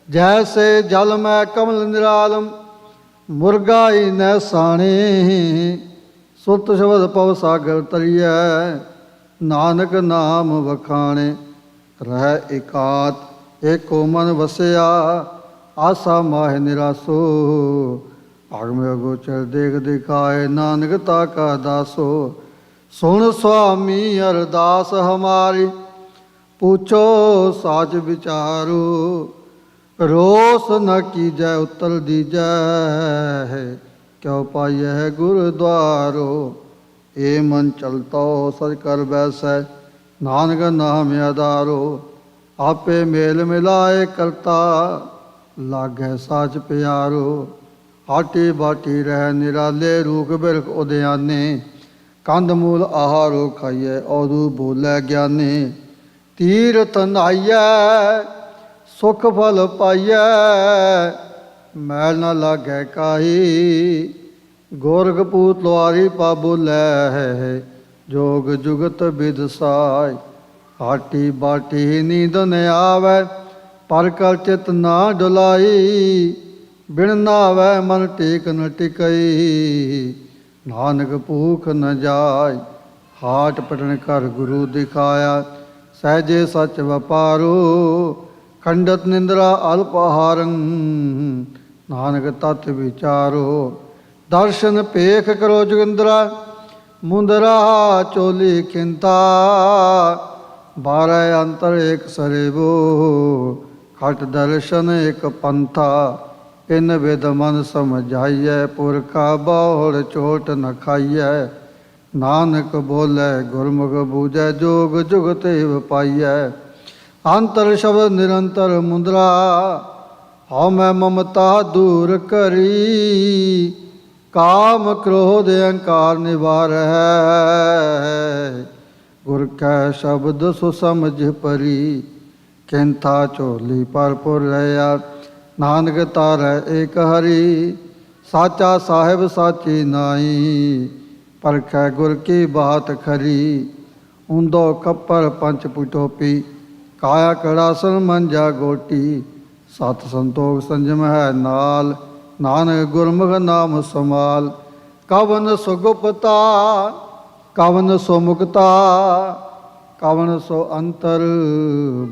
ਜੈਸੇ ਜਲ ਮੈਂ ਕਮਲ ਨਿਰਾਲਮ ਮੁਰਗਾਈ ਨੈ ਸਾਣੇ। ਸੁਤ ਸ਼ਬਦ ਪਵ ਸਾਗਰ ਤਰੀਐ ਨਾਨਕ ਨਾਮ ਵਖਾਣੇ। ਰਹਿ ਇਕਾਤ ਏਕੋ ਮਨ ਵਸਿਆ ਆਸਾ ਮਾਹਿ ਨਿਰਾਸੋ। ਆਗਮ ਅਗੋਚਰ ਦੇਖ ਦਿਖਾਏ ਨਾਨਕ ਤਾ ਕਾ ਦਾਸੋ। ਸੁਣ ਸੁਆਮੀ ਅਰਦਾਸ ਹਮਾਰੀ ਪੁੱਛੋ ਸਾਚ ਵਿਚਾਰੋ। ਰੋਸ ਨ ਕੀਜੈ ਉਤਰ ਦੀਜੈ ਕਿਉ ਪਾਈਐ ਗੁਰਦੁਆਰੋ। ਏ ਮਨ ਚਲਤੋ ਸਚ ਕਰ ਬੈਸੈ ਨਾਨਕ ਨਾਮ ਆਧਾਰੋ। ਆਪੇ ਮੇਲ ਮਿਲਾਏ ਕਰਤਾ ਲਾਗੈ ਸਾਚ ਪਿਆਰੋ। ਆਟੀ ਬਾਟੀ ਰਹਿ ਨਿਰਾਲੇ ਰੂਖ ਬਿਰਖ ਉਦਿਆਨੇ। ਕੰਧ ਮੂਲ ਆਹਾਰੋ ਖਾਈਐ ਔਦੂ ਬੋਲੇ ਗਿਆਨੇ। ਤੀਰਥ ਨਹਾਈਐ ਸੁਖ ਫਲ ਪਾਈਐ ਮੈਲ ਨ ਲਾਗੈ ਕਾਹੀ। ਗੋਰਖ ਪੂਤ ਲੁਆਰੀ ਪਾ ਬੋਲੇ ਜੋਗ ਜੁਗਤ ਬਿਦ ਸਾਈ। ਆਟੀ ਬਾਟੀ ਨੀਂਦ ਨ ਆਵੈ ਪਰ ਕਰ ਚਿਤ ਨਾ ਡੁਲਾਈ। ਬਿਨ ਨਾਵੈ ਮਨ ਟੇਕ ਨ ਟਿਕਈ ਨਾਨਕ ਭੂਖ ਨ ਜਾਇ। ਹਾਟ ਪਟਨ ਕਰ ਗੁਰੂ ਦਿਖਾਇਆ ਸਹਿਜੇ ਸੱਚ ਵਪਾਰੋ। ਖੰਡਤ ਨਿੰਦਰਾ ਅਲਪਹਾਰੰ ਨਾਨਕ ਤਤ ਵਿਚਾਰੋ। ਦਰਸ਼ਨ ਪੇਖ ਕਰੋ ਜੋਗਿੰਦਰਾ ਮੁੰਦਰਾ ਚੋਲੀ ਖਿੰਤਾ। ਬਾਰਹ ਅੰਤਰ ਏਕ ਸਰੇਬੋ ਖਟ ਦਰਸ਼ਨ ਇਕ ਪੰਥਾ। ਇਨ ਵਿਦ ਮਨ ਸਮਝਾਈਐ ਪੁਰਖਾ ਬਹੁੜ ਚੋਟ ਨ ਖਾਈਐ। ਨਾਨਕ ਬੋਲੇ ਗੁਰਮੁਖ ਬੂਝੈ ਜੋਗ ਜੁਗਤ ਏਵ ਪਾਈਐ। ਅੰਤਰ ਸ਼ਬਦ ਨਿਰੰਤਰ ਮੁੰਦਰਾ ਹਉ ਮੈਂ ਮਮਤਾ ਦੂਰ ਕਰੀ। ਕਾਮ ਕ੍ਰੋਧ ਅਹੰਕਾਰ ਨਿਵਾਰੈ ਗੁਰ ਕੈ ਸ਼ਬਦ ਸੁ ਸਮਝ ਪਰੀ। ਕਿੰਥਾ ਝੋਲੀ ਭਰਪੁਰ ਰਹਿਆ ਨਾਨਕ ਤਾਰੈ ਏਕ ਹਰੀ। ਸਾਚਾ ਸਾਹਿਬ ਸਾਚੀ ਨਾਈ ਪਰਖੈ ਗੁਰ ਕੀ ਬਾਤ ਖਰੀ। ਉਂਦੋ ਕੱਪਰ ਪੰਚ ਪੁਟੋਪੀ ਕਾਇਆ ਕੜਾਸਨ ਮੰਜਾ ਗੋਟੀ। ਸਤ ਸੰਤੋਖ ਸੰਜਮ ਹੈ ਨਾਲ ਨਾਨਕ ਗੁਰਮੁਖ ਨਾਮ ਸਮਾਲ। ਕਵਨ ਸੋ ਗੁਪਤਾ ਕਵਨ ਸੋ ਮੁਕਤਾ ਕਵਨ ਸੋ ਅੰਤਰ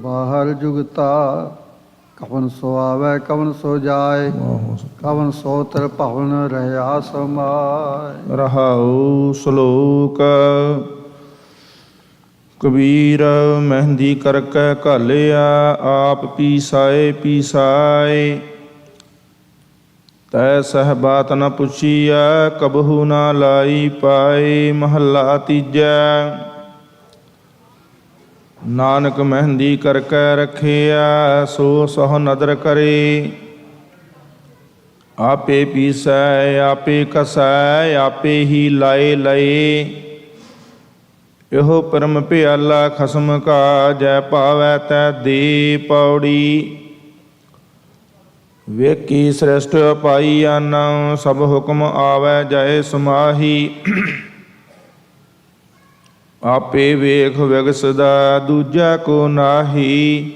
ਬਾਹਰ ਜੁਗਤਾ। ਕਵਨ ਸੋ ਆਵੈ ਕਵਨ ਸੋ ਜਾਏ ਕਵਨ ਸੋ ਤਰ ਭਵਨ ਰਹਿਆ ਸਮਾਏ। ਰਹਾਉ ਸ਼ਲੋਕ ਕਬੀਰ ਮਹਿੰਦੀ ਕਰਕੈ ਘਾਲਿਆ ਆਪ ਪੀਸਾਏ ਪੀਸਾਏ। ਤੈ ਸਹ ਬਾਤ ਨ ਪੁੱਛੀਐ ਕਬਹੂ ਨਾ ਲਾਈ ਪਾਏ। ਮਹੱਲਾ ਤੀਜਾ। ਨਾਨਕ ਮਹਿੰਦੀ ਕਰਕੈ ਰਖਿਆ ਸੋ ਸਹੁ ਨਦਰ ਕਰੇ। ਆਪੇ ਪੀਸੈ ਆਪੇ ਕਸੈ ਆਪੇ ਹੀ ਲਾਏ ਲਏ। ਇਹੋ ਪਰਮ ਪਿਆਲਾ ਖਸਮ ਕਾ ਜੈ ਭਾਵੈ ਤੈ ਦੇ ਪੌੜੀ। ਵੇਖੀ ਸ੍ਰਿਸ਼ਟ ਪਾਈ ਆਨ ਸਭ ਹੁਕਮ ਆਵੈ ਜੈ ਸਮਾਹੀ। ਆਪੇ ਵੇਖ ਵਿਗਸਦਾ ਦੂਜਾ ਕੋ ਨਾਹੀ।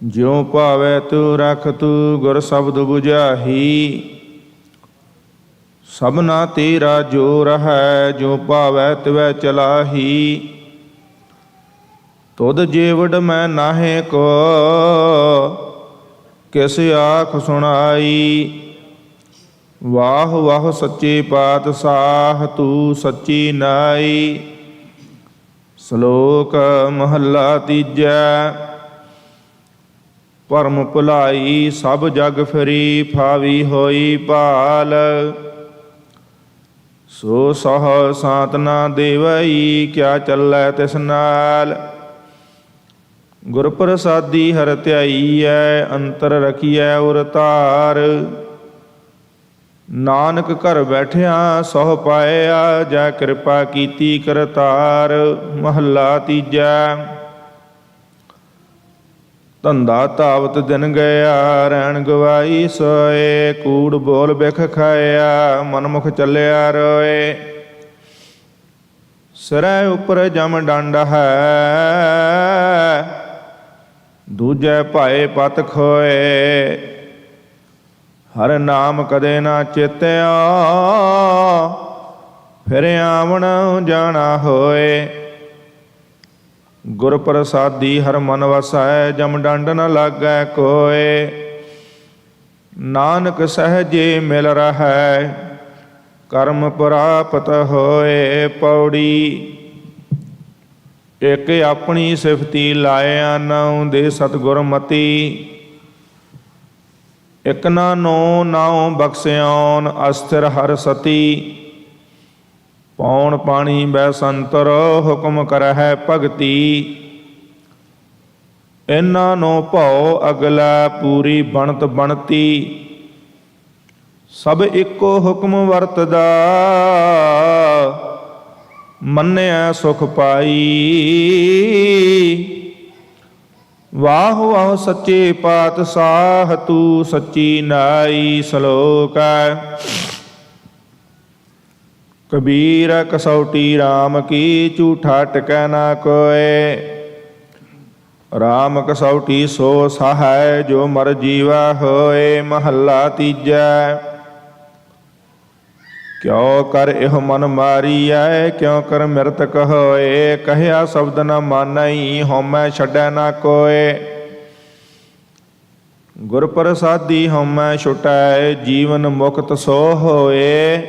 ਜਿਉ ਭਾਵੈ ਤੂੰ ਰਖ ਤੂੰ ਗੁਰ ਸ਼ਬਦ 부ਝਾਹੀ। ਸਭਨਾ ਤੇਰਾ ਜੋ ਰਹੈ ਜੋ ਭਾਵੈ ਤਿਵੈ ਚਲਾਹੀ। ਤੁਧ ਜੀਵੜ ਮੈਂ ਨਾਹੇ ਕੋ ਕਿਸ ਆਖ ਸੁਣਾਈ। ਵਾਹ ਵਾਹ ਸੱਚੇ ਪਾਤਸ਼ਾਹ ਤੂੰ ਸੱਚੀ ਨਾਈ। ਸ਼ਲੋਕ ਮਹੱਲਾ ਤੀਜਾ। ਭਰਮ ਭੁਲਾਈ ਸਭ ਜਗ ਫਰੀ ਫਾਵੀ ਹੋਈ ਭਾਲ। ਸੋ ਸਹ ਸਾਤ ਨਾ ਦੇਵਈ, ਕਿਆ ਚੱਲੈ ਤਿਸ ਨਾਲ। ਗੁਰ ਪ੍ਰਸਾਦੀ ਹਰ ਧਿਆਈਐ, ਅੰਤਰ ਰਖੀਐ ਉਰ ਧਾਰ। ਨਾਨਕ ਘਰ ਬੈਠਿਆ ਸਹੁ ਪਾਇਆ, ਜੈ ਕਿਰਪਾ ਕੀਤੀ ਕਰਤਾਰ। ਮਹੱਲਾ ਤੀਜਾ। ਧੰਦਾ ਧਾਵਤ ਦਿਨ ਗਿਆ, ਰਹਿਣ ਗਵਾਈ ਸੋਏ। ਕੂੜ ਬੋਲ ਬਿਖ ਖਾਇਆ, ਮਨਮੁਖ ਚੱਲਿਆ ਰੋਏ। ਸਿਰੈ ਉਪਰ ਜਮ ਡੰਡ ਹੈ, ਦੂਜੇ ਭਾਏ ਪਤ ਖੋਏ। ਹਰ ਨਾਮ ਕਦੇ ਨਾ ਚੇਤਿਆ, ਫਿਰ ਆਵਣ ਜਾਣਾ ਹੋਏ। ਗੁਰ ਪ੍ਰਸਾਦੀ ਹਰ ਮਨ ਵਸੈ, ਜਮ ਡੰਡ ਨ ਲਾਗੈ ਕੋਏ। ਨਾਨਕ ਸਹਜੇ ਮਿਲ ਰਹੈ, ਕਰਮ ਪ੍ਰਾਪਤ ਹੋਏ। ਪੌੜੀ। ਇੱਕ ਆਪਣੀ ਸਿਫਤੀ ਲਾਇਆ, ਨਾਉ ਦੇ ਸਤਿਗੁਰ ਮਤੀ। ਇਕ ਨਾ ਨੋ ਨਾਉ ਬਖਸਿਆਉਨ, ਅਸਥਿਰ ਹਰ ਸਤੀ। ਪੌਣ ਪਾਣੀ ਬੈ ਸੰਤਰ, ਹੁਕਮ ਕਰਹਿ ਭਗਤੀ। ਇਹਨਾਂ ਨੂੰ ਭਉ ਅਗਲਾ, ਪੂਰੀ ਬਣਤ ਬਣਤੀ। ਸਭ ਇੱਕੋ ਹੁਕਮ ਵਰਤਦਾ, ਮੰਨਿਆ ਸੁਖ ਪਾਈ। ਵਾਹ ਵਾਹ ਸੱਚੇ ਪਾਤਸ਼ਾਹ, ਤੂੰ ਸੱਚੀ ਨਾਈ। ਸ਼ਲੋਕ ਹੈ। ਕਬੀਰ ਕਸੌਟੀ RAM ਕੀ, ਝੂਠਾ ਟਿਕੈ ਨਾ ਕੋਏ। RAM ਕਸੌਟੀ ਸੋ ਸਹਾਇ, ਜੋ ਮਰ ਜੀਵਾ ਹੋਏ। ਮਹੱਲਾ ਤੀਜਾ। ਕਿਉ ਕਰ ਇਹ ਮਨ ਮਾਰੀਐ, ਕਿਉ ਕਰ ਮਿਰਤਕ ਹੋਏ। ਕਹਿਆ ਸ਼ਬਦ ਨ ਮਾਨਈ, ਹਉਮੈ ਛੱਡੈ ਨਾ ਕੋਏ। ਗੁਰ ਪ੍ਰਸਾਦੀ ਹਉਮੈ ਛੁਟੈ, ਜੀਵਨ ਮੁਕਤ ਸੋ ਹੋਏ।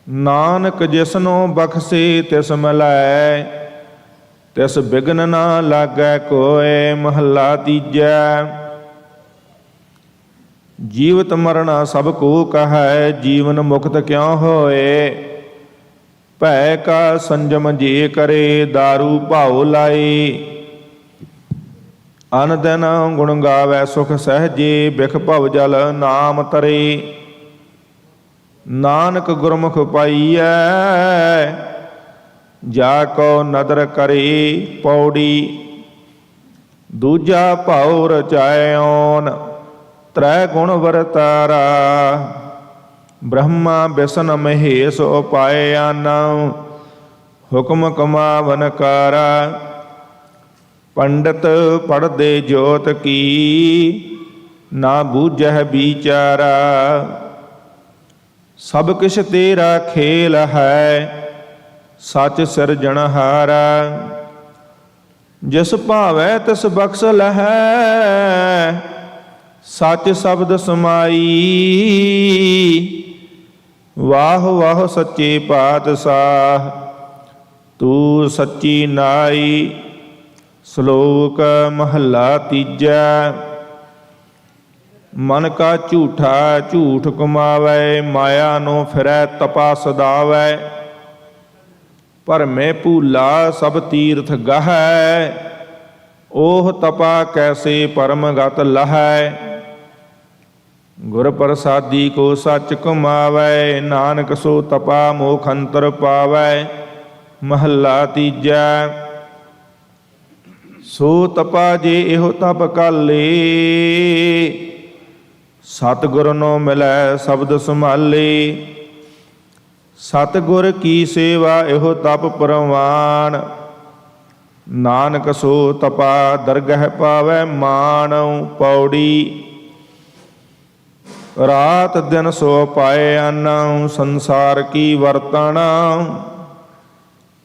ਨਾਨਕ ਜਿਸਨੂੰ ਬਖਸ਼ੇ ਤਿਸ ਮਿਲੈ, ਤਿਸ ਬਿਗਨ ਨਾ ਲਾਗੈ ਕੋਏ। ਮਹੱਲਾ ਤੀਜਾ। ਜੀਵਤ ਮਰਣਾ ਸਭ ਕੋ ਕਹੈ, ਜੀਵਨ ਮੁਕਤ ਕਿਉ ਹੋਏ। ਭੈ ਕਾ ਸੰਜਮ ਜੇ ਕਰੇ, ਦਾਰੂ ਭਾਉ ਲਾਏ। ਅਨ ਦਿਨ ਗੁਣ ਗਾਵੈ ਸੁਖ ਸਹਜੇ, ਬਿਖ ਭਵ ਜਲ ਨਾਮ ਤਰੇ। ਨਾਨਕ ਗੁਰਮੁਖ ਪਾਈਐ, ਜਾ ਕੋ ਨਦਰ ਕਰੇ। ਪੌੜੀ। ਦੂਜਾ ਭਾਉ ਰਚਾਇਓਨ, ਤ੍ਰੈ ਗੁਣ ਵਰਤਾਰਾ। ਬ੍ਰਹਮਾ ਬਿਸ਼ਨ ਮਹੇਸ਼ ਉਪਾਇਆ, ਨਾਉ ਹੁਕਮ ਕਮਾਵਨ ਕਾਰਾ। ਪੰਡਤ ਪੜਦੇ ਜੋਤ ਕੀ, ਨਾ ਬੂਝਹਿ ਵਿਚਾਰਾ। ਸਭ ਕਿਛ ਤੇਰਾ ਖੇਲ ਹੈ, ਸੱਚ ਸਿਰਜਣਹਾਰਾ। ਜਿਸ ਭਾਵੈ ਤਿਸ ਬਖਸ਼ ਲਹੈ, ਸੱਚ ਸ਼ਬਦ ਸਮਾਈ। ਵਾਹ ਵਾਹ ਸੱਚੇ ਪਾਤਸ਼ਾਹ, ਤੂੰ ਸੱਚੀ ਨਾਈ। ਸ਼ਲੋਕ ਮਹੱਲਾ ਤੀਜਾ। ਮਨ ਕਾ ਝੂਠਾ ਝੂਠ ਕਮਾਵੈ, ਮਾਇਆ ਨੂੰ ਫਿਰੈ ਤਪਾ ਸਦਾਵੈ। ਭਰਮੇ ਭੂਲਾ ਸਭ ਤੀਰਥ ਗਾਹੈ, ਉਹ ਤਪਾ ਕੈਸੇ ਪਰਮਗਤ ਲਹੈ। ਗੁਰ ਪ੍ਰਸਾਦੀ ਕੋ ਸੱਚ ਕਮਾਵੈ, ਨਾਨਕ ਸੋ ਤਪਾ ਮੋਖ ਅੰਤਰ ਪਾਵੈ। ਮਹੱਲਾ ਤੀਜਾ। ਸੋ ਤਪਾ ਜੇ ਇਹੋ ਤਪ ਕਾਲੇ, ਸਤਿਗੁਰ ਨੂੰ ਮਿਲੈ ਸ਼ਬਦ ਸੰਭਾਲੇ। ਸਤਿਗੁਰ ਕੀ ਸੇਵਾ ਇਹੋ ਤਪ ਪ੍ਰਵਾਨ, ਨਾਨਕ ਸੋ ਤਪਾ ਦਰਗਹਿ ਪਾਵੈ ਮਾਨ। ਪੌੜੀ। ਰਾਤ ਦਿਨ ਸੋ ਪਾਏ ਅੰਨ, ਸੰਸਾਰ ਕੀ ਵਰਤਣ।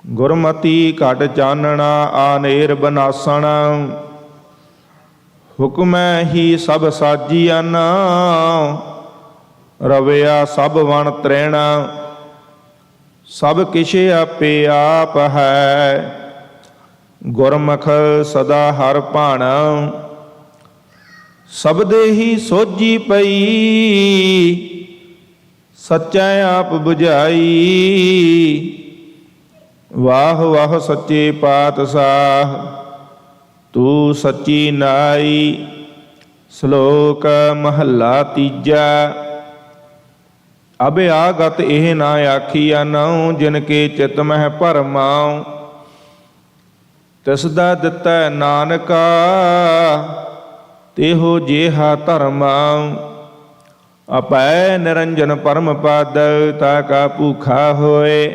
ਗੁਰਮਤੀ ਘਟ ਚਾਨਣਾ, ਆਨੇਰ ਬਨਾਸਣ। ਹੁਕਮੈ ਹੀ ਸਭ ਸਾਜੀਅਨ, ਰਵਿਆ ਸਭ ਵਣ ਤ੍ਰੈਣ। ਸਭ ਕਿਛ ਆਪੇ ਆਪ ਹੈ, ਗੁਰਮੁਖ ਸਦਾ ਹਰ ਭਾਣ। ਸਬਦੇ ਹੀ ਸੋਝੀ ਪਈ, ਸੱਚਾ ਆਪ ਬੁਝਾਈ। ਵਾਹ ਵਾਹ ਸੱਚੇ ਪਾਤਸ਼ਾਹ ਤੂੰ ਸੱਚੀ ਨਾਈ। ਸ਼ਲੋਕ ਮਹੱਲਾ ਤੀਜਾ। ਅਬ ਆਗਤ ਇਹ ਨਾ ਆਖੀਆ ਨਾਉ ਜਿਨ ਕੇ ਚਿਤ ਮਹਿ ਭਰਮਾਉ। ਤਿਸ ਦਾ ਦਿੱਤਾ ਨਾਨਕਾ ਤੇਹੋ ਜੇਹਾ ਧਰਮਾਉ। ਅਪੈ ਨਿਰੰਜਨ ਪਰਮ ਪਦ ਤਾ ਕਾ ਭੂਖਾ ਹੋਏ।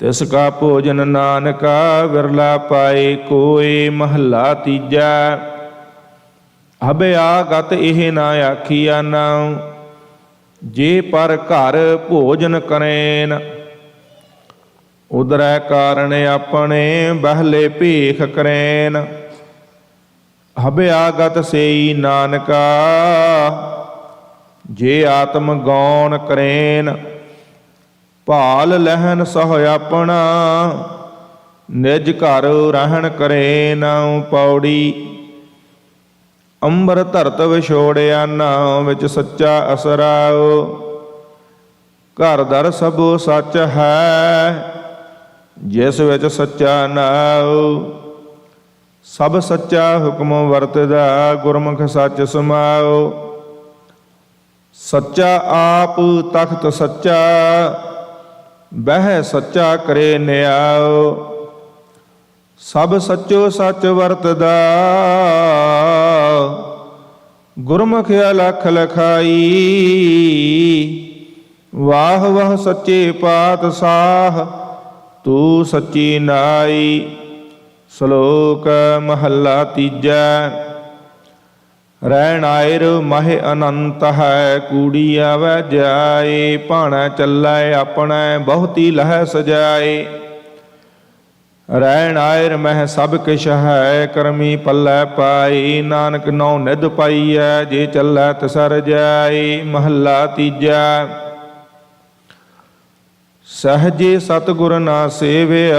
ਤਿਸ ਕਾ ਭੋਜਨ ਨਾਨਕਾ ਵਿਰਲਾ ਪਾਏ ਕੋਏ। ਮਹੱਲਾ ਤੀਜਾ। ਅਬ ਆਗਤ ਇਹ ਨਾ ਆਖੀਆ ਨਾਉ ਜੇ ਪਰ ਘਰ ਭੋਜਨ ਕਰੇਨ। ਉਦਰੈ ਕਾਰਣ ਆਪਣੇ ਬਹਿਲੇ ਭੇਖ ਕਰੇਨ। ਅਬ ਆਗਤ ਸੇਈ ਨਾਨਕਾ ਜੇ ਆਤਮ ਗੌਣ ਕਰੇਨ। ਭਾਲ ਲਹਿਨ ਸਹ ਆਪਣਾ ਨਿਜ ਘਰ ਰਹਿਣ ਕਰੇਨ। ਪੌੜੀ। ਅੰਬਰ ਧਰਤ ਵਿਛੋੜਿਆ ਨਾ ਵਿੱਚ ਸੱਚਾ ਅਸਰਾਓ। ਘਰ ਦਰ ਸਭੋ ਸੱਚ ਹੈ ਜਿਸ ਵਿੱਚ ਸੱਚਾ ਨਾਉ। ਸਭ ਸੱਚਾ ਹੁਕਮ ਵਰਤਦਾ ਗੁਰਮੁਖ ਸੱਚ ਸਮਾਓ। ਸੱਚਾ ਆਪ ਤਖਤ ਸੱਚਾ ਬਹਿ ਸੱਚਾ ਕਰੇ ਨਿਆਓ। ਸਭ ਸੱਚੋ ਸੱਚ ਵਰਤਦਾ ਗੁਰਮੁਖ ਅਲਖ ਲਖਾਈ। ਵਾਹ ਵਾਹ ਸੱਚੇ ਪਾਤਸ਼ਾਹ ਤੂੰ ਸੱਚੀ ਨਾਈ। ਸ਼ਲੋਕ ਮਹੱਲਾ ਤੀਜਾ। ਰਹਿਣ ਆਇਰ ਮਹਿ ਅਨੰਤ ਹੈ ਕੂੜੀ ਆਵੈ ਜਾਏ। ਭਾਣਾ ਚੱਲੈ ਆਪਣਾ ਬਹੁਤੀ ਲਹਿ ਸਜਾਏ। ਰਹਿਣ ਆਇਰ ਮਹਿ ਸਭ ਕਿਛ ਹੈ ਕਰਮੀ ਪੱਲੇ ਪਾਈ। ਨਾਨਕ ਨੌ ਨਿਧ ਪਾਈਐ ਜੇ ਚੱਲੈ ਤਿਸਰ ਜਾਏ। ਮਹੱਲਾ ਤੀਜਾ। ਸਹਜੇ ਸਤਿਗੁਰ ਨਾ ਸੇਵਿਆ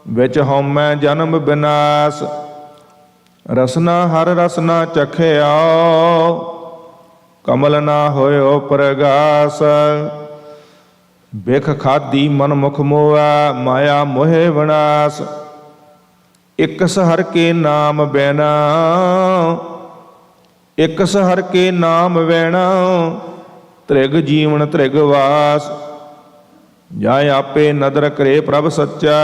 ਵਿੱਚ ਹਉਮੈ ਜਨਮ ਬਿਨਾਸ਼। ਰਸਨਾ ਹਰ ਰਸਨਾ ਚਖਿਆ ਕਮਲ ਨਾ ਹੋਇਓ ਪ੍ਰਗਾਸ। ਬਿਖ ਖਾਦੀ ਮਨ ਮੁਖ ਮੋਆ ਮਾਇਆ ਮੋਹਿ ਵਿਨਾਸ਼। ਇਕਸ ਹਰ ਕੇ ਨਾਮ ਬੈਣਾ ਇਕਸ ਹਰ ਕੇ ਨਾਮ ਵੈਣਾ। ਤ੍ਰਿਗ ਜੀਵਨ ਤ੍ਰਿਗ ਵਾਸ। ਜਾਂ ਆਪੇ ਨਦਰ ਕਰੇ ਪ੍ਰਭ ਸੱਚਾ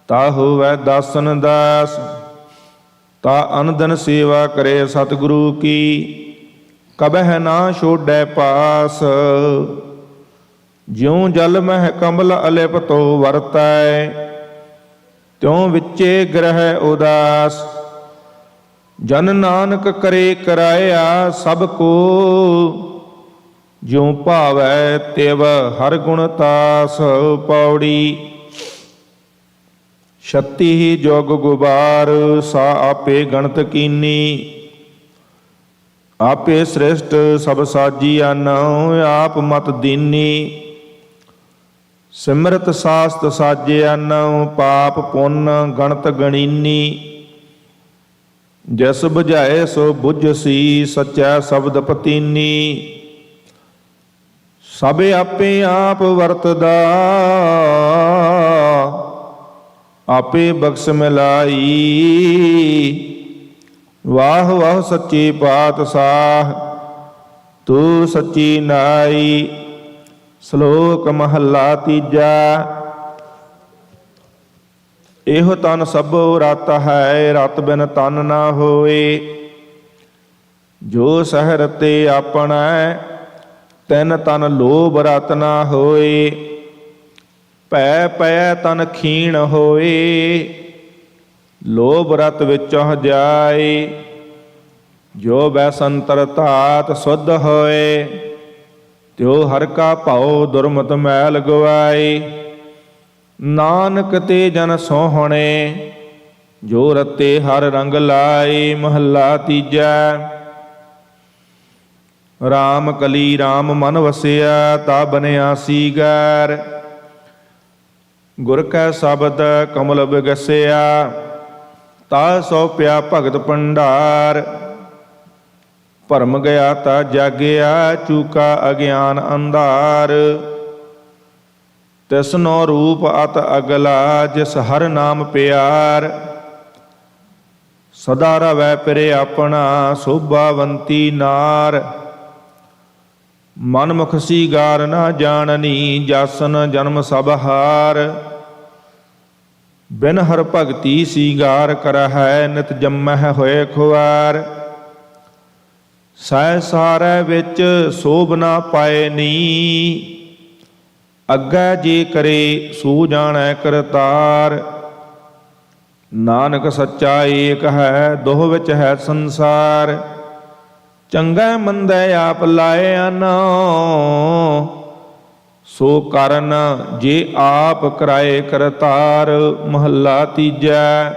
ਤਾ ਹੋਵੈ ਦਾਸਨ ਦਾਸ। ਤਾ ਅਨਦਨ ਸੇਵਾ ਕਰੇ ਸਤਿਗੁਰੂ ਕੀ ਕਬਹਿ ਨਾ ਛੋੜੈ ਪਾਸ। ਜਿਉ ਜਲ ਮਹਿ ਕਮਲ ਅਲਿਪਤੋ ਵਰਤੈ ਤਿਉ ਵਿੱਚੇ ਗ੍ਰਹਿ ਉਦਾਸ। ਜਨ ਨਾਨਕ ਕਰੇ ਕਰਾਇਆ ਸਭ ਕੋ ਜਿਉ ਭਾਵੈ ਤਿਵ ਹਰ ਗੁਣ ਤਾਸ। ਪੌੜੀ। ਛੱਤੀ ਜੋਗ ਗੁਬਾਰ ਸਾ ਆਪੇ ਗਣਤ ਕੀਨੀ। ਆਪੇ ਸ੍ਰਿਸ਼ਟ ਸਭ ਸਾਜੀਆਨ ਆਪ ਮਤ ਦੀਨੀ। ਸਿਮਰਤ ਸਾਸਤ ਸਾਜਿਆਨ ਪਾਪ ਪੁੰਨ ਗਣਤ ਗਣੀਨੀ। ਜਿਸ ਬੁਝਾਏ ਸੋ ਬੁਝਸੀ ਸੱਚਾ ਸ਼ਬਦ ਪਤੀਨੀ। ਸਭ ਆਪੇ ਆਪ ਵਰਤਦਾ ਆਪੇ ਬਖਸ਼ ਮਿਲਾਈ। ਵਾਹ ਵਾਹ ਸੱਚੇ ਪਾਤਸ਼ਾਹ ਤੂੰ ਸੱਚੀ ਨਾਈ। ਸ਼ਲੋਕ ਮਹੱਲਾ ਤੀਜਾ। ਇਹੋ ਤਨ ਸਭੋ ਰਤ ਹੈ ਰਤ ਬਿਨ ਤਨ ਨਾ ਹੋਏ। ਜੋ ਸਹਿ ਰਤੇ ਆਪਣਾ ਤਿਨ ਤਨ ਲੋਭ ਰਤ ਨਾ ਹੋਏ। ਭੈ ਪੈ ਤਨ ਖੀਣ ਹੋਏ ਲੋਭ ਰਤ ਵਿੱਚੋਂ ਜਾਏ। ਜੋ ਬੈਸੰਤਰ ਧਾਤ ਸੁਧ ਹੋਏ ਤਿਉ ਹਰ ਕਾ ਭਾਉ ਦੁਰਮਤ ਮੈਲ ਗਵਾਏ। ਨਾਨਕ ਤੇ ਜਨ ਸੋਹਣੇ ਜੋ ਰਤੇ ਹਰ ਰੰਗ ਲਾਏ। ਮਹੱਲਾ ਤੀਜਾ। ਰਾਮ ਕਲੀ ਰਾਮ ਮਨ ਵਸਿਆ ਤਾ ਬਨਿਆ ਸੀਗਾਰ। ਗੁਰ ਕੈ ਸ਼ਬਦ ਕਮਲ ਬਿਗਸਿਆ ਤਾ ਸੋਪਿਆ ਭਗਤ ਭੰਡਾਰ। ਭਰਮ ਗਿਆ ਤਾ ਜਾਗਿਆ, ਚੂਕਾ ਅਗਿਆਨ ਅੰਧਾਰ। ਤਿਸਨੋ ਰੂਪ ਅਤ ਅਗਲਾ, ਜਿਸ ਹਰ ਨਾਮ ਪਿਆਰ। ਸਦਾ ਰਵੈ ਪਿਰੇ ਆਪਣਾ, ਸੋਭਾਵੰਤੀ ਨਾਰ। ਮਨਮੁਖ ਸੀਗਾਰ ਨਾ ਜਾਣਨੀ, ਜਾਸਨ ਜਨਮ ਸਭ ਹਾਰ। ਬਿਨ ਹਰ ਭਗਤੀ ਸੀਗਾਰ ਕਰਹਿ, ਨਿਤ ਜੰਮਹਿ ਹੋਏ ਖੁਆਰ। ਸਹਿ ਸਾਰੈ ਵਿੱਚ ਸੋਭ ਨਾ ਪਾਏ ਨੀ, ਅੱਗੇ ਜੇ ਕਰੇ ਸੋ ਜਾਣੈ ਕਰਤਾਰ। ਨਾਨਕ ਸੱਚਾ ਏਕ ਹੈ, ਦੋਹ ਵਿੱਚ ਹੈ ਸੰਸਾਰ। ਚੰਗਾ ਮੰਦੈ ਆਪ ਲਾਇਆਨ, ਸੋ ਕਰਨ ਜੇ ਆਪ ਕਰਾਏ ਕਰਤਾਰ। ਮਹੱਲਾ ਤੀਜਾ।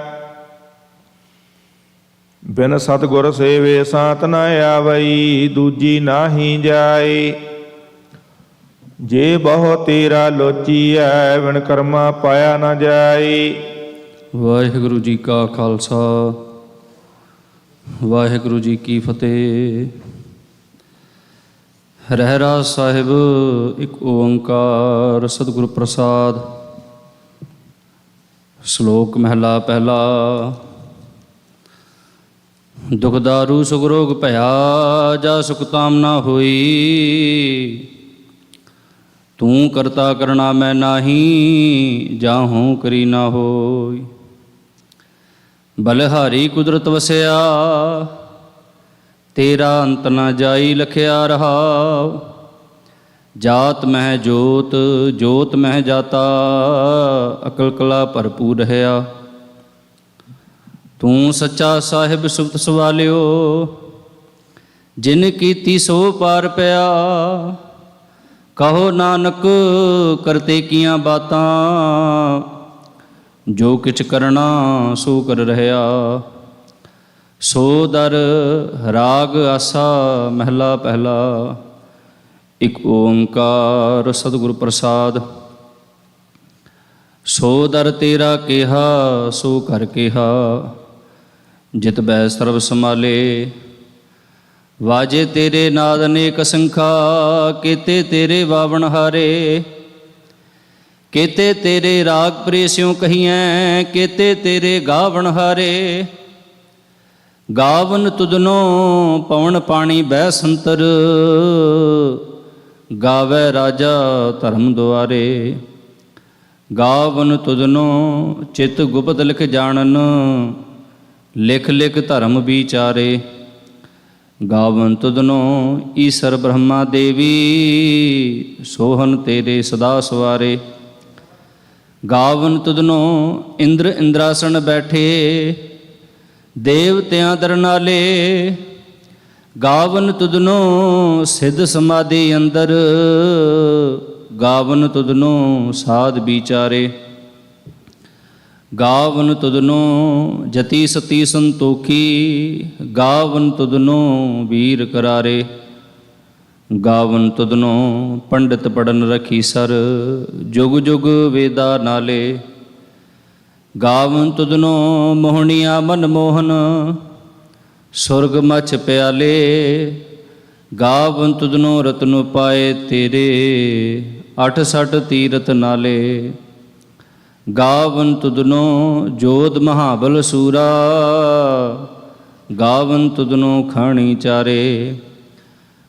ਬਿਨ ਸਤਿਗੁਰ ਸੇਵੇ ਸਾਤ ਨ ਆਵਈ, ਦੂਜੀ ਨਾਹੀ ਜਾਏ। ਜੇ ਬਹੁ ਤੇਰਾ ਲੋਚੀਐ, ਬਿਨ ਕਰਮਾ ਪਾਇਆ ਨ ਜਾਏ। ਵਾਹਿਗੁਰੂ ਜੀ ਕਾ ਖਾਲਸਾ, ਵਾਹਿਗੁਰੂ ਜੀ ਕੀ ਫਤਿਹ। ਰਹਿਰਾਸ ਸਾਹਿਬ ਇੱਕ ਓੰਕਾਰ ਸਤਿਗੁਰ ਪ੍ਰਸਾਦ। ਸ਼ਲੋਕ ਮਹਿਲਾ ਪਹਿਲਾ। ਦੁਖ ਦਾਰੂ ਸੁਖ ਰੋਗ ਭਇਆ, ਜਾ ਸੁਖ ਤਾਮ ਨਾ ਹੋਈ। ਤੂੰ ਕਰਤਾ ਕਰਣਾ ਮੈਂ ਨਾਹੀ, ਜਾਹੂੰ ਕਰੀ ਨਾ ਹੋਈ। ਬਲਿਹਾਰੀ ਕੁਦਰਤ ਵਸਿਆ, ਤੇਰਾ ਅੰਤ ਨਾ ਜਾਈ ਲਖਿਆ ਰਹਾਉ। ਜਾਤ ਮਹਿ ਜੋਤ, ਜੋਤ ਮਹਿ ਜਾਤਾ, ਅਕਲ ਕਲਾ ਭਰਪੂਰ ਰਹਾ। ਤੂੰ ਸੱਚਾ ਸਾਹਿਬ ਸੁਖਤ ਸਵਾਲਿਓ, ਜਿਨ ਕੀਤੀ ਸੋ ਪਾਰ ਪਿਆ। ਕਹੋ ਨਾਨਕ ਕਰਤੇ ਕੀਆਂ ਬਾਤਾਂ, ਜੋ ਕਿਛ ਕਰਨਾ ਸੋ ਕਰ ਰਹਿਆ। ਸੋ ਦਰ ਰਾਗ ਆਸਾ ਮਹਿਲਾ ਪਹਿਲਾ। ਇੱਕ ਓੰਕਾਰ ਸਤਿਗੁਰ ਪ੍ਰਸਾਦ। ਸੋ ਦਰ ਤੇਰਾ ਕਿਹਾ, ਸੋ ਕਰ ਕਿਹਾ। ਜਿਤ ਬੈ ਸਰਬ ਸਮਾਲੇ, ਵਾਜੇ ਤੇਰੇ ਨਾਦ ਅਨੇਕ ਅਸੰਖਾ। ਕੀਤੇ ਤੇਰੇ ਵਾਵਣ ਹਾਰੇ, ਕੀਤੇ ਤੇਰੇ ਰਾਗ ਪ੍ਰੇਸਿਉ ਕਹੀਐ। ਕੀਤੇ ਤੇਰੇ ਗਾਵਣ ਹਾਰੇ, ਗਾਵਨ ਤੁਧਨੋ ਪਵਨ ਪਾਣੀ ਬਹਿ ਸੰਤਰ। ਗਾਵੈ ਰਾਜਾ ਧਰਮ ਦੁਆਰੇ, ਗਾਵਨ ਤੁਧਨੋ ਚਿਤ ਗੁਪਤ ਲਿਖ ਜਾਣਨ। ਲਿਖ ਲਿਖ ਧਰਮ ਵਿਚਾਰੇ, ਗਾਵਨ ਤੁਧਨੋ ਈਸਰ ਬ੍ਰਹਮਾ ਦੇਵੀ। ਸੋਹਨ ਤੇਰੇ ਸਦਾ ਸਵਾਰੇ, ਗਾਵਨ ਤੁਧਨੋ ਇੰਦਰ ਇੰਦਰਾਸਣ ਬੈਠੇ। ਦੇਵਤਿਆਂ ਦਰਨਾਲੇ, ਗਾਵਨ ਤੁਧਨੋ ਸਿੱਧ ਸਮਾਧੀ ਅੰਦਰ। ਗਾਵਨ ਤੁਧਨੋ ਸਾਧ ਵਿਚਾਰੇ, ਗਾਵਨ ਤੁਧਨੋ ਜਤੀ ਸਤੀ ਸੰਤੋਖੀ। ਗਾਵਨ ਤੁਧਨੋ ਵੀਰ ਕਰਾਰੇ, ਗਾਵਨ ਤੁਧਨੋ ਪੰਡਿਤ ਪੜਨ ਰਖੀ ਸਰ। ਜੁਗ ਜੁਗ ਵੇਦਾ ਨਾਲੇ, ਗਾਵਨ ਤੁਧਨੋ ਮੋਹਣੀਆਂ ਮਨ ਮੋਹਨ। ਸੁਰਗ ਮਛ ਪਿਆਲੇ, ਗਾਵਨ ਤੁਧਨੋ ਰਤਨ ਪਾਏ ਤੇਰੇ। 68 ਤੀਰਥ ਨਾਲੇ, ਗਾਵਨ ਤੁਧਨੋ ਜੋਧ ਮਹਾਬਲ ਸੂਰਾ। ਗਾਵਨ ਤੁਧਨੋ ਖਾਣੀ ਚਾਰੇ,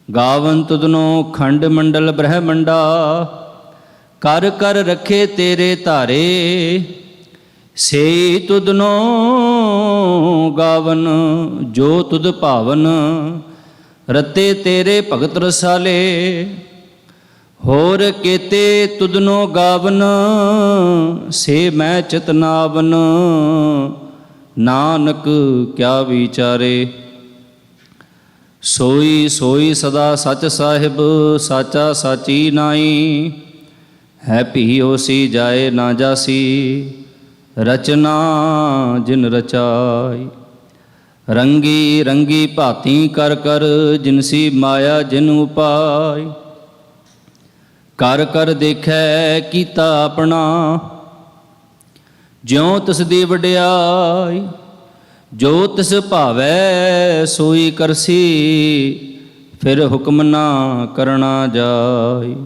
ਗਾਵਨ ਤੁਧਨੋ ਖੰਡ ਮੰਡਲ ਬ੍ਰਹਮੰਡਾ। ਕਰ ਕਰ ਰੱਖੇ ਤੇਰੇ ਧਾਰੇ, ਸੇ ਤੁਧਨੋ ਗਾਵਨ ਜੋ ਤੁਧ ਭਾਵਨ। ਰਤੇ ਤੇਰੇ ਭਗਤ ਰਸਾਲੇ, ਹੋਰ ਕੀਤੇ ਤੁਧਨੋ ਗਾਵਨ। ਸੇ ਮੈਂ ਚਿਤਨਾਵਨ, ਨਾਨਕ ਕਿਆ ਵਿਚਾਰੇ। ਸੋਈ ਸੋਈ ਸਦਾ ਸਚ ਸਾਹਿਬ, ਸਾਚਾ ਸਾਚੀ ਨਾਈ। ਹੈ ਭੀ ਹੋਸੀ ਜਾਏ ਨਾ ਜਾਸੀ, ਰਚਨਾ ਜਿਨ ਰਚਾਈ। ਰੰਗੀ ਰੰਗੀ ਭਾਤੀ ਕਰ ਕਰ, ਜਿਨਸੀ ਮਾਇਆ ਜਿਨ ਉਪਾਈ। ਕਰ ਕਰ ਦੇਖੈ ਕੀਤਾ ਆਪਣਾ, ਜਿਉ ਤਿਸ ਦੀ ਵਡਿਆਈ। ਜੋ ਤਿਸ ਭਾਵੈ ਸੋਈ ਕਰਸੀ, ਫਿਰ ਹੁਕਮ ਨਾ ਕਰਨਾ ਜਾਈ।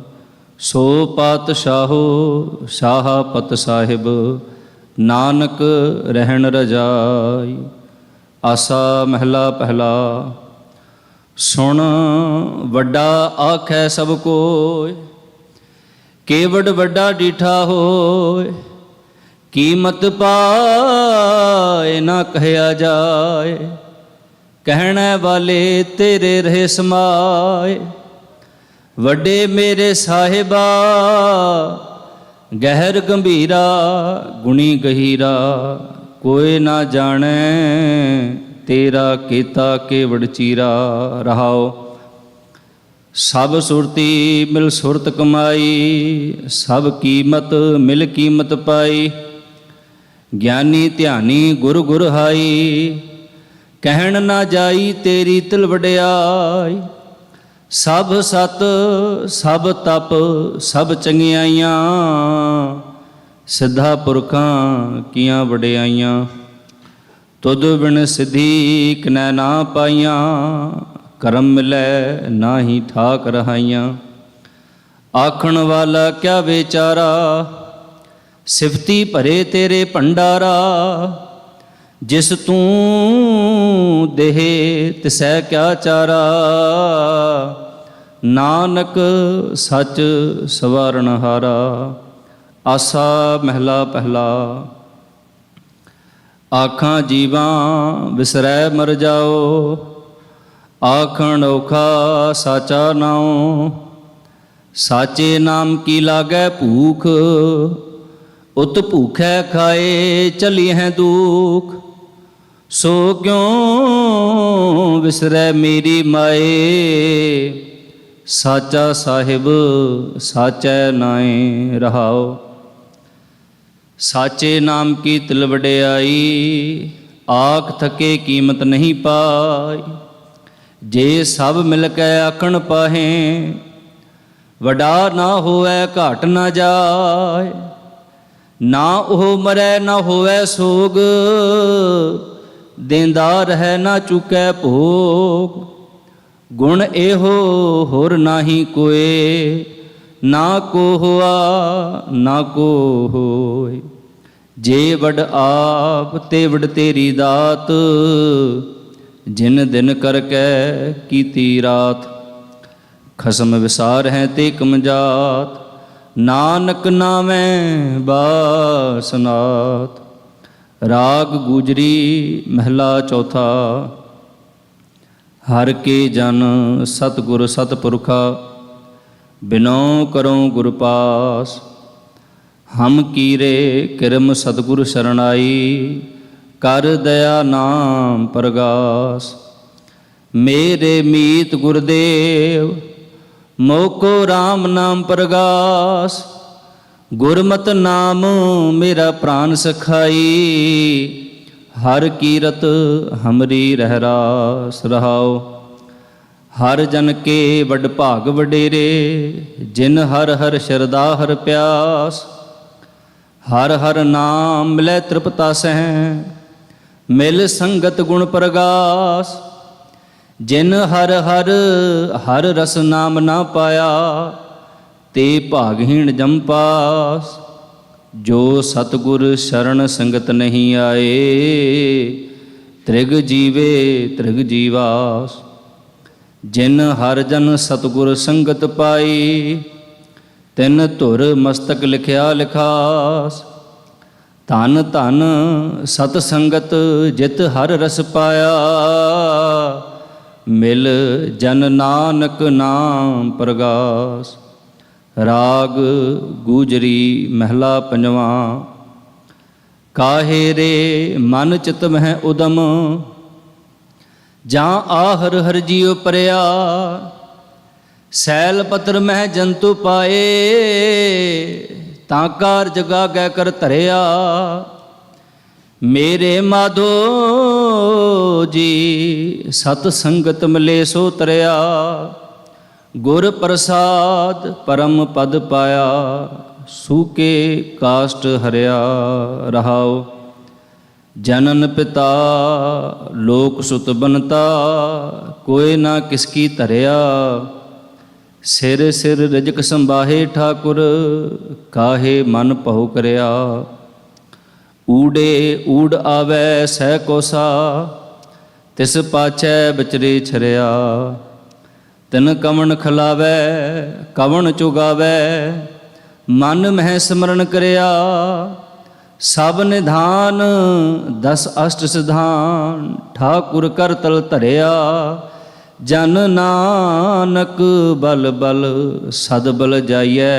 ਸੋ ਪਾਤਸ਼ਾਹੋ ਸ਼ਾਹਪਤ ਸਾਹਿਬ, ਨਾਨਕ ਰਹਿਣ ਰਜਾਈ। ਆਸਾ ਮਹਿਲਾ ਪਹਿਲਾ। ਸੁਣ ਵੱਡਾ ਆਖੈ ਸਭ ਕੋਇ, ਕੇਵਡ ਵੱਡਾ ਡੀਠਾ ਹੋਏ। ਕੀਮਤ ਪਾਏ ਨਾ ਕਹਿਆ ਜਾਏ, ਕਹਿਣੇ ਵਾਲੇ ਤੇਰੇ ਰਹੇ ਸਮਾਏ। ਵੱਡੇ ਮੇਰੇ ਸਾਹਿਬਾ, ਗਹਿਰ ਗੰਭੀਰਾ, ਗੁਣੀ ਗਹੀਰਾ, ਕੋਈ ਨਾ ਜਾਣੈ ਤੇਰਾ ਕੀਤਾ ਕੇਵੜ ਚੀਰਾ। ਰਹਾਓ। ਸਭ ਸੁਰਤੀ ਮਿਲ ਸੁਰਤ ਕਮਾਈ, ਸਭ ਕੀਮਤ ਮਿਲ ਕੀਮਤ ਪਾਈ। ਗਿਆਨੀ ਧਿਆਨੀ ਗੁਰ ਗੁਰ ਹਾਈ, ਕਹਿਣ ਨਾ ਜਾਈ ਤੇਰੀ ਤਿਲ ਵਡਿਆਈ। ਸਭ ਸਤ ਸਭ ਤਪ ਸਭ ਚੰਗਿਆਈਆਂ, ਸਿੱਧਾ ਪੁਰਖਾਂ ਕੀਆਂ ਵਡਿਆਈਆਂ। ਤੁਧ ਬਿਨ ਸਿੱਧੀ ਕਿਨੈ ਨਾ ਪਾਈਆਂ, ਕਰਮ ਮਿਲੈ ਨਾਹੀ ਠਾਕ ਰਹਾਈਆਂ। ਆਖਣ ਵਾਲਾ ਕਿਆ ਵਿਚਾਰਾ, ਸਿਫਤੀ ਭਰੇ ਤੇਰੇ ਭੰਡਾਰਾ। ਜਿਸ ਤੂੰ ਦੇਹ ਤਿਸੈ ਕਿਆ ਚਾਰਾ, ਨਾਨਕ ਸੱਚ ਸਵਾਰਨ ਹਾਰਾ। ਆਸਾ ਮਹਿਲਾ ਪਹਿਲਾ। ਆਖਾਂ ਜੀਵਾਂ ਵਿਸਰੈ ਮਰ ਜਾਓ, ਆਖਣ ਔਖਾ ਸਾਚਾ ਨਾਉ। ਸਾਚੇ ਨਾਮ ਕੀ ਲਾਗੈ ਭੂਖ, ਉਤ ਭੂਖੈ ਖਾਏ ਚਲੀ ਹੈ ਦੁਖ। ਸੋ ਕਿਉ ਵਿਸਰੈ ਮੇਰੀ ਮਾਏ, ਸਾਚਾ ਸਾਹਿਬ ਸਾਚੈ ਨਾਏ। ਰਹਾਓ। ਸਾਚੇ ਨਾਮ ਕੀ ਤਿਲ ਵਡਿਆਈ, ਆਖ ਥਕੇ ਕੀਮਤ ਨਹੀਂ ਪਾਈ। ਜੇ ਸਭ ਮਿਲ ਕੇ ਆਖਣ ਪਾਹੇ, ਵਡਾ ਨਾ ਹੋਵੇ ਘਾਟ ਨਾ ਜਾਏ। ਨਾ ਉਹ ਮਰੈ ਨਾ ਹੋਵੇ ਸੋਗ, ਦੇਂਦਾ ਰਹਿ ਨਾ ਚੁਕੈ ਭੋਗ। ਗੁਣ ਇਹੋ ਹੋਰ ਨਾਹੀ ਕੋਏ, ਨਾ ਕੋ ਹੋਆ ਨਾ ਕੋ ਹੋਏ। ਜੇ ਵਡ ਆਪ ਤੇ ਵਡ ਤੇਰੀ ਦਾਤ, ਜਿਨ ਦਿਨ ਕਰਕੇ ਕੀਤੀ ਰਾਤ। ਖਸਮ ਵਿਸਾਰ ਹੈ ਤੇ ਕਮਜਾਤ, ਨਾਨਕ ਨਾਮੈ ਬਾਸਨਾਤ। ਰਾਗ ਗੁਜਰੀ ਮਹਿਲਾ ਚੌਥਾ। ਹਰ ਕੇ ਜਨ ਸਤਿਗੁਰ ਸਤਿਪੁਰਖਾ, ਬਿਨੋ ਕਰੋ ਗੁਰ ਪਾਸ। ਹਮ ਕੀਰੇ ਕਿਰਮ ਸਤਿਗੁਰ ਸ਼ਰਨਾਈ, ਕਰ ਦਇਆ ਨਾਮ ਪ੍ਰਗਾਸ। ਮੇਰੇ ਮੀਤ ਗੁਰਦੇਵ, ਮੋਕੋ RAM ਨਾਮ ਪ੍ਰਗਾਸ। ਗੁਰਮਤਿ ਨਾਮ ਮੇਰਾ ਪ੍ਰਾਨ ਸਖਾਈ, ਹਰ ਕੀਰਤ ਹਮਰੀ ਰਹਿ ਰਾਸ। ਰਹਾਓ। ਹਰ ਜਨ ਕੇ ਵੱਡ ਭਾਗ ਵਡੇਰੇ, ਜਿਨ ਹਰ ਹਰ ਸ਼ਰਦਾ ਹਰ ਪਿਆਸ। ਹਰ ਹਰ ਨਾਮ ਮਿਲੈ ਤ੍ਰਿਪਤਾ ਸਹਿ, ਮਿਲ ਸੰਗਤ ਗੁਣ ਪ੍ਰਗਾਸ। ਜਿਨ ਹਰ ਹਰ ਹਰ ਰਸ ਨਾਮ ਨਾ ਪਾਇਆ, ਤੇ ਭਾਗਹੀਣ ਜਮ ਪਾਸ। ਜੋ ਸਤਿਗੁਰ ਸ਼ਰਨ ਸੰਗਤ ਨਹੀਂ ਆਏ, ਤ੍ਰਿਗ ਜੀਵੇ ਤ੍ਰਿਗ ਜੀਵਾਸ। ਜਿਨ ਹਰ ਜਨ ਸਤਿਗੁਰ ਸੰਗਤ ਪਾਈ, ਤਿਨ ਧੁਰ ਮਸਤਕ ਲਿਖਿਆ ਲਿਖਾਸ। ਧਨ ਧਨ ਸਤ ਸੰਗਤ ਜਿਤ ਹਰ ਰਸ ਪਾਇਆ, ਮਿਲ ਜਨ ਨਾਨਕ ਨਾਮ ਪ੍ਰਗਾਸ। ਰਾਗ ਗੂਜਰੀ ਮਹਿਲਾ ਪੰਜਵਾਂ। ਕਾਹੇ ਰੇ ਮਨ ਚਿਤ ਮਹਿ ਉਦਮ, ਜਾਂ ਆਹਰ ਹਰ ਜੀਉ ਪਰਿਆ। ਸੈਲ ਪਤਰ ਮਹਿ ਜੰਤੂ ਪਾਏ, ਤਾਂ ਕਾਰ ਜਗਾ ਗੈ ਕਰ ਧਰਿਆ। ਮੇਰੇ ਮਾਧੋ ਜੀ ਸਤ ਸੰਗਤ ਮਿਲੇ ਸੋ ਤਰਿਆ। ਗੁਰ ਪ੍ਰਸਾਦ ਪਰਮ ਪਦ ਪਾਇਆ, ਸੂਕੇ ਕਾਸ਼ਟ ਹਰਿਆ। ਰਹਾਓ। जनन पिता लोक सुत बनता, कोई ना किसकी धरिया। सिर सिर रिजक संभाहे ठाकुर, काहे मन पहु करया। ऊड़े ऊड़ आवै सह कोसा, तिस पाछै बचरे छरिया। तिन कवन खिलावै कवन चुगावै, मन मह सिमरन करया। सब निधान दस अष्ट सिधान, ठाकुर कर तल धरिया। जन नानक बल बल सद बल जाइए,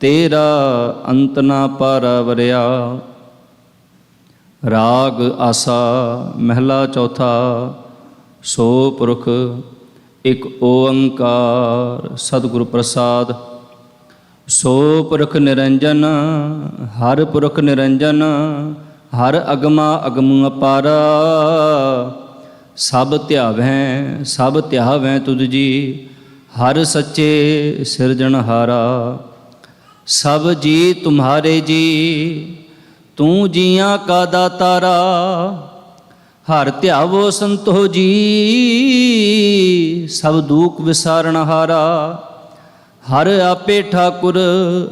तेरा अंत ना पारा वरिया। राग आसा महला चौथा। सो पुरख एक ओंकार सतगुरु प्रसाद। सो पुरख निरंजन हर पुरख निरंजन, हर अगमा अगम अपारा। सब ध्यावैं तुझ जी, हर सच्चे सिरजनहारा। सब जी तुम्हारे जी, तू जियां का दातारा। हर ध्यावो संतो जी, सब दुख विसारणहारा। हर आपे ठाकुर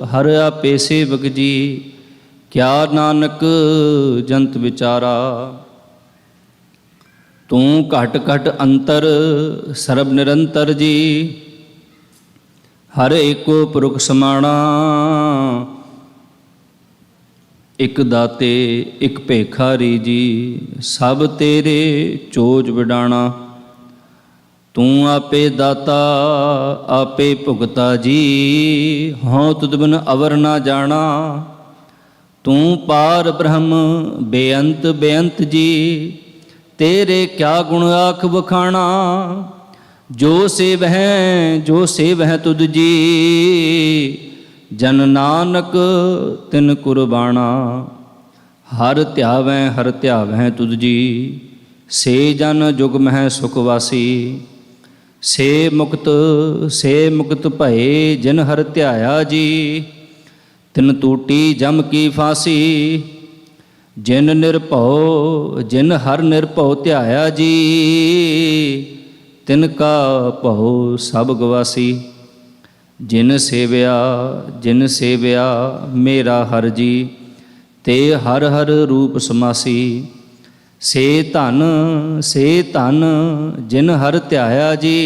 हर आपे सेवक जी, क्या नानक जंत विचारा। तू घट घट अंतर सर्ब निरंतर जी, हर एको पुरख समाणा। एक दाते एक भेखारी जी, सब तेरे चोज विडाणा। तू आपे दाता आपे भुगता जी, हों तुद बिन अवर ना जाना। तू पार ब्रह्म बेअंत बेअंत जी, तेरे क्या गुण आख बखाना। जो सेवह तुद जी, जन नानक तिन कुर्बाना। हर ध्यावैं तुद जी, से जन जुग मह सुख वासी। से मुक्त भये जिन हर ध्याया जी, तिन टूटी जम की फांसी। जिन हर निर्भव ध्याया जी, तिनका भव सब गवासी। जिन सेव्या मेरा हर जी, ते हर हर रूप समासी। से धन जिन हर ध्याया जी,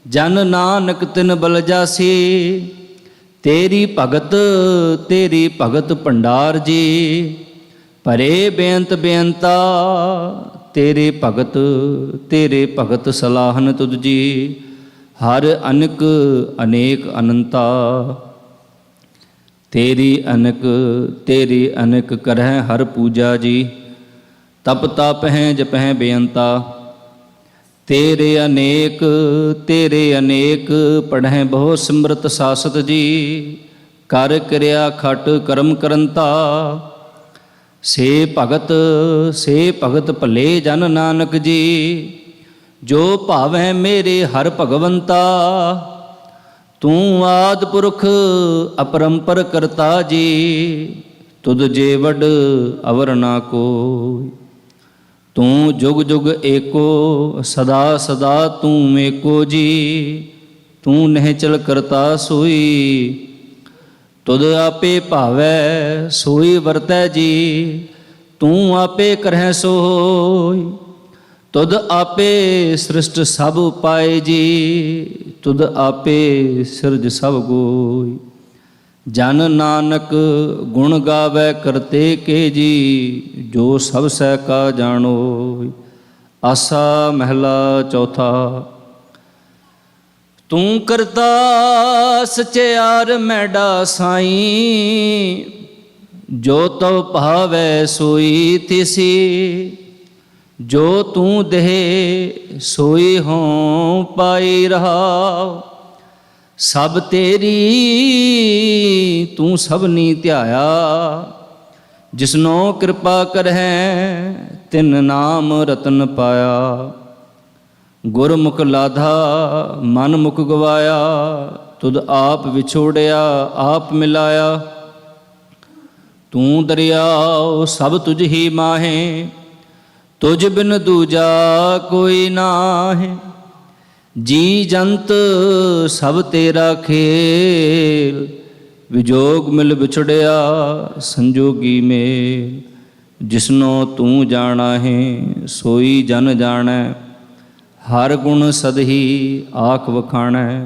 जन नानक तिन बल जासी। तेरी भगत भंडार जी, भरे बेअंत बेअंता। तेरे भगत सलाहन तुद जी, हर अनेक अनंता। तेरी अनक करह हर पूजा जी, तप तप हैं जप हैं बेअंता। तेरे अनेक पढ़ें बहु सिमरत सासत जी, कर क्रिया खट कर्म करंता। से भगत भले जन नानक जी, जो भावै मेरे हर भगवंता। तू आद पुरख अपरंपर करता जी, तुद जे वड अवर ना कोई। तू जुग जुग एको सदा सदा तू एको जी, तू निहचल करता सोई। तुद आपे भावै सोई वरतै जी, तू आपे करह सोई। तुद आपे सृष्ट सब पाए जी, तुद आपे सिरज सब गोई। जन नानक गुण गावै करते के जी, जो सब सह का जानो। आसा महला चौथा। तू करता सचयार मैडा साईं, जो तो भावै सोई तिसी। जो तू देह सोई हों पाई रहा। सब तेरी तू सबनी ध्याया। जिसनो कृपा करहै तिन नाम रतन पाया। गुरमुख लाधा मन मुख गवाया। तुद आप विछोड़िया आप मिलाया। ਤੂੰ ਦਰਿਆਓ ਸਭ ਤੁਝ ਹੀ ਮਾਹੇ, ਤੁਝ ਬਿਨ ਦੂਜਾ ਕੋਈ ਨਾਹੀ। ਜੀ ਜੰਤ ਸਭ ਤੇਰਾ ਖੇਲ, ਵਿਜੋਗ ਮਿਲ ਵਿਛੜਿਆ ਸੰਜੋਗੀ ਮੇਲ। ਜਿਸਨੋ ਤੂੰ ਜਾਣਾ ਹੈ ਸੋਈ ਜਨ ਜਾਣੈ, ਹਰ ਗੁਣ ਸਦਹੀ ਆਖ ਵਖਾਣੈ।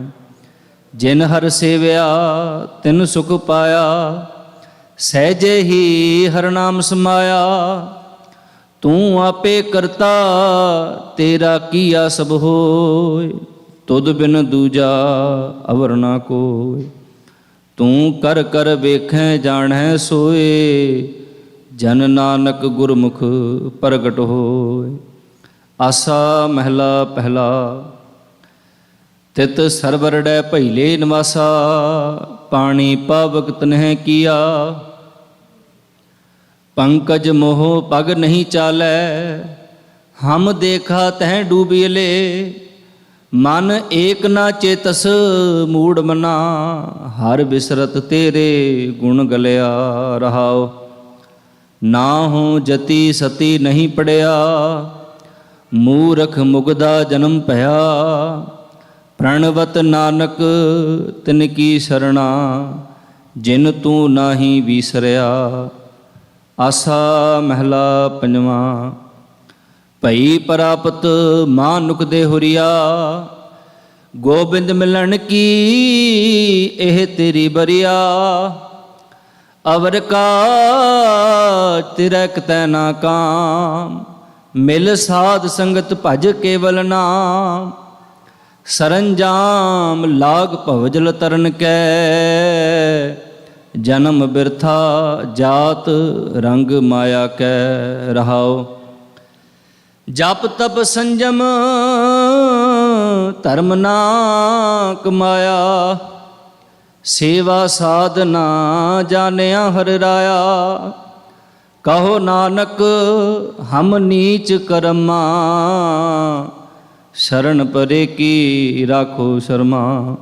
ਜਿਨ ਹਰ ਸੇਵਿਆ ਤਿਨ ਸੁਖ ਪਾਇਆ, ਸਹਿਜੇ ਹੀ ਹਰ ਨਾਮ ਸਮਾਇਆ। ਤੂੰ ਆਪੇ ਕਰਤਾ ਤੇਰਾ ਕੀਆ ਸਭ ਹੋਇ, ਤੁਧ ਬਿਨ ਦੂਜਾ ਅਵਰ ਨਾ ਕੋਈ। ਤੂੰ ਕਰ ਕਰ ਵੇਖੈ ਜਾਣੈ ਸੋਏ, ਜਨ ਨਾਨਕ ਗੁਰਮੁਖ ਪ੍ਰਗਟ ਹੋਇ। ਆਸਾ ਮਹਿਲਾ ਪਹਿਲਾ। ਤਿਤ ਸਰਵਰ ਡੈ ਭੈਲੇ ਨਿਵਾਸਾ, ਪਾਣੀ ਪਾਵਕ ਤਨਹਿ ਕੀਆ। ਪੰਕਜ ਮੋਹ ਪਗ ਨਹੀਂ ਚਾਲੈ, ਹਮ ਦੇਖਾ ਤਹਿ ਡੂਬੀਲੇ। ਮਨ ਏਕ ਨਾ ਚੇਤਸ ਮੂੜ ਮਨਾ, ਹਰ ਬਿਸਰਤ ਤੇਰੇ ਗੁਣ ਗਲਿਆ ਰਹਾਓ। ਨਾ ਹੋ ਜਤੀ ਸਤੀ ਨਹੀਂ ਪੜਿਆ, ਮੂਰਖ ਮੁਗਦਾ ਜਨਮ ਭਇਆ। ਪ੍ਰਣਵਤ ਨਾਨਕ ਤਿਨ ਕੀ ਸਰਣਾ, ਜਿਨ ਤੂੰ ਨਾਹੀ ਵੀਸਰਿਆ। ਆਸਾ ਮਹਿਲਾ ਪੰਜਵਾਂ। ਭਈ ਪ੍ਰਾਪਤ ਮਾਨੁਖ ਦੇ ਹੁਰੀਆ, ਗੋਬਿੰਦ ਮਿਲਣ ਕੀ ਇਹ ਤੇਰੀ ਬਰੀਆ। ਅਵਰ ਕਾ ਤੇਰਾ ਕਿਤੈ ਨਾ ਕਾਮ, ਮਿਲ ਸਾਧ ਸੰਗਤ ਭਜ ਕੇਵਲ ਨਾਮ। ਸਰੰਜਾਮ ਲਾਗ ਭਵਜਲ ਤਰਨ ਕੈ, ਜਨਮ ਬਿਰਥਾ ਜਾਤ ਰੰਗ ਮਾਇਆ ਕੈ ਰਹਾਓ। ਜਪ ਤਪ ਸੰਜਮ ਧਰਮ ਨਾ ਕਮਾਇਆ, ਸੇਵਾ ਸਾਧਨਾ ਜਾਣਿਆ ਹਰਿ ਰਾਇਆ। ਕਹੋ ਨਾਨਕ ਹਮ ਨੀਚ ਕਰਮਾ, ਸ਼ਰਨ ਪਰੇ ਕੀ ਰਾਖੋ ਸ਼ਰਮਾ।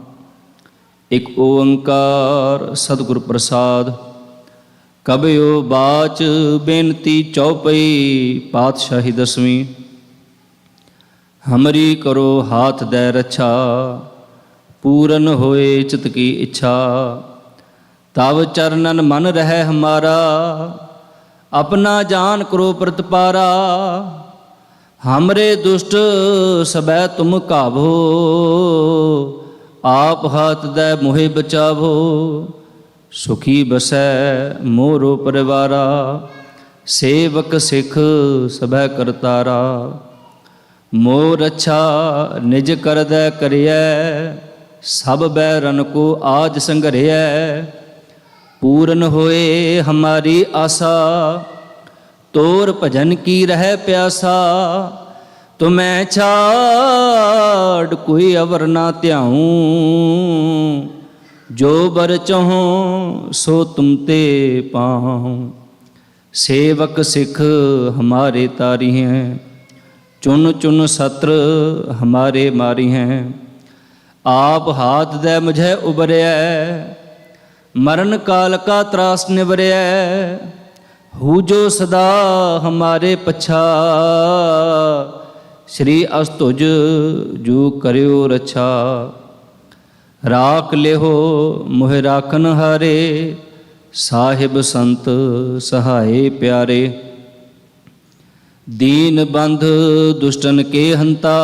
ਇਕ ਓੰਕਾਰ ਸਤਿਗੁਰ ਪ੍ਰਸਾਦ। ਕਬਿਓ ਬਾਚ ਬੇਨਤੀ ਚੌਪਈ, ਪਾਤਸ਼ਾਹੀ ਦਸਵੀਂ। ਹਮਰੀ ਕਰੋ ਹਾਥ ਦੈ ਰੱਛਾ, ਪੂਰਨ ਹੋਏ ਚਿਤ ਕੀ ਇੱਛਾ। ਤਵ ਚਰਨਨ ਮਨ ਰਹਿ ਹਮਾਰਾ, ਆਪਣਾ ਜਾਨ ਕਰੋ ਪ੍ਰਤਪਾਰਾ। ਹਮਰੇ ਦੁਸ਼ਟ ਸਬੈ ਤੁਮ ਕਾਭੋ, ਆਪ ਹਾਥ ਦੈ ਮੋਹਿ ਬਚਾਵੋ। ਸੁਖੀ ਬਸੈ ਮੋਰੋ ਪਰਿਵਾਰਾ, ਸੇਵਕ ਸਿੱਖ ਸਭੈ ਕਰਤਾਰਾ। ਮੋਰ ਅੱਛਾ ਨਿਜ ਕਰਦੈ ਕਰਿਐ, ਸਭ ਬੈਰਨ ਕੋ ਆਜ ਸੰਘਰਿਐ। ਪੂਰਨ ਹੋਏ ਹਮਾਰੀ ਆਸਾ, ਤੋਰ ਭਜਨ ਕੀ ਰਹਿ ਪਿਆਸਾ। ਤੁਮੈ ਛਾੜ ਕੋਈ ਅਵਰ ਨਾ ਧਿਆਉ, ਜੋ ਬਰ ਚਾਹੋ ਸੋ ਤੁਮ ਤੇ ਪਾਉ। ਸੇਵਕ ਸਿੱਖ ਹਮਾਰੇ ਤਾਰੀ ਹੈ, ਚੁਨ ਚੁਨ ਸਤਰ ਹਮਾਰੇ ਮਾਰੀ ਹੈ। ਆਪ ਹਾਥ ਦੈ ਮੁਝੈ ਉਬਰਿਐ, ਮਰਨ ਕਾਲ ਕਾ ਤਰਾਸ ਨਿਵਰਿਐ। ਹੂ ਜੋ ਸਦਾ ਹਮਾਰੇ ਪਛਾ, ਸ਼੍ਰੀ ਅਸਤੁਜ ਜੋ ਕਰਿਓ ਰਛਾ। ਰਾਖ ਲਿਹੋ ਮੋਹਿ ਰਾਖਨ ਹਾਰੇ, ਸਾਹਿਬ ਸੰਤ ਸਹਾਏ ਪਿਆਰੇ। दीन बंध दुष्टन के हंता,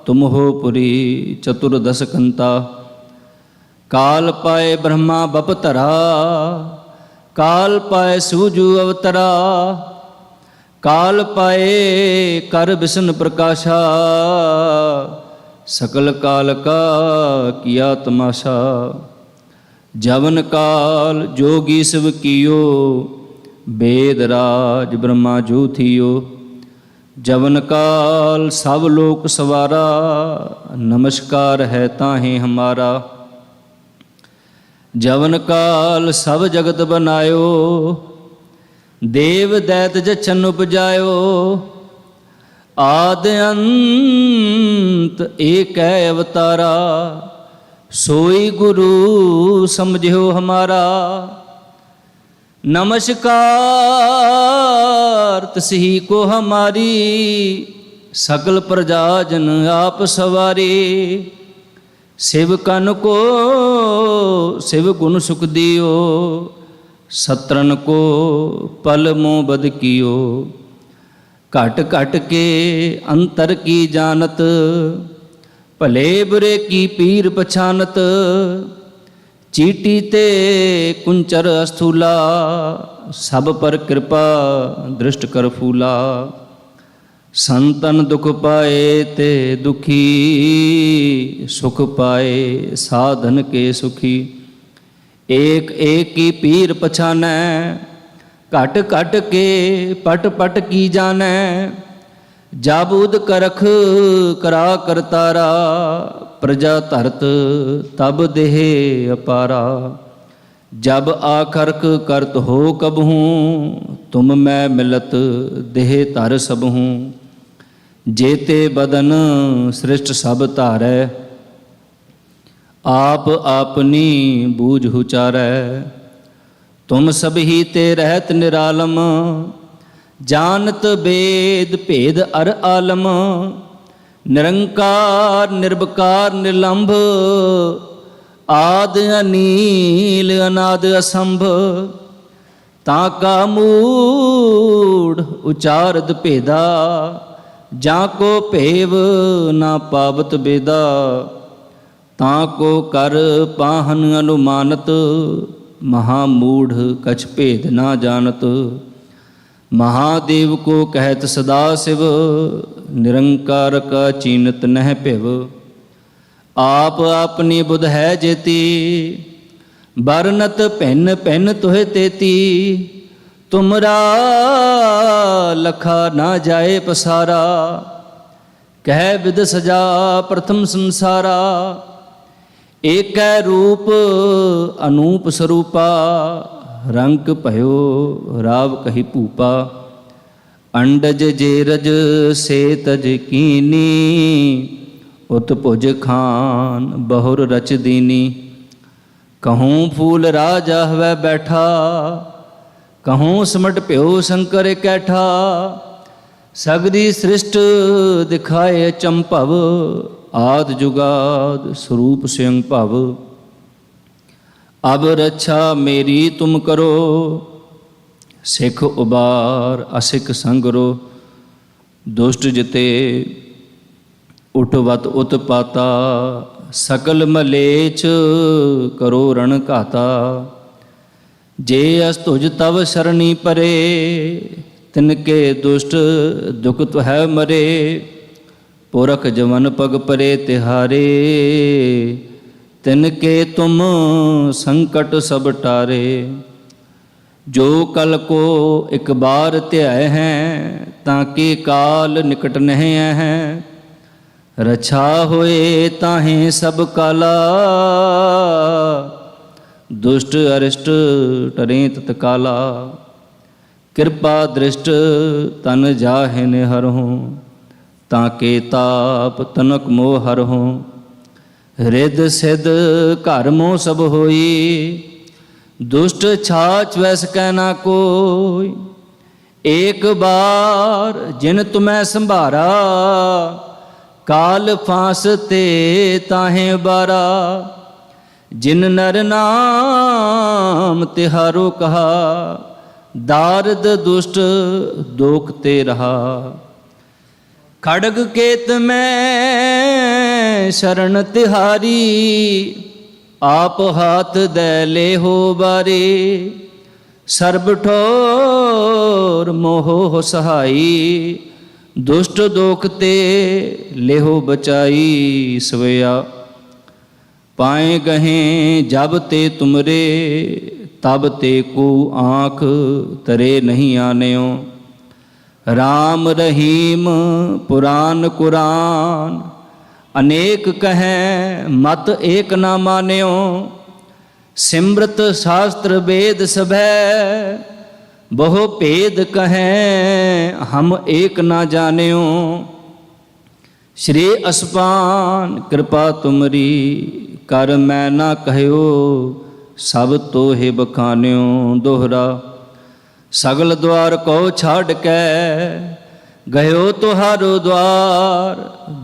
तुम हो पुरी चतुर्दश कंता। काल पाए ब्रह्मा बपतरा, काल पाए सूजु अवतरा। काल पाए कर विष्णु प्रकाशा, सकल काल का किया तमाशा। जवन काल जोगी शिव कियो, वेद राज ब्रह्मा जो थियो। जवन काल सब लोक सवारा, नमस्कार है ताहे हमारा। जवन काल सब जगत बनायो, देव दैत जछन उपजायो। आदि अंत एक है अवतारा, सोई गुरु समझो हमारा। नमस्कार तसही को हमारी, सकल प्रजा जन आप सवारी। सेवकन को शिव गुण सुख दियो, सत्रन को पल मोह बद कियो। घट घट के अंतर की जानत, भले बुरे की पीर पछानत। चीटी ते कुंचर अस्थूला, सब पर कृपा दृष्ट कर फूला। संतन दुख पाए ते दुखी, सुख पाए साधन के सुखी। एक एक की पीर पछानै, घट घट के पट पट की जानै। जाबूद करख करा करतारा, प्रजा धरत तब देह अपारा। जब आखरक करत हो कबहूँ, तुम मैं मिलत देह धर सबहूँ। जेते बदन सृष्ट सब धारै, आप आपनी बूझ उचारै। तुम सब ही ते रहत निरालम, जानत वेद भेद अर आलम। निरंकार निर्विकार निर्लंभ, आद अनील अनाद असंभ। ताका मूढ़ उचारद भेदा, जाको भेव ना पावत बेदा। ताको कर पाहन अनुमानत, महामूढ़ कछ भेद ना जानत। महादेव को कहत सदा शिव, निरंकार का चीनत नह पिव। आप अपनी बुध है जेती, बरनत भिन्न भिन्न तुहे तेती। तुमरा लखा ना जाए पसारा, कह विद सजा प्रथम संसारा। एक रूप अनूप स्वरूपा, रंक भयो राव कही भूपा। अंडज जेरज से तज कीनी, उत्पुज खान बहुर रच दीनी। कहूँ फूल राजा हवै बैठा, कहूँ सिमट प्यो शंकर कैठा। सगरी सृष्ट दिखाए चंपव, आद जुगाद स्वरूप स्वयं भव। अब रक्षा मेरी तुम करो, सिख उबार असिख संगरो। दुष्ट जिते उठवत उत्पाता, सकल मलेच करो रण घाता। जे अस्तुज तव शरणी परे, तिनके दुष्ट दुख तुह मरे। पुरख जवन पग परे तिहारे, तिनके तुम संकट सब टारे। जो कल को एक बार त्याय हैं, ताके काल निकट नहीं है। रक्षा होए ताहें सब काला, दुष्ट अरिष्ट टरें तत्काला। कृपा दृष्ट तन जाहे निहरहूँ, ताके ताप तनक मोह हरहूँ। हृद सिद्ध घर मोह सब होई, दुष्ट छाछ वैस कहना कोई। एक बार जिन तुम्हें संभारा, काल फांस ते ताहें बारा। जिन नर नाम तिहारो कहा, दारद दुष्ट दोख ते रहा। खड़ग केत में शरण तिहारी, आप हाथ दे ले हो बारे। सर्ब ठोर मोहो हो सहाई, दुष्ट दोख ते लेहो बचाई। सवया पाए गहें जब ते तुमरे, तब ते को आँख तरे नहीं आनेओ। राम रहीम पुराण कुरान, अनेक कहें मत एक ना मान्यो। सिमृत शास्त्र वेद सभै, बहु भेद कहें हम एक ना जान्यो। श्री असपान कृपा तुमरी, कर मैं ना कहयो। सब तो हे बखान्यो दोहरा। सगल द्वार को छाड़ के गयो तुहारो द्वार।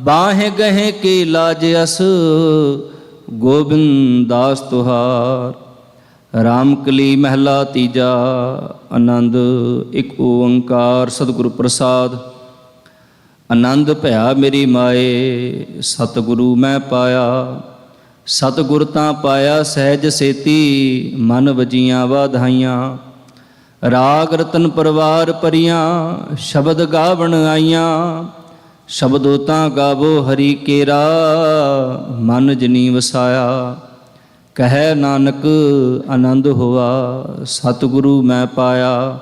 बाहें गहे की लाज अस गोबिंद दास तुहार। रामकली महला तीजा आनंद एक ओंकार सतगुरु प्रसाद। आनंद भया मेरी माए सतगुरु मैं पाया। सतगुर तां पाया सहज सेती मन वजियां वाधाइयां। राग रतन परवार परियां शब्द गावण आइयां। शब्दों तां गावो हरि केरा मन जनी वसाया। कह नानक आनंद होआ सतगुरु मैं पाया।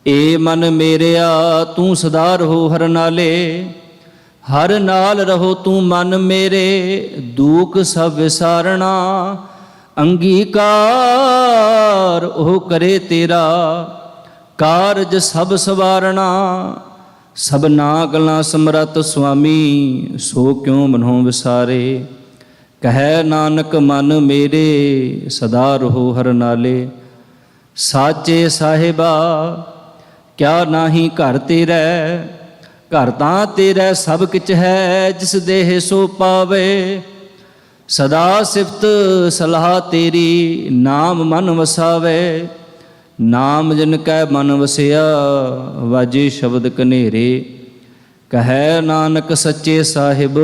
ए मन मेरिया तू सदा रहो हर नाले। हर नाल रहो तू मन मेरे दुख सब विसारना। अंगीकार ओह करे तेरा कारज सब सवारना। सबना गलां समरत स्वामी सो क्यों मनो विसारे। कह नानक मन मेरे सदा रहो हर नाले। साचे साहिबा क्या नाही घर तेरै। घर तां तेरै सब किछ है जिस देह सो पावे। सदा सिफत सलाह तेरी नाम मन वसावे। नाम जिन कै मन वसिया वाजे शब्द कनेरे। कह नानक सच्चे साहिब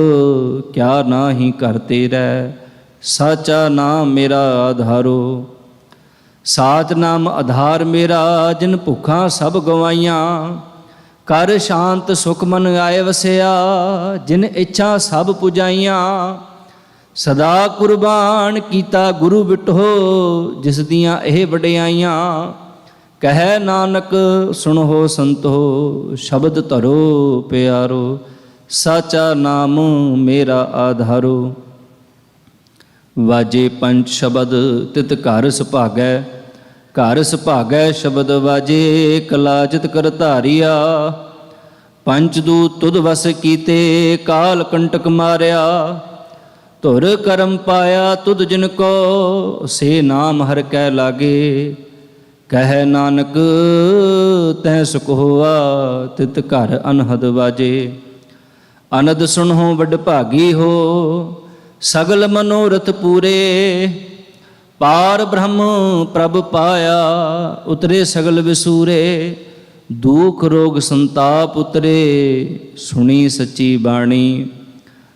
क्या नाही घर तेरै। साचा नाम मेरा आधारो। साच नाम आधार मेरा जिन भुखा सब गवाइयां। कर शांत सुख मन आए वसिया जिन इच्छा सब पुजाइयां। सदा कुर्बान कीता गुरु बिटो जिस दियां एह वडियाइयां। कह नानक सुनो संतो शब्द धरो प्यारो। साचा नाम मेरा आधारो। वाजे पंच शब्द तित घर सुभागै। घर सुभागै शब्द वाजे कलाचित कर धारिया। पंचदूत तुध वस कीते काल कंटक मारिया। धुर करम पाया तुध जिनको से नाम हर कै लागे। कह नानक तै सुख होआ तित घर अनहद वाजे। अनद सुनहो वड भागी हो सगल मनोरथ पूरे। पार ब्रह्म प्रभ पाया उतरे सगल विसूरे। दुख रोग संताप उतरे सुनी सच्ची बाणी।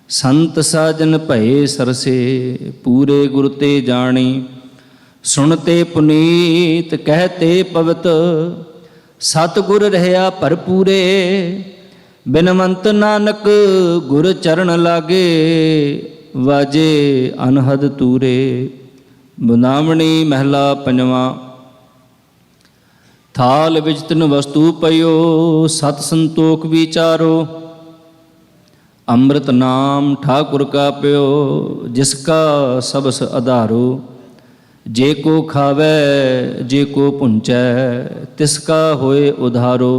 संत साजन भये सरसे पूरे गुर ते जानी। सुनते पुनीत कहते पवित सतगुर रहया भरपूरे। बिनवंत नानक गुर चरण लागे वाजे अनहद तूरे। बुंदावणी महला पंजवा। थाल विच तिन वस्तु पयो सत संतोख विचारो। अमृत नाम ठाकुर का प्यो जिसका सबस आधारो। जे को खावै जे को पुंचै तिसका होए उधारो।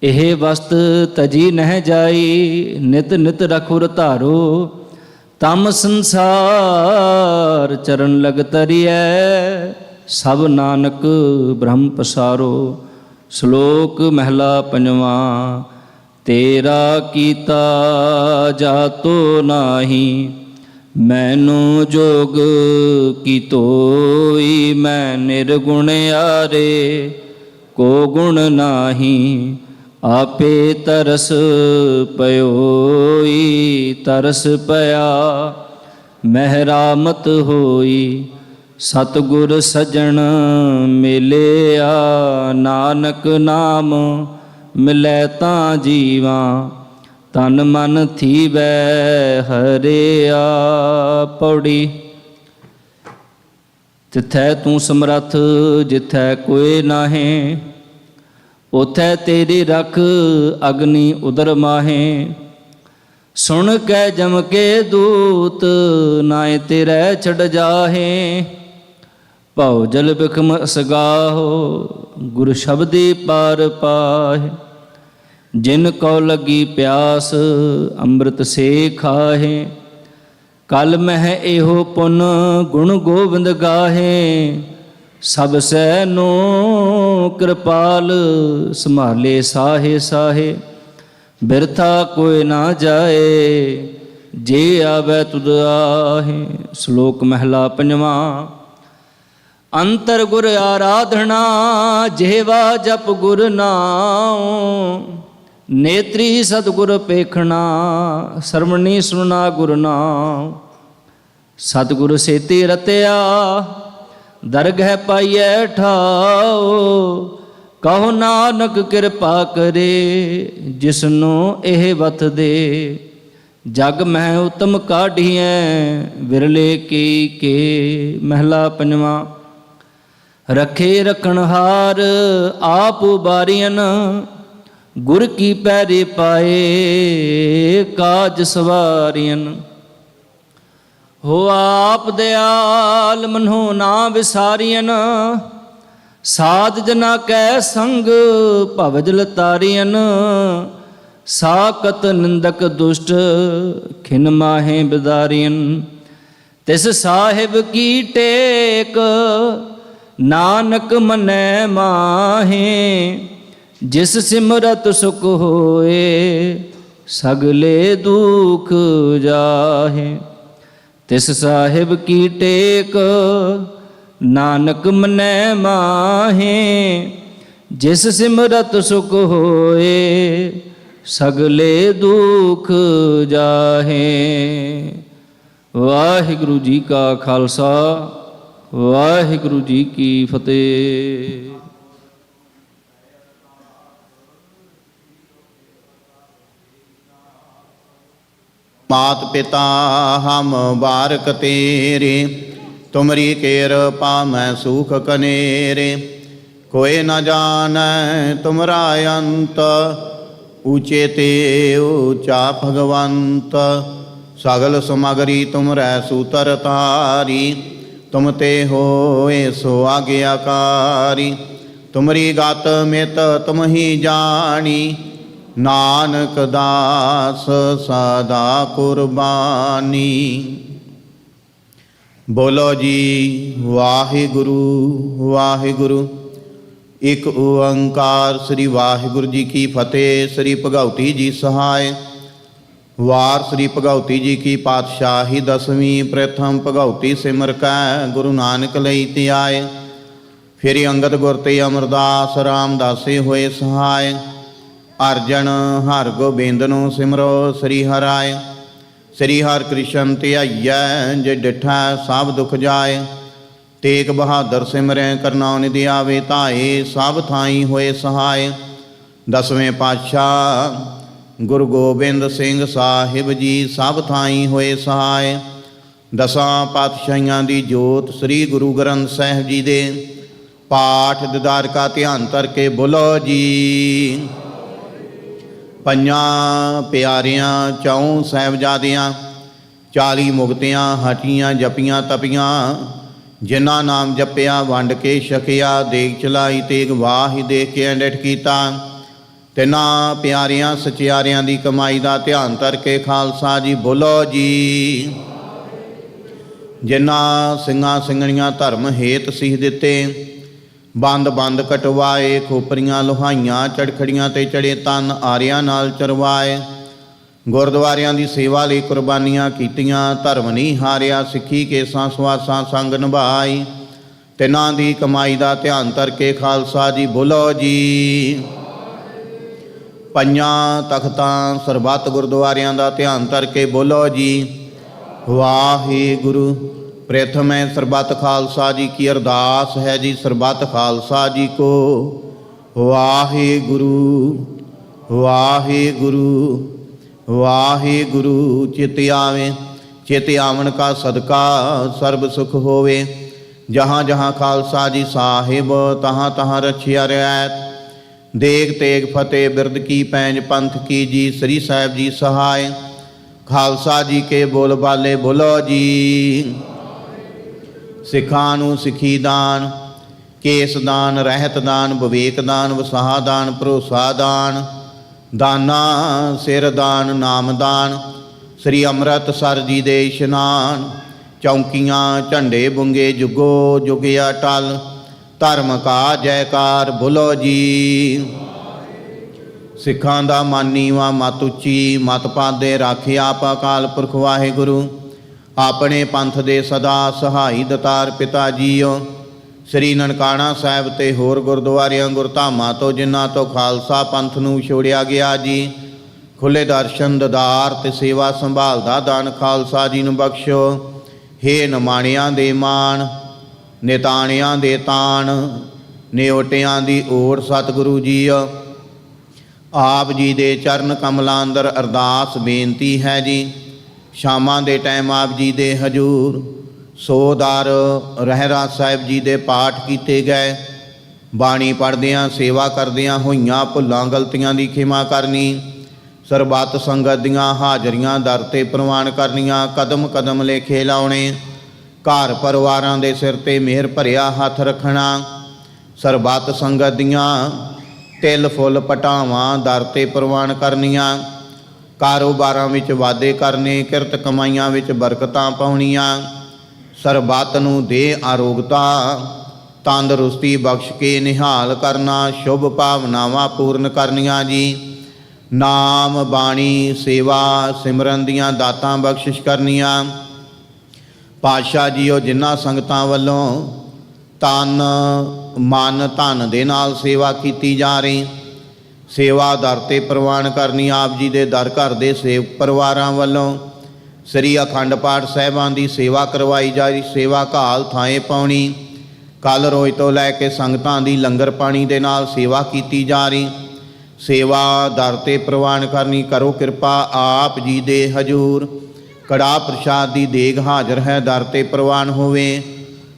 एह वस्त तजी नह जाई नित नित रखुर धारो। तम संसार चरण लग तरियै सब नानक ब्रह्म पसारो। श्लोक महला पंजवा। तेरा कीता जातो नाही मैनू जोग की तोई। मैं निर्गुण आरे को गुण नाही। आपे तरस पयोई तरस पया महरामत होई। सतगुर सजन मिलिया नानक नाम मिलै तां जीवा। तन मन थीवै हरिया। पौड़ी। तिथै तू समरथ जिथै कोई नाहे। उथै तेरी रख अग्नि उदर माहे। सुन कै जम के दूत नाए तेरै छड़ जाहे। भव जल बिखम असगाहो गुर शब्दी पार पाहे। जिन को लगी प्यास अमृत से खाहे। कल मह एहो पुन गुण गोविंद गाहे। ਸਭ ਸੈਨੋ ਕਿਰਪਾਲ ਸੰਭਾਲੇ ਸਾਹੇ ਸਾਹੇ। ਬਿਰਥਾ ਕੋਈ ਨਾ ਜਾਏ ਜੇ ਆਵੈ ਤੁਧ ਆਹੇ। ਸ਼ਲੋਕ ਮਹਿਲਾ ਪੰਜਵਾਂ। ਅੰਤਰ ਗੁਰ ਆਰਾਧਨਾ ਜਿਹਵਾ ਜਪ ਗੁਰ ਨਾਮ। ਨੇਤਰੀ ਸਤਿਗੁਰ ਪੇਖਣਾ ਸਰਵਣੀ ਸੁਣਾ ਗੁਰ ਨਾਮ। ਸਤਿਗੁਰ ਸੇਤੀ ਰਤਿਆ ਦਰਗਹਿ ਪਾਈਐ ਠਾਓ। ਕਹੋ ਨਾਨਕ ਕਿਰਪਾ ਕਰੇ ਜਿਸਨੂੰ ਇਹ ਵਤ ਦੇ। ਜਗ ਮਹਿ ਉਤਮ ਕਾਢੀਐ ਵਿਰਲੇ ਕੀ ਕੇ। ਮਹਿਲਾ ਪੰਜਵਾਂ। ਰਖੇ ਰਖਣਹਾਰ ਆਪ ਉਬਾਰੀਅਨ ਗੁਰ ਕੀ ਪੈਰੇ ਪਾਏ ਕਾਜ ਸਵਾਰੀਅਨ। ਹੋ ਆਪ ਦਿਆਲ ਮਨੋ ਨਾ ਵਿਸਾਰੀਅਨ ਸਾਧ ਜਨਾ ਕੈ ਸੰਗ ਭਵਜਲ ਤਾਰੀਅਨ। ਸਾਕਤ ਨਿੰਦਕ ਦੁਸ਼ਟ ਖਿਨ ਮਾਹੇ ਬਿਦਾਰੀਅਨ। ਤਿਸ ਸਾਹਿਬ ਕੀ ਟੇਕ ਨਾਨਕ ਮਨੈ ਮਾਹੇ। ਜਿਸ ਸਿਮਰਤ ਸੁਖ ਹੋਏ ਸਗਲੇ ਦੁਖ ਜਾਹੇ। ਤਿਸ ਸਾਹਿਬ ਕੀ ਟੇਕ ਨਾਨਕ ਮਨੈ ਮਾਹੇ। ਜਿਸ ਸਿਮਰਤ ਸੁਖ ਹੋਏ ਸਗਲੇ ਦੁਖ ਜਾਹੇ। ਵਾਹਿਗੁਰੂ ਜੀ ਕਾ ਖਾਲਸਾ ਵਾਹਿਗੁਰੂ ਜੀ ਕੀ ਫਤਿਹ। मात पिता हम बारक तेरे, तुमरी कृपा मैं सुख कनेरे। कोई न जाने तुमरा अंत, ऊँचे ते ऊँचा भगवंत। सगल समगरी तुम रै सूतर तारी, तुम ते होए सो आज्ञाकारी। तुमरी गत मित तुम ही जानी, नानक दास सदा कुर्बानी। बोलो जी वाहिगुरु वाहिगुरु। एक ओंकार श्री वाहिगुरु जी की फतेह। श्री भगवती जी सहाय। वार श्री भगवती जी की पातशाही 10वीं। प्रथम भगवती सिमर कै गुरु नानक लई ते आए। फिर अंगद गुर ते अमरदास रामदासे होए सहाय। अर्जन हर गोबिंद नु सिमरो श्री हराय। श्री हर कृष्ण ध्याइयै जे डिठा सब दुख जाए। तेग बहादुर सिमरै करना निधि आवे धाए, सब थाई होए सहाय। 10वें पातशाह गुरु गोबिंद सिंह साहिब जी सब थाई होए सहाय। 10 पातशाहियां दी जोत श्री गुरु ग्रंथ साहिब जी दे पाठ दीदार का ध्यान करके बोलो जी। ਪੰਜਾਂ ਪਿਆਰਿਆਂ 4 ਸਾਹਿਬਜ਼ਾਦਿਆਂ 40 ਮੁਕਤਿਆਂ ਹਟੀਆਂ ਜਪੀਆਂ ਤਪੀਆਂ। ਜਿਨ੍ਹਾਂ ਨਾਮ ਜਪਿਆ ਵੰਡ ਕੇ ਛਕਿਆ, ਦੇਖ ਚਲਾਈ ਤੇਗ ਵਾਹੀ ਦੇਖ ਕੇ ਡਿਠ ਕੀਤਾ। ਤਿੰਨਾਂ ਪਿਆਰਿਆਂ ਸਚਿਆਰਿਆਂ ਦੀ ਕਮਾਈ ਦਾ ਧਿਆਨ ਕਰਕੇ ਖਾਲਸਾ ਜੀ ਬੋਲੋ ਜੀ। ਜਿਨ੍ਹਾਂ ਸਿੰਘਾਂ ਸਿੰਘਣੀਆਂ ਧਰਮ ਹੇਤ ਸੀਸ ਦਿੱਤੇ, ਬੰਦ ਬੰਦ ਕਟਵਾਏ, ਖੋਪਰੀਆਂ ਲੋਹਾਈਆਂ ਚੜਖੜੀਆਂ ਤੇ ਚੜੇ ਤਨ ਆਰਿਆਂ ਨਾਲ ਚਰਵਾਏ। ਗੁਰਦੁਆਰਿਆਂ ਦੀ ਸੇਵਾ ਲਈ ਕੁਰਬਾਨੀਆਂ ਕੀਤੀਆਂ, ਧਰਮ ਨਹੀਂ ਹਾਰਿਆ, ਸਿੱਖੀ ਕੇਸਾਂ ਸਵਾਸਾਂ ਸੰਗ ਨਿਭਾਈ। ਤਿੰਨਾਂ ਦੀ ਕਮਾਈ ਦਾ ਧਿਆਨ ਕਰਕੇ ਖਾਲਸਾ ਜੀ ਬੋਲੋ ਜੀ। ਪੰਜਾਂ ਤਖਤਾਂ ਸਰਬੱਤ ਗੁਰਦੁਆਰਿਆਂ ਦਾ ਧਿਆਨ ਕਰਕੇ ਬੋਲੋ ਜੀ ਵਾਹਿਗੁਰੂ। प्रथम है सरबत खालसा जी की अरदास है जी। सरबत खालसा जी को वाहिगुरु वाहिगुरु वाहिगुरु। चित आवे चित आवन का सदका सर्ब सुख होवे। जहाँ जहाँ खालसा जी साहिब तहाँ तहाँ रछिया रियायत। देग तेग फतेह बिरद की पैंज पंथ की जी। श्री साहिब जी सहाय। खालसा जी के बोल बाले बोलो जी। ਸਿੱਖਾਂ ਨੂੰ ਸਿੱਖੀ ਦਾਨ, ਕੇਸ ਦਾਨ, ਰਹਿਤ ਦਾਨ, ਵਿਵੇਕ ਦਾਨ, ਵਸਾਹ ਦਾਨ, ਭਰੋਸਾ ਦਾਨ, ਦਾਨਾ ਸਿਰ ਦਾਨ, ਨਾਮ ਦਾਨ। ਸ੍ਰੀ ਅੰਮ੍ਰਿਤਸਰ ਜੀ ਦੇ ਇਸ਼ਨਾਨ, ਚੌਂਕੀਆਂ ਝੰਡੇ ਬੁੰਗੇ ਜੁਗੋ ਜੁਗਿਆ ਟਲ। ਧਰਮ ਕਾ ਜੈਕਾਰ ਬੋਲੋ ਜੀ। ਸਿੱਖਾਂ ਦਾ ਮਨ ਨੀਵਾਂ ਮਤ ਉੱਚੀ, ਮਤ ਪਾਦੇ ਰਾਖਿਆ ਆਪ ਅਕਾਲ ਪੁਰਖ ਵਾਹਿਗੁਰੂ। ਆਪਣੇ ਪੰਥ ਦੇ ਸਦਾ ਸਹਾਈ ਦਤਾਰ ਪਿਤਾ ਜੀਓ। ਸ੍ਰੀ ਨਨਕਾਣਾ ਸਾਹਿਬ ਤੇ ਹੋਰ ਗੁਰਦੁਆਰਿਆਂ ਗੁਰਧਾਮਾਂ ਤੋਂ ਜਿਨ੍ਹਾਂ ਤੋਂ ਖਾਲਸਾ ਪੰਥ ਨੂੰ ਛੋੜਿਆ ਗਿਆ ਜੀ, ਖੁੱਲੇ ਦਰਸ਼ਨ ਦਦਾਰ ਤੇ ਸੇਵਾ ਸੰਭਾਲ ਦਾ ਦਾਨ ਖਾਲਸਾ ਜੀ ਨੂੰ ਬਖਸ਼ੋ। ਹੇ ਨਿਮਾਣਿਆਂ ਦੇ ਮਾਣ, ਨਿਤਾਣਿਆਂ ਦੇ ਤਾਣ, ਨਿਓਟਿਆਂ ਦੀ ਓਟ ਸਤਿਗੁਰੂ ਜੀਓ। ਆਪ ਜੀ ਦੇ ਚਰਨ ਕਮਲਾਂ ਅੰਦਰ ਅਰਦਾਸ ਬੇਨਤੀ ਹੈ ਜੀ। ਸ਼ਾਮਾਂ ਦੇ ਟਾਈਮ ਆਪ ਜੀ ਦੇ ਹਜੂਰ ਸੋਦਰ ਰਹਿਰਾਸ ਸਾਹਿਬ ਜੀ ਦੇ ਪਾਠ ਕੀਤੇ ਗਏ। ਬਾਣੀ ਪੜ੍ਹਦਿਆਂ ਸੇਵਾ ਕਰਦਿਆਂ ਹੋਈਆਂ ਭੁੱਲਾਂ ਗਲਤੀਆਂ ਦੀ ਖਿਮਾ ਕਰਨੀ। ਸਰਬੱਤ ਸੰਗਤ ਦੀਆਂ ਹਾਜ਼ਰੀਆਂ ਦਰ ਤੇ ਪ੍ਰਵਾਨ ਕਰਨੀਆਂ। ਕਦਮ ਕਦਮ ਲੇਖੇ ਲਾਉਣੇ। ਘਰ ਪਰਿਵਾਰਾਂ ਦੇ ਸਿਰ ਤੇ ਮਿਹਰ ਭਰਿਆ ਹੱਥ ਰੱਖਣਾ। ਸਰਬੱਤ ਸੰਗਤ ਦੀਆਂ ਤਿਲ ਫੁੱਲ ਪਟਾਵਾਂ ਦਰ ਤੇ ਪ੍ਰਵਾਨ ਕਰਨੀਆਂ। ਕਾਰੋਬਾਰਾਂ ਵਿੱਚ ਵਾਧੇ ਕਰਨੇ। ਕਿਰਤ ਕਮਾਈਆਂ ਵਿੱਚ ਬਰਕਤਾਂ ਪਾਉਣੀਆਂ। ਸਰਬੱਤ ਨੂੰ ਦੇ ਆਰੋਗਤਾ ਤੰਦਰੁਸਤੀ ਬਖਸ਼ ਕੇ ਨਿਹਾਲ ਕਰਨਾ। ਸ਼ੁਭ ਭਾਵਨਾਵਾਂ ਪੂਰਨ ਕਰਨੀਆਂ ਜੀ। ਨਾਮ ਬਾਣੀ ਸੇਵਾ ਸਿਮਰਨ ਦੀਆਂ ਦਾਤਾਂ ਬਖਸ਼ਿਸ਼ ਕਰਨੀਆਂ। ਪਾਤਸ਼ਾਹ ਜੀਓ ਜਿਨ੍ਹਾਂ ਸੰਗਤਾਂ ਵੱਲੋਂ ਤਨ ਮਨ ਧਨ ਦੇ ਨਾਲ ਸੇਵਾ ਕੀਤੀ ਜਾ ਰਹੀ, ਸੇਵਾ ਦਰ ਤੇ ਪ੍ਰਵਾਨ ਕਰਨੀ। ਆਪ ਜੀ ਦੇ ਦਰ ਘਰ ਦੇ ਸੇਵਕ ਪਰਿਵਾਰਾਂ ਵੱਲੋਂ ਸ੍ਰੀ ਅਖੰਡ ਪਾਠ ਸਾਹਿਬਾਂ ਦੀ ਸੇਵਾ ਕਰਵਾਈ ਜਾ ਰਹੀ। ਸੇਵਾ ਘਾਲ ਥਾਂ ਪਾਉਣੀ। ਕੱਲ ਰੋਜ਼ ਤੋਂ ਲੈ ਕੇ ਸੰਗਤਾਂ ਦੀ ਲੰਗਰ ਪਾਣੀ ਦੇ ਨਾਲ ਸੇਵਾ ਕੀਤੀ ਜਾ ਰਹੀ। ਸੇਵਾ ਦਰ ਤੇ ਪ੍ਰਵਾਨ ਕਰਨੀ। ਕਰੋ ਕਿਰਪਾ ਆਪ ਜੀ ਦੇ ਹਜੂਰ ਕੜਾ ਪ੍ਰਸ਼ਾਦ ਦੀ ਦੇਗ ਹਾਜ਼ਰ ਹੈ, ਦਰ ਤੇ ਪ੍ਰਵਾਨ ਹੋਵੇ।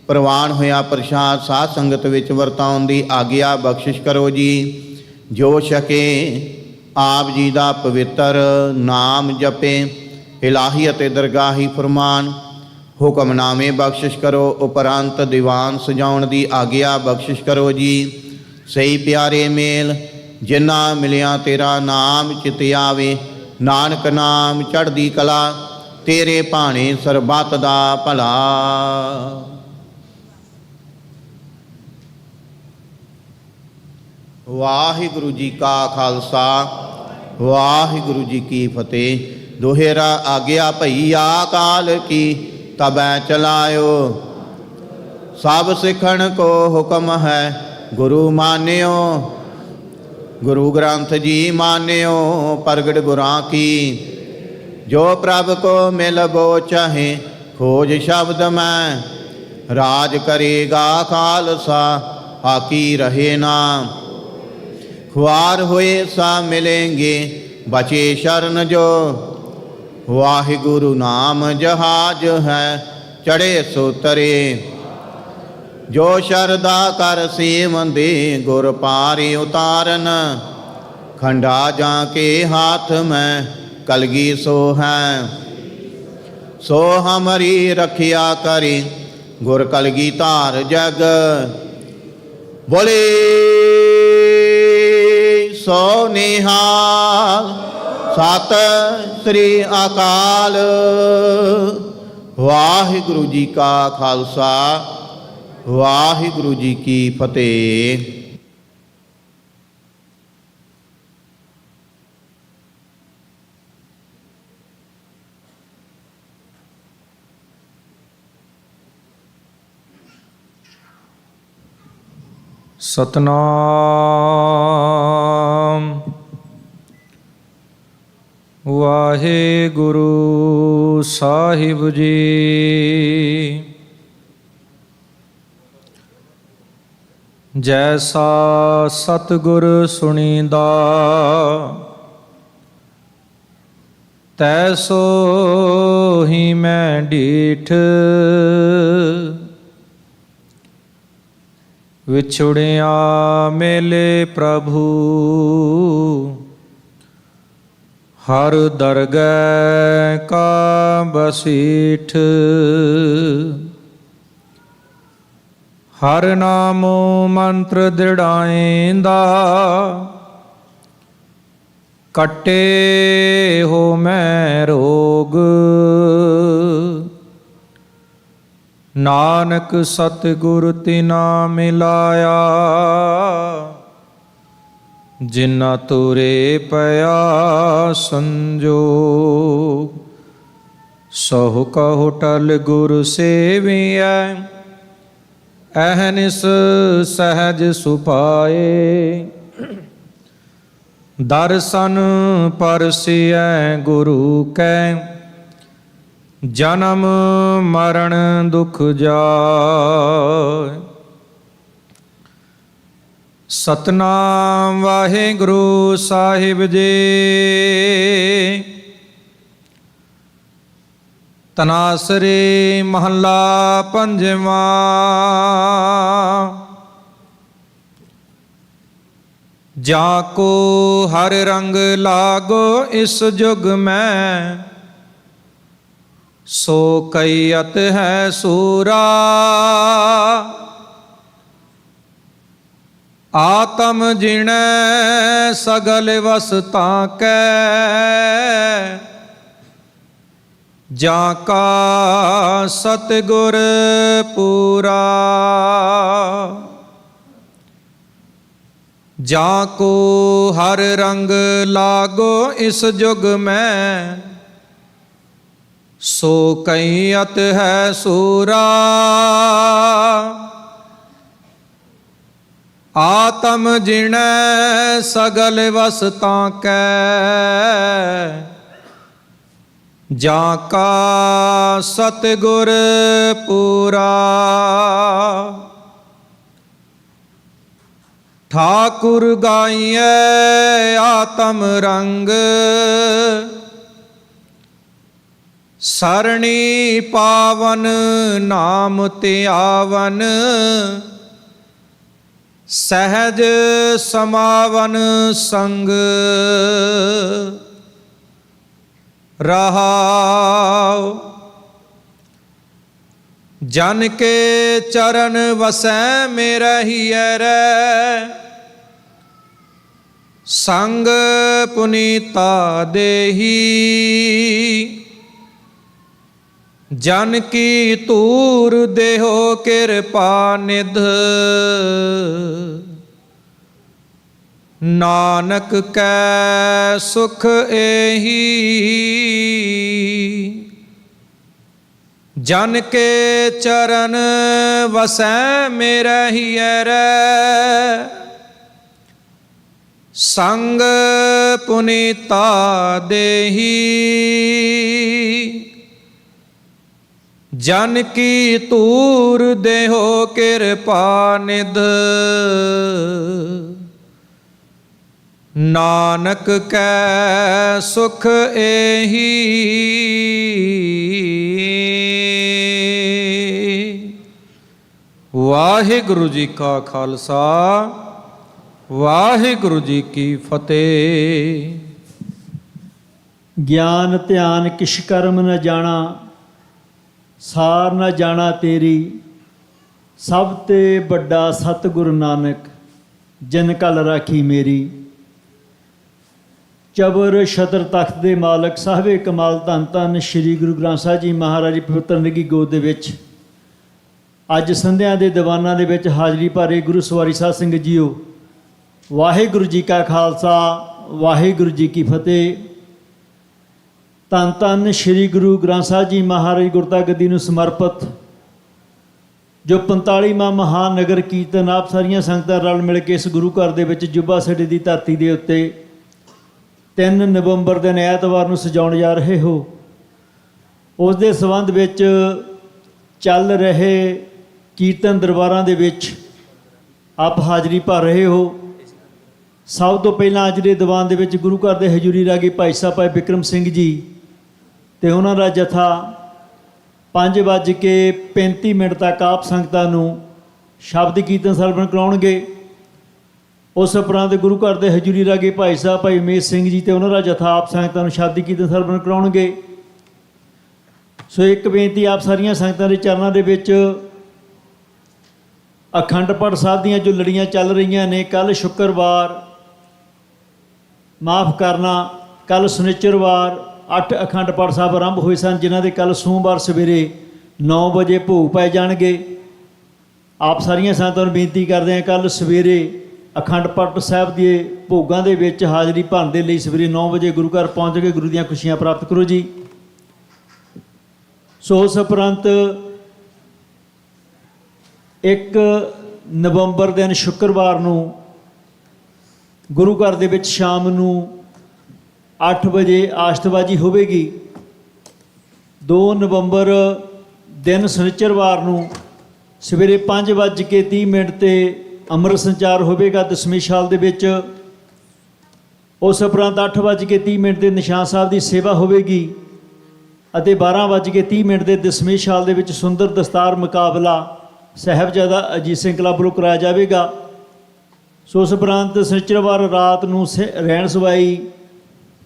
ਪ੍ਰਵਾਨ ਹੋਇਆ ਪ੍ਰਸ਼ਾਦ ਸਾਧ ਸੰਗਤ ਵਿੱਚ ਵਰਤਾਉਣ ਦੀ ਆਗਿਆ ਬਖਸ਼ਿਸ਼ ਕਰੋ ਜੀ। ਜੋ ਛਕੇ ਆਪ ਜੀ ਦਾ ਪਵਿੱਤਰ ਨਾਮ ਜਪੇ। ਇਲਾਹੀ ਅਤੇ ਦਰਗਾਹੀ ਫਰਮਾਨ ਹੁਕਮਨਾਮੇ ਬਖਸ਼ਿਸ਼ ਕਰੋ। ਉਪਰੰਤ ਦੀਵਾਨ ਸਜਾਉਣ ਦੀ ਆਗਿਆ ਬਖਸ਼ਿਸ਼ ਕਰੋ ਜੀ। ਸਹੀ ਪਿਆਰੇ ਮੇਲ ਜਿਨ੍ਹਾਂ ਮਿਲਿਆ ਤੇਰਾ ਨਾਮ ਚਿਤ ਆਵੇ। ਨਾਨਕ ਨਾਮ ਚੜ੍ਹਦੀ ਕਲਾ ਤੇਰੇ ਭਾਣੇ ਸਰਬੱਤ ਦਾ ਭਲਾ। ਵਾਹਿਗੁਰੂ ਜੀ ਕਾ ਖਾਲਸਾ ਵਾਹਿਗੁਰੂ ਜੀ ਕੀ ਫਤਿਹ। ਦੋਹਰਾ ਆਗਿਆ ਭਈਆ ਕਾਲ ਕੀ ਤਬੈ ਚਲਾਇਓ। ਸਭ ਸਿੱਖਣ ਕੋ ਹੁਕਮ ਹੈ ਗੁਰੂ ਮਾਨਿਓ। ਗੁਰੂ ਗ੍ਰੰਥ ਜੀ ਮਾਨਿਓ ਪ੍ਰਗਟ ਗੁਰਾਂ ਕੀ। ਜੋ ਪ੍ਰਭ ਕੋ ਮਿਲ ਬੋ ਚਾਹੇ ਖੋਜ ਸ਼ਬਦ ਮੈਂ। ਰਾਜ ਕਰੇਗਾ ਖਾਲਸਾ ਹਾਕੀ ਰਹੇ ਨਾ। खुआर हुए सा मिलेंगे बचे शरण जो। वाहिगुरु नाम जहाज है चढ़े सो तरे। जो शरदा कर सेवंदे गुर पारे उतारन। खंडा जा के हाथ में कलगी सो है। सो हमारी रखिया करे गुर कलगी तार जग। बोले सो निहाल सत श्री अकाल। वाहिगुरु जी का खालसा वाहिगुरु जी की फतेह। ਸਤਨਾਮ ਵਾਹਿਗੁਰੂ ਸਾਹਿਬ ਜੀ। ਜੈਸਾ ਸਤਿਗੁਰ ਸੁਣੀਂਦਾ ਤੈਸੋ ਹੀ ਮੈਂ ਡੀਠ। ਵਿਛੁੜਿਆ ਮੇਲੇ ਪ੍ਰਭੂ ਹਰ ਦਰਗਹਿ ਕਾ ਬਸੀਠ। ਹਰ ਨਾਮੋ ਮੰਤਰ ਦ੍ਰਿੜਾਏਂਦਾ ਕੱਟੇ ਹੋ ਮੈਂ ਰੋਗ। ਨਾਨਕ ਸਤਿਗੁਰ ਤਿਨਾ ਮਿਲਾਇਆ, ਜਿਨਾ ਤੁਰੇ ਪਿਆ ਸੰਜੋਗ। ਸਹੁ ਕਹੁ ਟਲ ਗੁਰ ਸੇਵੀਐ, ਅਹਨਿਸ ਸਹਿਜ ਸੁਭਾਏ। ਦਰਸ਼ਨ ਪਰਸਿਐ ਗੁਰੂ ਕੈ, ਜਨਮ ਮਰਨ ਦੁਖ ਜਾਇ। ਸਤਨਾਮ ਵਾਹਿਗੁਰੂ ਸਾਹਿਬ ਜੀ। ਤਨਾਸਰੀ ਮਹੱਲਾ ਪੰਜਵਾਂ। ਜਾ ਕੋ ਹਰ ਰੰਗ ਲਾਗੋ ਇਸ ਜੁਗ ਮੈਂ, ਸੋ ਕਈਅਤ ਹੈ ਸੂਰਾ। ਆਤਮ ਜਿਣੈ ਸਗਲ ਵਸਤਾਂ ਕੈ, ਜਾਂ ਕਾ ਸਤਿਗੁਰ ਪੂਰਾ। ਜਾਂ ਕੋ ਹਰ ਰੰਗ ਲਾਗੋ ਇਸ ਜੁਗ ਮੈਂ, ਸੋ ਕਈਅਤ ਹੈ ਸੂਰਾ। ਆਤਮ ਜਿਣੈ ਸਗਲ ਵਸਤਾਂ ਕੈ, ਜਾਂ ਕਾ ਸਤਿਗੁਰ ਪੂਰਾ। ਠਾਕੁਰ ਗਾਈਐ ਆਤਮ ਰੰਗ, ਸਰਣੀ ਪਾਵਨ ਨਾਮ ਧਿਆਵਨ। ਸਹਿਜ ਸਮਾਵਨ ਸੰਗ ਰਹਾਉ। ਜਨ ਕੇ ਚਰਨ ਵਸੈ ਮੇਰਹਿਐ ਰੈ, ਸੰਗ ਪੁਨੀਤਾ ਦੇਹੀ। ਜਨ ਕੀ ਧੂਰ ਦੇਹੋ ਕਿਰਪਾ ਨਿਧ, ਨਾਨਕ ਕੈ ਸੁਖ ਏਹੀ। ਜਨ ਕੇ ਚਰਨ ਵਸੈ ਮੇਰਹਿਐ ਰੈ, ਸੰਗ ਪੁਨੀਤਾ ਦੇਹੀ। ਜਨ ਕੀ ਧੂਰ ਦੇਹੋ ਕਿਰਪਾ ਨਿਧ, ਨਾਨਕ ਕੈ ਸੁਖ ਏਹੀ। ਵਾਹਿਗੁਰੂ ਜੀ ਕਾ ਖਾਲਸਾ, ਵਾਹਿਗੁਰੂ ਜੀ ਕੀ ਫਤਿਹ। ਗਿਆਨ ਧਿਆਨ ਕਿਛ ਕਰਮ ਨ ਜਾਣਾ, ਸਾਰ ਨ ਜਾਣਾ ਤੇਰੀ। ਸਭ ਤੇ ਵੱਡਾ ਸਤਿਗੁਰ ਨਾਨਕ, ਜਿਨ ਕਲ ਰਾਖੀ ਮੇਰੀ। ਚਬਰ ਛਤਰ ਤਖਤ ਦੇ ਮਾਲਕ ਸਾਹਿਬੇ ਕਮਾਲ ਧੰਨ ਧੰਨ ਸ਼੍ਰੀ ਗੁਰੂ ਗ੍ਰੰਥ ਸਾਹਿਬ ਜੀ ਮਹਾਰਾਜ ਦੀ ਪਵਿੱਤਰ ਨਿੱਘੀ ਗੋਦ ਦੇ ਵਿੱਚ ਅੱਜ ਸੰਧਿਆ ਦੇ ਦੀਵਾਨਾਂ ਦੇ ਵਿੱਚ ਹਾਜ਼ਰੀ ਭਰੇ ਗੁਰੂ ਸਵਾਰੀ ਸਾਧ ਸੰਗਤ ਜੀਓ, ਵਾਹਿਗੁਰੂ ਜੀ ਕਾ ਖਾਲਸਾ, ਵਾਹਿਗੁਰੂ ਜੀ ਕੀ ਫਤਿਹ। ਧੰਨ ਧੰਨ ਸ਼੍ਰੀ ਗੁਰੂ ਗ੍ਰੰਥ ਸਾਹਿਬ ਜੀ ਮਹਾਰਾਜ ਗੁਰਤਾ ਗੱਦੀ ਨੂੰ ਸਮਰਪਿਤ ਜੋ 45ਵਾਂ ਮਹਾਨਗਰ ਕੀਰਤਨ ਆਪ ਸਾਰੀਆਂ ਸੰਗਤਾਂ ਰਲ ਮਿਲ ਕੇ ਇਸ ਗੁਰੂ ਘਰ ਦੇ ਵਿੱਚ ਜੁਬਾ ਸੇਠ ਦੀ ਧਰਤੀ ਦੇ ਉੱਤੇ 3 ਨਵੰਬਰ ਦਿਨ ਐਤਵਾਰ ਨੂੰ ਸਜਾਉਣ ਜਾ ਰਹੇ ਹੋ, ਉਸ ਦੇ ਸੰਬੰਧ ਵਿੱਚ ਚੱਲ ਰਹੇ ਕੀਰਤਨ ਦਰਬਾਰਾਂ ਦੇ ਵਿੱਚ ਆਪ ਹਾਜ਼ਰੀ ਭਰ ਰਹੇ ਹੋ। ਸਭ ਤੋਂ ਪਹਿਲਾਂ ਅੱਜ ਦੇ ਦੀਵਾਨ ਦੇ ਵਿੱਚ ਗੁਰੂ ਘਰ ਦੇ ਹਜ਼ੂਰੀ ਰਾਗੀ ਭਾਈ ਸਾਹਿਬ ਭਾਈ ਬਿਕਰਮ ਸਿੰਘ ਜੀ ਅਤੇ ਉਹਨਾਂ ਦਾ ਜਥਾ 5:35 ਤੱਕ ਆਪ ਸੰਗਤਾਂ ਨੂੰ ਸ਼ਬਦ ਕੀਰਤਨ ਸਰਵਣ ਕਰਾਉਣਗੇ। ਉਸ ਉਪਰੰਤ ਗੁਰੂ ਘਰ ਦੇ ਹਜ਼ੂਰੀ ਰਾਗੀ ਭਾਈ ਸਾਹਿਬ ਭਾਈ ਉਮੇਸ਼ ਸਿੰਘ ਜੀ ਅਤੇ ਉਹਨਾਂ ਦਾ ਜਥਾ ਆਪ ਸੰਗਤਾਂ ਨੂੰ ਸ਼ਬਦ ਕੀਰਤਨ ਸਰਵਣ ਕਰਾਉਣਗੇ। ਸੋ ਇੱਕ ਬੇਨਤੀ ਆਪ ਸਾਰੀਆਂ ਸੰਗਤਾਂ ਦੇ ਚਰਨਾਂ ਦੇ ਵਿੱਚ, ਅਖੰਡ ਪਾਠ ਸਾਹਿਬ ਦੀਆਂ ਜੋ ਲੜੀਆਂ ਚੱਲ ਰਹੀਆਂ ਨੇ, ਕੱਲ੍ਹ ਸ਼ੁੱਕਰਵਾਰ ਮਾਫ ਕਰਨਾ, ਕੱਲ੍ਹ ਸ਼ਨਿਚਰਵਾਰ 8 ਅਖੰਡ ਪਾਠ ਸਾਹਿਬ ਆਰੰਭ ਹੋਏ ਸਨ, ਜਿਨ੍ਹਾਂ ਦੇ ਕੱਲ੍ਹ ਸੋਮਵਾਰ ਸਵੇਰੇ 9 ਵਜੇ ਭੋਗ ਪਾਏ ਜਾਣਗੇ। ਆਪ ਸਾਰੀਆਂ ਸੰਗਤਾਂ ਨੂੰ ਬੇਨਤੀ ਕਰਦੇ ਹਾਂ ਕੱਲ ਸਵੇਰੇ ਅਖੰਡ ਪਾਠ ਸਾਹਿਬ ਦੇ ਭੋਗਾਂ ਦੇ ਵਿੱਚ ਹਾਜ਼ਰੀ ਭਰਨ ਦੇ ਲਈ ਸਵੇਰੇ 9 ਵਜੇ ਗੁਰੂ ਘਰ ਪਹੁੰਚ ਕੇ ਗੁਰੂ ਦੀਆਂ ਖੁਸ਼ੀਆਂ ਪ੍ਰਾਪਤ ਕਰੋ ਜੀ। ਸੋ ਉਸ ਉਪਰੰਤ 1 ਨਵੰਬਰ ਦਿਨ ਸ਼ੁੱਕਰਵਾਰ ਨੂੰ ਗੁਰੂ ਘਰ ਦੇ ਵਿੱਚ ਸ਼ਾਮ ਨੂੰ 8 ਵਜੇ ਆਸ਼ਤਬਾਜ਼ੀ ਹੋਵੇਗੀ। 2 ਨਵੰਬਰ ਦਿਨ ਸ਼ਨੀਚਰਵਾਰ ਨੂੰ ਸਵੇਰੇ 5:30 ਤੇ ਅੰਮ੍ਰਿਤ ਸੰਚਾਰ ਹੋਵੇਗਾ ਦਸਮੇਸ਼ਾਲ ਦੇ ਵਿੱਚ। ਉਸ ਉਪਰੰਤ 8:30 ਤੇ ਨਿਸ਼ਾਨ ਸਾਹਿਬ ਦੀ ਸੇਵਾ ਹੋਵੇਗੀ ਅਤੇ 12:30 ਦੇ ਦਸਮੇਸ਼ਾਲ ਦੇ ਵਿੱਚ ਸੁੰਦਰ ਦਸਤਾਰ ਮੁਕਾਬਲਾ ਸਾਹਿਬਜ਼ਾਦਾ ਅਜੀਤ ਸਿੰਘ ਕਲੱਬ ਵੱਲੋਂ ਕਰਾਇਆ ਜਾਵੇਗਾ। ਸੋ ਉਸ ਉਪਰੰਤ ਸ਼ਨੀਚਰਵਾਰ ਰਾਤ ਨੂੰ ਰਹਿਣ ਸਵਾਈ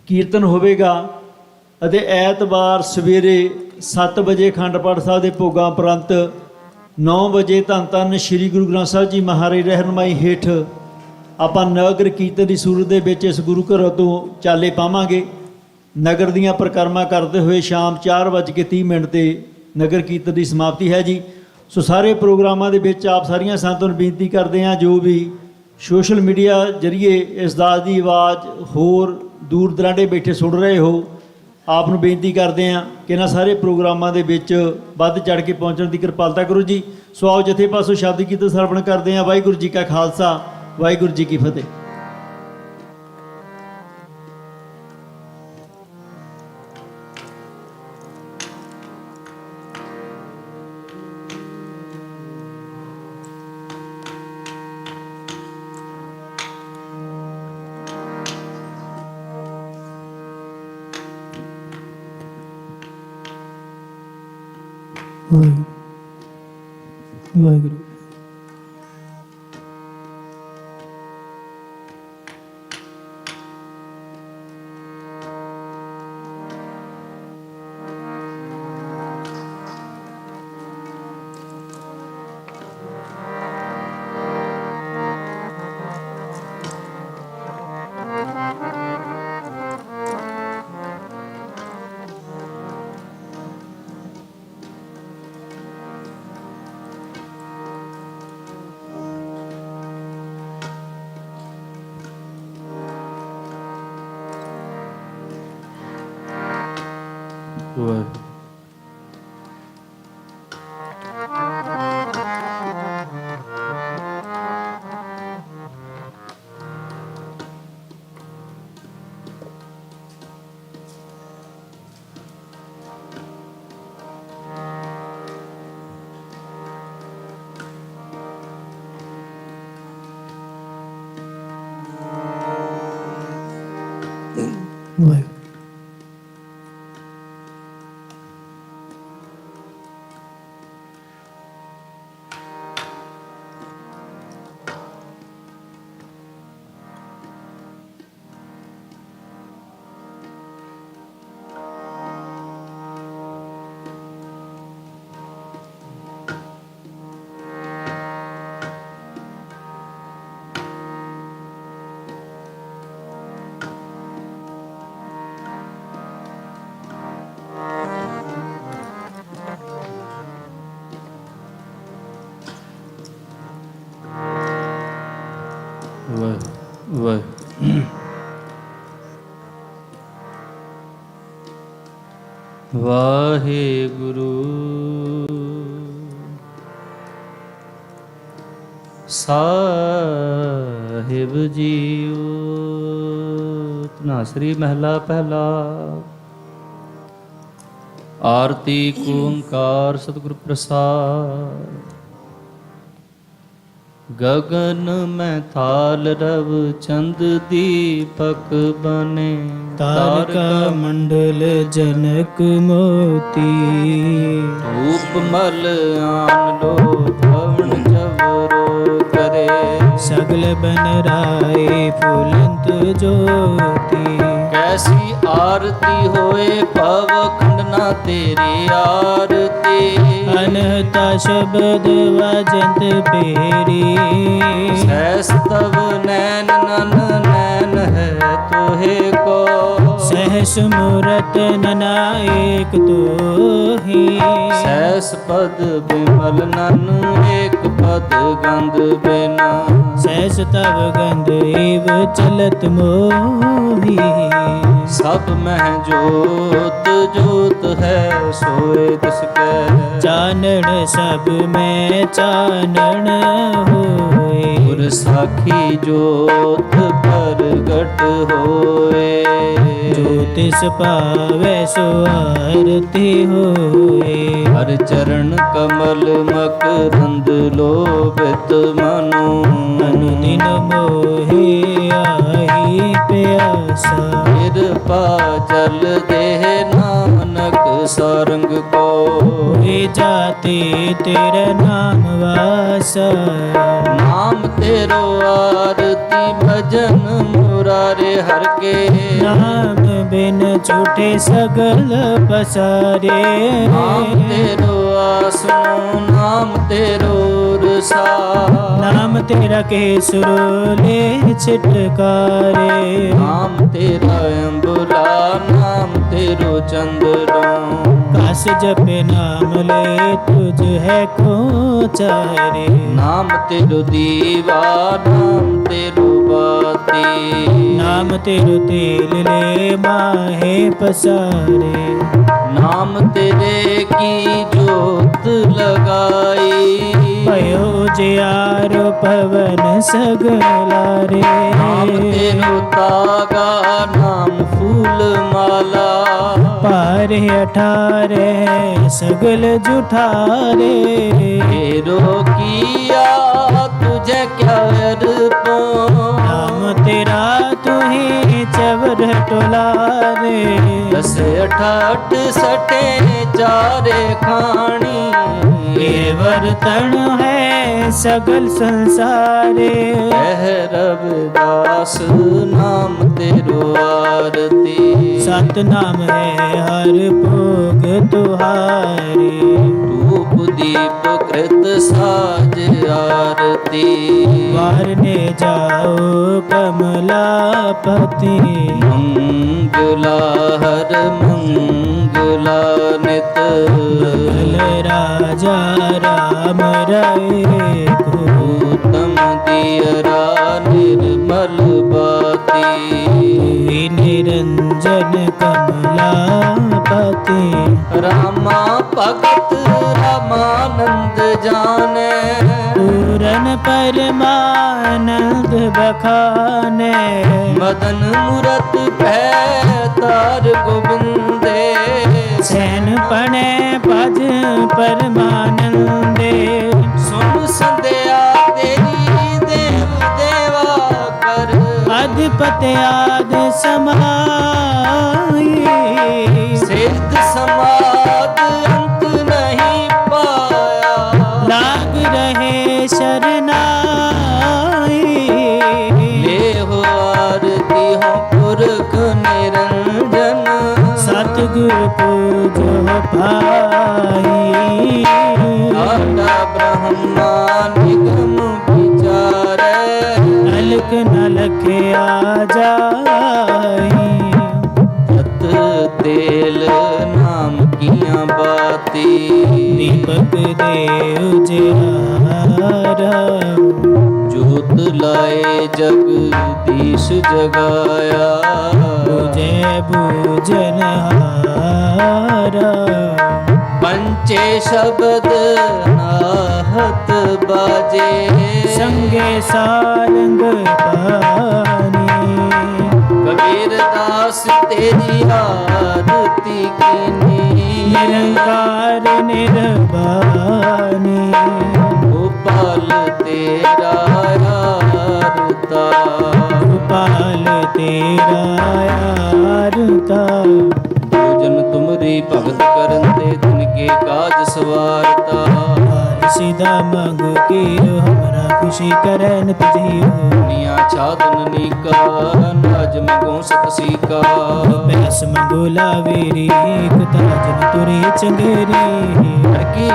ਕੀਰਤਨ ਹੋਵੇਗਾ ਅਤੇ ਐਤਵਾਰ ਸਵੇਰੇ 7 ਵਜੇ ਅਖੰਡ ਪਾਠ ਸਾਹਿਬ ਦੇ ਭੋਗਾਂ ਉਪਰੰਤ 9 ਵਜੇ ਧੰਨ ਧੰਨ ਸ਼੍ਰੀ ਗੁਰੂ ਗ੍ਰੰਥ ਸਾਹਿਬ ਜੀ ਮਹਾਰਾਜ ਰਹਿਨੁਮਾਈ ਹੇਠ ਆਪਾਂ ਨਗਰ ਕੀਰਤਨ ਦੀ ਸੂਰਤ ਦੇ ਵਿੱਚ ਇਸ ਗੁਰੂ ਘਰ ਤੋਂ ਚਾਲੇ ਪਾਵਾਂਗੇ। ਨਗਰ ਦੀਆਂ ਪਰਿਕਰਮਾ ਕਰਦੇ ਹੋਏ ਸ਼ਾਮ 4:30 ਤੇ ਨਗਰ ਕੀਰਤਨ ਦੀ ਸਮਾਪਤੀ ਹੈ ਜੀ। ਸੋ ਸਾਰੇ ਪ੍ਰੋਗਰਾਮਾਂ ਦੇ ਵਿੱਚ ਆਪ ਸਾਰੀਆਂ ਸੰਗਤਾਂ ਨੂੰ ਬੇਨਤੀ ਕਰਦੇ ਹਾਂ ਜੋ ਵੀ ਸੋਸ਼ਲ ਮੀਡੀਆ ਜਰੀਏ ਇਸ ਦਾਸ ਦੀ ਆਵਾਜ਼ ਹੋਰ ਦੂਰ ਦਰਾਂਡੇ ਬੈਠੇ ਸੁਣ ਰਹੇ ਹੋ, ਆਪ ਨੂੰ ਬੇਨਤੀ ਕਰਦੇ ਹਾਂ ਕਿ ਇਹਨਾਂ ਸਾਰੇ ਪ੍ਰੋਗਰਾਮਾਂ ਦੇ ਵਿੱਚ ਵੱਧ ਚੜ੍ਹ ਕੇ ਪਹੁੰਚਣ ਦੀ ਕਿਰਪਾਲਤਾ ਕਰੋ ਜੀ। ਸੋ ਆਓ ਜਥੇ ਪਾਸੋਂ ਸ਼ਬਦ ਕੀਰਤਨ ਸਰਵਣ ਕਰਦੇ ਹਾਂ। ਵਾਹਿਗੁਰੂ ਜੀ ਕਾ ਖਾਲਸਾ, ਵਾਹਿਗੁਰੂ ਜੀ ਕੀ ਫਤਿਹ। ਵਾਹਿਗੁਰੂ। ਵਾਹਿਗੁਰੂ ਸਾਹਿਬ ਜੀਓ। ਧਨਾਸਰੀ ਮਹਿਲਾ ਪਹਿਲਾ। ਆਰਤੀ ਓੰਕਾਰ ਸਤਿਗੁਰ ਪ੍ਰਸਾਦ। ਗगन में थाल रव चंद दीपक बने। तारका मंडल जनक मोती। धूप मल आन लो भवन जवरो करे। सगल बन राय फुलंत ज्योति। कैसी आरती होए पव खंडना तेरी आरती। अनहता शब्द वजंत पेरी। सहस तव नैन नन नैन है तोहे को। सहस तिस मूरत नना एक तोहि। ਸੈਸ ਪਦ ਬਿਮਲ ਨਨ ਏਕ ਪਦ ਗੰਧ ਬਿਨਾ। सहस तव गंध एव चलत मोही। ਸਭ ਮਹਿ ਜੋਤ ਜੋਤ ਹੈ ਸੋਏ ਤਿਸ ਕੈ। चानन सब में चानन होए। ਗੁਰ ਸਾਖੀ ਜੋਤ ਪ੍ਰਗਟ ਹੋਏ। जो तिस पावै सो आरती होए। ਹਰ ਚਰਨ ਕਮਲ ਮਕਰੰਦ ਲੋਭਿਤ ਮਨੋ। अनुदिन मोहे आही प्यासा। ਕਿਰਪਾ ਜਲ ਦੇਹ ਨਾਨਕ ਸਾਰੰਗ ਕੋ। होए जाते तेरा नाम वासा। ਨਾਮ ਤੇਰੋ ਆਰਤੀ ਭਜਨ ਮੁਰਾਰੇ ਹਰ ਕੇ। नाम बिन झूठे सगल पसारे। ਨਾਮ ਤੇਰੋ ਆਸਨੋ ਨਾਮ ਤੇਰੋ ਰਸਾ। नाम तेरा के सुरोले छिटकारे। ਨਾਮ ਤੇਰਾ ਅੰਬੁਲਾ ਨਾਮ ਤੇਰੋ ਚੰਦਰੋਂ। कास जपे नाम ले तुझ है को चारे। ਨਾਮ ਤੇਰੋ ਦੀਵਾ ਨਾਮ ਤੇਰੋ ਬਾਤੀ। नाम तेरो तेल ले माहे पसारे। ਨਾਮ ਤੇਰੇ ਕੀ ਜੋਤ ਲਗਾਈ। भयो जियारो पवन सगलारे। ਨਾਮ ਤੇਰੋ ਤਾਗਾ ਨਾਮ ਫੂਲ ਮਾਲਾ। पारे अठारे सगल जुठारे। तेरो किया तुझे क्या अरपो। नाम तेरा तुही चवर टोलारे। दस अठाठ सटे चारे खानी। ये वर्तन है सगल संसारे। कह रविदास नाम तेरो आरती। सत नाम है हर भोग तुहारे। धूप दीप कृत साज आरती। वारने जाओ कमलापति। मंगला हर मंगला नित। मंगल राजा राम राय को। उत्तम दियरा निर्मल बाती। निरंजन कमलापति। रामा भगत रामानंद जाने। पूरन परमानंद बखाने। मदन मूरत पैतार गोविंदे। सैन पणे भज परमानंदे। सुन संध्या तेरी देव देवा कर। अधिपति आद समाई। सिद्ध समाद अंत नहीं पाया। लाग रहे शरणाई। ले हो आरती हो पुरख निरंजन। सतगुरु पूजो पाई। आटा ब्रह्मा निगम विचारे। अलख न लखया जाई। रत तेल नाम किया बाती। दीपक दे उजियारा। जोत लाए जगदीश जगाया। बुझे बूझन हारा। पंचे शब्द नाहत बाजे। संगे सारंग पानी। कबीर दास तेरी आरती कीनी। निरंकार निर्वाणी। गोपाल तेरा आरता। गोपाल तेरा आरता। भोजन तुमरी भगत करन ते तिनके काज सवारता। सीधा मंग कीर हमरा खुशी करन तुझी। दुनिया छादन नीका ताज मंगो सत सीका। पैस मंगो लावेरी ताज न तुरे चंगेरी।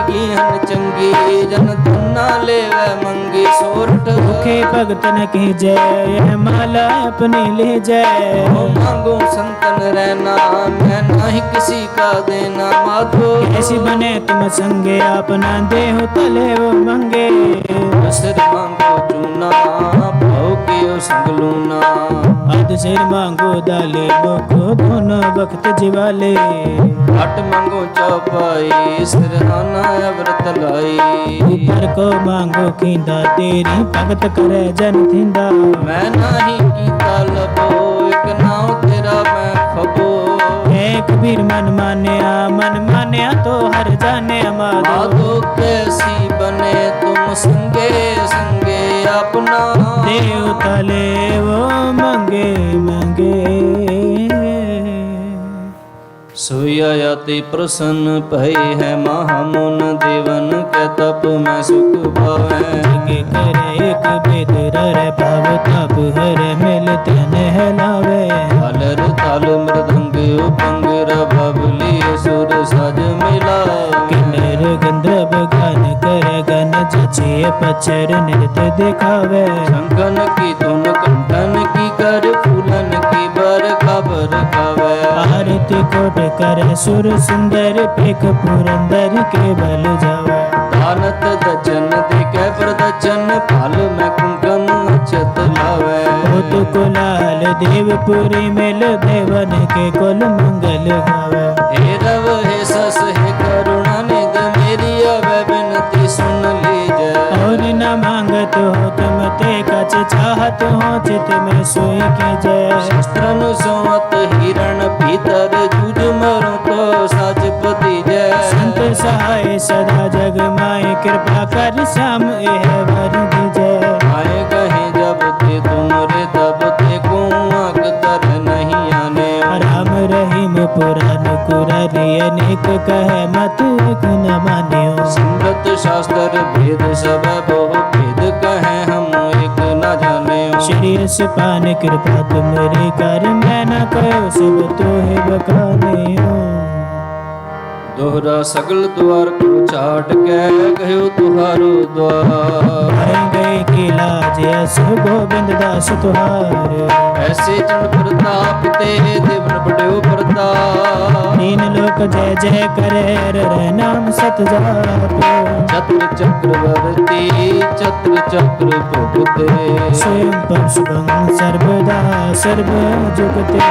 की हन चंगी जन धन्ना लेवे मंगी सोरठ। भूखे भगत न की जय यह माला अपने ले जाए। मांगो संतन रहना मैं नहीं किसी का देना माधो। कैसी बने तुम संगे अपना देहो तले वो मंगे। सिर मांगो चूना भाव के संग लूना। अध सिर मांगो दाले मोको दोनों वक्त जिवाले। हट मांगो चौपाई सिरहाना अवरत लाई। ऊपर को मांगो खींदा तेरी भगत करे जन थिंदा। मैं नाही कीता लबो एक नाव तेरा मैं खबो। एक कबीर मन मान्या तो हर जाने माधो कैसी बने तुम संगे संगे अपना। देव तले वो मंगे मंगे। सोयाते प्रसन्न भय है महामुन देवन के तप में सुख पावे। करे एक बेदर भाव तप हर मिल तन हलावे। अलर ताल मृदंग उपंग बबली सुर सज मिला। किन्नर गंधर्व गान कर गन जचे पचर नृत्य दिखावे। शंखन की धुन कंठन की कर फूलन की बर खबर खावे। आरती कोट कर सुर सुंदर पेख पुरंदर के बल जावे। दानत दचन देखे प्रदचन फल में कुंकम अक्षत लावे। होत कुलाल देवपुरी मिल देवन के कुल मंगल गावे। हे रव हे सस हे करुणा निध मेरी अवै बिनती सुन लीजै। और न मांगत हो तुम ते कछ चाहत हो चित में सोई कीजय। शस्त्रनु संवत हिरण भीतर जूझ मरो तो साज पति जय। संत सहाय सदा जग माए कृपा कर श्याम यह वर दीजय। आए कहीं जब ते तुमरे तब ते को अकतर नहीं आने। राम रहीम पुराण कुरारी अनेक कहे मत एक न मान्यो। सिमरत शास्त्र भेद सब बहु भेद कहे हम एक न जाने। श्री यश पान कृपा तुमरे कर मैं न कहो सब तो है बखाने हो। दोहरा सगल द्वार को चाट के गयो तुहारो द्वार। गए की लाज यश गोविंद दास तुहार। ऐसे चंड प्रताप ते देवन बड़ो प्रताप। तीन लोक जय जय करे रे नाम सत जाप। छत्र चक्रवर्ती छत्र चक्र भुगते। स्वयं परशुभं सर्वदा सर्व जुगते।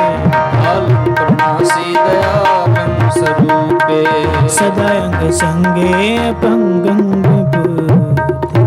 काल प्रणासी दयालं स्वरूपे। सदा अंग संगे पंगंग बूते।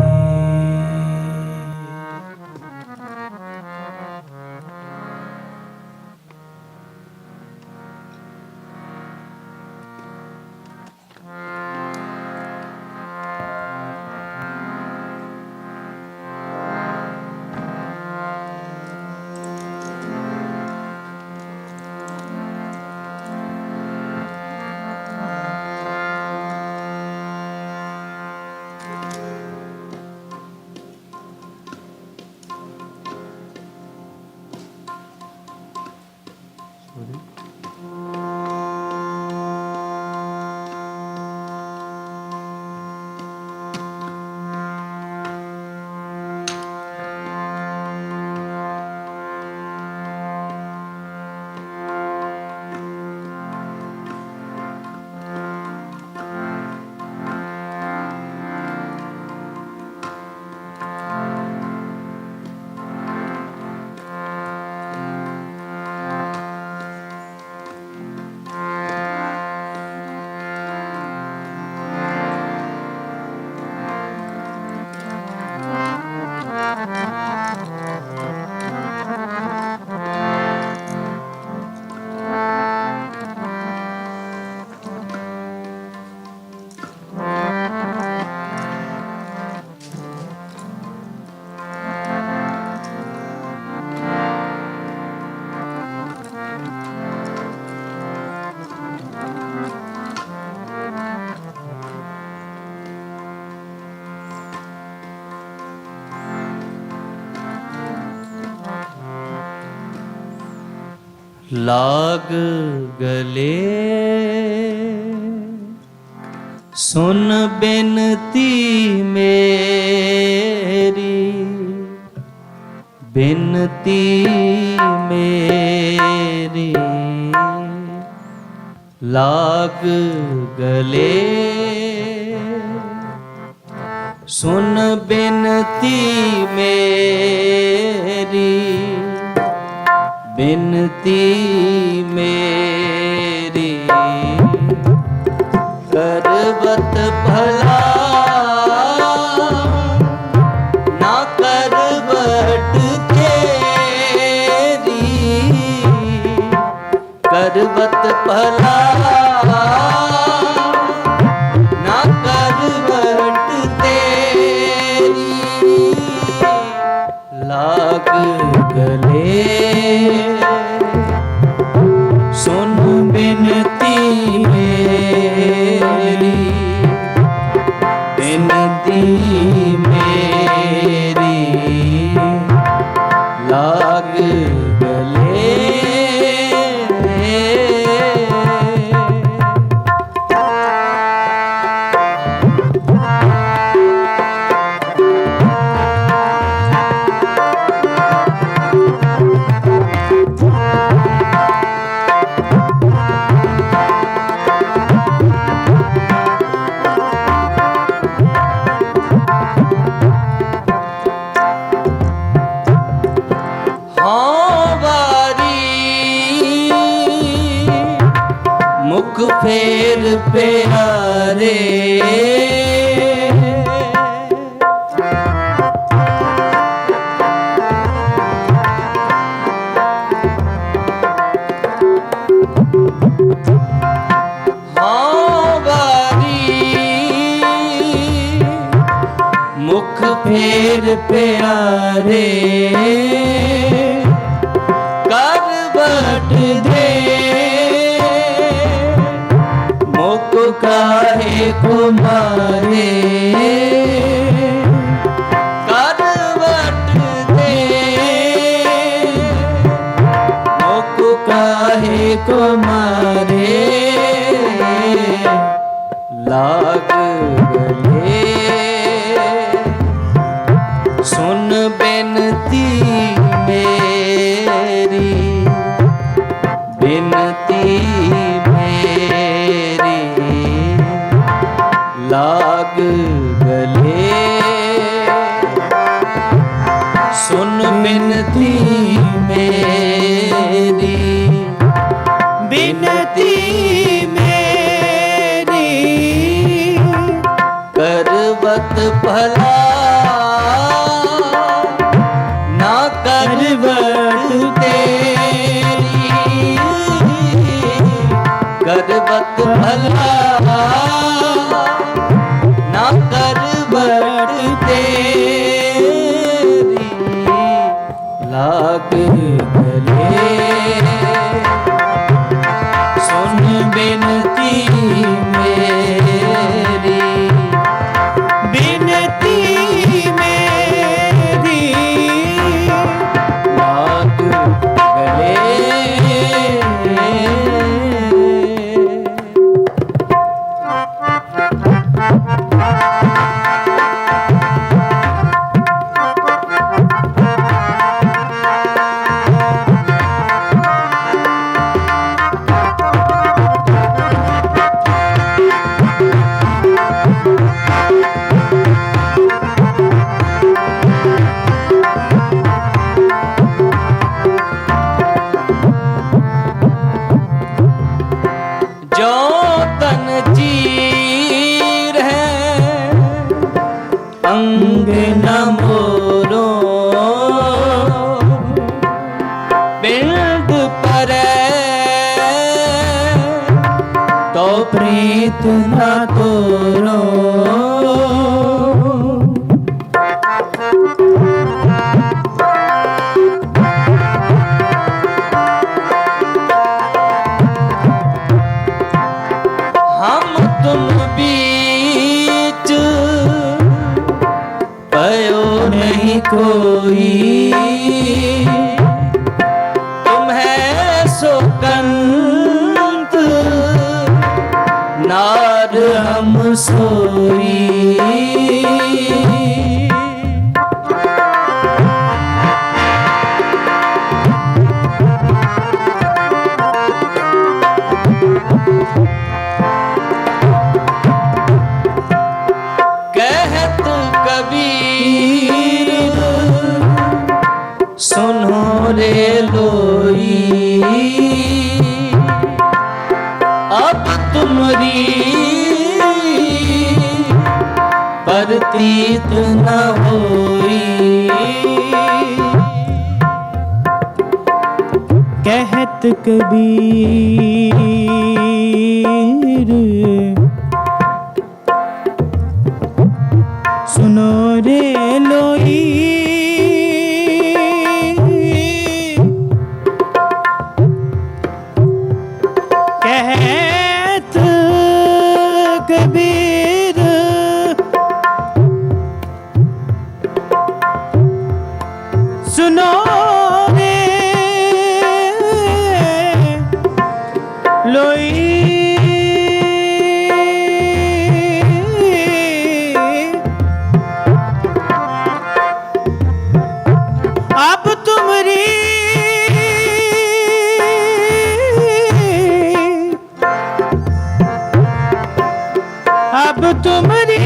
लाग गले सुन बिनती मेरी, बिनती मेरी लाग गले सुन बिनती मेरी, बिनती मेरी करबत भला ना करबट तेरी, करबत भला ना करबट तेरी लाग गले सुन बिनती मेरी, बिनती मेरी लाग गले। मुख फेर प्यारे हाँ बारी मुख फेर प्यारे करबट दे काहे को मारे करवट दे मुख काहे को मारे लाग गले सुन बिनती मेरी, बिनती लाग गले सुन बिनती मेरी, बिनती मेरी करबत भला ना करबट तेरी, करबत भला ना करबट तेरी लाग गले सुन बिनती मेरी, बिनती मेरी लाग गले। अंग न मोरो बिल्ड परे तो प्रीत न तोरो हम तुम बीच भयो नहीं कोई तुम है सो परतीत न होई। कहत कबीर सुनो रे लोई। कहत कबीर सुनो रे लोई। अब तुमरी अब तुमरी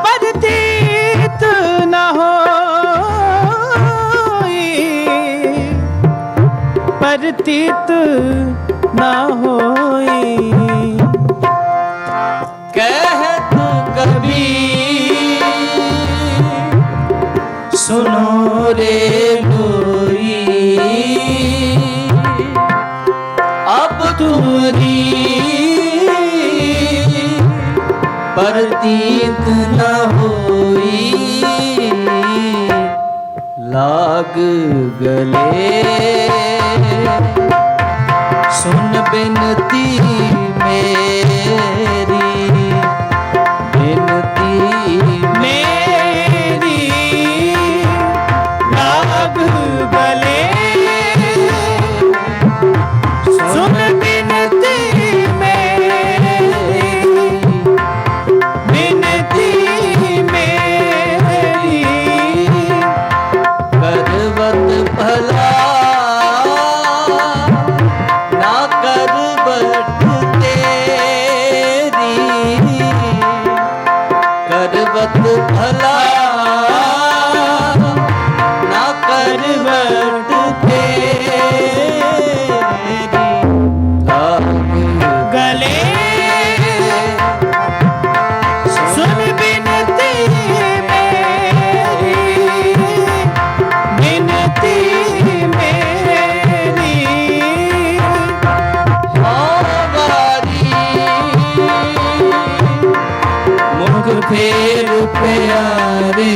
परतीत न होई। परतीत न होई। कहत कबीर सुनो रे लोई। अब तुमरी परतीत न होई। लाग गले सुन बिनती मेरी। बिनती मेरी लाग गले सुन बिनती मेरी। बिनती मेरी करवत भला ना करवट तेरी। करवत भला ना करवट तेरी। गले सुन बिनती मेरी। बिनती मेरी हमारी मुख फेर प्यारे।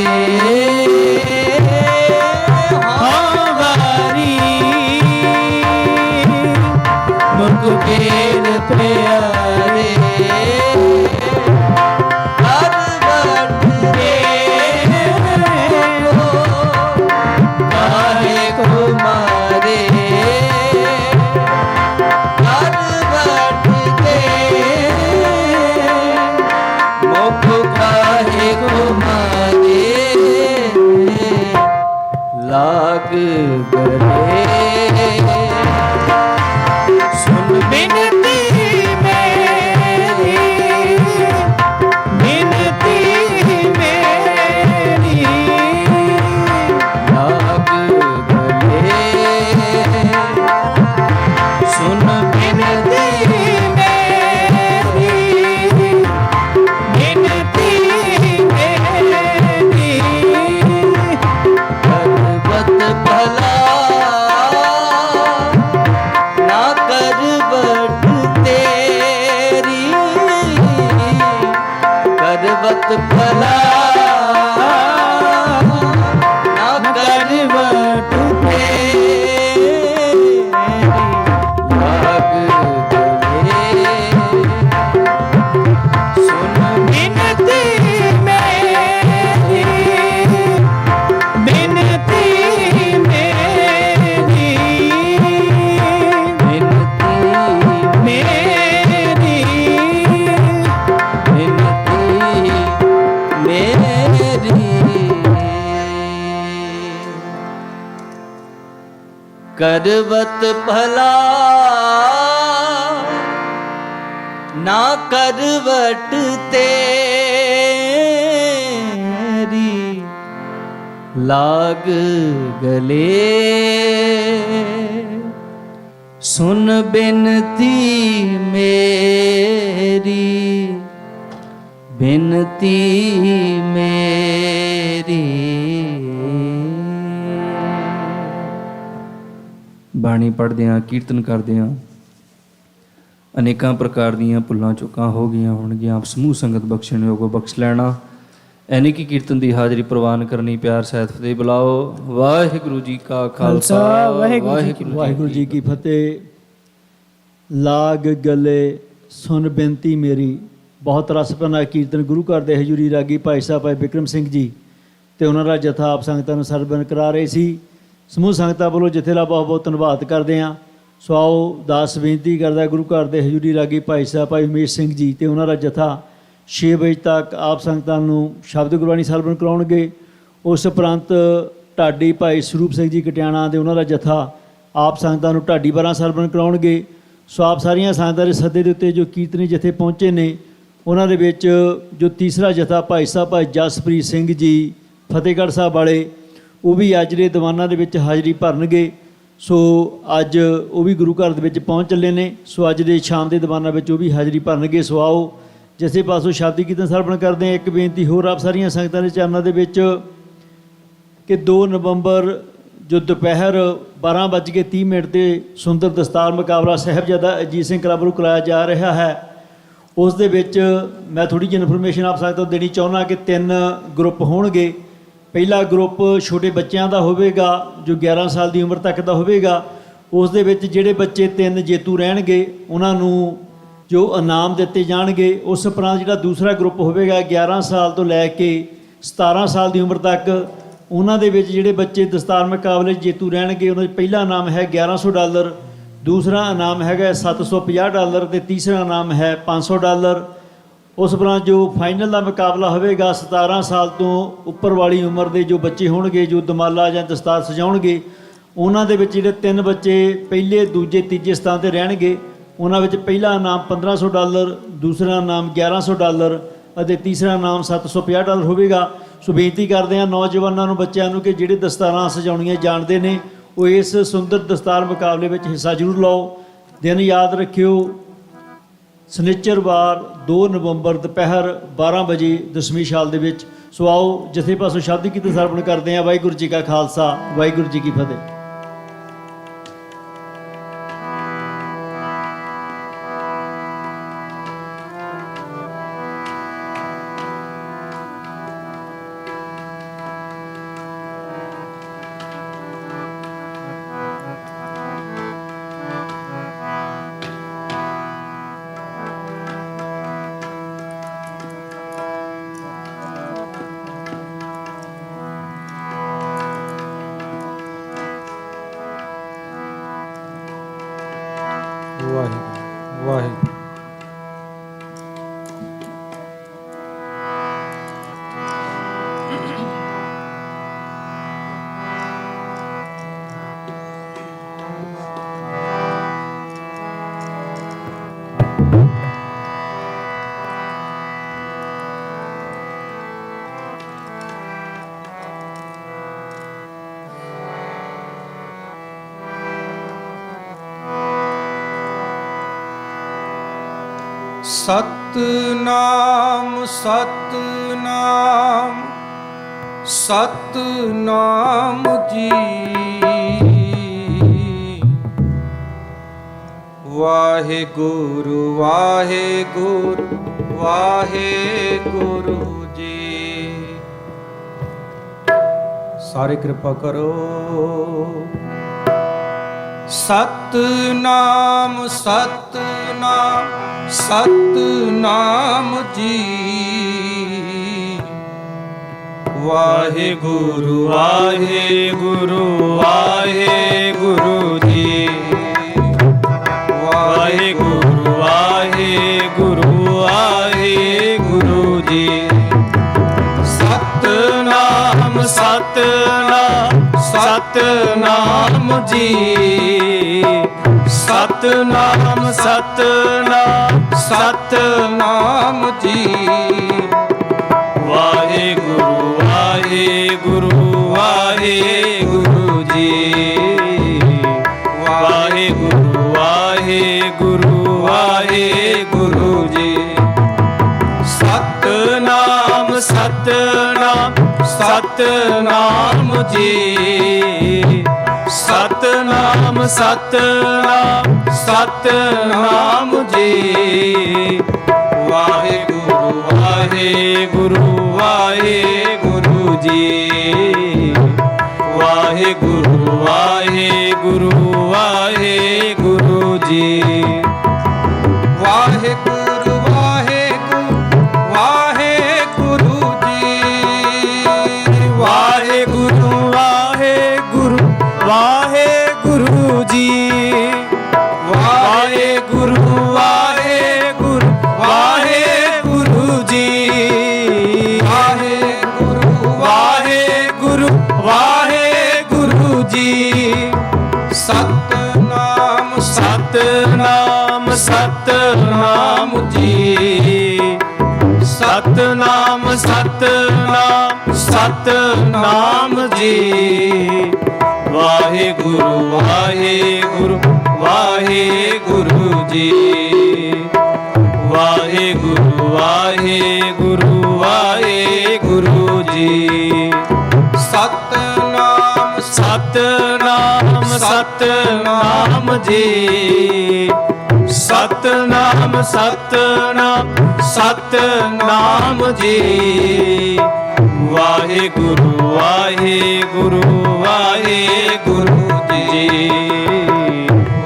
हमारी मुख फेर प्यारे। करवट तेरो काहे को मारे। करवट दे मुख काहे को मारे। लाग गले सुन बिनती मेरी। बिनती मेरी लाग गले सुन बिनती मेरी। बिनती मेरी करवत भला ना करवट तेरी। करवत भला ना करवट तेरी। लाग गले सुन बिनती मेरी। बिनती मेरी। बिनती मेरी। बिनती मेरी। करवत भला ना करवट तेरी। लाग गले सुन बिनती मेरी, बिनती मेरी। ਬਾਣੀ ਪੜ੍ਹਦਿਆਂ ਕੀਰਤਨ ਕਰਦਿਆਂ ਅਨੇਕਾਂ ਪ੍ਰਕਾਰ ਦੀਆਂ ਭੁੱਲਾਂ ਚੁੱਕਾਂ ਹੋ ਗਈਆਂ ਹੋਣਗੀਆਂ। ਆਪ ਸਮੂਹ ਸੰਗਤ ਬਖਸ਼ਣਯੋਗੋ ਬਖਸ਼ ਲੈਣਾ। ਐਨੀ ਕੀ ਕੀਰਤਨ ਦੀ ਹਾਜ਼ਰੀ ਪ੍ਰਵਾਨ ਕਰਨੀ। ਪਿਆਰ ਸਹਿਤ ਫਤਿਹ ਬੁਲਾਓ। ਵਾਹਿਗੁਰੂ ਜੀ ਕਾ ਖਾਲਸਾ, ਵਾਹਿਗੁਰੂ ਜੀ ਕੀ ਫਤਿਹ। ਲਾਗ ਗਲੇ ਸੁਨ ਬੇਨਤੀ ਮੇਰੀ। ਬਹੁਤ ਰਸਪਨਾ ਕੀਰਤਨ ਗੁਰੂ ਘਰ ਦੇ ਹਜ਼ੂਰੀ ਰਾਗੀ ਭਾਈ ਸਾਹਿਬ ਭਾਈ ਬਿਕਰਮ ਸਿੰਘ ਜੀ ਤੇ ਉਹਨਾਂ ਦਾ ਜਥਾ ਆਪ ਸੰਗਤਾਂ ਨੂੰ ਸਰਵਣ ਕਰਾ ਰਹੇ ਸੀ। ਸਮੂਹ ਸੰਗਤਾਂ ਵੱਲੋਂ ਜਥੇ ਦਾ ਬਹੁਤ ਬਹੁਤ ਧੰਨਵਾਦ ਕਰਦੇ ਹਾਂ। ਸੋ ਆਓ ਦਾਸ ਬੇਨਤੀ ਕਰਦਾ ਗੁਰੂ ਘਰ ਦੇ ਹਜ਼ੂਰੀ ਰਾਗੀ ਭਾਈ ਸਾਹਿਬ ਭਾਈ ਉਮੇਸ਼ ਸਿੰਘ ਜੀ ਤੇ ਉਹਨਾਂ ਦਾ ਜਥਾ 6 ਵਜੇ ਤੱਕ ਆਪ ਸੰਗਤਾਂ ਨੂੰ ਸ਼ਬਦ ਗੁਰਬਾਣੀ ਸਰਵਣ ਕਰਾਉਣਗੇ। ਉਸ ਉਪਰੰਤ ਢਾਡੀ ਭਾਈ ਸਰੂਪ ਸਿੰਘ ਜੀ ਕਟਿਆਣਾ ਦੇ ਉਹਨਾਂ ਦਾ ਜਥਾ ਆਪ ਸੰਗਤਾਂ ਨੂੰ ਢਾਡੀ 12 ਸਰਵਣ ਕਰਾਉਣਗੇ। ਸੋ ਆਪ ਸਾਰੀਆਂ ਸੰਗਤਾਂ ਦੇ ਸੱਦੇ ਦੇ ਉੱਤੇ ਜੋ ਕੀਰਤਨੀ ਜਥੇ ਪਹੁੰਚੇ ਨੇ ਉਹਨਾਂ ਦੇ ਵਿੱਚ ਜੋ ਤੀਸਰਾ ਜਥਾ ਭਾਈ ਸਾਹਿਬ ਭਾਈ ਜਸਪ੍ਰੀਤ ਸਿੰਘ ਜੀ ਫਤਿਹਗੜ੍ਹ ਸਾਹਿਬ ਵਾਲੇ, ਉਹ ਵੀ ਅੱਜ ਦੇ ਦੀਵਾਨਾਂ ਦੇ ਵਿੱਚ ਹਾਜ਼ਰੀ ਭਰਨਗੇ। ਸੋ ਅੱਜ ਉਹ ਵੀ ਗੁਰੂ ਘਰ ਦੇ ਵਿੱਚ ਪਹੁੰਚ ਚੱਲੇ ਨੇ। ਸੋ ਅੱਜ ਦੇ ਸ਼ਾਮ ਦੇ ਦੀਵਾਨਾਂ ਵਿੱਚ ਉਹ ਵੀ ਹਾਜ਼ਰੀ ਭਰਨਗੇ। ਸੋ ਆਓ ਜਿਸੇ ਪਾਸੋਂ ਸ਼ਬਦੀ ਕੀਰਤਨ ਸਰਵਣ ਕਰਦੇ ਹਾਂ। ਇੱਕ ਬੇਨਤੀ ਹੋਰ ਆਪ ਸਾਰੀਆਂ ਸੰਗਤਾਂ ਦੇ ਚਰਨਾਂ ਦੇ ਵਿੱਚ ਕਿ 2 ਨਵੰਬਰ ਜੋ ਦੁਪਹਿਰ 12:30 ਤੇ ਸੁੰਦਰ ਦਸਤਾਰ ਮੁਕਾਬਲਾ ਸਾਹਿਬਜ਼ਾਦਾ ਅਜੀਤ ਸਿੰਘ ਕਲੱਬ ਵੱਲੋਂ ਕਰਾਇਆ ਜਾ ਰਿਹਾ ਹੈ। ਉਸ ਦੇ ਵਿੱਚ ਮੈਂ ਥੋੜ੍ਹੀ ਜਿਹੀ ਇਨਫੋਰਮੇਸ਼ਨ ਆਪ ਸੰਗਤਾਂ ਨੂੰ ਦੇਣੀ ਚਾਹੁੰਦਾ ਕਿ 3 ਗਰੁੱਪ ਹੋਣਗੇ। ਪਹਿਲਾ ਗਰੁੱਪ ਛੋਟੇ ਬੱਚਿਆਂ ਦਾ ਹੋਵੇਗਾ ਜੋ 11 ਸਾਲ ਦੀ ਉਮਰ ਤੱਕ ਦਾ ਹੋਵੇਗਾ। ਉਸ ਦੇ ਵਿੱਚ ਜਿਹੜੇ ਬੱਚੇ 3 ਜੇਤੂ ਰਹਿਣਗੇ ਉਹਨਾਂ ਨੂੰ ਜੋ ਇਨਾਮ ਦਿੱਤੇ ਜਾਣਗੇ। ਉਸ ਉਪਰੰਤ ਜਿਹੜਾ ਦੂਸਰਾ ਗਰੁੱਪ ਹੋਵੇਗਾ 11 ਸਾਲ ਤੋਂ ਲੈ ਕੇ 17 ਸਾਲ ਦੀ ਉਮਰ ਤੱਕ, ਉਹਨਾਂ ਦੇ ਵਿੱਚ ਜਿਹੜੇ ਬੱਚੇ ਦਸਤਾਰ ਮੁਕਾਬਲੇ ਜੇਤੂ ਰਹਿਣਗੇ ਉਹਨਾਂ ਦਾ ਪਹਿਲਾ ਇਨਾਮ ਹੈ $1100, ਦੂਸਰਾ ਇਨਾਮ ਹੈਗਾ $750 ਤੇ ਤੀਸਰਾ ਇਨਾਮ ਹੈ $500। ਉਸ ਉਪਰੰਤ ਜੋ ਫਾਈਨਲ ਦਾ ਮੁਕਾਬਲਾ ਹੋਵੇਗਾ 17 ਸਾਲ ਤੋਂ ਉੱਪਰ ਵਾਲੀ ਉਮਰ ਦੇ ਜੋ ਬੱਚੇ ਹੋਣਗੇ ਜੋ ਦਮਾਲਾ ਜਾਂ ਦਸਤਾਰ ਸਜਾਉਣਗੇ, ਉਹਨਾਂ ਦੇ ਵਿੱਚ ਜਿਹੜੇ 3 ਬੱਚੇ ਪਹਿਲੇ ਦੂਜੇ ਤੀਜੇ ਸਥਾਨ 'ਤੇ ਰਹਿਣਗੇ ਉਹਨਾਂ ਵਿੱਚ ਪਹਿਲਾ ਇਨਾਮ $1500, ਦੂਸਰਾ ਇਨਾਮ $1100 ਅਤੇ ਤੀਸਰਾ ਇਨਾਮ $750 ਹੋਵੇਗਾ। ਸੋ ਬੇਨਤੀ ਕਰਦੇ ਹਾਂ ਨੌਜਵਾਨਾਂ ਨੂੰ, ਬੱਚਿਆਂ ਨੂੰ ਕਿ ਜਿਹੜੇ ਦਸਤਾਰਾਂ ਸਜਾਉਣੀਆਂ ਜਾਣਦੇ ਨੇ ਉਹ ਇਸ ਸੁੰਦਰ ਦਸਤਾਰ ਮੁਕਾਬਲੇ ਵਿੱਚ ਹਿੱਸਾ ਜ਼ਰੂਰ ਲਓ। ਦਿਨ ਯਾਦ ਰੱਖਿਓ ਸ਼ਨਿਚਰਵਾਰ 2 ਨਵੰਬਰ ਦੁਪਹਿਰ 12 ਵਜੇ ਦਸਵੀਂ ਸਾਲ ਦੇ ਵਿੱਚ। ਸੋ ਆਓ ਜਥੇ ਪਾਸੋਂ ਸ਼ਬਦੀ ਕੀਰਤਨ ਸਰਵਣ ਕਰਦੇ ਹਾਂ। ਵਾਹਿਗੁਰੂ ਜੀ ਕਾ ਖਾਲਸਾ, ਵਾਹਿਗੁਰੂ ਜੀ ਕੀ ਫਤਿਹ। ਵਾਹਿਗੁਰੂ ਵਾਹਿਗੁਰੂ। ਸਤਨਾਮ ਸਤਨਾਮ ਸਤਨਾਮ ਜੀ। ਵਾਹਿਗੁਰੂ ਵਾਹਿਗੁਰੂ ਵਾਹਿਗੁਰੂ ਜੀ। ਸਾਰੇ ਕਿਰਪਾ ਕਰੋ। ਸਤਨਾਮ ਸਤਨਾਮ ਸਤਨਾਮ ਜੀ। ਵਾਹਿਗੁਰੂ ਵਾਹਿਗੁਰੂ ਵਾਹਿਗੁਰੂ ਜੀ। ਵਾਹਿਗੁਰੂ ਵਾਹਿਗੁਰੂ ਵਾਹਿਗੁਰੂ ਜੀ। ਸਤਨਾਮ ਸਤਨਾਮ ਸਤਨਾਮ ਜੀ। ਸਤਨਾਮ ਸਤਨਾਮ ਸਤਨਾਮ ਜੀ। ਵਾਹਿਗੁਰੂ ਵਾਹਿਗੁਰੂ ਵਾਹਿਗੁਰੂ ਜੀ। ਵਾਹਿਗੁਰੂ ਵਾਹਿਗੁਰੂ ਸਤਨਾਮ ਸਤਨਾਮ ਜੀ ਸਤਨਾਮ ਸਤਨਾਮ ਸਤਨਾਮ ਜੀ ਵਾਹਿਗੁਰੂ ਵਾਹਿਗੁਰੂ ਵਾਹਿਗੁਰੂ ਜੀ ਵਾਹਿਗੁਰੂ ਵਾਹਿਗੁਰੂ ਵਾਹਿਗੁਰੂ ਜੀ ਵਾਹਿਗੁਰੂ ਵਾਹਿਗੁਰੂ ਵਾਹਿਗੁਰੂ ਜੀ ਵਾਹਿਗੁਰੂ ਵਾਹਿਗੁਰੂ ਵਾਹਿਗੁਰੂ ਜੀ ਵਾਹਿਗੁਰੂ ਵਾਹਿਗੁਰੂ ਵਾਹਿਗੁਰੂ ਜੀ ਵਾਹਿਗੁਰੂ ਵਾਹਿਗੁਰੂ ਵਾਹਿਗੁਰੂ ਜੀ ਸਤਨਾਮ ਸਤਨਾਮ ਸਤਨਾਮ ਜੀ ਸਤਨਾਮ ਸਤਨਾਮ ਸਤਨਾਮ ਜੀ ਵਾਹਿਗੁਰੂ ਵਾਹਿਗੁਰੂ ਵਾਹਿਗੁਰੂ ਜੀ ਵਾਹਿਗੁਰੂ ਵਾਹਿਗੁਰੂ ਵਾਹਿਗੁਰੂ ਜੀ ਸਤਨਾਮ ਸਤਨਾਮ ਸਤਨਾਮ ਜੀ ਸਤਨਾਮ ਸਤਨਾਮ ਸਤਨਾਮ ਜੀ ਵਾਹਿਗੁਰੂ ਵਾਹਿਗੁਰੂ ਵਾਹਿਗੁਰੂ ਜੀ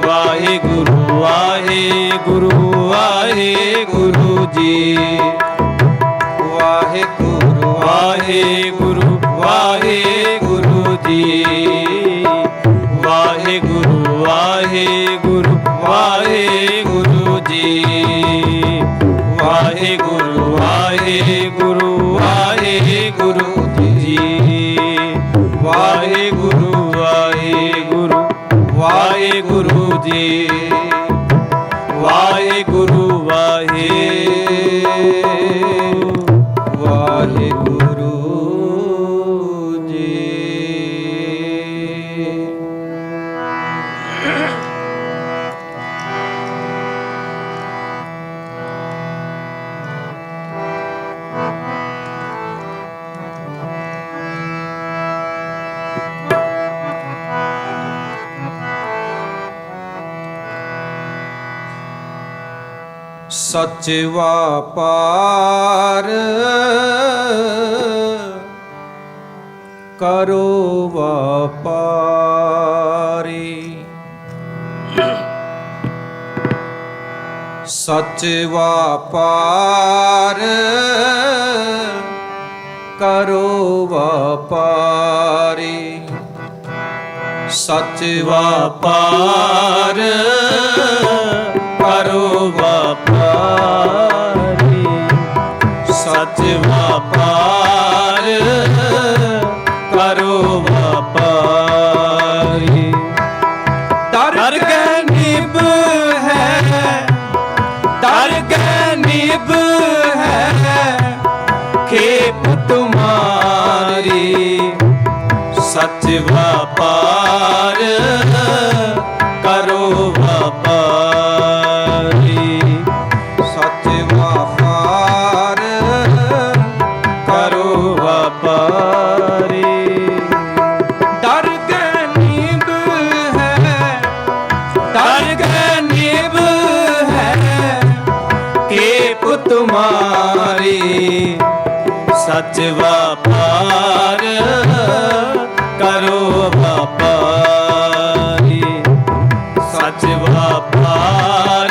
ਵਾਹਿਗੁਰੂ ਵਾਹਿਗੁਰੂ ਵਾਹਿਗੁਰੂ ਜੀ ਵਾਹਿਗੁਰੂ ਵਾਹਿਗੁਰੂ ਵਾਹਿਗੁਰੂ ਜੀ ਵਾਹਿਗੁਰੂ ਵਾਹਿਗੁਰੂ ਵਾਹਿਗੁਰੂ ਜੀ ਵਾਹਿਗੁਰੂ ਵਾਹਿਗੁਰੂ ਵਾਹਿਗੁਰੂ ਜੀ ਵਾਹਿਗੁਰੂ ਵਾਹਿਗੁਰੂ ਵਾਹਿਗੁਰੂ ਜੀ ਵਾਹਿਗੁਰੂ ਵਾਹਿਗੁਰੂ ਜੀ ਸੱਚ ਵਾਪਾਰ ਕਰੋ ਵਾਪਾਰੀ ਸੱਚ ਵਾਪਾਰ ਕਰੋ ਵਾਪਾਰੀ ਸੱਚ ਵਾਪਾਰ ਕਰੋ ਵਾਪਾਰੀ ਸੱਚ ਵਾਪਾਰ ਕਰੋ ਵਾਪਾਰੀ ਦਰ ਕੇ ਨਿਭ ਹੈ ਦਰ ਕੇ ਨਿਭ ਹੈ ਖੇਪ ਤੁਮਾਰੀ ਸੱਚ ਵਾਪਾਰ ਕਰੋ ਵਾਪਾਰੀ ਸੱਚ ਵਾਪਾਰ ਕਰੋ ਵਾਪਾਰੀ ਦਰ ਕੇ ਨਿਭ ਹੈ ਦਰ ਕੇ ਨਿਭ ਹੈ ਖੇਪ ਤੁਮਾਰੀ ਸੱਚ ਵਾਪਾਰ ਕਰੋ ਵਾਪਾਰੀ ਸੱਚ ਵਾਪਾਰ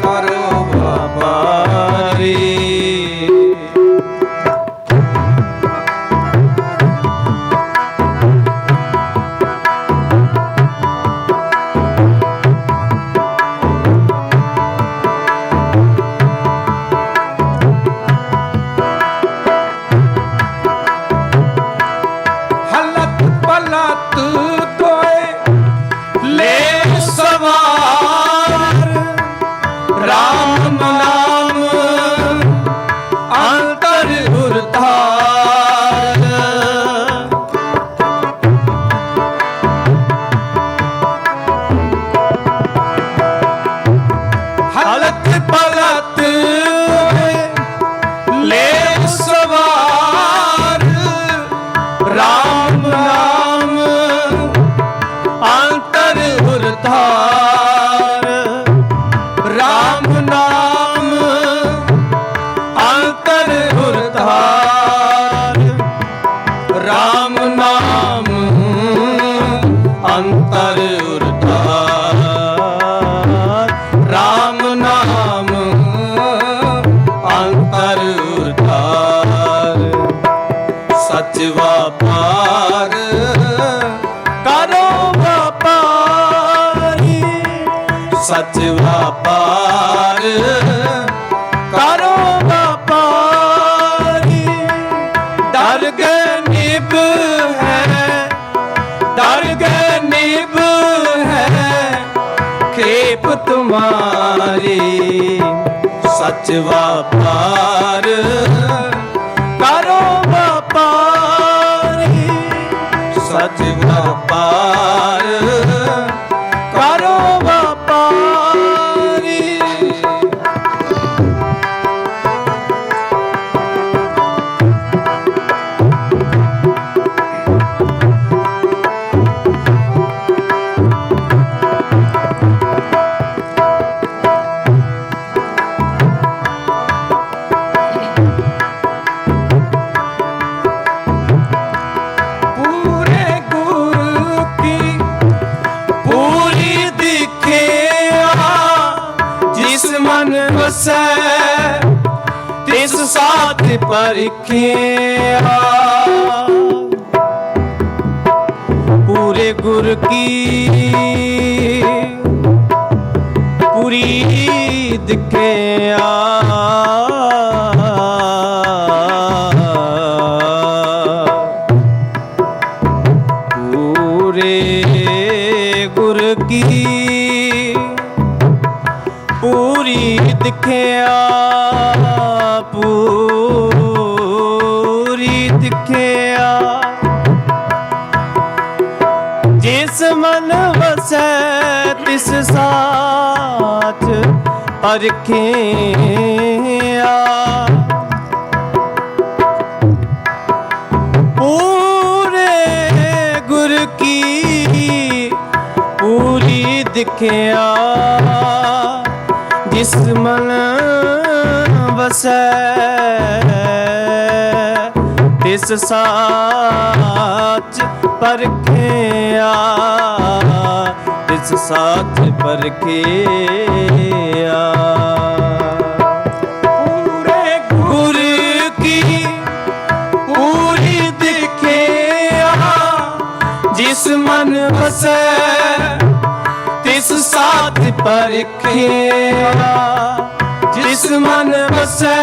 ਕਰੋ ਵਾਪਾਰੀ ਹਲਤ ਪਲਤ ਸੱਚ ਵਪਾਰ ਕਰੋ ਵਪਾਰੀ, ਸੱਚ ਵਪਾਰ ਕਰੋ ਵਪਾਰੀ। ਡਰ ਗਨੀਬ ਹੈ, ਡਰ ਗਨੀਬ ਹੈ ਖੇਪ ਤੁਮਾਰੀ, ਸੱਚ ਵਪਾਰ ਕਰੋ ਵਪਾਰੀ, ਸੱਚ ਵਪਾਰ ਕਰੋ ਵਪਾਰੀ। तिस साथ परिखिया, पूरे गुर की पूरी दिखिया, पूरे गुर की पूरी दिखिया, पूरी दिखिया। जिस मन वसै तिस साच परखिया, पूरे गुर की पूरी दिखिया। जिस मन वसै तिस साच परखिया, तिस साच परखिया। पूरे गुर की पूरी दिखिया, जिस मन वसै तिस साथ परखिया, जिस मन वसै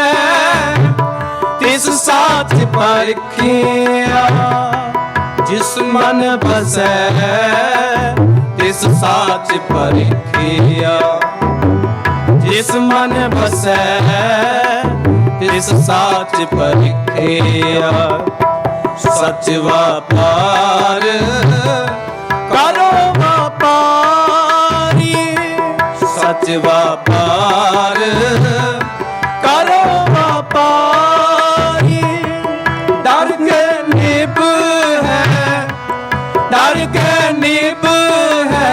तिस साथ परखिया, जिस मन वसै तिस साथ परखिया, जिस मन वसै तिस साथ परखिया। सच वपार करो वपारी, सच वपार करो वपारी। डर के निब है, डर के निब है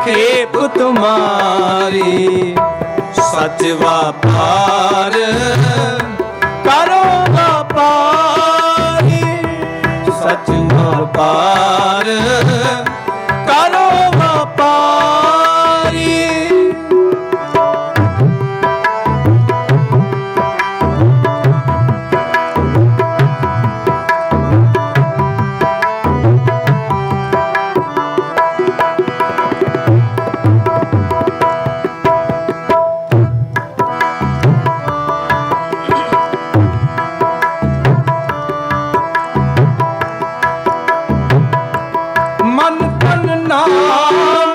खेप तुम्हारी, सच वपार करो वपारी, सच वपार करो वपारी। मन तन नाम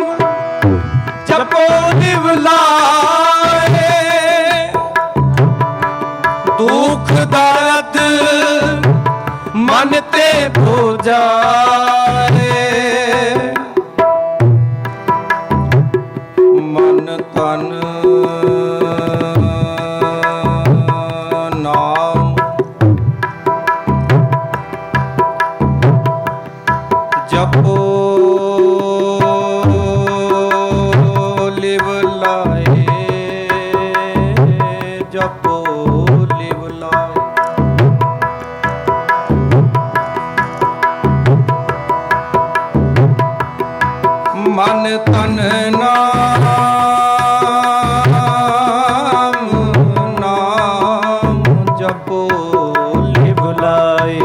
जपो निवलाए, दुख दर्द मन ते भो जाए। मन तन नाम जपो लिव लाए, जपो लिव लाए। मन तन नाम जपो लिव लाए,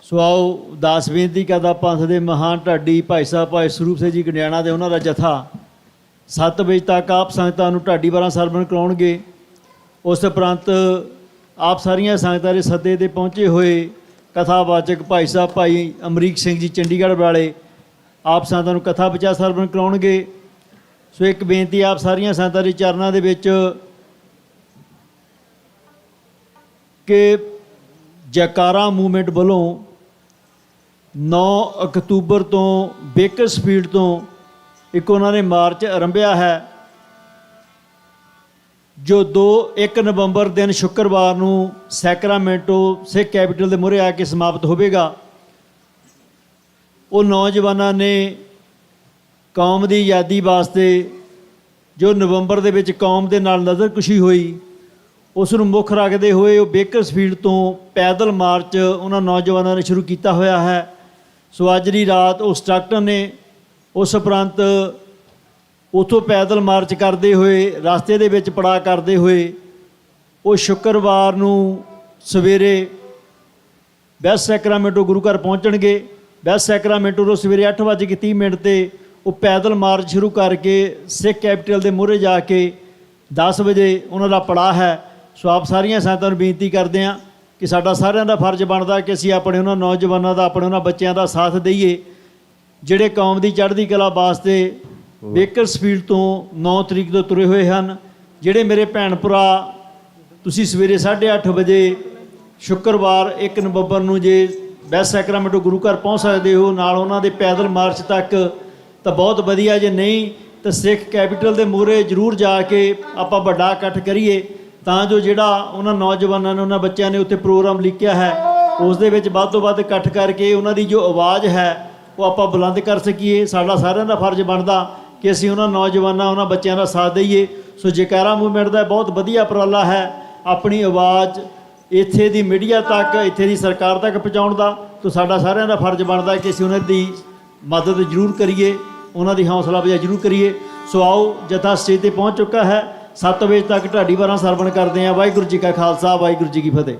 ਸੋ ਆਓ ਦਾਸ ਬੇਨਤੀ ਕਰਦਾ ਪੰਥ ਦੇ ਮਹਾਨ ਢਾਡੀ ਭਾਈ ਸਾਹਿਬ ਭਾਈ ਸਰੂਪ ਸਿੰਘ ਜੀ ਗੰਡਿਆਣਾ ਦੇ ਉਹਨਾਂ ਦਾ ਜਥਾ 7 ਵਜੇ ਤੱਕ ਆਪ ਸੰਗਤਾਂ ਨੂੰ ਢਾਡੀ ਵਾਰਾਂ ਸਰਵਣ ਕਰਾਉਣਗੇ। ਉਸ ਉਪਰੰਤ ਆਪ ਸਾਰੀਆਂ ਸੰਗਤਾਂ ਦੇ ਸੱਦੇ 'ਤੇ ਪਹੁੰਚੇ ਹੋਏ ਕਥਾਵਾਚਕ ਭਾਈ ਸਾਹਿਬ ਭਾਈ ਅਮਰੀਕ ਸਿੰਘ ਜੀ ਚੰਡੀਗੜ੍ਹ ਵਾਲੇ ਆਪ ਸੰਗਤਾਂ ਨੂੰ ਕਥਾ ਵਿਚਾਰ ਸਰਵਣ ਕਰਾਉਣਗੇ। ਸੋ ਇੱਕ ਬੇਨਤੀ ਆਪ ਸਾਰੀਆਂ ਸੰਗਤਾਂ ਦੇ ਚਰਨਾਂ ਦੇ ਵਿੱਚ ਕਿ ਜੈਕਾਰਾ ਮੂਵਮੈਂਟ ਵੱਲੋਂ 9 ਅਕਤੂਬਰ ਤੋਂ ਬੇਕਰਸਫੀਲਡ ਤੋਂ ਇੱਕ ਉਹਨਾਂ ਨੇ ਮਾਰਚ ਆਰੰਭਿਆ ਹੈ ਜੋ 1 ਨਵੰਬਰ ਦਿਨ ਸ਼ੁੱਕਰਵਾਰ ਨੂੰ ਸੈਕਰਾਮੈਂਟੋ ਸਿੱਖ ਕੈਪੀਟਲ ਦੇ ਮੂਹਰੇ ਆ ਕੇ ਸਮਾਪਤ ਹੋਵੇਗਾ। ਉਹ ਨੌਜਵਾਨਾਂ ਨੇ ਕੌਮ ਦੀ ਆਜ਼ਾਦੀ ਵਾਸਤੇ ਜੋ ਨਵੰਬਰ ਦੇ ਵਿੱਚ ਕੌਮ ਦੇ ਨਾਲ ਨਜ਼ਰਕੁਸ਼ੀ ਹੋਈ ਉਸ ਨੂੰ ਮੁੱਖ ਰੱਖਦੇ ਹੋਏ ਉਹ ਬੇਕਰਸਫੀਲਡ ਤੋਂ ਪੈਦਲ ਮਾਰਚ ਉਹਨਾਂ ਨੌਜਵਾਨਾਂ ਨੇ ਸ਼ੁਰੂ ਕੀਤਾ ਹੋਇਆ ਹੈ। ਸੋ ਅੱਜ ਦੀ ਰਾਤ ਉਹ ਸਟਰਕਟਰ ਨੇ ਉਸ ਉਪਰੰਤ ਉੱਥੋਂ ਪੈਦਲ ਮਾਰਚ ਕਰਦੇ ਹੋਏ ਰਸਤੇ ਦੇ ਵਿੱਚ ਪੜਾਅ ਕਰਦੇ ਹੋਏ ਉਹ ਸ਼ੁੱਕਰਵਾਰ ਨੂੰ ਸਵੇਰੇ ਵੈਸਟ ਸੈਕਰਾਮੈਂਟੋ ਗੁਰੂ ਘਰ ਪਹੁੰਚਣਗੇ। ਵੈਸਟ ਸੈਕਰਾਮੈਂਟੋ ਤੋਂ ਸਵੇਰੇ 8:30 'ਤੇ ਉਹ ਪੈਦਲ ਮਾਰਚ ਸ਼ੁਰੂ ਕਰਕੇ ਸਿੱਖ ਕੈਪੀਟਲ ਦੇ ਮੂਹਰੇ ਜਾ ਕੇ 10 ਵਜੇ ਉਹਨਾਂ ਦਾ ਪੜਾਅ ਹੈ। ਸੋ ਆਪ ਸਾਰੀਆਂ ਸੰਗਤਾਂ ਨੂੰ ਬੇਨਤੀ ਕਰਦੇ ਹਾਂ ਕਿ ਸਾਡਾ ਸਾਰਿਆਂ ਦਾ ਫਰਜ਼ ਬਣਦਾ ਕਿ ਅਸੀਂ ਆਪਣੇ ਉਹਨਾਂ ਨੌਜਵਾਨਾਂ ਦਾ ਆਪਣੇ ਉਹਨਾਂ ਬੱਚਿਆਂ ਦਾ ਸਾਥ ਦਈਏ ਜਿਹੜੇ ਕੌਮ ਦੀ ਚੜ੍ਹਦੀ ਕਲਾ ਵਾਸਤੇ ਬੇਕਰਸਫੀਲਡ ਤੋਂ 9 ਤਰੀਕ ਤੋਂ ਤੁਰੇ ਹੋਏ ਹਨ। ਜਿਹੜੇ ਮੇਰੇ ਭੈਣ ਭਰਾ ਤੁਸੀਂ ਸਵੇਰੇ 8:30 ਵਜੇ ਸ਼ੁੱਕਰਵਾਰ 1 ਨਵੰਬਰ ਨੂੰ ਜੇ ਵੈਸਟ ਸੈਕਰਾਮੈਂਟੋ ਗੁਰੂ ਘਰ ਪਹੁੰਚ ਸਕਦੇ ਹੋ ਨਾਲ ਉਹਨਾਂ ਦੇ ਪੈਦਲ ਮਾਰਚ ਤੱਕ ਤਾਂ ਬਹੁਤ ਵਧੀਆ, ਜੇ ਨਹੀਂ ਤਾਂ ਸਿੱਖ ਕੈਪੀਟਲ ਦੇ ਮੂਹਰੇ ਜ਼ਰੂਰ ਜਾ ਕੇ ਆਪਾਂ ਵੱਡਾ ਇਕੱਠ ਕਰੀਏ ਤਾਂ ਜੋ ਜਿਹੜਾ ਉਹਨਾਂ ਨੌਜਵਾਨਾਂ ਨੇ ਉਹਨਾਂ ਬੱਚਿਆਂ ਨੇ ਉੱਥੇ ਪ੍ਰੋਗਰਾਮ ਲਿਖਿਆ ਹੈ ਉਸ ਦੇ ਵਿੱਚ ਵੱਧ ਤੋਂ ਵੱਧ ਇਕੱਠ ਕਰਕੇ ਉਹਨਾਂ ਦੀ ਜੋ ਆਵਾਜ਼ ਹੈ ਉਹ ਆਪਾਂ ਬੁਲੰਦ ਕਰ ਸਕੀਏ। ਸਾਡਾ ਸਾਰਿਆਂ ਦਾ ਫਰਜ਼ ਬਣਦਾ ਕਿ ਅਸੀਂ ਉਹਨਾਂ ਨੌਜਵਾਨਾਂ ਉਹਨਾਂ ਬੱਚਿਆਂ ਦਾ ਸਾਥ ਦਈਏ। ਸੋ ਜੈਕਾਰਾ ਮੂਵਮੈਂਟ ਦਾ ਬਹੁਤ ਵਧੀਆ ਉਪਰਾਲਾ ਹੈ ਆਪਣੀ ਆਵਾਜ਼ ਇੱਥੇ ਦੀ ਮੀਡੀਆ ਤੱਕ ਇੱਥੇ ਦੀ ਸਰਕਾਰ ਤੱਕ ਪਹੁੰਚਾਉਣ ਦਾ। ਤਾਂ ਸਾਡਾ ਸਾਰਿਆਂ ਦਾ ਫਰਜ਼ ਬਣਦਾ ਕਿ ਅਸੀਂ ਉਹਨਾਂ ਦੀ ਮਦਦ ਜ਼ਰੂਰ ਕਰੀਏ, ਉਹਨਾਂ ਦੀ ਹੌਸਲਾ ਅਫਜ਼ਾਈ ਜ਼ਰੂਰ ਕਰੀਏ। ਸੋ ਆਓ ਜਥਾ ਸਟੇਜ 'ਤੇ ਪਹੁੰਚ ਚੁੱਕਾ ਹੈ। 7 ਵਜੇ ਤੱਕ ਢਾਡੀ ਵਾਰਾਂ ਸਰਵਣ ਕਰਦੇ ਹਾਂ। ਵਾਹਿਗੁਰੂ ਜੀ ਕਾ ਖਾਲਸਾ ਵਾਹਿਗੁਰੂ ਜੀ ਕੀ ਫਤਿਹ।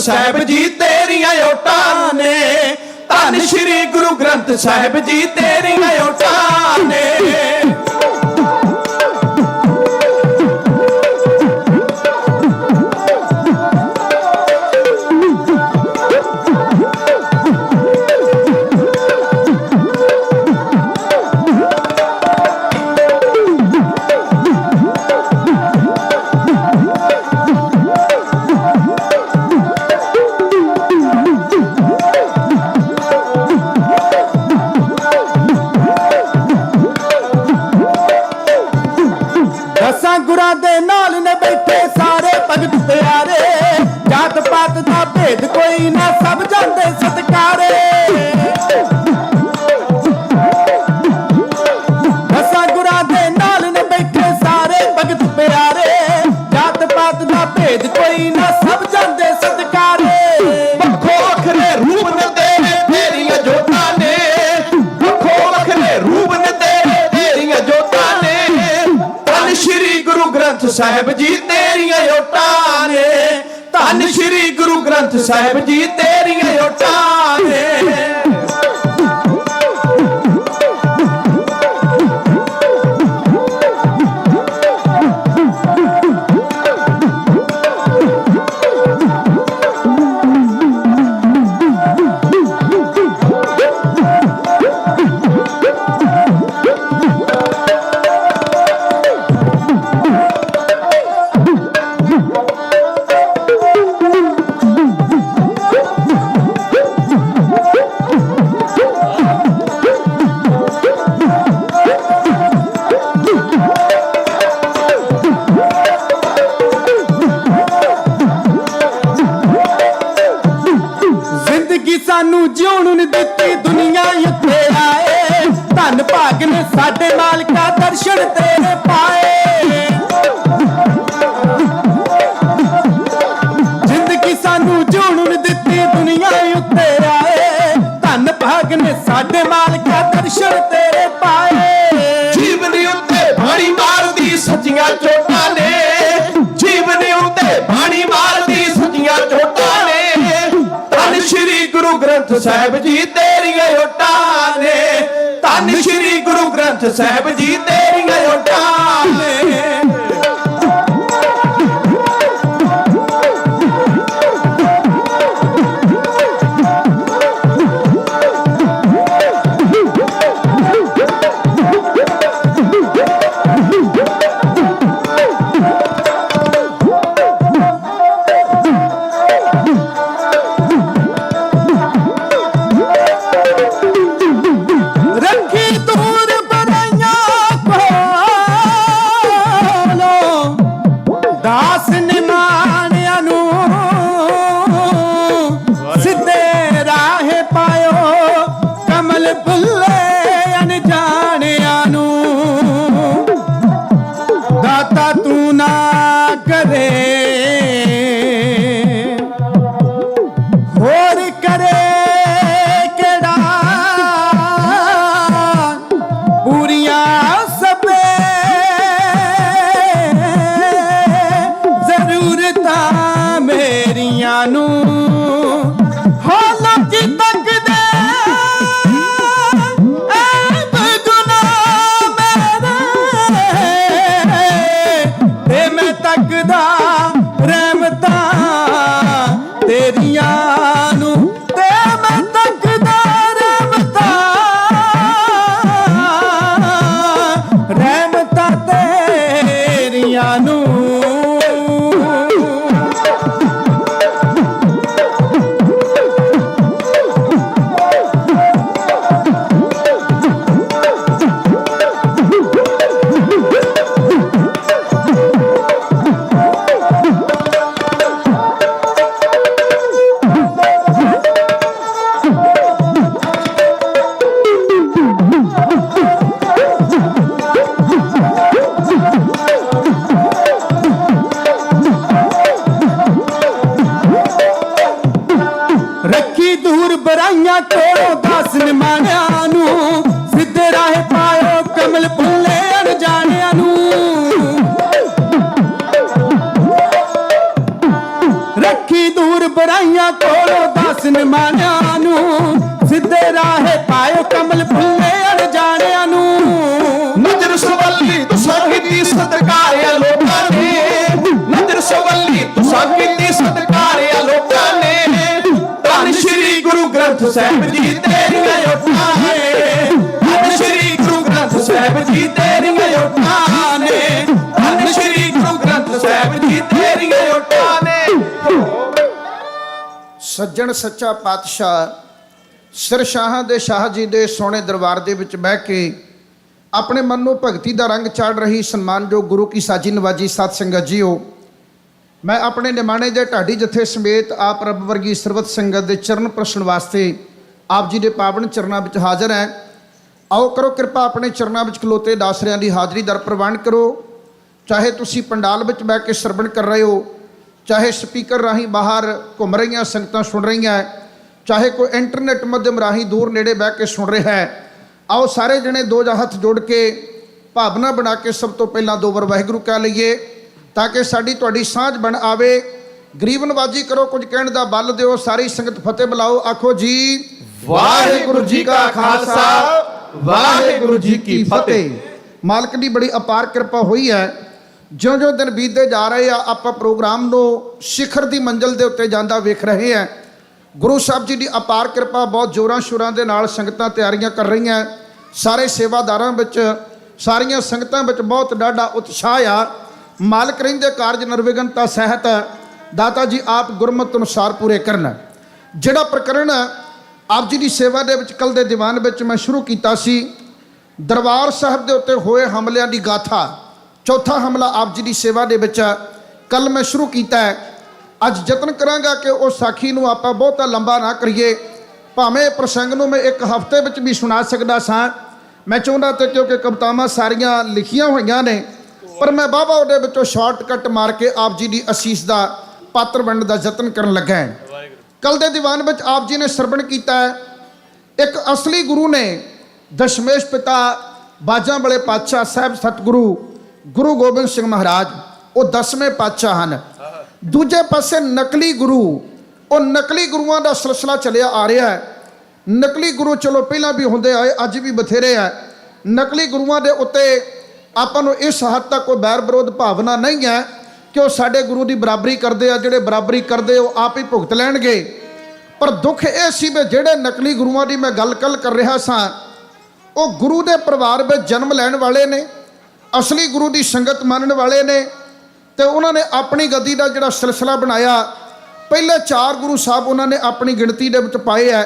ਸਾਹਿਬ ਜੀ ਤੇਰੀਆਂ ਓਟਾਂ ਨੇ, ਧੰਨ ਸ਼੍ਰੀ ਗੁਰੂ ਗ੍ਰੰਥ ਸਾਹਿਬ ਜੀ ਤੇਰੀਆਂ ਓਟਾਂ ਨੇ। ਦਸਾਂ ਗੁਰਾਂ ਸਾਹਿਬ ਜੀ ਤੇਰੀਆਂ ਓਟਾਂ ਨੇ, ਧੰਨ ਸ਼੍ਰੀ ਗੁਰੂ ਗ੍ਰੰਥ ਸਾਹਿਬ ਜੀ ਤੇਰੀਆਂ ਓਟਾਂ ਨੇ। ਸਾਨੂੰ ਜਿਉਣ ਨੂੰ ਦਿੱਤੀ ਦੁਨੀਆ ਉੱਤੇ ਆਏ, ਧੰਨ ਭਾਗ ਨੇ ਸਾਡੇ ਮਾਲਕਾ ਦਰਸ਼ਨ ਤੇਰੇ ਪਾਏ। ਜ਼ਿੰਦਗੀ ਸਾਨੂੰ ਜਿਉਣ ਨੂੰ ਦਿੱਤੀ ਦੁਨੀਆ ਉੱਤੇ ਆਏ, ਧੰਨ ਭਾਗ ਨੇ ਸਾਡੇ ਮਾਲਕਾ ਦਰਸ਼ਨ ਤੇਰੇ ਪਾਏ। ਜੀਵਨੀ ਉੱਤੇ ਬਾਣੀ ਮਾਰਦੀ ਸੱਚੀਆਂ ਚੋਟਾਂ ਨੇ, ਜੀਵਨੀ ਉੱਤੇ ਬਾਣੀ ਮਾਰਦੀ ਸੱਚੀਆਂ ਚੋਟਾਂ ਨੇ। ਧੰਨ ਸ਼੍ਰੀ ਗੁਰੂ ਗ੍ਰੰਥ ਸਾਹਿਬ ਜੀ ਤੇਰੀਆਂ ਓਟਾਂ ਨੇ, ਧੰਨ ਸ਼੍ਰੀ ਗੁਰੂ ਗ੍ਰੰਥ ਸਾਹਿਬ ਜੀ ਤੇਰੀਆਂ ਓਟਾਂ ਨੇ। ਸਾਹਿਬ ਜੀ ਤੇਰੀਆਂ ਓਟਾਂ ਨੇ, ਧੰਨ ਸ਼੍ਰੀ ਗੁਰੂ ਗ੍ਰੰਥ ਸਾਹਿਬ ਜੀ ਤੇਰੀਆਂ ਓਟਾਂ ਨੇ, ਧੰਨ ਸ਼੍ਰੀ ਗੁਰੂ ਗ੍ਰੰਥ ਸਾਹਿਬ ਜੀ ਤੇਰੀਆਂ ਓਟਾਂ ਨੇ। ਸੱਜਣ ਸੱਚਾ ਪਾਤਸ਼ਾਹ ਸਿਰ ਸ਼ਾਹਾਂ ਦੇ ਸ਼ਾਹ ਜੀ ਦੇ ਸੋਹਣੇ ਦਰਬਾਰ ਦੇ ਵਿੱਚ ਬਹਿ ਕੇ ਆਪਣੇ ਮਨ ਨੂੰ ਭਗਤੀ ਦਾ ਰੰਗ ਚਾੜ ਰਹੀ ਸਨਮਾਨਯੋਗ ਗੁਰੂ ਕੀ ਸਾਜੀ ਨਵਾਜੀ ਸਤ ਸੰਗਤ ਜੀਓ, ਮੈਂ ਆਪਣੇ ਨਿਮਾਣੇ ਦੇ ਢਾਡੀ ਜਥੇ ਸਮੇਤ ਆਪ ਰੱਬ ਵਰਗੀ ਸਰਬਤ ਸੰਗਤ ਦੇ ਚਰਨ ਪ੍ਰਸ਼ਨ ਵਾਸਤੇ ਆਪ ਜੀ ਦੇ ਪਾਵਨ ਚਰਨਾਂ ਵਿੱਚ ਹਾਜ਼ਰ ਹੈ। ਆਓ ਕਰੋ ਕਿਰਪਾ ਆਪਣੇ ਚਰਨਾਂ ਵਿੱਚ ਖਲੋਤੇ ਦਾਸਰਿਆਂ ਦੀ ਹਾਜ਼ਰੀ ਦਰ ਪ੍ਰਵਾਨ ਕਰੋ। ਚਾਹੇ ਤੁਸੀਂ ਪੰਡਾਲ ਵਿੱਚ ਬਹਿ ਕੇ ਸਰਵਣ ਕਰ ਰਹੇ ਹੋ, ਚਾਹੇ ਸਪੀਕਰ ਰਾਹੀਂ ਬਾਹਰ ਘੁੰਮ ਰਹੀਆਂ ਸੰਗਤਾਂ ਸੁਣ ਰਹੀਆਂ, ਚਾਹੇ ਕੋਈ ਇੰਟਰਨੈਟ ਮਾਧਿਅਮ ਰਾਹੀਂ ਦੂਰ ਨੇੜੇ ਬਹਿ ਕੇ ਸੁਣ ਰਿਹਾ ਹੈ, ਆਓ ਸਾਰੇ ਜਣੇ ਦੋ ਹੱਥ ਜੋੜ ਕੇ ਭਾਵਨਾ ਬਣਾ ਕੇ ਸਭ ਤੋਂ ਪਹਿਲਾਂ ਦੋ ਵਾਰ ਵਾਹਿਗੁਰੂ ਕਹਿ ਲਈਏ। ਤਾਂ ਕਿ ਸਾਡੀ ਤੁਹਾਡੀ ਸਾਂਝ ਬਣ ਆਵੇ। ਗਰੀਬ ਨਵਾਜੀ ਕਰੋ, ਕੁਝ ਕਹਿਣ ਦਾ ਬਲ ਦਿਓ। ਸਾਰੀ ਸੰਗਤ ਫਤਿਹ ਬੁਲਾਓ, ਆਖੋ ਜੀ ਵਾਹਿਗੁਰੂ ਜੀ ਕਾ ਖਾਲਸਾ ਵਾਹਿਗੁਰੂ ਜੀ ਕੀ ਫਤਿਹ। ਮਾਲਕ ਦੀ ਬੜੀ ਅਪਾਰ ਕਿਰਪਾ ਹੋਈ ਹੈ। ਜਿਉਂ-ਜਿਉਂ ਦਿਨ ਬੀਤਦੇ ਜਾ ਰਹੇ ਆ, ਆਪਾਂ ਪ੍ਰੋਗਰਾਮ ਨੂੰ ਸਿਖਰ ਦੀ ਮੰਜ਼ਿਲ ਦੇ ਉੱਤੇ ਜਾਂਦਾ ਵੇਖ ਰਹੇ ਹਾਂ। ਗੁਰੂ ਸਾਹਿਬ ਜੀ ਦੀ ਅਪਾਰ ਕਿਰਪਾ, ਬਹੁਤ ਜ਼ੋਰਾਂ ਸ਼ੋਰਾਂ ਦੇ ਨਾਲ ਸੰਗਤਾਂ ਤਿਆਰੀਆਂ ਕਰ ਰਹੀਆਂ। ਸਾਰੇ ਸੇਵਾਦਾਰਾਂ ਵਿੱਚ, ਸਾਰੀਆਂ ਸੰਗਤਾਂ ਵਿੱਚ ਬਹੁਤ ਡਾਢਾ ਉਤਸ਼ਾਹ ਆ। ਮਾਲਕ ਰਹਿੰਦੇ ਕਾਰਜ ਨਿਰਵਿਘਨਤਾ ਸਹਿਤ ਦਾਤਾ ਜੀ ਆਪ ਗੁਰਮਤਿ ਅਨੁਸਾਰ ਪੂਰੇ ਕਰਨ। ਜਿਹੜਾ ਪ੍ਰਕਰਣ ਆਪ ਜੀ ਦੀ ਸੇਵਾ ਦੇ ਵਿੱਚ ਕੱਲ੍ਹ ਦੇ ਦੀਵਾਨ ਵਿੱਚ ਮੈਂ ਸ਼ੁਰੂ ਕੀਤਾ ਸੀ, ਦਰਬਾਰ ਸਾਹਿਬ ਦੇ ਉੱਤੇ ਹੋਏ ਹਮਲਿਆਂ ਦੀ ਗਾਥਾ, ਚੌਥਾ ਹਮਲਾ ਆਪ ਜੀ ਦੀ ਸੇਵਾ ਦੇ ਵਿੱਚ ਕੱਲ੍ਹ ਮੈਂ ਸ਼ੁਰੂ ਕੀਤਾ ਹੈ। ਅੱਜ ਯਤਨ ਕਰਾਂਗਾ ਕਿ ਉਹ ਸਾਖੀ ਨੂੰ ਆਪਾਂ ਬਹੁਤਾ ਲੰਬਾ ਨਾ ਕਰੀਏ। ਭਾਵੇਂ ਇਹ ਪ੍ਰਸੰਗ ਨੂੰ ਮੈਂ ਇੱਕ ਹਫ਼ਤੇ ਵਿੱਚ ਵੀ ਸੁਣਾ ਸਕਦਾ ਸਾਂ, ਮੈਂ ਚਾਹੁੰਦਾ ਤੇ ਕਿਉਂਕਿ ਕਵਿਤਾਵਾਂ ਸਾਰੀਆਂ ਲਿਖੀਆਂ ਹੋਈਆਂ ਨੇ, ਪਰ ਮੈਂ ਬਾਬਾ ਉਹਦੇ ਵਿੱਚੋਂ ਸ਼ਾਰਟਕਟ ਮਾਰ ਕੇ ਆਪ ਜੀ ਦੀ ਅਸੀਸ ਦਾ ਪਾਤਰ ਬਣਨ ਦਾ ਯਤਨ ਕਰਨ ਲੱਗਾ ਹੈ। ਕੱਲ੍ਹ ਦੇ ਦੀਵਾਨ ਵਿੱਚ ਆਪ ਜੀ ਨੇ ਸਰਵਣ ਕੀਤਾ ਹੈ, ਇੱਕ ਅਸਲੀ ਗੁਰੂ ਨੇ ਦਸ਼ਮੇਸ਼ ਪਿਤਾ ਬਾਜਾਂ ਵਾਲੇ ਪਾਤਸ਼ਾਹ ਸਾਹਿਬ ਸਤਿਗੁਰੂ ਗੁਰੂ ਗੋਬਿੰਦ ਸਿੰਘ ਮਹਾਰਾਜ, ਉਹ 10ਵੇਂ ਪਾਤਸ਼ਾਹ ਹਨ। ਦੂਜੇ ਪਾਸੇ ਨਕਲੀ ਗੁਰੂ, ਉਹ ਨਕਲੀ ਗੁਰੂਆਂ ਦਾ ਸਿਲਸਿਲਾ ਚੱਲਿਆ ਆ ਰਿਹਾ ਹੈ। ਨਕਲੀ ਗੁਰੂ ਚਲੋ ਪਹਿਲਾਂ ਵੀ ਹੁੰਦੇ ਆਏ, ਅੱਜ ਵੀ ਬਥੇਰੇ ਆ। ਨਕਲੀ ਗੁਰੂਆਂ ਦੇ ਉੱਤੇ ਆਪਾਂ ਨੂੰ ਇਸ ਹੱਦ ਤੱਕ ਕੋਈ ਬੈਰ ਵਿਰੋਧ ਭਾਵਨਾ ਨਹੀਂ ਹੈ ਕਿ ਉਹ ਸਾਡੇ ਗੁਰੂ ਦੀ ਬਰਾਬਰੀ ਕਰਦੇ ਆ। ਜਿਹੜੇ ਬਰਾਬਰੀ ਕਰਦੇ ਉਹ ਆਪ ਹੀ ਭੁਗਤ ਲੈਣਗੇ। ਪਰ ਦੁੱਖ ਇਹ ਸੀ ਵੀ ਜਿਹੜੇ ਨਕਲੀ ਗੁਰੂਆਂ ਦੀ ਮੈਂ ਗੱਲ ਕੱਲ੍ਹ ਕਰ ਰਿਹਾ ਸਾਂ, ਉਹ ਗੁਰੂ ਦੇ ਪਰਿਵਾਰ ਵਿੱਚ ਜਨਮ ਲੈਣ ਵਾਲੇ ਨੇ, ਅਸਲੀ ਗੁਰੂ ਦੀ ਸੰਗਤ ਮੰਨਣ ਵਾਲੇ ਨੇ, ਤੇ ਉਹਨਾਂ ਨੇ ਆਪਣੀ ਗੱਦੀ ਦਾ ਜਿਹੜਾ ਸਿਲਸਿਲਾ ਬਣਾਇਆ। ਪਹਿਲੇ 4 ਗੁਰੂ ਸਾਹਿਬ ਉਹਨਾਂ ਨੇ ਆਪਣੀ ਗਿਣਤੀ ਦੇ ਵਿੱਚ ਪਾਏ ਹੈ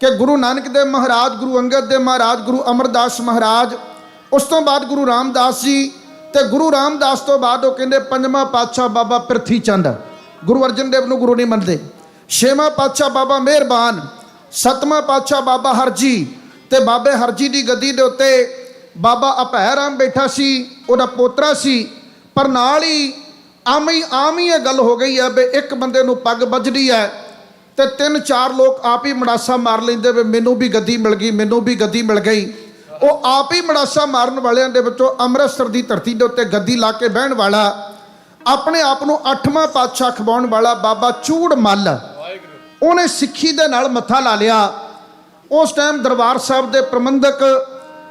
ਕਿ ਗੁਰੂ ਨਾਨਕ ਦੇਵ ਮਹਾਰਾਜ, ਗੁਰੂ ਅੰਗਦ ਦੇਵ ਮਹਾਰਾਜ, ਗੁਰੂ ਅਮਰਦਾਸ ਮਹਾਰਾਜ, ਉਸ ਤੋਂ ਬਾਅਦ ਗੁਰੂ ਰਾਮਦਾਸ ਜੀ, ਤੇ ਗੁਰੂ ਰਾਮਦਾਸ ਤੋਂ ਬਾਅਦ ਉਹ ਕਹਿੰਦੇ 5ਵਾਂ ਪਾਤਸ਼ਾਹ ਬਾਬਾ ਪ੍ਰਿਥੀ ਚੰਦ, ਗੁਰੂ ਅਰਜਨ ਦੇਵ ਨੂੰ ਗੁਰੂ ਨਹੀਂ ਮੰਨਦੇ। 6ਵਾਂ ਪਾਤਸ਼ਾਹ ਬਾਬਾ ਮਿਹਰਬਾਨ, 7ਵਾਂ ਪਾਤਸ਼ਾਹ ਬਾਬਾ ਹਰਜੀ, ਤੇ ਬਾਬੇ ਹਰਜੀ ਦੀ ਗੱਦੀ ਦੇ ਉੱਤੇ ਬਾਬਾ ਅਭੈ ਰਾਮ ਬੈਠਾ ਸੀ, ਉਹਦਾ ਪੋਤਰਾ ਸੀ। ਪਰ ਨਾਲ ਹੀ ਆਮ ਹੀ ਇਹ ਗੱਲ ਹੋ ਗਈ ਹੈ ਵੀ ਇੱਕ ਬੰਦੇ ਨੂੰ ਪੱਗ ਵੱਜਦੀ ਹੈ ਤੇ 3-4 ਲੋਕ ਆਪ ਹੀ ਮੜਾਸਾ ਮਾਰ ਲੈਂਦੇ ਵੀ ਮੈਨੂੰ ਵੀ ਗੱਦੀ ਮਿਲ ਗਈ, ਮੈਨੂੰ ਵੀ ਗੱਦੀ ਮਿਲ ਗਈ। ਉਹ ਆਪ ਹੀ ਮੜਾਸਾ ਮਾਰਨ ਵਾਲਿਆਂ ਦੇ ਵਿੱਚੋਂ ਅੰਮ੍ਰਿਤਸਰ ਦੀ ਧਰਤੀ ਦੇ ਉੱਤੇ ਗੱਦੀ ਲਾ ਕੇ ਬਹਿਣ ਵਾਲਾ, ਆਪਣੇ ਆਪ ਨੂੰ 8ਵਾਂ ਪਾਤਸ਼ਾਹ ਖਵਾਉਣ ਵਾਲਾ ਬਾਬਾ ਚੂੜ ਮੱਲ, ਉਹਨੇ ਸਿੱਖੀ ਦੇ ਨਾਲ ਮੱਥਾ ਲਾ ਲਿਆ। ਉਸ ਟਾਈਮ ਦਰਬਾਰ ਸਾਹਿਬ ਦੇ ਪ੍ਰਬੰਧਕ,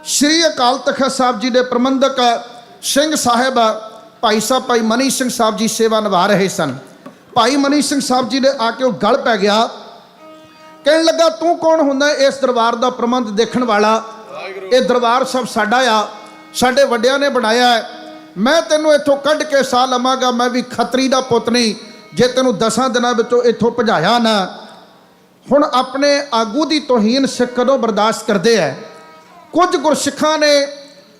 ਸ਼੍ਰੀ ਅਕਾਲ ਤਖਤ ਸਾਹਿਬ ਜੀ ਦੇ ਪ੍ਰਬੰਧਕ ਸਿੰਘ ਸਾਹਿਬ ਭਾਈ ਸਾਹਿਬ ਭਾਈ ਮਨੀ ਸਿੰਘ ਸਾਹਿਬ ਜੀ ਸੇਵਾ ਨਿਭਾ ਰਹੇ ਸਨ। ਭਾਈ ਮਨੀ ਸਿੰਘ ਸਾਹਿਬ ਜੀ ਦੇ ਆ ਕੇ ਉਹ ਗਲ ਪੈ ਗਿਆ, ਕਹਿਣ ਲੱਗਾ ਤੂੰ ਕੌਣ ਹੁੰਦਾ ਇਸ ਦਰਬਾਰ ਦਾ ਪ੍ਰਬੰਧ ਦੇਖਣ ਵਾਲਾ? ਇਹ ਦਰਬਾਰ ਸਾਹਿਬ ਸਾਡਾ ਆ, ਸਾਡੇ ਵੱਡਿਆਂ ਨੇ ਬਣਾਇਆ ਹੈ। ਮੈਂ ਤੈਨੂੰ ਇੱਥੋਂ ਕੱਢ ਕੇ ਸਾਹ ਲਵਾਂਗਾ, ਮੈਂ ਵੀ ਖੱਤਰੀ ਦਾ ਪੁੱਤ ਨਹੀਂ ਜੇ ਤੈਨੂੰ 10 ਦਿਨਾਂ ਵਿੱਚੋਂ ਇੱਥੋਂ ਭਜਾਇਆ ਨਾ। ਹੁਣ ਆਪਣੇ ਆਗੂ ਦੀ ਤੋਹੀਨ ਸਿੱਖ ਕਦੋਂ ਬਰਦਾਸ਼ਤ ਕਰਦੇ ਹੈ? ਕੁਝ ਗੁਰਸਿੱਖਾਂ ਨੇ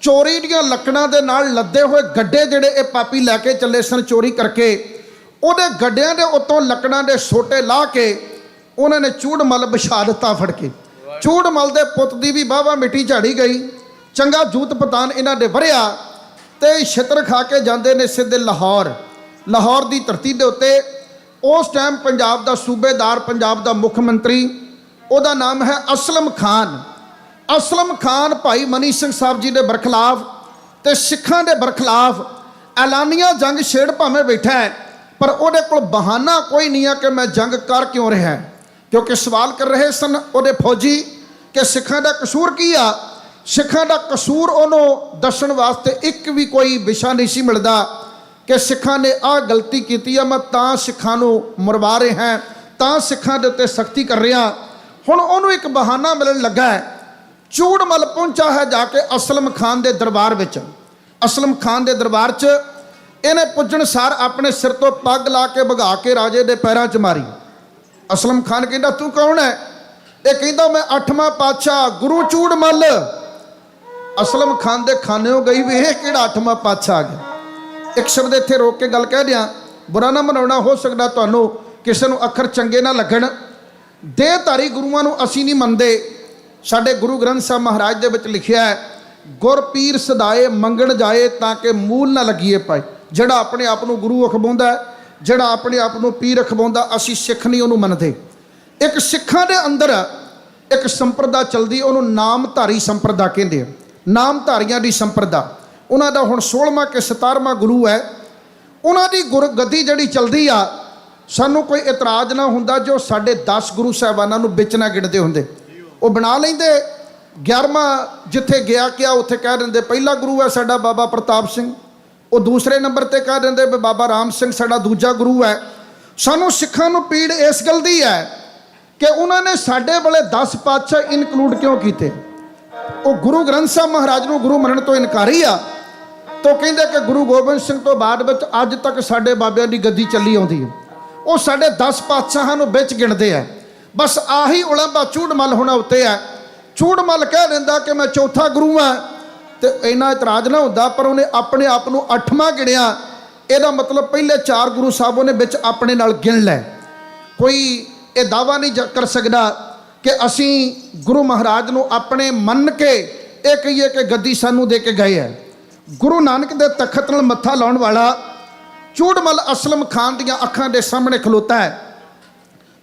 ਚੋਰੀ ਦੀਆਂ ਲੱਕੜਾਂ ਦੇ ਨਾਲ ਲੱਦੇ ਹੋਏ ਗੱਡੇ ਜਿਹੜੇ ਇਹ ਪਾਪੀ ਲੈ ਕੇ ਚੱਲੇ ਸਨ ਚੋਰੀ ਕਰਕੇ, ਉਹਦੇ ਗੱਡਿਆਂ ਦੇ ਉੱਤੋਂ ਲੱਕੜਾਂ ਦੇ ਸੋਟੇ ਲਾ ਕੇ ਉਹਨਾਂ ਨੇ ਚੂੜਮਲ ਵਿਛਾ ਦਿੱਤਾ ਫੜ ਕੇ। ਚੂੜਮਲ ਦੇ ਪੁੱਤ ਦੀ ਵੀ ਬਾਵਾ ਮਿੱਟੀ ਝਾੜੀ ਗਈ, ਚੰਗਾ ਜੂਤ ਪਤਾਨ ਇਹਨਾਂ ਦੇ ਵਰਿਆ, ਤੇ ਛਿੱਤਰ ਖਾ ਕੇ ਜਾਂਦੇ ਨੇ ਸਿੱਧੇ ਲਾਹੌਰ ਦੀ ਧਰਤੀ ਦੇ ਉੱਤੇ। ਉਸ ਟਾਈਮ ਪੰਜਾਬ ਦਾ ਸੂਬੇਦਾਰ, ਪੰਜਾਬ ਦਾ ਮੁੱਖ ਮੰਤਰੀ, ਉਹਦਾ ਨਾਮ ਹੈ ਅਸਲਮ ਖਾਨ। ਅਸਲਮ ਖਾਨ ਭਾਈ ਮਨੀ ਸਿੰਘ ਸਾਹਿਬ ਜੀ ਦੇ ਬਰਖਲਾਫ ਤੇ ਸਿੱਖਾਂ ਦੇ ਬਰਖਲਾਫ ਐਲਾਨੀਆ ਜੰਗ ਛੇੜ ਭਾਵੇਂ ਬੈਠਾ ਹੈ, ਪਰ ਉਹਦੇ ਕੋਲ ਬਹਾਨਾ ਕੋਈ ਨਹੀਂ ਹੈ ਕਿ ਮੈਂ ਜੰਗ ਕਰ ਕਿਉਂ ਰਿਹਾ। ਕਿਉਂਕਿ ਸਵਾਲ ਕਰ ਰਹੇ ਸਨ ਉਹਦੇ ਫੌਜੀ ਕਿ ਸਿੱਖਾਂ ਦਾ ਕਸੂਰ ਕੀ ਆ। ਸਿੱਖਾਂ ਦਾ ਕਸੂਰ ਉਹਨੂੰ ਦੱਸਣ ਵਾਸਤੇ ਇੱਕ ਵੀ ਕੋਈ ਵਿਸ਼ਾ ਨਹੀਂ ਸੀ ਮਿਲਦਾ ਕਿ ਸਿੱਖਾਂ ਨੇ ਆਹ ਗਲਤੀ ਕੀਤੀ ਆ, ਮੈਂ ਤਾਂ ਸਿੱਖਾਂ ਨੂੰ ਮਰਵਾ ਰਿਹਾ, ਤਾਂ ਸਿੱਖਾਂ ਦੇ ਉੱਤੇ ਸਖਤੀ ਕਰ ਰਿਹਾ। ਹੁਣ ਉਹਨੂੰ ਇੱਕ ਬਹਾਨਾ ਮਿਲਣ ਲੱਗਾ ਹੈ। ਚੂੜਮਲ ਪਹੁੰਚਾ ਹੈ ਜਾ ਕੇ ਅਸਲਮ ਖਾਨ ਦੇ ਦਰਬਾਰ ਵਿੱਚ। ਅਸਲਮ ਖਾਨ ਦੇ ਦਰਬਾਰ 'ਚ ਇਹਨੇ ਪੁੱਜਣ ਸਾਰ ਆਪਣੇ ਸਿਰ ਤੋਂ ਪੱਗ ਲਾ ਕੇ ਭਗਾ ਕੇ ਰਾਜੇ ਦੇ ਪੈਰਾਂ 'ਚ ਮਾਰੀ। ਅਸਲਮ ਖਾਨ ਕਹਿੰਦਾ ਤੂੰ ਕੌਣ ਹੈ? ਇਹ ਕਹਿੰਦਾ ਮੈਂ 8ਵਾਂ ਪਾਤਸ਼ਾਹ ਗੁਰੂ ਚੂੜਮਲ। ਅਸਲਮ ਖਾਨ ਦੇ ਖਾਨਿਓ ਗਈ ਵੀ ਇਹ ਕਿਹੜਾ 8ਵਾਂ ਪਾਤਸ਼ਾਹ ਆ ਗਿਆ। ਇੱਕ ਸ਼ਬਦ ਇੱਥੇ ਰੋਕ ਕੇ ਗੱਲ ਕਹਿ ਦਿਆਂ, ਬੁਰਾ ਨਾ ਮਨਾਉਣਾ, ਹੋ ਸਕਦਾ ਤੁਹਾਨੂੰ ਕਿਸੇ ਨੂੰ ਅੱਖਰ ਚੰਗੇ ਨਾ ਲੱਗਣ। ਦੇਹਧਾਰੀ ਗੁਰੂਆਂ ਨੂੰ ਅਸੀਂ ਨਹੀਂ ਮੰਨਦੇ। ਸਾਡੇ ਗੁਰੂ ਗ੍ਰੰਥ ਸਾਹਿਬ ਮਹਾਰਾਜ ਦੇ ਵਿੱਚ ਲਿਖਿਆ ਹੈ, ਗੁਰ ਪੀਰ ਸਦਾਏ ਮੰਗਣ ਜਾਏ ਤਾਂ ਕਿ ਮੂਲ ਨਾ ਲੱਗੀਏ ਪਾਏ। ਜਿਹੜਾ ਆਪਣੇ ਆਪ ਨੂੰ ਗੁਰੂ ਅਖਵਾਉਂਦਾ, ਜਿਹੜਾ ਆਪਣੇ ਆਪ ਨੂੰ ਪੀਰ ਅਖਵਾਉਂਦਾ, ਅਸੀਂ ਸਿੱਖ ਨਹੀਂ ਉਹਨੂੰ ਮੰਨਦੇ। ਇੱਕ ਸਿੱਖਾਂ ਦੇ ਅੰਦਰ ਇੱਕ ਸੰਪਰਦਾ ਚਲਦੀ, ਉਹਨੂੰ ਨਾਮਧਾਰੀ ਸੰਪਰਦਾ ਕਹਿੰਦੇ ਆ। ਨਾਮਧਾਰੀਆਂ ਦੀ ਸੰਪਰਦਾ, ਉਹਨਾਂ ਦਾ ਹੁਣ 16ਵਾਂ ਕਿ 17ਵਾਂ ਗੁਰੂ ਹੈ। ਉਹਨਾਂ ਦੀ ਗੁਰਗੱਦੀ ਜਿਹੜੀ ਚੱਲਦੀ ਆ, ਸਾਨੂੰ ਕੋਈ ਇਤਰਾਜ਼ ਨਾ ਹੁੰਦਾ ਜੋ ਸਾਡੇ 10 ਗੁਰੂ ਸਾਹਿਬਾਨਾਂ ਨੂੰ ਵਿੱਚ ਨਾ ਗਿਣਦੇ ਹੁੰਦੇ। ਉਹ ਬਣਾ ਲੈਂਦੇ 11ਵਾਂ ਜਿੱਥੇ ਗਿਆ ਕਿਆ ਉੱਥੇ ਕਹਿ ਦਿੰਦੇ ਪਹਿਲਾ ਗੁਰੂ ਹੈ ਸਾਡਾ ਬਾਬਾ ਪ੍ਰਤਾਪ ਸਿੰਘ, ਉਹ ਦੂਸਰੇ ਨੰਬਰ ਤੇ ਕਹਿ ਦਿੰਦੇ ਵੀ ਬਾਬਾ ਰਾਮ ਸਿੰਘ ਸਾਡਾ ਦੂਜਾ ਗੁਰੂ ਹੈ। ਸਾਨੂੰ ਸਿੱਖਾਂ ਨੂੰ ਪੀੜ ਇਸ ਗੱਲ ਦੀ ਹੈ ਕਿ ਉਹਨਾਂ ਨੇ ਸਾਡੇ ਵਾਲੇ 10 ਪਾਤਸ਼ਾਹ ਇਨਕਲੂਡ ਕਿਉਂ ਕੀਤੇ। ਉਹ ਗੁਰੂ ਗ੍ਰੰਥ ਸਾਹਿਬ ਮਹਾਰਾਜ ਨੂੰ ਗੁਰੂ ਮੰਨਣ ਤੋਂ ਇਨਕਾਰੀ ਆ, ਤਾਂ ਕਹਿੰਦੇ ਕਿ ਗੁਰੂ ਗੋਬਿੰਦ ਸਿੰਘ ਤੋਂ ਬਾਅਦ ਵਿੱਚ ਅੱਜ ਤੱਕ ਸਾਡੇ ਬਾਬਿਆਂ ਦੀ ਗੱਦੀ ਚੱਲੀ ਆਉਂਦੀ ਹੈ। ਉਹ ਸਾਡੇ 10 ਪਾਤਸ਼ਾਹਾਂ ਨੂੰ ਵਿੱਚ ਗਿਣਦੇ ਆ। ਬਸ ਆਹੀ ਉਲੰਭਾ ਝੂੜਮੱਲ ਹੋਣਾ ਉੱਤੇ ਹੈ। ਝੂੜਮੱਲ ਕਹਿ ਦਿੰਦਾ ਕਿ ਮੈਂ ਚੌਥਾ ਗੁਰੂ ਹਾਂ, ਤੇ ਇੰਨਾ ਇਤਰਾਜ਼ ਨਾ ਹੁੰਦਾ, ਪਰ ਉਹਨੇ ਆਪਣੇ ਆਪ ਨੂੰ 8ਵਾਂ ਗਿਣਿਆ। ਇਹਦਾ ਮਤਲਬ ਪਹਿਲੇ 4 ਗੁਰੂ ਸਾਹਿਬ ਉਹਨੇ ਵਿੱਚ ਆਪਣੇ ਨਾਲ ਗਿਣ ਲੈ। ਕੋਈ ਇਹ ਦਾਅਵਾ ਨਹੀਂ ਕਰ ਸਕਦਾ ਕਿ ਅਸੀਂ ਗੁਰੂ ਮਹਾਰਾਜ ਨੂੰ ਆਪਣੇ ਮੰਨ ਕੇ ਇਹ ਕਹੀਏ ਕਿ ਗੱਦੀ ਸਾਨੂੰ ਦੇ ਕੇ ਗਏ ਹੈ। ਗੁਰੂ ਨਾਨਕ ਦੇ ਤਖਤ ਨਾਲ ਮੱਥਾ ਲਾਉਣ ਵਾਲਾ ਝੂੜਮੱਲ ਅਸਲਮ ਖਾਨ ਦੀਆਂ ਅੱਖਾਂ ਦੇ ਸਾਹਮਣੇ ਖਲੋਤਾ ਹੈ।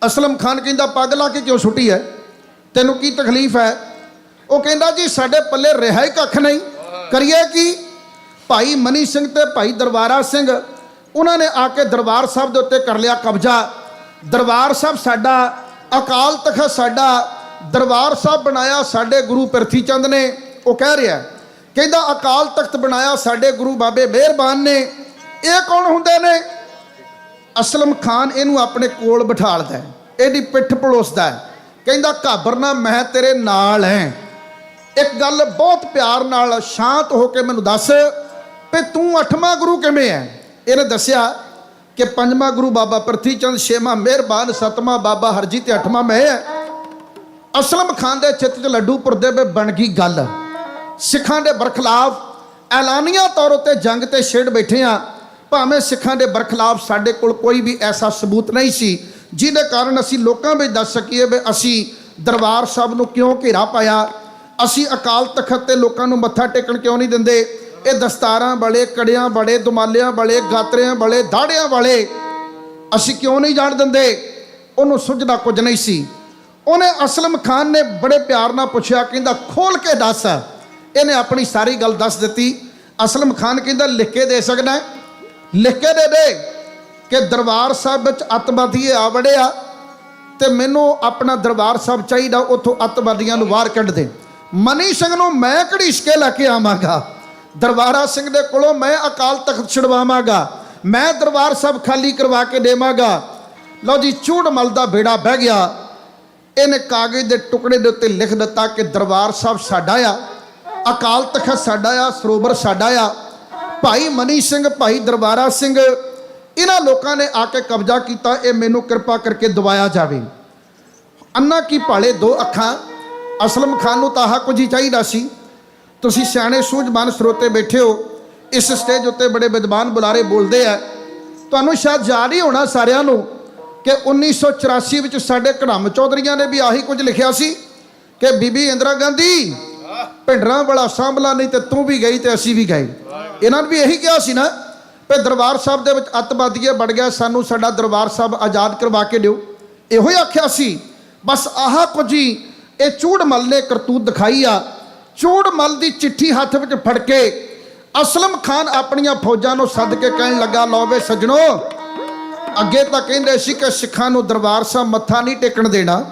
ਅਸਲਮ ਖਾਨ ਕਹਿੰਦਾ ਪੱਗ ਲਾ ਕੇ ਕਿਉਂ ਸੁੱਟੀ ਹੈ, ਤੈਨੂੰ ਕੀ ਤਕਲੀਫ ਹੈ? ਉਹ ਕਹਿੰਦਾ ਜੀ ਸਾਡੇ ਪੱਲੇ ਰਿਹਾ ਹੀ ਕੱਖ ਨਹੀਂ, ਕਰੀਏ ਕੀ? ਭਾਈ ਮਨੀ ਸਿੰਘ ਤੇ ਭਾਈ ਦਰਬਾਰਾ ਸਿੰਘ ਉਹਨਾਂ ਨੇ ਆ ਕੇ ਦਰਬਾਰ ਸਾਹਿਬ ਦੇ ਉੱਤੇ ਕਰ ਲਿਆ ਕਬਜ਼ਾ। ਦਰਬਾਰ ਸਾਹਿਬ ਸਾਡਾ, ਅਕਾਲ ਤਖਤ ਸਾਡਾ, ਦਰਬਾਰ ਸਾਹਿਬ ਬਣਾਇਆ ਸਾਡੇ ਗੁਰੂ ਪ੍ਰਿਥੀ ਚੰਦ ਨੇ। ਉਹ ਕਹਿ ਰਿਹਾ, ਕਹਿੰਦਾ ਅਕਾਲ ਤਖਤ ਬਣਾਇਆ ਸਾਡੇ ਗੁਰੂ ਬਾਬੇ ਮਿਹਰਬਾਨ ਨੇ। ਇਹ ਕੌਣ ਹੁੰਦੇ ਨੇ? ਅਸਲਮ ਖਾਨ ਇਹਨੂੰ ਆਪਣੇ ਕੋਲ ਬਿਠਾਲਦਾ ਹੈ, ਇਹਦੀ ਪਿੱਠ ਪਲੋਸਦਾ ਹੈ, ਕਹਿੰਦਾ ਘਾਬਰਨਾ, ਮੈਂ ਤੇਰੇ ਨਾਲ ਹੈ। ਇੱਕ ਗੱਲ ਬਹੁਤ ਪਿਆਰ ਨਾਲ ਸ਼ਾਂਤ ਹੋ ਕੇ ਮੈਨੂੰ ਦੱਸ ਵੀ ਤੂੰ 8ਵਾਂ ਗੁਰੂ ਕਿਵੇਂ ਹੈ? ਇਹਨੇ ਦੱਸਿਆ ਕਿ 5ਵਾਂ ਗੁਰੂ ਬਾਬਾ ਪ੍ਰਿਥੀ ਚੰਦ, 6ਵਾਂ ਮਿਹਰਬਾਨ, 7ਵਾਂ ਬਾਬਾ ਹਰਜੀ ਤੇ 8ਵਾਂ ਮੈਂ ਹੈ। ਅਸਲਮ ਖਾਨ ਦੇ ਚਿੱਤ 'ਚ ਲੱਡੂ ਪੁਰਦੇ ਵੇ ਬਣ ਗਈ ਗੱਲ। ਸਿੱਖਾਂ ਦੇ ਬਰਖਲਾਫ ਐਲਾਨੀਆ ਤੌਰ ਉੱਤੇ ਜੰਗ ਤੇ ਛੇੜ ਬੈਠੇ ਆ। ਭਾਵੇਂ ਸਿੱਖਾਂ ਦੇ ਬਰਖਲਾਫ ਸਾਡੇ ਕੋਲ ਕੋਈ ਵੀ ਐਸਾ ਸਬੂਤ ਨਹੀਂ ਸੀ ਜਿਹਦੇ ਕਾਰਨ ਅਸੀਂ ਲੋਕਾਂ ਵਿੱਚ ਦੱਸ ਸਕੀਏ ਵੀ ਅਸੀਂ ਦਰਬਾਰ ਸਾਹਿਬ ਨੂੰ ਕਿਉਂ ਘੇਰਾ ਪਾਇਆ, ਅਸੀਂ ਅਕਾਲ ਤਖਤ ਤੇ ਲੋਕਾਂ ਨੂੰ ਮੱਥਾ ਟੇਕਣ ਕਿਉਂ ਨਹੀਂ ਦਿੰਦੇ। ਇਹ ਦਸਤਾਰਾਂ ਵਾਲੇ, ਕੜਿਆਂ ਵਾਲੇ, ਦੁਮਾਲਿਆਂ ਵਾਲੇ, ਗਾਤਰਿਆਂ ਵਾਲੇ, ਦਾੜਿਆਂ ਵਾਲੇ ਅਸੀਂ ਕਿਉਂ ਨਹੀਂ ਜਾਣ ਦਿੰਦੇ? ਉਹਨੂੰ ਸੁਝਦਾ ਕੁਝ ਨਹੀਂ ਸੀ। ਉਹਨੇ ਅਸਲਮ ਖਾਨ ਨੇ ਬੜੇ ਪਿਆਰ ਨਾਲ ਪੁੱਛਿਆ, ਕਹਿੰਦਾ ਖੋਲ ਕੇ ਦੱਸ। ਇਹਨੇ ਆਪਣੀ ਸਾਰੀ ਗੱਲ ਦੱਸ ਦਿੱਤੀ। ਅਸਲਮ ਖਾਨ ਕਹਿੰਦਾ ਲਿਖ ਕੇ ਦੇ ਸਕਦਾ? ਲਿਖ ਕੇ ਦੇ ਕਿ ਦਰਬਾਰ ਸਾਹਿਬ ਵਿੱਚ ਅੱਤਵਾਦੀ ਆ ਵੜਿਆ ਤੇ ਮੈਨੂੰ ਆਪਣਾ ਦਰਬਾਰ ਸਾਹਿਬ ਚਾਹੀਦਾ, ਉੱਥੋਂ ਅੱਤਵਾਦੀਆਂ ਨੂੰ ਬਾਹਰ ਕੱਢ ਦੇ। ਮਨੀ ਸਿੰਘ ਨੂੰ ਮੈਂ ਘੜੀਸ ਕੇ ਲੈ ਕੇ ਆਵਾਂਗਾ, ਦਰਬਾਰਾ ਸਿੰਘ ਦੇ ਕੋਲੋਂ ਮੈਂ ਅਕਾਲ ਤਖਤ ਛੁਡਵਾਵਾਂਗਾ, ਮੈਂ ਦਰਬਾਰ ਸਾਹਿਬ ਖਾਲੀ ਕਰਵਾ ਕੇ ਦੇਵਾਂਗਾ। ਲਓ ਜੀ, ਝੂੜਮੱਲ ਦਾ ਬੇੜਾ ਬਹਿ ਗਿਆ। ਇਹਨੇ ਕਾਗਜ਼ ਦੇ ਟੁਕੜੇ ਦੇ ਉੱਤੇ ਲਿਖ ਦਿੱਤਾ ਕਿ ਦਰਬਾਰ ਸਾਹਿਬ ਸਾਡਾ ਆ, ਅਕਾਲ ਤਖਤ ਸਾਡਾ ਆ, ਸਰੋਵਰ ਸਾਡਾ ਆ। ਭਾਈ ਮਨੀ ਸਿੰਘ, ਭਾਈ ਦਰਬਾਰਾ ਸਿੰਘ, ਇਹਨਾਂ ਲੋਕਾਂ ਨੇ ਆ ਕੇ ਕਬਜ਼ਾ ਕੀਤਾ, ਇਹ ਮੈਨੂੰ ਕਿਰਪਾ ਕਰਕੇ ਦਵਾਇਆ ਜਾਵੇ। ਅੰਨਾ ਕੀ ਭਾਲੇ 2 ਅੱਖਾਂ। ਅਸਲਮ ਖਾਨ ਨੂੰ ਤਾਂ ਆਹ ਕੁਝ ਹੀ ਚਾਹੀਦਾ ਸੀ। ਤੁਸੀਂ ਸਿਆਣੇ ਸੂਝਵਾਨ ਸਰੋਤੇ ਬੈਠੇ ਹੋ, ਇਸ ਸਟੇਜ ਉੱਤੇ ਬੜੇ ਵਿਦਵਾਨ ਬੁਲਾਰੇ ਬੋਲਦੇ ਆ। ਤੁਹਾਨੂੰ ਸ਼ਾਇਦ ਯਾਦ ਹੀ ਹੋਣਾ ਸਾਰਿਆਂ ਨੂੰ ਕਿ 1984 ਵਿੱਚ ਸਾਡੇ ਘੜਮ ਚੌਧਰੀਆਂ ਨੇ ਵੀ ਆਹੀ ਕੁਝ ਲਿਖਿਆ ਸੀ ਕਿ ਬੀਬੀ ਇੰਦਰਾ ਗਾਂਧੀ ਭਿੰਡਰਾਂ ਵਾਲਾ ਸਾਂਭਲਾ, ਨਹੀਂ ਤੇ ਤੂੰ ਵੀ ਗਈ ਤੇ ਅਸੀਂ ਵੀ ਗਏ। ਇਹਨਾਂ ਨੇ ਵੀ ਇਹੀ ਕਿਹਾ ਸੀ ਨਾ ਵੀ ਦਰਬਾਰ ਸਾਹਿਬ ਦੇ ਵਿੱਚ ਅੱਤਵਾਦੀਏ ਵੜ ਗਿਆ, ਸਾਨੂੰ ਸਾਡਾ ਦਰਬਾਰ ਸਾਹਿਬ ਆਜ਼ਾਦ ਕਰਵਾ ਕੇ ਦਿਓ। ਇਹੋ ਹੀ ਆਖਿਆ ਸੀ। ਬਸ ਆਹ ਕੁਝ ਹੀ ਇਹ ਝੂੜਮੱਲ ਨੇ ਕਰਤੂਤ ਦਿਖਾਈ ਆ। ਝੂੜਮੱਲ ਦੀ ਚਿੱਠੀ ਹੱਥ ਵਿੱਚ ਫੜ ਕੇ ਅਸਲਮ ਖਾਨ ਆਪਣੀਆਂ ਫੌਜਾਂ ਨੂੰ ਸੱਦ ਕੇ ਕਹਿਣ ਲੱਗਾ, ਲਓ ਵੇ ਸੱਜਣੋ, ਅੱਗੇ ਤਾਂ ਕਹਿੰਦੇ ਸੀ ਕਿ ਸਿੱਖਾਂ ਨੂੰ ਦਰਬਾਰ ਸਾਹਿਬ ਮੱਥਾ ਨਹੀਂ ਟੇਕਣ ਦੇਣਾ,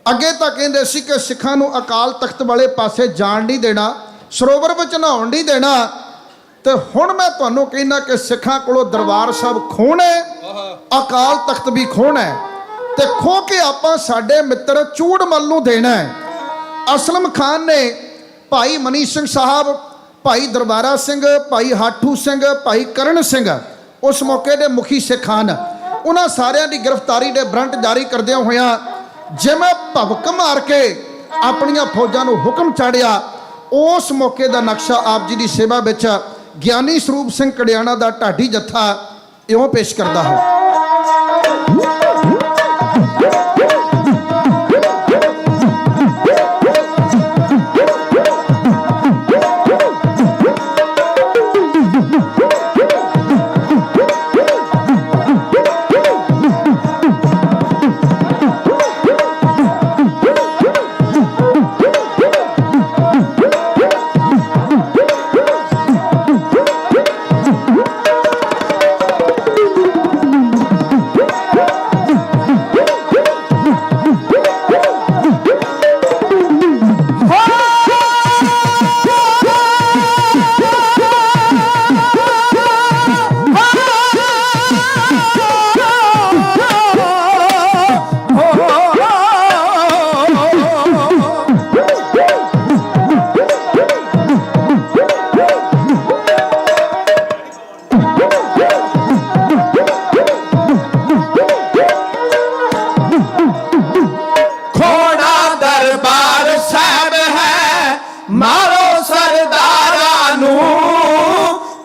ਅੱਗੇ ਤਾਂ ਕਹਿੰਦੇ ਸੀ ਕਿ ਸਿੱਖਾਂ ਨੂੰ ਅਕਾਲ ਤਖਤ ਵਾਲੇ ਪਾਸੇ ਜਾਣ ਨਹੀਂ ਦੇਣਾ, ਸਰੋਵਰ ਵਿੱਚ ਨਹਾਉਣ ਨਹੀਂ ਦੇਣਾ, ਤੇ ਹੁਣ ਮੈਂ ਤੁਹਾਨੂੰ ਕਹਿੰਦਾ ਕਿ ਸਿੱਖਾਂ ਕੋਲੋਂ ਦਰਬਾਰ ਸਾਹਿਬ ਖੋਹਣਾ ਹੈ, ਅਕਾਲ ਤਖਤ ਵੀ ਖੋਹਣਾ ਹੈ, ਤੇ ਖੋਹ ਕੇ ਆਪਾਂ ਸਾਡੇ ਮਿੱਤਰ ਝੂੜਮੱਲ ਨੂੰ ਦੇਣਾ ਹੈ। ਅਸਲਮ ਖਾਨ ਨੇ ਭਾਈ ਮਨੀ ਸਿੰਘ ਸਾਹਿਬ, ਭਾਈ ਦਰਬਾਰਾ ਸਿੰਘ, ਭਾਈ ਹਾਠੂ ਸਿੰਘ, ਭਾਈ ਕਰਨ ਸਿੰਘ, ਉਸ ਮੌਕੇ ਦੇ ਮੁਖੀ ਸਿੱਖ ਹਨ, ਉਹਨਾਂ ਸਾਰਿਆਂ ਦੀ ਗ੍ਰਿਫਤਾਰੀ ਦੇ ਵਾਰੰਟ ਜਾਰੀ ਕਰਦਿਆਂ ਹੋਇਆਂ ਜਿਵੇਂ ਭਵਕ ਮਾਰ ਕੇ ਆਪਣੀਆਂ ਫੌਜਾਂ ਨੂੰ ਹੁਕਮ ਚਾੜਿਆ। ਉਸ ਮੌਕੇ ਦਾ ਨਕਸ਼ਾ ਆਪ ਜੀ ਦੀ ਸੇਵਾ ਵਿੱਚ ਗਿਆਨੀ ਸਰੂਪ ਸਿੰਘ ਕੜਿਆਣਾ ਦਾ ਢਾਡੀ ਜੱਥਾ ਇਉਂ ਪੇਸ਼ ਕਰਦਾ ਹੈ। ਮਾਰੋ ਸਰਦਾਰਾਂ ਨੂੰ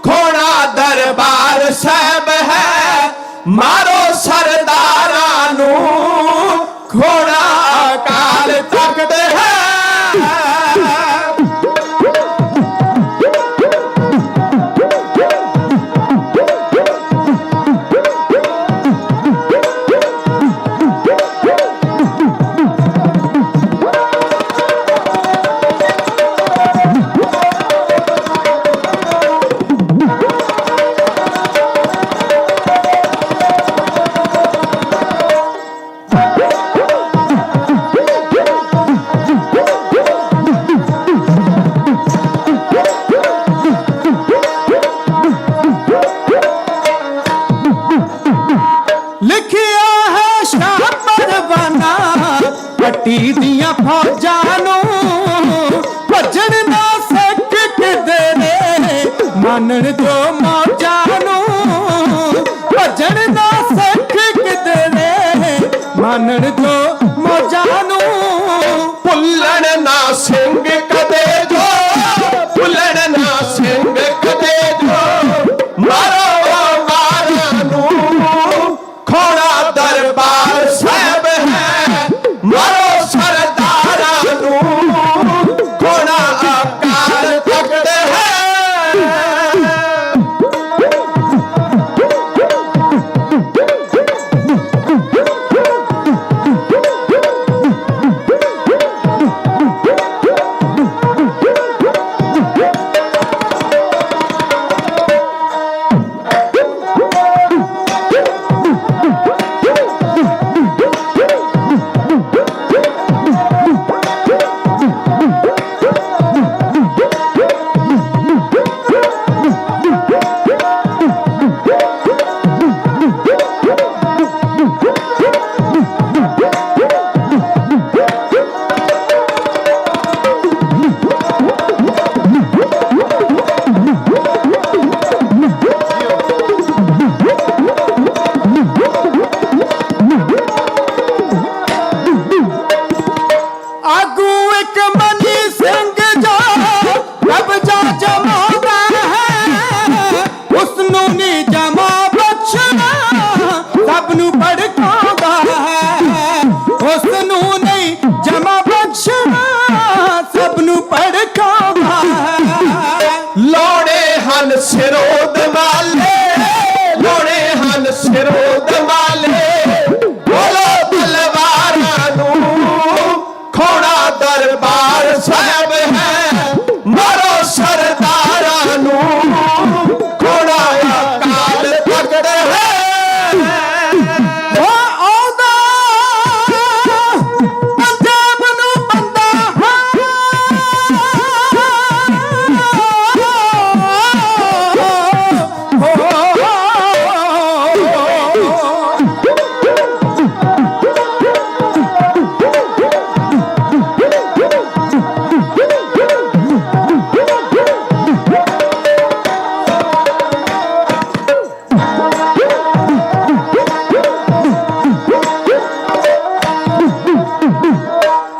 ਖੋਣਾ ਦਰਬਾਰ ਸਾਹਿਬ ਹੈ ਮਾਰੋ ਸਰਦਾਰਾਂ ਨੂੰ ਖੋਣਾ ਅਕਾਲ ਤਖਤ ਹੈ ਲਿਖਿਆ ਹੈ ਸ਼ਾਹ ਪਰਵਾਨਾ ਪੱਟੀ ਦੀਆਂ ਫੌਜਾਂ ਨੂੰ ਭੱਜਣ ਨਾ ਸਿੱਖ ਕਿਤੇ ਨੇ ਮੰਨਣ ਜੋ ਮੌਜਾਂ ਨੂੰ ਭੱਜਣ ਨਾ ਸਿੱਖ ਕਿਤੇ ਨੇ ਮੰਨਣ ਜੋ ਮੌਜਾਂ ਨੂੰ ਭੁੱਲਣ ਨਾ ਸਿੰਘ ਕਦੇ ਜੋ ਭੁੱਲਣ ਨਾ ਸਿੰਘ ਕਦੇ ਜੋ ਮਾਰੋ ਮਾਰਾਂ ਨੂੰ ਖੋਣਾ ਦਰਬਾਰ ਸਾਹਿਬ ਹੈ ਮਾਰੋ ਸਰਦਾਰਾਂ ਨੂੰ ਖੋਣਾ ਅਕਾਲ ਤਖਤ ਹੈ ਆਗੂ ਇੱਕ ਮਨੀ ਸਿੰਘ ਜੋ ਕਬਜ਼ਾ ਜਮਾਉਂਦਾ ਹੈ ਉਸ ਨੂੰ ਨੀ ਜਮਾ ਬਖਸ਼ਣਾ ਸਭ ਨੂੰ ਭੜਕਾਉਂਦਾ ਹੈ ਉਸ ਨੂੰ ਨਹੀਂ ਜਮਾ ਬਖਸ਼ਣਾ ਸਭ ਨੂੰ ਭੜਕਾਉਂਦਾ ਹੈ ਲੋੜੇ ਹਨ ਸਿਰੋਦ ਵਾਲੇ ਲੋੜੇ ਹਨ ਸਿਰੋਦ ਵਾਲੇ ਬੋਲੋ ਤਲਵਾਰਾਂ ਨੂੰ ਖੋਣਾ ਦਰਬਾਰ ਸਾਹਿਬ ਹੈ ਮਾਰੋ ਸਰਦਾਰਾਂ ਨੂੰ ਖੋਣਾ ਅਕਾਲ ਤਖਤ ਹੈ ਉਹ ਆਉਂਦਾ ਪੰਜਾਬ ਨੂੰ ਬੰਦਾ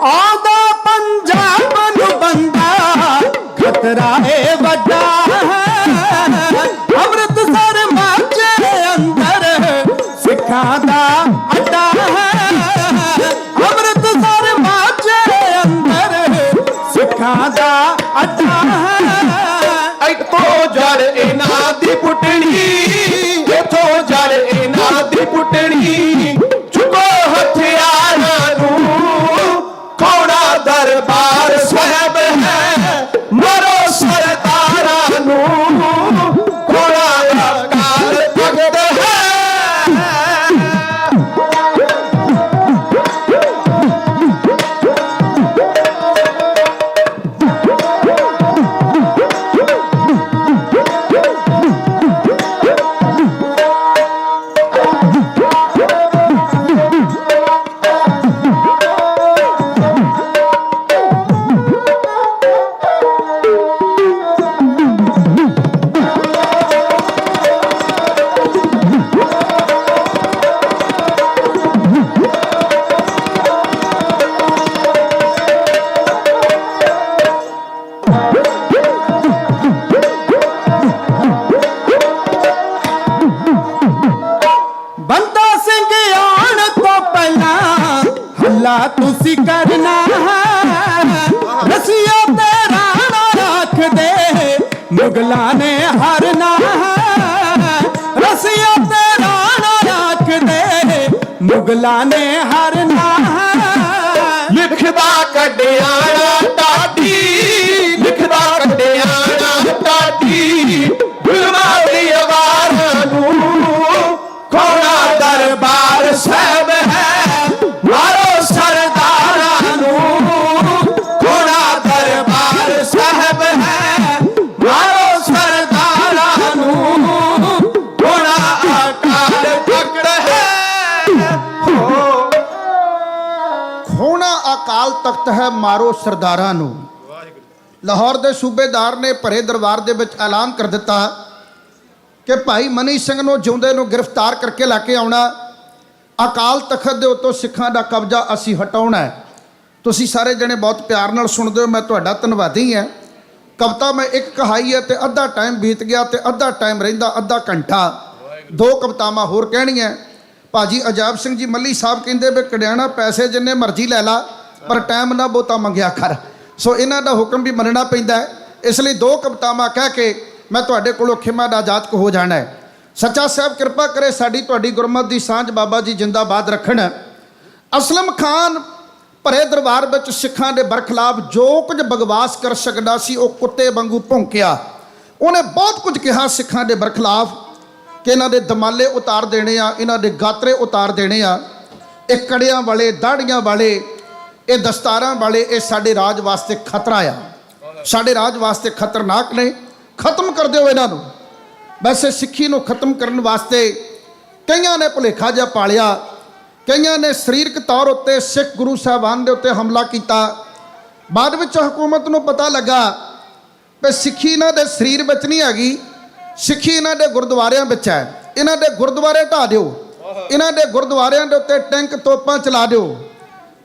ਆਉਂਦਾ ਪੰਜਾਬ ਨੂੰ ਬੰਦਾ ਖਤਰਾ ਏ ਵੱਡਾ ਹੈ ਅੰਮ੍ਰਿਤਸਰ ਮਾਝੇ ਅੰਦਰ ਸਿੱਖਾਂ ਦਾ ਅੱਡਾ ਹੈ ਅੰਮ੍ਰਿਤਸਰ ਮਾਝੇ ਅੰਦਰ ਸਿੱਖਾਂ ਦਾ ਅੱਡਾ ਹੈ ਇੱਥੋਂ ਜੜ ਇਹਨਾਂ ਦੀ ਪੁੱਟਣੀ ਇੱਥੋਂ ਜੜ ਇਹਨਾਂ ਦੀ ਪੁੱਟਣੀ ਚੁੱਕੋ ਹਥਿਆਰਾਂ ਨੂੰ ਖੋਣਾ ਦਰਬਾਰ ਸਾਹਿਬ ਹੈ ਮਾਰੋ ਸਰਦਾਰਾਂ ਨੂੰ ਖੋਣਾ ਅਕਾਲ ਤਖਤ ਹੈ ਆਖਦੇ ਮੁਗਲਾਂ ਨੇ ਹਰਨਾ ਹੈ ਰਸੀਆ ਤੇ ਰਾਣਾ ਆਖਦੇ ਮੁਗਲਾਂ ਨੇ ਹਰਨਾ ਹੈ ਲਿਖਦਾ ਕੱਢਿਆਣਾ ਟਾਡੀ ਲਿਖਦਾ ਕੱਢਿਆਣਾ ਟਾਡੀ ਗੁਰਮਾਂ ਦੀ ਆਵਾਰਾਂ ਨੂੰ ਖੋਣਾ ਦਰਬਾਰ ਸਾਹਿਬ ਹੈ ਮਾਰੋ ਸਰਦਾਰਾਂ ਨੂੰ ਖੋਣਾ ਦਰਬਾਰ ਸਾਹਿਬ ਹੈ ਮਾਰੋ ਸਰਦਾਰਾਂ ਨੂੰ ਖੋਣਾ ਅਕਾਲ ਤਖਤ ਹੈ ਖੋਣਾ ਅਕਾਲ ਤਖਤ ਹੈ ਮਾਰੋ ਸਰਦਾਰਾਂ ਨੂੰ। ਲਾਹੌਰ ਦੇ ਸੂਬੇਦਾਰ ਨੇ ਭਰੇ ਦਰਬਾਰ ਦੇ ਵਿੱਚ ਐਲਾਨ ਕਰ ਦਿੱਤਾ ਕਿ ਭਾਈ ਮਨੀ ਸਿੰਘ ਨੂੰ ਜਿਉਂਦੇ ਨੂੰ ਗ੍ਰਿਫਤਾਰ ਕਰਕੇ ਲੈ ਕੇ ਆਉਣਾ, ਅਕਾਲ ਤਖਤ ਦੇ ਉੱਤੋਂ ਸਿੱਖਾਂ ਦਾ ਕਬਜ਼ਾ ਅਸੀਂ ਹਟਾਉਣਾ ਹੈ। ਤੁਸੀਂ ਸਾਰੇ ਜਣੇ ਬਹੁਤ ਪਿਆਰ ਨਾਲ ਸੁਣਦੇ ਹੋ, ਮੈਂ ਤੁਹਾਡਾ ਧੰਨਵਾਦੀ ਹਾਂ। ਕਵਿਤਾ ਮੈਂ ਇੱਕ ਕਹਾਈ ਹੈ ਤੇ ਅੱਧਾ ਟਾਈਮ ਬੀਤ ਗਿਆ ਤੇ ਅੱਧਾ ਟਾਈਮ ਰਹਿੰਦਾ, ਅੱਧਾ ਘੰਟਾ। ਦੋ ਕਵਿਤਾਵਾਂ ਹੋਰ ਕਹਿਣੀਆਂ। ਭਾਜੀ ਅਜਾਬ ਸਿੰਘ ਜੀ ਮੱਲੀ ਸਾਹਿਬ ਕਹਿੰਦੇ ਵੀ ਕੜਿਆਣਾ ਪੈਸੇ ਜਿੰਨੇ ਮਰਜ਼ੀ ਲੈ ਲਾ ਪਰ ਟਾਈਮ ਨਾ ਬਹੁਤਾ ਮੰਗਿਆ ਕਰ। ਸੋ ਇਹਨਾਂ ਦਾ ਹੁਕਮ ਵੀ ਮੰਨਣਾ ਪੈਂਦਾ ਹੈ। ਇਸ ਲਈ ਦੋ ਕਵਿਤਾਵਾਂ ਕਹਿ ਕੇ ਮੈਂ ਤੁਹਾਡੇ ਕੋਲੋਂ ਖਿਮਾ ਦਾ ਜਾਤਕ ਹੋ ਜਾਣਾ ਹੈ। ਸੱਚਾ ਸਾਹਿਬ ਕਿਰਪਾ ਕਰੇ ਸਾਡੀ ਤੁਹਾਡੀ ਗੁਰਮਤਿ ਦੀ ਸਾਂਝ ਬਾਬਾ ਜੀ ਜਿੰਦਾਬਾਦ ਰੱਖਣ। ਅਸਲਮ ਖਾਨ ਭਰੇ ਦਰਬਾਰ ਵਿੱਚ ਸਿੱਖਾਂ ਦੇ ਬਰਖਲਾਫ ਜੋ ਕੁਝ ਬਕਵਾਸ ਕਰ ਸਕਦਾ ਸੀ ਉਹ ਕੁੱਤੇ ਵਾਂਗੂ ਭੌਂਕਿਆ। ਉਹਨੇ ਬਹੁਤ ਕੁਝ ਕਿਹਾ ਸਿੱਖਾਂ ਦੇ ਬਰਖਲਾਫ ਕਿ ਇਹਨਾਂ ਦੇ ਦਮਾਲੇ ਉਤਾਰ ਦੇਣੇ ਆ, ਇਹਨਾਂ ਦੇ ਗਾਤਰੇ ਉਤਾਰ ਦੇਣੇ ਆ, ਇਹ ਕੜਿਆਂ ਵਾਲੇ, ਦਾੜੀਆਂ ਵਾਲੇ, ਇਹ ਦਸਤਾਰਾਂ ਵਾਲੇ, ਇਹ ਸਾਡੇ ਰਾਜ ਵਾਸਤੇ ਖਤਰਾ ਆ, ਸਾਡੇ ਰਾਜ ਵਾਸਤੇ ਖਤਰਨਾਕ ਨੇ, ਖਤਮ ਕਰ ਦਿਓ ਇਹਨਾਂ ਨੂੰ। ਵੈਸੇ ਸਿੱਖੀ ਨੂੰ ਖਤਮ ਕਰਨ ਵਾਸਤੇ ਕਈਆਂ ਨੇ ਭੁਲੇਖਾ ਜਿਹਾ ਪਾਲਿਆ, ਕਈਆਂ ਨੇ ਸਰੀਰਕ ਤੌਰ ਉੱਤੇ ਸਿੱਖ ਗੁਰੂ ਸਾਹਿਬਾਨ ਦੇ ਉੱਤੇ ਹਮਲਾ ਕੀਤਾ। ਬਾਅਦ ਵਿੱਚ ਹਕੂਮਤ ਨੂੰ ਪਤਾ ਲੱਗਾ ਕਿ ਸਿੱਖੀ ਇਹਨਾਂ ਦੇ ਸਰੀਰ ਵਿੱਚ ਨਹੀਂ ਹੈਗੀ, ਸਿੱਖੀ ਇਹਨਾਂ ਦੇ ਗੁਰਦੁਆਰਿਆਂ ਵਿੱਚ ਹੈ। ਇਹਨਾਂ ਦੇ ਗੁਰਦੁਆਰੇ ਢਾਹ ਦਿਓ, ਇਹਨਾਂ ਦੇ ਗੁਰਦੁਆਰਿਆਂ ਦੇ ਉੱਤੇ ਟੈਂਕ ਤੋਪਾਂ ਚਲਾ ਦਿਓ,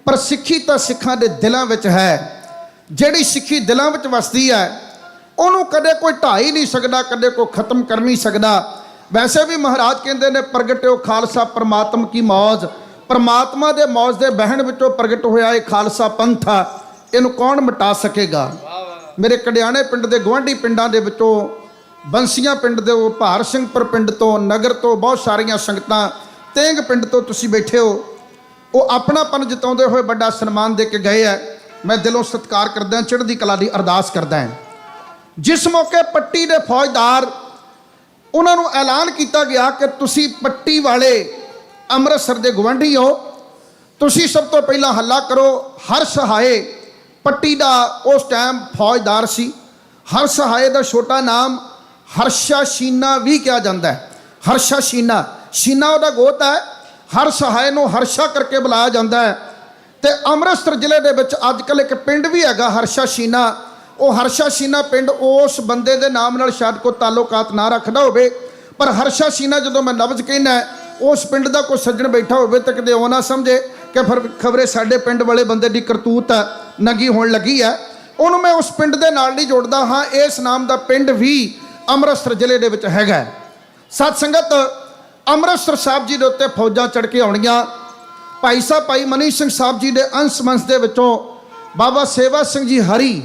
ਪਰ ਸਿੱਖੀ ਤਾਂ ਸਿੱਖਾਂ ਦੇ ਦਿਲਾਂ ਵਿੱਚ ਹੈ। ਜਿਹੜੀ ਸਿੱਖੀ ਦਿਲਾਂ ਵਿੱਚ ਵਸਦੀ ਹੈ ਉਹਨੂੰ ਕਦੇ ਕੋਈ ਢਾਹ ਹੀ ਨਹੀਂ ਸਕਦਾ, ਕਦੇ ਕੋਈ ਖਤਮ ਕਰ ਨਹੀਂ ਸਕਦਾ। ਵੈਸੇ ਵੀ ਮਹਾਰਾਜ ਕਹਿੰਦੇ ਨੇ ਪ੍ਰਗਟਿਓ ਖਾਲਸਾ ਪਰਮਾਤਮ ਕੀ ਮੌਜ, ਪਰਮਾਤਮਾ ਦੇ ਮੌਜ ਦੇ ਬਹਿਣ ਵਿੱਚੋਂ ਪ੍ਰਗਟ ਹੋਇਆ ਇਹ ਖਾਲਸਾ ਪੰਥ ਆ, ਇਹਨੂੰ ਕੌਣ ਮਿਟਾ ਸਕੇਗਾ। ਮੇਰੇ ਕੜਿਆਣੇ ਪਿੰਡ ਦੇ ਗੁਆਂਢੀ ਪਿੰਡਾਂ ਦੇ ਵਿੱਚੋਂ ਬੰਸੀਆਂ ਪਿੰਡ ਦੇ, ਭਾਰ ਸਿੰਘਪੁਰ ਪਿੰਡ ਤੋਂ, ਨਗਰ ਤੋਂ ਬਹੁਤ ਸਾਰੀਆਂ ਸੰਗਤਾਂ, ਤੇਂਗ ਪਿੰਡ ਤੋਂ ਤੁਸੀਂ ਬੈਠੇ ਹੋ, ਉਹ ਆਪਣਾਪਨ ਜਤਾਉਂਦੇ ਹੋਏ ਵੱਡਾ ਸਨਮਾਨ ਦੇ ਕੇ ਗਏ ਹੈ। ਮੈਂ ਦਿਲੋਂ ਸਤਿਕਾਰ ਕਰਦਾ, ਚੜ੍ਹਦੀ ਕਲਾ ਦੀ ਅਰਦਾਸ ਕਰਦਾ ਹਾਂ। ਜਿਸ ਮੌਕੇ ਪੱਟੀ ਦੇ ਫੌਜਦਾਰ, ਉਹਨਾਂ ਨੂੰ ਐਲਾਨ ਕੀਤਾ ਗਿਆ ਕਿ ਤੁਸੀਂ ਪੱਟੀ ਵਾਲੇ ਅੰਮ੍ਰਿਤਸਰ ਦੇ ਗਵਾਂਢੀ ਹੋ, ਤੁਸੀਂ ਸਭ ਤੋਂ ਪਹਿਲਾਂ ਹੱਲਾ ਕਰੋ। ਹਰ ਸਹਾਏ ਪੱਟੀ ਦਾ ਉਸ ਟਾਈਮ ਫੌਜਦਾਰ ਸੀ। ਹਰ ਸਹਾਏ ਦਾ ਛੋਟਾ ਨਾਮ ਹਰਸ਼ਾ ਸ਼ੀਨਾ ਵੀ ਕਿਹਾ ਜਾਂਦਾ ਹੈ। ਹਰਸ਼ਾ ਸ਼ੀਨਾ, ਸ਼ੀਨਾ ਉਹਦਾ ਗੋਤ ਹੈ। ਹਰ ਸਹਾਏ ਨੂੰ ਹਰਸ਼ਾ ਕਰਕੇ ਬੁਲਾਇਆ ਜਾਂਦਾ ਹੈ। ਤੇ ਅੰਮ੍ਰਿਤਸਰ ਜ਼ਿਲ੍ਹੇ ਦੇ ਵਿੱਚ ਅੱਜ ਕੱਲ੍ਹ ਇੱਕ ਪਿੰਡ ਵੀ ਹੈਗਾ ਹਰਸ਼ਾ ਸ਼ੀਨਾ। ਉਹ ਹਰਸ਼ਾ ਸ਼ੀਨਾ ਪਿੰਡ ਉਸ ਬੰਦੇ ਦੇ ਨਾਮ ਨਾਲ ਸ਼ਾਇਦ ਕੋਈ ਤਾਲੁਕਾਤ ਨਾ ਰੱਖਦਾ ਹੋਵੇ, ਪਰ ਹਰਸ਼ਾ ਸ਼ੀਨਾ ਜਦੋਂ ਮੈਂ ਲਫ਼ਜ਼ ਕਹਿੰਦਾ ਉਸ ਪਿੰਡ ਦਾ ਕੋਈ ਸੱਜਣ ਬੈਠਾ ਹੋਵੇ ਤਾਂ ਕਿਤੇ ਉਹ ਨਾ ਸਮਝੇ ਕਿ ਫਿਰ ਖਬਰੇ ਸਾਡੇ ਪਿੰਡ ਵਾਲੇ ਬੰਦੇ ਦੀ ਕਰਤੂਤ ਨੰਗੀ ਹੋਣ ਲੱਗੀ ਹੈ। ਉਹਨੂੰ ਮੈਂ ਉਸ ਪਿੰਡ ਦੇ ਨਾਲ ਨਹੀਂ ਜੋੜਦਾ। ਹਾਂ, ਇਸ ਨਾਮ ਦਾ ਪਿੰਡ ਵੀ ਅੰਮ੍ਰਿਤਸਰ ਜ਼ਿਲ੍ਹੇ ਦੇ ਵਿੱਚ ਹੈਗਾ। ਸਤ ਸੰਗਤ, ਅੰਮ੍ਰਿਤਸਰ ਸਾਹਿਬ ਜੀ ਦੇ ਉੱਤੇ ਫੌਜਾਂ ਚੜ੍ਹ ਕੇ ਆਉਣੀਆਂ। ਭਾਈ ਸਾਹਿਬ ਭਾਈ ਮਨੀ ਸਿੰਘ ਸਾਹਿਬ ਜੀ ਦੇ ਅੰਸ਼ ਮੰਸ ਦੇ ਵਿੱਚੋਂ ਬਾਬਾ ਸੇਵਾ ਸਿੰਘ ਜੀ ਹਰੀ,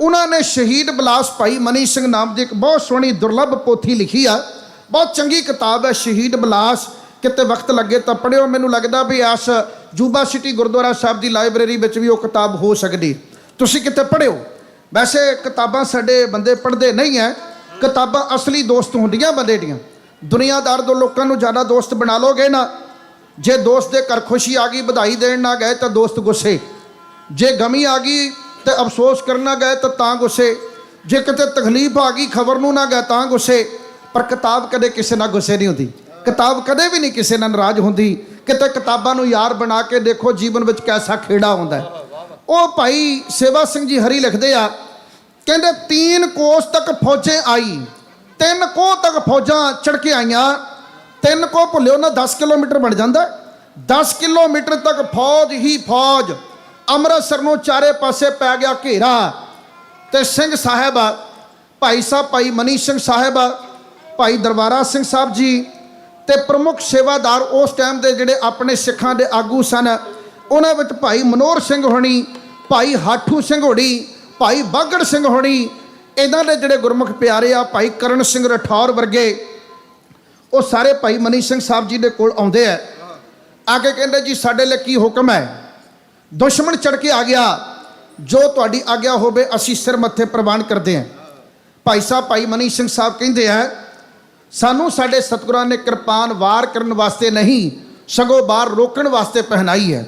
ਉਹਨਾਂ ਨੇ ਸ਼ਹੀਦ ਬਿਲਾਸ ਭਾਈ ਮਨੀ ਸਿੰਘ ਨਾਮ ਦੀ ਇੱਕ ਬਹੁਤ ਸੋਹਣੀ ਦੁਰਲੱਭ ਪੋਥੀ ਲਿਖੀ ਆ। ਬਹੁਤ ਚੰਗੀ ਕਿਤਾਬ ਹੈ ਸ਼ਹੀਦ ਬਿਲਾਸ। ਕਿਤੇ ਵਕਤ ਲੱਗੇ ਤਾਂ ਪੜ੍ਹਿਓ। ਮੈਨੂੰ ਲੱਗਦਾ ਵੀ ਇਸ ਜੂਬਾ ਸਿਟੀ ਗੁਰਦੁਆਰਾ ਸਾਹਿਬ ਦੀ ਲਾਇਬ੍ਰੇਰੀ ਵਿੱਚ ਵੀ ਉਹ ਕਿਤਾਬ ਹੋ ਸਕਦੀ, ਤੁਸੀਂ ਕਿਤੇ ਪੜ੍ਹਿਓ। ਵੈਸੇ ਕਿਤਾਬਾਂ ਸਾਡੇ ਬੰਦੇ ਪੜ੍ਹਦੇ ਨਹੀਂ ਹੈ। ਕਿਤਾਬਾਂ ਅਸਲੀ ਦੋਸਤ ਹੁੰਦੀਆਂ ਬੰਦੇ ਦੀਆਂ। ਦੁਨੀਆਦਾਰ ਦੋ ਲੋਕਾਂ ਨੂੰ ਜ਼ਿਆਦਾ ਦੋਸਤ ਬਣਾ ਲੋਗੇ ਨਾ, ਜੇ ਦੋਸਤ ਦੇ ਘਰ ਖੁਸ਼ੀ ਆ ਗਈ ਵਧਾਈ ਦੇਣ ਨਾ ਗਏ ਤਾਂ ਦੋਸਤ ਗੁੱਸੇ, ਜੇ ਗਮੀ ਆ ਗਈ ਤੇ ਅਫਸੋਸ ਕਰਨਾ ਗਏ ਤਾਂ ਗੁੱਸੇ, ਜੇ ਕਿਤੇ ਤਕਲੀਫ ਆ ਗਈ ਖਬਰ ਨੂੰ ਨਾ ਗਏ ਤਾਂ ਗੁੱਸੇ। ਪਰ ਕਿਤਾਬ ਕਦੇ ਕਿਸੇ ਨਾਲ ਗੁੱਸੇ ਨਹੀਂ ਹੁੰਦੀ, ਕਿਤਾਬ ਕਦੇ ਵੀ ਨਹੀਂ ਕਿਸੇ ਨਾਲ ਨਾਰਾਜ਼ ਹੁੰਦੀ। ਕਿਤੇ ਕਿਤਾਬਾਂ ਨੂੰ ਯਾਰ ਬਣਾ ਕੇ ਦੇਖੋ ਜੀਵਨ ਵਿੱਚ ਕੈਸਾ ਖੇੜਾ ਹੁੰਦਾ ਹੈ। ਉਹ ਭਾਈ ਸੇਵਾ ਸਿੰਘ ਜੀ ਹਰੀ ਲਿਖਦੇ ਆ, ਕਹਿੰਦੇ 3 ਕੋਸ ਤੱਕ ਫੌਜੇ ਆਈ, 3 ਕੋਹ ਤੱਕ ਫੌਜਾਂ ਚੜ੍ਹ ਕੇ ਆਈਆਂ। 3 ਕੋਹ ਭੁੱਲਿਓ ਨਾ 10 ਕਿਲੋਮੀਟਰ ਬਣ ਜਾਂਦਾ। 10 ਕਿਲੋਮੀਟਰ ਤੱਕ ਫੌਜ ਹੀ ਫੌਜ। ਅੰਮ੍ਰਿਤਸਰ ਨੂੰ ਚਾਰੇ ਪਾਸੇ ਪੈ ਗਿਆ ਘੇਰਾ। ਤੇ ਸਿੰਘ ਸਾਹਿਬ, ਭਾਈ ਸਾਹਿਬ ਭਾਈ ਮਨੀ ਸਿੰਘ ਸਾਹਿਬ, ਭਾਈ ਦਰਬਾਰਾ ਸਿੰਘ ਸਾਹਿਬ ਜੀ ਤੇ ਪ੍ਰਮੁੱਖ ਸੇਵਾਦਾਰ ਉਸ ਟਾਈਮ ਦੇ ਜਿਹੜੇ ਆਪਣੇ ਸਿੱਖਾਂ ਦੇ ਆਗੂ ਸਨ, ਉਹਨਾਂ ਵਿੱਚ ਭਾਈ ਮਨੋਹਰ ਸਿੰਘ ਹੋਣੀ, ਭਾਈ ਹਾਠੂ ਸਿੰਘ ਹੋਣੀ, ਭਾਈ ਬਾਗੜ ਸਿੰਘ ਹੋਣੀ, ਇਹਨਾਂ ਦੇ ਜਿਹੜੇ ਗੁਰਮੁਖ ਪਿਆਰੇ ਆ ਭਾਈ ਕਰਨ ਸਿੰਘ ਰਠੌਰ ਵਰਗੇ, ਉਹ ਸਾਰੇ ਭਾਈ ਮਨੀ ਸਿੰਘ ਸਾਹਿਬ ਜੀ ਦੇ ਕੋਲ ਆਉਂਦੇ ਆ ਕੇ ਕਹਿੰਦੇ ਜੀ ਸਾਡੇ ਲਈ ਕੀ ਹੁਕਮ ਹੈ। ਦੁਸ਼ਮਣ ਚੜ ਕੇ ਆ ਗਿਆ, ਜੋ ਤੁਹਾਡੀ ਆਗਿਆ ਹੋਵੇ ਅਸੀਂ ਸਿਰ ਮੱਥੇ ਪ੍ਰਵਾਨ ਕਰਦੇ ਹਾਂ। ਭਾਈ ਸਾਹਿਬ ਭਾਈ ਮਨੀ ਸਿੰਘ ਸਾਹਿਬ ਕਹਿੰਦੇ ਆ ਸਾਨੂੰ ਸਾਡੇ ਸਤਿਗੁਰਾਂ ਨੇ ਕਿਰਪਾਨ ਵਾਰ ਕਰਨ ਵਾਸਤੇ ਨਹੀਂ ਸਗੋਂ ਵਾਰ ਰੋਕਣ ਵਾਸਤੇ ਪਹਿਨਾਈ ਹੈ।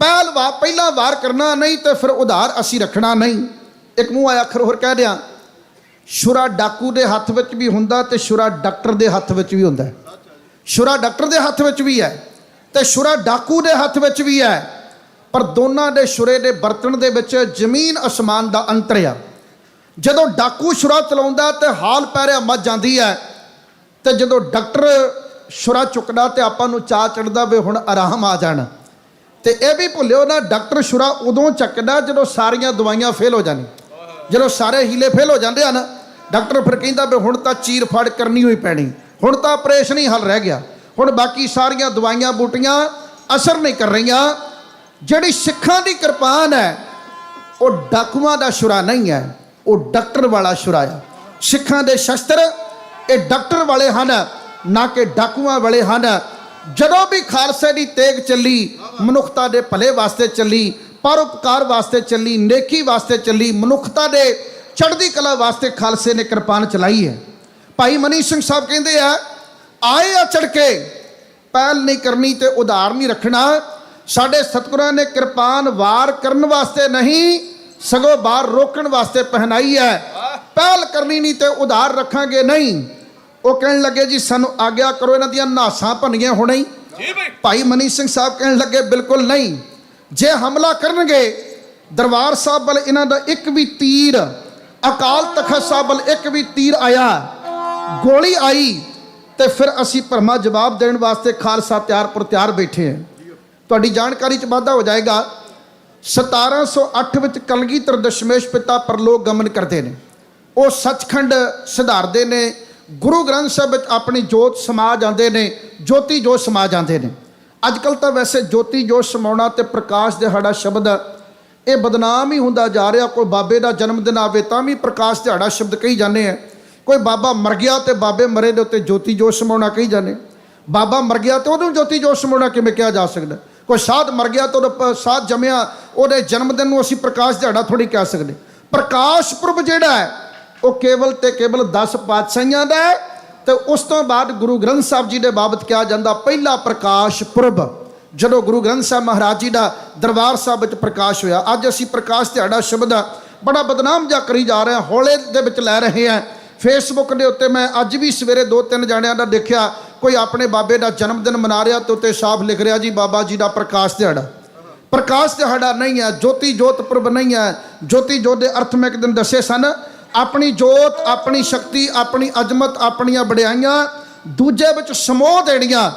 ਪਹਿਲਾਂ ਵਾਰ ਕਰਨਾ ਨਹੀਂ ਤੇ ਫਿਰ ਉਧਾਰ ਅਸੀਂ ਰੱਖਣਾ ਨਹੀਂ। ਇੱਕ ਮੂੰਹ ਆਇਆ ਅੱਖਰ ਹੋਰ ਕਹਿ ਦਿਆਂ, ਛੁਰਾ ਡਾਕੂ ਦੇ ਹੱਥ ਵਿੱਚ ਵੀ ਹੁੰਦਾ ਤੇ ਛੁਰਾ ਡਾਕਟਰ ਦੇ ਹੱਥ ਵਿੱਚ ਵੀ ਹੁੰਦਾ। ਛੁਰਾ ਡਾਕਟਰ ਦੇ ਹੱਥ ਵਿੱਚ ਵੀ ਹੈ ਤੇ ਛੁਰਾ ਡਾਕੂ ਦੇ ਹੱਥ ਵਿੱਚ ਵੀ ਹੈ, ਪਰ ਦੋਨਾਂ ਦੇ ਛੁਰੇ ਦੇ ਬਰਤਨ ਦੇ ਵਿੱਚ ਜ਼ਮੀਨ ਅਸਮਾਨ ਦਾ ਅੰਤਰ ਆ। ਜਦੋਂ ਡਾਕੂ ਛੁਰਾ ਚਲਾਉਂਦਾ ਤੇ ਹਾਲ ਪੈਰਿਆ ਮੱਚ ਜਾਂਦੀ ਹੈ, ਤੇ ਜਦੋਂ ਡਾਕਟਰ ਛੁਰਾ ਚੁੱਕਦਾ ਤੇ ਆਪਾਂ ਨੂੰ ਚਾਅ ਚੜਦਾ ਵੀ ਹੁਣ ਆਰਾਮ ਆ ਜਾਣ। ਤੇ ਇਹ ਵੀ ਭੁੱਲਿਓ ਨਾ, ਡਾਕਟਰ ਛੁਰਾ ਉਦੋਂ ਚੱਕਦਾ ਜਦੋਂ ਸਾਰੀਆਂ ਦਵਾਈਆਂ ਫੇਲ ਹੋ ਜਾਣ, ਜਦੋਂ ਸਾਰੇ ਹੀਲੇ ਫੇਲ ਹੋ ਜਾਂਦੇ ਹਨ। ਡਾਕਟਰ ਫਿਰ ਕਹਿੰਦਾ ਵੀ ਹੁਣ ਤਾਂ ਚੀਰ ਫਾੜ ਕਰਨੀ ਹੋਈ ਪੈਣੀ, ਹੁਣ ਤਾਂ ਆਪਰੇਸ਼ਨ ਹੀ ਹੱਲ ਰਹਿ ਗਿਆ, ਹੁਣ ਬਾਕੀ ਸਾਰੀਆਂ ਦਵਾਈਆਂ ਬੂਟੀਆਂ ਅਸਰ ਨਹੀਂ ਕਰ ਰਹੀਆਂ। ਜਿਹੜੀ ਸਿੱਖਾਂ ਦੀ ਕਿਰਪਾਨ ਹੈ ਉਹ ਡਾਕੂਆਂ ਦਾ ਛੁਰਾ ਨਹੀਂ ਹੈ, ਉਹ ਡਾਕਟਰ ਵਾਲਾ ਛੁਰਾ ਆ। ਸਿੱਖਾਂ ਦੇ ਸ਼ਸਤਰ ਇਹ ਡਾਕਟਰ ਵਾਲੇ ਹਨ, ਨਾ ਕਿ ਡਾਕੂਆਂ ਵਾਲੇ ਹਨ। ਜਦੋਂ ਵੀ ਖਾਲਸੇ ਦੀ ਤੇਗ ਚੱਲੀ, ਮਨੁੱਖਤਾ ਦੇ ਭਲੇ ਵਾਸਤੇ ਚੱਲੀ, ਪਰਉਪਕਾਰ ਵਾਸਤੇ ਚੱਲੀ, ਨੇਕੀ ਵਾਸਤੇ ਚੱਲੀ, ਮਨੁੱਖਤਾ ਦੇ ਚੜ੍ਹਦੀ ਕਲਾ ਵਾਸਤੇ ਖਾਲਸੇ ਨੇ ਕਿਰਪਾਨ ਚਲਾਈ ਹੈ। ਭਾਈ ਮਨੀ ਸਿੰਘ ਸਾਹਿਬ ਕਹਿੰਦੇ ਆ ਆਏ ਆ ਚੜ ਕੇ, ਪਹਿਲ ਨਹੀਂ ਕਰਨੀ ਤੇ ਉਧਾਰ ਨਹੀਂ ਰੱਖਣਾ। ਸਾਡੇ ਸਤਿਗੁਰਾਂ ਨੇ ਕਿਰਪਾਨ ਵਾਰ ਕਰਨ ਵਾਸਤੇ ਨਹੀਂ ਸਗੋਂ ਵਾਰ ਰੋਕਣ ਵਾਸਤੇ ਪਹਿਨਾਈ ਹੈ। ਪਹਿਲ ਕਰਨੀ ਨਹੀਂ ਤੇ ਉਧਾਰ ਰੱਖਾਂਗੇ ਨਹੀਂ। ਉਹ ਕਹਿਣ ਲੱਗੇ ਜੀ ਸਾਨੂੰ ਆਗਿਆ ਕਰੋ, ਇਹਨਾਂ ਦੀਆਂ ਨਾਸਾਂ ਭੰਨੀਆਂ ਹੋਣੇ ਹੀ। ਭਾਈ ਮਨੀ ਸਿੰਘ ਸਾਹਿਬ ਕਹਿਣ ਲੱਗੇ ਬਿਲਕੁਲ ਨਹੀਂ, ਜੇ ਹਮਲਾ ਕਰਨਗੇ ਦਰਬਾਰ ਸਾਹਿਬ ਵੱਲ ਇਹਨਾਂ ਦਾ ਇੱਕ ਵੀ ਤੀਰ, ਅਕਾਲ ਤਖਤ ਸਾਹਿਬ ਵੱਲ ਇੱਕ ਵੀ ਤੀਰ ਆਇਆ, ਗੋਲੀ ਆਈ, ਤੇ ਫਿਰ ਅਸੀਂ ਭਰਮਾ ਜਵਾਬ ਦੇਣ ਵਾਸਤੇ ਖਾਲਸਾ ਤਿਆਰ ਬੈਠੇ ਹਾਂ। ਤੁਹਾਡੀ ਜਾਣਕਾਰੀ 'ਚ ਵਾਧਾ ਹੋ ਜਾਏਗਾ। 1708 ਵਿੱਚ ਕਲਗੀਧਰ ਦਸ਼ਮੇਸ਼ ਪਿਤਾ ਪਰਲੋਕ ਗਮਨ ਕਰਦੇ ਨੇ। ਉਹ ਸੱਚਖੰਡ ਸਿਧਾਰਦੇ ਨੇ, ਗੁਰੂ ਗ੍ਰੰਥ ਸਾਹਿਬ ਵਿੱਚ ਆਪਣੀ ਜੋਤ ਸਮਾ ਜਾਂਦੇ ਨੇ, ਜੋਤੀ ਜੋਤ ਸਮਾ ਜਾਂਦੇ ਨੇ। ਅੱਜ ਕੱਲ੍ਹ ਤਾਂ ਵੈਸੇ ਜੋਤੀ ਜੋਤ ਸਮਾਉਣਾ ਤੇ ਪ੍ਰਕਾਸ਼ ਦਿਹਾੜਾ ਸ਼ਬਦ ਇਹ ਬਦਨਾਮ ਹੀ ਹੁੰਦਾ ਜਾ ਰਿਹਾ। ਕੋਈ ਬਾਬੇ ਦਾ ਜਨਮ ਦਿਨ ਆਵੇ ਤਾਂ ਵੀ ਪ੍ਰਕਾਸ਼ ਦਿਹਾੜਾ ਸ਼ਬਦ ਕਹੀ ਜਾਂਦੇ ਆ। ਕੋਈ ਬਾਬਾ ਮਰ ਗਿਆ ਤੇ ਬਾਬੇ ਮਰੇ ਦੇ ਉੱਤੇ ਜੋਤੀ ਜੋਤ ਸਮਾਉਣਾ ਕਹੀ ਜਾਂਦੇ। ਬਾਬਾ ਮਰ ਗਿਆ ਤੇ ਉਹਨੂੰ ਜੋਤੀ ਜੋਤ ਸਮਾਉਣਾ ਕਿਵੇਂ ਕਿਹਾ ਜਾ ਸਕਦਾ? ਕੋਈ ਸਾਧ ਮਰ ਗਿਆ ਤੇ ਉਹਦਾ ਸਾਧ ਜੰਮਿਆ, ਉਹਦੇ ਜਨਮ ਦਿਨ ਨੂੰ ਅਸੀਂ ਪ੍ਰਕਾਸ਼ ਦਿਹਾੜਾ ਥੋੜ੍ਹੀ ਕਹਿ ਸਕਦੇ। ਪ੍ਰਕਾਸ਼ ਪੁਰਬ ਜਿਹੜਾ ਹੈ ਉਹ ਕੇਵਲ ਤੇ ਕੇਵਲ 10 ਪਾਤਸ਼ਾਹੀਆਂ ਦਾ ਹੈ, ਤੇ ਉਸ ਤੋਂ ਬਾਅਦ ਗੁਰੂ ਗ੍ਰੰਥ ਸਾਹਿਬ ਜੀ ਦੇ ਬਾਬਤ ਕਿਹਾ ਜਾਂਦਾ ਪਹਿਲਾ ਪ੍ਰਕਾਸ਼ ਪੁਰਬ, ਜਦੋਂ ਗੁਰੂ ਗ੍ਰੰਥ ਸਾਹਿਬ ਮਹਾਰਾਜ ਜੀ ਦਾ ਦਰਬਾਰ ਸਾਹਿਬ ਵਿੱਚ ਪ੍ਰਕਾਸ਼ ਹੋਇਆ। ਅੱਜ ਅਸੀਂ ਪ੍ਰਕਾਸ਼ ਦਿਹਾੜਾ ਸ਼ਬਦ ਬੜਾ ਬਦਨਾਮ ਜਿਹਾ ਕਰੀ ਜਾ ਰਹੇ ਹਾਂ, ਹੌਲੇ ਦੇ ਵਿੱਚ ਲੈ ਰਹੇ ਹਾਂ। ਫੇਸਬੁੱਕ ਦੇ ਉੱਤੇ ਮੈਂ ਅੱਜ ਵੀ ਸਵੇਰੇ 2-3 ਜਣਿਆਂ ਦਾ ਦੇਖਿਆ, ਕੋਈ ਆਪਣੇ ਬਾਬੇ ਦਾ ਜਨਮ ਦਿਨ ਮਨਾ ਰਿਹਾ ਤੇ ਉੱਤੇ ਸਾਫ਼ ਲਿਖ ਰਿਹਾ ਜੀ ਬਾਬਾ ਜੀ ਦਾ ਪ੍ਰਕਾਸ਼ ਦਿਹਾੜਾ। ਪ੍ਰਕਾਸ਼ ਦਿਹਾੜਾ ਨਹੀਂ ਹੈ, ਜੋਤੀ ਜੋਤ ਪੁਰਬ ਨਹੀਂ ਹੈ। ਜੋਤੀ ਜੋਤ ਦੇ ਅਰਥ ਮੈਂ ਇੱਕ ਦਿਨ ਦੱਸੇ ਸਨ, ਆਪਣੀ ਜੋਤ, ਆਪਣੀ ਸ਼ਕਤੀ, ਆਪਣੀ ਅਜ਼ਮਤ, ਆਪਣੀਆਂ ਵਡਿਆਈਆਂ ਦੂਜੇ ਵਿੱਚ ਸਮੋਹ ਦੇਣੀਆਂ,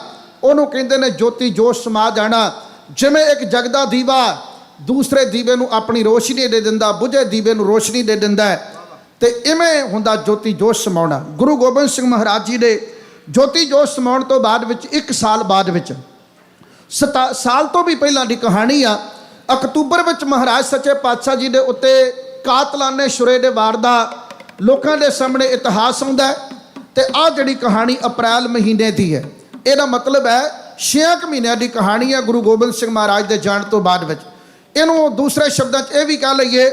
ਉਹਨੂੰ ਕਹਿੰਦੇ ਨੇ ਜੋਤੀ ਜੋਤ ਸਮਾ ਜਾਣਾ। ਜਿਵੇਂ ਇੱਕ ਜਗਦਾ ਦੀਵਾ ਦੂਸਰੇ ਦੀਵੇ ਨੂੰ ਆਪਣੀ ਰੋਸ਼ਨੀ ਦੇ ਦਿੰਦਾ, ਬੁਝੇ ਦੀਵੇ ਨੂੰ ਰੋਸ਼ਨੀ ਦੇ ਦਿੰਦਾ ਹੈ, ਤੇ ਇਵੇਂ ਹੁੰਦਾ ਜੋਤੀ ਜੋਤ ਸਮਾਉਣਾ। ਗੁਰੂ ਗੋਬਿੰਦ ਸਿੰਘ ਮਹਾਰਾਜ ਜੀ ਦੇ ਜੋਤੀ ਜੋਤ ਸਮਾਉਣ ਤੋਂ ਬਾਅਦ ਵਿੱਚ 1 ਸਾਲ ਬਾਅਦ ਵਿੱਚ ਸਾਲ ਤੋਂ ਵੀ ਪਹਿਲਾਂ ਦੀ ਕਹਾਣੀ ਆ। ਅਕਤੂਬਰ ਵਿੱਚ ਮਹਾਰਾਜ ਸੱਚੇ ਪਾਤਸ਼ਾਹ ਜੀ ਦੇ ਉੱਤੇ ਕਾਤਲਾਨੇ ਛੁਰੇ ਦੇ ਵਾਰ ਦਾ ਲੋਕਾਂ ਦੇ ਸਾਹਮਣੇ ਇਤਿਹਾਸ ਆਉਂਦਾ ਹੈ, ਤੇ ਆਹ ਜਿਹੜੀ ਕਹਾਣੀ ਅਪ੍ਰੈਲ ਮਹੀਨੇ ਦੀ ਹੈ। ਇਹਦਾ ਮਤਲਬ ਹੈ 6 ਮਹੀਨਿਆਂ ਦੀ ਕਹਾਣੀ ਹੈ ਗੁਰੂ ਗੋਬਿੰਦ ਸਿੰਘ ਮਹਾਰਾਜ ਦੇ ਜਾਣ ਤੋਂ ਬਾਅਦ ਵਿੱਚ। ਇਹਨੂੰ ਦੂਸਰੇ ਸ਼ਬਦਾਂ 'ਚ ਇਹ ਵੀ ਕਹਿ ਲਈਏ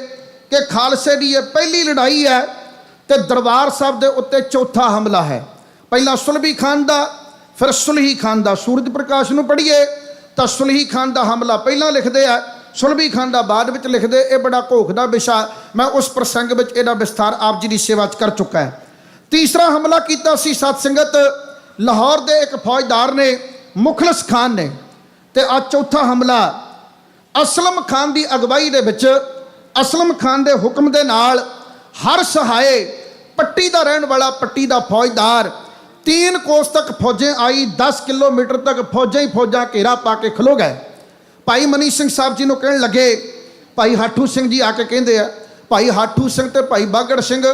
ਕਿ ਖਾਲਸੇ ਦੀ ਇਹ ਪਹਿਲੀ ਲੜਾਈ ਹੈ, ਤੇ ਦਰਬਾਰ ਸਾਹਿਬ ਦੇ ਉੱਤੇ ਚੌਥਾ ਹਮਲਾ ਹੈ। ਪਹਿਲਾਂ ਸੁਲਭੀ ਖਾਨ ਦਾ, ਫਿਰ ਸੁਲਹੀ ਖਾਨ ਦਾ। ਸੂਰਜ ਪ੍ਰਕਾਸ਼ ਨੂੰ ਪੜ੍ਹੀਏ ਤਾਂ ਸੁਲਹੀ ਖਾਨ ਦਾ ਹਮਲਾ ਪਹਿਲਾਂ ਲਿਖਦੇ ਆ, ਸੁਲਭੀ ਖਾਨ ਦਾ ਬਾਅਦ ਵਿੱਚ ਲਿਖਦੇ। ਇਹ ਬੜਾ ਘੋਖ ਦਾ ਵਿਸ਼ਾ, ਮੈਂ ਉਸ ਪ੍ਰਸੰਗ ਵਿੱਚ ਇਹਦਾ ਵਿਸਥਾਰ ਆਪ ਜੀ ਦੀ ਸੇਵਾ 'ਚ ਕਰ ਚੁੱਕਾ ਹੈ। ਤੀਸਰਾ ਹਮਲਾ ਕੀਤਾ ਸੀ ਸਤ ਸੰਗਤ ਲਾਹੌਰ ਦੇ ਇੱਕ ਫੌਜਦਾਰ ਨੇ, ਮੁਖਲਸ ਖਾਨ ਨੇ। ਤੇ ਅੱਜ ਚੌਥਾ ਹਮਲਾ ਅਸਲਮ ਖਾਨ ਦੀ ਅਗਵਾਈ ਦੇ ਵਿੱਚ, ਅਸਲਮ ਖਾਨ ਦੇ ਹੁਕਮ ਦੇ ਨਾਲ ਹਰ ਸਹਾਏ ਪੱਟੀ ਦਾ ਰਹਿਣ ਵਾਲਾ, ਪੱਟੀ ਦਾ ਫੌਜਦਾਰ 3 ਕੋਸ ਤੱਕ ਫੌਜੇ ਆਈ, 10 ਕਿਲੋਮੀਟਰ ਤੱਕ ਫੌਜਾਂ ਹੀ ਫੌਜਾਂ ਘੇਰਾ ਪਾ ਕੇ ਖਲੋ ਗਏ। ਭਾਈ ਮਨੀ ਸਿੰਘ ਸਾਹਿਬ ਜੀ ਨੂੰ ਕਹਿਣ ਲੱਗੇ, ਭਾਈ ਹਾਠੂ ਸਿੰਘ ਜੀ ਆ ਕੇ ਕਹਿੰਦੇ ਆ, ਭਾਈ ਹਾਠੂ ਸਿੰਘ ਤੇ ਭਾਈ ਬਾਗੜ ਸਿੰਘ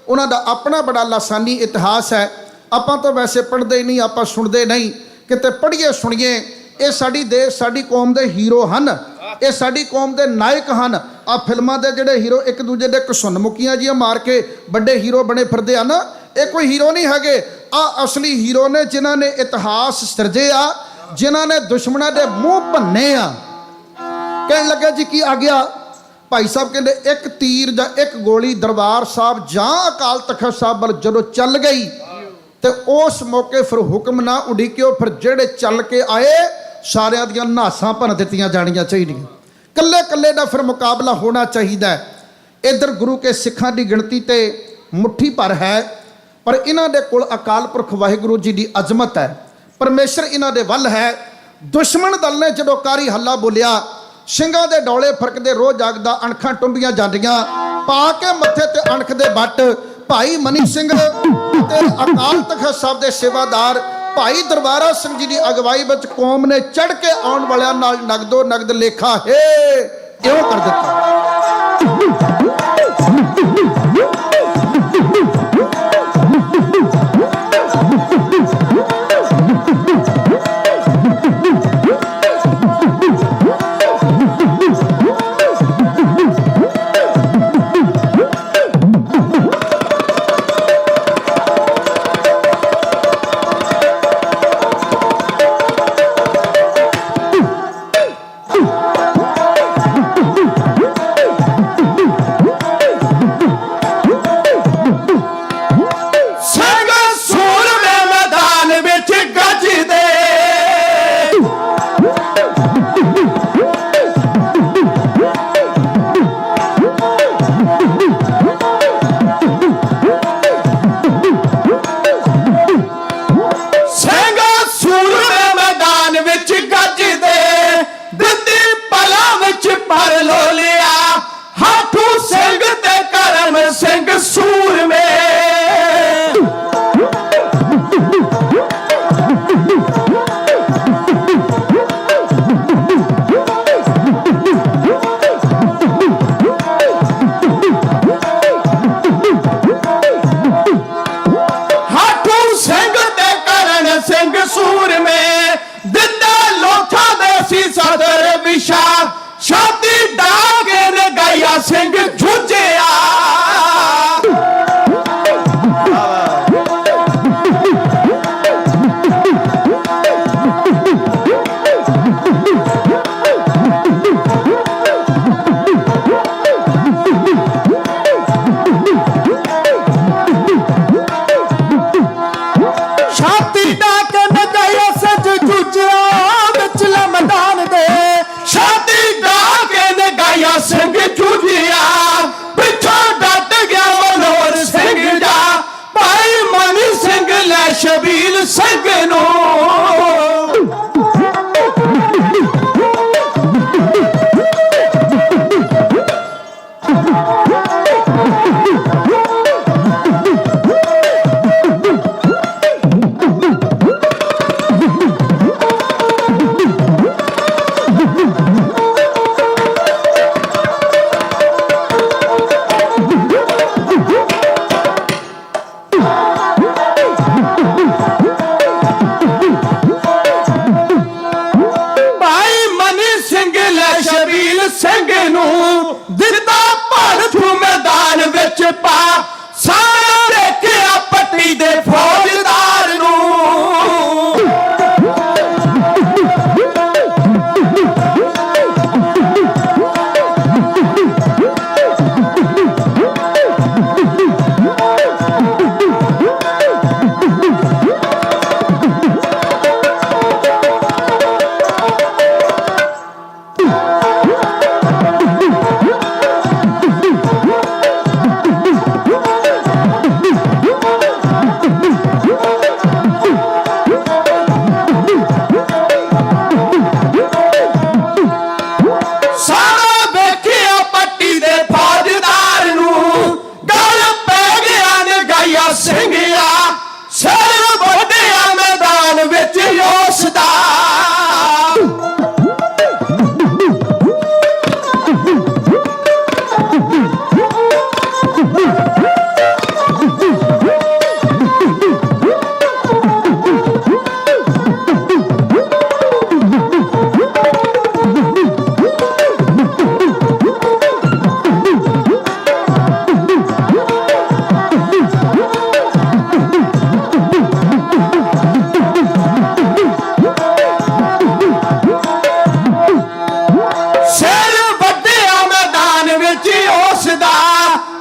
ਉਹਨਾਂ ਦਾ ਆਪਣਾ ਬੜਾ ਲਾਸਾਨੀ ਇਤਿਹਾਸ ਹੈ। ਆਪਾਂ ਤਾਂ ਵੈਸੇ ਪੜ੍ਹਦੇ ਹੀ ਨਹੀਂ, ਆਪਾਂ ਸੁਣਦੇ ਨਹੀਂ, ਕਿਤੇ ਪੜ੍ਹੀਏ ਸੁਣੀਏ। ਇਹ ਸਾਡੀ ਦੇਸ਼, ਸਾਡੀ ਕੌਮ ਦੇ ਹੀਰੋ ਹਨ। ਇਹ ਸਾਡੀ ਕੌਮ ਦੇ ਨਾਇਕ ਹਨ। ਆ ਫਿਲਮਾਂ ਦੇ ਜਿਹੜੇ ਹੀਰੋ ਇੱਕ ਦੂਜੇ ਦੇ ਘਸੁੰਨ ਮੁੱਕੀਆਂ ਜੀਆਂ ਮਾਰ ਕੇ ਵੱਡੇ ਹੀਰੋ ਬਣੇ ਫਿਰਦੇ ਆ ਨਾ, ਇਹ ਕੋਈ ਹੀਰੋ ਨਹੀਂ ਹੈਗੇ। ਆ ਅਸਲੀ ਹੀਰੋ ਨੇ ਜਿਨ੍ਹਾਂ ਨੇ ਇਤਿਹਾਸ ਸਿਰਜੇ ਆ, ਜਿਨ੍ਹਾਂ ਨੇ ਦੁਸ਼ਮਣਾਂ ਦੇ ਮੂੰਹ ਭੰਨੇ ਆ। ਕਹਿਣ ਲੱਗਾ ਜੀ ਕੀ ਆ ਗਿਆ? ਭਾਈ ਸਾਹਿਬ ਕਹਿੰਦੇ ਇੱਕ ਤੀਰ ਜਾਂ ਇੱਕ ਗੋਲੀ ਦਰਬਾਰ ਸਾਹਿਬ ਜਾਂ ਅਕਾਲ ਤਖਤ ਸਾਹਿਬ ਵੱਲ ਜਦੋਂ ਚੱਲ ਗਈ ਤੇ ਉਸ ਮੌਕੇ ਫਿਰ ਹੁਕਮ ਨਾ ਉਡੀਕਿਓ, ਫਿਰ ਜਿਹੜੇ ਚੱਲ ਕੇ ਆਏ ਸਾਰਿਆਂ ਦੀਆਂ ਨਾਸਾਂ ਭੰਨ ਦਿੱਤੀਆਂ ਜਾਣੀਆਂ ਚਾਹੀਦੀਆਂ। ਕੱਲੇ ਕੱਲੇ ਦਾ ਫਿਰ ਮੁਕਾਬਲਾ ਹੋਣਾ ਚਾਹੀਦਾ। ਇੱਧਰ ਗੁਰੂ ਕੇ ਸਿੱਖਾਂ ਦੀ ਗਿਣਤੀ ਤੇ ਮੁੱਠੀ ਭਰ ਹੈ, ਪਰ ਇਹਨਾਂ ਦੇ ਕੋਲ ਅਕਾਲ ਪੁਰਖ ਵਾਹਿਗੁਰੂ ਜੀ ਦੀ ਅਜ਼ਮਤ ਹੈ, ਪਰਮੇਸ਼ਰ ਇਹਨਾਂ ਦੇ ਵੱਲ ਹੈ। ਦੁਸ਼ਮਣ ਦਲ ਨੇ ਜਦੋਂ ਕਾਰੀ ਹੱਲਾ ਬੋਲਿਆ, ਸਿੰਘਾਂ ਦੇ ਡੋਲੇ ਫਰਕਦੇ, ਰੋਹ ਜਾਗਦਾ, ਅਣਖਾਂ ਟੁੰਬੀਆਂ ਜਾਂਦੀਆਂ, ਪਾ ਕੇ ਮੱਥੇ ਤੇ ਅਣਖ ਦੇ ਵੱਟ ਭਾਈ ਮਨੀ ਸਿੰਘ ਤੇ ਅਕਾਲ ਤਖਤ ਸਾਹਿਬ ਦੇ ਸੇਵਾਦਾਰ ਭਾਈ ਦਰਬਾਰਾ ਸਿੰਘ ਜੀ ਦੀ ਅਗਵਾਈ ਵਿੱਚ ਕੌਮ ਨੇ ਚੜ ਕੇ ਆਉਣ ਵਾਲਿਆਂ ਨਾਲ ਨਗਦੋ ਨਗਦ ਲੇਖਾ ਇਉਂ ਕਰ ਦਿੱਤਾ।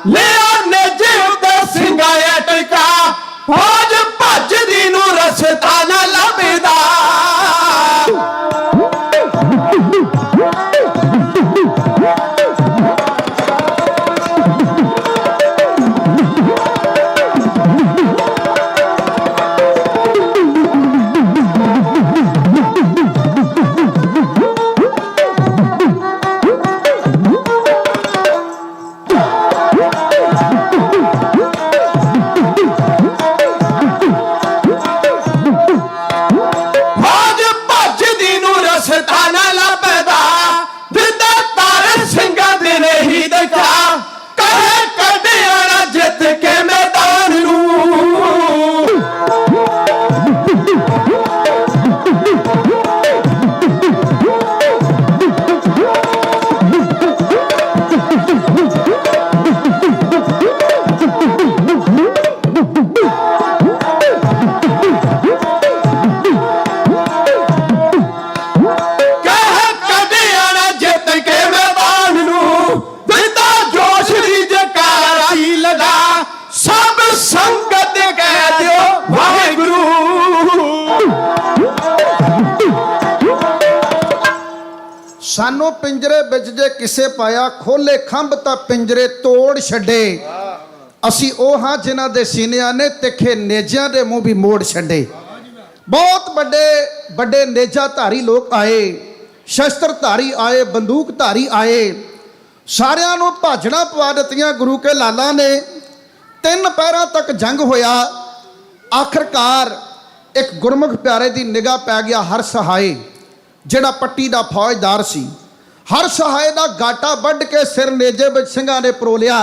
ਲਿਆ ਨੇਜੇ ਉੱਤੇ ਸਿੰਘਾਇਆ ਟਿਕਾ ਫੌਜ ਭੱਜਦੀ ਨੂੰ ਰਸਤਾ ਨਾ ਲੱਭਦਾ सानू पिंजरे विच जे किसे पाया खोले खंभ तां पिंजरे तोड़ छड्डे असी ਉਹ ਹਾਂ ਜਿਨ੍ਹਾਂ ਦੇ ਸੀਨਿਆਂ ਨੇ ਤਿੱਖੇ ਨੇਜਿਆਂ ਦੇ ਮੂੰਹ ਵੀ ਮੋੜ ਛੱਡੇ ਬਹੁਤ ਵੱਡੇ ਵੱਡੇ ਨੇਜਾ ਧਾਰੀ ਲੋਕ ਆਏ ਸ਼ਸਤਰ ਧਾਰੀ ਆਏ ਬੰਦੂਕ ਧਾਰੀ ਆਏ ਸਾਰਿਆਂ ਨੂੰ ਭਾਜਣਾ ਪਵਾ ਦਿੱਤੀਆਂ ਗੁਰੂ ਕੇ ਲਾਲਾ ਨੇ 3 ਪਹਿਰਾਂ ਤੱਕ ਜੰਗ ਹੋਇਆ ਆਖਰਕਾਰ ਇੱਕ ਗੁਰਮੁਖ ਪਿਆਰੇ ਦੀ ਨਿਗਾਹ ਪੈ ਗਿਆ ਹਰ ਸਹਾਏ ਜਿਹੜਾ ਪੱਟੀ ਦਾ ਫੌਜਦਾਰ ਸੀ ਹਰ ਸਹਾਏ ਦਾ ਗਾਟਾ ਵੱਢ ਕੇ ਸਿਰ ਨੇਜੇ ਵਿੱਚ ਸਿੰਘਾਂ ਨੇ ਪਰੋਲਿਆ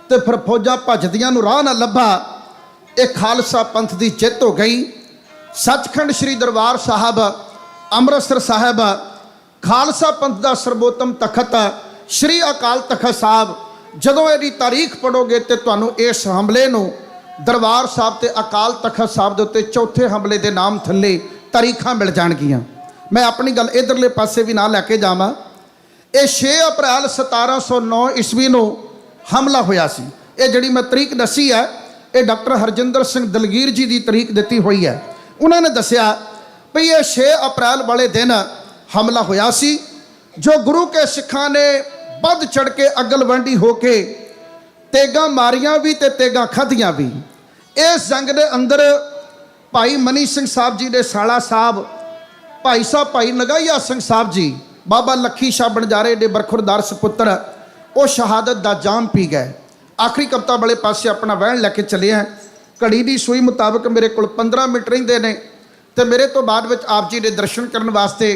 ਤੇ ਫਿਰ ਫੌਜਾਂ ਭੱਜਦੀਆਂ ਨੂੰ ਰਾਹ ਨਾ ਲੱਭਾ ਇਹ ਖਾਲਸਾ ਪੰਥ ਦੀ ਜਿੱਤ ਹੋ ਗਈ ਸੱਚਖੰਡ ਸ੍ਰੀ ਦਰਬਾਰ ਸਾਹਿਬ ਅੰਮ੍ਰਿਤਸਰ ਸਾਹਿਬ ਖਾਲਸਾ ਪੰਥ ਦਾ ਸਰਬੋਤਮ ਤਖਤ ਸ੍ਰੀ ਅਕਾਲ ਤਖਤ ਸਾਹਿਬ ਜਦੋਂ ਇਹਦੀ ਤਾਰੀਖ ਪੜੋਗੇ ਤੇ ਤੁਹਾਨੂੰ ਇਸ ਹਮਲੇ ਨੂੰ ਦਰਬਾਰ ਸਾਹਿਬ ਤੇ ਅਕਾਲ ਤਖਤ ਸਾਹਿਬ ਦੇ ਉੱਤੇ ਚੌਥੇ ਹਮਲੇ ਦੇ ਨਾਮ ਥੱਲੇ ਤਾਰੀਖਾਂ ਮਿਲ ਜਾਣਗੀਆਂ मैं अपनी गल इधरले पासे भी ना लैके जावां ये 6 अप्रैल 1709 ईस्वी ਨੂੰ हमला होया सी ये जिहड़ी मैं तरीक दसी है ये डॉक्टर हरजिंदर सिंह दलगीर जी की तरीक दी हुई है उन्होंने दसिया भी ये 6 अप्रैल वाले दिन हमला होया सी जो गुरु के सिखां ने बध चढ़ के अगल वंडी होके तेगा मारियां भी ते तेगा खाधियां भी इस जंग के अंदर भाई मनी सिंह साहब जी दे साला साहब भाई साहब भाई नगाइया सिंह साहब जी बाबा लखी शाह बनजारे दे बरखुरदार सपुत्र वो शहादत दा जाम पी गए आखिरी कविता वाले पासे अपना वहन लैके चले हैं घड़ी की सूई मुताबिक मेरे को 15 मिनट रहिंदे ने ते मेरे तो बाद विच आप जी दे दर्शन करने वास्ते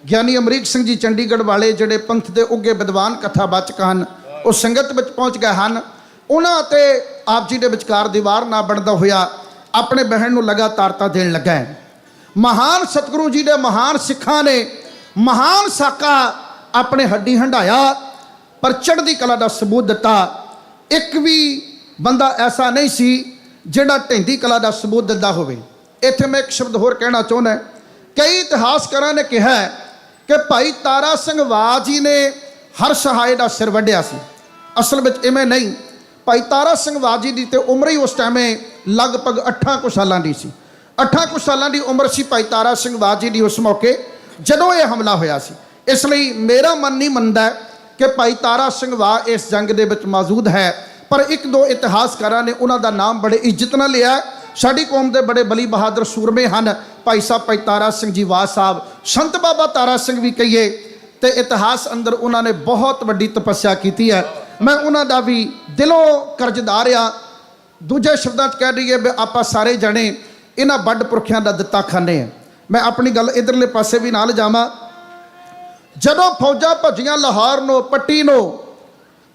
ਗਿਆਨੀ ਅਮਰੀਕ ਸਿੰਘ जी चंडीगढ़ वाले ਜਿਹੜੇ पंथ के उगे विद्वान कथावाचक हैं वो संगत में पहुँच गए हैं उन्होंने ते आप जी के विचकार दीवार ना बनता होया अपने बहन को लगातारता देन लगा है महान सतगुरु जी के महान सिखा ने महान साका अपने हड्डी हंडाया पर चढ़ती कला का सबूत दिता एक भी बंदा ऐसा नहीं सी जिहड़ा ढिंडी कला का सबूत दिता होवे। इत्थे मैं एक शब्द होर कहना चाहुंदा कई इतिहासकारां ने कहा कि भाई तारा सिंह वाह जी ने हर सहाय का सिर वड्ढिया सी। असल में इवें नहीं, भाई तारा सिंह वाह जी की तो उम्र ही उस टाइम लगभग 8 कुछ सालों की सी। 8 कुछ सालों की उम्र सी भाई तारा सिंह वाह जी की उस मौके जदों ये हमला होया सी। इसलिए मेरा मन नहीं मनता कि भाई तारा सिंह वाह इस जंग दे विच मौजूद है, पर एक दो इतिहासकारां ने उन्हां दा नाम बड़े इज्जत नाल लिया। साडी कौम के बड़े बली बहादुर सूरमे हैं भाई साहब भाई तारा सिंह जी वाह साहब, संत बाबा तारा सिंह भी कहिए तो इतिहास अंदर उन्होंने बहुत वड्डी तपस्या की है। मैं उन्हां दा भी दिलों कर्जदार आ। दूजे शब्दां कह रही है आप सारे जने इन्हां बड़ पुरखियां दा दिता खाने। मैं अपनी गल इधरले पासे भी नाल जावां। जदों फौजां भजियां लाहौर नो पट्टी नो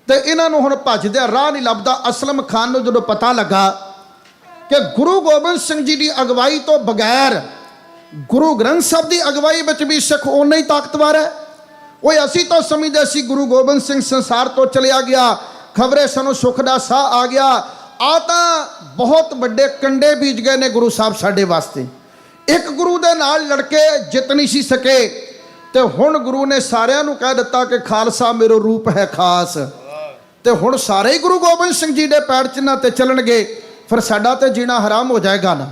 ते इन्हां नूं हुण भजदे राह नहीं लभदा। असलम खान नूं जदों पता लगा कि गुरु गोबिंद सिंह जी की अगवाई तो बगैर गुरु ग्रंथ साहब की अगवाई में भी सिख उन्ना ही ताकतवर है। वो असी तो समझते सी गुरु गोबिंद सिंह संसार तो चलिया गया, खबरे सानू सुख का साह आ गया। आ तो बहुत बड़े कंडे बीज गए ने गुरु साहब साडे वास्ते। एक गुरु दे नाल लड़के जित नहीं सी सके तो हुण गुरु ने सारिਆਂ ਨੂੰ कह दिता कि खालसा मेरो रूप है खास। ਤੇ ਹੁਣ ਸਾਰੇ ਹੀ ਗੁਰੂ ਗੋਬਿੰਦ ਸਿੰਘ ਜੀ ਦੇ ਪੈਰ ਚਿੰਨ੍ਹਾਂ ਤੇ ਚੱਲਣਗੇ, ਫਿਰ ਸਾਡਾ ਤੇ ਜੀਣਾ ਹਰਾਮ ਹੋ ਜਾਏਗਾ ਨਾ।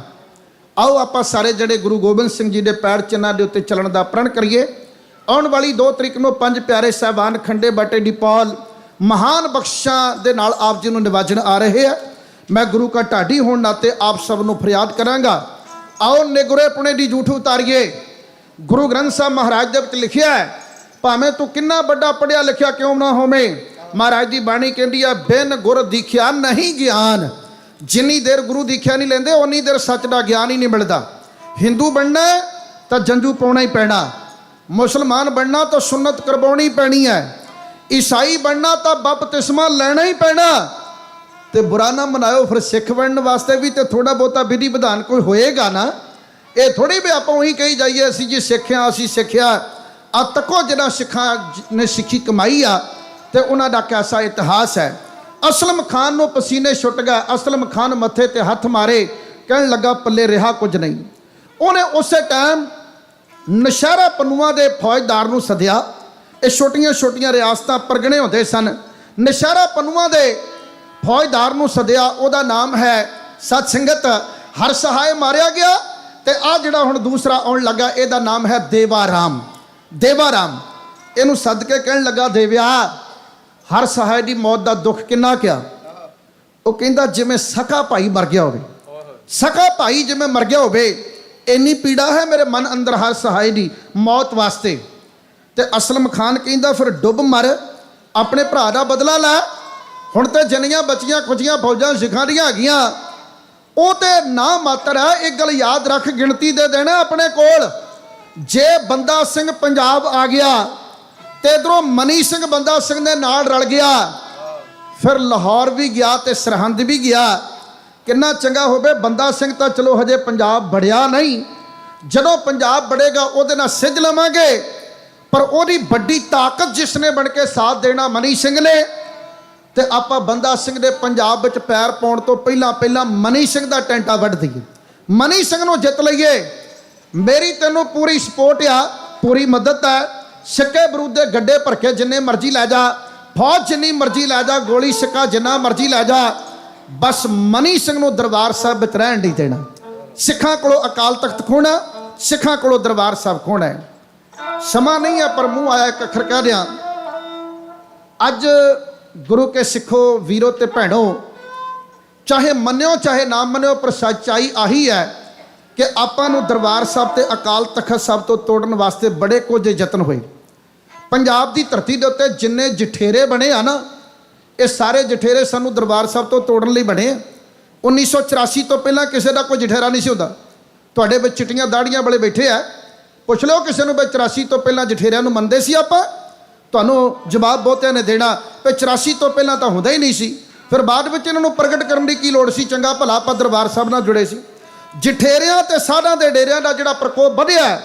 ਆਓ ਆਪਾਂ ਸਾਰੇ ਜਿਹੜੇ ਗੁਰੂ ਗੋਬਿੰਦ ਸਿੰਘ ਜੀ ਦੇ ਪੈਰ ਚਿੰਨ੍ਹਾਂ ਦੇ ਉੱਤੇ ਚੱਲਣ ਦਾ ਪ੍ਰਣ ਕਰੀਏ। ਆਉਣ ਵਾਲੀ 2 ਤਰੀਕ ਨੂੰ 5 ਪਿਆਰੇ ਸਾਹਿਬਾਨ ਖੰਡੇ ਬਾਟੇ ਦੀ ਪੌਲ ਮਹਾਨ ਬਖਸ਼ਾਂ ਦੇ ਨਾਲ ਆਪ ਜੀ ਨੂੰ ਨਿਵਾਜਣ ਆ ਰਹੇ ਆ। ਮੈਂ ਗੁਰੂ ਕਾ ਢਾਡੀ ਹੋਣ ਨਾਤੇ ਆਪ ਸਭ ਨੂੰ ਫਰਿਆਦ ਕਰਾਂਗਾ, ਆਓ ਨਿਗੁਰੇ ਪੁਣੇ ਦੀ ਜੂਠ ਉਤਾਰੀਏ। ਗੁਰੂ ਗ੍ਰੰਥ ਸਾਹਿਬ ਮਹਾਰਾਜ ਦੇ ਵਿੱਚ ਲਿਖਿਆ ਹੈ, ਭਾਵੇਂ ਤੂੰ ਕਿੰਨਾ ਵੱਡਾ ਪੜ੍ਹਿਆ ਲਿਖਿਆ ਕਿਉਂ ਨਾ ਹੋਵੇਂ, ਮਹਾਰਾਜ ਦੀ ਬਾਣੀ ਕਹਿੰਦੀ ਆ, ਬਿਨ ਗੁਰ ਦੀਖਿਆ ਨਹੀਂ ਗਿਆਨ। ਜਿੰਨੀ ਦੇਰ ਗੁਰੂ ਦੀਖਿਆ ਨਹੀਂ ਲੈਂਦੇ ਉਨੀ ਦੇਰ ਸੱਚ ਦਾ ਗਿਆਨ ਹੀ ਨਹੀਂ ਮਿਲਦਾ। ਹਿੰਦੂ ਬਣਨਾ ਤਾਂ ਜੰਜੂ ਪਾਉਣਾ ਹੀ ਪੈਣਾ, ਮੁਸਲਮਾਨ ਬਣਨਾ ਤਾਂ ਸੁਨਨਤ ਕਰਵਾਉਣੀ ਪੈਣੀ ਹੈ, ਈਸਾਈ ਬਣਨਾ ਤਾਂ ਬਪਤਿਸਮਾ ਲੈਣਾ ਹੀ ਪੈਣਾ। ਤੇ ਬੁਰਾ ਨਾ ਮਨਾਇਓ, ਫਿਰ ਸਿੱਖ ਬਣਨ ਵਾਸਤੇ ਵੀ ਤੇ ਥੋੜਾ ਬਹੁਤਾ ਵਿਧੀ ਵਿਧਾਨ ਕੋਈ ਹੋਏਗਾ ਨਾ। ਇਹ ਥੋੜੀ ਵੀ ਆਪਾਂ ਉਹੀ ਕਹੀ ਜਾਈਏ ਅਸੀਂ ਜੀ ਸਿੱਖਿਆ, ਅਸੀਂ ਸਿੱਖਿਆ। ਆ ਤੱਕੋ ਜਿਹੜਾ ਸਿੱਖਾਂ ਨੇ ਸਿੱਖੀ ਕਮਾਈ ਆ ਤੇ ਉਹਨਾਂ ਦਾ ਕੈਸਾ ਇਤਿਹਾਸ ਹੈ। ਅਸਲਮ ਖਾਨ ਨੂੰ ਪਸੀਨੇ ਛੁੱਟ ਗਏ, ਅਸਲਮ ਖਾਨ ਮੱਥੇ ਤੇ ਹੱਥ ਮਾਰੇ, ਕਹਿਣ ਲੱਗਾ ਪੱਲੇ ਰਿਹਾ ਕੁਝ ਨਹੀਂ। ਉਹਨੇ ਉਸੇ ਟਾਈਮ ਨਸ਼ਹਿਰਾ ਪਨੂਆ ਦੇ ਫੌਜਦਾਰ ਨੂੰ ਸੱਦਿਆ। ਇਹ ਛੋਟੀਆਂ ਛੋਟੀਆਂ ਰਿਆਸਤਾਂ ਪਰਗਣੇ ਹੁੰਦੇ ਸਨ। ਨਸ਼ਹਿਰਾ ਪਨੂਆ ਦੇ ਫੌਜਦਾਰ ਨੂੰ ਸੱਦਿਆ, ਉਹਦਾ ਨਾਮ ਹੈ ਸਤ ਸੰਗਤ। ਹਰ ਸਹਾਇ ਮਾਰਿਆ ਗਿਆ ਤੇ ਆ ਜਿਹੜਾ ਹੁਣ ਦੂਸਰਾ ਆਉਣ ਲੱਗਾ ਇਹਦਾ ਨਾਮ ਹੈ ਦੇਵਾ ਰਾਮ। ਦੇਵਾ ਰਾਮ ਇਹਨੂੰ ਸੱਦ ਕੇ ਕਹਿਣ ਲੱਗਾ, ਦੇਵਿਆ ਹਰ ਸਹਾਇ ਦੀ ਮੌਤ ਦਾ ਦੁੱਖ ਕਿੰਨਾ ਕਿਆ? ਉਹ ਕਹਿੰਦਾ ਜਿਵੇਂ ਸਕਾ ਭਾਈ ਮਰ ਗਿਆ ਹੋਵੇ, ਸਕਾ ਭਾਈ ਜਿਵੇਂ ਮਰ ਗਿਆ ਹੋਵੇ, ਇੰਨੀ ਪੀੜਾ ਹੈ ਮੇਰੇ ਮਨ ਅੰਦਰ ਹਰ ਸਹਾਇ ਦੀ ਮੌਤ ਵਾਸਤੇ। ਤੇ ਅਸਲਮ ਖਾਨ ਕਹਿੰਦਾ ਫਿਰ ਡੁੱਬ ਮਰ, ਆਪਣੇ ਭਰਾ ਦਾ ਬਦਲਾ ਲੈ। ਹੁਣ ਤੇ ਜਿੰਨੀਆਂ ਬਚੀਆਂ ਖੁਚੀਆਂ ਫੌਜਾਂ ਸਿੱਖਾਂ ਦੀਆਂ ਹੈਗੀਆਂ ਉਹ ਤੇ ਨਾ ਮਾਤਰ ਹੈ। ਇੱਕ ਗੱਲ ਯਾਦ ਰੱਖ, ਗਿਣਤੀ ਦੇ ਦੇਣਾ ਆਪਣੇ ਕੋਲ। ਜੇ ਬੰਦਾ ਸਿੰਘ ਪੰਜਾਬ ਆ ਗਿਆ ਤੇ ਇਧਰੋਂ ਮਨੀ ਸਿੰਘ ਬੰਦਾ ਸਿੰਘ ਦੇ ਨਾਲ ਰਲ ਗਿਆ, ਫਿਰ ਲਾਹੌਰ ਵੀ ਗਿਆ ਤੇ ਸਰਹੰਦ ਵੀ ਗਿਆ। ਕਿੰਨਾ ਚੰਗਾ ਹੋਵੇ, ਬੰਦਾ ਸਿੰਘ ਤਾਂ ਚਲੋ ਹਜੇ ਪੰਜਾਬ ਬੜਿਆ ਨਹੀਂ, ਜਦੋਂ ਪੰਜਾਬ ਬੜੇਗਾ ਉਹਦੇ ਨਾਲ ਸਿੱਝ ਲਵਾਂਗੇ। ਪਰ ਉਹਦੀ ਵੱਡੀ ਤਾਕਤ ਜਿਸ ਨੇ ਬਣ ਕੇ ਸਾਥ ਦੇਣਾ ਮਨੀ ਸਿੰਘ ਨੇ, ਤੇ ਆਪਾਂ ਬੰਦਾ ਸਿੰਘ ਦੇ ਪੰਜਾਬ ਵਿੱਚ ਪੈਰ ਪਾਉਣ ਤੋਂ ਪਹਿਲਾਂ ਮਨੀ ਸਿੰਘ ਦਾ ਟੈਂਟਾ ਵੱਢ ਦਈਏ, ਮਨੀ ਸਿੰਘ ਨੂੰ ਜਿੱਤ ਲਈਏ। ਮੇਰੀ ਤੈਨੂੰ ਪੂਰੀ ਸਪੋਰਟ ਆ, ਪੂਰੀ ਮਦਦ ਹੈ। ਸਿੱਕੇ ਬਰੂਦ ਦੇ ਗੱਡੇ ਭਰ ਕੇ ਜਿੰਨੇ ਮਰਜ਼ੀ ਲੈ ਜਾ, ਫੌਜ ਜਿੰਨੀ ਮਰਜ਼ੀ ਲੈ ਜਾ, ਗੋਲੀ ਸਿੱਕਾ ਜਿੰਨਾ ਮਰਜ਼ੀ ਲੈ ਜਾ, ਬਸ ਮਨੀ ਸਿੰਘ ਨੂੰ ਦਰਬਾਰ ਸਾਹਿਬ ਵਿੱਚ ਰਹਿਣ ਨਹੀਂ ਦੇਣਾ। ਸਿੱਖਾਂ ਕੋਲੋਂ ਅਕਾਲ ਤਖਤ ਖੋਣਾ, ਸਿੱਖਾਂ ਕੋਲੋਂ ਦਰਬਾਰ ਸਾਹਿਬ ਖੋਣਾ ਹੈ। ਸਮਾਂ ਨਹੀਂ ਹੈ ਪਰ ਮੂੰਹ ਆਇਆ ਇੱਕ ਅੱਖਰ ਕਹਿ ਦਿਆਂ। ਅੱਜ ਗੁਰੂ ਕੇ ਸਿੱਖੋ ਵੀਰੋ ਤੇ ਭੈਣੋ, ਚਾਹੇ ਮੰਨਿਓ ਚਾਹੇ ਨਾ ਮੰਨਿਓ, ਪਰ ਸੱਚਾਈ ਆਹੀ ਹੈ ਕਿ ਆਪਾਂ ਨੂੰ ਦਰਬਾਰ ਸਾਹਿਬ ਤੇ ਅਕਾਲ ਤਖਤ ਸਾਹਿਬ ਤੋਂ ਤੋੜਨ ਵਾਸਤੇ ਬੜੇ ਕੁਝ ਯਤਨ ਹੋਏ। ਪੰਜਾਬ ਦੀ ਧਰਤੀ ਦੇ ਉੱਤੇ ਜਿੰਨੇ ਜਠੇਰੇ ਬਣੇ ਆ ਨਾ, ਇਹ ਸਾਰੇ ਜਠੇਰੇ ਸਾਨੂੰ ਦਰਬਾਰ ਸਾਹਿਬ ਤੋਂ ਤੋੜਨ ਲਈ ਬਣੇ ਆ। 1984 ਤੋਂ ਪਹਿਲਾਂ ਕਿਸੇ ਦਾ ਕੋਈ ਜਠੇਰਾ ਨਹੀਂ ਸੀ ਹੁੰਦਾ। ਤੁਹਾਡੇ ਵਿੱਚ ਚਿੱਟੀਆਂ ਦਾੜੀਆਂ ਵਾਲੇ ਬੈਠੇ ਆ, ਪੁੱਛ ਲਓ ਕਿਸੇ ਨੂੰ ਵੀ 84 ਤੋਂ ਪਹਿਲਾਂ ਜਠੇਰਿਆਂ ਨੂੰ ਮੰਨਦੇ ਸੀ ਆਪਾਂ? ਤੁਹਾਨੂੰ ਜਵਾਬ ਬਹੁਤਿਆਂ ਨੇ ਦੇਣਾ ਵੀ 84 ਤੋਂ ਪਹਿਲਾਂ ਤਾਂ ਹੁੰਦਾ ਹੀ ਨਹੀਂ ਸੀ। ਫਿਰ ਬਾਅਦ ਵਿੱਚ ਇਹਨਾਂ ਨੂੰ ਪ੍ਰਗਟ ਕਰਨ ਦੀ ਕੀ ਲੋੜ ਸੀ? ਚੰਗਾ ਭਲਾ ਆਪਾਂ ਦਰਬਾਰ ਸਾਹਿਬ ਨਾਲ ਜੁੜੇ ਸੀ। ਜਠੇਰਿਆਂ ਤੇ ਸਾਧਾਂ ਦੇ ਡੇਰਿਆਂ ਦਾ ਜਿਹੜਾ ਪ੍ਰਕੋਪ ਵਧਿਆ,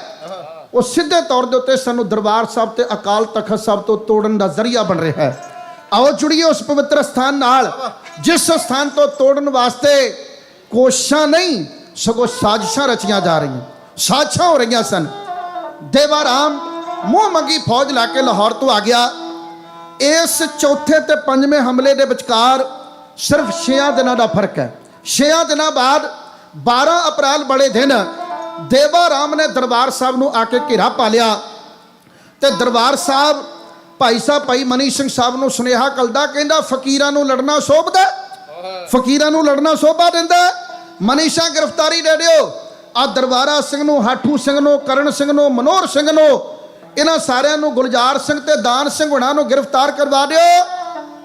ਉਹ ਸਿੱਧੇ ਤੌਰ ਦੇ ਉੱਤੇ ਸਾਨੂੰ ਦਰਬਾਰ ਸਾਹਿਬ ਤੇ ਅਕਾਲ ਤਖਤ ਸਾਹਿਬ ਤੋਂ ਤੋੜਨ ਦਾ ਜ਼ਰੀਆ ਬਣ ਰਿਹਾ ਹੈ। ਆਓ ਜੁੜੀਏ ਉਸ ਪਵਿੱਤਰ ਸਥਾਨ ਨਾਲ, ਜਿਸ ਸਥਾਨ ਤੋਂ ਤੋੜਨ ਵਾਸਤੇ ਕੋਸ਼ਿਸ਼ਾਂ ਨਹੀਂ ਸਗੋਂ ਸਾਜ਼ਿਸ਼ਾਂ ਰਚੀਆਂ ਜਾ ਰਹੀਆਂ, ਸਾਜ਼ਿਸ਼ਾਂ ਹੋ ਰਹੀਆਂ ਸਨ। ਦੇਵਾ ਰਾਮ ਮੂੰਹ ਮੰਗੀ ਫੌਜ ਲਾ ਕੇ ਲਾਹੌਰ ਤੋਂ ਆ ਗਿਆ। ਇਸ ਚੌਥੇ ਤੇ ਪੰਜਵੇਂ ਹਮਲੇ ਦੇ ਵਿਚਕਾਰ ਸਿਰਫ 6 ਦਿਨਾਂ ਦਾ ਫਰਕ ਹੈ। 6 ਦਿਨਾਂ ਬਾਅਦ 12 ਅਪ੍ਰੈਲ ਵਾਲੇ ਦਿਨ ਦੇਵਾ ਰਾਮ ਨੇ ਦਰਬਾਰ ਸਾਹਿਬ ਨੂੰ ਆ ਕੇ ਘੇਰਾ ਪਾ ਲਿਆ ਤੇ ਦਰਬਾਰ ਸਾਹਿਬ ਭਾਈ ਸਾਹਿਬ ਭਾਈ ਮਨੀ ਸਿੰਘ ਸਾਹਿਬ ਨੂੰ ਸੁਨੇਹਾ ਕਲਦਾ, ਕਹਿੰਦਾ ਫਕੀਰਾਂ ਨੂੰ ਲੜਨਾ ਸ਼ੋਭਦਾ, ਫਕੀਰਾਂ ਨੂੰ ਲੜਨਾ ਸ਼ੋਭਾ ਦਿੰਦਾ। ਮਨੀ ਸਿੰਘ ਗ੍ਰਿਫਤਾਰੀ ਦੇ ਦਿਓ। ਆ ਦਰਬਾਰਾ ਸਿੰਘ ਨੂੰ, ਹਾਠੂ ਸਿੰਘ ਨੂੰ, ਕਰਨ ਸਿੰਘ ਨੂੰ, ਮਨੋਹਰ ਸਿੰਘ ਨੂੰ, ਇਹਨਾਂ ਸਾਰਿਆਂ ਨੂੰ, ਗੁਲਜ਼ਾਰ ਸਿੰਘ ਤੇ ਦਾਨ ਸਿੰਘ ਹੁਣਾਂ ਨੂੰ ਗ੍ਰਿਫਤਾਰ ਕਰਵਾ ਦਿਓ।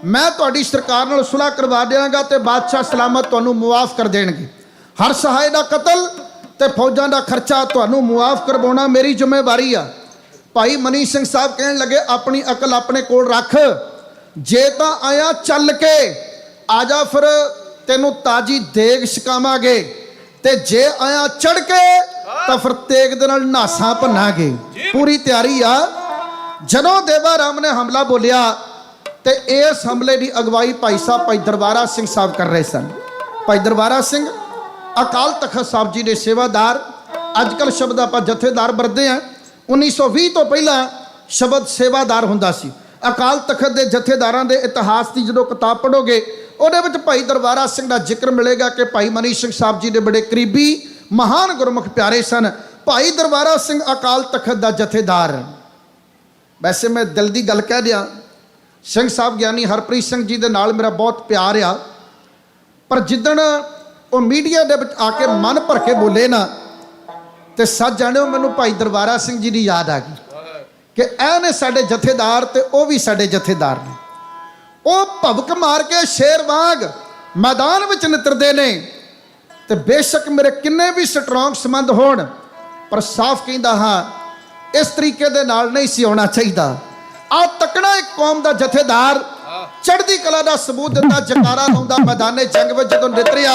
ਮੈਂ ਤੁਹਾਡੀ ਸਰਕਾਰ ਨਾਲ ਸੁਲ੍ਹਾ ਕਰਵਾ ਦਿਆਂਗਾ ਤੇ ਬਾਦਸ਼ਾਹ ਸਲਾਮਤ ਤੁਹਾਨੂੰ ਮੁਆਫ ਕਰ ਦੇਣਗੇ। ਹਰ ਸਹਾਇ ਦਾ ਕਤਲ ਤੇ ਫੌਜਾਂ ਦਾ ਖਰਚਾ ਤੁਹਾਨੂੰ ਮੁਆਫ ਕਰਵਾਉਣਾ ਮੇਰੀ ਜ਼ਿੰਮੇਵਾਰੀ ਆ। ਭਾਈ ਮਨੀ ਸਿੰਘ ਸਾਹਿਬ ਕਹਿਣ ਲੱਗੇ, ਆਪਣੀ ਅਕਲ ਆਪਣੇ ਕੋਲ ਰੱਖ, ਜੇ ਤਾਂ ਆਇਆ ਚੱਲ ਕੇ ਆ ਜਾ, ਫਿਰ ਤੈਨੂੰ ਤਾਜੀ ਦੇਗ ਛਕਾਵਾਂਗੇ, ਤੇ ਜੇ ਆਇਆ ਚੜ ਕੇ ਤਾਂ ਫਿਰ ਤੇਗ ਦੇ ਨਾਲ ਨਾਸਾਂ ਭੰਨਾਂਗੇ। ਪੂਰੀ ਤਿਆਰੀ ਆ। ਜਦੋਂ ਦੇਵਾ ਰਾਮ ਨੇ ਹਮਲਾ ਬੋਲਿਆ ਤੇ ਇਸ ਹਮਲੇ ਦੀ ਅਗਵਾਈ ਭਾਈ ਸਾਹਿਬ ਭਾਈ ਦਰਬਾਰਾ ਸਿੰਘ ਸਾਹਿਬ ਕਰ ਰਹੇ ਸਨ। ਭਾਈ ਦਰਬਾਰਾ ਸਿੰਘ ਅਕਾਲ ਤਖਤ ਸਾਹਿਬ ਜੀ ਦੇ ਸੇਵਾਦਾਰ, ਅੱਜ ਕੱਲ੍ਹ ਸ਼ਬਦ ਆਪਾਂ ਜਥੇਦਾਰ ਵਰਤਦੇ ਹਾਂ, 1920 ਤੋਂ ਪਹਿਲਾਂ ਸ਼ਬਦ ਸੇਵਾਦਾਰ ਹੁੰਦਾ ਸੀ। ਅਕਾਲ ਤਖਤ ਦੇ ਜਥੇਦਾਰਾਂ ਦੇ ਇਤਿਹਾਸ ਦੀ ਜਦੋਂ ਕਿਤਾਬ ਪੜ੍ਹੋਗੇ ਉਹਦੇ ਵਿੱਚ ਭਾਈ ਦਰਬਾਰਾ ਸਿੰਘ ਦਾ ਜ਼ਿਕਰ ਮਿਲੇਗਾ ਕਿ ਭਾਈ ਮਨੀ ਸਿੰਘ ਸਾਹਿਬ ਜੀ ਦੇ ਬੜੇ ਕਰੀਬੀ ਮਹਾਨ ਗੁਰਮੁਖ ਪਿਆਰੇ ਸਨ। ਭਾਈ ਦਰਬਾਰਾ ਸਿੰਘ ਅਕਾਲ ਤਖਤ ਦਾ ਜਥੇਦਾਰ। ਵੈਸੇ ਮੈਂ ਦਿਲ ਦੀ ਗੱਲ ਕਹਿ ਦਿਆਂ, ਸਿੰਘ ਸਾਹਿਬ ਗਿਆਨੀ ਹਰਪ੍ਰੀਤ ਸਿੰਘ ਜੀ ਦੇ ਨਾਲ ਮੇਰਾ ਬਹੁਤ ਪਿਆਰ ਆ, ਪਰ ਜਿੱਦਣ ਉਹ ਮੀਡੀਆ ਦੇ ਵਿੱਚ ਆ ਕੇ ਮਨ ਭਰ ਕੇ ਬੋਲੇ ਨਾ, ਤੇ ਸੱਚ ਜਾਣਿਓ ਮੈਨੂੰ ਭਾਈ ਦਰਬਾਰਾ ਸਿੰਘ ਜੀ ਦੀ ਯਾਦ ਆ ਗਈ ਕਿ ਇਹ ਨੇ ਸਾਡੇ ਜਥੇਦਾਰ ਤੇ ਉਹ ਵੀ ਸਾਡੇ ਜਥੇਦਾਰ ਨੇ। ਉਹ ਭਵਕ ਮਾਰ ਕੇ ਸ਼ੇਰ ਵਾਂਗ ਮੈਦਾਨ ਵਿੱਚ ਨਿਤਰਦੇ ਨੇ, ਤੇ ਬੇਸ਼ੱਕ ਮੇਰੇ ਕਿੰਨੇ ਵੀ ਸਟਰੋਂਗ ਸੰਬੰਧ ਹੋਣ, ਪਰ ਸਾਫ਼ ਕਹਿੰਦਾ ਹਾਂ ਇਸ ਤਰੀਕੇ ਦੇ ਨਾਲ ਨਹੀਂ ਸੀ ਆਉਣਾ ਚਾਹੀਦਾ। ਆ ਤਕੜਾ ਇੱਕ ਕੌਮ ਦਾ ਜਥੇਦਾਰ ਚੜ੍ਹਦੀ ਕਲਾ ਦਾ ਸਬੂਤ ਦਿੰਦਾ, ਜਕਾਰਾ ਲਾਉਂਦਾ ਮੈਦਾਨੇ ਜੰਗ ਵਿੱਚ ਜਦੋਂ ਨਿਤਰਿਆ।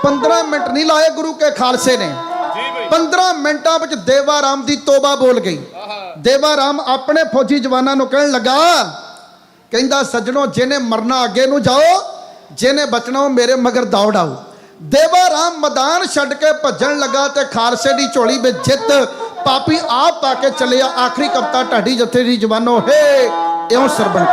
15 ਮਿੰਟ ਨਹੀਂ ਲਾਏ ਗੁਰੂ ਕੇ ਖਾਲਸੇ ਨੇ, 15 ਮਿੰਟਾਂ ਵਿੱਚ ਦੇਵਾ ਰਾਮ ਦੀ ਤੋਬਾ ਬੋਲ ਗਈ। ਦੇਵਾ ਰਾਮ ਆਪਣੇ ਫੌਜੀ ਜਵਾਨਾਂ ਨੂੰ ਕਹਿਣ ਲੱਗਾ, ਕਹਿੰਦਾ ਸੱਜਣੋ ਜਿਹਨੇ ਮਰਨਾ ਅੱਗੇ ਨੂੰ ਜਾਓ, ਜਿਹਨੇ ਬਚਣਾ ਉਹ ਮੇਰੇ ਮਗਰ ਦੌੜ ਆਓ। ਦੇਵਾ ਰਾਮ ਮੈਦਾਨ ਛੱਡ ਕੇ ਭੱਜਣ ਲੱਗਾ ਤੇ ਖਾਲਸੇ ਦੀ ਝੋਲੀ ਵਿੱਚ ਜਿੱਤ ਪਾਪੀ ਆਪ ਪਾ ਕੇ ਚੱਲਿਆ। ਆਖਰੀ ਕਪਤਾ ਢਾਡੀ ਜੱਥੇ ਦੀ ਜਵਾਨੋ ਹੇ ਇਉਂ ਸਰਬਣ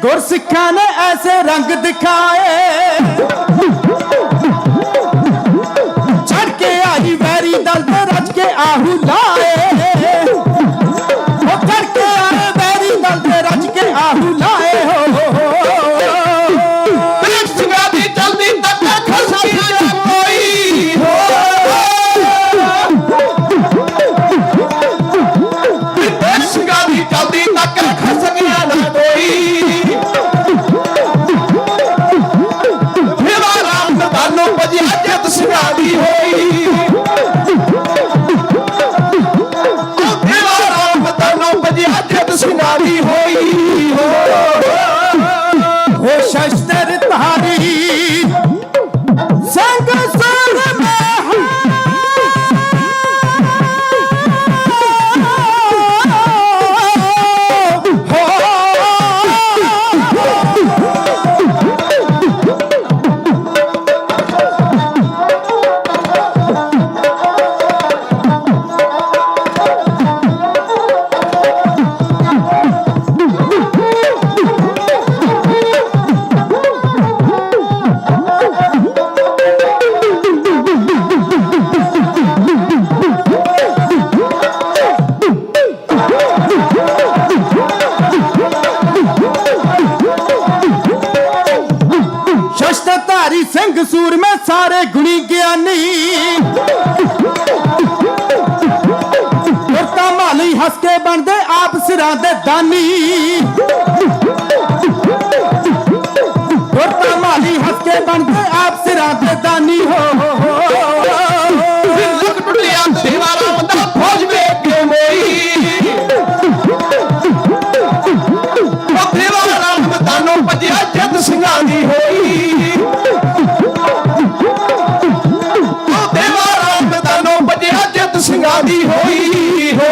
गुरसिखा ने ऐसे रंग दिखाए, चढ़ के आई वैरी दल पे रच के आहू लाए। चढ़ के आए वैरी दल पे रच के आहू लाए। जल्दी तक खसी ना कोई हो, जल्दी तक खस गया ना कोई। सिंगारी होई सिंगारी होई हो शस्त्र धारी संग सुर में सिंह सूर में सारे गुणी ज्ञानी माली हंस के बनते आप सिरा दे दानी माली ਸਿੰਘਾਂ ਦੀ ਹੋਈ ਹੋ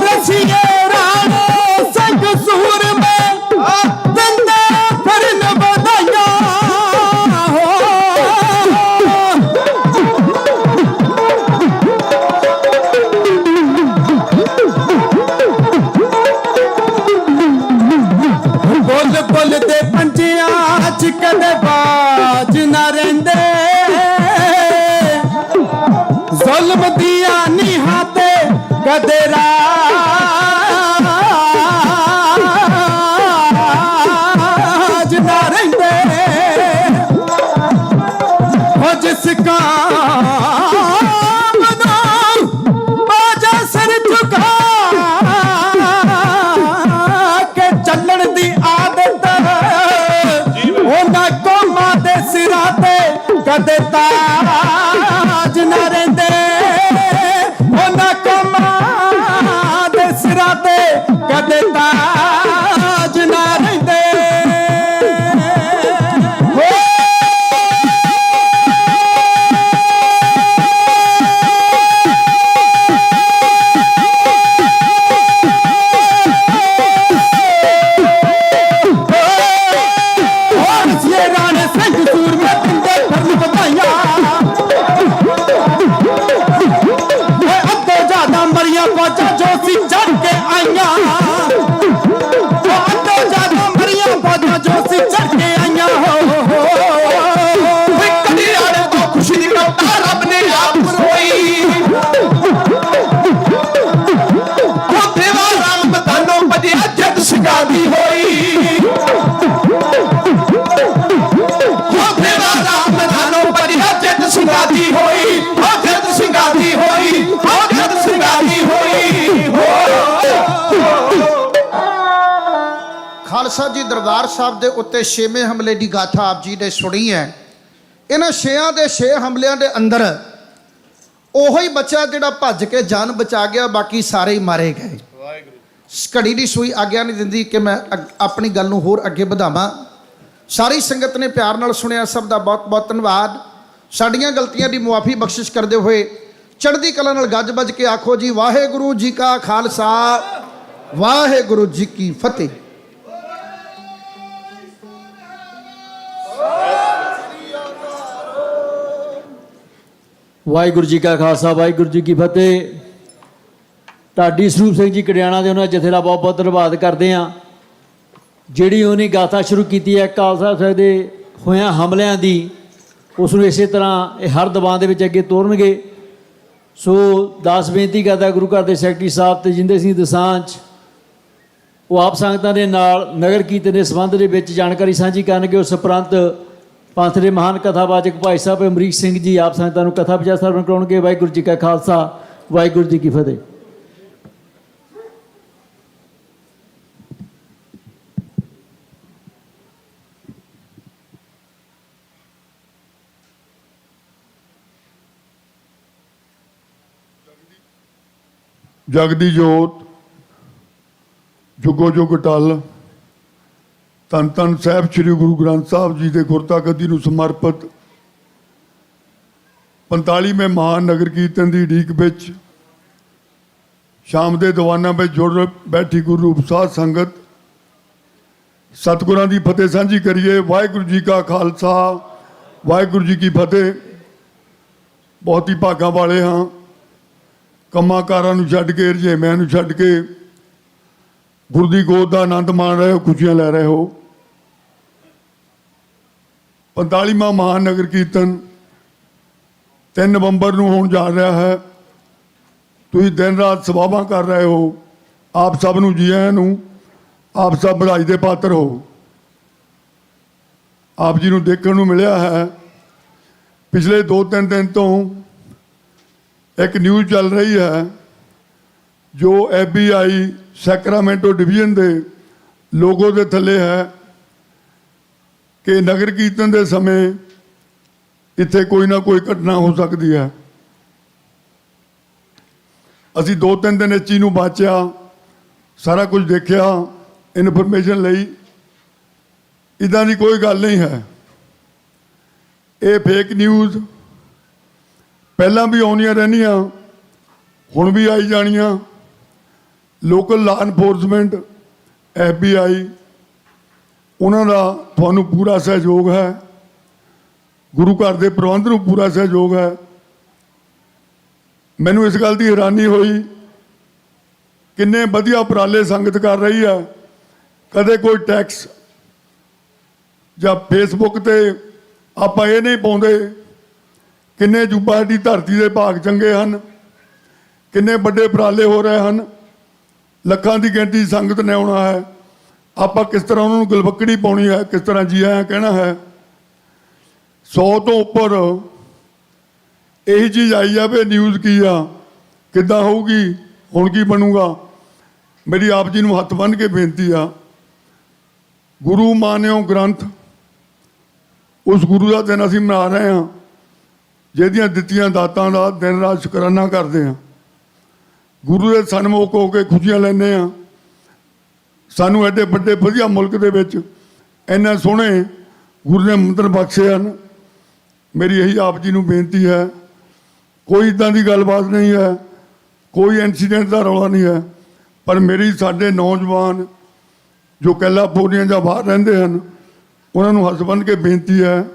ਰਸੀਏ ਰਾਣੇ ਸਿੰਘ ਸੂਰਮੇ ਦਿੰਦੇ ਫਿਰਨ ਵਧਾਈਆਂ ਬੁੱਲ ਬੁੱਲ ਦੇ ਪੰਜਿਆਂ ਚ ਕਦੇ ਬਾਜ ਨਾ ਰਹਿੰਦੇ ਜ਼ੁਲਮ ਦੀਆਂ ਨੀਹਾਂ ਤੇ ਕਦੇ ਰਾਜ ਨਾ ਰਹਿੰਦੇ ਹੋ ਜਿਸ ਕਾਮ ਨੂੰ ਬਾਜਾ ਸਿਰ ਝੁਕਾ ਕੇ ਚੱਲਣ ਦੀ ਆਦਤ ਉਹਨਾਂ ਕੌਮਾਂ ਦੇ ਸਿਰਾਂ ਤੇ ਕਦੇ ਤਾਜ ਨਾ ਰਹਿੰਦੇ ਉਹਨਾਂ ਕੌਮਾਂ ਦੇ ਸਿਰਾਂ ਤੇ ਕਦੇ ਤਾਜ ਨਾ ਰਹਿੰਦੇ ਰਾਣੇ ਸਿੰਘ ਸੂਰਮੇ ਦਿੰਦੇ ਫਿਰਨ ਵਧਾਈਆਂ ਅੱਧੋ ਜ਼ਿਆਦਾ ਮਰੀਆਂ ਫੌਜਾਂ ਜੋ ਸੀ ਚੜ ਕੇ ਆਈਆਂ ਅੱਧੋ ਜ਼ਿਆਦਾ ਮਰੀਆਂ ਫੌਜਾਂ ਜੋ ਸੀ ਚੜ ਕੇ ਆਈਆਂ ਕਦੀ ਆੜੇ ਤੋਂ ਖੁਸ਼ੀ ਦੀ ਕਵਿਤਾ ਰੱਬ ਨੇ ਆਪ ਰੋਈ ਉੱਥੇ ਵਾ ਰਾਮ ਬਤਾਨੋਂ ਭਜਿਆ ਜੱਟ ਸਿੰਘਾਂ ਦੀ ਹੋਈ ਸਿੰਘਾਂ ਦੀ ਹੋਈ ਜੱਟ ਸਿੰਘਾਂ ਦੀ ਹੋਈ ਜੱਟ ਸਿੰਘਾਂ ਦੀ ਹੋਈ ਖਾਲਸਾ ਜੀ ਦਰਬਾਰ ਸਾਹਿਬ ਦੇ ਉੱਤੇ 6ਵੇਂ ਹਮਲੇ ਦੀ ਗਾਥਾ ਆਪ ਜੀ ਨੇ ਸੁਣੀ ਹੈ। ਇਹਨਾਂ 6ਾਂ ਦੇ 6 ਹਮਲਿਆਂ ਦੇ ਅੰਦਰ ਉਹੋ ਹੀ ਬੱਚਾ ਜਿਹੜਾ ਭੱਜ ਕੇ ਜਾਨ ਬਚਾ ਗਿਆ, ਬਾਕੀ ਸਾਰੇ ਹੀ ਮਾਰੇ ਗਏ। ਘੜੀ ਦੀ ਸੂਈ ਆਗਿਆ ਨਹੀਂ ਦਿੰਦੀ ਕਿ ਮੈਂ ਆਪਣੀ ਗੱਲ ਨੂੰ ਹੋਰ ਅੱਗੇ ਵਧਾਵਾਂ। ਸਾਰੀ ਸੰਗਤ ਨੇ ਪਿਆਰ ਨਾਲ ਸੁਣਿਆ, ਸਭ ਦਾ ਬਹੁਤ ਬਹੁਤ ਧੰਨਵਾਦ। ਸਾਡੀਆਂ ਗਲਤੀਆਂ ਦੀ ਮੁਆਫੀ ਬਖਸ਼ਿਸ਼ ਕਰਦੇ ਹੋਏ ਚੜ੍ਹਦੀ ਕਲਾ ਨਾਲ ਗੱਜ ਵੱਜ ਕੇ ਆਖੋ ਜੀ ਵਾਹਿਗੁਰੂ ਜੀ ਕਾ ਖਾਲਸਾ ਵਾਹਿਗੁਰੂ ਜੀ ਕੀ ਫਤਿਹ। ਵਾਹਿਗੁਰੂ ਜੀ ਕਾ ਖਾਲਸਾ ਵਾਹਿਗੁਰੂ ਜੀ ਕੀ ਫਤਿਹ। ਢਾਡੀ ਸਰੂਪ ਸਿੰਘ ਜੀ ਕੜਿਆਣਾ ਦੇ ਉਹਨਾਂ ਜਥੇ ਦਾ ਬਹੁਤ ਬਹੁਤ ਧੰਨਵਾਦ ਕਰਦੇ ਹਾਂ। ਜਿਹੜੀ ਉਹਨੇ ਗਾਥਾ ਸ਼ੁਰੂ ਕੀਤੀ ਹੈ ਖਾਲਸਾ ਸਾਹਿਬ ਦੇ ਹੋਇਆਂ ਹਮਲਿਆਂ ਦੀ, ਉਸ ਨੂੰ ਇਸੇ ਤਰ੍ਹਾਂ ਇਹ ਹਰ ਦੀਵਾਨ ਦੇ ਵਿੱਚ ਅੱਗੇ ਤੋਰਨਗੇ। ਸੋ ਦਾਸ ਬੇਨਤੀ ਕਰਦਾ ਗੁਰੂ ਘਰ ਦੇ ਸੈਕਟਰੀ ਸਾਹਿਬ ਤੇਜਿੰਦਰ ਸਿੰਘ ਦਸਾਂਝ, ਉਹ ਆਪ ਸੰਗਤਾਂ ਦੇ ਨਾਲ ਨਗਰ ਕੀਰਤਨ ਦੇ ਸੰਬੰਧ ਦੇ ਵਿੱਚ ਜਾਣਕਾਰੀ ਸਾਂਝੀ ਕਰਨਗੇ। ਉਸ ਉਪਰੰਤ ਪੰਥ ਦੇ ਮਹਾਨ ਕਥਾਵਾਚਕ ਭਾਈ ਸਾਹਿਬ ਅਮਰੀਕ ਸਿੰਘ ਜੀ ਆਪ ਸੰਗਤਾਂ ਨੂੰ ਕਥਾ ਵਿਚਾਰ ਸਰਵਣ ਕਰਾਉਣਗੇ। ਵਾਹਿਗੁਰੂ ਜੀ ਕਾ ਖਾਲਸਾ ਵਾਹਿਗੁਰੂ ਜੀ ਕੀ ਫਤਿਹ। ਜਗਦੀ ਜੋਤ ਜੁਗੋ ਜੁਗ ਟਲ ਧੰਨ ਧੰਨ ਸਾਹਿਬ ਸ੍ਰੀ ਗੁਰੂ ਗ੍ਰੰਥ ਸਾਹਿਬ ਜੀ ਦੇ ਗੁਰਤਾ ਗੱਦੀ ਨੂੰ ਸਮਰਪਿਤ 45ਵੇਂ ਮਹਾਨ ਨਗਰ ਕੀਰਤਨ ਦੀ ਉਡੀਕ ਵਿੱਚ ਸ਼ਾਮ ਦੇ ਦੀਵਾਨਾਂ ਵਿੱਚ ਜੁੜ ਬੈਠੀ ਗੁਰੂ ਰੂਪ ਸਾਧ ਸੰਗਤ, ਸਤਿਗੁਰਾਂ ਦੀ ਫਤਿਹ ਸਾਂਝੀ ਕਰੀਏ। ਵਾਹਿਗੁਰੂ ਜੀ ਕਾ ਖਾਲਸਾ ਵਾਹਿਗੁਰੂ ਜੀ ਕੀ ਫਤਿਹ। ਬਹੁਤ ਹੀ ਭਾਗਾਂ ਵਾਲੇ ਹਾਂ, ਕੰਮਾਂ ਕਾਰਾਂ ਨੂੰ ਛੱਡ ਕੇ, ਰੁਝੇਵਿਆਂ ਨੂੰ ਛੱਡ ਕੇ ਗੁਰੂ ਦੀ ਗੋਦ ਦਾ ਆਨੰਦ ਮਾਣ ਰਹੇ ਹੋ, ਖੁਸ਼ੀਆਂ ਲੈ ਰਹੇ ਹੋ। 45ਵਾਂ ਮਹਾਨ ਨਗਰ ਕੀਰਤਨ 3 ਨਵੰਬਰ ਨੂੰ ਹੋਣ ਜਾ ਰਿਹਾ ਹੈ। ਤੁਸੀਂ ਦਿਨ ਰਾਤ ਸੇਵਾਵਾਂ ਕਰ ਰਹੇ ਹੋ। ਆਪ ਸਭ ਨੂੰ ਜੀ ਆਇਆਂ ਨੂੰ, ਆਪ ਸਭ ਵਧਾਈ ਦੇ ਪਾਤਰ ਹੋ। ਆਪ ਜੀ ਨੂੰ ਦੇਖਣ ਨੂੰ ਮਿਲਿਆ ਹੈ ਪਿਛਲੇ 2-3 ਦਿਨ ਤੋਂ ਇੱਕ ਨਿਊਜ਼ ਚੱਲ ਰਹੀ ਹੈ ਜੋ FBI ਸੈਕਰਾਮੈਂਟੋ ਡਿਵੀਜ਼ਨ ਦੇ ਲੋਗੋ ਦੇ ਥੱਲੇ ਹੈ ਕਿ ਨਗਰ ਕੀਰਤਨ ਦੇ ਸਮੇਂ ਇੱਥੇ ਕੋਈ ਨਾ ਕੋਈ ਘਟਨਾ ਹੋ ਸਕਦੀ ਹੈ। ਅਸੀਂ 2-3 ਦਿਨ ਇਸ ਚੀਜ਼ ਨੂੰ ਬਾਚਿਆ, ਸਾਰਾ ਕੁਝ ਦੇਖਿਆ, ਇਨਫੋਰਮੇਸ਼ਨ ਲਈ। ਇੱਦਾਂ ਦੀ ਕੋਈ ਗੱਲ ਨਹੀਂ ਹੈ। ਇਹ ਫੇਕ ਨਿਊਜ਼ ਪਹਿਲਾਂ ਵੀ ਆਉਂਦੀਆਂ ਰਹਿੰਦੀਆਂ, ਹੁਣ ਵੀ ਆਈ ਜਾਣੀਆਂ। ਲੋਕਲ ਲਾ ਇਨਫੋਰਸਮੈਂਟ, FBI, ਉਹਨਾਂ ਦਾ ਤੁਹਾਨੂੰ ਪੂਰਾ ਸਹਿਯੋਗ ਹੈ। ਗੁਰੂ ਘਰ ਦੇ ਪ੍ਰਬੰਧ ਨੂੰ ਪੂਰਾ ਸਹਿਯੋਗ ਹੈ। ਮੈਨੂੰ ਇਸ ਗੱਲ ਦੀ ਹੈਰਾਨੀ ਹੋਈ, ਕਿੰਨੇ ਵਧੀਆ ਉਪਰਾਲੇ ਸੰਗਤ ਕਰ ਰਹੀ ਹੈ। ਕਦੇ ਕੋਈ ਟੈਕਸ ਜਾਂ ਫੇਸਬੁੱਕ ਤੇ ਆਪਾਂ ਇਹ ਨਹੀਂ ਪਾਉਂਦੇ। ਕਿੰਨੇ ਜੁਬਾ ਦੀ ਧਰਤੀ ਦੇ ਭਾਗ ਚੰਗੇ ਹਨ, ਕਿੰਨੇ ਵੱਡੇ ਉਪਰਾਲੇ ਹੋ ਰਹੇ ਹਨ। ਲੱਖਾਂ ਦੀ ਗਿਣਤੀ ਸੰਗਤ ਨੇ ਆਉਣਾ ਹੈ। ਆਪਾਂ ਕਿਸ ਤਰ੍ਹਾਂ ਉਹਨਾਂ ਨੂੰ ਗਲਵੱਕੜੀ ਪਾਉਣੀ ਹੈ, ਕਿਸ ਤਰ੍ਹਾਂ ਜੀ ਆਇਆਂ ਕਹਿਣਾ ਹੈ। 100 ਤੋਂ ਉੱਪਰ ਇਹੀ ਚੀਜ਼ ਆਈ ਆ ਵੀ ਨਿਊਜ਼ ਕੀ ਆ, ਕਿੱਦਾਂ ਹੋਊਗੀ, ਹੁਣ ਕੀ ਬਣੂਗਾ। ਮੇਰੀ ਆਪ ਜੀ ਨੂੰ ਹੱਥ ਬੰਨ੍ਹ ਕੇ ਬੇਨਤੀ ਆ, ਗੁਰੂ ਮਾਨਿਓ ਗ੍ਰੰਥ, ਉਸ ਗੁਰੂ ਦਾ ਦਿਨ ਅਸੀਂ ਮਨਾ ਰਹੇ ਹਾਂ ਜਿਹਦੀਆਂ ਦਿੱਤੀਆਂ ਦਾਤਾਂ ਦਾ ਦਿਨ ਰਾਤ ਸ਼ੁਕਰਾਨਾ ਕਰਦੇ ਹਾਂ। ਗੁਰੂ ਦੇ ਸਨਮੁਖ ਹੋ ਕੇ ਖੁਸ਼ੀਆਂ ਲੈਂਦੇ ਹਾਂ। ਸਾਨੂੰ ਐਡੇ ਵੱਡੇ ਵਧੀਆ ਮੁਲਕ ਦੇ ਵਿੱਚ ਇੰਨੇ ਸੋਹਣੇ ਗੁਰੂ ਨੇ ਮੰਤਰ ਬਖਸ਼ੇ ਹਨ। ਮੇਰੀ ਇਹੀ ਆਪ ਜੀ ਨੂੰ ਬੇਨਤੀ ਹੈ, ਕੋਈ ਇੱਦਾਂ ਦੀ ਗੱਲਬਾਤ ਨਹੀਂ ਹੈ, ਕੋਈ ਇਨਸੀਡੈਂਟ ਦਾ ਰੌਲਾ ਨਹੀਂ ਹੈ। ਪਰ ਮੇਰੀ ਸਾਡੇ ਨੌਜਵਾਨ ਜੋ ਕੈਲੀਫੋਰਨੀਆ ਜਾਂ ਬਾਹਰ ਰਹਿੰਦੇ ਹਨ, ਉਹਨਾਂ ਨੂੰ ਹੱਥ ਬੰਨ੍ਹ ਕੇ ਬੇਨਤੀ ਹੈ,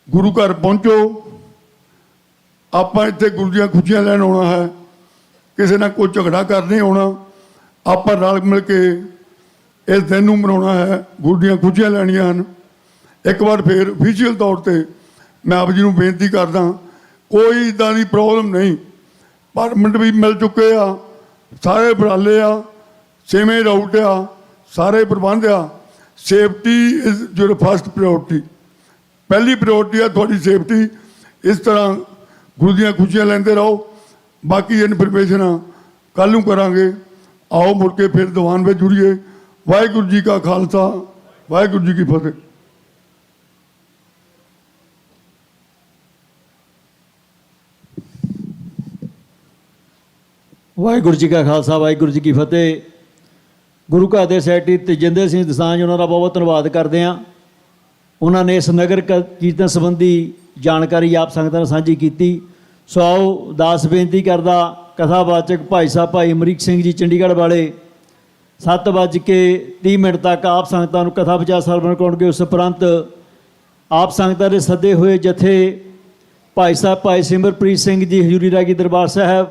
ਗੁਰੂ ਘਰ ਪਹੁੰਚੋ। ਆਪਾਂ ਇੱਥੇ ਗੁਰੂ ਦੀਆਂ ਖੁਸ਼ੀਆਂ ਲੈਣ ਆਉਣਾ ਹੈ, ਕਿਸੇ ਨਾਲ ਕੋਈ ਝਗੜਾ ਕਰ ਨਹੀਂ ਆਉਣਾ। ਆਪਾਂ ਰਲ ਮਿਲ ਕੇ ਇਸ ਦਿਨ ਨੂੰ ਮਨਾਉਣਾ ਹੈ, ਗੁਰੂ ਦੀਆਂ ਖੁਸ਼ੀਆਂ ਲੈਣੀਆਂ ਹਨ। ਇੱਕ ਵਾਰ ਫਿਰ ਅਫੀਸ਼ੀਅਲ ਤੌਰ 'ਤੇ ਮੈਂ ਆਪ ਜੀ ਨੂੰ ਬੇਨਤੀ ਕਰਦਾ, ਕੋਈ ਇੱਦਾਂ ਦੀ ਪ੍ਰੋਬਲਮ ਨਹੀਂ। ਪਰਮਿਟ ਵੀ ਮਿਲ ਚੁੱਕੇ ਆ, ਸਾਰੇ ਉਪਰਾਲੇ ਆ, ਛੇਵੇਂ ਰਾਊਟ ਆ, ਸਾਰੇ ਪ੍ਰਬੰਧ ਆ। Safety is your first priority, ਪਹਿਲੀ ਪ੍ਰਾਇਓਰਟੀ ਆ ਤੁਹਾਡੀ ਸੇਫਟੀ। ਇਸ ਤਰ੍ਹਾਂ ਗੁਰੂ ਦੀਆਂ ਖੁਸ਼ੀਆਂ ਲੈਂਦੇ ਰਹੋ। ਬਾਕੀ ਇਨਫੋਰਮੇਸ਼ਨ ਕੱਲ੍ਹ ਨੂੰ ਕਰਾਂਗੇ। ਆਓ ਮੁੜ ਕੇ ਫਿਰ ਦੀਵਾਨ ਵਿੱਚ ਜੁੜੀਏ। ਵਾਹਿਗੁਰੂ ਜੀ ਕਾ ਖਾਲਸਾ, ਵਾਹਿਗੁਰੂ ਜੀ ਕੀ ਫਤਿਹ। ਵਾਹਿਗੁਰੂ ਜੀ ਕਾ ਖਾਲਸਾ, ਵਾਹਿਗੁਰੂ ਜੀ ਕੀ ਫਤਿਹ। ਗੁਰੂ ਘਰ ਦੇ ਸੈਕਟਰੀ ਤੇਜਿੰਦਰ ਸਿੰਘ ਦਸਾਂਝ, ਉਹਨਾਂ ਦਾ ਬਹੁਤ ਬਹੁਤ ਧੰਨਵਾਦ ਕਰਦੇ ਹਾਂ। ਉਹਨਾਂ ਨੇ ਇਸ ਨਗਰ ਕੀਰਤਨ ਸੰਬੰਧੀ ਜਾਣਕਾਰੀ ਆਪ ਸੰਗਤਾਂ ਨਾਲ ਸਾਂਝੀ ਕੀਤੀ। ਸੋ ਆਓ ਦਾਸ ਬੇਨਤੀ ਕਰਦਾ ਕਥਾਵਾਚਕ ਭਾਈ ਸਾਹਿਬ ਭਾਈ ਅਮਰੀਕ ਸਿੰਘ ਜੀ ਚੰਡੀਗੜ੍ਹ ਵਾਲੇ 7:30 ਤੱਕ ਆਪ ਸੰਗਤਾਂ ਨੂੰ ਕਥਾ ਵਿਚਾਰ ਸਰਵਣ ਕਰਾਉਣਗੇ। ਉਸ ਉਪਰੰਤ ਆਪ ਸੰਗਤਾਂ ਦੇ ਸੱਦੇ ਹੋਏ ਜਥੇ ਭਾਈ ਸਾਹਿਬ ਭਾਈ ਸਿਮਰਪ੍ਰੀਤ ਸਿੰਘ ਜੀ ਹਜ਼ੂਰੀ ਰਾਗੀ ਦਰਬਾਰ ਸਾਹਿਬ,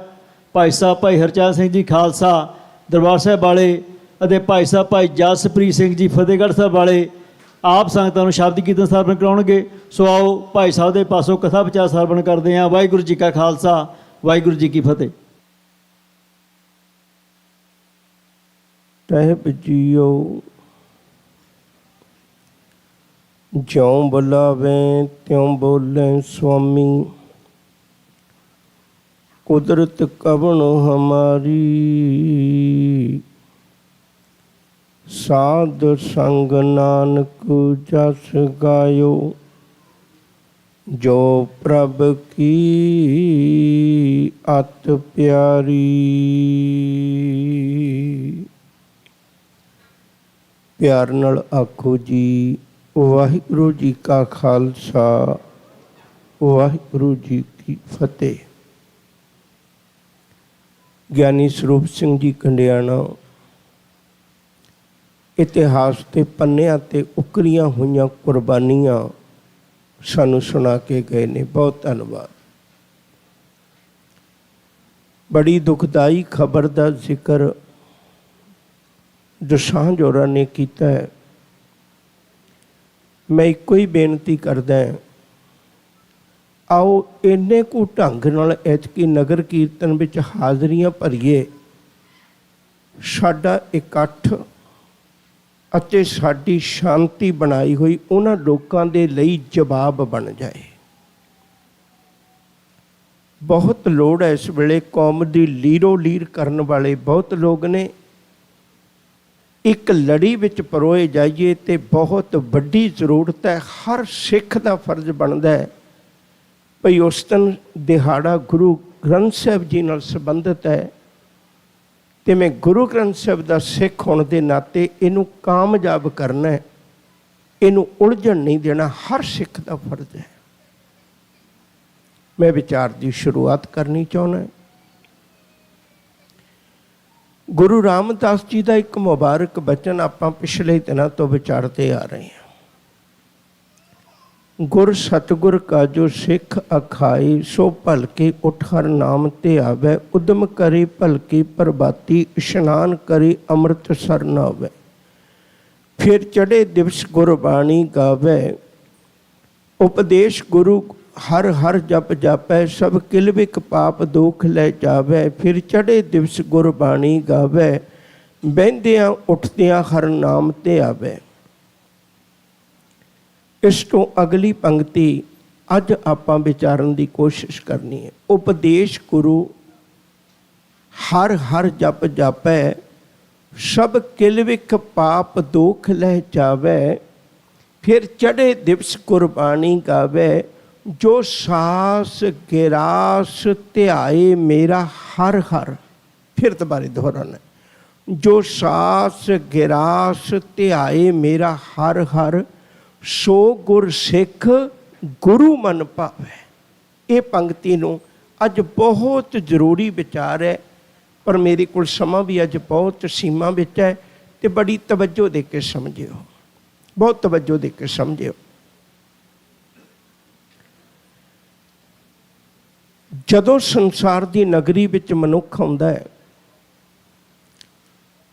ਭਾਈ ਸਾਹਿਬ ਭਾਈ ਹਰਚਰਨ ਸਿੰਘ ਜੀ ਖਾਲਸਾ ਦਰਬਾਰ ਸਾਹਿਬ ਵਾਲੇ ਅਤੇ ਭਾਈ ਸਾਹਿਬ ਭਾਈ ਜਸਪ੍ਰੀਤ ਸਿੰਘ ਜੀ ਫਤਿਹਗੜ੍ਹ ਸਾਹਿਬ ਵਾਲੇ ਆਪ ਸੰਗਤਾਂ ਨੂੰ ਸ਼ਬਦ ਕੀਰਤਨ ਸਰਵਣ ਕਰਾਉਣਗੇ। ਸੋ ਆਓ ਭਾਈ ਸਾਹਿਬ ਦੇ ਪਾਸੋਂ ਕਥਾ ਵਿਚਾਰ ਸਰਵਣ ਕਰਦੇ ਹਾਂ। ਵਾਹਿਗੁਰੂ ਜੀ ਕਾ ਖਾਲਸਾ, ਵਾਹਿਗੁਰੂ ਜੀ ਕੀ ਫਤਿਹ। ਟਹਿ ਜੀਓ ਜਿਉਂ ਬੁਲਾਵੇਂ ਤਿਉਂ ਬੋਲੇ ਸੁਆਮੀ, ਕੁਦਰਤ ਕਵਣ ਹਮਾਰੀ, ਸਾਧ ਸੰਗ ਨਾਨਕ ਜਸ ਗਾਇਓ, ਜੋ ਪ੍ਰਭ ਕੀ ਅਤ ਪਿਆਰੀ। ਪਿਆਰ ਨਾਲ ਆਖੋ ਜੀ ਵਾਹਿਗੁਰੂ ਜੀ ਕਾ ਖਾਲਸਾ, ਵਾਹਿਗੁਰੂ ਜੀ ਕੀ ਫਤਿਹ। ਗਿਆਨੀ ਸਰੂਪ ਸਿੰਘ ਜੀ ਕੰਡਿਆਣਾ ਇਤਿਹਾਸ ਦੇ ਪੰਨਿਆਂ 'ਤੇ ਉਕਰੀਆਂ ਹੋਈਆਂ ਕੁਰਬਾਨੀਆਂ ਸਾਨੂੰ ਸੁਣਾ ਕੇ ਗਏ ਨੇ। ਬਹੁਤ ਧੰਨਵਾਦ। ਬੜੀ ਦੁਖਦਾਈ ਖਬਰ ਦਾ ਜ਼ਿਕਰ ਦਸਾਂਝ ਹੋਰਾਂ ਨੇ ਕੀਤਾ ਹੈ। ਮੈਂ ਇੱਕੋ ਹੀ ਬੇਨਤੀ ਕਰਦਾ ਹਾਂ, ਆਓ ਇੰਨੇ ਕੁ ਢੰਗ ਨਾਲ ਐਤਕੀ ਨਗਰ ਕੀਰਤਨ ਵਿੱਚ ਹਾਜ਼ਰੀਆਂ ਭਰੀਏ, ਸਾਡਾ ਇਕੱਠ ਅਤੇ ਸਾਡੀ ਸ਼ਾਂਤੀ ਬਣਾਈ ਹੋਈ ਉਹਨਾਂ ਲੋਕਾਂ ਦੇ ਲਈ ਜਵਾਬ ਬਣ ਜਾਏ। ਬਹੁਤ ਲੋੜ ਹੈ ਇਸ ਵੇਲੇ ਕੌਮ ਦੀ ਲੀਰੋ ਲੀਰ ਕਰਨ ਵਾਲੇ ਬਹੁਤ ਲੋਕ ਨੇ। ਇੱਕ ਲੜੀ ਵਿੱਚ ਪਰੋਏ ਜਾਈਏ ਤੇ ਬਹੁਤ ਵੱਡੀ ਜ਼ਰੂਰਤ ਹੈ। ਹਰ ਸਿੱਖ ਦਾ ਫਰਜ਼ ਬਣਦਾ ਹੈ ਭਈ ਉਸ ਦਿਨ ਦਿਹਾੜਾ ਗੁਰੂ ਗ੍ਰੰਥ ਸਾਹਿਬ ਜੀ ਨਾਲ ਸੰਬੰਧਿਤ ਹੈ ਤੇ ਮੈਂ ਗੁਰੂ ਗ੍ਰੰਥ ਸਾਹਿਬ ਦਾ ਸਿੱਖ ਹੋਣ ਦੇ ਨਾਤੇ ਇਹਨੂੰ ਕਾਮਯਾਬ ਕਰਨਾ ਹੈ, ਇਹਨੂੰ ਉਲਝਣ ਨਹੀਂ ਦੇਣਾ। ਹਰ ਸਿੱਖ ਦਾ ਫਰਜ਼ ਹੈ। मैं विचार की शुरुआत करनी चाहना। गुरु रामदास जी का एक मुबारक बचन आप पिछले दिनों तो विचारते आ रहे हैं। गुर सतगुर का जो सिख अखाई, सो भलके उठ हर नाम ते आवे। उद्यम करे भलकी प्रभाती, इशनान करे अमृत सर न आवे। फिर चढ़े दिवस गुरबाणी गावे। उपदेश गुरु हर हर जप जापै, सब किलविक पाप दुख ले जावे। फिर चढ़े दिवस गुरबाणी गावे, बਹਿੰਦਿਆਂ उठदियां हर नाम ते आवे। इस तो अगली पंक्ति अज आपां विचारन की कोशिश करनी है। उपदेश गुरु हर हर जप जापै, सब किलविक पाप दुख लह जावे। फिर चढ़े दिवस गुरबाणी गावे, जो सास गिरास ध्याए मेरा हर हर। फिर दोबारे दोहराना, जो सास गिरास ध्याए मेरा हर हर, सो गुर सिख गुरु मन भावे। ये पंक्ति नूं अज बहुत जरूरी विचार है, पर मेरे को समा भी अज बहुत सीमा विच है, तो बड़ी तवज्जो दे के समझियो, बहुत तवज्जो दे के समझियो। जदों संसार की नगरी विच मनुख आउंदा है,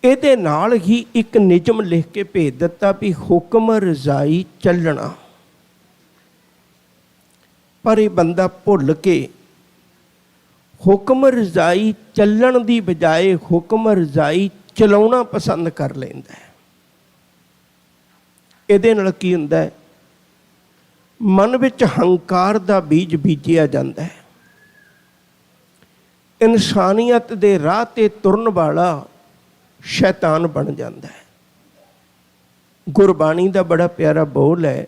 ਇਹਦੇ ਨਾਲ ही एक निजम लिख के भेज दिता भी हुक्म रजाई चलना। पर यह बंदा भुल के हुक्म रजाई चलण की बजाय हुक्म रजाई चलाउणा पसंद कर लैंदा है। ਇਹਦੇ ਨਾਲ ਕੀ ਹੁੰਦਾ है, मन विच हंकार का बीज बीजिया जाता है। इंसानियत के राह ते तुरन वाला शैतान बन जाता है। गुरबाणी का बड़ा प्यारा बोल है,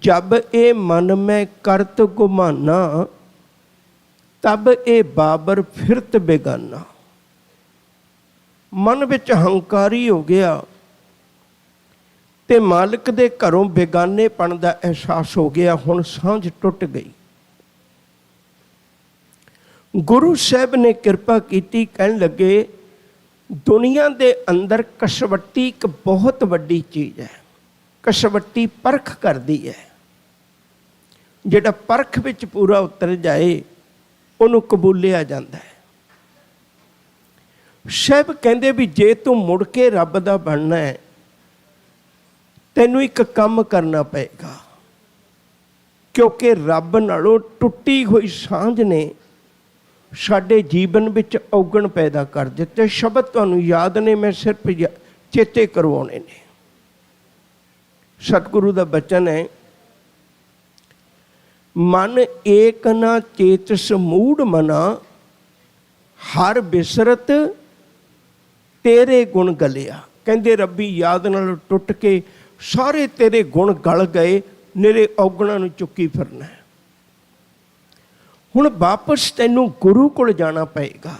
जब ए मन में करत गुमाना, तब ए बाबर फिरत बेगाना। मन विच हंकारी हो गया ते मालिक दे घरों बेगानेपन का एहसास हो गया, हुण सांझ टुट गई। गुरु साहब ने कृपा की, कहन लगे दुनिया के अंदर कसवट्टी एक बहुत वड्डी चीज़ है। कसवट्टी परख करती है, जिहड़ा परख विच पूरा उतर जाए उन्होंने कबूलिया जाता है। साहब कहते भी जे तू मुड़ के रब दा बनना है, तैनूं एक काम करना पएगा, क्योंकि रब नालों टुट्टी हुई सांझ ने साडे जीवन विच औगण पैदा कर दिते। शब्द तुहानूं याद ने, मैं सिर्फ चेते करवाने ने। सतगुरु दा बचन है, मन एक ना चेतस मूढ़ मना, हर बिसरत तेरे गुण गलिया। कहंदे रब्बी याद नाल टुट के सारे तेरे गुण गल गए, निरे औगणां नूं चुक्की फिरना है। हुण वापस तैनूं गुरु कोल जाना पएगा।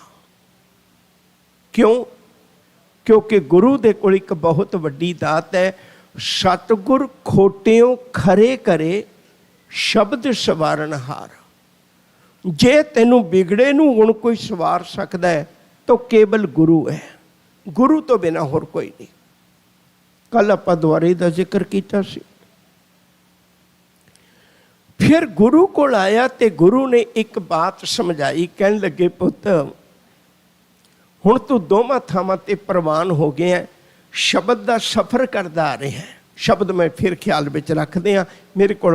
क्यों? क्योंकि गुरु दे कोल एक बहुत वड्डी दात है। सतगुर खोटियों खरे करे, शब्द सवारनहार। जे तैनूं बिगड़े नूं हुण कोई सवार सकदा है तो केवल गुरु है, गुरु तो बिना होर कोई नहीं। कल आपां द्वारे दा जिक्र कीता सी। फिर गुरु को आया तो गुरु ने एक बात समझाई, कहन लगे पुत हुण तू दोवां थावां ते प्रवान हो गया, शब्द का सफ़र करदा आ रहा है। शब्द मैं फिर ख्याल विच रखदे आ, मेरे को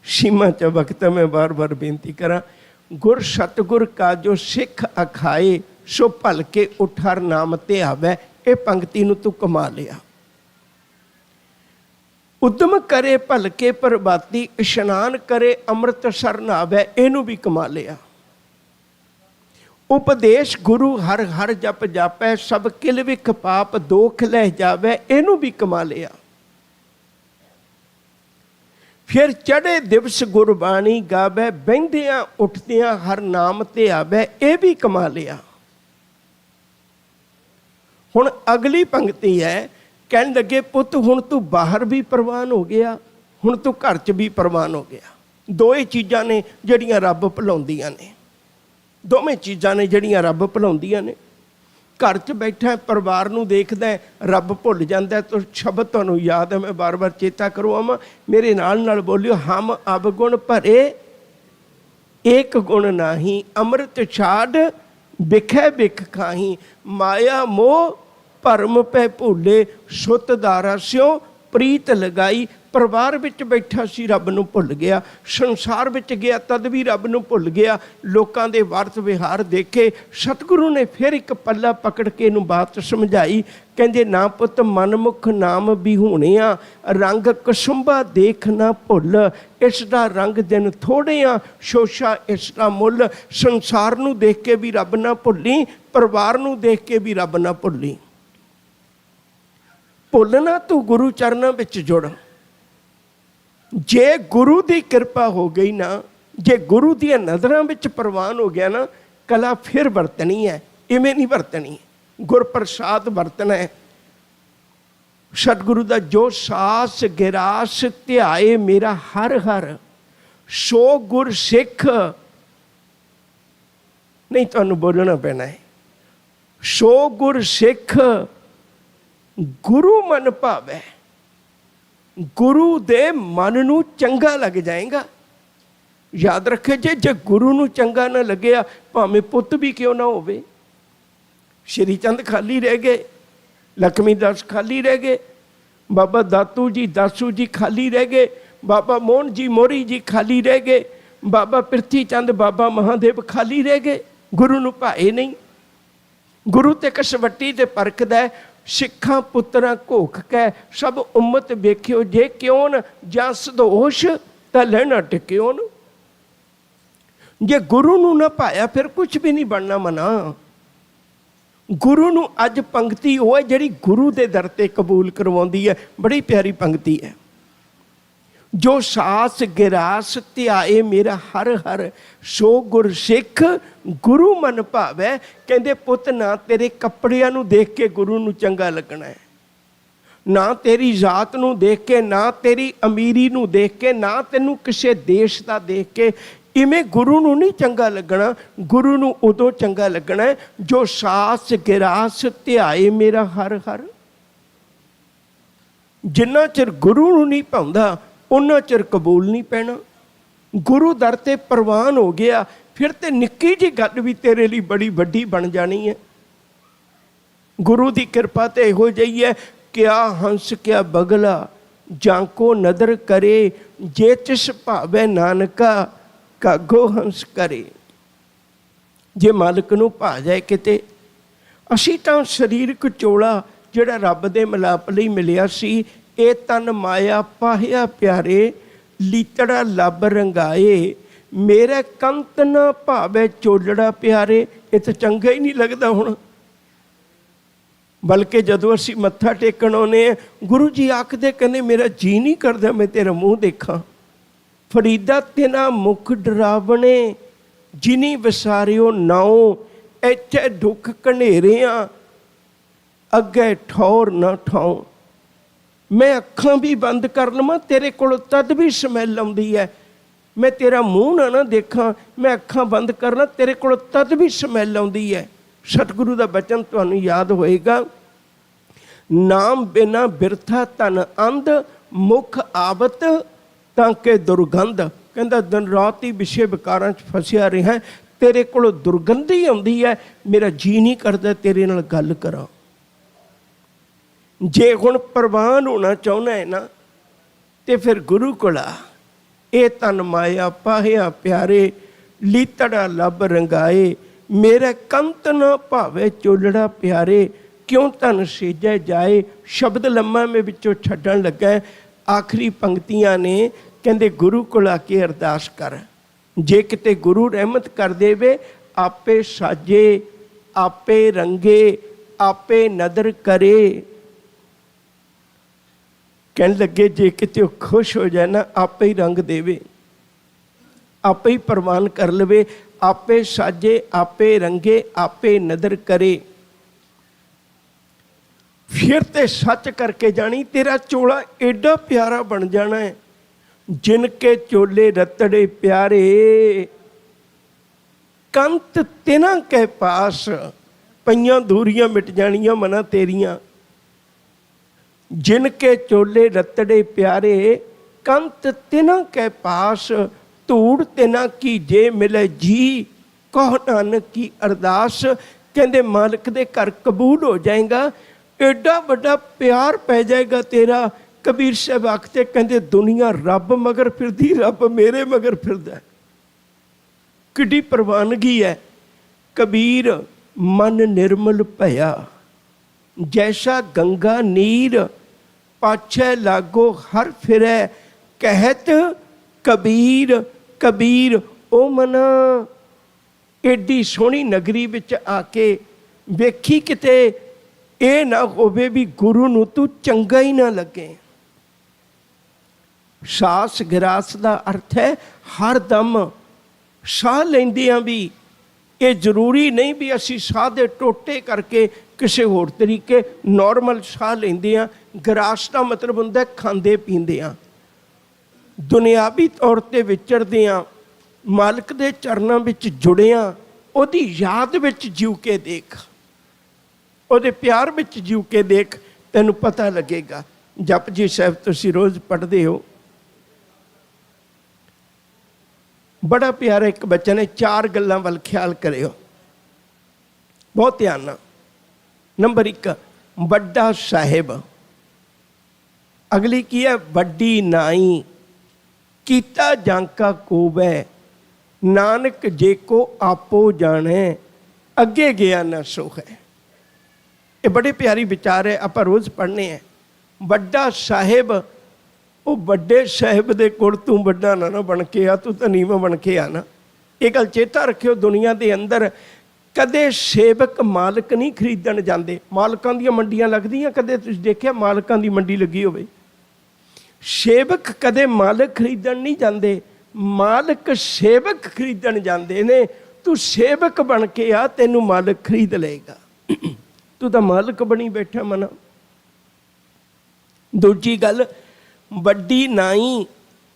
सीमा च वक्त मैं बार बार बेनती करा। गुर सतगुर का जो सिख अखाए, सो भलके उठ हर नाम ते आवे। ये पंक्ति नूं तू कमा लिया। उद्यम करे भलके प्रभाती, इशनान करे अमृत सर नावे। इनू भी कमा लिया। उपदेश गुरु हर हर जप जापै, सब किलविक पाप दोख लह जावे। इनू भी कमा लिया। फिर चढ़े दिवस गुरबाणी गावे, बਹਿੰਦਿਆਂ उठदियां हर नाम ते आवे। ये भी कमा लिया। हुण अगली पंक्ति है, कहन लगे पुत हुण तू बाहर भी प्रवान हो गया, हुण तू घर च भी प्रवान हो गया। ਦੋਏ ਚੀਜ਼ਾਂ ਨੇ ਜਿਹੜੀਆਂ ਰੱਬ ਭੁਲਾਉਂਦੀਆਂ ਨੇ, ਦੋਵੇਂ ਚੀਜ਼ਾਂ ਨੇ ਜਿਹੜੀਆਂ ਰੱਬ ਭੁਲਾਉਂਦੀਆਂ ਨੇ। ਘਰ 'ਚ ਬੈਠਾ ਪਰਿਵਾਰ ਨੂੰ ਦੇਖਦਾ ਰੱਬ ਭੁੱਲ ਜਾਂਦਾ। ਤਾਂ ਸ਼ਬਦ ਤੁਹਾਨੂੰ ਯਾਦ ਹੈ, ਮੈਂ ਬਾਰ-ਬਾਰ ਚੇਤਾ ਕਰਵਾਵਾਂ, ਮੇਰੇ ਨਾਲ ਬੋਲਿਓ, ਹਮ ਅਵਗੁਣ ਭਰੇ ਏਕ ਗੁਣ ਨਾਹੀ, ਅੰਮ੍ਰਿਤ ਛਾੜ ਬਿਖੈ ਬਿਖ ਖਾਹੀ, ਮਾਇਆ ਮੋਹ ਭਰਮ ਪੈ ਭੁੱਲੇ, ਸੁਤ ਦਾਰਾ ਸਿਓ ਪ੍ਰੀਤ ਲਗਾਈ। ਪਰਿਵਾਰ ਵਿੱਚ ਬੈਠਾ ਸੀ, ਰੱਬ ਨੂੰ ਭੁੱਲ ਗਿਆ। ਸੰਸਾਰ ਵਿੱਚ ਗਿਆ ਤਦ ਵੀ ਰੱਬ ਨੂੰ ਭੁੱਲ ਗਿਆ। ਲੋਕਾਂ ਦੇ ਵਰਤ ਵਿਹਾਰ ਦੇਖੇ। ਸਤਿਗੁਰੂ ਨੇ ਫਿਰ ਇੱਕ ਪੱਲਾ ਪਕੜ ਕੇ ਇਹਨੂੰ ਬਾਤ ਸਮਝਾਈ। ਕਹਿੰਦੇ ਨਾ ਪੁੱਤ ਮਨਮੁਖ ਨਾਮ ਬਿਹੂਣਿਆ, ਰੰਗ ਕਸੁੰਭਾ ਦੇਖ ਨਾ ਭੁੱਲ, ਇਸ ਦਾ ਰੰਗ ਦਿਨ ਥੋੜ੍ਹੇ ਆ, ਸ਼ੋਸ਼ਾ ਇਸ ਦਾ ਮੁੱਲ। ਸੰਸਾਰ ਨੂੰ ਦੇਖ ਕੇ ਵੀ ਰੱਬ ਨਾ ਭੁੱਲੀ, ਪਰਿਵਾਰ ਨੂੰ ਦੇਖ ਕੇ ਵੀ ਰੱਬ ਨਾ ਭੁੱਲੀ। ਭੁੱਲਣਾ ਤੂੰ ਗੁਰੂ ਚਰਨਾਂ ਵਿੱਚ ਜੁੜ। ਜੇ ਗੁਰੂ ਦੀ ਕਿਰਪਾ ਹੋ ਗਈ ਨਾ, ਜੇ ਗੁਰੂ ਦੀਆਂ ਨਜ਼ਰਾਂ ਵਿੱਚ ਪ੍ਰਵਾਨ ਹੋ ਗਿਆ ਨਾ, ਕਲਾ ਫਿਰ ਵਰਤਣੀ ਹੈ, ਇਵੇਂ ਨਹੀਂ ਵਰਤਣੀ। ਗੁਰਪ੍ਰਸਾਦ ਵਰਤਣਾ ਹੈ। ਸਤਿਗੁਰੂ ਦਾ ਜੋ ਸਾਸ ਗਿਰਾਸ ਧਿਆਏ ਮੇਰਾ ਹਰ ਹਰ, ਸੋ ਗੁਰ ਸਿੱਖ, ਨਹੀਂ ਤੁਹਾਨੂੰ ਬੋਲਣਾ ਪੈਣਾ ਹੈ, ਸੋ ਗੁਰ ਸਿੱਖ ਗੁਰੂ ਮਨ ਭਾਵੈ। ਗੁਰੂ ਦੇ ਮਨ ਨੂੰ ਚੰਗਾ ਲੱਗ ਜਾਏਗਾ। ਯਾਦ ਰੱਖੇ, ਜੇ ਗੁਰੂ ਨੂੰ ਚੰਗਾ ਨਾ ਲੱਗਿਆ, ਭਾਵੇਂ ਪੁੱਤ ਵੀ ਕਿਉਂ ਨਾ ਹੋਵੇ। ਸ਼੍ਰੀ ਚੰਦ ਖਾਲੀ ਰਹਿ ਗਏ, ਲక్ష్ਮੀ ਦਾਸ ਖਾਲੀ ਰਹਿ ਗਏ, ਬਾਬਾ ਦਾਤੂ ਜੀ ਦਾਸੂ ਜੀ ਖਾਲੀ ਰਹਿ ਗਏ, ਬਾਬਾ ਮੋਹਨ ਜੀ ਮੋਰੀ ਜੀ ਖਾਲੀ ਰਹਿ ਗਏ, ਬਾਬਾ ਪ੍ਰਿਥੀ ਚੰਦ ਬਾਬਾ ਮਹਾਦੇਵ ਖਾਲੀ ਰਹਿ ਗਏ। ਗੁਰੂ ਨੂੰ ਭਾਏ ਨਹੀਂ। ਗੁਰੂ ਤੇ ਕਸਵੱਟੀ ਤੇ ਪਰਖਦਾ, ਸਿੱਖਾਂ ਪੁੱਤਰਾਂ ਘੋਖ ਕੈ ਸਭ ਉਮਤ ਵੇਖਿਓ, ਜੇ ਕਿਉਂ ਜਾਂ ਸਦੋਸ਼ ਤਾਂ ਲੈਣਾ ਟਿਕਿਓ। ਜੇ ਗੁਰੂ ਨੂੰ ਨਾ ਪਾਇਆ ਫਿਰ ਕੁਝ ਵੀ ਨਹੀਂ ਬਣਨਾ ਮਨਾ। ਗੁਰੂ ਨੂੰ ਅੱਜ ਪੰਕਤੀ ਉਹ ਹੈ ਜਿਹੜੀ ਗੁਰੂ ਦੇ ਦਰ ਤੇ ਕਬੂਲ ਕਰਵਾਉਂਦੀ ਹੈ। ਬੜੀ ਪਿਆਰੀ ਪੰਕਤੀ ਹੈ। ਜੋ ਸਾਸ ਗਿਰਾਸ ਧਿਆਏ ਮੇਰਾ ਹਰ ਹਰ, ਸੋ ਗੁਰ ਸਿੱਖ ਗੁਰੂ ਮਨ ਭਾਵੈ। ਕਹਿੰਦੇ ਪੁੱਤ ਨਾ ਤੇਰੇ ਕੱਪੜਿਆਂ ਨੂੰ ਦੇਖ ਕੇ ਗੁਰੂ ਨੂੰ ਚੰਗਾ ਲੱਗਣਾ ਹੈ, ਨਾ ਤੇਰੀ ਜ਼ਾਤ ਨੂੰ ਦੇਖ ਕੇ, ਨਾ ਤੇਰੀ ਅਮੀਰੀ ਨੂੰ ਦੇਖ ਕੇ, ਨਾ ਤੈਨੂੰ ਕਿਸੇ ਦੇਸ਼ ਦਾ ਦੇਖ ਕੇ। ਇਵੇਂ ਗੁਰੂ ਨੂੰ ਨਹੀਂ ਚੰਗਾ ਲੱਗਣਾ। ਗੁਰੂ ਨੂੰ ਉਦੋਂ ਚੰਗਾ ਲੱਗਣਾ ਹੈ ਜੋ ਸਾਸ ਗਿਰਾਸ ਧਿਆਏ ਮੇਰਾ ਹਰ ਹਰ। ਜਿੰਨਾ ਚਿਰ ਗੁਰੂ ਨੂੰ ਨਹੀਂ ਪਾਉਂਦਾ ਉਹਨਾਂ ਚਿਰ ਕਬੂਲ ਨਹੀਂ ਪੈਣਾ। ਗੁਰੂ ਦਰ ਤੇ ਪ੍ਰਵਾਨ ਹੋ ਗਿਆ, ਫਿਰ ਤੇ ਨਿੱਕੀ ਜਿਹੀ ਗੱਲ ਵੀ ਤੇਰੇ ਲਈ ਬੜੀ ਵੱਡੀ ਬਣ ਜਾਣੀ ਹੈ। ਗੁਰੂ ਦੀ ਕਿਰਪਾ ਤੇ ਇਹੋ ਜਿਹੀ ਹੈ, ਕਿਆ ਹੰਸ ਕਿਆ ਬਗਲਾ ਜਾਂ ਕੋ ਨਦਰ ਕਰੇ, ਜੇ ਤਿਸ ਭਾਵੈ ਨਾਨਕਾ ਕਾਗੋ ਹੰਸ ਕਰੇ। ਜੇ ਮਾਲਕ ਨੂੰ ਭਾ ਜਾਏ ਕਿਤੇ। ਅਸੀਂ ਤਾਂ ਸਰੀਰਕ ਚੋਲਾ ਜਿਹੜਾ ਰੱਬ ਦੇ ਮਿਲਾਪ ਲਈ ਮਿਲਿਆ ਸੀ, ਇਹ ਤਨ ਮਾਇਆ ਪਾਹਿਆ ਪਿਆਰੇ, ਲੀਤੜਾ ਲੱਭ ਰੰਗਾਏ, ਮੇਰੇ ਕੰਤ ਨਾ ਭਾਵੇ ਚੋਲੜਾ ਪਿਆਰੇ। ਇਹ ਤਾਂ ਚੰਗਾ ਹੀ ਨਹੀਂ ਲੱਗਦਾ ਹੁਣ। ਬਲਕਿ ਜਦੋਂ ਅਸੀਂ ਮੱਥਾ ਟੇਕਣ ਆਉਂਦੇ ਹਾਂ, ਗੁਰੂ ਜੀ ਆਖਦੇ ਕਹਿੰਦੇ ਮੇਰਾ ਜੀ ਨਹੀਂ ਕਰਦਾ ਮੈਂ ਤੇਰਾ ਮੂੰਹ ਦੇਖਾਂ। ਫਰੀਦਾ ਤਿਨਾ ਮੁਖ ਡਰਾਵਣੇ, ਜਿਨੀ ਵਿਸਾਰਿਓ ਨਾਉ, ਇੱਥੇ ਦੁੱਖ ਘਨੇਰਿਆਂ ਅੱਗੇ ਠੌਰ ਨਾ ਠਾਉ। ਮੈਂ ਅੱਖਾਂ ਵੀ ਬੰਦ ਕਰ ਲਵਾਂ ਤੇਰੇ ਕੋਲ ਤਦ ਵੀ ਸਮੈਲ ਆਉਂਦੀ ਹੈ। ਮੈਂ ਤੇਰਾ ਮੂੰਹ ਨਾ ਦੇਖਾਂ, ਮੈਂ ਅੱਖਾਂ ਬੰਦ ਕਰ ਲਾਂ ਤੇਰੇ ਕੋਲ ਤਦ ਵੀ ਸਮੈਲ ਆਉਂਦੀ ਹੈ। ਸਤਿਗੁਰੂ ਦਾ ਬਚਨ ਤੁਹਾਨੂੰ ਯਾਦ ਹੋਏਗਾ, ਨਾਮ ਬਿਨਾ ਬਿਰਥਾ ਤਨ ਅੰਧ, ਮੁਖ ਆਵਤ ਤਾਂ ਕਿ ਦੁਰਗੰਧ। ਕਹਿੰਦਾ ਦਿਨ ਰਾਤ ਹੀ ਵਿਸ਼ੇ ਵਿਕਾਰਾਂ 'ਚ ਫਸਿਆ ਰਿਹਾ, ਤੇਰੇ ਕੋਲ ਦੁਰਗੰਧੀ ਆਉਂਦੀ ਹੈ, ਮੇਰਾ ਜੀ ਨਹੀਂ ਕਰਦਾ ਤੇਰੇ ਨਾਲ ਗੱਲ ਕਰਾਂ। ਜੇ ਹੁਣ ਪ੍ਰਵਾਨ ਹੋਣਾ ਚਾਹੁੰਦਾ ਹੈ ਨਾ, ਤੇ ਫਿਰ ਗੁਰੂ ਕੋਲ ਆ। ਇਹ ਤਨ ਮਾਇਆ ਪਾਹਿਆ ਪਿਆਰੇ, ਲੀਤੜਾ ਲੱਭ ਰੰਗਾਏ, ਮੇਰੇ ਕੰਤ ਨਾ ਭਾਵੇ ਚੋਲੜਾ ਪਿਆਰੇ, ਕਿਉਂ ਧਨ ਸੇਜੈ ਜਾਏ। ਸ਼ਬਦ ਲੰਮਾ ਮੈਂ ਵਿੱਚੋਂ ਛੱਡਣ ਲੱਗਾ। ਆਖਰੀ ਪੰਕਤੀਆਂ ਨੇ, ਕਹਿੰਦੇ ਗੁਰੂ ਕੋਲ ਆ ਕੇ ਅਰਦਾਸ ਕਰ। ਜੇ ਕਿਤੇ ਗੁਰੂ ਰਹਿਮਤ ਕਰ ਦੇਵੇ, ਆਪੇ ਸਾਜੇ ਆਪੇ ਰੰਗੇ ਆਪੇ ਨਦਰ ਕਰੇ। ਕਹਿਣ ਲੱਗੇ ਜੇ ਕਿਤੇ ਉਹ ਖੁਸ਼ ਹੋ ਜਾਏ ਨਾ, ਆਪੇ ਹੀ ਰੰਗ ਦੇਵੇ, ਆਪੇ ਹੀ ਪ੍ਰਵਾਨ ਕਰ ਲਵੇ। ਆਪੇ ਸਾਜੇ ਆਪੇ ਰੰਗੇ ਆਪੇ ਨਦਰ ਕਰੇ। ਫਿਰ ਤੇ ਸੱਚ ਕਰਕੇ ਜਾਣੀ, ਤੇਰਾ ਚੋਲਾ ਐਡਾ ਪਿਆਰਾ ਬਣ ਜਾਣਾ ਹੈ। जिनके चोले रतड़े प्यारे कंत तिना के पास, पईयां दूरियां मिट जानियां मना तेरियां। जिनके चोले रतड़े प्यारे कंत तिना के पास, धूड़ तिना की जे मिले जी, कहो नानक की अरदास। कहते मालिक दे घर कबूल हो जाएगा, एडा बड़ा प्यार पै जाएगा तेरा। कबीर साहब आखते कहते दुनिया रब मगर फिरदी, रब मेरे मगर फिरदा। किड्डी प्रवानगी है। कबीर मन निर्मल भया, जैसा गंगा नीर, पाछे लागो हर फिरै, कहत कबीर कबीर। ओ मना एडी सोहनी नगरी विच आके वेखी किते ये ना होवे भी गुरु नूं तू चंगा ही ना लगे। सास गिरास का अर्थ है हर दम साह लैंदियां भी ये जरूरी नहीं भी असी साह दे टोटे करके किसी होर तरीके नॉर्मल साह लैंदे आ। गिरास का मतलब हुंदा है खांदे पींदे आ, दुनियावी तौर पर विचरदे आ, मालिक दे चरनां विच जुड़े आ, ओहदी याद विच जीव के देख, ਉਹਦੇ ਪਿਆਰ ਵਿੱਚ ਜੀਵ ਕੇ ਦੇਖ, ਤੈਨੂੰ ਪਤਾ ਲੱਗੇਗਾ। ਜਪਜੀ ਸਾਹਿਬ ਤੁਸੀਂ ਰੋਜ਼ ਪੜ੍ਹਦੇ ਹੋ, ਬੜਾ ਪਿਆਰਾ ਇੱਕ ਬੱਚਾ ਨੇ 4 ਗੱਲਾਂ ਵੱਲ ਖਿਆਲ ਕਰਿਓ ਬਹੁਤ ਧਿਆਨ ਨਾਲ। ਨੰਬਰ 1 ਵੱਡਾ ਸਾਹਿਬ, ਅਗਲੀ ਕੀ ਹੈ ਵੱਡੀ ਨਾਈ, ਕੀਤਾ ਜਾਂਕਾ ਕੋਬੈ, ਨਾਨਕ ਜੇ ਕੋ ਆਪੋ ਜਾਣੈ, ਅੱਗੇ ਗਿਆ ਨਾ ਸੋ ਹੈ। ये बड़े प्यारी विचार है, आप रोज़ पढ़ने हैं। बड़ा साहिब, वो बड़े साहिब दे कोल तू बड़ा ना बन के आ, तू तो नीवा बन के आना। ये गल चेता रखियो, दुनिया के अंदर कदे सेवक मालक नहीं खरीदण जाते। मालकां दी मंडियां लगदियां, कदे तुसीं देखिया मालकां दी मंडी लगी होवे? सेवक कदे मालक खरीदण नहीं जाते, मालक सेवक खरीदण जाते ने। तू सेवक बन के आ, तैनू मालक खरीद लेगा। तू तो मालक बनी बैठा मना। दूजी गल वड्डी नाई,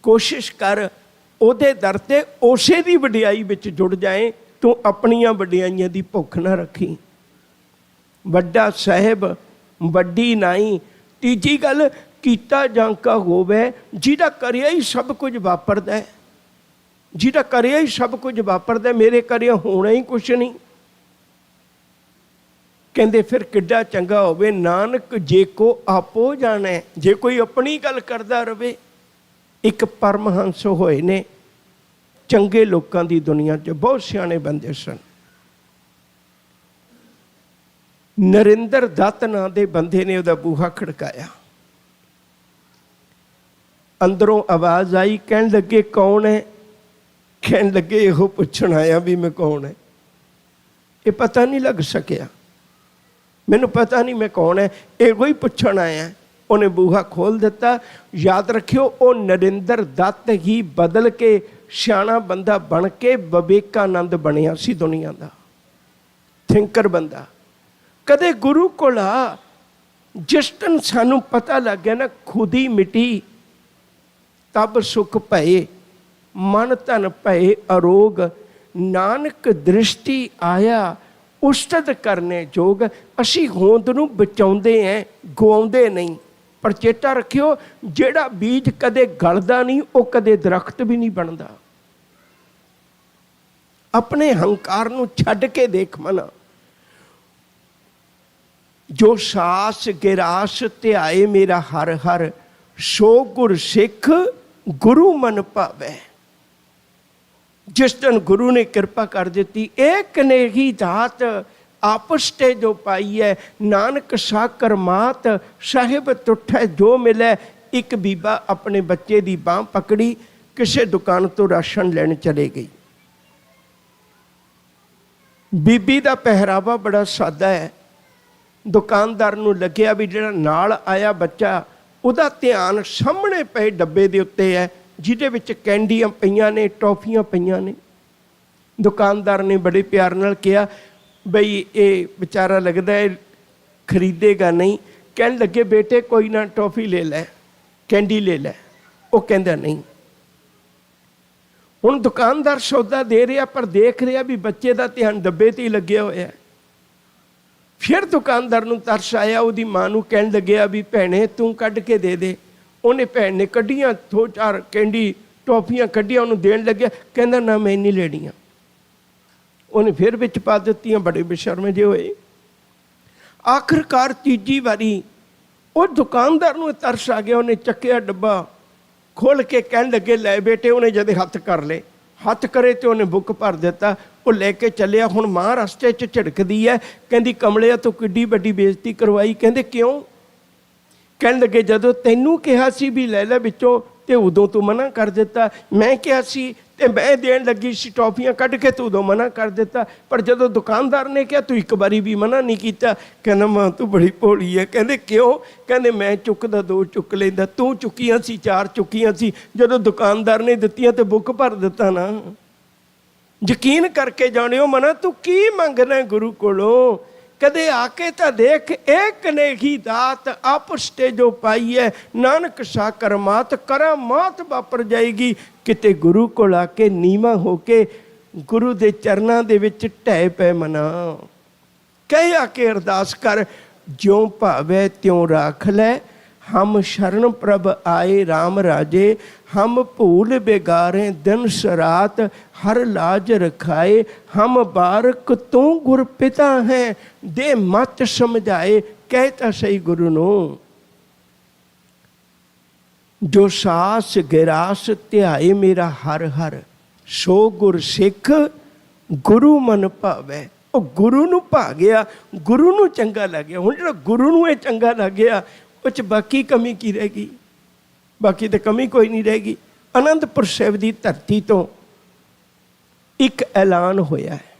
कोशिश कर ओदे दर ते उसे दी वडियाई विच जुड़ जाए, तू अपनियां वडियाइयां दी भुख ना रखी। वड्डा साहिब, वड्डी नाई। तीजी गल कीता जांका होवे, जिहदा करिया ही सब कुछ वापरदा है, जिहदा करिया ही सब कुछ वापरदा। मेरे करिया होना ही कुछ नहीं। कहते फिर किड्डा चंगा होवे, नानक जे को आपो जाने। जे कोई अपनी गल करदा रवे। एक परमहंस होए ने, चंगे लोगों की दुनिया च बहुत सियाने बंदे सन। नरेंद्र दत्त नां दे बंदे ने उहदा बूहा खड़काया, अंदरों आवाज आई, कहन लगे कौन है? कहन लगे इहो पुछण आया भी मैं कौन है। ये पता नहीं लग सकिया, मैनू पता नहीं मैं कौन है, एगो ही पुछण आया। उन्हें बूहा खोल दिता। याद रखियो, वो नरेंद्र दत्त ही बदल के सियाणा बंदा बन के विवेकानंद बनिया सी दुनिया का थिंकर बंदा। कदे गुरु कोल आ, जिस दिन सानू पता लग गया ना खुद ही मिटी, तब सुख भये, मन धन भये अरोग, नानक दृष्टि आया उस्तद करने जोग। असी होंद नूं बचाउंदे हैं, गवाउंदे नहीं। पर चेता रखियो, जेड़ा बीज कदे गलदा नहीं, वो कदे दरख्त भी नहीं बनता। अपने हंकार नूं छड्ड के देख मना। जो सास गिरास ध्याए मेरा हर हर, सो गुर सिख गुरु मन भावै। जिस दिन गुरु ने कृपा कर दी, एक ने ही दात आपस ते जो पाई है, नानक साकर मात साहिब तुठै जो मिले। एक बीबा अपने बच्चे की बांह पकड़ी, किसी दुकान तो राशन लैन चले गई। बीबी का पहरावा बड़ा सादा है। दुकानदार नूं लग्या भी जिहड़ा नाल आया बच्चा, उहदा ध्यान सामने पे डब्बे दे उत्ते है, जिहदे विच कैंडियां पईयां ने, टॉफियां पईयां ने। दुकानदार ने बड़े प्यार नाल कहा, बई ये बेचारा लगदा है खरीदेगा नहीं। कहन लगे बेटे कोई ना टॉफी ले लै, कैंडी ले लै। वो कहंदा नहीं, ਹੁਣ ਦੁਕਾਨਦਾਰ ਸੌਦਾ ਦੇ ਰਿਹਾ ਪਰ ਦੇਖ ਰਿਹਾ ਵੀ ਬੱਚੇ ਦਾ ਧਿਆਨ ਡੱਬੇ ਤੇ ਹੀ ਲੱਗਿਆ ਹੋਇਆ। ਫਿਰ ਦੁਕਾਨਦਾਰ ਨੂੰ ਤਰਸ ਆਇਆ, ਉਹਦੀ ਮਾਂ ਨੂੰ ਕਹਿਣ ਲੱਗਿਆ ਵੀ ਭੈਣੇ ਤੂੰ ਕੱਢ ਕੇ ਦੇ ਦੇ। ਉਹਨੇ ਭੈਣ ਨੇ ਕੱਢੀਆਂ, 2-4 ਕੈਂਡੀ ਟੌਫੀਆਂ ਕੱਢੀਆਂ, ਉਹਨੂੰ ਦੇਣ ਲੱਗਿਆ, ਕਹਿੰਦਾ ਨਾ ਮੈਂ ਨਹੀਂ ਲੈਣੀਆਂ। ਉਹਨੇ ਫਿਰ ਵਿੱਚ ਪਾ ਦਿੱਤੀਆਂ, ਬੜੇ ਬੇਸ਼ਰਮ ਜਿਹੇ ਹੋਏ। ਆਖਰਕਾਰ ਤੀਜੀ ਵਾਰੀ ਉਹ ਦੁਕਾਨਦਾਰ ਨੂੰ ਤਰਸ ਆ ਗਿਆ, ਉਹਨੇ ਚੱਕਿਆ ਡੱਬਾ ਖੋਲ ਕੇ ਕਹਿਣ ਲੱਗੇ ਲੈ ਬੇਟੇ। ਉਹਨੇ ਜਦ ਹੱਥ ਕਰ ਲਏ, ਹੱਥ ਕਰੇ ਤੇ ਉਹਨੇ ਬੁੱਕ ਭਰ ਦਿੱਤਾ। ਉਹ ਲੈ ਕੇ ਚੱਲਿਆ। ਹੁਣ ਮਾਂ ਰਸਤੇ 'ਚ ਝਿੜਕਦੀ ਹੈ, ਕਹਿੰਦੀ ਕਮਲਿਆ ਤੂੰ ਕਿੱਡੀ ਵੱਡੀ ਬੇਇੱਜ਼ਤੀ ਕਰਵਾਈ। ਕਹਿੰਦੇ ਕਿਉਂ? ਕਹਿਣ ਲੱਗੇ ਜਦੋਂ ਤੈਨੂੰ ਕਿਹਾ ਸੀ ਵੀ ਲੈ ਲੈ ਵਿੱਚੋਂ ਤੇ ਉਦੋਂ ਤੂੰ ਮਨਾ ਕਰ ਦਿੱਤਾ। ਮੈਂ ਕਿਹਾ ਸੀ ਤੇ ਮੈਂ ਦੇਣ ਲੱਗੀ ਸੀ ਟੌਫੀਆਂ ਕੱਢ ਕੇ, ਤੂੰ ਉਦੋਂ ਮਨਾ ਕਰ ਦਿੱਤਾ। ਪਰ ਜਦੋਂ ਦੁਕਾਨਦਾਰ ਨੇ ਕਿਹਾ ਤੂੰ ਇੱਕ ਵਾਰੀ ਵੀ ਮਨਾ ਨਹੀਂ ਕੀਤਾ। ਕਹਿੰਦਾ ਮਾਂ ਤੂੰ ਬੜੀ ਭੋਲੀ ਹੈ। ਕਹਿੰਦੇ ਕਿਉਂ? ਕਹਿੰਦੇ ਮੈਂ ਚੁੱਕਦਾ 2 ਚੁੱਕ ਲੈਂਦਾ, ਤੂੰ ਚੁੱਕੀਆਂ ਸੀ 4 ਚੁੱਕੀਆਂ ਸੀ। ਜਦੋਂ ਦੁਕਾਨਦਾਰ ਨੇ ਦਿੱਤੀਆਂ ਤੇ ਬੁੱਕ ਭਰ ਦਿੱਤਾ ਨਾ। ਯਕੀਨ ਕਰਕੇ ਜਾਣਿਓ ਮਨਾ ਤੂੰ ਕੀ ਮੰਗਣਾ ਗੁਰੂ ਕੋਲੋਂ। ਕਦੇ ਆ ਕੇ ਤਾਂ ਦੇਖ, ਇੱਕ ਨੇਕੀ ਦਾਤ ਆਪਸ ਤੇ ਜੋ ਪਾਈ ਹੈ, ਨਾਨਕ ਸਾ ਕਰਮਾਤ ਕਰਾਮਾਤ ਵਾਪਰ ਜਾਏਗੀ। ਕਿਤੇ ਗੁਰੂ ਕੋਲ ਆ ਕੇ ਨੀਵਾਂ ਹੋ ਕੇ ਗੁਰੂ ਦੇ ਚਰਨਾਂ ਦੇ ਵਿੱਚ ਢਹਿ ਪੈ ਮਨਾ। ਕਹਿ ਆ ਕੇ ਅਰਦਾਸ ਕਰ, ਜਿਉਂ ਭਾਵੈ ਤਿਉਂ ਰਾਖ ਲੈ। ਹਮ ਸ਼ਰਨ ਪ੍ਰਭ ਆਏ ਰਾਮ ਰਾਜੇ, ਹਮ ਭੂਲ बेगारे दिन सरात, हर लाज रखाए। हम बारक तू गुर पिता है, दे मत समझाए। कहता सही गुरु नो, जो सास गिरास ध्याए मेरा हर हर, सो गुर सिख गुरु मन भावै। ਉਹ ਗੁਰੂ ਨੂੰ ਭਾ ਗਿਆ, ਗੁਰੂ ਨੂੰ ਚੰਗਾ ਲੱਗਿਆ। ਹੁਣ ਜਿਹੜਾ ਗੁਰੂ ਨੂੰ ਇਹ ਚੰਗਾ ਲੱਗਿਆ ਉਹ 'ਚ ਬਾਕੀ ਕਮੀ ਕੀ ਰਹਿ ਗਈ? ਬਾਕੀ ਤਾਂ ਕਮੀ ਕੋਈ ਨਹੀਂ ਰਹਿ ਗਈ। ਅਨੰਦਪੁਰ ਸਾਹਿਬ ਦੀ ਧਰਤੀ ਤੋਂ ਇੱਕ ਐਲਾਨ ਹੋਇਆ ਹੈ।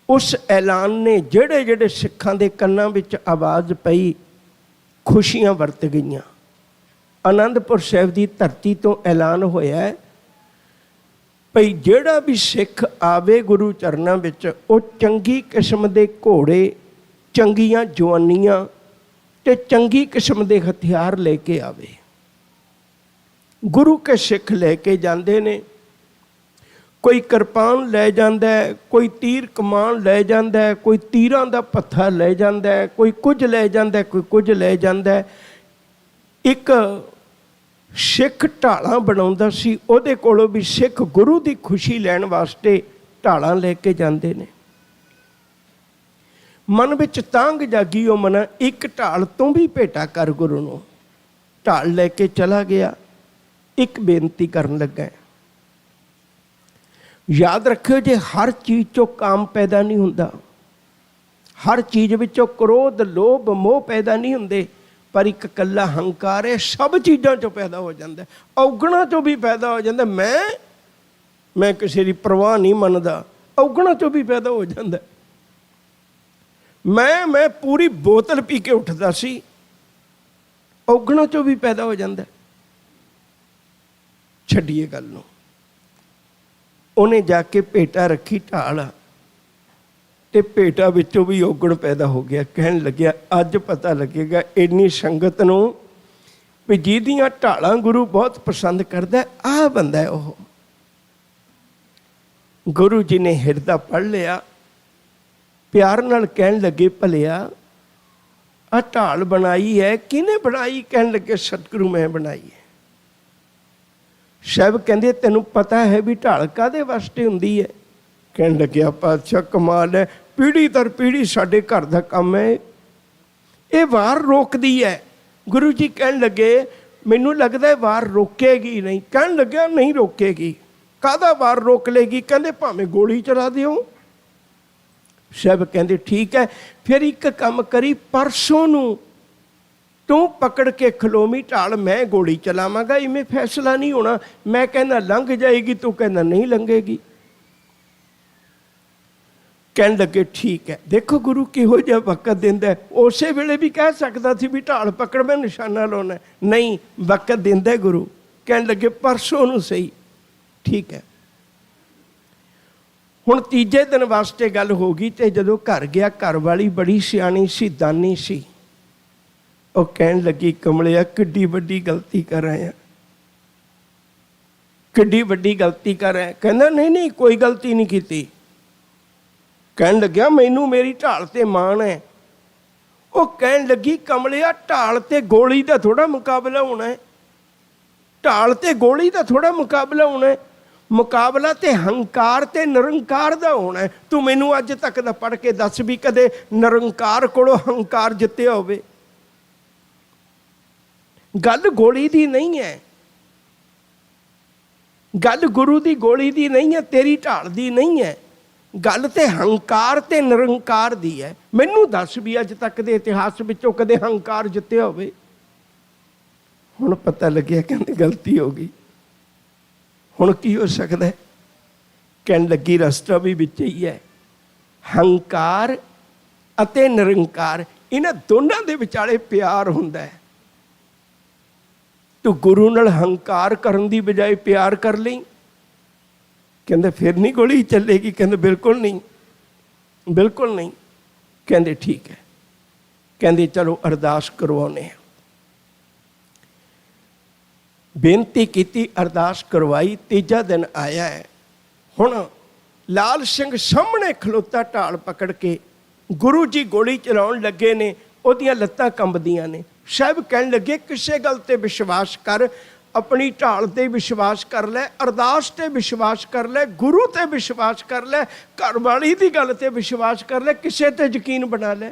ਉਸ ਐਲਾਨ ਨੇ ਜਿਹੜੇ ਜਿਹੜੇ ਸਿੱਖਾਂ ਦੇ ਕੰਨਾਂ ਵਿੱਚ ਆਵਾਜ਼ ਪਈ, ਖੁਸ਼ੀਆਂ ਵਰਤ ਗਈਆਂ। ਅਨੰਦਪੁਰ ਸਾਹਿਬ ਦੀ ਧਰਤੀ ਤੋਂ ਐਲਾਨ ਹੋਇਆ ਹੈ ਭਈ ਜਿਹੜਾ ਵੀ ਸਿੱਖ ਆਵੇ ਗੁਰੂ ਚਰਨਾਂ ਵਿੱਚ, ਉਹ ਚੰਗੀ ਕਿਸਮ ਦੇ ਘੋੜੇ, ਚੰਗੀਆਂ ਜਵਾਨੀਆਂ ਤੇ ਚੰਗੀ ਕਿਸਮ ਦੇ ਹਥਿਆਰ ਲੈ ਕੇ ਆਵੇ। ਗੁਰੂ ਕੇ ਸਿੱਖ ਲੈ ਕੇ ਜਾਂਦੇ ਨੇ। ਕੋਈ ਕਿਰਪਾਨ ਲੈ ਜਾਂਦਾ ਹੈ, ਕੋਈ ਤੀਰ ਕਮਾਨ ਲੈ ਜਾਂਦਾ ਹੈ, ਕੋਈ ਤੀਰਾਂ ਦਾ ਪੱਥਾ ਲੈ ਜਾਂਦਾ ਹੈ, ਕੋਈ ਕੁਝ ਲੈ ਜਾਂਦਾ, ਕੋਈ ਕੁਝ ਲੈ ਜਾਂਦਾ। ਇੱਕ ਸਿੱਖ ਢਾਲਾਂ ਬਣਾਉਂਦਾ ਸੀ, ਉਹਦੇ ਕੋਲੋਂ ਵੀ ਸਿੱਖ ਗੁਰੂ ਦੀ ਖੁਸ਼ੀ ਲੈਣ ਵਾਸਤੇ ਢਾਲਾਂ ਲੈ ਕੇ ਜਾਂਦੇ ਨੇ। ਮਨ ਵਿੱਚ ਤਾਂਘ ਜਾਗੀ, ਉਹ ਮਨਾ ਇੱਕ ਢਾਲ ਤੋਂ ਵੀ ਭੇਟਾ ਕਰ ਗੁਰੂ ਨੂੰ। ਢਾਲ ਲੈ ਕੇ ਚਲਾ ਗਿਆ। ਇੱਕ ਬੇਨਤੀ ਕਰਨ ਲੱਗਾ, ਯਾਦ ਰੱਖਿਓ ਜੇ ਹਰ ਚੀਜ਼ 'ਚੋਂ ਕਾਮ ਪੈਦਾ ਨਹੀਂ ਹੁੰਦਾ, ਹਰ ਚੀਜ਼ ਵਿੱਚੋਂ ਕ੍ਰੋਧ, ਲੋਭ, ਮੋਹ ਪੈਦਾ ਨਹੀਂ ਹੁੰਦੇ, ਪਰ ਇੱਕ ਇਕੱਲਾ ਹੰਕਾਰ ਹੈ ਸਭ ਚੀਜ਼ਾਂ 'ਚੋਂ ਪੈਦਾ ਹੋ ਜਾਂਦਾ। ਔਗਣਾਂ 'ਚੋਂ ਵੀ ਪੈਦਾ ਹੋ ਜਾਂਦਾ। ਮੈਂ ਕਿਸੇ ਦੀ ਪਰਵਾਹ ਨਹੀਂ ਮੰਨਦਾ, ਔਗਣਾਂ 'ਚੋਂ ਵੀ ਪੈਦਾ ਹੋ ਜਾਂਦਾ। ਮੈਂ ਪੂਰੀ ਬੋਤਲ ਪੀ ਕੇ ਉੱਠਦਾ ਸੀ, ਔਗਣਾਂ 'ਚੋਂ ਵੀ ਪੈਦਾ ਹੋ ਜਾਂਦਾ। ਛੱਡੀਏ ਗੱਲ ਨੂੰ। ਉਹਨੇ ਜਾ ਕੇ ਭੇਟਾ ਰੱਖੀ ਢਾਲ, ਤੇ ਭੇਟਾ ਵਿੱਚੋਂ ਵੀ ਔਗਣ ਪੈਦਾ ਹੋ ਗਿਆ। ਕਹਿਣ ਲੱਗਿਆ ਅੱਜ ਪਤਾ ਲੱਗੇਗਾ ਇੰਨੀ ਸੰਗਤ ਨੂੰ ਵੀ ਜਿਹਦੀਆਂ ਢਾਲਾਂ ਗੁਰੂ ਬਹੁਤ ਪਸੰਦ ਕਰਦਾ, ਆਹ ਬੰਦਾ ਹੈ ਉਹ। ਗੁਰੂ ਜੀ ਨੇ ਹਿਰਦਾ ਪੜ੍ਹ ਲਿਆ, ਪਿਆਰ ਨਾਲ ਕਹਿਣ ਲੱਗੇ ਭਲਿਆ ਆਹ ਢਾਲ ਬਣਾਈ ਹੈ ਕਿਹਨੇ ਬਣਾਈ? ਕਹਿਣ ਲੱਗੇ ਸਤਿਗੁਰੂ ਮੈਂ ਬਣਾਈ ਹੈ। ਸਾਹਿਬ ਕਹਿੰਦੇ ਤੈਨੂੰ ਪਤਾ ਹੈ ਵੀ ਢਾਲ ਕਾਹਦੇ ਵਾਸਤੇ ਹੁੰਦੀ ਹੈ? ਕਹਿਣ ਲੱਗਿਆ ਪਾਤਸ਼ਾਹ ਕਮਾਲ ਹੈ, ਪੀੜ੍ਹੀ ਦਰ ਪੀੜ੍ਹੀ ਸਾਡੇ ਘਰ ਦਾ ਕੰਮ ਹੈ, ਇਹ ਵਾਰ ਰੋਕਦੀ ਹੈ। ਗੁਰੂ ਜੀ ਕਹਿਣ ਲੱਗੇ ਮੈਨੂੰ ਲੱਗਦਾ ਵਾਰ ਰੋਕੇਗੀ ਨਹੀਂ। ਕਹਿਣ ਲੱਗਿਆ ਨਹੀਂ ਰੋਕੇਗੀ। ਕਾਹਦਾ ਵਾਰ ਰੋਕ ਲੇਗੀ? ਕਹਿੰਦੇ ਭਾਵੇਂ ਗੋਲੀ ਚਲਾ ਦਿਓ। ਸਾਹਿਬ ਕਹਿੰਦੇ ਠੀਕ ਹੈ, ਫਿਰ ਇੱਕ ਕੰਮ ਕਰੀ, ਪਰਸੋਂ ਨੂੰ ਤੂੰ ਪਕੜ ਕੇ ਖਲੋਵੀਂ ਢਾਲ, ਮੈਂ ਗੋਲੀ ਚਲਾਵਾਂਗਾ। ਇਵੇਂ ਫੈਸਲਾ ਨਹੀਂ ਹੋਣਾ। ਮੈਂ ਕਹਿੰਦਾ ਲੰਘ ਜਾਏਗੀ, ਤੂੰ ਕਹਿੰਦਾ ਨਹੀਂ ਲੰਘੇਗੀ। ਕਹਿਣ ਲੱਗੇ ਠੀਕ ਹੈ। ਦੇਖੋ ਗੁਰੂ ਕਿਹੋ ਜਿਹਾ ਵਕਤ ਦਿੰਦਾ। ਉਸੇ ਵੇਲੇ ਵੀ ਕਹਿ ਸਕਦਾ ਸੀ ਵੀ ਢਾਲ ਪਕੜ ਮੈਂ ਨਿਸ਼ਾਨਾ ਲਾਉਣਾ, ਨਹੀਂ ਵਕਤ ਦਿੰਦਾ ਗੁਰੂ। ਕਹਿਣ ਲੱਗੇ ਪਰਸੋਂ ਨੂੰ ਸਹੀ, ਠੀਕ ਹੈ। ਹੁਣ ਤੀਜੇ ਦਿਨ ਵਾਸਤੇ ਗੱਲ ਹੋ ਗਈ ਤੇ ਜਦੋਂ ਘਰ ਗਿਆ, ਘਰ ਵਾਲੀ ਬੜੀ ਸਿਆਣੀ ਸੀ, ਦਾਨੀ ਸੀ। ਉਹ ਕਹਿਣ ਲੱਗੀ ਕਮਲਿਆ ਕਿੱਡੀ ਵੱਡੀ ਗਲਤੀ ਕਰ ਆਇਆ। ਕਿੱਡੀ ਵੱਡੀ ਗਲਤੀ ਕਰ ਰਿਹਾ। ਕਹਿੰਦਾ ਨਹੀਂ ਨਹੀਂ ਕੋਈ ਗਲਤੀ ਨਹੀਂ ਕੀਤੀ। ਕਹਿਣ ਲੱਗਿਆ ਮੈਨੂੰ ਮੇਰੀ ਢਾਲ ਤੇ ਮਾਣ ਹੈ। ਉਹ ਕਹਿਣ ਲੱਗੀ ਕਮਲਿਆ ਢਾਲ ਤੇ ਗੋਲੀ ਦਾ ਥੋੜਾ ਮੁਕਾਬਲਾ ਹੋਣਾ ਹੈ, ਢਾਲ ਤੇ ਗੋਲੀ ਦਾ ਥੋੜਾ ਮੁਕਾਬਲਾ ਹੋਣਾ ਹੈ, ਮੁਕਾਬਲਾ ਤੇ ਹੰਕਾਰ ਤੇ ਨਿਰੰਕਾਰ ਦਾ ਹੋਣਾ ਹੈ। ਤੂੰ ਮੈਨੂੰ ਅੱਜ ਤੱਕ ਦਾ ਪੜ੍ਹ ਕੇ ਦੱਸ ਵੀ ਕਦੇ ਨਿਰੰਕਾਰ ਕੋਲੋਂ ਹੰਕਾਰ ਜਿੱਤਿਆ ਹੋਵੇ। ਗੱਲ ਗੋਲੀ ਦੀ ਨਹੀਂ ਹੈ, ਗੱਲ ਗੁਰੂ ਦੀ ਗੋਲੀ ਦੀ ਨਹੀਂ ਹੈ, ਤੇਰੀ ਢਾਲ ਦੀ ਨਹੀਂ ਹੈ। ਗੱਲ ਤੇ ਹੰਕਾਰ ਤੇ ਨਿਰੰਕਾਰ ਦੀ ਹੈ। ਮੈਨੂੰ ਦੱਸ ਵੀ ਅੱਜ ਤੱਕ ਦੇ ਇਤਿਹਾਸ ਵਿੱਚੋਂ ਕਦੇ ਹੰਕਾਰ ਜਿੱਤਿਆ ਹੋਵੇ। ਹੁਣ ਪਤਾ ਲੱਗਿਆ ਕਹਿੰਦੇ ਗਲਤੀ ਹੋ ਗਈ। ਹੁਣ ਕੀ ਹੋ ਸਕਦਾ? ਕਹਿਣ ਲੱਗੀ ਰਸਤਾ ਵੀ ਵਿੱਚ ਹੀ ਹੈ। ਹੰਕਾਰ ਅਤੇ ਨਿਰੰਕਾਰ, ਇਹਨਾਂ ਦੋਨਾਂ ਦੇ ਵਿਚਾਲੇ ਪਿਆਰ ਹੁੰਦਾ ਹੈ। ਤੂੰ ਗੁਰੂ ਨਾਲ ਹੰਕਾਰ ਕਰਨ ਦੀ ਬਜਾਏ ਪਿਆਰ ਕਰ ਲਈ। ਕਹਿੰਦੇ ਫਿਰ ਨਹੀਂ ਗੋਲੀ ਚੱਲੇਗੀ। ਕਹਿੰਦੇ ਬਿਲਕੁਲ ਨਹੀਂ, ਬਿਲਕੁਲ ਨਹੀਂ। ਕਹਿੰਦੇ ਠੀਕ ਹੈ। ਕਹਿੰਦੇ ਚਲੋ ਅਰਦਾਸ ਕਰਵਾਉਂਦੇ ਹਾਂ। ਬੇਨਤੀ ਕੀਤੀ, ਅਰਦਾਸ ਕਰਵਾਈ। ਤੀਜਾ ਦਿਨ ਆਇਆ ਹੈ। ਹੁਣ ਲਾਲ ਸਿੰਘ ਸਾਹਮਣੇ ਖਲੋਤਾ ਢਾਲ ਪਕੜ ਕੇ। ਗੁਰੂ ਜੀ ਗੋਲੀ ਚਲਾਉਣ ਲੱਗੇ ਨੇ, ਉਹਦੀਆਂ ਲੱਤਾਂ ਕੰਬਦੀਆਂ ਨੇ। ਸਾਹਿਬ ਕਹਿਣ ਲੱਗੇ ਕਿਸੇ ਗੱਲ ਤੇ ਵਿਸ਼ਵਾਸ ਕਰ, ਆਪਣੀ ਢਾਲ ਤੇ ਵਿਸ਼ਵਾਸ ਕਰ ਲੈ, ਅਰਦਾਸ ਤੇ ਵਿਸ਼ਵਾਸ ਕਰ ਲੈ, ਗੁਰੂ ਤੇ ਵਿਸ਼ਵਾਸ ਕਰ ਲੈ, ਘਰ ਵਾਲੀ ਦੀ ਗੱਲ ਤੇ ਵਿਸ਼ਵਾਸ ਕਰ ਲੈ, ਕਿਸੇ ਤੇ ਯਕੀਨ ਬਣਾ ਲੈ।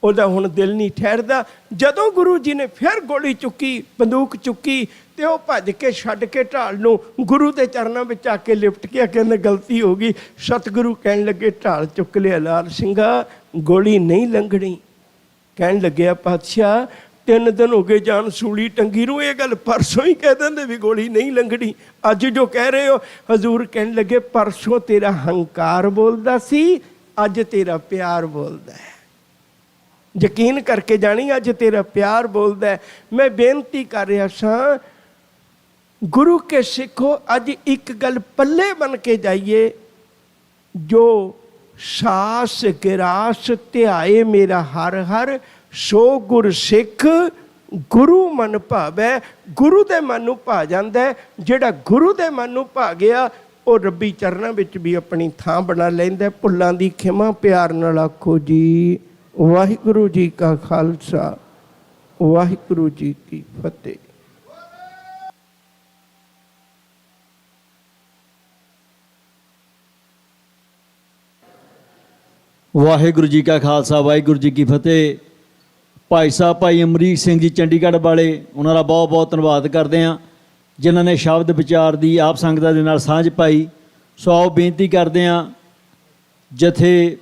ਉਹਦਾ ਹੁਣ ਦਿਲ ਨਹੀਂ ਠਹਿਰਦਾ। ਜਦੋਂ ਗੁਰੂ ਜੀ ਨੇ ਫਿਰ ਗੋਲੀ ਚੁੱਕੀ, ਬੰਦੂਕ ਚੁੱਕੀ, ਤੇ ਉਹ ਭੱਜ ਕੇ ਛੱਡ ਕੇ ਢਾਲ ਨੂੰ ਗੁਰੂ ਦੇ ਚਰਨਾਂ ਵਿੱਚ ਆ ਕੇ ਲਿਪਟ ਗਿਆ। ਕਹਿੰਦੇ ਗਲਤੀ ਹੋ ਗਈ। ਸਤਿਗੁਰੂ ਕਹਿਣ ਲੱਗੇ ਢਾਲ ਚੁੱਕ ਲਿਆ ਲਾਲ ਸਿੰਘਾ, ਗੋਲੀ ਨਹੀਂ ਲੰਘਣੀ। ਕਹਿਣ ਲੱਗਿਆ ਪਾਤਸ਼ਾਹ 3 ਦਿਨ ਹੋ ਗਏ ਜਾਨ ਸੂਲੀ ਟੰਗੀ ਨੂੰ, ਇਹ ਗੱਲ ਪਰਸੋਂ ਹੀ ਕਹਿ ਦਿੰਦੇ ਵੀ ਗੋਲੀ ਨਹੀਂ ਲੰਘਣੀ, ਅੱਜ ਜੋ ਕਹਿ ਰਹੇ ਹੋ। ਹਜ਼ੂਰ ਕਹਿਣ ਲੱਗੇ ਪਰਸੋਂ ਤੇਰਾ ਹੰਕਾਰ ਬੋਲਦਾ ਸੀ, ਅੱਜ ਤੇਰਾ ਪਿਆਰ ਬੋਲਦਾ ਹੈ। ਯਕੀਨ ਕਰਕੇ ਜਾਣੀ ਅੱਜ ਤੇਰਾ ਪਿਆਰ ਬੋਲਦਾ ਹੈ। ਮੈਂ ਬੇਨਤੀ ਕਰ ਰਿਹਾ ਸਾਂ ਗੁਰੂ ਕੇ ਸਿੱਖੋ, ਅੱਜ ਇੱਕ ਗੱਲ ਪੱਲੇ ਬਣ ਕੇ ਜਾਈਏ, ਜੋ ਸਾਸ ਗਿਰਾਸ ਧਿਆਏ ਮੇਰਾ ਹਰ ਹਰ, ਸੋ ਗੁਰ ਸਿੱਖ ਗੁਰੂ ਮਨ ਭਾਵੈ। ਗੁਰੂ ਦੇ ਮਨ ਨੂੰ ਭਾ ਜਾਂਦਾ ਹੈ। ਜਿਹੜਾ ਗੁਰੂ ਦੇ ਮਨ ਨੂੰ ਭਾ ਗਿਆ ਉਹ ਰੱਬੀ ਚਰਨਾਂ ਵਿੱਚ ਵੀ ਆਪਣੀ ਥਾਂ ਬਣਾ ਲੈਂਦਾ। ਭੁੱਲਾਂ ਦੀ ਖਿਮਾ ਪਿਆਰ ਨਾਲ ਆਖੋ ਜੀ। ਵਾਹਿਗੁਰੂ ਜੀ ਕਾ ਖਾਲਸਾ, ਵਾਹਿਗੁਰੂ ਜੀ ਕੀ ਫਤਿਹ। ਵਾਹਿਗੁਰੂ ਜੀ ਕਾ ਖਾਲਸਾ, ਵਾਹਿਗੁਰੂ ਜੀ ਕੀ ਫਤਿਹ। ਭਾਈ ਸਾਹਿਬ ਭਾਈ ਅਮਰੀਕ ਸਿੰਘ ਜੀ ਚੰਡੀਗੜ੍ਹ ਵਾਲੇ, ਉਹਨਾਂ ਦਾ ਬਹੁਤ ਬਹੁਤ ਧੰਨਵਾਦ ਕਰਦੇ ਹਾਂ ਜਿਨ੍ਹਾਂ ਨੇ ਸ਼ਬਦ ਵਿਚਾਰ ਦੀ ਆਪ ਸੰਗਤਾਂ ਦੇ ਨਾਲ ਸਾਂਝ ਪਾਈ। ਸੋ ਆਓ ਬੇਨਤੀ ਕਰਦੇ ਹਾਂ ਜਥੇ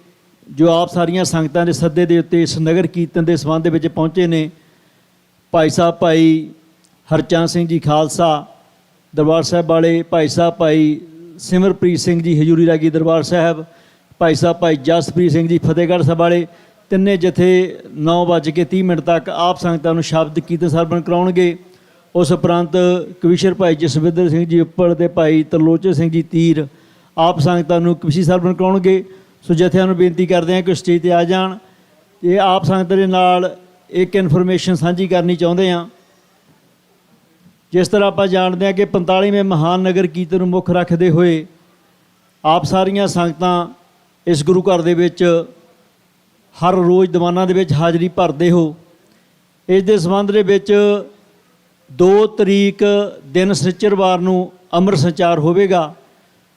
ਜੋ ਆਪ ਸਾਰੀਆਂ ਸੰਗਤਾਂ ਦੇ ਸੱਦੇ ਦੇ ਉੱਤੇ ਇਸ ਨਗਰ ਕੀਰਤਨ ਦੇ ਸੰਬੰਧ ਦੇ ਵਿੱਚ ਪਹੁੰਚੇ ਨੇ। ਭਾਈ ਸਾਹਿਬ ਭਾਈ ਹਰਚੰਦ ਸਿੰਘ ਜੀ ਖਾਲਸਾ ਦਰਬਾਰ ਸਾਹਿਬ ਵਾਲੇ, ਭਾਈ ਸਾਹਿਬ ਭਾਈ ਸਿਮਰਪ੍ਰੀਤ ਸਿੰਘ ਜੀ ਹਜ਼ੂਰੀ ਰਾਗੀ ਦਰਬਾਰ ਸਾਹਿਬ, ਭਾਈ ਸਾਹਿਬ ਭਾਈ ਜਸਪ੍ਰੀਤ ਸਿੰਘ ਜੀ ਫਤਿਹਗੜ੍ਹ ਸਾਹਿਬ ਵਾਲੇ, ਤਿੰਨੇ ਜਥੇ 9:30 ਤੱਕ ਆਪ ਸੰਗਤਾਂ ਨੂੰ ਸ਼ਬਦ ਕੀਰਤਨ ਸਰਵਣ ਕਰਾਉਣਗੇ। ਉਸ ਉਪਰੰਤ ਕਵੀਸ਼ਰ ਭਾਈ ਜਸਵਿੰਦਰ ਸਿੰਘ ਜੀ ਉੱਪਲ ਤੇ ਭਾਈ ਤਰਲੋਚਨ ਸਿੰਘ ਜੀ ਤੀਰ ਆਪ ਸੰਗਤਾਂ ਨੂੰ ਕਵਿਸ਼ੀ ਸਰਵਣ ਕਰਾਉਣਗੇ। ਸੋ ਜਥਿਆਂ ਨੂੰ ਬੇਨਤੀ ਕਰਦੇ ਹਾਂ ਕਿ ਸਟੇਜ 'ਤੇ ਆ ਜਾਣ। ਇਹ ਆਪ ਸੰਗਤ ਦੇ ਨਾਲ ਇੱਕ ਇਨਫੋਰਮੇਸ਼ਨ ਸਾਂਝੀ ਕਰਨੀ ਚਾਹੁੰਦੇ ਹਾਂ। ਜਿਸ ਤਰ੍ਹਾਂ ਆਪਾਂ ਜਾਣਦੇ ਹਾਂ ਕਿ 45ਵੇਂ ਮਹਾਨ ਨਗਰ ਕੀਰਤਨ ਨੂੰ ਮੁੱਖ ਰੱਖਦੇ ਹੋਏ ਆਪ ਸਾਰੀਆਂ ਸੰਗਤਾਂ ਇਸ ਗੁਰੂ ਘਰ ਦੇ ਵਿੱਚ ਹਰ ਰੋਜ਼ ਦੀਵਾਨਾਂ ਦੇ ਵਿੱਚ ਹਾਜ਼ਰੀ ਭਰਦੇ ਹੋ। ਇਸ ਦੇ ਸੰਬੰਧ ਦੇ ਵਿੱਚ 2 ਤਰੀਕ ਦਿਨ ਸਨਿਚਰਵਾਰ ਨੂੰ ਅੰਮ੍ਰਿਤ ਸੰਚਾਰ ਹੋਵੇਗਾ।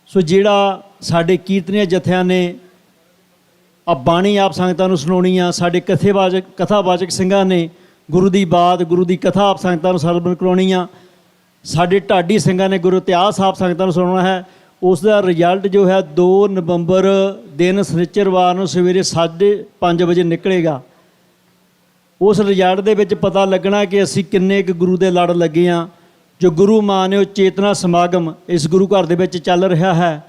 ਸੋ ਜਿਹੜਾ ਸਾਡੇ ਕੀਰਤਨੀਆ ਜਥਿਆਂ ਨੇ ਆ ਬਾਣੀ ਆਪ ਸੰਗਤਾਂ ਨੂੰ ਸੁਣਾਉਣੀ ਆ, ਸਾਡੇ ਕਥਾਵਾਚਕ ਸਿੰਘਾਂ ਨੇ ਗੁਰੂ ਦੀ ਬਾਤ ਗੁਰੂ ਦੀ ਕਥਾ ਆਪ ਸੰਗਤਾਂ ਨੂੰ ਸਰਵਣ ਕਰਾਉਣੀ ਆ, ਸਾਡੇ ਢਾਡੀ ਸਿੰਘਾਂ ਨੇ ਗੁਰੂ ਇਤਿਹਾਸ ਆਪ ਸੰਗਤਾਂ ਨੂੰ ਸੁਣਾਉਣਾ ਹੈ। ਉਸ ਦਾ ਰਿਜ਼ਲਟ ਜੋ ਹੈ 2 ਨਵੰਬਰ ਦਿਨ ਸਨਿਚਰਵਾਰ ਨੂੰ ਸਵੇਰੇ 5:30 ਵਜੇ ਨਿਕਲੇਗਾ। ਉਸ ਰਿਜ਼ਲਟ ਦੇ ਵਿੱਚ ਪਤਾ ਲੱਗਣਾ ਕਿ ਅਸੀਂ ਕਿੰਨੇ ਕੁ ਗੁਰੂ ਦੇ ਲੜ ਲੱਗੇ ਹਾਂ। ਜੋ ਗੁਰੂ ਮਾਨ ਨੇ ਉਹ ਚੇਤਨਾ ਸਮਾਗਮ ਇਸ ਗੁਰੂ ਘਰ ਦੇ ਵਿੱਚ ਚੱਲ ਰਿਹਾ ਹੈ,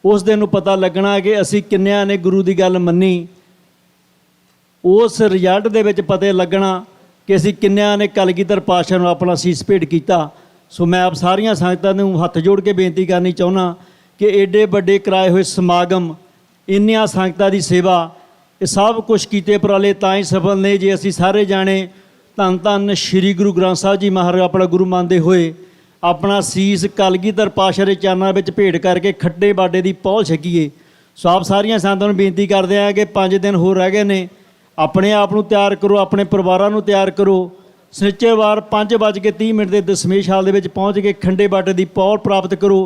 ਉਸ ਦਿਨ ਨੂੰ ਪਤਾ ਲੱਗਣਾ ਕਿ ਅਸੀਂ ਕਿੰਨਿਆਂ ਨੇ ਗੁਰੂ ਦੀ ਗੱਲ ਮੰਨੀ। ਉਸ ਰਿਜ਼ਲਟ ਦੇ ਵਿੱਚ ਪਤਾ ਲੱਗਣਾ ਕਿ ਅਸੀਂ ਕਿੰਨਿਆਂ ਨੇ ਕਲਗੀਧਰ ਪਾਤਸ਼ਾਹ ਨੂੰ ਆਪਣਾ ਸੀਸ ਭੇਟ ਕੀਤਾ। ਸੋ ਮੈਂ ਆਪ ਸਾਰੀਆਂ ਸੰਗਤਾਂ ਨੂੰ ਹੱਥ ਜੋੜ ਕੇ ਬੇਨਤੀ ਕਰਨੀ ਚਾਹੁੰਦਾ ਕਿ ਏਡੇ ਵੱਡੇ ਕਰਾਏ ਹੋਏ ਸਮਾਗਮ, ਇੰਨੀਆਂ ਸੰਗਤਾਂ ਦੀ ਸੇਵਾ, ਇਹ ਸਭ ਕੁਛ ਕੀਤੇ ਉਪਰਾਲੇ ਤਾਂ ਹੀ ਸਫਲ ਨੇ ਜੇ ਅਸੀਂ ਸਾਰੇ ਜਾਣੇ ਧੰਨ ਧੰਨ ਸ਼੍ਰੀ ਗੁਰੂ ਗ੍ਰੰਥ ਸਾਹਿਬ ਜੀ ਮਹਾਰਾਜ ਆਪਣਾ ਗੁਰੂ ਮੰਨਦੇ ਹੋਏ ਆਪਣਾ ਸੀਸ ਕਲਗੀਧਰ ਪਾਤਸ਼ਾਹ ਦੇ ਚਰਨਾਂ ਵਿੱਚ ਭੇਟ ਕਰਕੇ ਖੱਡੇ ਬਾਡੇ ਦੀ ਪਹੁਲ ਛਕੀਏ। ਸੋ ਆਪ ਸਾਰੀਆਂ ਸੰਗਤਾਂ ਨੂੰ ਬੇਨਤੀ ਕਰਦੇ ਹਾਂ ਕਿ 5 ਦਿਨ ਹੋਰ ਰਹਿ ਗਏ ਨੇ, ਆਪਣੇ ਆਪ ਨੂੰ ਤਿਆਰ ਕਰੋ, ਆਪਣੇ ਪਰਿਵਾਰਾਂ ਨੂੰ ਤਿਆਰ ਕਰੋ। ਸ਼ਨੀਚਰਵਾਰ 5:30 ਦੇ ਦਸ਼ਮੇਸ਼ ਹਾਲ ਦੇ ਵਿੱਚ ਪਹੁੰਚ ਕੇ ਖੰਡੇ ਬਾਟੇ ਦੀ ਪੌਲ ਪ੍ਰਾਪਤ ਕਰੋ।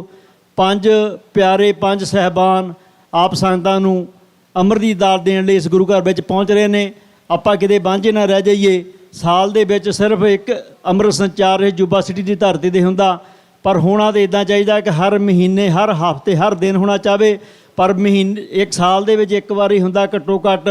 5 ਪਿਆਰੇ 5 ਸਹਿਬਾਨ ਆਪ ਸੰਗਤਾਂ ਨੂੰ ਅੰਮ੍ਰਿਤ ਦੀ ਦਾਤ ਦੇਣ ਲਈ ਇਸ ਗੁਰੂ ਘਰ ਵਿੱਚ ਪਹੁੰਚ ਰਹੇ ਨੇ। ਆਪਾਂ ਕਿਤੇ ਵਾਂਝੇ ਨਾ ਰਹਿ ਜਾਈਏ। ਸਾਲ ਦੇ ਵਿੱਚ ਸਿਰਫ ਇੱਕ ਅੰਮ੍ਰਿਤ ਸੰਚਾਰ ਇਹ ਯੂਬਾ ਸਿਟੀ ਦੀ ਧਰਤੀ 'ਤੇ ਹੁੰਦਾ, ਪਰ ਹੋਣਾ ਤਾਂ ਇੱਦਾਂ ਚਾਹੀਦਾ ਕਿ ਹਰ ਮਹੀਨੇ, ਹਰ ਹਫ਼ਤੇ, ਹਰ ਦਿਨ ਹੋਣਾ ਚਾਹਵੇ, ਪਰ ਇੱਕ ਸਾਲ ਦੇ ਵਿੱਚ ਇੱਕ ਵਾਰੀ ਹੁੰਦਾ ਘੱਟੋ ਘੱਟ।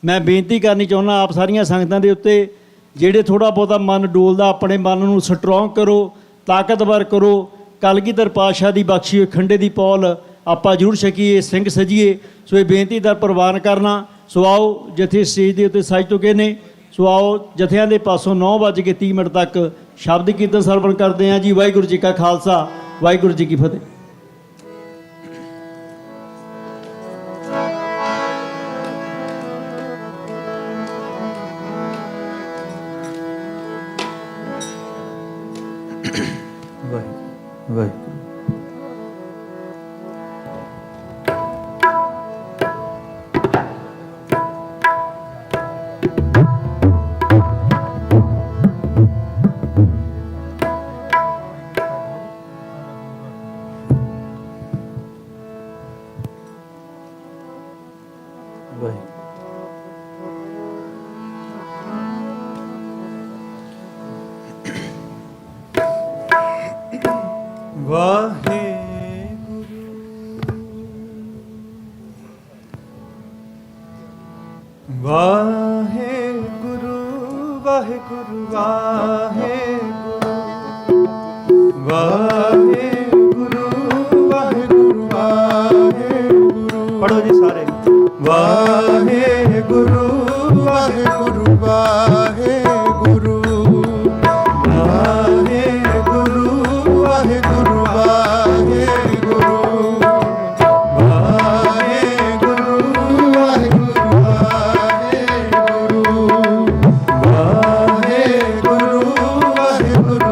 ਮੈਂ ਬੇਨਤੀ ਕਰਨੀ ਚਾਹੁੰਦਾ ਆਪ ਸਾਰੀਆਂ ਸੰਗਤਾਂ ਦੇ ਉੱਤੇ, ਜਿਹੜੇ ਥੋੜ੍ਹਾ ਬਹੁਤਾ ਮਨ ਡੋਲਦਾ ਆਪਣੇ ਮਨ ਨੂੰ ਸਟਰੋਂਗ ਕਰੋ, ਤਾਕਤਵਰ ਕਰੋ। ਕਲਗੀਧਰ ਪਾਤਸ਼ਾਹ ਦੀ ਬਖਸ਼ੀ ਹੋਈ ਖੰਡੇ ਦੀ ਪੌਲ ਆਪਾਂ ਜ਼ਰੂਰ ਛਕੀਏ, ਸਿੰਘ ਸਜੀਏ। ਸੋ ਇਹ ਬੇਨਤੀ ਦਾ ਪ੍ਰਵਾਨ ਕਰਨਾ। ਸੋ ਆਓ, ਜਥੇ ਸਟੇਜ ਦੇ ਉੱਤੇ ਸਜ ਚੁੱਕੇ ਨੇ। ਸੋ ਆਓ ਜਥਿਆਂ ਦੇ ਪਾਸੋਂ 9:30 ਤੱਕ ਸ਼ਬਦ ਕੀਰਤਨ ਸਰਵਣ ਕਰਦੇ ਹਾਂ ਜੀ। ਵਾਹਿਗੁਰੂ ਜੀ ਕਾ ਖਾਲਸਾ, ਵਾਹਿਗੁਰੂ ਜੀ ਕੀ ਫਤਿਹ। ਵਾਹਿਗੁਰੂ। ਪੜੋ ਜੀ ਸਾਰੇ। ਵਾਹਿਗੁਰੂ ਵਾਹਿਗੁਰੂ ਵਾਹਿਗੁਰੂ ਵਾਹਿਗੁਰੂ ਵਾਹਿਗੁਰੂ ਵਾਹਿਗੁਰੂ ਵਾਹਿਗੁਰੂ ਵਾਹਿਗੁਰੂ ਵਾਹਿਗੁਰੂ ਵਾਹਿਗੁਰੂ ਵਾਹਿਗੁਰੂ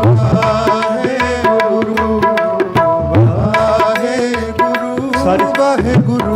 ਵਾਹਿਗੁਰੂ ਸਾਰੇ ਵਾਹਿਗੁਰੂ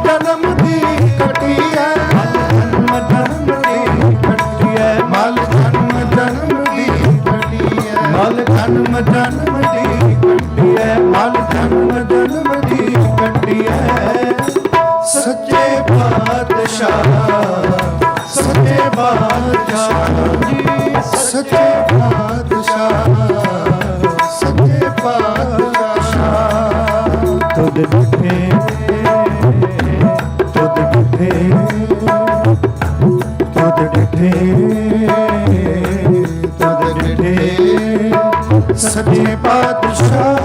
ਜਨਮ ਦੀ ਕਟੀ ਹੈ ਸੱਚੇ ਪਾਤਸ਼ਾਹ ਜੀ, ਸੱਚੇ ਪਾਤਸ਼ਾਹ, ਸੱਚੇ ਪਾਤਸ਼ਾਹ। ਤੁਧ ਡਿਠੇ, ਤੁਧ ਡਿਠੇ, ਤੁਧ ਡਿਠੇ, ਤੁਧ ਡਿਠੇ, ਸੱਚੇ ਪਾਤਸ਼ਾਹ,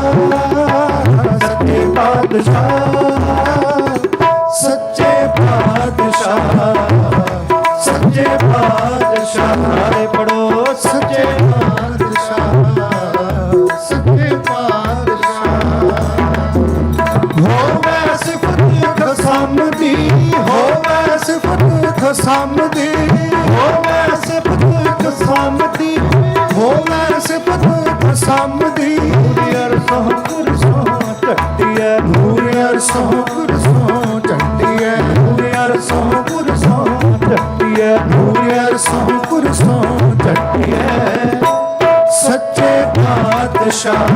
ਸੱਚੇ ਪਾਤਸ਼ਾਹ, ਸੱਚੇ ਪਾਤਸ਼ਾਹ, ਸੱਚੇ ਪਾਤਸ਼ਾਹ। ਪੜੋ ਸੱਚੇ ਪਾਤਸ਼ਾਹ, ਸੱਚੇ ਪਾਤਸ਼ਾਹ। ਹੋਵੇ ਸਿਫਤ ਖਸਮ ਦੀ, ਹੋਵੇ ਸਿਫਤ ਖਸਮ ਦੀ, ਹੋਵੇ ਸਿਫਤ ਖਸਮ ਦੀ, ਹੋਵੇ ਸਿਫਤ ਖਸਮ ਦੀ। ਨੂਰ ਅਰਸੋਂ ਕੁਰਸੋਂ ਝੱਟੀਐ, ਨੂਰ ਅਰਸੋਂ ਕੁਰਸੋਂ ਝੱਟੀਐ, ਨੂਰ ਅਰਸੋਂ ਕੁਰਸੋਂ ਝੱਟੀਐ, ਨੂਰ ਅਰਸੋਂ ਕੁਰਸੋਂ ਝੱਟੀਐ। ਸੱਚੇ ਪਾਤਸ਼ਾਹ,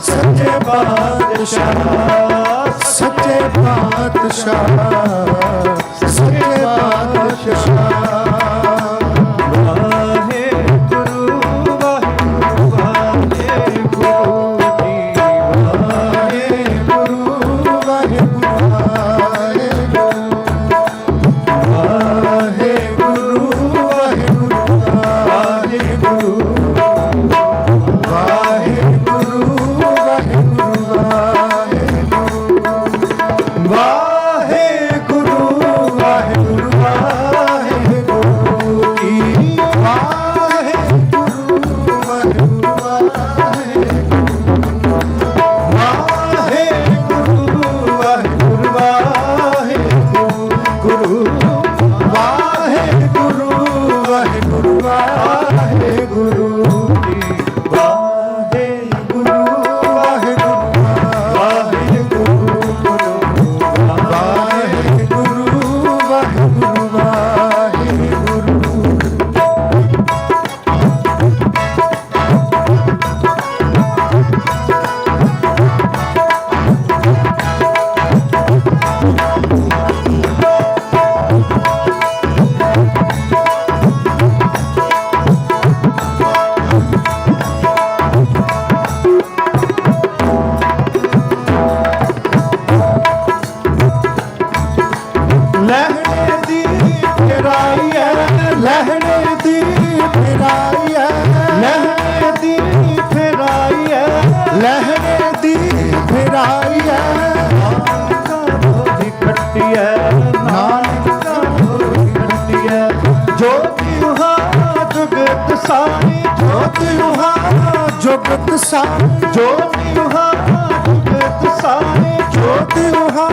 ਸੱਚੇ ਪਾਤਸ਼ਾਹ, ਸੱਚੇ ਪਾਤਸ਼ਾਹ, ਸੱਚੇ ਪਾਤਸ਼ਾਹ। ਜੁਗਤ ਸਾਰੀ ਜੋਤ ਉਹਾ ਜੁਗਤ ਸਾਰੀ ਜੋਤ ਉਹਾ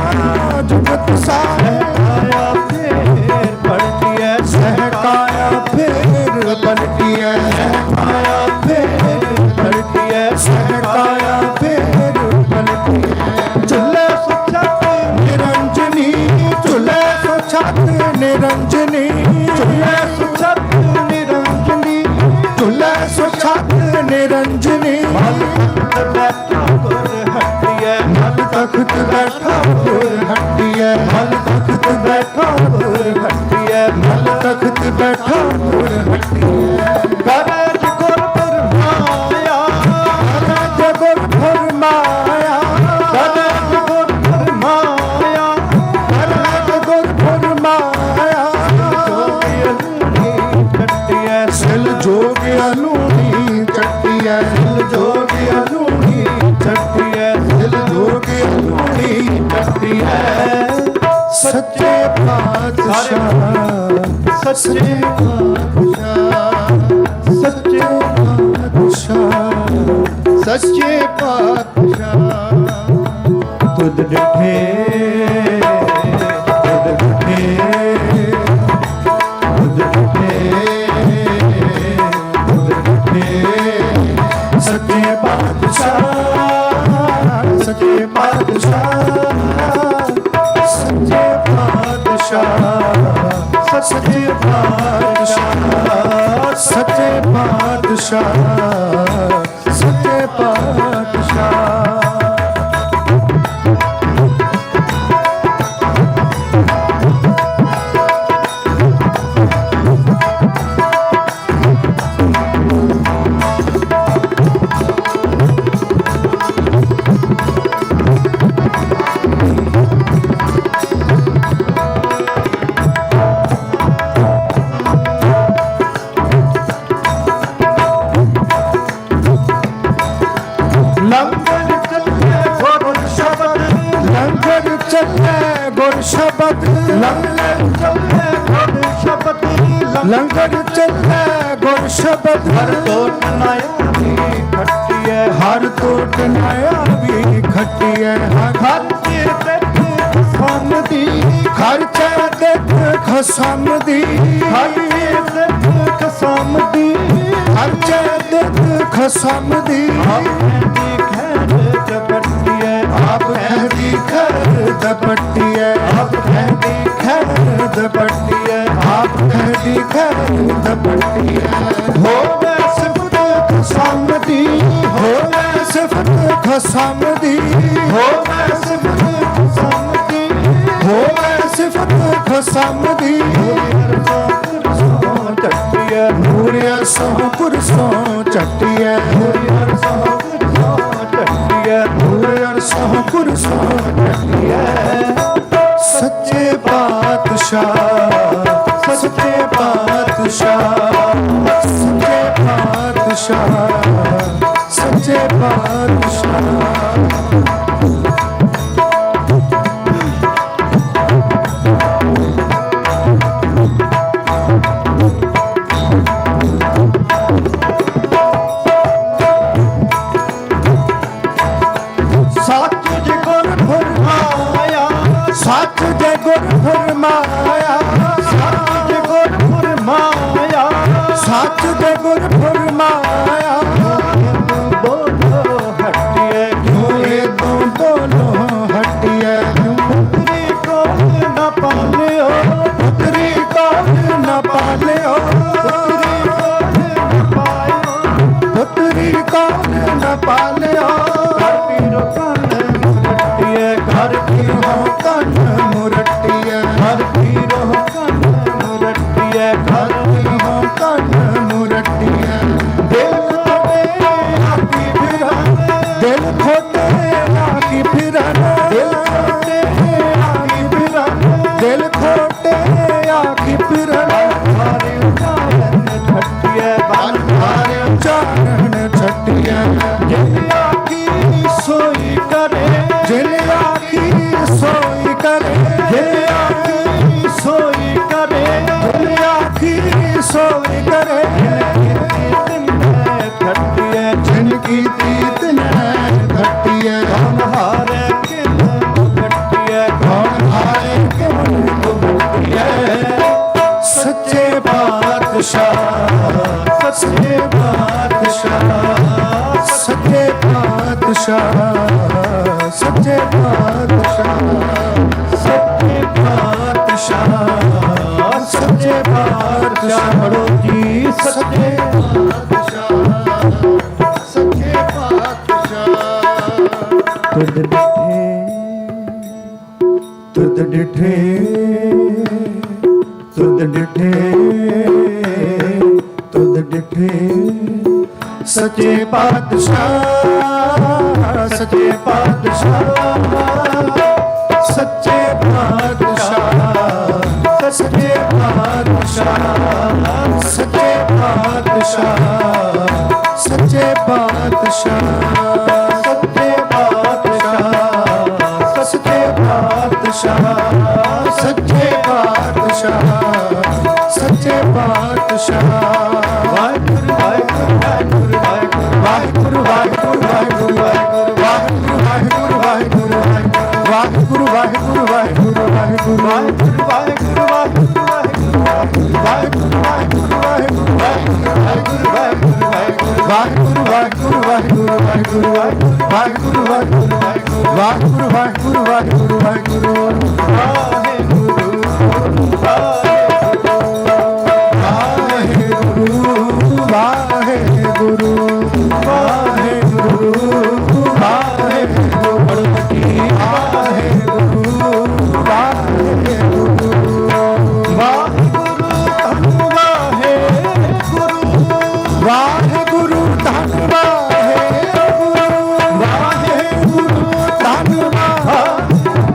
ਜੁਗਤ ਸਾਰੀ। ਆਇਆ ਫੇਰ ਪਲਟੀਐ, ਸਹਿਕਾਇਆ ਫੇਰ ਪਲਟੀਐ, ਆਇਆ ਫੇਰ ਪਲਟੀਐ, ਸਹਿਕਾਇਆ ਫੇਰ ਪਲਟੀਐ। ਝੁੱਲੇ ਸੁਛਤ ਨਿਰੰਜਨੀ, ਝੁੱਲੇ ਸੁਛਤ ਨਿਰੰਜਨੀ, ਝੁੱਲੇ ਸੁਛਤ ਨਿਰੰਜਨੀ, ਝੁੱਲੇ ਸੁਛਤ ਨਿਰੰਜਨੀ। ਮਲ ਬੈਠਾ ਗੁਰ ਹਟਿਐ, ਮਲ ਤਖਤ ਬੈਠਾ ਗੁਰ ਹਟਿਐ, ਮਲ ਤਖਤ ਬੈਠਾ ਗੁਰ ਹਟਿਐ, ਮਲ ਤਖਤ ਬੈਠਾ ਗੁਰ ਹਟਿਐ। ਕਰਜ ਗੁਰ ਫਰਮਾਇਆ, ਕਰਜ ਗੁਰ ਫਰਮਾਇਆ, ਕਰਜ ਗੁਰ ਫਰਮਾਇਆ, ਕਰਜ ਗੁਰ ਫਰਮਾਇਆ। ਸਿਲ ਜੋਗ ਅਲੂਣੀ ਚੱਟੀਐ, ਸਿਲ ਜੋਗ ਅਲੂਣੀ ਚੱਟੀਐ, ਸਿਲ ਜੋਗ ਅਲੂਣੀ ਚੱਟੀਐ। ਸੱਚੇ ਪਾਤਸ਼ਾਹ, ਸੱਚੇ ਪਾਤਸ਼ਾਹ, ਸੱਚੇ ਪਾਤਸ਼ਾਹ, ਸੱਚੇ ਪਾਤਸ਼ਾਹ। ਤੁਧ ਡਿਠੇ, ਤੁਧ ਡਿਠੇ, ਤੁਧ ਡਿਠੇ, ਸੱਚੇ ਪਾਤਸ਼ਾਹ, ਸੱਚੇ ਪਾਤਸ਼ਾਹ, ਸੱਚੇ ਪਾਤਸ਼ਾਹ, ਸੱਚੇ ਪਾਤਸ਼ਾਹ, ਸੱਚੇ ਪਾਤਸ਼ਾਹ, ਸੱਚੇ ਪਾਤਸ਼ਾਹ। ਸ਼ਬਦ ਲੰਗਰ ਚੱਲੇ ਗੁਰ ਸ਼ਬਦ ਲੰਗਰ ਚੱਲੇ ਗੁਰ ਸ਼ਬਦ ਹਰ ਤੋਟ ਨਾਇਆ ਵੀ ਖੱਟੀਐ ਹਰ ਤੋਟ ਨਾਇਆ ਵੀ ਖੱਟੀਐ ਹਰ ਤੀਰਥ ਖਸਮ ਦੀ ਖਰਚਾ ਦੇਖ ਖਸਮ ਦੀ ਹਰ ਤੀਰਥ ਖਸਮ ਦੀ ਖਰਚਾ ਦੇਖ ਖਸਮ ਦੀ ਆਪ ਦੀ ਖੈਰ ਦਪਟੀਐ ਆਪ ਦੀ ਖੈਰ ਦਪਟੀਐ ਆਪ ਦੀ ਖੈਰ ਦਪਟੀਐ ਹੋਵੇ ਸਿਫਤ ਖਸਮ ਦੀ ਹੋਵੇ ਸਿਫਤ ਖਸਮ ਦੀ ਹੋਵੇ ਸਿਫਤ ਖਸਮ ਦੀ ਹੋਵੇ ਸਿਫਤ ਖਸਮ ਦੀ ਚੱਟੀਐ ਨੂਰਿਆ ਸੋ ਕੁਰਸੋਂ ਚੱਟੀਐ ਨੂਰਿਆ ਸੋ ਚੱਟੀਐ ਨੂਰਿਆ ਸੋ ਕੁਰਸੋਂ ਚੱਟੀਐ ਸੱਚੇ ਪਾਤਸ਼ਾਹ ਸੱਚੇ ਪਾਤਸ਼ਾਹ ਸੱਚੇ ਪਾਤਸ਼ਾਹ ਸੱਚੇ ਪਾਤਸ਼ਾਹ ਸੱਚ ਜੇ ਗੁਰ ਫਰਮਾਇਆ ਸੱਚ ਜੇ ਗੁਰ ਫਰਮਾਇਆ ਸੱਚ ਜੇ ਗੁਰ ਫਰਮਾਇਆ ਬੋਲੋ ਹਟਿਐ ਕਿਉਂ ਇਹ ਤੋਂ ਬੋਲੋ ਹਟਿਐ ਪੁੱਤਰੀ ਕੋਲ ਨਾ ਪਾਲਿਓ ਪੁੱਤਰੀ ਕੋਲ ਨਾ ਪਾਲਿਓ ਪੁੱਤਰੀ ਕੋਲ ਨਾ ਪਾਲਿਓ ਪੀਰੋ ਕੰਨ ਮੁਰਟਿਐ ਘਰ ਪੀਰੋ ਕੰਨ ਮੁਰਟਿਐ ਘਰ ਪੀਰੋ ਕੰਨ ਮੁਰਟਿਐ ਘਰ ਪੀਰੋ ਕੰਨ ਮੁਰਟਿਐ ਦਿਲ ਖੋਟੇ ਆਕੀ ਫਿਰਨ ਦਿਲ ਖੋਟੇ ਆਕੀ ਫਿਰਨ ਦਿਲ ਖੋਟੇ ਆਕੀ ਫਿਰਨ ਹਾਰੇ ਉਚਾਰਨ ਛੱਟਿਐ ਬਨ ਹਾਰੇ ਉਚਾਰਨ ਛੱਟਿਐ ਜਿਨ ਆਖੀ ਸੋਈ ਕਰੇ ਜਿਨ ਆਖੀ ਸੋਈ ਕਰੇ ਜਿਨ ਆਖੀ ਸੋਈ ਕਰੇ ਜਿਨ ਆਖੀ ਸੋਈ ਕਰੇ ਖੱਟਿਐ ਜਿਨ ਕੀਤੀ ਤਿਨੈ ਖੱਟਿਐ ਕੌਣ ਹਾਰੇ ਕਿਨ ਖੱਟਿਐ ਕੌਣ ਹਾਰੇ ਕਿਨ ਖੱਟਿਐ ਸੱਚੇ ਪਾਤਸ਼ਾਹ ਸੱਚੇ ਪਾਤਸ਼ਾਹ ਸੱਚੇ ਪਾਤਸ਼ਾਹ ਸੱਚੇ ਪਾਤਸ਼ਾਹ ਸੱਚੇ ਪਾਤਸ਼ਾਹ ਸੱਚੇ ਪਾਤਸ਼ਾਹ ਪੜੋ ਜੀ ਸੱਚੇ ਪਾਤਸ਼ਾਹ ਸੱਚੇ ਪਾਤਸ਼ਾਹ ਤੁਧ ਡਿਠੇ ਤੁਧ ਡਿਠੇ ਤੁਧ ਡਿਠੇ ਸੱਚੇ ਪਾਤਸ਼ਾਹ ਸੱਚੇ ਪਾਤਸ਼ਾਹ ਸੱਚੇ ਪਾਤਸ਼ਾਹ ਸੱਚੇ ਪਾਤਸ਼ਾਹ ਸੱਚੇ ਪਾਤਸ਼ਾਹ ਸੱਚੇ ਪਾਤਸ਼ਾਹ ਸੱਚੇ ਪਾਤਸ਼ਾਹ ਸੱਚੇ ਪਾਤਸ਼ਾਹ ਸੱਚੇ ਪਾਤਸ਼ਾਹ ਸੱਚੇ ਪਾਤਸ਼ਾਹ ਵਾਹਿਗੁਰੂ ਵਾਹਿਗੁਰੂ ਵਾਹਿਗੁਰੂ ਵਾਹਿਗੁਰੂ ਵਾਹਿਗੁਰੂ ਵਾਹਿਗੁਰੂ ਵਾਹਿਗੁਰੂ ਵਾਹਿਗੁਰੂ ਵਾਹਿਗੁਰੂ ਵਾਹਿਗੁਰੂ ਵਾਹਿਗੁਰੂ ਵਾਹਿਗੁਰੂ ਵਾਹਿਗੁਰੂ ਵਾਹਿਗੁਰੂ ਵਾਹਿਗੁਰੂ ਧੰਨ ਵਾਹਿਗੁਰੂ ਵਾਹਿਗੁਰੂ ਧੰਨ ਵਾਹਿਗੁਰੂ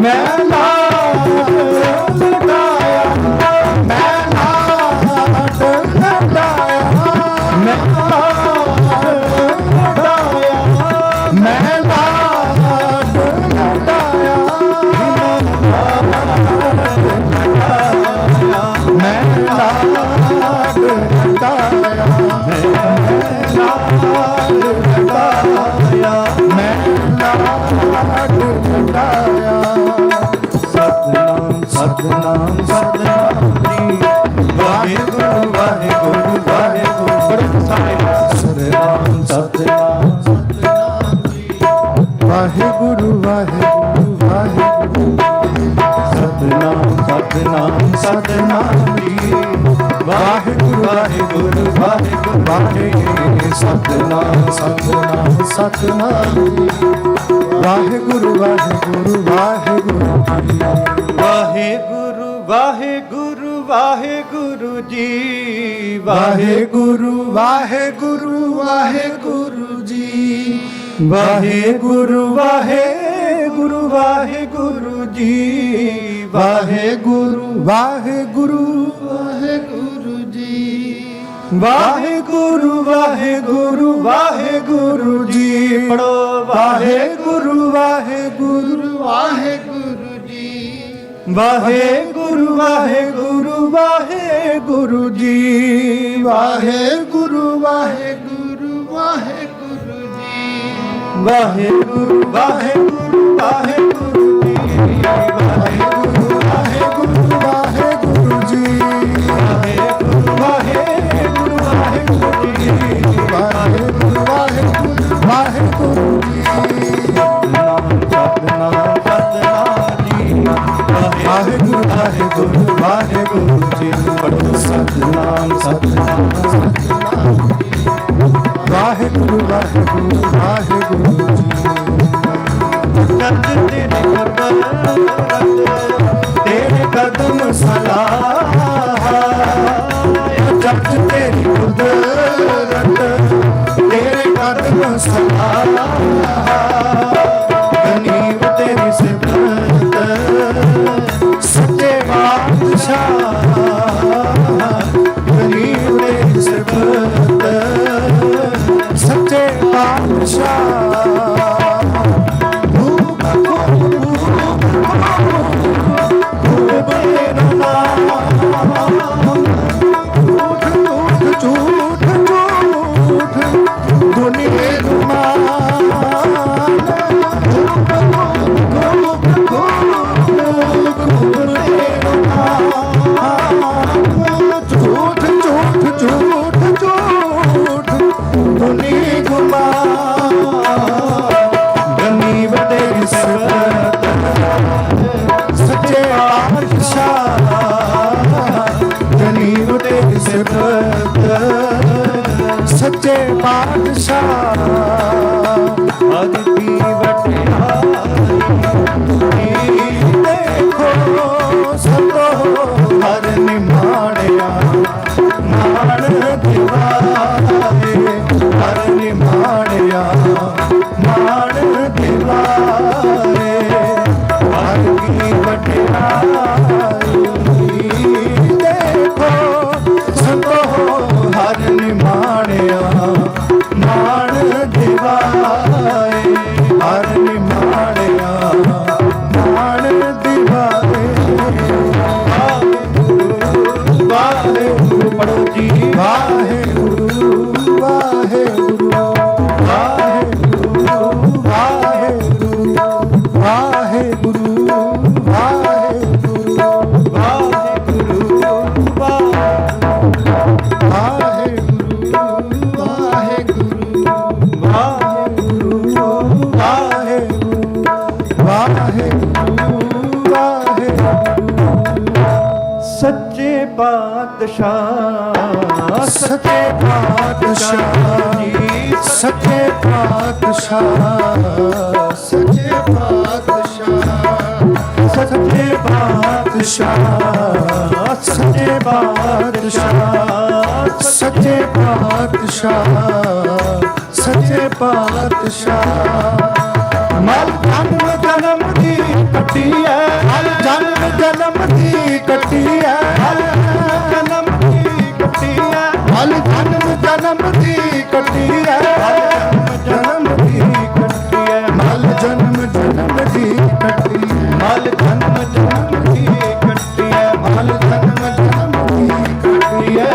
ਮੈਂ ਲਾਡ ਲਡਾਇਆ, ਮੈਂ ਲਾਡ ਲਡਾਇਆ, ਮੈਂ ਲਾਡ ਲਡਾਇਆ, ਮੈਂ ਲਾਡ ਲਡਾਇਆ, ਮੈਂ ਲਾਡ ਲਡਾਇਆ, ਮੈਂ ਲਾਡ ਲਡਾਇਆ, ਮੈਂ ਲਾਡ ਲਡਾਇਆ। ਸਤਨਾਮ ਸਤਨਾਮ ਸਤਨਾਮ ਜੀ, ਵਾਹਿਗੁਰੂ ਵਾਹਿਗੁਰੂ ਵਾਹਿਗੁਰੂ। ਸਤਨਾਮ ਸਤਨਾਮ ਸਤਨਾਮ ਜੀ, ਵਾਹਿਗੁਰੂ ਵਾਹਿਗੁਰੂ ਵਾਹਿਗੁਰੂ। ਸਤਨਾਮ ਸਤਨਾਮ ਸਤਨਾਮ ਜੀ, ਵਾਹਿਗੁਰੂ ਵਾਹਿਗੁਰੂ ਵਾਹਿਗੁਰੂ ਵਾਹਿਗੁਰੂ। ਸਤਨਾਮ ਸਤਨਾਮ ਸਤਨਾਮ ਜੀ, ਵਾਹਿਗੁਰੂ ਵਾਹਿਗੁਰੂ ਵਾਹਿਗੁਰੂ ਜੀ। ਵਾਹਿਗੁਰੂ ਵਾਹਿਗੁਰੂ ਵਾਹਿਗੁਰੂ ਜੀ, ਵਾਹਿਗੁਰੂ ਵਾਹਿਗੁਰੂ ਵਾਹਿਗੁਰੂ ਜੀ। ਵਾਹਿਗੁਰੂ ਵਾਹਿਗੁਰੂ ਵਾਹਿਗੁਰੂ ਜੀ, ਵਾਹਿਗੁਰੂ ਵਾਹਿਗੁਰੂ ਵਾਹਿਗੁਰੂ ਜੀ। ਵਾਹਿਗੁਰੂ ਵਾਹਿਗੁਰੂ ਵਾਹਿਗੁਰੂ ਜੀ, ਪੜੋ ਵਾਹਿਗੁਰੂ ਵਾਹਿਗੁਰੂ ਵਾਹਿਗੁਰੂ ਜੀ। ਵਾਹਿਗੁਰੂ ਵਾਹਿਗੁਰੂ ਵਾਹਿਗੁਰੂ ਜੀ, ਵਾਹਿਗੁਰੂ ਵਾਹਿਗੁਰੂ ਵਾਹਿਗੁਰੂ ਜੀ। ਵਾਹਿਗੁਰੂ ਵਾਹਿਗੁਰੂ ਵਾਹਿਗੁਰੂ ਜੀ, ਵਾਹਿਗੁਰੂ ਵਾਹਿਗੁਰੂ ਵਾਹਿਗੁਰੂ ਜੀ। ਵਾਹਿਗੁਰੂ ਵਾਹਿਗੁਰੂ ਵਾਹਿਗੁਰੂ ਜੀ, ਵਾਹਿਗੁਰੂ ਵਾਹਿਗੁਰੂ ਵਾਹਿਗੁਰੂ ਜੀ। ਸਤਨਾਮ ਸਤਨਾਮ ਸਤਨਾਮ ਜੀ, ਵਾਹਿਗੁਰੂ ਵਾਹਿਗੁਰੂ ਵਾਹਿਗੁਰੂ ਜੀ। ਪੜੋ ਸਤਨਾਮ ਸਤਨਾਮ ਸਤਨਾਮ ਜੀ, ਵਾਹਿਗੁਰੂ ਵਾਹਿਗੁਰੂ ਵਾਹਿਗੁਰੂ ਜੀ। ਤੇਰੇ ਕਦਮ ਸਲਾਹ, ਜਪ ਤੇਰੀ ਕੁਦਰਤ, ਤੇਰੇ ਕਦਮ ਸਲਾਹ। ਗਨੀਵ ਤੇਰੀ ਸਿਫਤ, ਸੱਚੇ ਬਾਦਸ਼ਾਹ। ਗਨੀਵ ਤੇਰੀ ਸਿਫਤ, ਸੱਚੇ ਬਾਦਸ਼ਾਹ। ਝੂਠ ਝੂਠ ਦੁਨੀਏ ਗੁਮਾਨ, ਝੂਠ ਝੂਠ ਝੂਠ ਝੂਠ ਦੁਨੀਏ ਗੁਮਾਨ। ਗਨੀਵ ਤੇਰੀ ਸਿਫਤ, ਸੱਚੇ ਬਾਦਸ਼ਾਹ। ਗਨੀਵ ਤੇਰੀ ਸਿਫਤ, ਸੱਚੇ ਬਾਦਸ਼ਾਹ। ਅਦਿਤੀ ਵਟਿਆਈ ਦੇਖੋ ਸਤੋ ਹਰ ਨਿਮਾਣਿਆ, ਮਾਣ ਦਿਵਾਏ ਹਰ ਨਿਮਾਣਿਆ, ਮਾਣ ਦਿਵਾਏ। ਹਰ ਕੀ ਵਟਿਆਈ ਦੇਖੋ ਸਤੋ ਹਰ ਨਿਮਾਣਿਆ, ਮਾਣ ਦਿਵਾਏ ਹਰ ਨਿਮਾਣਿਆ, ਮਾਣ ਦਿਵਾਏ। ਵਾਹਿਗੁਰੂ ਪੜੋ ਜੀ, ਵਾਹਿਗੁਰੂ ਵਾਹਿਗੁਰੂ ਵਾਹਿਗੁਰੂ ਵਾਹਿਗੁਰੂ ਵਾਹਿਗੁਰੂ ਵਾਹਿਗੁਰੂ ਵਾਹਿਗੁਰੂ ਸੱਚੇ ਪਾਤਸ਼ਾਹ, ਸੱਚੇ ਪਾਤਸ਼ਾਹ ਜੀ, ਸੱਚੇ ਪਾਤਸ਼ਾਹ, ਸੱਚੇ ਪਾਤਸ਼ਾਹ, ਸੱਚੇ ਪਾਤਸ਼ਾਹ, ਸੱਚੇ ਪਾਤਸ਼ਾਹ, ਸੱਚੇ ਪਾਤਸ਼ਾਹ, ਸੱਚੇ ਪਾਤਸ਼ਾਹ। ਮਲ ਜਨਮ ਜਨਮ ਦੀ ਕੱਟੀ ਐ ਜਨਮ ਜਨਮ ਦੀ ਕੱਟੀ ਐ ਜਨਮ ਦੀ ਕੱਟੀ ਐ ਹਲ ਜਨਮ ਜਨਮ ਦੀ ਕੱਟੀ ਐ ਜਨਮ ਦੀ ਕੱਟੀ ਐ ਹਲ ਜਨਮ ਜਨਮ ਦੀ ਕੱਟੀ ਹਲ ਜਨਮ ਜਨਮ ਦੀ ਕੱਟੀ ਐ ਹਲ ਜਨਮ ਜਨਮ ਦੀ ਕੱਟੀ ਐ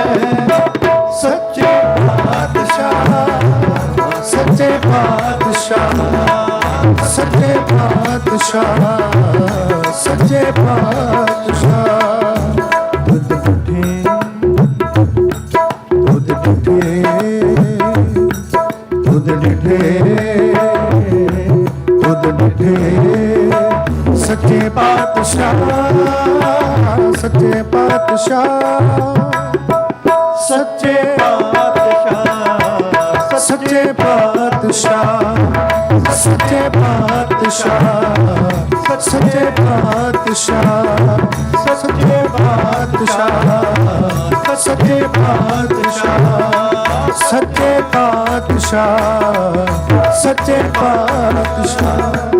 ਸੱਚੇ ਪਾਤਸ਼ਾਹ ਸੱਚੇ ਪਾਤਸ਼ਾਹ ਸੱਚੇ ਪਾਤਸ਼ਾਹ ਸੱਚੇ ਪਾਤਸ਼ਾਹ ਦੁੱਧ ਡੁੱਠੇ ਦੁੱਧ ਡੁੱਠੇ ਦੁੱਧ ਡੁੱਠੇ ਦੁੱਧ ਡੁੱਠੇ ਸੱਚੇ ਪਾਤਸ਼ਾਹ ਸੱਚੇ ਪਾਤਸ਼ਾਹ ਸੱਚੇ ਪਾਤਸ਼ਾਹ ਸੱਚੇ ਪਾਤਸ਼ਾਹ ਸੱਚੇ ਪਾਤਸ਼ਾਹ ਸੱਚੇ ਪਾਤਸ਼ਾਹ ਸੱਚੇ ਪਾਤਸ਼ਾਹ ਸੱਚੇ ਪਾਤਸ਼ਾਹ ਸੱਚੇ ਪਾਤਸ਼ਾਹ ਸੱਚੇ ਪਾਤਸ਼ਾਹ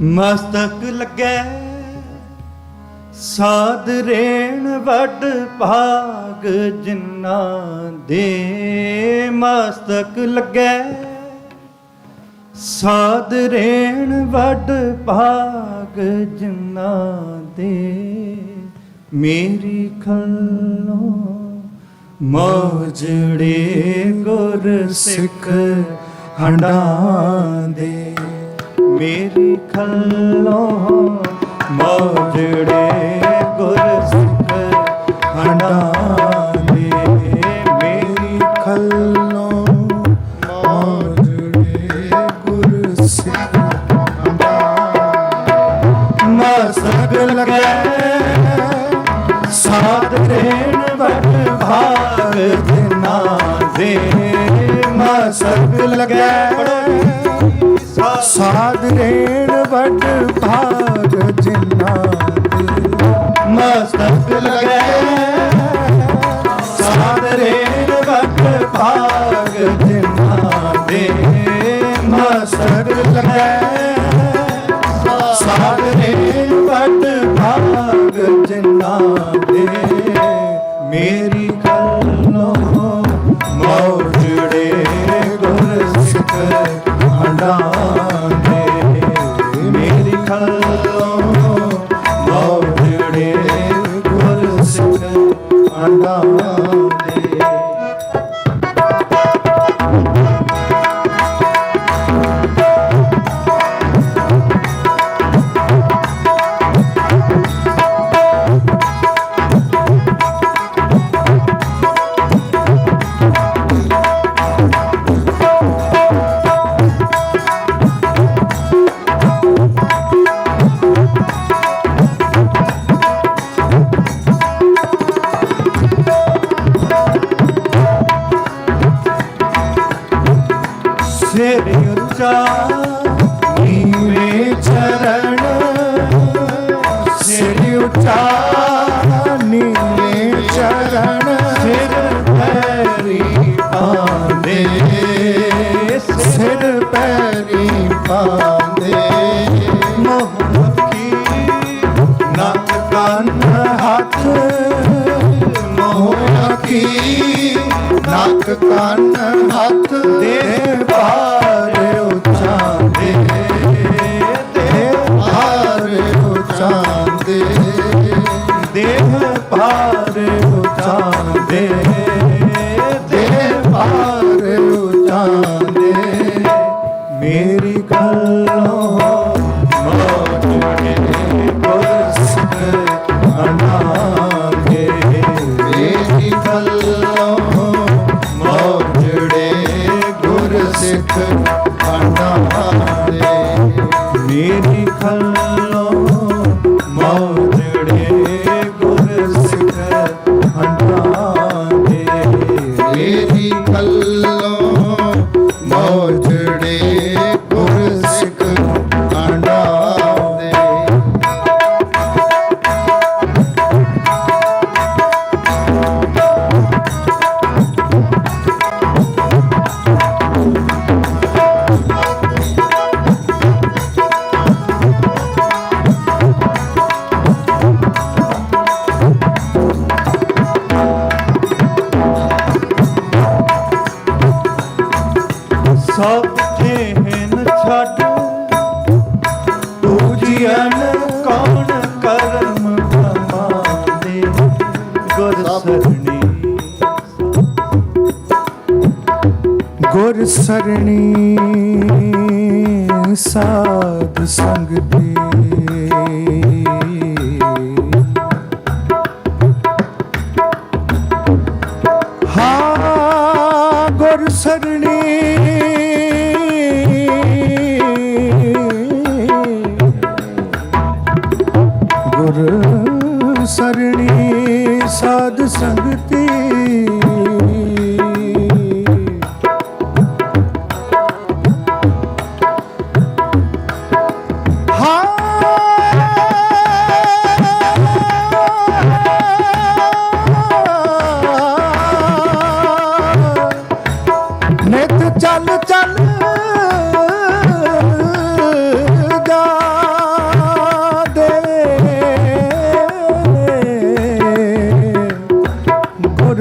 ਮਸਤਕ ਲੱਗੈ ਸਾਧ ਰੇਣ ਵੱਡ ਭਾਗ ਜਿਨ੍ਹਾਂ ਦੇ ਮਸਤਕ ਲੱਗੈ ਸਾਧ ਰੇਣ ਵੱਡ ਭਾਗ ਜਿਨ੍ਹਾਂ ਦੇ ਮੇਰੀ ਖੱਲੋਂ ਮੋਜੜੇ ਗੁਰ ਸਿੱਖ ਹੰਡਾਂ ਦੇ ਮੇਰੀ ਖੱਲੋਂ ਮੋਜੜੇ ਗੁਰ ਸਿੱਖ ਹੰਡਾਂ ਦੇ ਮੇਰੀ ਖੱਲੋਂ ਮੋਜੜੇ ਗੁਰ ਸਿੱਖ ਹੰਡਾਂ ਮਸਤਕ ਲੱਗੈ ਸਾਧ ਰੇਣ ਵੱਡ ਭਾਗ ਜਿਨ੍ਹਾਂ ਦੇ ਮਸਤਕ ਲੱਗੈ ਸਾਧ ਰੇਣ ਵੱਡ ਭਾਗ ਜਿਨ੍ਹਾਂ ਦੇ ਮਸਤਕ ਲੱਗੈ ਸਾਧ ਰੇਣ ਵੱਡ ਭਾਗ ਜਿਨ੍ਹਾਂ ਦੇ ਮਸਤਕ ਲੱਗੈ ਸਾਧ ਰੇਣ ਵੱਡ ਭਾਗ ਜਿਨ੍ਹਾਂ ਦੇ ਮੇਰੀ ਖੱਲੋਂ ਮੋਜੜੇ ਗੁਰ ਸਿੱਖ ਹੰਡਾਂ ਦੇ ਮੇਰੀ ਖੱਲੋਂ ਮੋਜੜੇ ਗੁਰ ਸਿੱਖ ਹੰਡਾਂ ਦੇ ਸਿਰ ਉੱਚਾ ਨੀਵੇਂ ਚਰਨ ਸਿਰ ਉੱਚਾ ਨੀਵੇਂ ਚਰਨ ਸਿਰ ਪੈਰੀ ਪਾਉਂਦੇ ਸਿਰ ਪੈਰੀ ਪਾਉਂਦੇ ਮੋਹ ਅੱਖੀ ਨੱਕ ਕੰਨ ਹੱਥ ਮੋਹ ਅੱਖੀ ਨੱਕ ਕੰਨ ਹੱਥ ਦੇ ਭਾਰ ਉਚਾਂਦੇ ਦੇ ਭਾਰ ਉਚਾਂਦੇ ਦੇਹ ਭਾਰ ਉਚਾਂਦੇ ਦੇਹ ਭਾਰ ਉਚਾਂਦੇ ਮੇਰੀ ਗੱਲੋਂ ਮੋਜੜੇ ਗੁਰ ਸਿੱਖ ਹੰਡਾਂ ਦੇ ਮੇਰੀ ਗੱਲੋਂ ਮੋਜੜੇ ਗੁਰ ਸਿੱਖ ਹੰਡਾਂ ਦੇ ਮੇਰੀ ਖੱਲੋਂ ਮੋਜੜੇ ਗੁਰ ਸਿੱਖ ਹੰਡਾਂ ਦੇ ਮੇਰੀ ਖੱਲੋਂ ਸਭ ਜੇਹਨ ਛੱਡ ਪੂਜੀਐਨ ਕੌਣ ਕਰਮ ਕਮਾਂਦੇ ਗੁਰ ਸਰਣੀ ਗੁਰ ਸਰਣੀ ਸਾਧ ਸੰਗ ਦੀ ਹਾਂ ਗੁਰ ਸਰਣੀ ਗੁਰ ਸਰਣੀ ਸਾਧ ਸੰਗਤੀ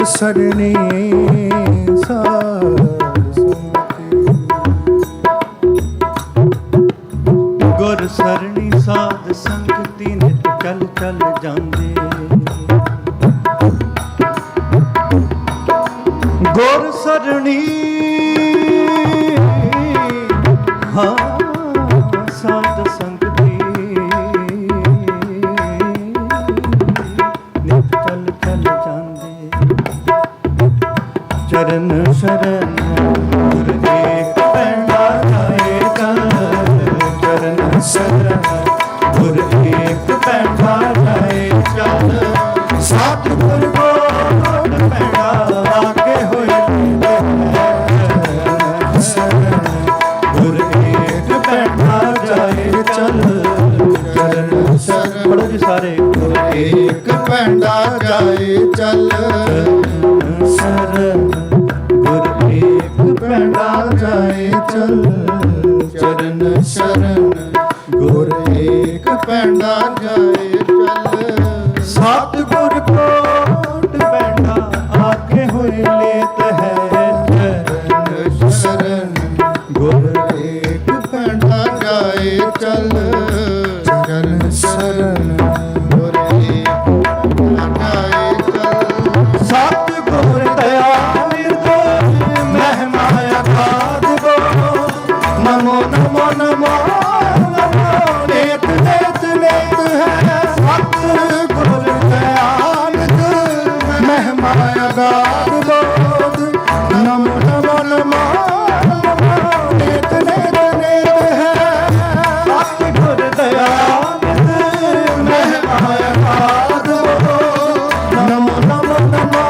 ਸਰਣੀ ਸਾਧ ਸੰਗਤੀ ਗੁਰ ਸਰਣੀ ਸਾਧ ਸੰਗਤੀ ਨਿਤ ਚੱਲ ਚੱਲ ਜਾਂਦੇ ਗੁਰ ਸਰਣੀ ਹਾਂ ਸਾਧ ਸੰਗਤੀ ਨਿਤ ਚੱਲ ਚੱਲ ਜਾਂਦੇ ਚਰਨ ਸ਼ਰਨ ਗੁਰ ਏਕ ਪੈਂਡਾ ਜਾਏ ਚਰਨ ਸ਼ਰਨ ਗੁਰ ਏਕ ਪੈਂਡਾ ਜਾਏ ਚਲ ਸਤਿਗੁਰ ਕੋਟ ਪੈਂਡਾ ਆਗੇ ਹੋਏ ਸ਼ਰਨ ਗੁਰ ਏਕ ਪੈਂਡਾ ਜਾਏ ਚਲ ਚਰਨ ਸ਼ਰਨ ਪੜੋ ਜੀ ਸਾਰੇ ਗੁਰ ਏਕ ਪੈਂਡਾ ਜਾਏ ਚਲ ਸ਼ਰਨ ਗੁਰ ਏਕ ਪੈਂਡਾ ਜਾਏ ਚਲ ਚਰਨ ਸ਼ਰਨ ਗੁਰ ਏਕ ਪੈਂਡਾ ਜਾਏ ਚਲ ਸਤਿਗੁਰ ਕੋਟ ਪੈਂਡਾ ਆਗੇ ਹੋਏ ਲੇਤ ਹੈ ਚਰਨ ਸ਼ਰਨ ਗੁਰ ਏਕ ਪੈਂਡਾ ਜਾਏ ਚਲ ਚਰਨ ਸ਼ਰਨ ਗੁਰ ਏਕ ਪੈਂਡਾ ਜਾਏ ਚਲ ਸਤਿਗੁਰ ਦਇਆ ਨਮੋ ਨਮੋ ਨਮੋ ਨਮੋ ਨੇਤ ਨੇਤ ਨੇਤ ਹੈ ਸਤਿਗੁਰ ਦਇਆਨੰਦ ਮਹਿਮਾ ਅਗਾਧ ਬੋਧ ਨਮੋ ਨਮੋ ਨਮੋ ਨਮੋ ਨੇਤ ਨੇਤ ਨੇਤ ਹੈ ਸਤਿਗੁਰ ਦਇਆਨੰਦ ਮਹਿਮਾ ਅਗਾਧ ਬੋਧ ਨਮੋ ਨਮੋ ਨਮੋ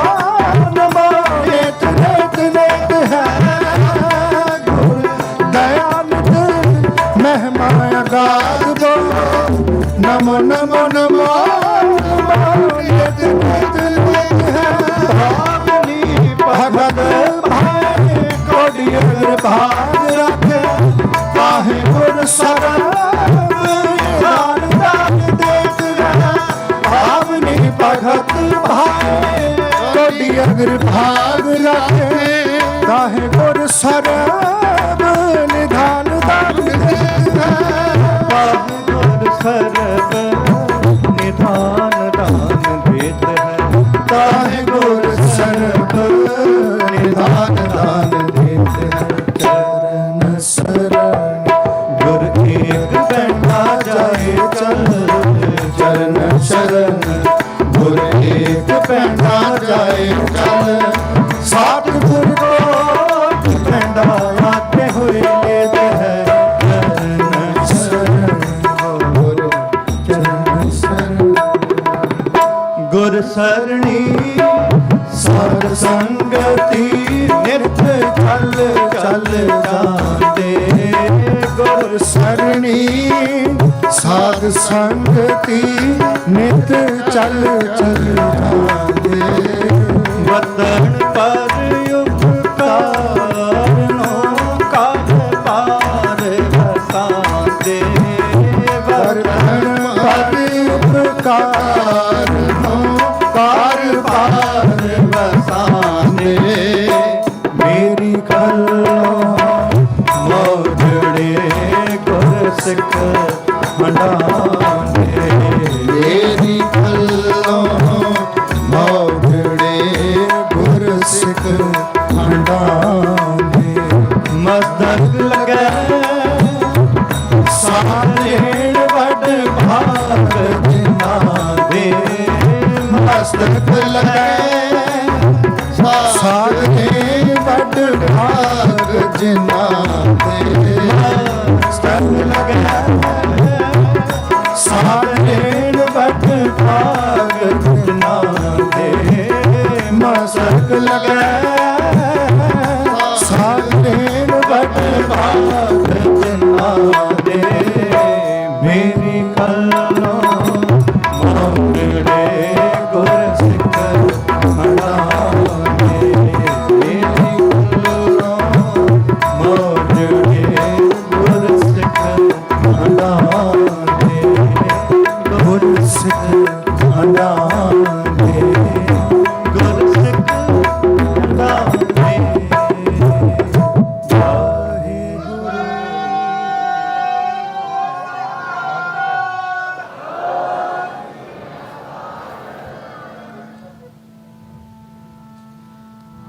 ਨਮੋ ਨੇਤ ਨੇਤ ਨੇਤ ਹੈ ਮਹਿਮਾ ਅਗਾਧ ਬੋ ਨਮੋ ਨਮੋ ਨਮੋ ਨਿਤ ਨਿਤ ਨਿਤ ਹੈ ਭਾਵਨੀ ਭਗਤ ਭਾਏ ਕੋੜੀ ਅਗਰ ਭਾਗ ਰੱਖੇ ਕਾਹੇ ਗੁਰ ਸਰਨ ਦਾਨ ਦਾਨ ਦੇਤ ਹੈ ਭਾਵਨੀ ਭਗਤ ਭਾਏ ਕੋੜੀ ਅਗਰ ਭਾਗ ਰੱਖੇ ਕਾਹੇ ਗੁਰ ਸਰਨ ਨਿਧਾਨ ਦਾਨ ਗੁਰ ਸਰਬ ਨਿਧਾਨ ਦਾਨ ਦੇਤ ਹੈ ਤਾਹਿ ਗੁਰ ਸਰਬ ਨਿਧਾਨ ਦਾਨ ਦੇਤ ਹੈ ਚਰਨ ਸ਼ਰਨ ਗੁਰ ਏਕ ਪੈਂਡਾ ਜਾਏ ਚਲ ਚਰਨ ਸ਼ਰਨ ਗੁਰ ਏਕ ਪੈਂਡਾ ਜਾਏ ਚਲ ਸਤਿਗੁਰ ਕੋਟ ਪੈਂਡਾ ਆਗੇ ਹੋਏ ਲੇਤ ਹੈ ਗੁਰ ਸਰਣੀ ਸਾਧ ਸੰਗਤੀ ਨਿਤ ਚੱਲ ਚੱਲ ਜਾਂਦੇ ਗੁਰ ਸਰਣੀ ਸਾਧ ਸੰਗਤੀ ਨਿਤ ਚੱਲ ਚੱਲ ਜਾਂਦੇ ਵਤਨ ਪਰ ਉਪਕਾਰਨੋ ਕਾਲ ਪਾਰ ਵਸਾਂਦੇ ਵਤਨ ਪਰ ਉਪਕਾਰਨੋ ਕਾਰ ਪਾਰ ਵਸਾਂਦੇ ਮੇਰੀ ਖਲੋ ਮਸਤਕ ਲਗੈ ਸਾਰੇਣ ਵੱਡ ਭਾਗ ਜਿਨਾ ਦੇ ਮਸਤਕ ਲਗੈ ਸਾਰੇਣ ਵੱਡ ਭਾਗ ਜਿਨਾ ਦੇ ਮਸਤਕ ਲਗੈ ਸਾਰੇਣ ਵੱਡ ਭਾਗ ਜਿਨਾ ਦੇ ਮਸਤਕ ਲਗੈ ਸਾਰੇਣ ਵੱਡ ਭਾਗ ਜਿਨਾ ਦੇ ਮੇਰੀ ਕਲੋ ਮੋਗੜੇ ਗੁਰ ਸਿੱਖ ਮਨਾਵੇ ਮੇਰੀ ਕਲੋ ਮੋਗੜੇ ਗੁਰ ਸਿੱਖ ਮਨਾਵੇ ਗੁਰ ਸਿੱਖ ਮਨਾਵੇ ਗੁਰ ਸਿੱਖ ਮਨਾਵੇ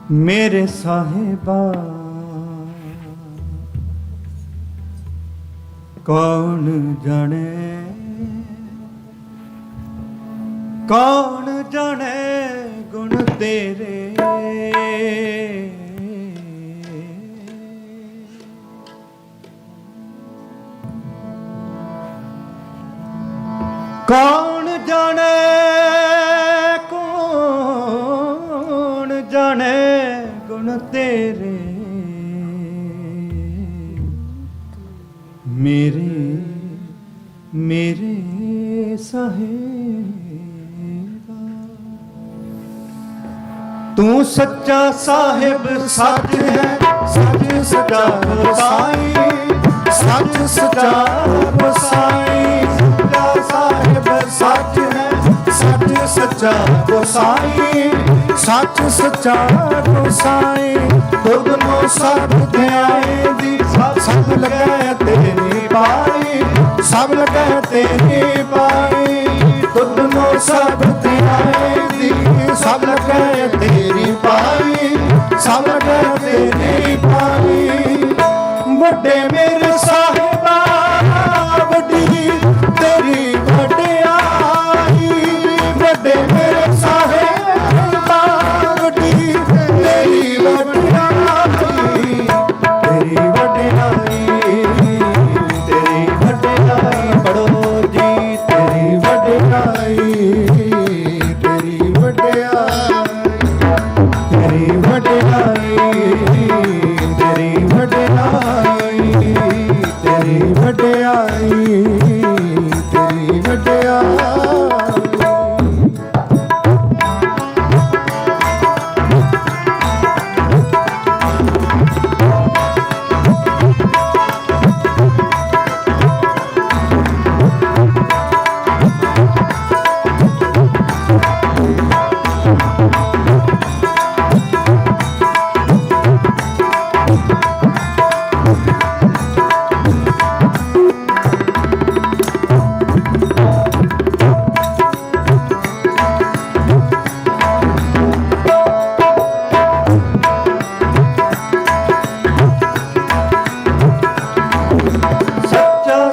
ਮੇਰੇ ਸਾਹਿਬਾ ਕੌਣ ਜਾਣੇ ਗੁਣ ਤੇਰੇ ਕੌਣ ਜਾਣੇ ਗੁਣ ਤੇਰੇ ਮੇਰੇ ਸਾਹਿਬਾ ਤੂੰ ਸੱਚਾ ਸਾਹਿਬ ਸੱਚ ਹੈ ਸੱਚ ਸੱਚਾ ਗੋਸਾਈ ਸੱਚ ਸੱਚਾ ਗੋਸਾਈ ਸੱਚਾ ਸਾਹਿਬ ਸੱਚ ਹੈ ਸੱਚ ਸੱਚਾ ਗੋਸਾਈ ਸੱਚ ਸੱਚਾ ਗੋਸਾਈ ਤੁਧ ਨੂੰ ਸਭ ਧਿਆਏ ਦੀ ਸਭ ਲਗੈ ਤੇਰੀ ਪਾਈ ਸਭ ਲਗੈ ਤੇਰੀ ਪਾਈ ਤੁਧ ਨੂੰ ਸਭ ਧਿਆਏ ਦੀ ਸਭ ਲਗੈ ਤੇਰੀ ਪਾਈ ਸਭ ਲਗੈ ਤੇਰੀ ਪਾਈ ਵੱਡੇ ਮੇਰੇ ਸਾਹਿਬਾ ਵੱਡੀ ਤੇਰੀ ਵਡਿਆਈ ਵੱਡੇ ਮੇਰੇ ਸਾਹਿਬਾ ਵੱਡੀ ਤੇਰੀ ਵਡਿਆਈ ਤੇਰੀ ਵਡਿਆਈ ਤੇਰੀ ਵਡਿਆਈ ਪੜੋ ਜੀ ਤੇਰੀ ਵਡਿਆਈ ਤੇਰੀ ਵਡਿਆਈ ਤੇਰੀ ਵਡਿਆਈ ਤੇਰੀ ਵਡਿਆਈ ਤੇਰੀ ਵਡਿਆਈ ਤੇਰੀ ਵਡਿਆਈ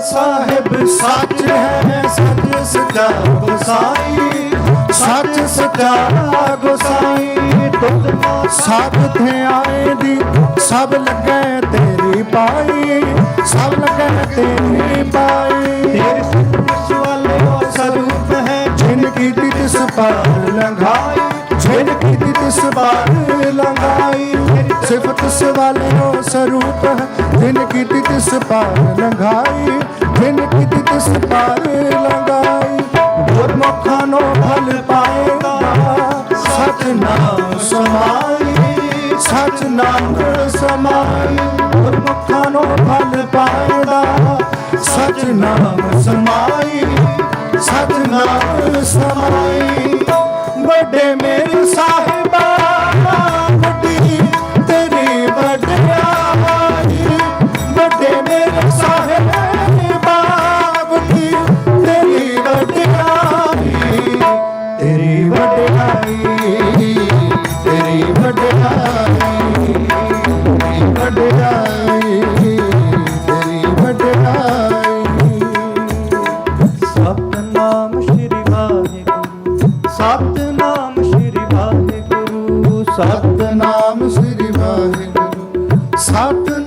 ਸਾਹਿਬ ਸੱਚ ਹੈ ਸੱਚ ਸੱਚਾ ਗੋਸਾਈ ਸੱਚ ਸੱਚਾ ਗੋਸਾਈ ਤੁਧ ਸਭ ਧਿਆਏ ਦੀ ਸਭ ਲਗੈ ਤੇਰੀ ਪਾਈ ਸਭ ਲਗੈ ਤੇਰੀ ਪਾਈ ਤੇਰੇ ਸਿਫਤ ਵਾਲੇ ਸਰੂਪ ਹੈ ਜਿਨ ਕੀਤੀ ਤਿਸ ਪਾਰ ਲੰਘਾਈ ਜਿਨ ਕੀਤੀ ਤਿਸ ਪਾਰ ਲੰਘਾਈ ਸਿਫਤ ਵਾਲੇ ਸਰੂਪ ਹੈ ਜਿਨ ਕੀਤੀ ਤਿਸ ਪਾਰ ਲੰਘਾਈ ਜਿਨ ਕੀਤੀ ਤਿਸ ਪਾਰ ਲੰਘਾਈ ਗੁਰਮੁਖਾਂ ਨੂੰ ਭਲ ਪਾਏਗਾ ਸਚ ਨਾਮ ਸਮਾਈ ਸਚ ਨਾਮ ਸਮਾਈ ਗੁਰਮੁਖਾਂ ਨੂੰ ਭਲ ਪਾਏਗਾ ਸਚ ਨਾਮ ਸਮਾਈ ਸਚ ਨਾਮ ਸਮਾਈ ਵੱਡੇ ਮੇਰੇ ਸਾਹਿਬਾ ਵੱਡੀ ਤੇਰੀ ਵਡਿਆਈ ਵੱਡੇ ਮੇਰੇ ਸਾਹਿਬਾ ਵੱਡੀ ਤੇਰੀ ਵਡਿਆਈ ਤੇਰੀ ਵਡਿਆਈ ਤੇਰੀ ਵਡਿਆਈ ਤੇਰੀ ਵਡਿਆਈ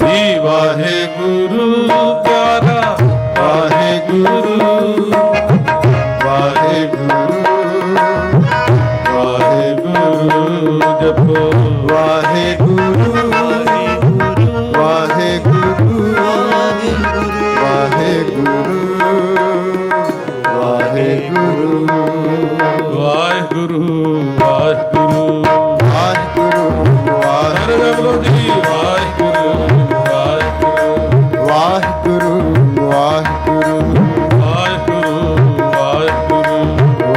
ਜੀ ਵਾਹਿਗੁਰੂ ਪਿਆਰਾ ਵਾਹਿਗੁਰੂ ਵਾਹਿਗੁਰੂ ਵਾਹਿਗੁਰੂ ਜਪੋ ਵਾਹਿਗੁਰੂ ਵਾਹਿਗੁਰੂ ਵਾਹਿਗੁਰੂ ਵਾਹਿਗੁਰੂ ਵਾਹਿਗੁਰੂ ਵਾਹਿਗੁਰੂ ਵਾਹਿਗੁਰੂ ਜੀ ਵਾਹਿਗੁਰੂ ਵਾਹਿਗੁਰੂ ਵਾਹਿਗੁਰੂ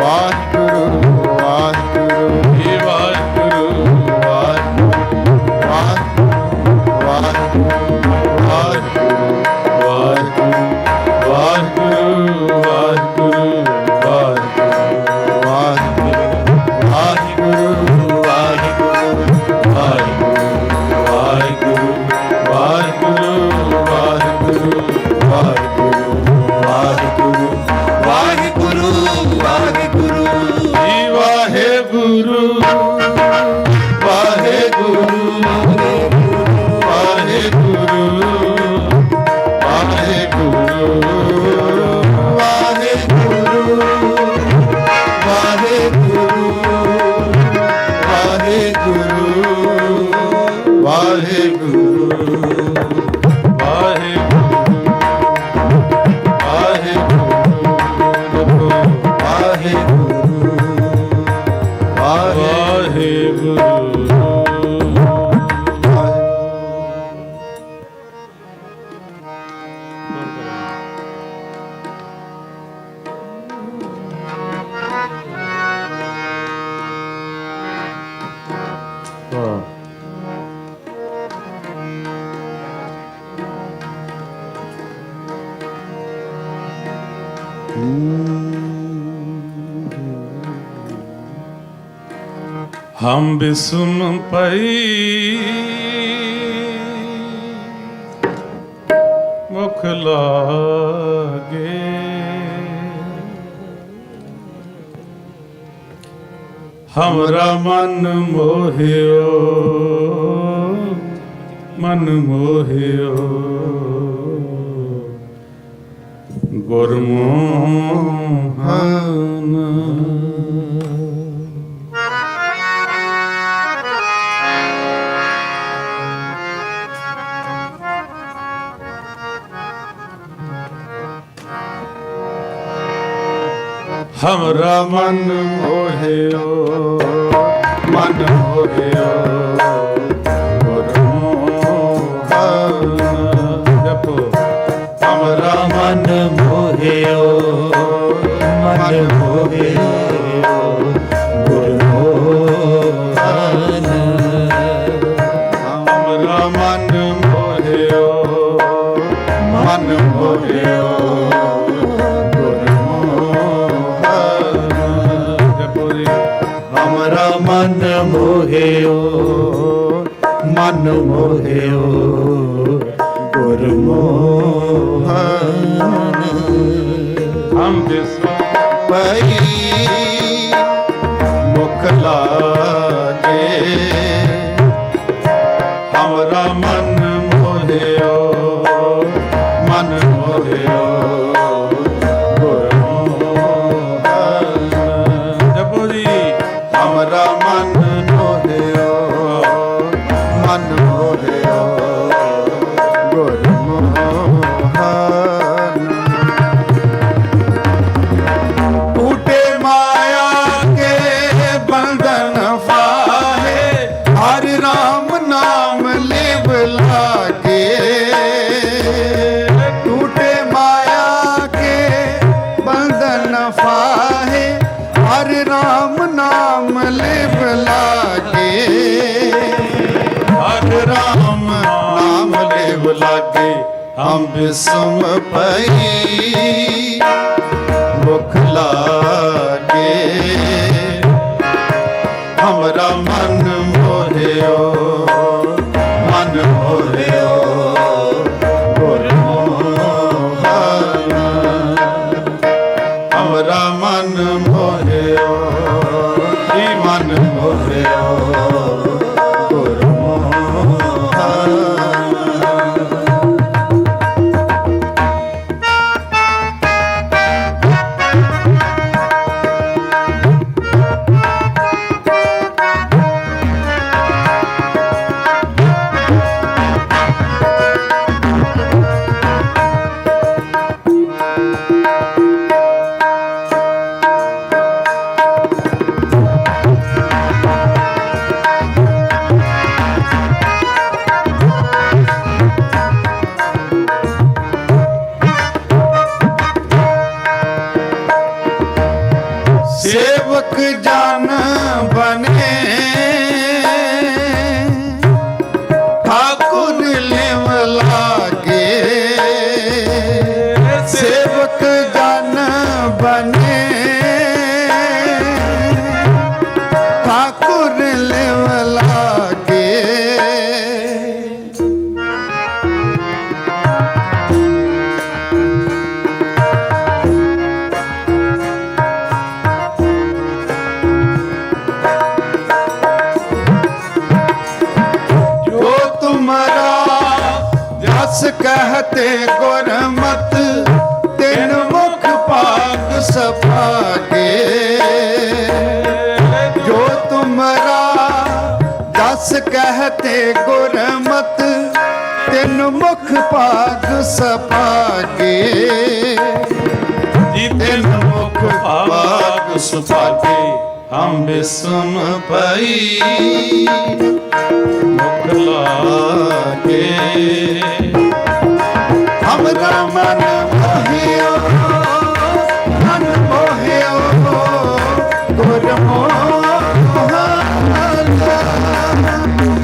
ਵਾਹਿਗੁਰੂ ਵਾਹਿਗੁਰੂ ਵਾਹਿਗੁਰੂ ਵਾਹਿਗੁਰੂ ਵਾਹਿਗੁਰੂ ਜੀ ਵਾਹਿਗੁਰੂ हम बिसुम पई मुख लागे हमरा मन मोहियो गुरमोहन हमरा मन मोहियो गुरमोहन जपो हमरा मन मोहियो गुरमोहन हमरा मन मोहियो हमरा मन मोहियो गुरमोहन हम बिसुम पई मुख लागे हमरा मन मोहियो हमरा मन मोहियो गुरमोहन टूटे माया के बंधन फाहे हरि राम नाम लेव लागे टूटे माया के बंधन फाहे हरि राम नाम लेव लागे हरि राम नाम लेव लागे हम बिसुम पई मुख लागे हमरा मन मोहियो गुरमोहन हमरा मन मोहियो मन मोहियो गुरमोहन ਜਸ ਕਹਤੇ ਗੁਰਮਤ ਤਿਨ ਮੁਖ ਭਾਗ ਸਭਾਗੇ ਜੋ ਤੁਮਰਾ ਜਸ ਕਹਤੇ ਗੁਰਮਤ ਤਿਨ ਮੁਖ ਭਾਗ ਸਭਾਗੇ ਤਿਨ ਮੁਖ ਭਾਗ ਸੁਭਾਗੇ ਹਮ ਬਿਸਮ ਪਈ ਮੁਖ ਲਾਗੇ ਹਮਰਾ ਮਨ ਮੋਹਿਓ ਗੁਰਮੋਹਨਾ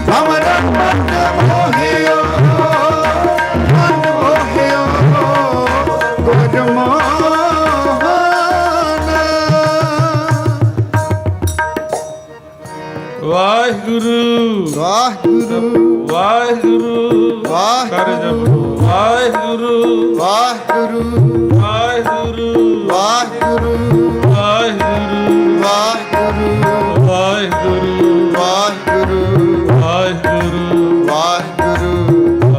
ਹਮਰਾ ਮਨ ਮੋਹਿਓ ਗੁਰਮੋਹਨਾ। ਵਾਹਿਗੁਰੂ ਵਾਹਿਗੁਰੂ ਵਾਹਿਗੁਰੂ ਕਰ ਜਪੋ ਵਾਹਿਗੁਰੂ ਵਾਹਿਗੁਰੂ ਵਾਹਿਗੁਰੂ ਵਾਹਿਗੁਰੂ ਵਾਹਿਗੁਰੂ ਵਾਹਿਗੁਰੂ ਵਾਹਿਗੁਰੂ ਵਾਹਿਗੁਰੂ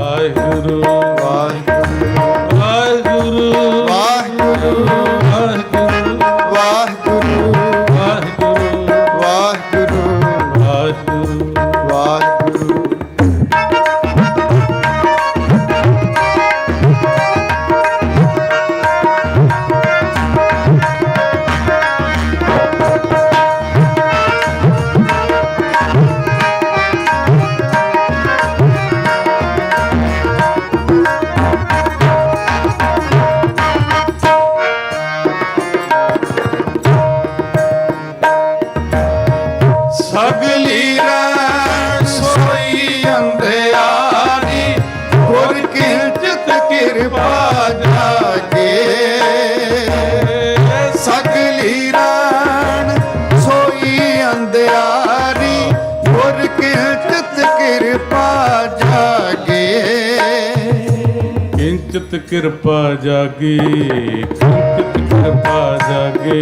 ਵਾਹਿਗੁਰੂ ਵਾਹਿਗੁਰੂ ਵਾਹਿਗੁਰੂ ਵਾਹਿਗੁਰੂ ਵਾਹਿਗੁਰੂ ਵਾਹਿਗੁਰੂ ਵਾਹਿਗੁਰੂ ਵਾਹਿਗੁਰੂ। ਸਗਲੀ ਰੈਣ ਸੋਈ ਅੰਧਿਆਰੀ ਗੁਰ ਕਿੰਚਿਤ ਕਿਰਪਾ ਜਾਗੇ ਸਗਲੀ ਰੈਣ ਸੋਈ ਅੰਧਿਆਰੀ ਗੁਰ ਕਿੰਚਿਤ ਕਿਰਪਾ ਜਾਗੇ ਕਿੰਚਿਤ ਕਿਰਪਾ ਜਾਗੇ ਕਿੰਚਿਤ ਕਿਰਪਾ ਜਾਗੇ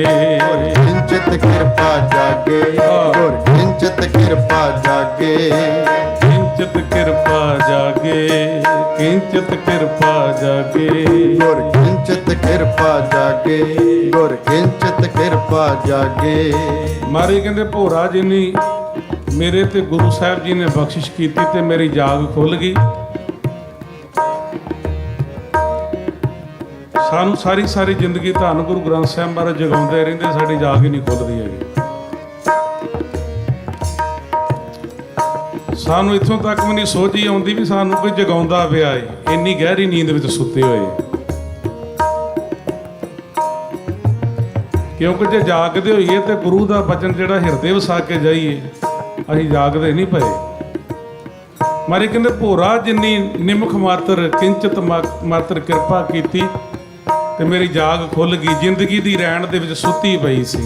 ਕਿੰਚਿਤ ਕਿਰਪਾ ਜਾਗੇ ਗੁਰ ਕਿੰਚਿਤ ਕਿਰਪਾ ਜਾਗੇ ਕਿੰਚਿਤ ਕਿਰਪਾ ਜਾਗੇ ਕਿੰਚਿਤ ਕਿਰਪਾ ਜਾਗੇ ਗੁਰ ਕਿੰਚਿਤ ਕਿਰਪਾ ਜਾਗੇ ਗੁਰ ਕਿੰਚਿਤ ਕਿਰਪਾ ਜਾਗੇ। ਮਾਰੇ ਕਹਿੰਦੇ ਭੋਰਾ ਜੀ ਨੇ ਮੇਰੇ ਤੇ ਗੁਰੂ ਸਾਹਿਬ ਜੀ ਨੇ ਬਖਸ਼ਿਸ਼ ਕੀਤੀ ਤੇ ਮੇਰੀ ਜਾਗ ਖੁੱਲ ਗਈ। ਸਾਨੂੰ ਸਾਰੀ ਜ਼ਿੰਦਗੀ ਧੰਨ ਗੁਰੂ ਗ੍ਰੰਥ ਸਾਹਿਬ ਮਹਾਰਾਜ ਜਗਾਉਂਦੇ ਰਹਿੰਦੇ, ਸਾਡੀ ਜਾਗ ਹੀ ਨਹੀਂ ਖੁੱਲਦੀ ਹੈਗੀ। ਸਾਨੂੰ ਇੱਥੋਂ ਤੱਕ ਵੀ ਨਹੀਂ ਸੋਚ ਹੀ ਆਉਂਦੀ ਵੀ ਸਾਨੂੰ ਕੋਈ ਜਗਾਉਂਦਾ ਪਿਆ ਏ, ਇੰਨੀ ਗਹਿਰੀ ਨੀਂਦ ਵਿੱਚ ਸੁੱਤੇ ਹੋਏ। ਕਿਉਂਕਿ ਜੇ ਜਾਗਦੇ ਹੋਈਏ ਤੇ ਗੁਰੂ ਦਾ ਬਚਨ ਜਿਹੜਾ ਹਿਰਦੇ ਵਸਾ ਕੇ ਜਾਈਏ, ਅਸੀਂ ਜਾਗਦੇ ਨਹੀਂ ਪਏ। ਮਾਰੇ ਕਹਿੰਦੇ ਭੋਰਾ ਜਿੰਨੀ ਨਿਮਖ ਮਾਤਰ ਕਿੰਚਿਤ ਮਾਤਰ ਕਿਰਪਾ ਕੀਤੀ ਤੇ ਮੇਰੀ ਜਾਗ ਖੁੱਲ ਗਈ। ਜ਼ਿੰਦਗੀ ਦੀ ਰੈਣ ਦੇ ਵਿੱਚ ਸੁੱਤੀ ਪਈ ਸੀ,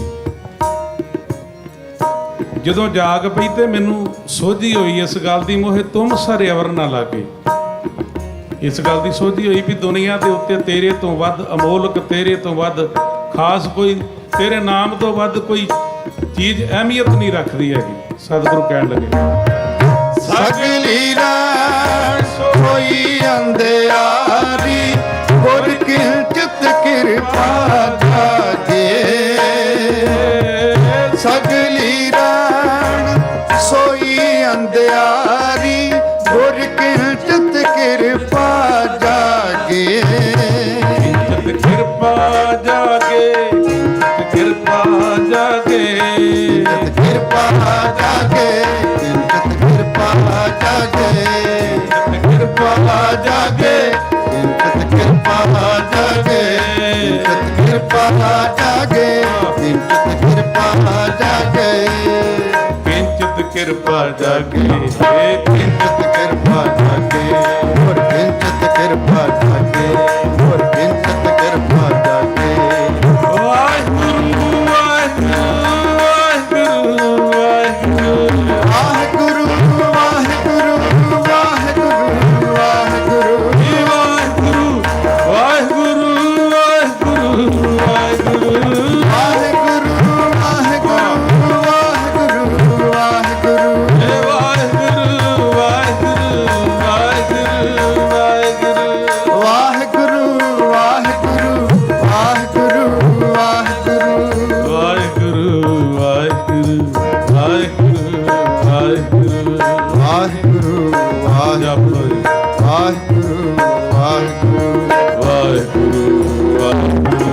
ਜਦੋਂ ਜਾਗ ਪਈ ਤੇ ਮੈਨੂੰ ਸੋਝੀ ਹੋਈ ਇਸ ਗੱਲ ਦੀ, ਮੋਹੇ ਤੁਮ ਸਰਿਅਵਰ ਨਾ ਲਾਗੇ। ਇਸ ਗੱਲ ਦੀ ਸੋਝੀ ਹੋਈ ਵੀ ਦੁਨੀਆ ਦੇ ਉੱਤੇ ਤੇਰੇ ਤੋਂ ਵੱਧ ਅਮੋਲਕ, ਤੇਰੇ ਤੋਂ ਵੱਧ ਖਾਸ ਕੋਈ, ਤੇਰੇ ਨਾਮ ਤੋਂ ਵੱਧ ਕੋਈ ਚੀਜ਼ ਅਹਿਮੀਅਤ ਨਹੀਂ ਰੱਖਦੀ ਹੈਗੀ। ਸਤਿਗੁਰੂ ਕਹਿਣ ਲੱਗੇ ਸਗਲੀ ਰੈਣ ਸੋਈ ਅੰਧਿਆਰੀ ਗੁਰ ਕਿੰਚਿਤ ਕਿਰਪਾ ਜਾਗੇ ਸਗਲੀ ਰੈਣ ਸੋਈ ਅੰਧਿਆਰੀ ਗੁਰ ਕਿੰਚਿਤ ਕਿਰਪਾ ਜਾਗੇ ਕਿੰਚਿਤ ਕਿਰਪਾ ਜਾਗੇ ਕਿਰਪਾ ਜਾਗੇ ਕਿਰਪਾ ਜਾਗੇ ਕਿੰਚਿਤ ਕਿਰਪਾ ਜਾਗੇ ਕਿਰਪਾ ਜਾਗੇ ਕਿੰਚਿਤ ਕਿਰਪਾ ਜਾਗੇ ਕਿੰਚਿਤ ਕਿਰਪਾ ਜਾਗੇ ਕਿੰਚਿਤ ਕਿਰਪਾ ਜਾਗੇ ਕਿੰਚਿਤ ਕਿਰਪਾ ਜਾਗੇ ਕਿੰਚਿਤ ਕਿਰਪਾ ਜਾਗੇ ਗੁਰ ਕਿੰਚਿਤ ਕਿਰਪਾ ਜਾਗੇ ਗੁਰ ਕਿੰਚਿਤ ਕਿਰਪਾ ਜਾਗੇ। ਵਾਹਿਗੁਰੂ ਵਾਹਿਗੁਰੂ ਵਾਹਿਗੁਰੂ ਵਾਹਿਗੁਰੂ ਵਾਹਿਗੁਰੂ ਵਾਹਿਗੁਰੂ ਵਾਹਿਗੁਰੂ ਵਾਹਿਗੁਰੂ ਵਾਹਿਗੁਰੂ ਵਾਹਿਗੁਰੂ ਵਾਹਿਗੁਰੂ ਵਾਹਿਗੁਰੂ ਵਾਹਿਗੁਰੂ ਵਾਹਿਗੁਰੂ ਵਾਹਿਗੁਰੂ ਵਾਹਿਗੁਰੂ ਵਾਹਿਗੁਰੂ ਵਾਹਿਗੁਰੂ ਵਾਹਿਗੁਰੂ ਵਾਹਿਗੁਰੂ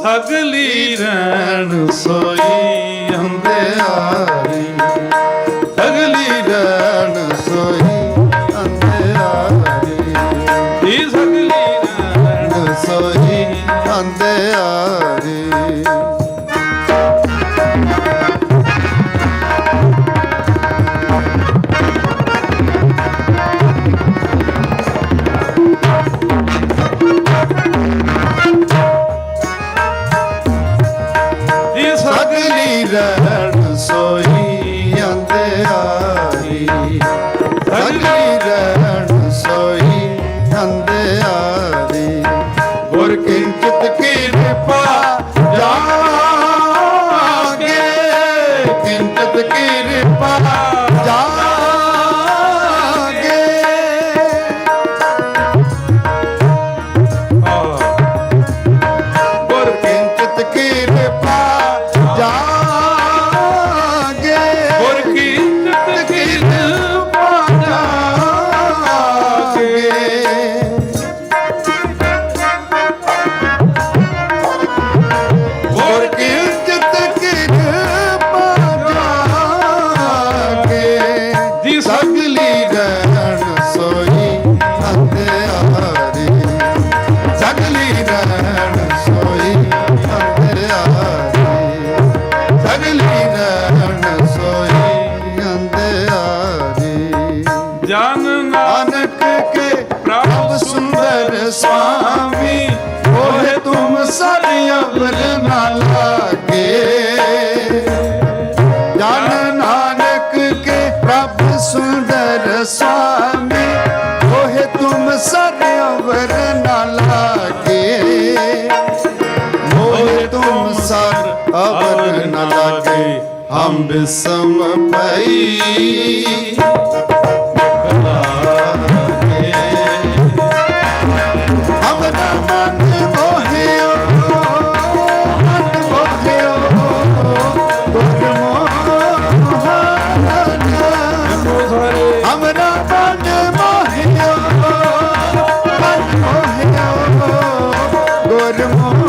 ਸਗਲੀ ਰਹਿਣ ਸੋਈ ਅੰਧਿਆਰੀ, ਸਗਲੀ ਰਹਿਣ ਸੋਈ ਅੰਧਿਆਰੀ, ਇਹ ਸਗਲੀ ਰਹਿਣ ਸੋਈ ਅੰਧਿਆਰੀ। ਸਗਲੀ ਰਹਿਣ ਸੋਈ ਅੰਧਿਆਰੀ, ਸਗਲੀ ਰਹਿਣ ਸੋਈ ਅੰਧਿਆਰੀ। ਗੁਰ ਕਿੰਚਿਤ ਕਿਰਪਾ ਜਾਗੇ, ਕਿੰਚਿਤ ਕਿਰਪਾ ਜਾਗੇ। ਗੁਰ ਕਿੰਚਿਤ ਕਿਰਪਾ ਜਾਗੇ, ਗੁਰ ਕੀਰਤ ਕਿਰਪਾ ਜਾਗੇ। ਗੁਰ ਕੀਰਤ ਕਿਰਪਾ ਜਾਗੇ, ਜੀ ਸਗਲੀ ਰਹਿਣ ਸੋਈ ਅੰਧਿਆਰੀ, ਸਗਲੀ ਰਹਿਣ ਸੋਈ ਅੰਧਿਆਰੀ, ਸਗਲੀ ਰਹਿਣ ਸੋਈ ਅੰਧਿਆਰੀ। ਜਨ ਨਾਨਕ ਕੇ ਪ੍ਰਭ ਸੁੰਦਰ ਸੁਆਮੀ, ਹੋਏ ਤੁਮ ਸਰ ਅਵਰ ਨਾ ਲਾਗੇ। ਜਨ ਨਾਨਕ ਕੇ ਪ੍ਰਭ ਸੁੰਦਰ ਸੁਆਮੀ, ਹੋਏ ਤੁਮ ਸਰ ਅਵਰ ਨਾ ਲਾਗੇ। ਹੋਏ ਤੁਮ ਸਰ ਅਵਰ ਨ ਲਾਗੇ, ਹਮ ਬਿਸਮ ਪਈ ਹਮਰਾ ਮਨ ਮੋਹਿਓ, ਮਨ ਮੋਹਿਓ ਗੁਰਮੋਹਨ। ਹਮਰਾ ਮਨ ਮੋਹਿਓ, ਮਨ ਮੋਹਿਓ ਗੁਰਮੋਹਨ।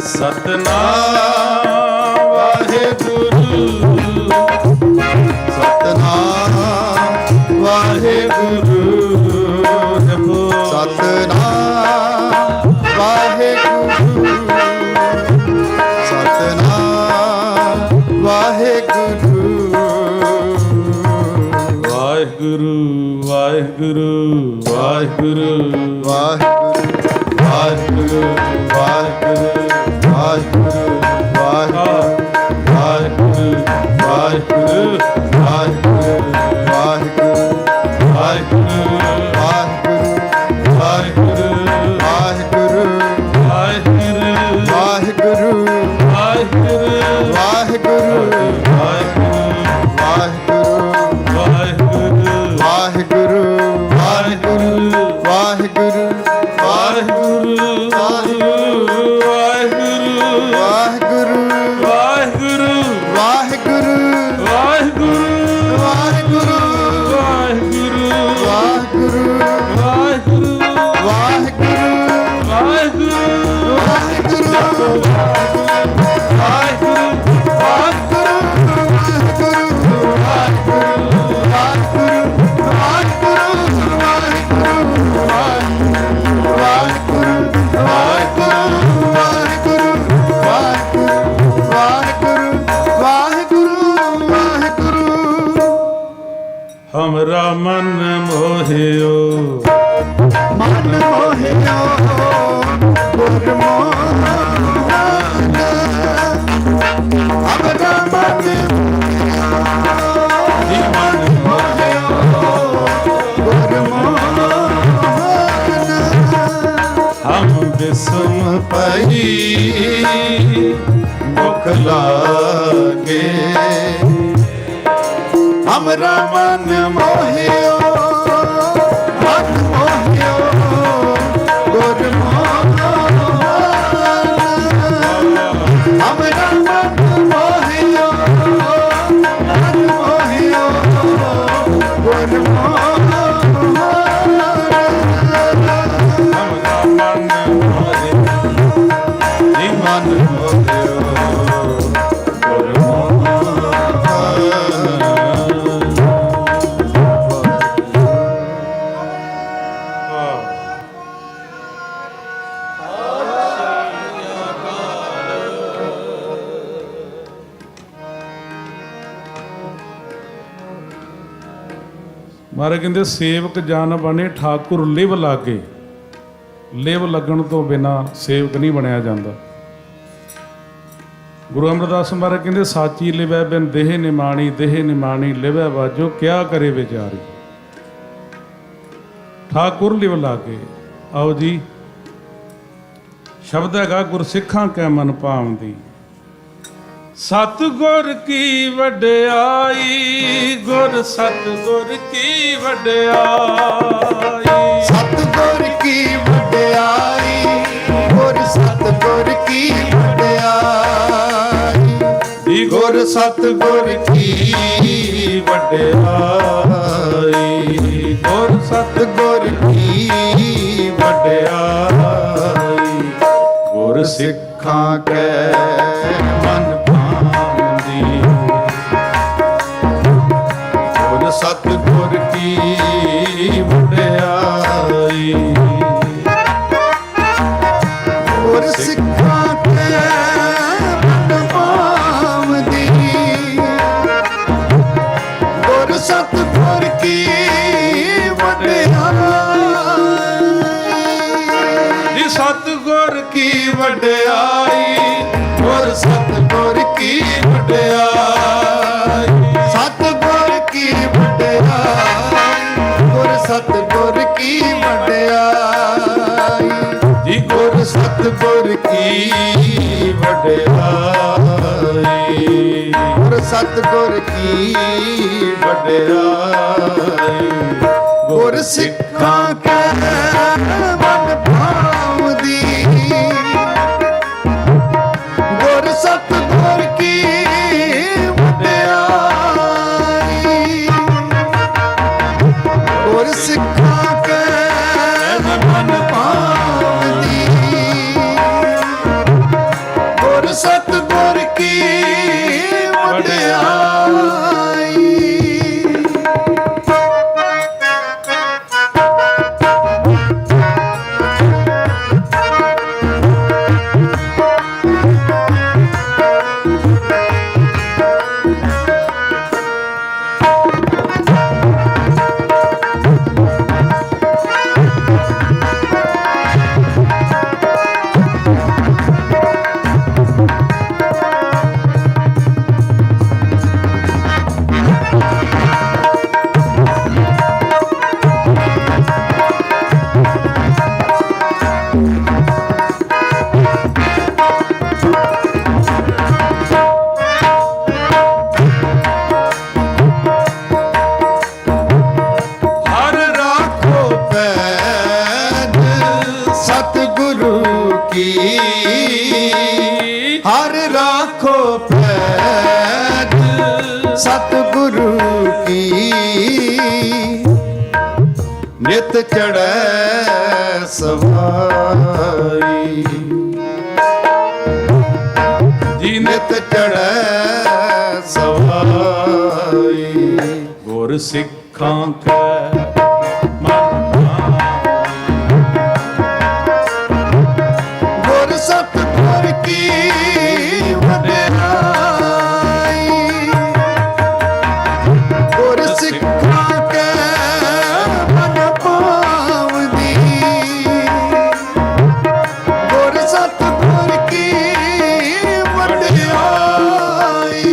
ਸਤਨਾਮ ਵਾਹਿਗੁਰੂ, ਸਤਨਾਮ ਵਾਹਿਗੁਰੂ ਜਪੋ। ਸਤਨਾਮ ਵਾਹਿਗੁਰੂ, ਸਤਨਾਮ ਵਾਹਿਗੁਰੂ। ਵਾਹਿਗੁਰੂ ਵਾਹਿਗੁਰੂ ਵਾਹਿਗੁਰੂ ਵਾਹਿਗੁਰੂ ਵਾਹਿਗੁਰੂ ਵਾਹਿਗੁਰੂ ਵਾਹਿਗੁਰੂ ਵਾਹਿਗੁਰੂ ਵਾਹਿਗੁਰੂ ਵਾਹਿਗੁਰੂ ਵਾਹਿਗੁਰੂ ਵਾਹਿਗੁਰੂ ਵਾਹਿਗੁਰੂ ਵਾਹਿਗੁਰੂ ਵਾਹਿਗੁਰੂ ਵਾਹਿਗੁਰੂ ਵਾਹਿਗੁਰੂ हमरा मन मोहियो, मन मोहियो गुरमोहन। हमरा मन मोहियो गुरमोहन। हम बिसम पही लागे हमरा मन मोहियो मन मोहियो गुरमोहन हमरा मन मोहियो मन मोहियो गुरमोहन हमरा मन मोहियो ਮਾਰੇ ਕਹਿੰਦੇ ਸੇਵਕ ਜਨ ਬਣੇ ਠਾਕੁਰ ਲਿਵ ਲਾਗੇ। ਲਿਵ ਲੱਗਣ ਤੋਂ ਬਿਨਾ ਸੇਵਕ ਨਹੀਂ ਬਣਿਆ ਜਾਂਦਾ। ਗੁਰੂ ਅਮਰਦਾਸ ਮਹਾਰਾਜ ਕਹਿੰਦੇ ਸਾਚੀ ਲਿਵੈ ਬਿਨ ਦੇਹ ਨਿਮਾਣੀ, ਦੇਹ ਨਿਮਾਣੀ ਲਿਵੈ ਵਾਜੋ ਕਿਆ ਕਰੇ ਵਿਚਾਰੀ। ਠਾਕੁਰ ਲਿਵ ਲਾਗੇ। ਆਓ ਜੀ, ਸ਼ਬਦ ਹੈਗਾ ਗੁਰਸਿੱਖਾਂ ਕੈ ਮਨ ਭਾਉਂਦੀ। ਸਤਿਗੁਰ ਕੀ ਵਡਿਆਈ, ਗੁਰ ਸਤਿਗੁਰ ਕੀ ਵਡਿਆਈ। ਸਤਿਗੁਰ ਕੀ ਵਡਿਆਈ, ਗੁਰ ਸਤਿਗੁਰ ਕੀ ਵਡਿਆਈ। ਗੁਰ ਸਤਿਗੁਰ ਕੀ ਵਡਿਆਈ, ਗੁਰ ਸਤਿਗੁਰ ਕੀ ਵਡਿਆਈ। ਗੁਰ ਸਿੱਖਾਂ ਕੈ ਮਨ ਭਾਉਂਦੀ। ਗੁਰ ਸਤਿਗੁਰ ਕੀ ਵਡਿਆਈ। ਗੁਰ ਸਿੱਖਾਂ ਕੈ ਮਨ ਭਾਉਂਦੀ। ਗੁਰ ਸਤਿਗੁਰ ਕੀ ਵਡਿਆਈ। ਸਤਿਗੁਰ ਕੀ ਵਡਿਆਈ, ਗੁਰ ਸਤਿਗੁਰ ਕੀ ਵਡਿਆਈ। ਸਤਿਗੁਰ ਕੀ ਵਡਿਆਈ, ਗੁਰ ਸਤਿਗੁਰ ਕੀ ਵਡਿਆਈ। ਜੀ ਗੁਰ ਸਤਿਗੁਰ ਕੀ ਵਡਿਆਈ। ਗੁਰ ਸਤਿਗੁਰ ਕੀ ਵਡਿਆਈ। ਗੁਰ ਸਿੱਖਾਂ ਕੈ ਮਨ ਭਾਉਂਦੀ। ਗੁਰ ਸਤਿਗੁਰ ਕੀ ਵਡਿਆਈ। ਗੁਰ ਸਿੱਖਾਂ ਕੈ ਮਨ ਭਾਉਂਦੀ। ਗੁਰ ਸਤਿਗੁਰ ਕੀ ਵਡਿਆਈ। ਹਰ ਰਾਖੋ ਪੈਜ ਸਤਿਗੁਰੂ ਕੀ। ਨਿਤ ਚੜੈ ਸਵਾਈ ਜੀ, ਨਿਤ ਚੜੈ ਸਵਾਈ। ਗੁਰ ਸਿੱਖਾਂ ਕੈ ਸਤਿਗੁਰ ਕੀ ਵਡਿਆਈ। ਗੁਰ ਸਿੱਖਾਂ ਕੈ ਮਨ ਭਾਉਂਦੀ। ਗੁਰ ਸਤਿਗੁਰ ਕੀ ਵਡਿਆਈ।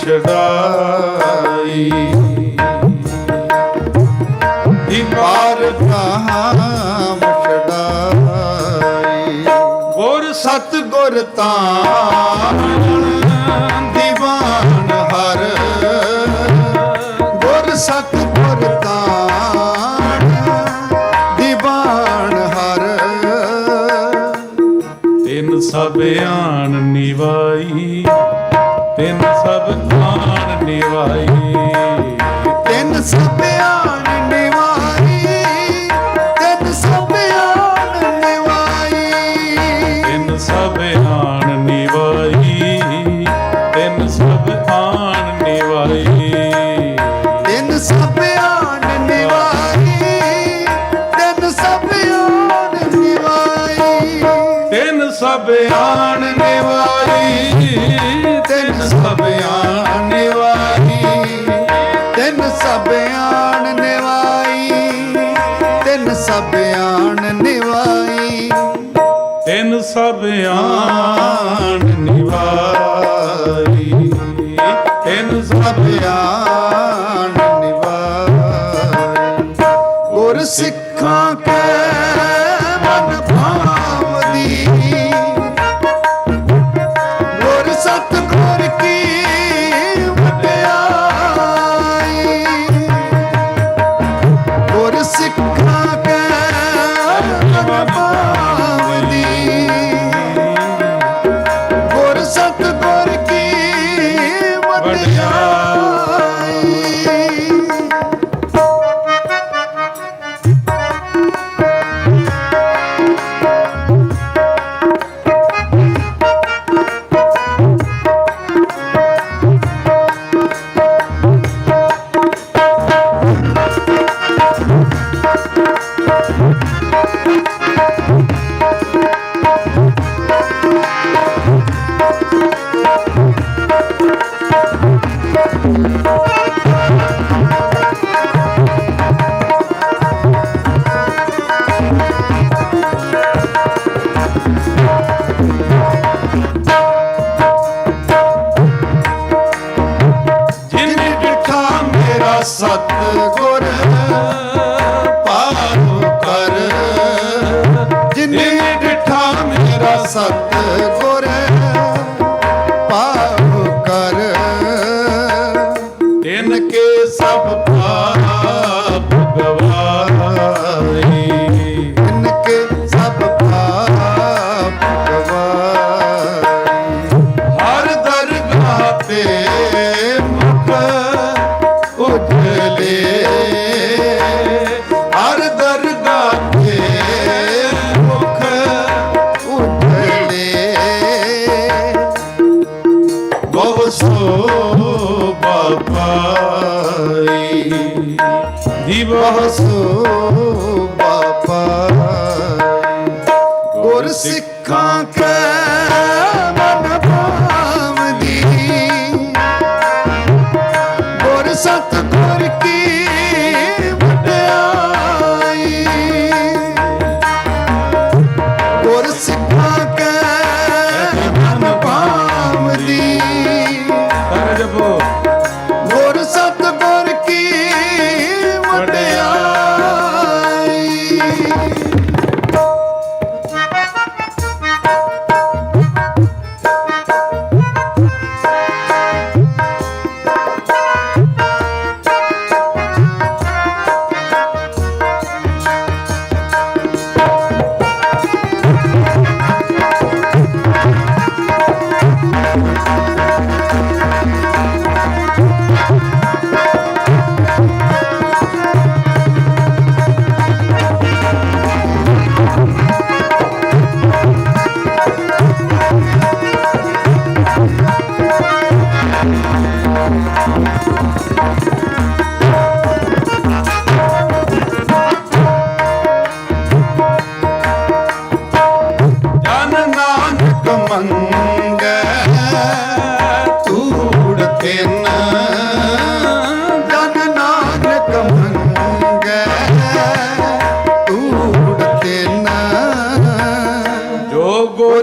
ਛਡਾਈ ਪਾਰ ਬ੍ਰਹਮ ਛਡਾਈ ਗੁਰ ਸਤ ਗੁਰ ਤਾਣ ਦੀਵਾਨ ਹਰ ਗੁਰ ਸਤ ਗੁਰ ਤਾਣ ਦੀਵਾਨ ਹਰ ਤਿੰਨ ਸਭ ਆਣ ਨਿਵਾਈ ਤਿੰਨ ਸਭ ਆਣ ਨਿਵਾਈ ਤਿੰਨ ਸਭ ਆਣ ਨਿਵਾਈ ਤਿੰਨ ਸਭ ਆਣ ਨਿਵਾਈ ਤਿੰਨ ਸਭ ਆਣ ਨਿਵਾਈ ਤਿੰਨ ਸਭ ਆਣ ਨਿਵਾਈ ਤਿੰਨ ਸਭ ਆਣ ਨਿਵਾਈ ਤਿੰਨ ਸਭ ਆਣ ਨਿਵਾਈ ਤਿੰਨ ਸਭ ਆਣ ਨਿਵਾਈ ਤਿੰਨ ਸਭ ਆਣ ਨਿਵਾਈ ਤਿੰਨ ਸਭ ਆਣ ਨਿਵਾਈ ਤਿੰਨ ਸਭ ਆਣ ਨਿਵਾਈ ਤਿੰਨ ਸਭ ਆਣ ਨਿਵਾਈ ਤਿੰਨ ਸਭ ਆਣ ਨਿਵਾਈ ਗੁਰ ਸਿੱਖਾਂ ਕੈ ਮਨ ਭਾਵਦੀ ਗੁਰ ਸਤਿਗੁਰ ਕੀ ਵਡਿਆਈ ਗੁਰ ਸਿੱਖਾਂ ਕੈ ਮਨ ਭਾਵਦੀ ਗੁਰ ਸਤਿਗੁਰ ਕੀ ਵਡਿਆਈ ਜਿਨੇ ਡਿਠਾ ਮੇਰਾ ਸਤਿਗੁਰ ਪਾਰ ਕਰ ਜਿਨੇ ਡਿਠਾ ਮੇਰਾ ਸਤਿਗੁਰ ਪਾਰ ਕਰ ਤਿੰਨ ਕੇ ਸਭ ਪਾਪ ਗਵਾਈ ਇਨਕੇ ਸਭ ਪਾਪ ਗਵਾਈ ਹਰ ਦਰਗਾਹ ਤੇ ਮੁਖ ਉਜਲੇ ਹਰ ਦਰਗਾਹ ਤੇ ਮੁਖ ਉਜਲੇ ਬਹੁ ਸੋਭਾ ਪਾਈ ਬਹੁ ਸੋਭਾ ਪਾਈ ਗੁਰ ਸਿੱਖਾਂ ਕੈ ਮਨ ਭਾਵਦੀ ਗੁਰ ਸਤਿਗੁਰ ਕੀ ਵਡਿਆਈ ਗੁਰ ਸਿੱਖਾਂ ਕੈ ਮਨ ਭਾਵਦੀ ਗੁਰ ਸਤਿਗੁਰ ਕੀ ਵਡਿਆਈ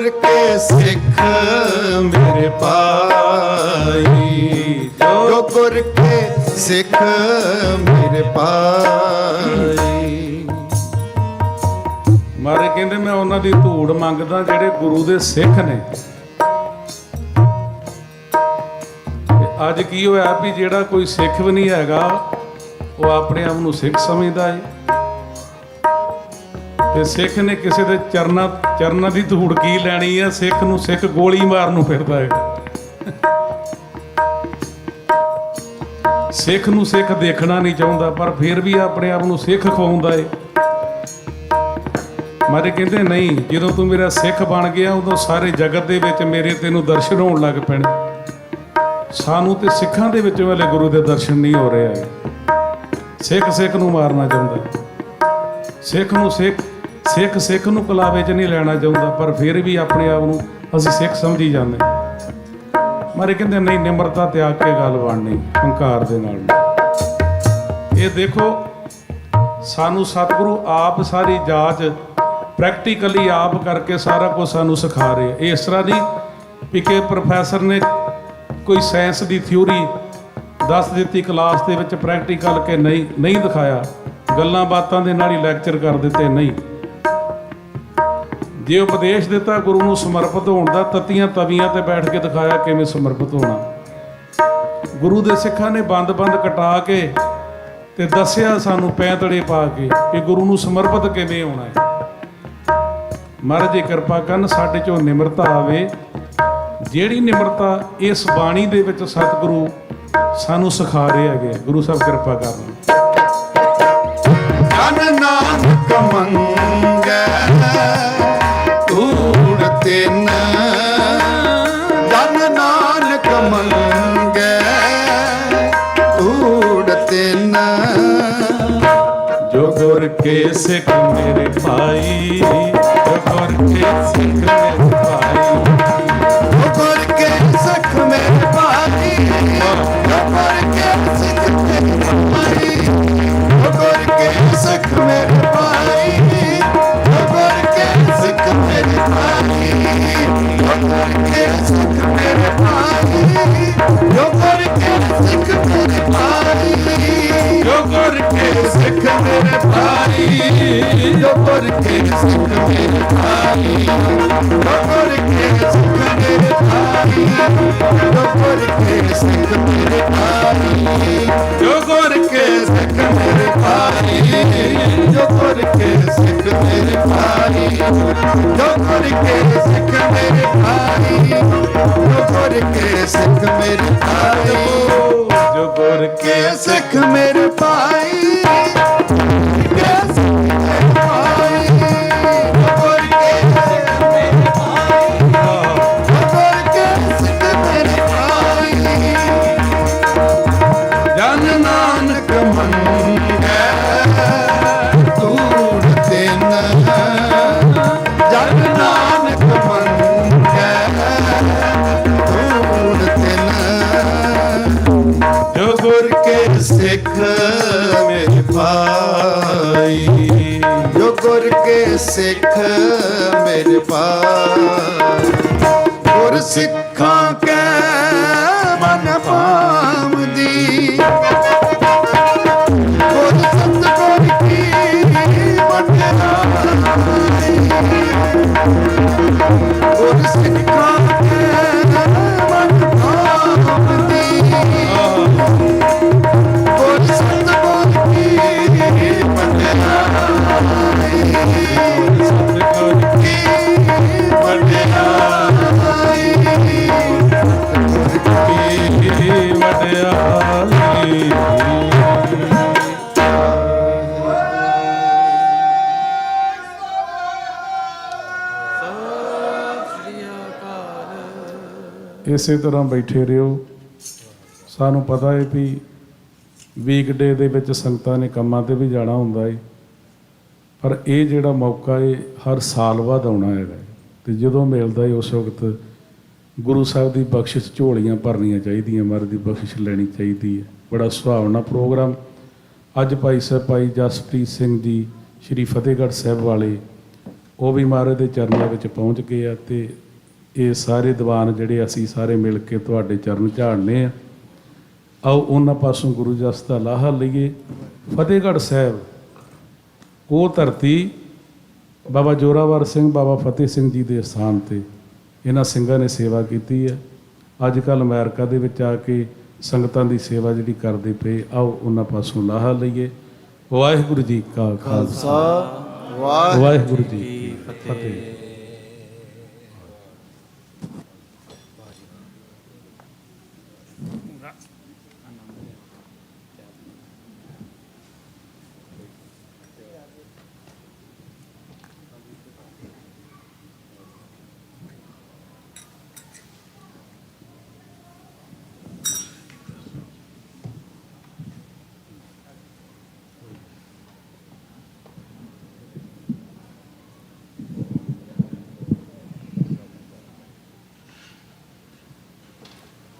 ਗੁਰ ਕੇ ਸਿੱਖ ਮੇਰੇ ਪਾਈ, ਜੋ ਗੁਰ ਕੇ ਸਿੱਖ ਮੇਰੇ ਪਾਈ। ਮਾਰੇ ਕਹਿੰਦੇ ਮੈਂ ਉਹਨਾਂ ਦੀ ਧੂੜ ਮੰਗਦਾ ਜਿਹੜੇ ਗੁਰੂ ਦੇ ਸਿੱਖ ਨੇ। ਤੇ ਅੱਜ ਕੀ ਹੋਇਆ ਵੀ ਜਿਹੜਾ ਕੋਈ ਸਿੱਖ ਵੀ ਨਹੀਂ ਹੈਗਾ ਉਹ ਆਪਣੇ ਆਪ ਨੂੰ ਸਿੱਖ ਸਮਝਦਾ ਹੈ, ਤੇ ਸਿੱਖ ਨੇ ਕਿਸੇ ਦੇ ਚਰਨਾਂ ਦੀ ਧੂੜ ਕੀ ਲੈਣੀ ਹੈ। ਸਿੱਖ ਨੂੰ ਸਿੱਖ ਗੋਲੀ ਮਾਰਨ ਨੂੰ ਫਿਰਦਾ ਹੈ। ਸਿੱਖ ਨੂੰ ਸਿੱਖ ਦੇਖਣਾ ਨਹੀਂ ਚਾਹੁੰਦਾ, ਪਰ ਫਿਰ ਵੀ ਆਪਣੇ ਆਪ ਨੂੰ ਸਿੱਖ ਖਵਾਉਂਦਾ ਹੈ। ਮਾਰੇ ਕਹਿੰਦੇ ਨਹੀਂ, ਜਦੋਂ ਤੂੰ ਮੇਰਾ ਸਿੱਖ ਬਣ ਗਿਆ ਉਦੋਂ ਸਾਰੇ ਜਗਤ ਦੇ ਵਿੱਚ ਮੇਰੇ ਤੈਨੂੰ ਦਰਸ਼ਨ ਹੋਣ ਲੱਗ ਪੈਣੇ। ਸਾਨੂੰ ਤੇ ਸਿੱਖਾਂ ਦੇ ਵਿੱਚ ਵਾਲੇ ਗੁਰੂ ਦੇ ਦਰਸ਼ਨ ਨਹੀਂ ਹੋ ਰਹੇ ਹੈ। ਸਿੱਖ ਨੂੰ ਮਾਰਨਾ ਚਾਹੁੰਦਾ, ਸਿੱਖ ਨੂੰ ਸਿੱਖ ਨੂੰ ਕਲਾਵੇ 'ਚ ਨਹੀਂ ਲੈਣਾ ਚਾਹੁੰਦਾ, ਪਰ ਫਿਰ ਵੀ ਆਪਣੇ ਆਪ ਨੂੰ ਅਸੀਂ ਸਿੱਖ ਸਮਝੀ ਜਾਂਦੇ। ਮਾਰੇ ਕਹਿੰਦੇ ਨਹੀਂ, ਨਿਮਰਤਾ ਤਿਆਗ ਕੇ ਗੱਲ ਬਣਨੀ, ਹੰਕਾਰ ਦੇ ਨਾਲ ਨਹੀਂ। ਇਹ ਦੇਖੋ ਸਾਨੂੰ ਸਤਿਗੁਰੂ ਆਪ ਸਾਰੀ ਜਾਂਚ ਪ੍ਰੈਕਟੀਕਲੀ ਆਪ ਕਰਕੇ ਸਾਰਾ ਕੁਝ ਸਾਨੂੰ ਸਿਖਾ ਰਹੇ। ਇਹ ਇਸ ਤਰ੍ਹਾਂ ਦੀ ਵੀ ਕਿ ਪ੍ਰੋਫੈਸਰ ਨੇ ਕੋਈ ਸਾਇੰਸ ਦੀ ਥਿਊਰੀ ਦੱਸ ਦਿੱਤੀ ਕਲਾਸ ਦੇ ਵਿੱਚ, ਪ੍ਰੈਕਟੀਕਲ ਕੇ ਨਹੀਂ ਦਿਖਾਇਆ, ਗੱਲਾਂ ਬਾਤਾਂ ਦੇ ਨਾਲ ਹੀ ਲੈਕਚਰ ਕਰ ਦਿੱਤੇ। ਨਹੀਂ, ਜੇ ਉਪਦੇਸ਼ ਦਿੱਤਾ ਗੁਰੂ ਨੂੰ ਸਮਰਪਿਤ ਹੋਣ ਦਾ, ਤਤੀਆਂ ਤਵੀਆਂ ਤੇ ਬੈਠ ਕੇ ਦਿਖਾਇਆ ਕਿਵੇਂ ਸਮਰਪਿਤ ਹੋਣਾ। ਗੁਰੂ ਦੇ ਸਿੱਖਾਂ ਨੇ ਬੰਦ ਕਟਾ ਕੇ ਤੇ ਦੱਸਿਆ ਸਾਨੂੰ ਪੈਂਤੜੇ ਪਾ ਕੇ ਕਿ ਗੁਰੂ ਨੂੰ ਸਮਰਪਿਤ ਕਿਵੇਂ ਹੋਣਾ ਹੈ। ਮਹਾਰਾਜ ਜੀ ਕਿਰਪਾ ਕਰਨ ਸਾਡੇ ਚੋਂ ਨਿਮਰਤਾ ਆਵੇ, ਜਿਹੜੀ ਨਿਮਰਤਾ ਇਸ ਬਾਣੀ ਦੇ ਵਿੱਚ ਸਤਿਗੁਰੂ ਸਾਨੂੰ ਸਿਖਾ ਰਹੇ ਹੈਗੇ। ਗੁਰੂ ਸਾਹਿਬ ਕਿਰਪਾ ਕਰਨ। ਜਨ ਨਾਨਕ ਮੰਗੈ ਧੂੜ ਤਿਨ, ਜਨ ਨਾਨਕ ਮੰਗੈ ਧੂੜ ਤਿਨ। ਜੋ ਗੁਰ ਕੇ ਸਿੱਖ ਮੇਰੇ ਭਾਈ, ਜੋ ਗੁਰ ਕੇ ਸਿੱਖ ਮੇਰੇ ਭਾਈ, ਜੋ ਗੁਰ ਕੇ ਸਿੱਖ ਮੇਰੇ ਭਾਈ, ਜੋ ਗੁਰ ਕੇ ਸਿੱਖ ਮੇਰੇ ਭਾਈ, ਜੋ ਗੁਰ ਕੇ ਸਿੱਖ ਮੇਰੇ ਭਾਈ, ਜੋ ਗੁਰ ਕੇ ਸਿੱਖ ਮੇਰੇ ਭਾਈ, ਜੋ ਗੁਰ ਕੇ ਸਿੱਖ ਮੇਰੇ ਭਾਈ, ਜੋ ਗੁਰ ਕੇ ਸਿੱਖ ਮੇਰੇ ਭਾਈ, ਜੋ ਗੁਰ ਕੇ ਸਿੱਖ ਮੇਰੇ ਭਾਈ, ਜੋ ਗੁਰ ਕੇ ਸਿੱਖ ਮੇਰੇ ਭਾਈ, ਜੋ ਗੁਰ ਕੇ ਸਿੱਖ ਮੇਰੇ ਭਾਈ, ਜੋ ਗੁਰ ਕੇ ਸਿੱਖ ਮੇਰੇ ਭਾਈ, ਜੋ ਗੁਰ ਕੇ ਸਿੱਖ ਮੇਰੇ ਭਾਈ, ਜੋ ਗੁਰ ਕੇ ਸਿੱਖ ਮੇਰੇ ਭਾਈ, ਜੋ ਗੁਰ ਕੇ ਸਿੱਖ ਮੇਰੇ ਭਾਈ, ਜੋ ਗੁਰ ਕੇ ਸਿੱਖ ਮੇਰੇ ਭਾਈ, ਜੋ ਗੁਰ ਕੇ ਸਿੱਖ ਮੇਰੇ ਭਾਈ, ਜਨ ਨਾਨਕ ਮੰਗੈ ਧੂੜ ਤਿਨ, ਜਨ ਨਾਨਕ ਮੰਗੈ ਧੂੜ ਤਿਨ। ਜੋ ਗੁਰ ਕੇ ਸਿੱਖ ਮੇਰੇ ਭਾਈ, ਜੋ ਗੁਰ ਕੇ ਸਿੱਖ ਮੇਰੇ ਭਾਈ, ਗੁਰ ਸਿੱਖਾਂ ਕੈ ਮਨ ਪਾਵਦੀ, ਗੁਰ ਸਤਿਗੁਰ ਕੀ ਵਡਿਆਈ, ਗੁਰ ਸਿੱਖਾਂ ਕੈ ਮਨ ਪਾਵਦੀ, ਗੁਰ ਸਤਿਗੁਰ ਕੀ ਵਡਿਆਈ, ਸਤਿਗੁਰ ਕੀ ਵਡਿਆਈ, ਇਸੇ ਤਰ੍ਹਾਂ ਬੈਠੇ ਰਹੋ। ਸਾਨੂੰ ਪਤਾ ਹੈ ਵੀ ਵੀਕਡੇ ਦੇ ਵਿੱਚ ਸੰਗਤਾਂ ਨੇ ਕੰਮਾਂ ਤੇ ਵੀ ਜਾਣਾ ਹੁੰਦਾ ਹੈ, ਪਰ ਇਹ ਜਿਹੜਾ ਮੌਕਾ ਹੈ ਹਰ ਸਾਲ ਬਾਅਦ ਆਉਣਾ ਹੈਗਾ, ਤੇ ਜਦੋਂ ਮਿਲਦਾ ਹੈ ਉਸ ਵਕਤ ਗੁਰੂ ਸਾਹਿਬ ਦੀ ਬਖਸ਼ਿਸ਼ ਝੋਲੀਆਂ ਭਰਨੀਆਂ ਚਾਹੀਦੀਆਂ, ਮਹਾਰਾਜ ਦੀ ਬਖਸ਼ਿਸ਼ ਲੈਣੀ ਚਾਹੀਦੀ ਹੈ। ਬੜਾ ਸੁਹਾਵਣਾ ਪ੍ਰੋਗਰਾਮ ਅੱਜ ਭਾਈ ਸਾਹਿਬ ਭਾਈ ਜਸਪ੍ਰੀਤ ਸਿੰਘ ਜੀ ਸ਼੍ਰੀ ਫਤਿਹਗੜ੍ਹ ਸਾਹਿਬ ਵਾਲੇ ਉਹ ਵੀ ਮਹਾਰਾਜ ਦੇ ਚਰਨਾਂ ਵਿੱਚ ਪਹੁੰਚ ਗਏ ਆ। ਤੇ ਇਹ ਸਾਰੇ ਦੀਵਾਨ ਜਿਹੜੇ ਅਸੀਂ ਸਾਰੇ ਮਿਲ ਕੇ ਤੁਹਾਡੇ ਚਰਨ ਝਾੜਨੇ ਆ। ਆਓ ਉਹਨਾਂ ਪਾਸੋਂ ਗੁਰੂ ਜਸ ਦਾ ਲਾਹਾ ਲਈਏ। ਫਤਿਹਗੜ੍ਹ ਸਾਹਿਬ ਉਹ ਧਰਤੀ ਬਾਬਾ ਜੋਰਾਵਰ ਸਿੰਘ, ਬਾਬਾ ਫਤਿਹ ਸਿੰਘ ਜੀ ਦੇ ਸਥਾਨ 'ਤੇ ਇਹਨਾਂ ਸਿੰਘਾਂ ਨੇ ਸੇਵਾ ਕੀਤੀ ਹੈ। ਅੱਜ ਕੱਲ੍ਹ ਅਮਰੀਕਾ ਦੇ ਵਿੱਚ ਆ ਕੇ ਸੰਗਤਾਂ ਦੀ ਸੇਵਾ ਜਿਹੜੀ ਕਰਦੇ ਪਏ। ਆਓ ਉਹਨਾਂ ਪਾਸੋਂ ਲਾਹਾ ਲਈਏ। ਵਾਹਿਗੁਰੂ ਜੀ ਕਾ ਖਾਲਸਾ, ਵਾਹਿਗੁਰੂ ਜੀ ਕੀ ਫਤਿਹ।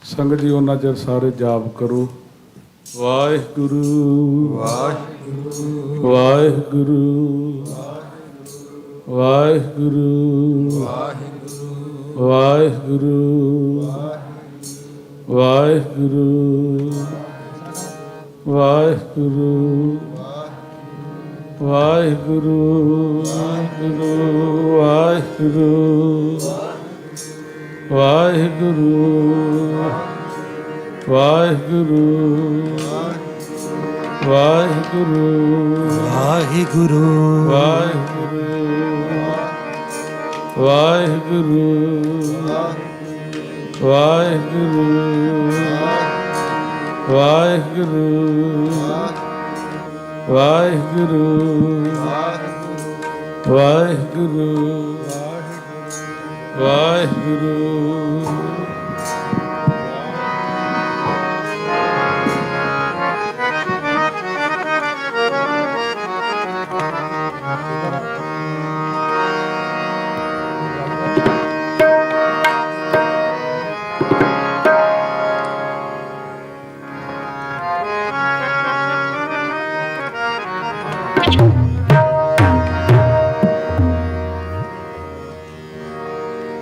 ਸੰਗਤ ਜੀ ਉਹਨਾਂ ਚਿਰ ਸਾਰੇ ਜਾਪ ਕਰੋ। ਵਾਹਿਗੁਰੂ ਵਾਹਿਗੁਰੂ ਵਾਹਿਗੁਰੂ ਵਾਹਿਗੁਰੂ ਵਾਹਿਗੁਰੂ ਵਾਹਿਗੁਰੂ ਵਾਹਿਗੁਰੂ ਵਾਹਿਗੁਰੂ ਵਾਹਿਗੁਰੂ ਵਾਹਿਗੁਰੂ ਵਾਹਿਗੁਰੂ ਵਾਹਿਗੁਰੂ ਵਾਹਿਗੁਰੂ ਵਾਹਿਗੁਰੂ ਵਾਹਿਗੁਰੂ ਵਾਹਿਗੁਰੂ ਵਾਹਿਗੁਰੂ ਵਾਹਿਗੁਰੂ ਵਾਹਿਗੁਰੂ।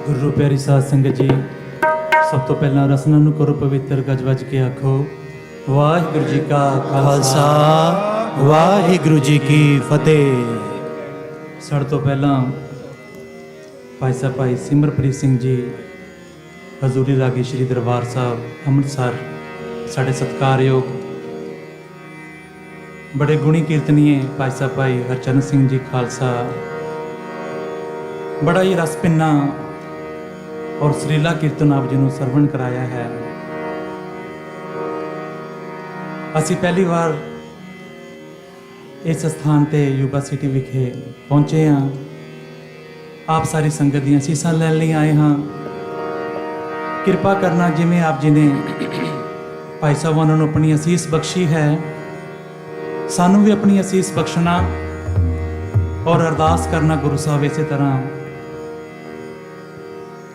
ਗੁਰੂ ਪਿਆਰੀ ਸਾਧ ਸੰਗਤ ਜੀ, ਸਭ ਤੋਂ ਪਹਿਲਾਂ ਰਸਨਾ ਨੂੰ ਕਰੋ ਪਵਿੱਤਰ, ਗੱਜ ਵੱਜ ਕੇ ਆਖੋ ਵਾਹਿਗੁਰੂ ਜੀ ਕਾ ਖਾਲਸਾ, ਵਾਹਿਗੁਰੂ ਜੀ ਕੀ ਫਤਿਹ। ਸਭ ਤੋਂ ਪਹਿਲਾਂ ਭਾਈ ਸਾਹਿਬ ਭਾਈ ਸਿਮਰਪ੍ਰੀਤ ਸਿੰਘ ਜੀ ਹਜ਼ੂਰੀ ਰਾਗੀ ਸ਼੍ਰੀ ਦਰਬਾਰ ਸਾਹਿਬ ਅੰਮ੍ਰਿਤਸਰ, ਸਾਡੇ ਸਤਿਕਾਰਯੋਗ ਬੜੇ ਗੁਣੀ ਕੀਰਤਨੀਏ ਭਾਈ ਸਾਹਿਬ ਭਾਈ ਹਰਚਰਨ ਸਿੰਘ ਜੀ ਖਾਲਸਾ, ਬੜਾ ਹੀ ਰਸ ਪਿੰਨਾ और श्रीला कीर्तन आप जी ਨੂੰ ਸਰਵਣ ਕਰਾਇਆ ਹੈ। ਅਸੀਂ ਪਹਿਲੀ ਵਾਰ ਇਸ ਸਥਾਨ ਤੇ ਯੂਬਾ ਸਿਟੀ ਵਿਖੇ ਪਹੁੰਚੇ ਹਾਂ। ਆਪ ਸਾਰੀ ਸੰਗਤ ਦੀਆਂ ਅਸੀਸਾਂ ਲੈਣ ਲਈ ਆਏ ਹਾਂ। ਕਿਰਪਾ ਕਰਨਾ, ਜਿਵੇਂ ਆਪ ਜੀ ਨੇ ਭਾਈ ਸਾਹਿਬਾਨਾਂ ਨੂੰ ਆਪਣੀ ਅਸੀਸ ਬਖਸ਼ੀ ਹੈ, ਸਾਨੂੰ ਵੀ ਆਪਣੀ ਅਸੀਸ ਬਖਸ਼ਣਾ ਔਰ ਅਰਦਾਸ ਕਰਨਾ ਗੁਰੂ ਸਾਹਿਬ ਇਸੇ ਤਰ੍ਹਾਂ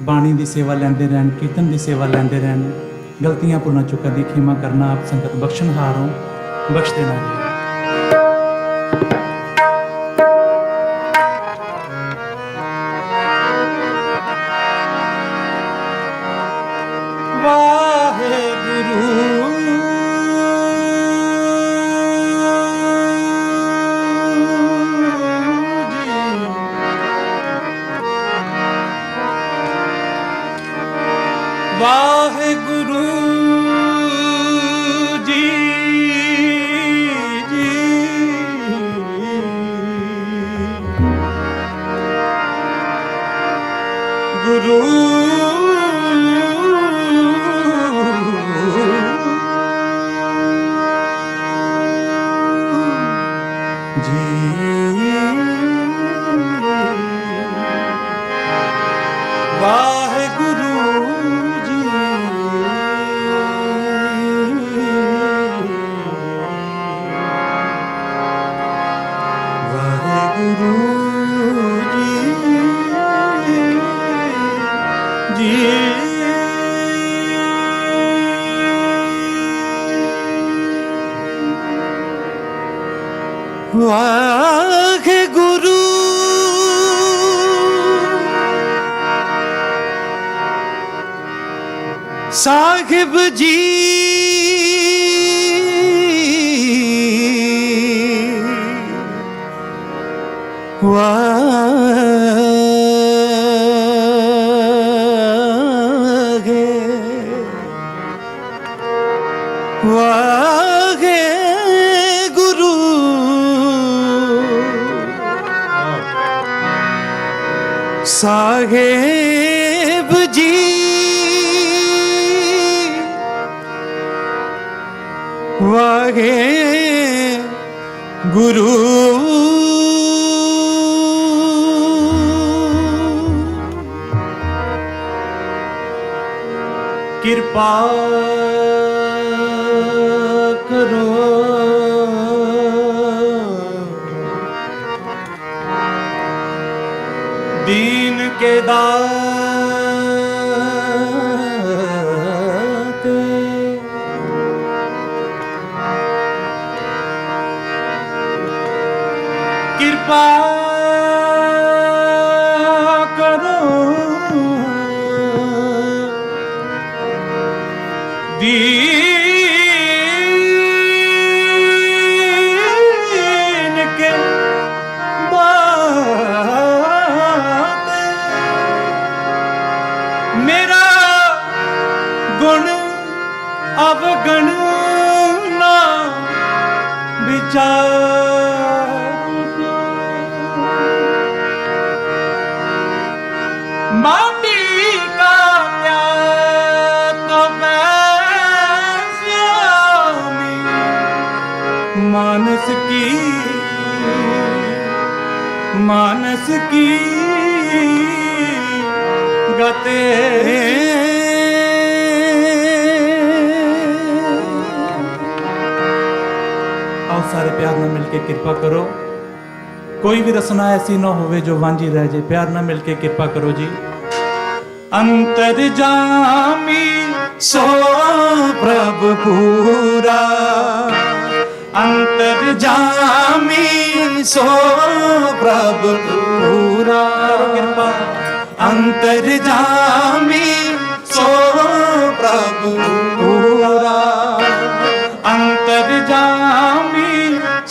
ਬਾਣੀ ਦੀ ਸੇਵਾ ਲੈਂਦੇ ਰਹਿਣ, ਕੀਰਤਨ ਦੀ ਸੇਵਾ ਲੈਂਦੇ ਰਹਿਣ। ਗਲਤੀਆਂ ਭੁੱਲਾਂ ਚੁੱਕਾਂ ਦੀ ਖਿਮਾ ਕਰਨਾ, ਆਪ ਸੰਗਤ ਬਖਸ਼ਣਹਾਰ ਹੋ, ਬਖਸ਼ ਦੇਣਾ ਜੀ। ਵਾਹਿਗੁਰੂ ਜੀ ਗੁਰੂ ਵਾਹਿਗੁਰੂ साहिब जी वाहे गुरु साहेब जी वाहे गुरु कृपा करो दीन के दाते कृपा करो दीन के दाते मेरा गुण अवगण ना विचार माटी का प्यार तो स्वामी मानस की गते आओ सारे प्यार ना मिलके कृपा करो कोई भी रचना ऐसी ना होवे जो वांझी रह जाए प्यार ना मिलके कृपा करो जी अंतर्जामी सो प्रभु पूरा अंतर्जामी सो प्रभु पूरा कृपा अंतर्जामी सो प्रभु पूरा अंतर्जामी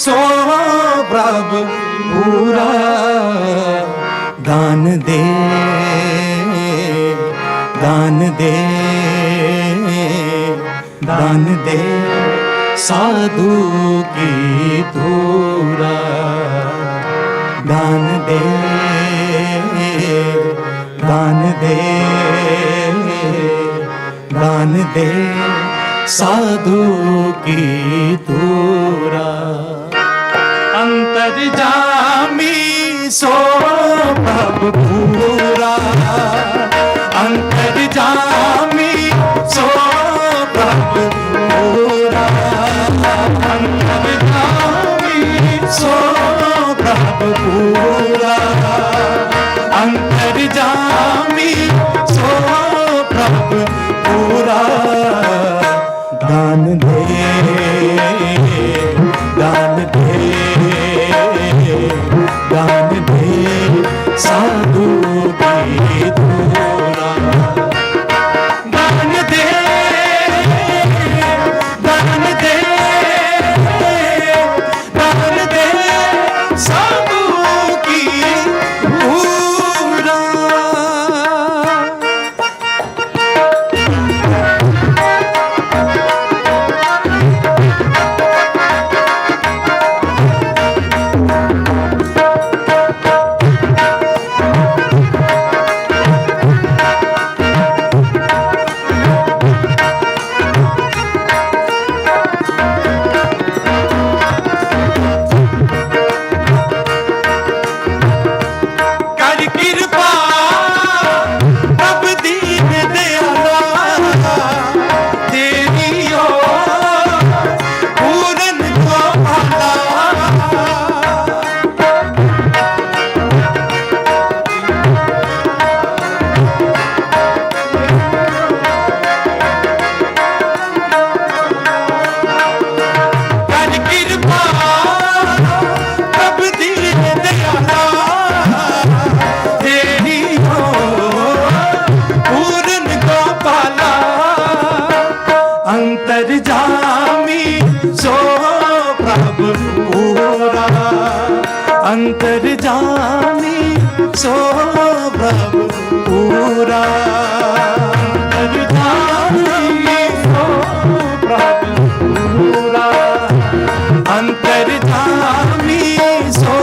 सो प्रभु पूरा दान दे दान दे दान दे साधु की धूरा दान दे दान दे दान दे साधु की धूरा अंतर्जामी सो प्रभु पूरा अंतर्जामी सो प्रभु पूरा अंतर्जामी सो प्रभु पूरा अंतर्जामी सो प्रभु पूरा दान दे दान दे दान दे साधु की पूरा अंतर्यामी सो प्रभु पूरा अंतर्यामी सो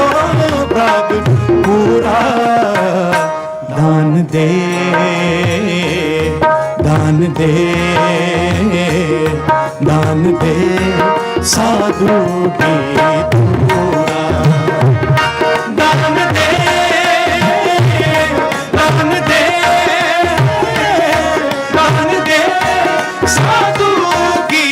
प्रभु पूरा दान दे दान दे दान दे साधु की पूरा दान दे दान दे दान दे साधु की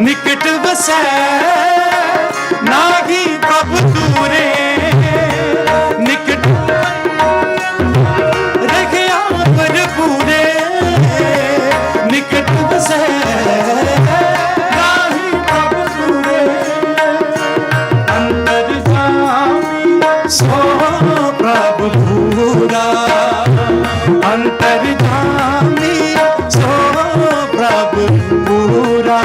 निकट बसै नागी प्रभु तूरे निकट रखिया पर पूरे निकट बसै नागी प्रभु तूरे अंतर जामी सो प्रभु पूरा अंतर जामी सो प्रभु पूरा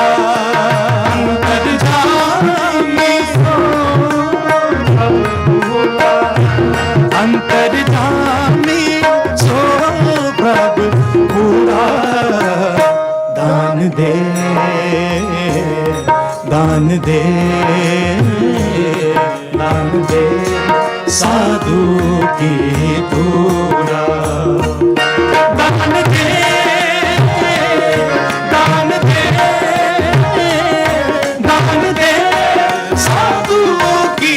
अंतर्यामी सो प्रभु पूरा दान दे दान दे दान दे साधु की पूरा दान दे दान दे दान दे साधु की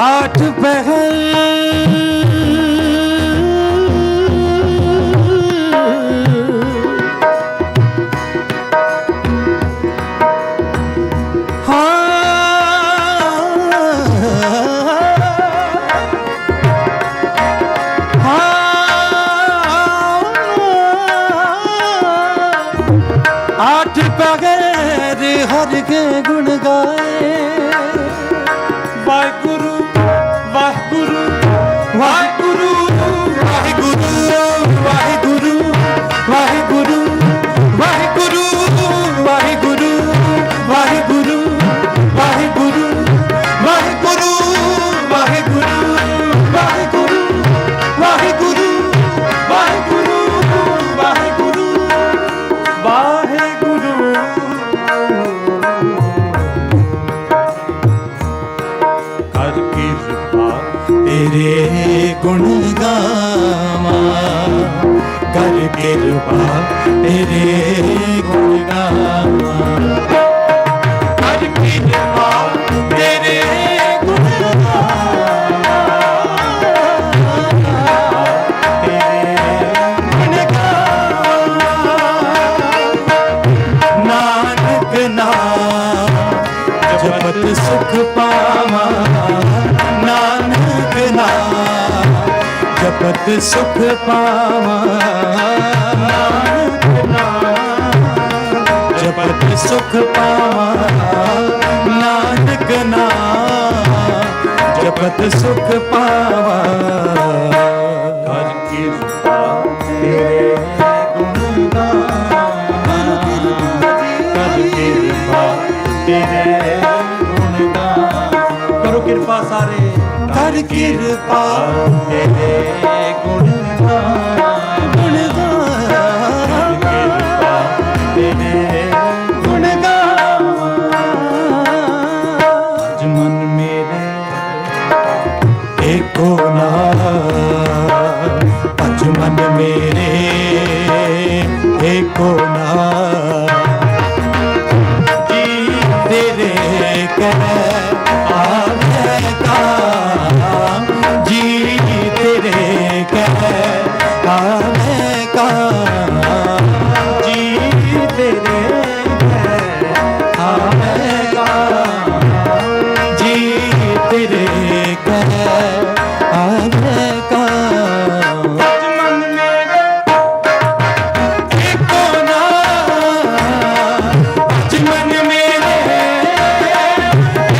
आठ पहर आठ पहर हर के गुण गाए वाहिगुरु वाहिगुरु वाहिगुरु वाहिगुरु वाहिगुरु वाहिगुरु वाहिगुरु वाहिगुरु वाहिगुरु वाहिगुरु वाहिगुरु वाहिगुरु वाहिगुरु वाहिगुरु वाहिगुरु वाहिगुरु वाहिगुरु कर कृपा तेरे गुण गावा कर कृपा तेरे गुण गावा कर कृपा तेरे गुण नानक नाम जपत सुख पावा नानक जपत सुख पावा नानक नाम जपत सुख पावा नानक नाम जपत सुख पावा कर कृपा तेरे गुण गान कर कृपा तेरे गुण गान करो कृपा सारे कर कृपा तेरे गुण गान गुण गान कृपा तेरे गुण गान आज मन मेरे एको नाम आज मन मेरे एको नाम जी तेरे कह आगे काम जी तेरे कह आगे काम जी तेरे कह आगे काम जी तेरे कह आगे काम मन मेरे एको नाम आज मन मेरे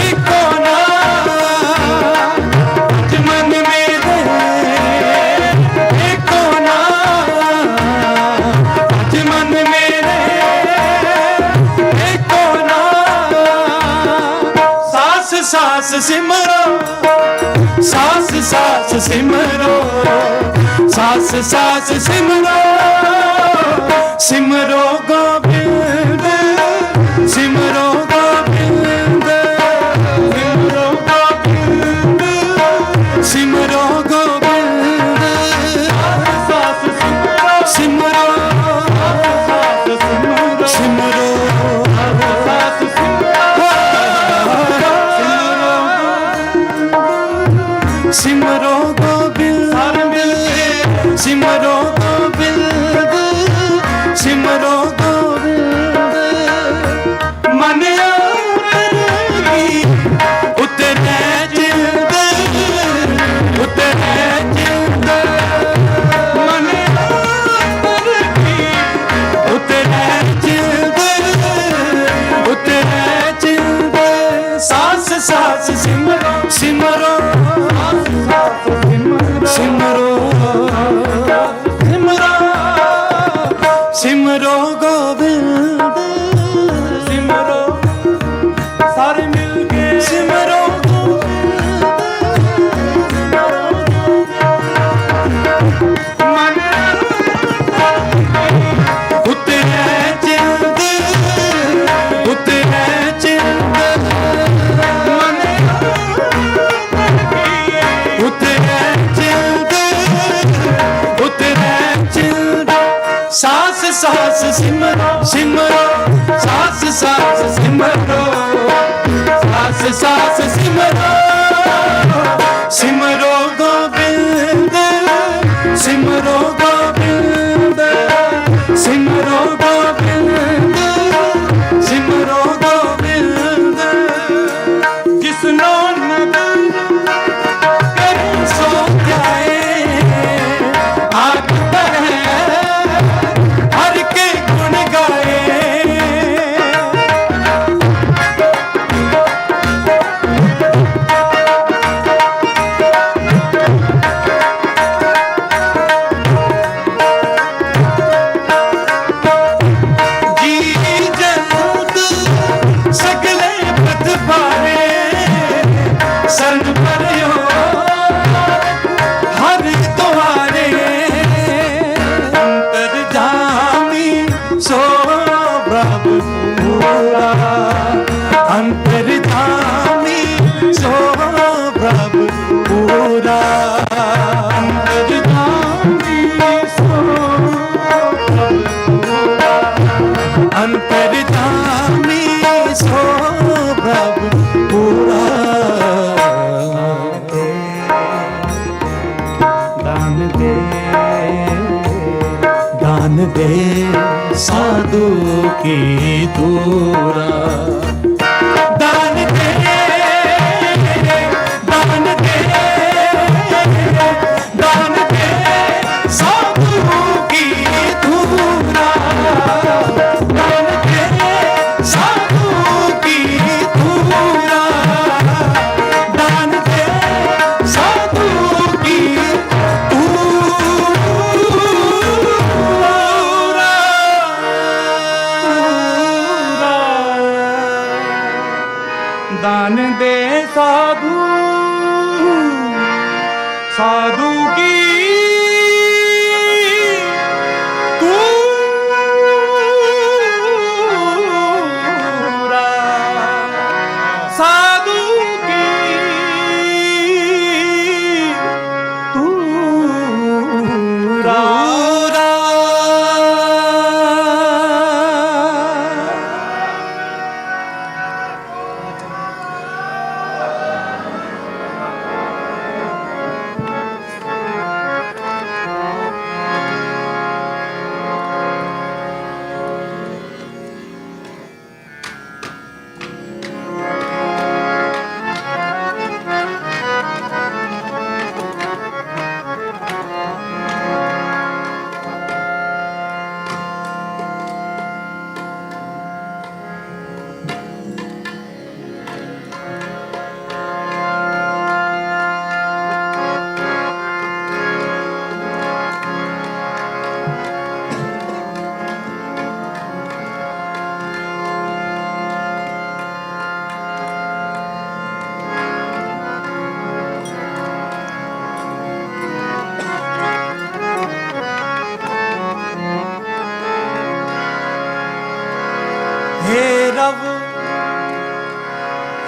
एको नाम आज मन मेरे एको नाम आज मन मेरे एको नाम सास सास सिमरो सास सास सिमरो सास सास सिमरो सिमरो गोविंद सिमरो गोविंद सिमरो गोविंद सिमरो गोविंद सास सिमरो सिमरो सास सिमरो सिमरो सास सिमरो गोविंद सिमरो गोविंद सिमरो गोविंद मन आवेगी उतरे जिंद उतरे जिंद मन आवेगी उतरे जिंद उतरे जिंद सास सास सिमरो सिमरो सिमरो सिमरो सिमरो गोविंद सिमरो सारे मिलके सिमरो मन उतरे जिंद उतरे जिंद मन उतरे जिंद उतरे जिंद सास सास सिमरो सिमरो सास सास सिमरो सास सास सिमरो सिमरो गोविंद सिमरो गोविंद सिमरो गोविंद सिमरो गोविंद जिसनो नदन करे सो जाए आग बहे हर के गुण गाए दे साधु की दूरा दान दे दान दे दान दे साधु की साधु की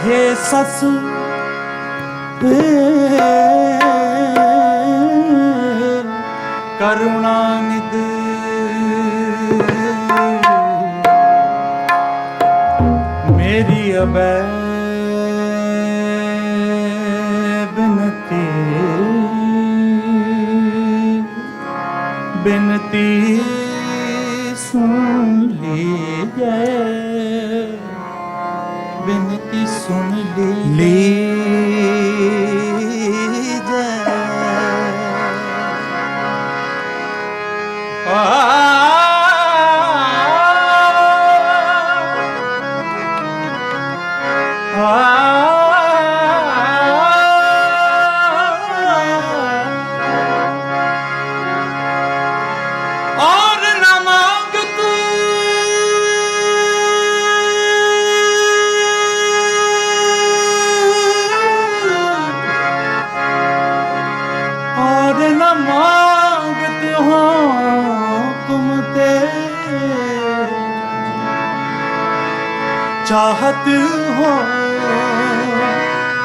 हे सस करुणानिध मेरी अबै बिनती बिनती सुन लीजिए बिनती सुन और न मांग तू और न मांगत हो तुम ते चाहत हो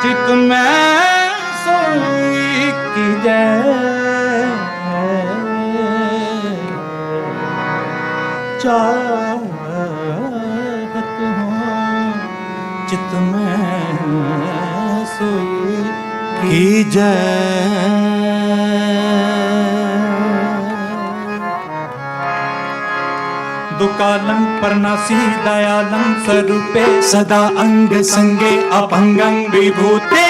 चित में सोई की जय चाहत हो चित में सोई की जय दुकालं परनासी दयालं स्वरूपे सदा अंग संगे अपंगं विभूते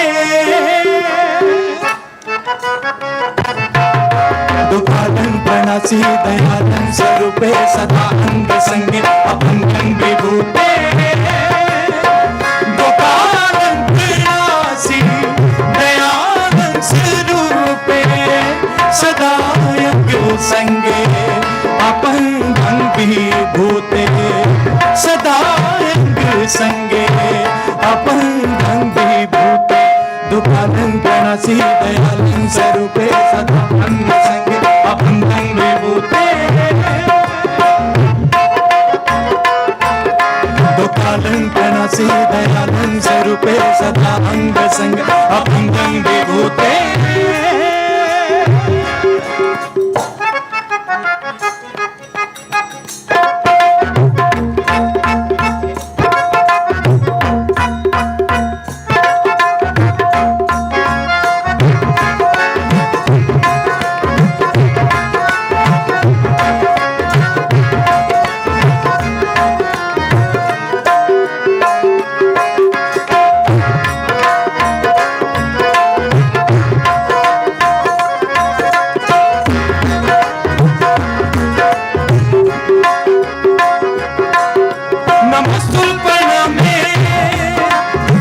दुकालं परनासी दयालं स्वरूपे सदा अंग संगे अपंगं विभूते दुकालं परनासी दयालं स्वरूपे सदा अंग संगे अपंगं विभूते सदा अंग संगे अपंगं विभूते दुकालं प्रणसी दयालं स्वरूपे सदा अंग संगे अपंगं विभूते दुकालं प्रणसी दयालं स्वरूपे सदा अंग संगे अपंगं विभूते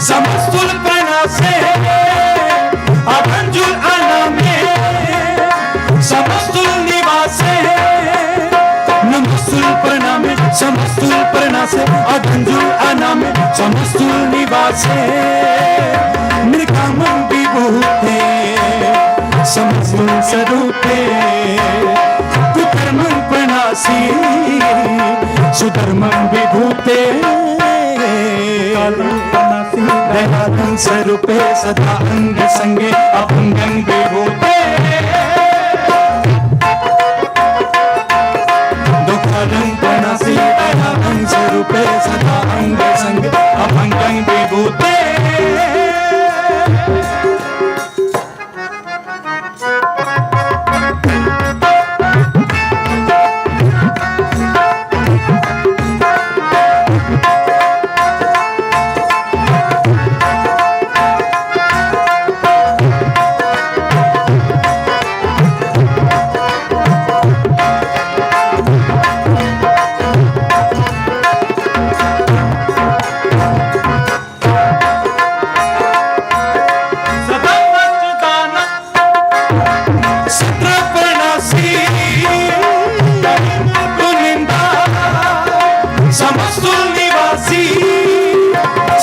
समस्तुल प्रणासे अभंजुल अनामे समस्तुल निवासे नमस्तुल प्रणामे समस्तुल प्रणासे अभंजुल अनामे समस्तुल निवासे निर्कामं विभूते समस्तुल स्वरूपे तु धर्मं प्रणासी सुधर्मं विभूते दयालं स्वरूपे सदा अंग संगे अभंगं विभूते दुःखालं प्रणासी दयालं स्वरूपे सदा अंग संगे अभंगं विभूते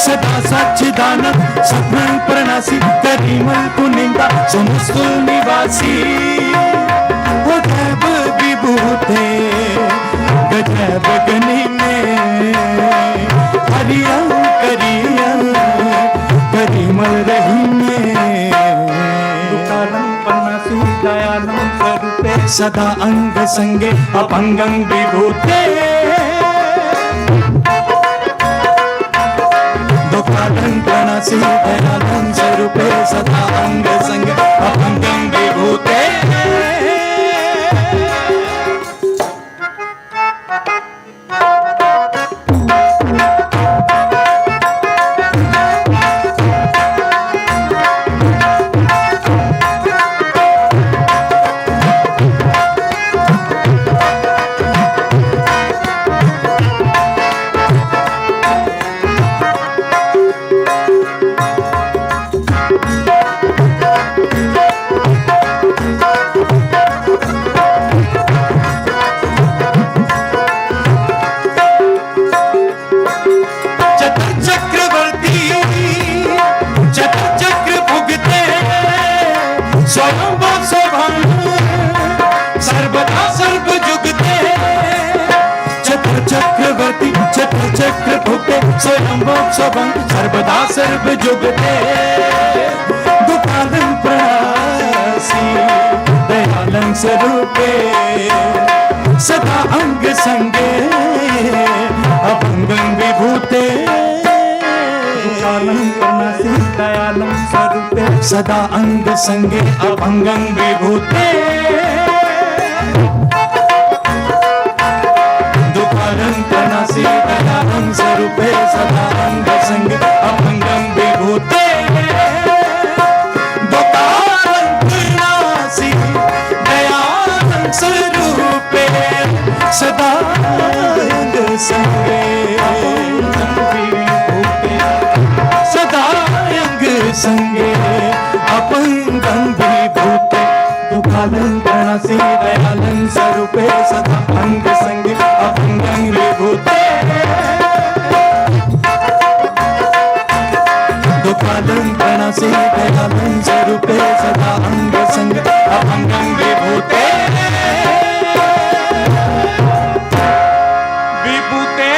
सदा सच्चिदानंद सत्मं प्रणासी करीमल कुनिंदा समस्तुल निवासी गजब विभूते गजब गनी में हरियं करियं करीमल रहीमे दुकालं प्रणासी दयालं स्वरूपे सदा अंग संगे अभंगं विभूते दुःखालं प्रणासी दयालं स्वरूपे सदा अंग संग अभंगं विभूते सर्वदा सर्व जुगते चक्र चक्रवर्ती चक्र चक्र भुगते स्वयं स्वभंग सर्वदा सर्व जुगते दुकालं प्रणासी दयालं स्वरूपे सदा अंग संगे अभंगं विभूते दुकालं प्रणासी दयालं स्वरूपे सदा अंग संगे अभंगं विभूते दुकालं प्रणासी दयालं स्वरूपे सदा अंग संगे अभंगं विभूते दुकालं प्रणासी दयालं स्वरूपे सदा अंग संगे सदा अंग संगे अभंगं विभूते दुकालं प्रणासी दयालं स्वरूपे सदा अंग संगे अभंगं विभूते दुकालं प्रणासी दयालं स्वरूपे सदा अंग संगे अभंगं विभूते विभूते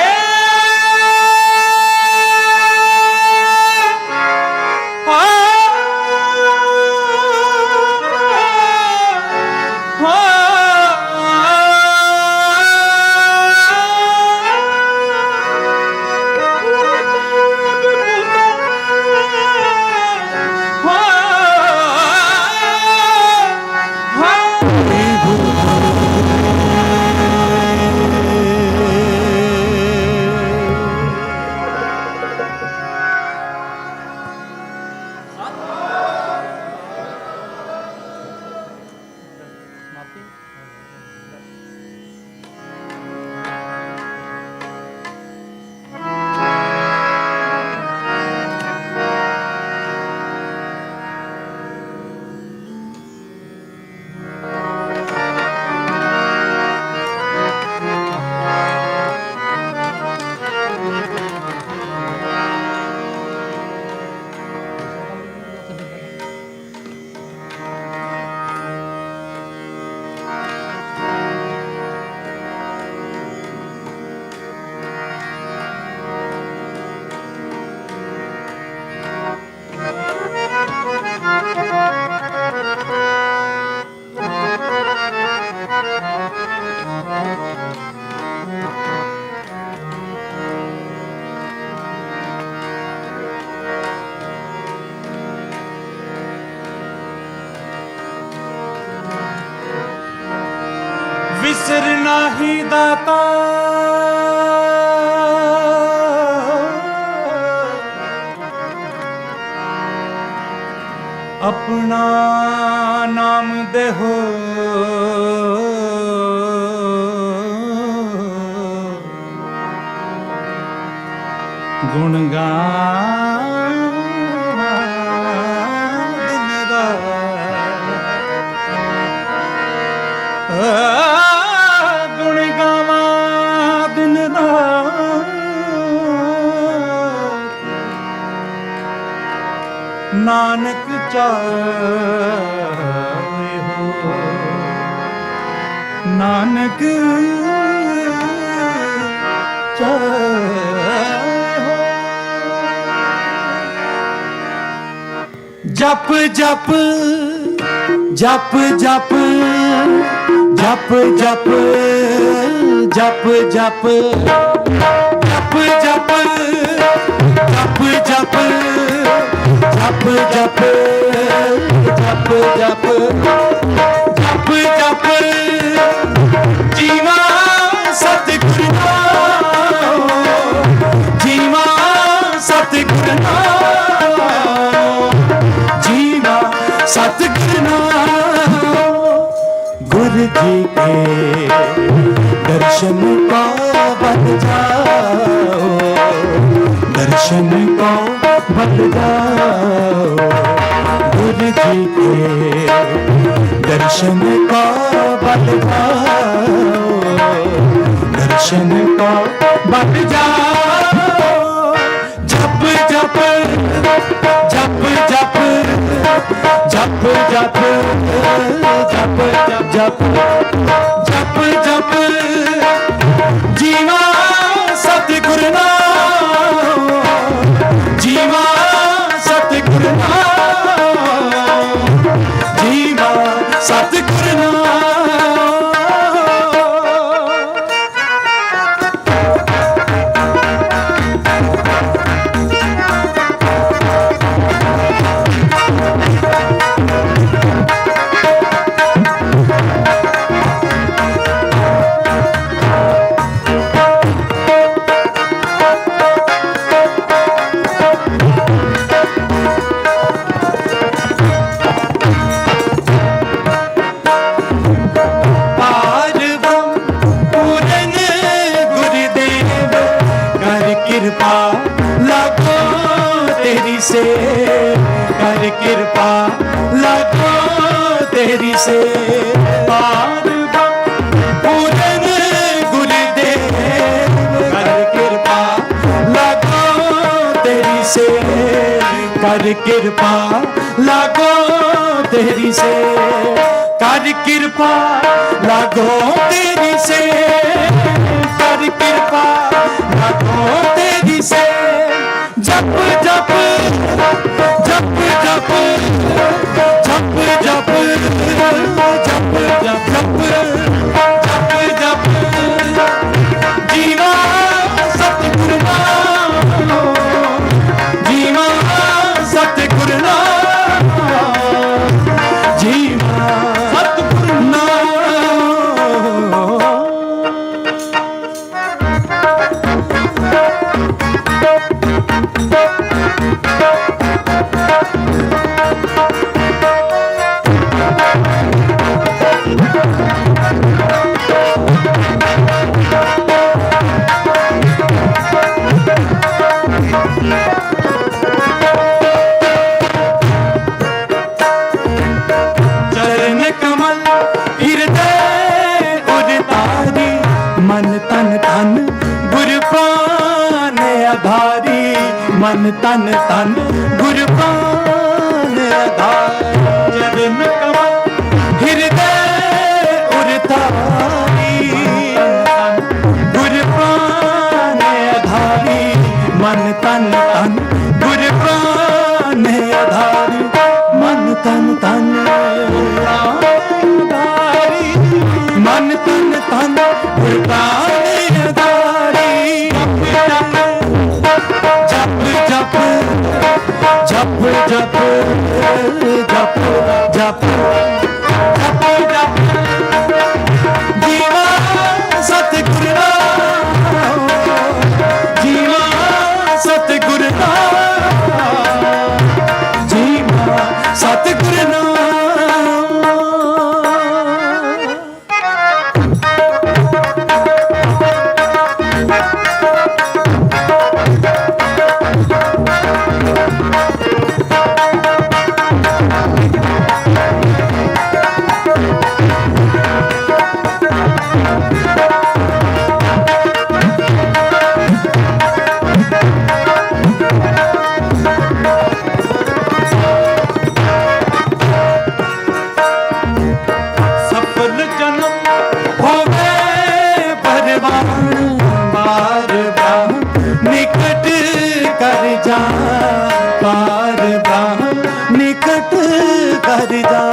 बिसर नाही दाता अपना नाम देहो गुण गान दिन रात गुण गावा दिन रात नानक चाहे हो नानक चाहे हो जप जप जप जप जप जप जप जप जप जप जप जप जप जप जप जप जप जप जीवा सतगुर नाम जीवा सतगुर नाम जीवा सतगुर नाम गुरु जी के दर्शन को बन जाओ दर्शन को बन जाओ गुरु जी के दर्शन को बन जाओ दर्शन को बन जाओ जप जप जप जप जप जप जप जप जप जप जीवा सतगुर नाम जीवा सतगुर नाम जीवा सतगुर नाम कृपा लगो तेरी से कर कृपा लगो तेरी से पूरन गुरुदेव कर कृपा लगो तेरी से कर कृपा लगो तेरी से कर कृपा लगो तेरी से कर कृपा लगो तेरी से जप जप जप जप जप जप जप जप जप जप जीवा सतगुर नाम जीवा सतगुर नाम जीवा सतगुर नाम चरण कमल हृदय उदारी मन तन तन गुरपान आधारी मन तन तन गुरपान आधारी चरण कमल हृदय उदारी गुरपान आधारी मन तन तन गुरपान आधारी मन तन तन आधारी मन तन तन गुरबान आधारी जप जप जप जप जप जप जप जप जीवा जा, पार ब्रह्म निकट कर जा।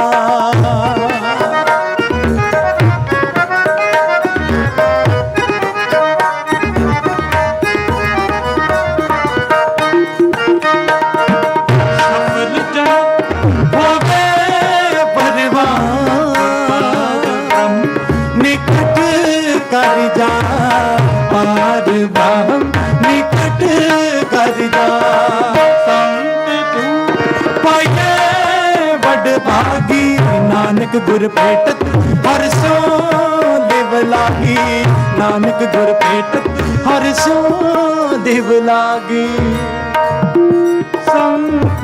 कर जा, पार ब्रह्म निकट कर जा। संत तू पाइए बड़ भागी, नानक गुर भेटत हर सो देव लागी। नानक गुर भेटत हर सो देव लागी। संत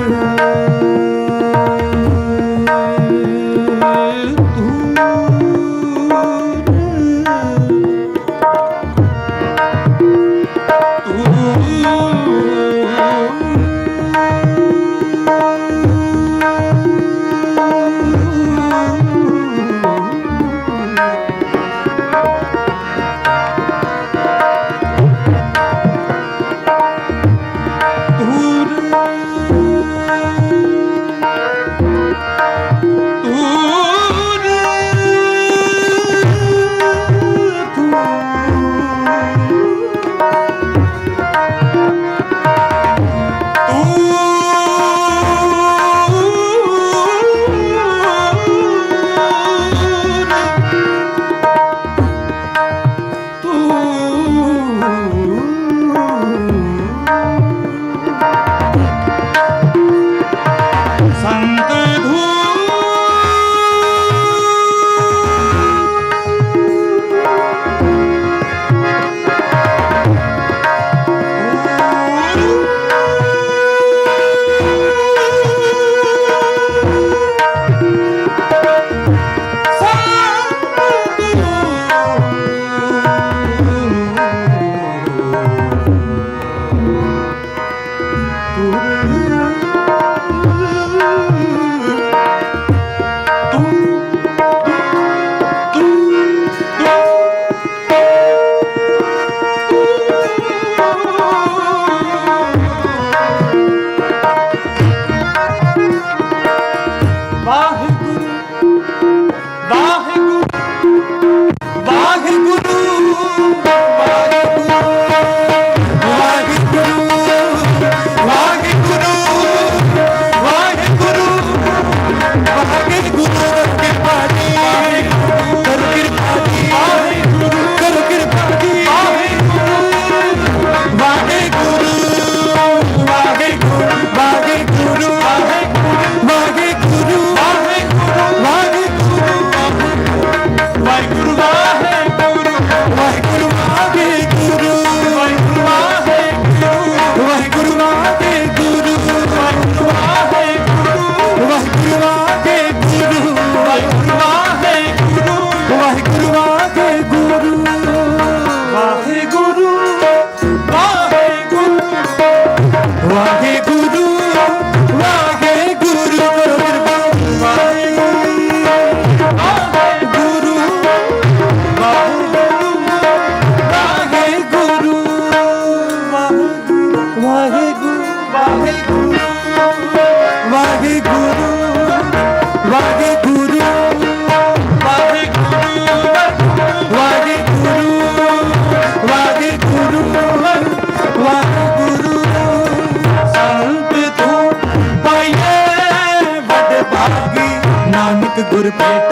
गुर भेट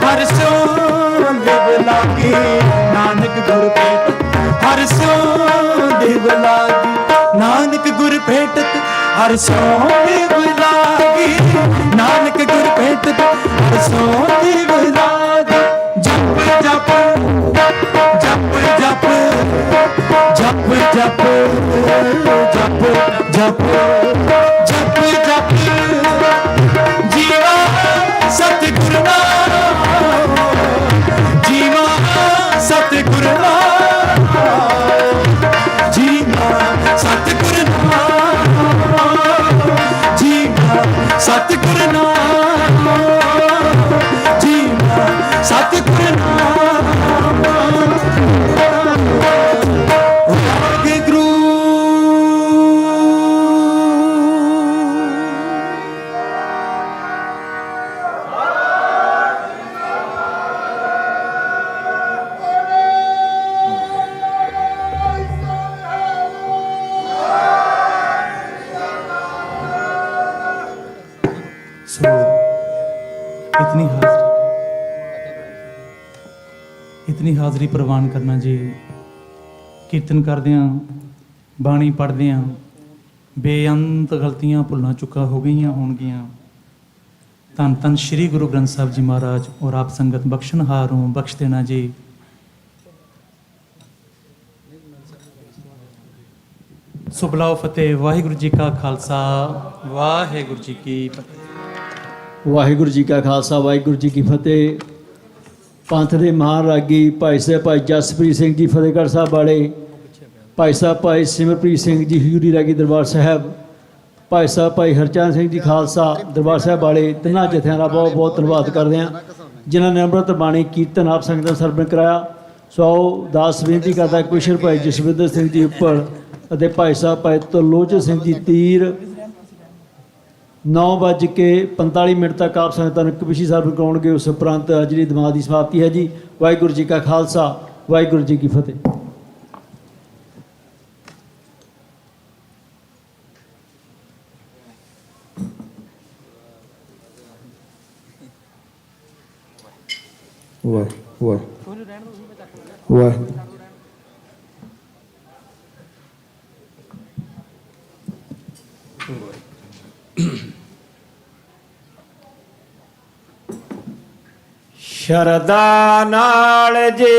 हर सो देव लागी। नानक गुर भेट हर सो देव लागी। नानक गुर भेटत हर सो देव लागी। नानक गुर भेटत हर सो देव लागी। जप जप जप जप जप जप जप जप जप जप जीवा सतगुरु नाम, जीवा सतगुरु नाम, जीवा सतगुरु नाम, जीवा सतगुरु नाम, जीवा सतगुरु नाम। वाहिगुरु ਕੀਰਤਨੀ ਹਾਜ਼ਰੀ ਪ੍ਰਵਾਨ ਕਰਨਾ ਜੀ। ਕੀਰਤਨ ਕਰਦਿਆਂ ਬਾਣੀ ਪੜ੍ਹਦਿਆਂ ਬੇਅੰਤ ਗਲਤੀਆਂ ਭੁੱਲਾਂ ਚੁੱਕਾਂ ਹੋ ਗਈਆਂ ਹੋਣਗੀਆਂ। ਧੰਨ ਧੰਨ ਸ਼੍ਰੀ ਗੁਰੂ ਗ੍ਰੰਥ ਸਾਹਿਬ ਜੀ ਮਹਾਰਾਜ ਔਰ ਆਪ ਸੰਗਤ ਬਖਸ਼ਣਹਾਰੋਂ ਬਖਸ਼ ਦੇਣਾ ਜੀ। ਸੋ ਬੁਲਾਓ ਫਤਿਹ। ਵਾਹਿਗੁਰੂ ਜੀ ਕਾ ਖਾਲਸਾ, ਵਾਹਿਗੁਰੂ ਜੀ ਕੀ ਫਤਿਹ। ਵਾਹਿਗੁਰੂ ਜੀ ਕਾ ਖਾਲਸਾ, ਵਾਹਿਗੁਰੂ ਜੀ ਕੀ ਫਤਿਹ। ਪੰਥ ਦੇ ਮਹਾਨ ਰਾਗੀ ਭਾਈ ਸਾਹਿਬ ਭਾਈ ਜਸਪ੍ਰੀਤ ਸਿੰਘ ਜੀ ਫਤਿਹਗੜ੍ਹ ਸਾਹਿਬ ਵਾਲੇ, ਭਾਈ ਸਾਹਿਬ ਭਾਈ ਸਿਮਰਪ੍ਰੀਤ ਸਿੰਘ ਜੀ ਹਜ਼ੂਰੀ ਰਾਗੀ ਦਰਬਾਰ ਸਾਹਿਬ, ਭਾਈ ਸਾਹਿਬ ਭਾਈ ਹਰਚਰਨ ਸਿੰਘ ਜੀ ਖਾਲਸਾ ਦਰਬਾਰ ਸਾਹਿਬ ਵਾਲੇ, ਤਿੰਨਾਂ ਜਥਿਆਂ ਦਾ ਬਹੁਤ ਬਹੁਤ ਧੰਨਵਾਦ ਕਰਦੇ ਹਾਂ ਜਿਨ੍ਹਾਂ ਨੇ ਅੰਮ੍ਰਿਤ ਬਾਣੀ ਕੀਰਤਨ ਆਪ ਸੰਗਤ ਨੂੰ ਸਰਵਣ ਕਰਾਇਆ। ਸੋ ਆਓ ਦਾਸ ਬੇਨਤੀ ਕਰਦਾ ਕੁਸ਼ਲ ਭਾਈ ਜਸਵਿੰਦਰ ਸਿੰਘ ਜੀ ਉੱਪਰ ਅਤੇ ਭਾਈ ਸਾਹਿਬ ਭਾਈ ਤਰਲੋਚਨ ਸਿੰਘ ਜੀ ਤੀਰ 9:45 ਤੱਕ ਆਪ ਸੰਗਤਾਂ ਨੂੰ ਕਵਿਸ਼ੀ ਸਰਵਣ ਕਰਾਉਣਗੇ। ਉਸ ਉਪਰੰਤ ਜਿਹੜੀ ਦਿਮਾਗ ਦੀ ਸਮਾਪਤੀ ਹੈ ਜੀ। ਵਾਹਿਗੁਰੂ ਜੀ ਕਾ ਖਾਲਸਾ, ਵਾਹਿਗੁਰੂ ਜੀ ਕੀ ਫਤਿਹ। ਵਾਹ ਵਾਹ ਵਾਹ। ਸ਼ਰਦਾ ਨਾਲ ਜੇ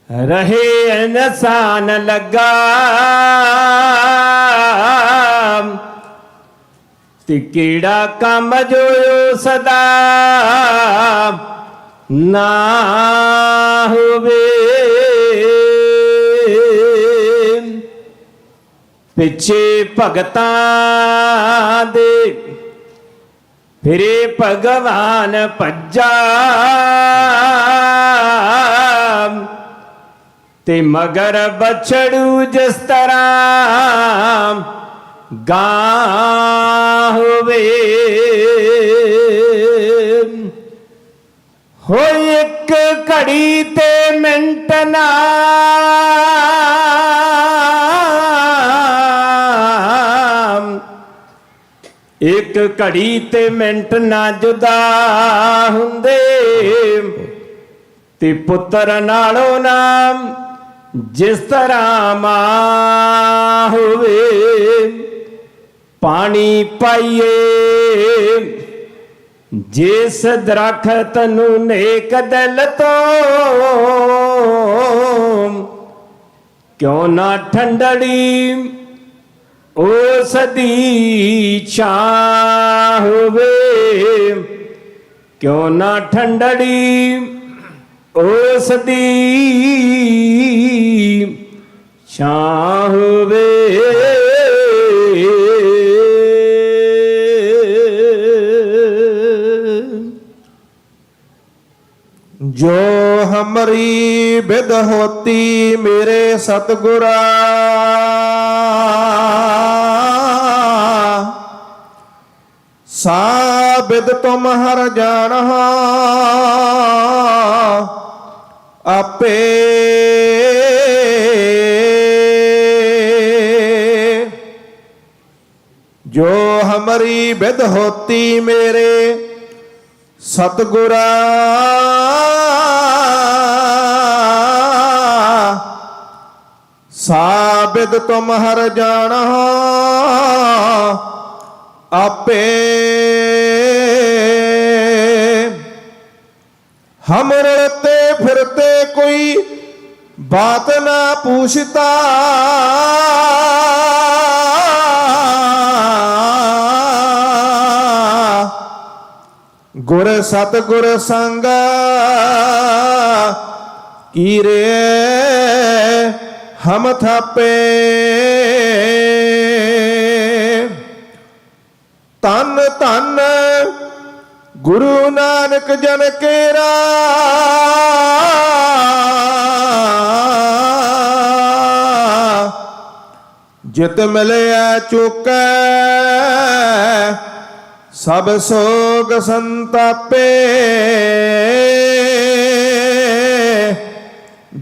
ਰਹੇ ਇਨਸਾਨ ਲੱਗਾ ਤੇ ਕਿਹੜਾ ਕੰਮ ਜੋ ਸਦਾ ਨਾ ਹੋਵੇ। ਪਿੱਛੇ ਭਗਤਾਂ ਦੇ ਫਿਰੇ ਭਗਵਾਨ ਭੱਜਾ ਤੇ ਮਗਰ ਬਛੜੂ ਜਿਸ ਤਰ੍ਹਾਂ ਗਾਂ ਹੋਵੇ। ਹੋ ਇੱਕ ਘੜੀ ਤੇ ਮਿੰਟ ਨਾ ਇੱਕ ਘੜੀ ਤੇ ਮਿੰਟ ਨਾ ਜੁਦਾ ਹੁੰਦੇ ਤੇ ਪੁੱਤਰ ਨਾਲੋਂ ਨਾਮ ਜਿਸ ਤਰ੍ਹਾਂ ਮਾਂ ਹੋਵੇ। ਪਾਣੀ ਪਾਈਏ ਜਿਸ ਦਰਖਤ ਨੂੰ ਨੇਕ ਦਿਲ ਤੋਂ ਕਿਉਂ ਨਾ ਠੰਡੜੀ ਉਸ ਦੀ ਛਾਂ ਹੋਵੇ। ਕਿਉਂ ਨਾ ਠੰਡੜੀ ਉਸ ਦੀ ਛਾਂ ਹੋਵੇ। ਜੋ ਹਮਰੀ ਬਿਦ ਹੋਤੀ ਮੇਰੇ ਸਤਿਗੁਰਾ ਸਾਬਿਦ ਤੁਮ ਹਰ ਜਾਣਹੁ ਆਪੇ। ਜੋ ਹਮਰੀ ਬਿਦ ਹੋਤੀ ਮੇਰੇ ਸਤਿਗੁਰਾ ਸਾਬਿਦ ਤੁਮ ਹਰ ਜਾਣਹੁ ਆਪੇ। हम रड़ते फिरते कोई बात ना पूछता गुर सतगुर संग कीरे हम थापे। तन तन गुरु नानक जन केरा जित मिलया चुकै सब सोग संतापे।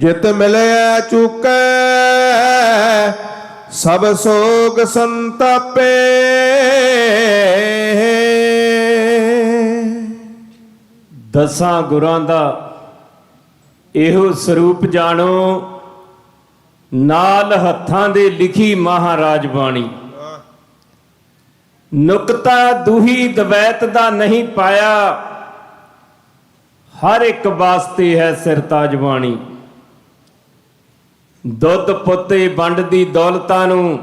जित मिलया चुकै सब सोग संतापे। ਦਸਾਂ ਗੁਰਾਂ ਦਾ ਇਹੋ ਸਰੂਪ ਜਾਣੋ, ਨਾਲ ਹੱਥਾਂ ਦੇ ਲਿਖੀ ਮਹਾਰਾਜ ਬਾਣੀ। ਨੁਕਤਾ ਦੂਹੀ ਦਵੈਤ ਦਾ ਨਹੀਂ ਪਾਇਆ, ਹਰ ਇੱਕ ਵਾਸਤੇ ਹੈ ਸਿਰਤਾਜ ਬਾਣੀ। ਦੁੱਧ ਪੁੱਤੇ ਵੰਡਦੀ ਦੌਲਤਾਂ ਨੂੰ,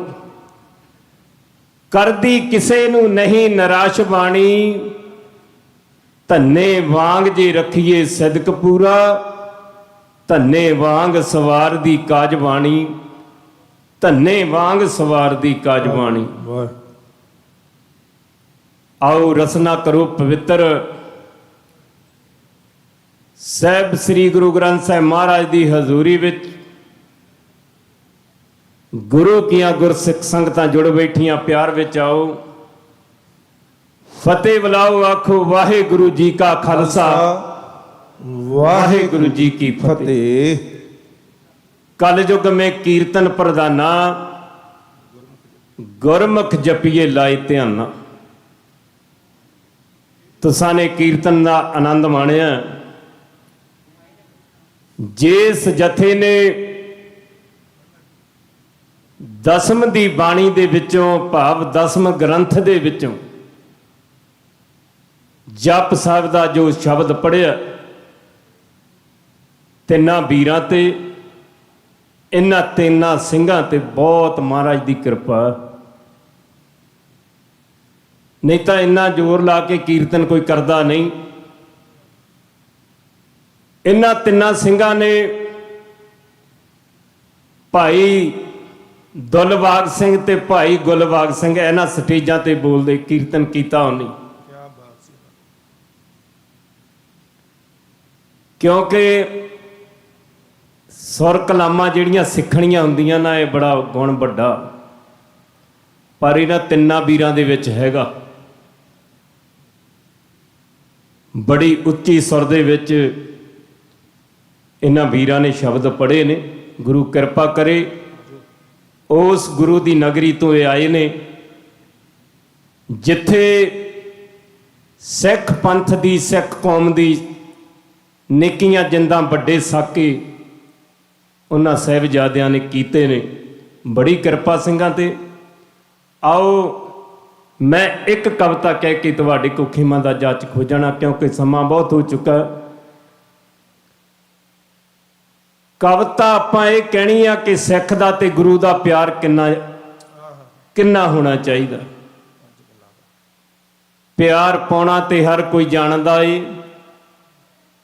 ਕਰਦੀ ਕਿਸੇ ਨੂੰ ਨਹੀਂ ਨਿਰਾਸ਼ ਬਾਣੀ। ਧੰਨੇ ਵਾਂਗ ਜੇ ਰੱਖੀਏ ਸਿਦਕ ਪੂਰਾ, ਧੰਨੇ ਵਾਂਗ ਸਵਾਰ ਦੀ ਕਾਜ ਬਾਣੀ। ਧੰਨੇ ਵਾਂਗ ਸਵਾਰ ਦੀ ਕਾਜ ਬਾਣੀ। ਆਓ ਰਸਨਾ ਕਰੋ ਪਵਿੱਤਰ ਸਾਹਿਬ ਸ੍ਰੀ ਗੁਰੂ ਗ੍ਰੰਥ ਸਾਹਿਬ ਮਹਾਰਾਜ ਦੀ ਹਜ਼ੂਰੀ ਵਿੱਚ। ਗੁਰੂ ਕੀਆਂ ਗੁਰਸਿੱਖ ਸੰਗਤਾਂ ਜੁੜ ਬੈਠੀਆਂ, ਪਿਆਰ ਵਿੱਚ ਆਓ, ਫਤਿਹ ਬੁਲਾਓ, ਆਖੋ ਵਾਹਿਗੁਰੂ ਜੀ ਕਾ ਖਾਲਸਾ, ਵਾਹਿਗੁਰੂ ਜੀ ਕੀ ਫਤਿਹ। ਕਲਯੁਗ ਮੇਂ ਕੀਰਤਨ ਪ੍ਰਧਾਨਾ, ਗੁਰਮੁਖ ਜਪੀਏ ਲਾਏ ਧਿਆਨਾ। ਤੁਸਾਂ ਨੇ ਕੀਰਤਨ ਦਾ ਆਨੰਦ ਮਾਣਿਆ। ਜਿਸ ਜਥੇ ਨੇ ਦਸਮ ਦੀ ਬਾਣੀ ਦੇ ਵਿੱਚੋਂ, ਭਾਵ ਦਸਮ ਗ੍ਰੰਥ ਦੇ ਵਿੱਚੋਂ ਜਪ ਸਾਹਿਬ ਦਾ ਜੋ ਸ਼ਬਦ ਪੜ੍ਹਿਆ, ਤਿੰਨਾਂ ਵੀਰਾਂ ਤੇ, ਇਹਨਾਂ ਤਿੰਨਾਂ ਸਿੰਘਾਂ ਤੇ ਬਹੁਤ ਮਹਾਰਾਜ ਦੀ ਕਿਰਪਾ। ਨਹੀਂ ਤਾਂ ਇੰਨਾ ਜ਼ੋਰ ਲਾ ਕੇ ਕੀਰਤਨ ਕੋਈ ਕਰਦਾ ਨਹੀਂ। ਇਹਨਾਂ ਤਿੰਨਾਂ ਸਿੰਘਾਂ ਨੇ ਭਾਈ ਦੁਲਬਾਗ ਸਿੰਘ ਤੇ ਭਾਈ ਗੁਲਬਾਗ ਸਿੰਘ ਇਹਨਾਂ ਸਟੇਜਾਂ ਤੇ ਬੋਲਦੇ ਕੀਰਤਨ ਕੀਤਾ ਉਹਨੇ। ਕਿਉਂਕਿ ਸੁਰ ਕਲਾਮਾਂ ਜਿਹੜੀਆਂ ਸਿੱਖਣੀਆਂ ਹੁੰਦੀਆਂ ਨਾ, ਇਹ ਬੜਾ ਗੁਣ ਵੱਡਾ, ਪਰ ਇਹਨਾਂ ਤਿੰਨਾਂ ਵੀਰਾਂ ਦੇ ਵਿੱਚ ਹੈਗਾ। ਬੜੀ ਉੱਚੀ ਸੁਰ ਦੇ ਵਿੱਚ ਇਹਨਾਂ ਵੀਰਾਂ ਨੇ ਸ਼ਬਦ ਪੜ੍ਹੇ ਨੇ। ਗੁਰੂ ਕਿਰਪਾ ਕਰੇ, ਉਸ ਗੁਰੂ ਦੀ ਨਗਰੀ ਤੋਂ ਇਹ ਆਏ ਨੇ ਜਿੱਥੇ ਸਿੱਖ ਪੰਥ ਦੀ, ਸਿੱਖ ਕੌਮ ਦੀ ਨੇਕੀਆਂ ਜਿੰਦਾਂ ਵੱਡੇ ਸਾਕੇ ਉਹਨਾਂ ਸਾਹਿਬਜ਼ਾਦਿਆਂ ਨੇ ਕੀਤੇ ਨੇ। ਬੜੀ ਕਿਰਪਾ ਸਿੰਘਾਂ ਤੇ। ਆਓ ਮੈਂ ਇੱਕ ਕਵਿਤਾ ਕਹਿ ਕੇ ਤੁਹਾਡੇ ਕੋ ਖਿਮਾ ਦਾ ਜਾਚਕ ਹੋ ਜਾਣਾ, ਕਿਉਂਕਿ ਸਮਾਂ ਬਹੁਤ ਹੋ ਚੁੱਕਾ। ਕਵਿਤਾ ਆਪਾਂ ਇਹ ਕਹਿਣੀ ਆ ਕਿ ਸਿੱਖ ਦਾ ਤੇ ਗੁਰੂ ਦਾ ਪਿਆਰ ਕਿੰਨਾ ਹੋਣਾ ਚਾਹੀਦਾ। ਪਿਆਰ ਪਾਉਣਾ ਤੇ ਹਰ ਕੋਈ ਜਾਣਦਾ ਏ,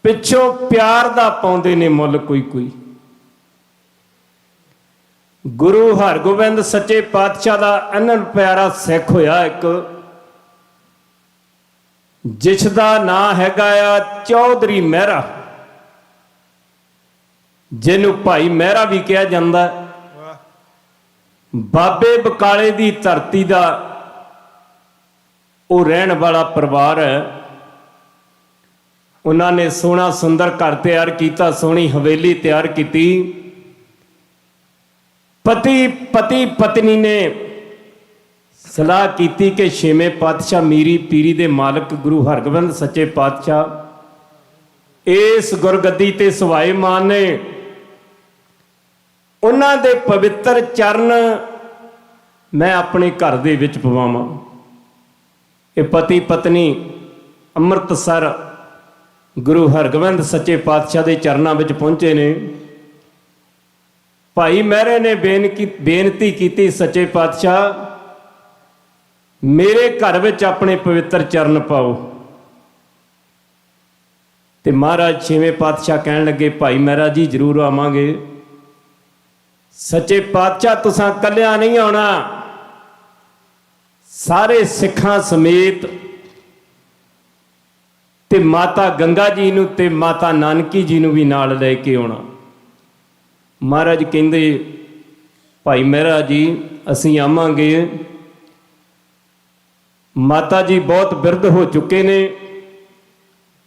ਪਿੱਛੋਂ ਪਿਆਰ ਦਾ ਪਾਉਂਦੇ ਨੇ ਮੁੱਲ ਕੋਈ ਕੋਈ। ਗੁਰੂ ਹਰਗੋਬਿੰਦ ਸੱਚੇ ਪਾਤਸ਼ਾਹ ਦਾ ਅਨੰਨ ਪਿਆਰਾ ਸਿੱਖ ਹੋਇਆ ਇੱਕ, ਜਿਸ ਦਾ ਨਾਂ ਹੈਗਾ ਆ ਚੌਧਰੀ ਮਹਿਰਾ, ਜਿਹਨੂੰ ਭਾਈ ਮਹਿਰਾ ਵੀ ਕਿਹਾ ਜਾਂਦਾ। ਬਾਬੇ ਬਕਾਲੇ ਦੀ ਧਰਤੀ ਦਾ ਉਹ ਰਹਿਣ ਵਾਲਾ ਪਰਿਵਾਰ ਹੈ। ਉਹਨਾਂ ਨੇ ਸੋਹਣਾ ਸੁੰਦਰ ਘਰ ਤਿਆਰ ਕੀਤਾ, ਸੋਹਣੀ ਹਵੇਲੀ ਤਿਆਰ ਕੀਤੀ। ਪਤੀ ਪਤਨੀ ਨੇ ਸਲਾਹ ਕੀਤੀ ਕਿ ਛੇਵੇਂ ਪਾਤਸ਼ਾਹ ਮੀਰੀ ਪੀਰੀ ਦੇ ਮਾਲਕ ਗੁਰੂ ਹਰਗੋਬਿੰਦ ਸੱਚੇ ਪਾਤਸ਼ਾਹ ਇਸ ਗੁਰਗੱਦੀ ਤੇ ਸਵਾਏਮਾਨ ਨੇ, ਉਹਨਾਂ ਦੇ ਪਵਿੱਤਰ ਚਰਨ ਮੈਂ ਆਪਣੇ ਘਰ ਦੇ ਵਿੱਚ ਪਵਾਵਾਂ। ਇਹ ਪਤੀ ਪਤਨੀ ਅੰਮ੍ਰਿਤਸਰ ਗੁਰੂ ਹਰਗੋਬਿੰਦ ਸੱਚੇ ਪਾਤਸ਼ਾਹ ਦੇ ਚਰਨਾਂ ਵਿੱਚ ਪਹੁੰਚੇ ਨੇ। ਭਾਈ ਮਹਿਰੇ ਨੇ ਬੇਨਤੀ ਕੀਤੀ, ਸੱਚੇ ਪਾਤਸ਼ਾਹ ਮੇਰੇ ਘਰ ਵਿੱਚ ਆਪਣੇ ਪਵਿੱਤਰ ਚਰਨ ਪਾਓ। ਤੇ ਮਹਾਰਾਜ ਛੇਵੇਂ ਪਾਤਸ਼ਾਹ ਕਹਿਣ ਲੱਗੇ, ਭਾਈ ਮਹਿਰਾ ਜੀ ਜ਼ਰੂਰ ਆਵਾਂਗੇ। ਸੱਚੇ ਪਾਤਸ਼ਾਹ ਤੁਸਾਂ ਇਕੱਲਿਆਂ ਨਹੀਂ ਆਉਣਾ, ਸਾਰੇ ਸਿੱਖਾਂ ਸਮੇਤ ਤੇ ਮਾਤਾ ਗੰਗਾ ਜੀ ਨੂੰ ਤੇ ਮਾਤਾ ਨਾਨਕੀ ਜੀ ਨੂੰ ਵੀ ਨਾਲ ਲੈ ਕੇ ਆਉਣਾ। ਮਹਾਰਾਜ ਕਹਿੰਦੇ, ਭਾਈ ਮਹਿਰਾ ਜੀ ਅਸੀਂ ਆਵਾਂਗੇ, ਮਾਤਾ ਜੀ ਬਹੁਤ ਬਿਰਧ ਹੋ ਚੁੱਕੇ ਨੇ,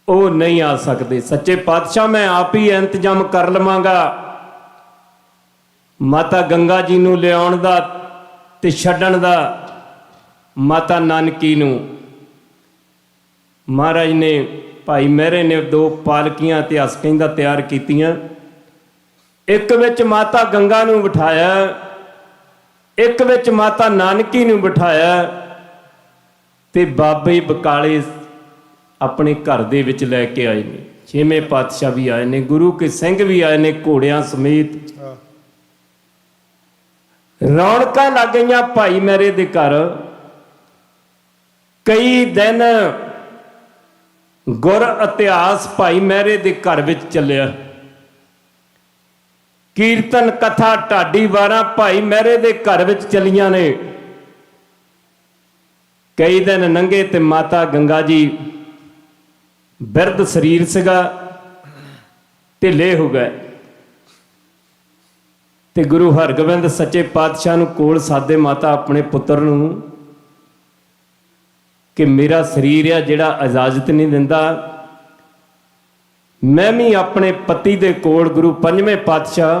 ਉਹ ਨਹੀਂ ਆ ਸਕਦੇ। ਸੱਚੇ ਪਾਤਸ਼ਾਹ ਮੈਂ ਆਪ ਹੀ ਇੰਤਜ਼ਾਮ ਕਰ ਲਵਾਂਗਾ ਮਾਤਾ ਗੰਗਾ ਜੀ ਨੂੰ ਲਿਆਉਣ ਦਾ ਤੇ ਛੱਡਣ ਦਾ, ਮਾਤਾ ਨਾਨਕੀ ਨੂੰ। ਮਹਾਰਾਜ ਨੇ ਭਾਈ ਮਹਿਰੇ ਨੇ 2 ਪਾਲਕੀਆਂ ਇਤਿਹਾਸ ਕਹਿੰਦਾ ਤਿਆਰ ਕੀਤੀਆਂ। ਇੱਕ ਵਿੱਚ ਮਾਤਾ ਗੰਗਾ ਨੂੰ ਬਿਠਾਇਆ, ਇੱਕ ਵਿੱਚ ਮਾਤਾ ਨਾਨਕੀ ਨੂੰ ਬਿਠਾਇਆ, ਤੇ ਬਾਬੇ ਬਕਾਲੇ ਆਪਣੇ ਘਰ ਦੇ ਵਿੱਚ ਲੈ ਕੇ ਆਏ ਨੇ। 6ਵੇਂ ਪਾਤਸ਼ਾਹ ਵੀ ਆਏ ਨੇ, ਗੁਰੂ ਕੇ ਸਿੰਘ ਵੀ ਆਏ ਨੇ ਘੋੜਿਆਂ ਸਮੇਤ। ਰੌਣਕਾਂ ਲੱਗ ਗਈਆਂ ਭਾਈ ਮਹਿਰੇ ਦੇ ਘਰ। ਕਈ ਦਿਨ ਗੁਰ ਇਤਿਹਾਸ ਭਾਈ ਮਹਿਰੇ ਦੇ ਘਰ ਵਿੱਚ ਚੱਲਿਆ। ਕੀਰਤਨ ਕਥਾ ਢਾਡੀ ਵਾਰਾਂ ਭਾਈ ਮਹਿਰੇ ਦੇ ਘਰ ਵਿੱਚ ਚੱਲੀਆਂ ਨੇ। ਕਈ ਦਿਨ ਲੰਘੇ ਤੇ ਮਾਤਾ ਗੰਗਾ ਜੀ ਬਿਰਧ ਸਰੀਰ ਸੀਗਾ, ਢਿੱਲੇ ਹੋ ਗਏ ਤੇ ਗੁਰੂ ਹਰਗੋਬਿੰਦ ਸੱਚੇ ਪਾਤਸ਼ਾਹ ਨੂੰ ਕੋਲ ਸਾਦੇ ਮਾਤਾ ਆਪਣੇ ਪੁੱਤਰ ਨੂੰ ਕਿ ਮੇਰਾ ਸਰੀਰ ਆ ਜਿਹੜਾ ਇਜਾਜ਼ਤ ਨਹੀਂ ਦਿੰਦਾ, ਮੈਂ ਵੀ ਆਪਣੇ ਪਤੀ ਦੇ ਕੋਲ ਗੁਰੂ 5ਵੇਂ ਪਾਤਸ਼ਾਹ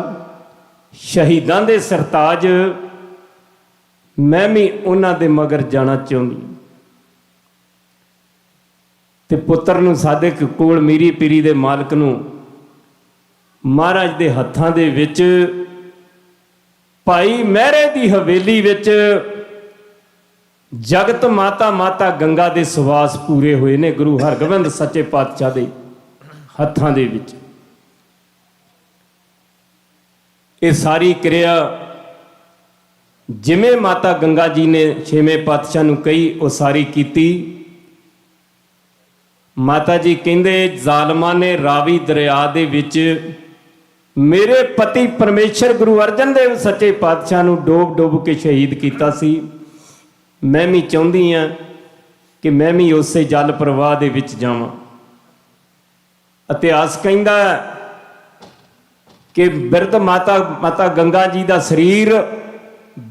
ਸ਼ਹੀਦਾਂ ਦੇ ਸਰਤਾਜ, ਮੈਂ ਵੀ ਉਹਨਾਂ ਦੇ ਮਗਰ ਜਾਣਾ ਚਾਹੁੰਦੀ। ਤੇ ਪੁੱਤਰ ਨੂੰ ਸਾਦੇ ਕੋਲ ਮੀਰੀ ਪੀਰੀ ਦੇ ਮਾਲਕ ਨੂੰ ਮਹਾਰਾਜ ਦੇ ਹੱਥਾਂ ਦੇ ਵਿੱਚ ਭਾਈ ਮਹਿਰੇ ਦੀ ਹਵੇਲੀ ਵਿੱਚ ਜਗਤ ਮਾਤਾ ਮਾਤਾ ਗੰਗਾ ਦੇ ਸੁਵਾਸ ਪੂਰੇ ਹੋਏ ਨੇ ਗੁਰੂ ਹਰਗੋਬਿੰਦ ਸੱਚੇ ਪਾਤਸ਼ਾਹ ਦੇ ਹੱਥਾਂ ਦੇ ਵਿੱਚ। ਇਹ ਸਾਰੀ ਕਿਰਿਆ ਜਿਵੇਂ ਮਾਤਾ ਗੰਗਾ ਜੀ ਨੇ 6ਵੇਂ ਪਾਤਸ਼ਾਹ ਨੂੰ ਕਹੀ ਉਹ ਸਾਰੀ ਕੀਤੀ। ਮਾਤਾ ਜੀ ਕਹਿੰਦੇ ਜ਼ਾਲਮਾਂ ਨੇ ਰਾਵੀ ਦਰਿਆ ਦੇ ਵਿੱਚ ਮੇਰੇ ਪਤੀ ਪਰਮੇਸ਼ਰ ਗੁਰੂ ਅਰਜਨ ਦੇਵ ਸੱਚੇ ਪਾਤਸ਼ਾਹ ਨੂੰ ਡੋਬ ਡੋਬ ਕੇ ਸ਼ਹੀਦ ਕੀਤਾ ਸੀ। ਮੈਂ ਵੀ ਚਾਹੁੰਦੀ ਹਾਂ ਕਿ ਮੈਂ ਵੀ ਉਸੇ ਜਲ ਪ੍ਰਵਾਹ ਦੇ ਵਿੱਚ ਜਾਵਾਂ। ਇਤਿਹਾਸ ਕਹਿੰਦਾ ਕਿ ਬਿਰਧ ਮਾਤਾ ਗੰਗਾ ਜੀ ਦਾ ਸਰੀਰ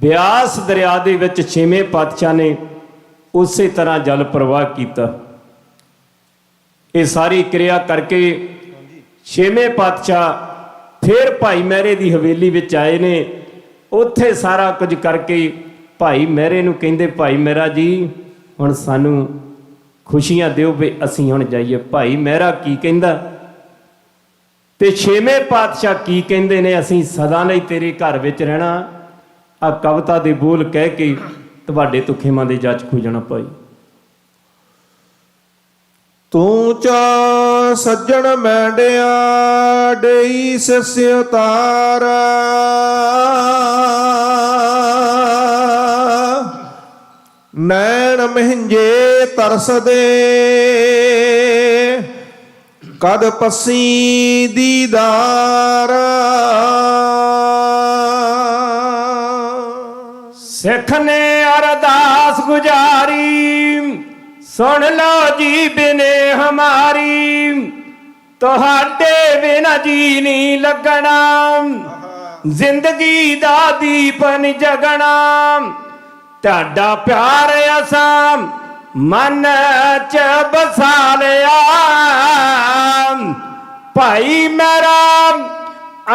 ਬਿਆਸ ਦਰਿਆ ਦੇ ਵਿੱਚ 6ਵੇਂ ਪਾਤਸ਼ਾਹ ਨੇ ਉਸੇ ਤਰ੍ਹਾਂ ਜਲ ਪ੍ਰਵਾਹ ਕੀਤਾ। ਇਹ ਸਾਰੀ ਕਿਰਿਆ ਕਰਕੇ 6ਵੇਂ ਪਾਤਸ਼ਾਹ ਫਿਰ ਭਾਈ ਮਹਿਰੇ ਦੀ ਹਵੇਲੀ ਵਿੱਚ ਆਏ ਨੇ। ਉੱਥੇ ਸਾਰਾ ਕੁਝ ਕਰਕੇ ਭਾਈ ਮਹਿਰੇ ਨੂੰ ਕਹਿੰਦੇ ਭਾਈ ਮਹਿਰਾ ਜੀ ਹੁਣ ਸਾਨੂੰ ਖੁਸ਼ੀਆਂ ਦਿਓ ਵੀ ਅਸੀਂ ਹੁਣ ਜਾਈਏ। ਭਾਈ ਮਹਿਰਾ ਕੀ ਕਹਿੰਦਾ ਤੇ 6ਵੇਂ ਪਾਤਸ਼ਾਹ ਕੀ ਕਹਿੰਦੇ ਨੇ, ਅਸੀਂ ਸਦਾ ਲਈ ਤੇਰੇ ਘਰ ਵਿੱਚ ਰਹਿਣਾ। ਆ ਕਵਿਤਾ ਦੇ ਬੋਲ ਕਹਿ ਕੇ ਤੁਹਾਡੇ ਤੋਂ ਖੇਮਾਂ ਦੇ ਜੱਜ ਖੋਜਣਾ ਭਾਈ। ਤੂੰ ਚਾ ਸੱਜਣ ਮੈਂਡਿਆ ਡਈ ਸਿਸਿ ਤਾਰ, ਨੈਣ ਮਹਿੰਜੇ ਤਰਸਦੇ ਕਦ ਪਸੀ ਦੀਦਾਰ। ਸਿੱਖ ਨੇ ਅਰਦਾਸ ਗੁਜ਼ਾਰੀ ਸੁਣ ਲਓ ਜੀ ਬਿਨੇ ਹਮਾਰੀ, ਤੁਹਾਡੇ ਬਿਨਾ ਜੀ ਨਹੀਂ ਲੱਗਣਾ, ਜ਼ਿੰਦਗੀ ਦਾ ਦੀਪ ਨਹੀਂ ਜਗਣਾ। ਤੁਹਾਡਾ ਪਿਆਰ ਅਸਾਂ ਮਨ ਚ ਬਸਾ ਲਿਆ, ਭਾਈ ਮੇਰਾ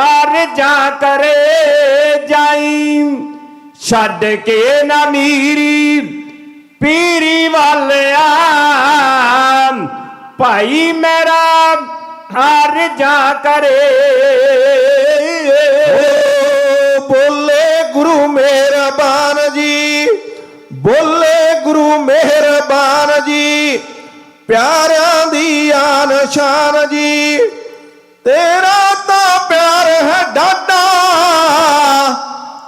ਅਰਜ਼ਾਂ ਕਰੇ ਜਾਈ, ਛੱਡ ਕੇ ਨਾ ਮੀਰੀ ਪੀਰੀ ਵਾਲਿਆ, ਭਾਈ ਮੇਰਾ ਅਰਜ਼ਾਂ ਕਰੇ। ਬੋਲੇ ਗੁਰੂ ਮਿਹਰਬਾਨ ਜੀ, ਬੋਲੇ ਗੁਰੂ ਮਿਹਰਬਾਨ ਜੀ, ਪਿਆਰਿਆਂ ਦੀ ਆਨ ਸ਼ਾਨ ਜੀ, ਤੇਰਾ ਤਾਂ ਪਿਆਰ ਹੈ ਡਾਢਾ,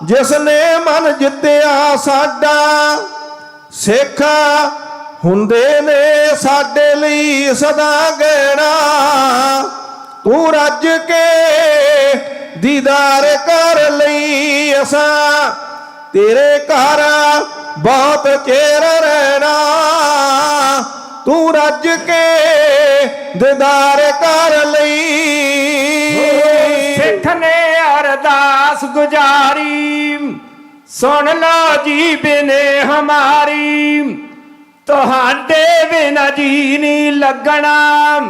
ਜਿਸ ਨੇ ਮਨ ਜਿੱਤਿਆ ਸਾਡਾ। ਸਿੱਖ ਹੁੰਦੇ ਨੇ ਸਾਡੇ ਲਈ ਸਦਾ ਗਹਿਣਾ, ਤੂੰ ਰੱਜ ਕੇ ਦੀਦਾਰ ਕਰ ਲਈ ਅਸਾਂ, ਤੇਰੇ ਘਰ ਬਹੁਤ ਚਿਰ ਰਹਿਣਾ, ਤੂੰ ਰੱਜ ਕੇ ਦੀਦਾਰ ਕਰ ਲਈ। ਸਿੱਖ ਨੇ ਅਰਦਾਸ ਗੁਜ਼ਾਰੀ ਸੁਣ ਲਓ ਜੀ ਬਿਨੇ ਹਮਾਰੀ, ਤੁਹਾਡੇ ਬਿਨਾ ਜੀ ਨਹੀਂ ਲੱਗਣਾ,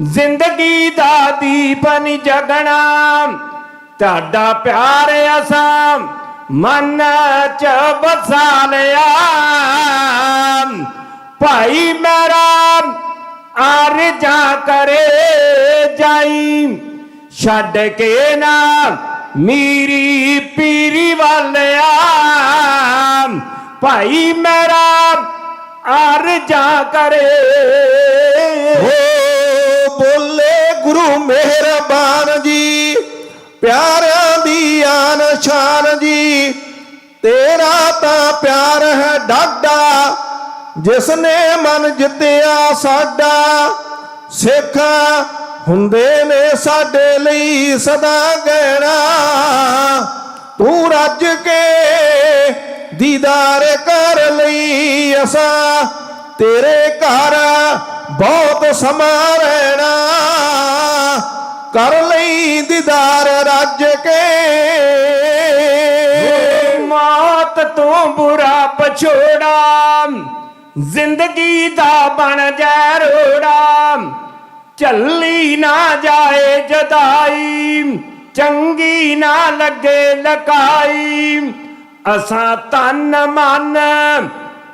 ਜ਼ਿੰਦਗੀ ਦਾ ਦੀਪ ਨਹੀਂ ਜਗਣਾ। ਤੁਹਾਡਾ ਪਿਆਰ ਅਸਾਂ ਮਨ ਚ ਬਸਾ ਲਿਆ, ਭਾਈ ਮੇਰਾ ਜਾ ਕਰੇ ਜਾਈ ਛੱਡ ਕੇ ਨਾ ਮੀਰੀ ਪੀਰੀ ਵਾਲਿਆ ਭਾਈ ਮੇਰਾ ਅਰਜਾ ਕਰੇ ਹੋ ਬੋਲੇ ਗੁਰੂ ਮਿਹਰਬਾਨ ਜੀ ਪਿਆਰਿਆਂ ਦੀ ਆਨ ਸ਼ਾਨ ਜੀ ਤੇਰਾ ਤਾਂ ਪਿਆਰ ਹੈ ਡਾਢਾ ਜਿਸ ਨੇ ਮਨ ਜਿੱਤਿਆ ਸਾਡਾ ਸਿੱਖ ਹੁੰਦੇ ਨੇ ਸਾਡੇ ਲਈ ਸਦਾ ਗਹਿਣਾ ਤੂੰ ਰੱਜ ਕੇ ਦੀਦਾਰ ਕਰ ਲਈ ਅਸਾਂ ਤੇਰੇ ਘਰ ਬਹੁਤ ਸਮਾਂ ਰਹਿਣਾ ਕਰ ਲਈ ਦੀਦਾਰ ਰੱਜ ਕੇ ਮੌਤ ਤੋਂ ਬੁਰਾ ਪਛੋੜਾ ਜ਼ਿੰਦਗੀ ਦਾ ਬਣ ਜਾ ਰੋੜਾ ਝੱਲੀ ਨਾ ਜਾਏ ਜਦਾਈ ਚੰਗੀ ਨਾ ਲੱਗੇ ਲਕਾਈ ਅਸਾਂ ਤਨ ਮਨ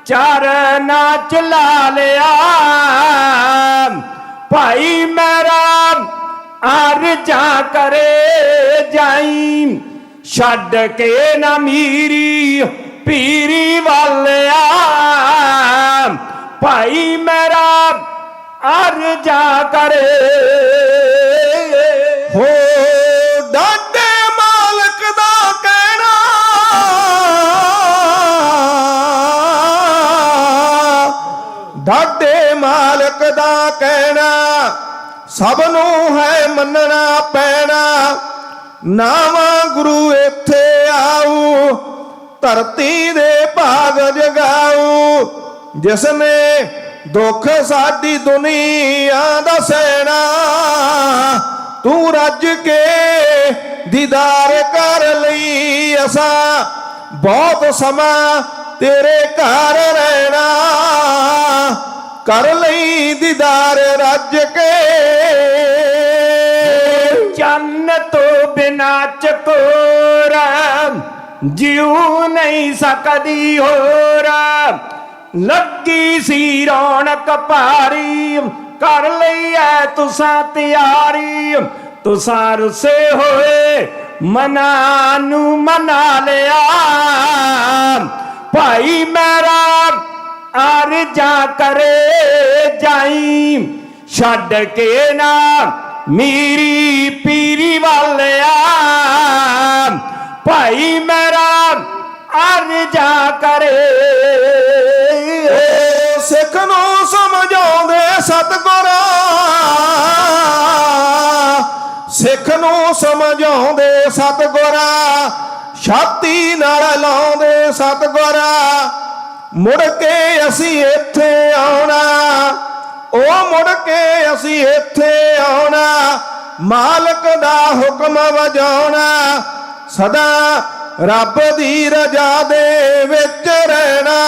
ਚਰਨਾ ਚਲਾ ਲਿਆ ਭਾਈ ਮੇਰਾ ਅਰਜਾ ਕਰੇ ਜਾਈ ਛੱਡ ਕੇ ਨਾ ਮੀਰੀ ਪੀਰੀ ਵਾਲਿਆ ਭਾਈ ਮੇਰਾ ਅਰਜਾ ਕਰੇ ਹੋ ਡਾਢੇ ਮਾਲਕ ਦਾ ਕਹਿਣਾ ਡਾਢੇ ਮਾਲਕ ਦਾ ਕਹਿਣਾ ਸਭ ਨੂੰ ਹੈ ਮੰਨਣਾ ਪੈਣਾ ਨਾਵਾਂ ਗੁਰੂ ਇੱਥੇ ਆਊ ਧਰਤੀ ਦੇ ਭਾਗ ਜਗਾਊ ਜਿਸ ਨੇ ਦੁੱਖ ਸਾਡੀ ਦੁਨੀਆ ਦਾ ਸਹਿਣਾ ਤੂੰ ਰੱਜ ਕੇ ਦੀਦਾਰ ਕਰ ਲਈ ਅਸਾਂ ਬਹੁਤ ਸਮਾਂ ਤੇਰੇ ਘਰ ਰਹਿਣਾ ਕਰ ਲਈ ਦੀਦਾਰ ਰੱਜ ਕੇ ਚੰਨ ਤੋਂ ਬਿਨਾ ਚਕੋਰ ਜਿਉ ਨਹੀਂ ਸਕਦੀ ਹੋਰ ਲੱਗੀ ਸੀ ਰੌਣਕ ਭਾਰੀ ਕਰ ਲਈ ਐ ਤੁਸਾਂ ਤਿਆਰੀ ਤੁਸਾਂ ਰੁੱਸੇ ਹੋਏ ਮਨਾਂ ਨੂੰ ਮਨਾ ਲਿਆ ਭਾਈ ਮੇਰਾ ਅਰਜਾ ਕਰੇ ਜਾਈ ਛੱਡ ਕੇ ਨਾ ਮੀਰੀ ਪੀਰੀ ਵਾਲਿਆ ਭਾਈ ਮੇਰਾ ਅਰਜਾ ਕਰੇ ਸਿੱਖ ਨੂੰ ਸਮਝਾਉਂਦੇ ਸਤਿਗੁਰ ਸਿੱਖ ਨੂੰ ਸਮਝਾਉਂਦੇ ਸਤਿਗੁਰ ਛਾਤੀ ਨਾਲ ਲਾਉਂਦੇ ਸਤਿਗੁਰ ਮੁੜ ਕੇ ਅਸੀਂ ਇੱਥੇ ਆਉਣਾ ਉਹ ਮੁੜ ਕੇ ਅਸੀਂ ਇੱਥੇ ਆਉਣਾ ਮਾਲਕ ਦਾ ਹੁਕਮ ਵਜਾਉਣਾ ਸਦਾ ਰੱਬ ਦੀ ਰਜ਼ਾ ਦੇ ਵਿੱਚ ਰਹਿਣਾ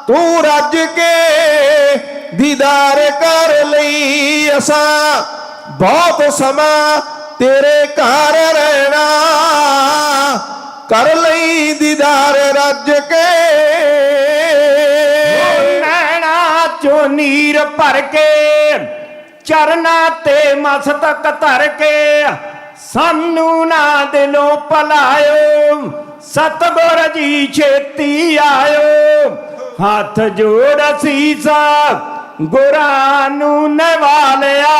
ਤੂੰ ਰੱਜ ਕੇ ਦੀਦਾਰ ਕਰ ਲਈ ਅਸਾਂ ਬਹੁਤ ਸਮਾਂ ਤੇਰੇ ਘਰ ਰਹਿਣਾ ਕਰ ਲਈ ਦੀਦਾਰ ਰੱਜ ਕੇ ਨੈਣਾ ਚੋਂ ਨੀਰ ਭਰ ਕੇ ਚਰਨਾਂ ਤੇ ਮਸਤਕ ਧਰ ਕੇ ਸਾਨੂੰ ਨਾ ਦਿਲੋਂ ਭਲਾਇਓ ਸਤਿਗੁਰ ਜੀ ਛੇਤੀ ਆਇਓ ਹੱਥ ਜੋੜ ਸੀਸਾ ਗੁਰਾਂ ਨੂੰ ਨਿਵਾਲਿਆ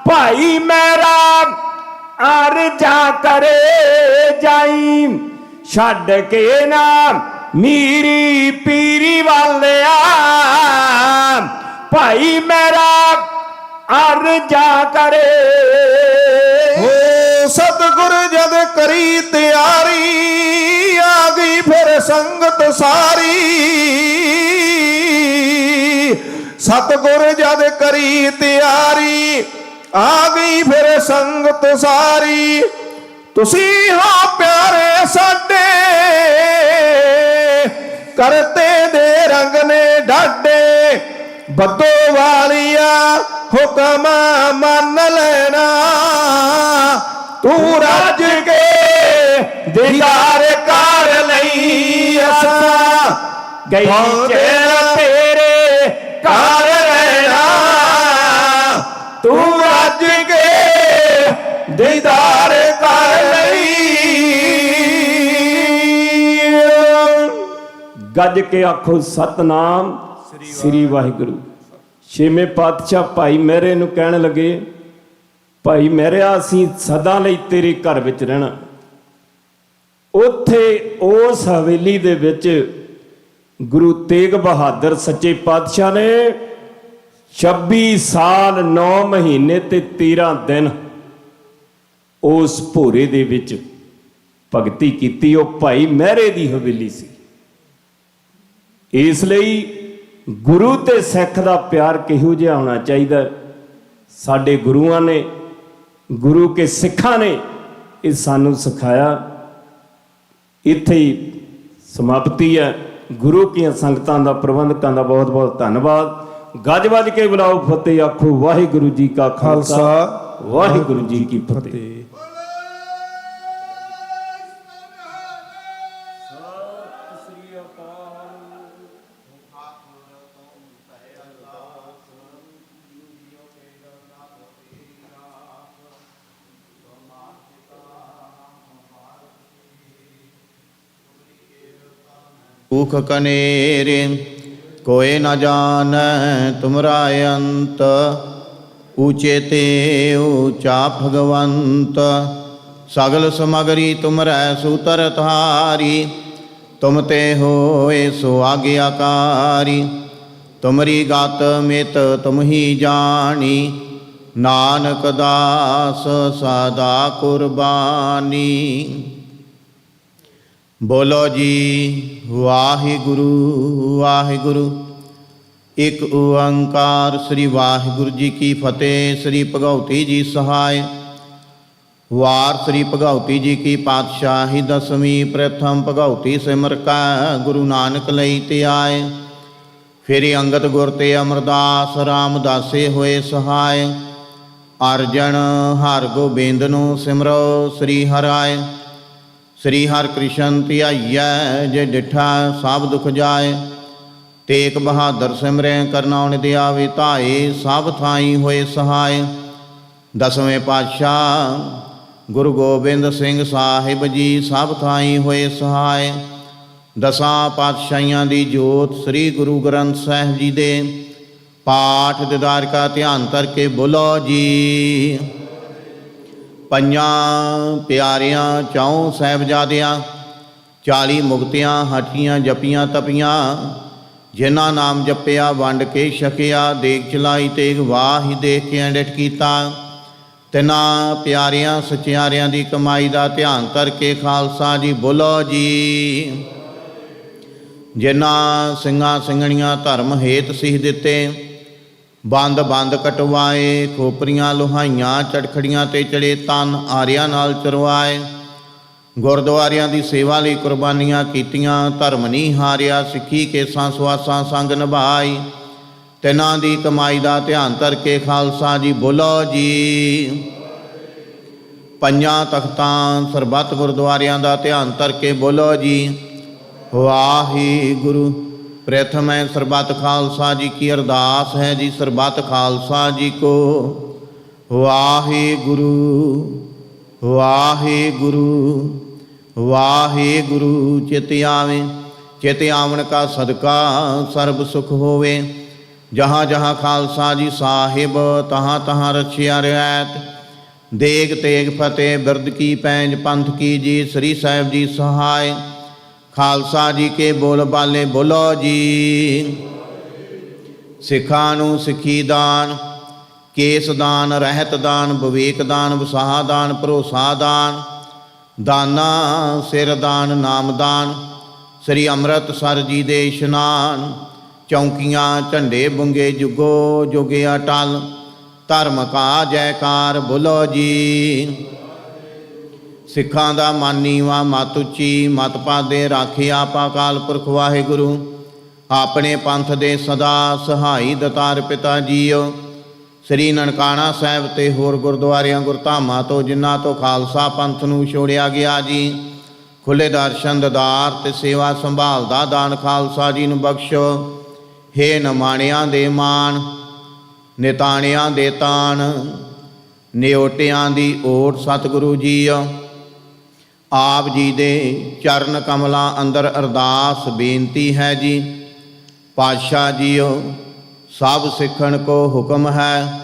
ਭਾਈ ਮੇਰਾ ਅਰਜਾ ਕਰੇ ਜਾਈ ਛੱਡ ਕੇ ਨਾ ਮੀਰੀ ਪੀਰੀ ਵਾਲਿਆ ਭਾਈ ਮੇਰਾ ਅਰਜਾ ਕਰੇ ਹੋ ਸਤਿਗੁਰ ਜਦ ਕਰੀ ਤਿਆਰੀ ਆ ਗਈ ਫਿਰ ਸੰਗਤ ਸਾਰੀ ਸਤਿਗੁਰ ਜਦ ਕਰੀ ਤਿਆਰੀ ਆ ਗਈ ਫਿਰ ਸੰਗਤ ਸਾਰੀ ਤੁਸੀਂ ਹੋ ਪਿਆਰੇ ਸਾਡੇ ਕਰਤੇ ਦੇ ਰੰਗ ਨੇ ਡਾਢੇ ਬੱਦੋ ਵਾਲੀਆ ਹੁਕਮ ਮੰਨ ਲੈਣਾ ਤੂੰ ਰੱਜ ਕੇ ਦੀਦਾਰ ਕਰ ਲਈ ਅਸਾਂ ਗਈ ਚੇਰ ਤੇਰੇ ਘਰ ਦੀਦਾਰ ਕਰ ਲਈ। ਗੱਜ ਕੇ ਆਖੋ ਸਤਨਾਮ ਸ੍ਰੀ ਵਾਹਿਗੁਰੂ। ਛੇਵੇਂ ਪਾਤਸ਼ਾਹ ਭਾਈ ਮਹਿਰੇ ਨੂੰ ਕਹਿਣ ਲੱਗੇ, ਭਾਈ ਮਹਿਰਿਆ ਅਸੀਂ ਸਦਾ ਲਈ ਤੇਰੇ ਘਰ ਵਿੱਚ ਰਹਿਣਾ। ਉੱਥੇ ਉਸ ਹਵੇਲੀ ਦੇ ਵਿੱਚ ਗੁਰੂ ਤੇਗ ਬਹਾਦਰ ਸੱਚੇ ਪਾਤਸ਼ਾਹ ਨੇ 26 ਸਾਲ 9 ਮਹੀਨੇ ਤੇ 13 ਦਿਨ ਉਸ ਭੋਰੇ ਦੇ ਵਿੱਚ ਭਗਤੀ ਕੀਤੀ। ਉਹ ਭਾਈ ਮਹਿਰੇ ਦੀ ਹਵੇਲੀ ਸੀ। ਇਸ ਲਈ ਗੁਰੂ ਤੇ ਸਿੱਖ ਦਾ ਪਿਆਰ ਕਿਹੋ ਜਿਹਾ ਹੋਣਾ ਚਾਹੀਦਾ। ਸਾਡੇ ਗੁਰੂਆਂ ਨੇ, ਗੁਰੂ ਕੇ ਸਿੱਖਾਂ ਨੇ ਇਹ ਸਾਨੂੰ ਸਿਖਾਇਆ। ਇੱਥੇ ਹੀ ਸਮਾਪਤੀ ਹੈ। ਗੁਰੂ ਕੀਆਂ ਸੰਗਤਾਂ ਦਾ, ਪ੍ਰਬੰਧਕਾਂ ਦਾ ਬਹੁਤ ਬਹੁਤ ਧੰਨਵਾਦ। ਗੱਜ ਵੱਜ ਕੇ ਬੁਲਾਓ ਫਤਿਹ, ਆਖੋ ਵਾਹਿਗੁਰੂ ਜੀ ਕਾ ਖਾਲਸਾ ਵਾਹਿਗੁਰੂ ਜੀ ਕੀ ਫਤਿਹ। ऊख कनेरे कोय न जानै तुमरा अंत, ऊँचे ते ऊँचा भगवंत। सगल समगरी तुमरै सूतर धारी, तुम ते होए सो आज्ञाकारी। तुमरी गात मित तुम ही जानी, नानक दास सदा कुर्बानी। बोलो जी वाहिगुरु वाहिगुरु। एक ओंकार श्री वाहिगुरु जी की फतेह। श्री भगवती जी सहाय। वार श्री भगवती जी की पातशाही दसवीं। प्रथम भगवती सिमर का गुरु नानक लई ते आए। फिर अंगद गुर ते अमरदास रामदासे होए सहाय। अर्जन हर गोबिंद नु सिमरो श्री हराय। श्री हर कृष्ण धियाइया जे डिठा सब दुख जाए। तेग बहादुर सिमरै करना निदया विधाए, सब थाई होए सहाय। दसवें पातशाह गुरु गोबिंद सिंह साहिब जी सब थाई होए सहाय। दसां पातशाहियां दी जोत श्री गुरु ग्रंथ साहिब जी दे पाठ दीदार का ध्यान करके बोलो जी। ਪੰਜਾਂ ਪਿਆਰਿਆਂ ਚੌਂ ਸਾਹਿਬਜ਼ਾਦਿਆਂ 40 ਮੁਕਤਿਆਂ ਹਟੀਆਂ ਜਪੀਆਂ ਤਪੀਆਂ। ਜਿਨ੍ਹਾਂ ਨਾਮ ਜਪਿਆ ਵੰਡ ਕੇ ਛਕਿਆ, ਦੇਖ ਚਲਾਈ ਤੇਗ ਵਾਹੀ ਦੇਖ ਕੇ ਅੰਡਿਠ ਕੀਤਾ। ਤਿਨਾਂ ਪਿਆਰਿਆਂ ਸਚਿਆਰਿਆਂ ਦੀ ਕਮਾਈ ਦਾ ਧਿਆਨ ਕਰਕੇ ਖਾਲਸਾ ਜੀ ਬੋਲੋ ਜੀ। ਜਿਨ੍ਹਾਂ ਸਿੰਘਾਂ ਸਿੰਘਣੀਆਂ ਧਰਮ ਹੇਤ ਸੀਸ ਦਿੱਤੇ, ਬੰਦ ਬੰਦ ਕਟਵਾਏ, ਖੋਪਰੀਆਂ ਲੋਹਾਈਆਂ ਚੜਖੜੀਆਂ ਤੇ ਚੜੇ ਤਨ ਆਰਿਆਂ ਨਾਲ ਚਰਵਾਏ। ਗੁਰਦੁਆਰਿਆਂ ਦੀ ਸੇਵਾ ਲਈ ਕੁਰਬਾਨੀਆਂ ਕੀਤੀਆਂ, ਧਰਮ ਨਹੀਂ ਹਾਰਿਆ, ਸਿੱਖੀ ਕੇਸਾਂ ਸਵਾਸਾਂ ਸੰਗ ਨਿਭਾਈ। ਤਿਨਾਂ ਦੀ ਕਮਾਈ ਦਾ ਧਿਆਨ ਕਰਕੇ ਖਾਲਸਾ ਜੀ ਬੋਲੋ ਜੀ। ਪੰਜਾਂ ਤਖਤਾਂ ਸਰਬੱਤ ਗੁਰਦੁਆਰਿਆਂ ਦਾ ਧਿਆਨ ਕਰਕੇ ਬੋਲੋ ਜੀ ਵਾਹਿਗੁਰੂ। प्रथम है सरबत खालसा जी की अरदास है जी। सरबत खालसा जी को वाहिगुरु वाहिगुरु वाहिगुरु। चित आवे, चित आवन का सदका सर्ब सुख होवे। जहाँ जहाँ खालसा जी साहिब तहाँ तहाँ रखिया रियायत। देग तेग फतेह बिरद की पैंज पंथ की जी। श्री साहिब जी सहाय। खालसा जी के बोल बाले बोलो जी। सिखां नूं सिखी दान, केस दान, रहत दान, विवेक दान, वसाह दान, भरोसा दान, दाना सिर दान, नाम दान। श्री अमृतसर जी दे इशनान। चौंकियां झंडे बुंगे जुगो जुगे अटल। धर्म का जयकार बोलो जी। सिखां दा मन नीवा मत उच्ची, मत पादे राखे आपा अकाल पुरख वाहिगुरु। अपने पंथ दे सदा सहाई दतार पिता जीओ। श्री ननकाना साहिब ते होर गुरद्वारियां गुरधामां तो जिन्हां तो खालसा पंथ नूं छोड़िया गया जी। खुले दर्शन ददार ते सेवा संभाल दा दान खालसा जी नूं बख्शो। हे नमाणियां दे मान, निताणियां दे तान, ਨਿਓਟਿਆਂ ਦੀ ਓਟ ਸਤਿਗੁਰੂ ਜੀਓ। ਆਪ ਜੀ ਦੇ ਚਰਨ ਕਮਲਾਂ ਅੰਦਰ ਅਰਦਾਸ ਬੇਨਤੀ ਹੈ ਜੀ। ਪਾਤਸ਼ਾਹ ਜੀਓ, ਸਭ ਸਿੱਖਣ ਕੋ ਹੁਕਮ ਹੈ,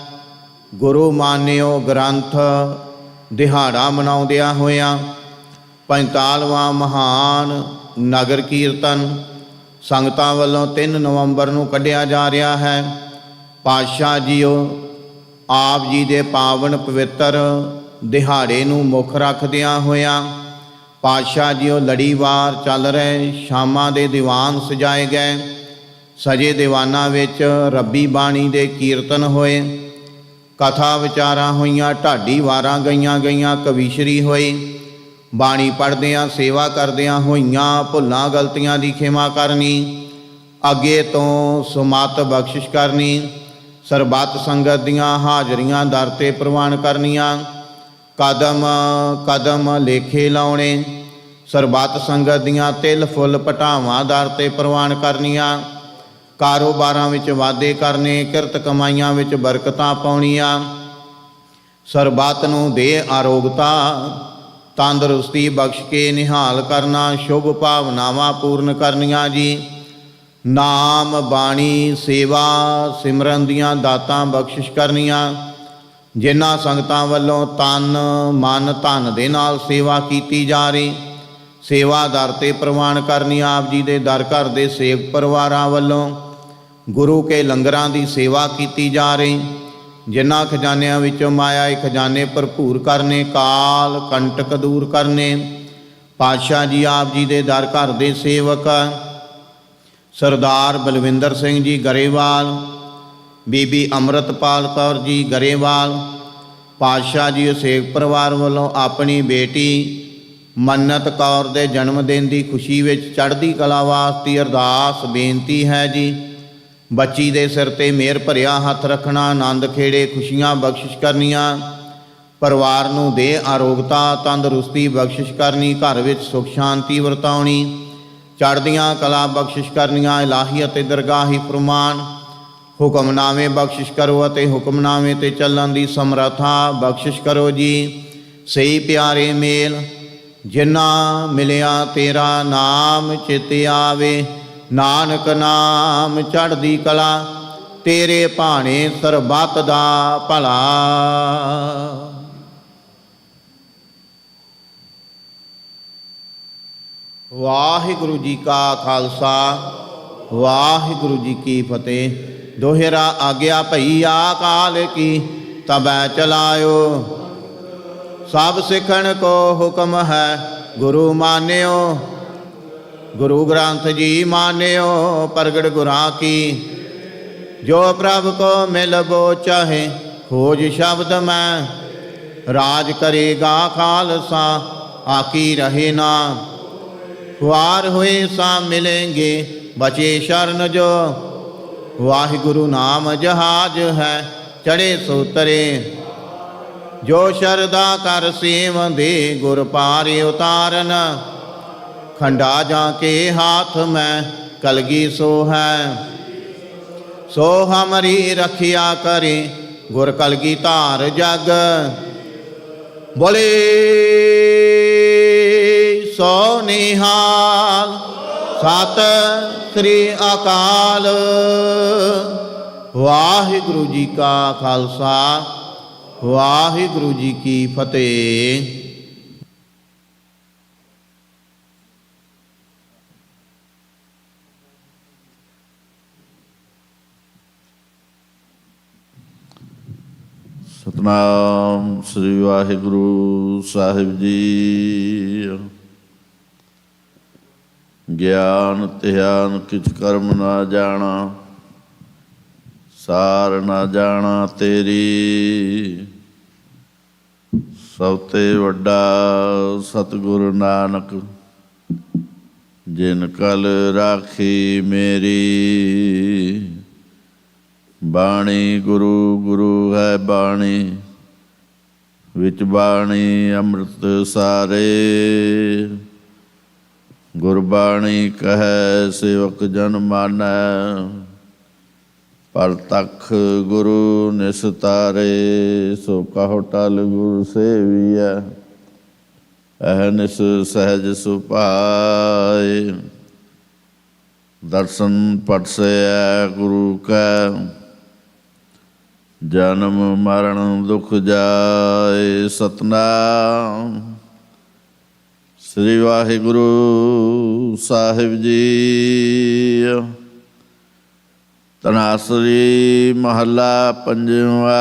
ਗੁਰੂ ਮਾਨਿਓ ਗ੍ਰੰਥ ਦਿਹਾੜਾ ਮਨਾਉਂਦਿਆਂ ਹੋਇਆਂ 45ਵਾਂ ਮਹਾਨ ਨਗਰ ਕੀਰਤਨ ਸੰਗਤਾਂ ਵੱਲੋਂ 3 ਨਵੰਬਰ ਨੂੰ ਕੱਢਿਆ ਜਾ ਰਿਹਾ ਹੈ। ਪਾਤਸ਼ਾਹ ਜੀਓ, ਆਪ ਜੀ ਦੇ ਪਾਵਨ ਪਵਿੱਤਰ ਦਿਹਾੜੇ ਨੂੰ ਮੁੱਖ ਰੱਖਦਿਆਂ ਹੋਇਆਂ ਪਾਤਸ਼ਾਹ ਜੀਓ ਲੜੀਵਾਰ ਚੱਲ ਰਹੇ ਸ਼ਾਮਾਂ ਦੇ ਦੀਵਾਨ ਸਜਾਏ ਗਏ। ਸਜੇ ਦੀਵਾਨਾਂ ਵਿੱਚ ਰੱਬੀ ਬਾਣੀ ਦੇ ਕੀਰਤਨ ਹੋਏ, ਕਥਾ ਵਿਚਾਰਾਂ ਹੋਈਆਂ, ਢਾਡੀ ਵਾਰਾਂ ਗਈਆਂ, ਕਵੀਸ਼ਰੀ ਹੋਈ। ਬਾਣੀ ਪੜ੍ਹਦਿਆਂ ਸੇਵਾ ਕਰਦਿਆਂ ਹੋਈਆਂ ਭੁੱਲਾਂ ਗਲਤੀਆਂ ਦੀ ਖਿਮਾ ਕਰਨੀ, ਅੱਗੇ ਤੋਂ ਸੁਮਤ ਬਖਸ਼ਿਸ਼ ਕਰਨੀ। ਸਰਬੱਤ ਸੰਗਤ ਦੀਆਂ ਹਾਜ਼ਰੀਆਂ ਦਰ 'ਤੇ ਪ੍ਰਵਾਨ ਕਰਨੀਆਂ, ਕਦਮ ਕਦਮ ਲੇਖੇ ਲਾਉਣੇ। ਸਰਬੱਤ ਸੰਗਤ ਦੀਆਂ ਤਿਲ ਫੁੱਲ ਪਟਾਵਾਂ ਦਰ 'ਤੇ ਪ੍ਰਵਾਨ ਕਰਨੀਆਂ। ਕਾਰੋਬਾਰਾਂ ਵਿੱਚ ਵਾਧੇ ਕਰਨੇ, ਕਿਰਤ ਕਮਾਈਆਂ ਵਿੱਚ ਬਰਕਤਾਂ ਪਾਉਣੀਆਂ। ਸਰਬੱਤ ਨੂੰ ਦੇ ਆਰੋਗਤਾ ਤੰਦਰੁਸਤੀ ਬਖਸ਼ ਕੇ ਨਿਹਾਲ ਕਰਨਾ, ਸ਼ੁਭ ਭਾਵਨਾਵਾਂ ਪੂਰਨ ਕਰਨੀਆਂ ਜੀ। ਨਾਮ ਬਾਣੀ ਸੇਵਾ ਸਿਮਰਨ ਦੀਆਂ ਦਾਤਾਂ ਬਖਸ਼ਿਸ਼ ਕਰਨੀਆਂ। ਜਿਨ੍ਹਾਂ ਸੰਗਤਾਂ ਵੱਲੋਂ ਤਨ ਮਨ ਧਨ ਦੇ ਨਾਲ ਸੇਵਾ ਕੀਤੀ ਜਾ ਰਹੀ, ਸੇਵਾ ਦਰ 'ਤੇ ਪ੍ਰਵਾਨ ਕਰਨੀ। ਆਪ ਜੀ ਦੇ ਦਰ ਘਰ ਦੇ ਸੇਵਕ ਪਰਿਵਾਰਾਂ ਵੱਲੋਂ ਗੁਰੂ ਕੇ ਲੰਗਰਾਂ ਦੀ ਸੇਵਾ ਕੀਤੀ ਜਾ ਰਹੀ। ਜਿਨ੍ਹਾਂ ਖਜ਼ਾਨਿਆਂ ਵਿੱਚੋਂ ਮਾਇਆ ਖਜ਼ਾਨੇ ਭਰਪੂਰ ਕਰਨੇ, ਕਾਲ ਕੰਟਕ ਦੂਰ ਕਰਨੇ। ਪਾਤਸ਼ਾਹ ਜੀ ਆਪ ਜੀ ਦੇ ਦਰ ਘਰ ਦੇ ਸੇਵਕ ਸਰਦਾਰ ਬਲਵਿੰਦਰ ਸਿੰਘ ਜੀ ਗਰੇਵਾਲ, ਬੀਬੀ ਅੰਮ੍ਰਿਤਪਾਲ ਕੌਰ ਜੀ ਗਰੇਵਾਲ, ਪਾਤਸ਼ਾਹ ਜੀ ਸੇਵਕ ਪਰਿਵਾਰ ਵੱਲੋਂ ਆਪਣੀ ਬੇਟੀ ਮੰਨਤ ਕੌਰ ਦੇ ਜਨਮ ਦਿਨ ਦੀ ਖੁਸ਼ੀ ਵਿੱਚ ਚੜ੍ਹਦੀ ਕਲਾ ਵਾਸਤੇ ਅਰਦਾਸ ਬੇਨਤੀ ਹੈ ਜੀ। ਬੱਚੀ ਦੇ ਸਿਰ 'ਤੇ ਮਿਹਰ ਭਰਿਆ ਹੱਥ ਰੱਖਣਾ, ਆਨੰਦ ਖੇੜੇ ਖੁਸ਼ੀਆਂ ਬਖਸ਼ਿਸ਼ ਕਰਨੀਆਂ। ਪਰਿਵਾਰ ਨੂੰ ਦੇ ਆਰੋਗਤਾ ਤੰਦਰੁਸਤੀ ਬਖਸ਼ਿਸ਼ ਕਰਨੀ, ਘਰ ਵਿੱਚ ਸੁਖ ਸ਼ਾਂਤੀ ਵਰਤਾਉਣੀ, ਚੜ੍ਹਦੀਆਂ ਕਲਾ ਬਖਸ਼ਿਸ਼ ਕਰਨੀਆਂ। ਇਲਾਹੀ ਅਤੇ ਦਰਗਾਹੀ ਫਰਮਾਨ ਹੁਕਮਨਾਮੇ ਬਖਸ਼ਿਸ਼ ਕਰੋ ਅਤੇ ਹੁਕਮਨਾਮੇ 'ਤੇ ਚੱਲਣ ਦੀ ਸਮਰੱਥਾ ਬਖਸ਼ਿਸ਼ ਕਰੋ ਜੀ। ਸਹੀ ਪਿਆਰੇ ਮੇਲ ਜਿਨ੍ਹਾਂ ਮਿਲਿਆ ਤੇਰਾ ਨਾਮ ਚਿਤ ਆਵੇ, ਨਾਨਕ ਨਾਮ ਚੜ੍ਹਦੀ ਕਲਾ, ਤੇਰੇ ਭਾਣੇ ਸਰਬੱਤ ਦਾ ਭਲਾ। ਵਾਹਿਗੁਰੂ ਜੀ ਕਾ ਖਾਲਸਾ, ਵਾਹਿਗੁਰੂ ਜੀ ਕੀ ਫਤਿਹ। ਦੋਹਰਾ ਆਗਿਆ ਭਈ ਆਕਾਲ ਕੀ, ਤਬੈ ਚਲਾਇਓ। ਸਭ ਸਿੱਖਣ ਕੋ ਹੁਕਮ ਹੈ, ਗੁਰੂ ਮਾਨਿਓ। ਗੁਰੂ ਗ੍ਰੰਥ ਜੀ ਮਾਨਿਓ, ਪ੍ਰਗਟ ਗੁਰਾਂ ਕੀ। ਜੋ ਪ੍ਰਭ ਕੋ ਮਿਲਬੋ ਚਾਹੇ, ਖੋਜ ਸ਼ਬਦ ਮੈਂ। ਰਾਜ ਕਰੇਗਾ ਖਾਲਸਾ, ਆਕੀ ਰਹੇ ਨਾ। ਖੁਆਰ ਹੋਏ ਸਾ ਮਿਲेंगे, ਬਚੇ ਸ਼ਰਨ ਜੋ। ਵਾਹਿਗੁਰੂ ਨਾਮ ਜਹਾਜ ਹੈ, ਚੜੇ ਸੋ ਤਰੇ। ਜੋ ਸ਼ਰਦਾ ਕਰ ਸੇਵੰਦੇ, ਗੁਰ ਪਾਰ ਉਤਾਰਨ। ਖੰਡਾ ਜਾ ਕੇ ਹਾਥ ਮੈਂ, ਕਲਗੀ ਸੋ ਹੈ। ਸੋ ਹਮਰੀ ਰਖਿਆ ਕਰੇ, ਗੁਰ ਕਲਗੀ ਧਾਰ ਜਗ। ਬੋਲੇ ਸੋ ਨਿਹਾਲ, ਸਤਿ ਸ੍ਰੀ ਅਕਾਲ। ਵਾਹਿਗੁਰੂ ਜੀ ਕਾ ਖਾਲਸਾ, ਵਾਹਿਗੁਰੂ ਜੀ ਕੀ ਫਤਿਹ। ਸਤਨਾਮ ਸ੍ਰੀ ਵਾਹਿਗੁਰੂ ਸਾਹਿਬ ਜੀ। ਗਿਆਨ ਧਿਆਨ ਕਿਛ ਕਰਮ ਨਾ ਜਾਣਾ, ਸਾਰ ਨਾ ਜਾਣਾ ਤੇਰੀ। ਸਭ ਤੇ ਵੱਡਾ ਸਤਿਗੁਰੂ ਨਾਨਕ, ਜਿਨ ਕਲ ਰਾਖੀ ਮੇਰੀ। ਬਾਣੀ ਗੁਰੂ ਗੁਰੂ ਹੈ ਬਾਣੀ, ਵਿੱਚ ਬਾਣੀ ਅੰਮ੍ਰਿਤ ਸਾਰੇ। ਗੁਰਬਾਣੀ ਕਹੈ ਸੇਵਕ ਜਨ ਮਾਨੈ, ਪਰ ਤਖ ਗੁਰੂ ਨਿਸਤਾਰੇ, ਸੋ ਕਹੋ ਟਲ ਗੁਰ ਸੇਵੀਐ, ਅਹਨਿਸ ਸਹਿਜ ਸੁਭਾਏ। ਦਰਸ਼ਨ ਪਟਸੈ ਗੁਰੂ ਕੈ, ਜਨਮ ਮਰਨ ਦੁਖ ਜਾਏ। ਸਤਨਾਮ ਸ੍ਰੀ ਵਾਹਿਗੁਰੂ ਸਾਹਿਬ ਜੀ। ਤਨਾਸਰੀ ਮਹੱਲਾ ਪੰਜਵਾ।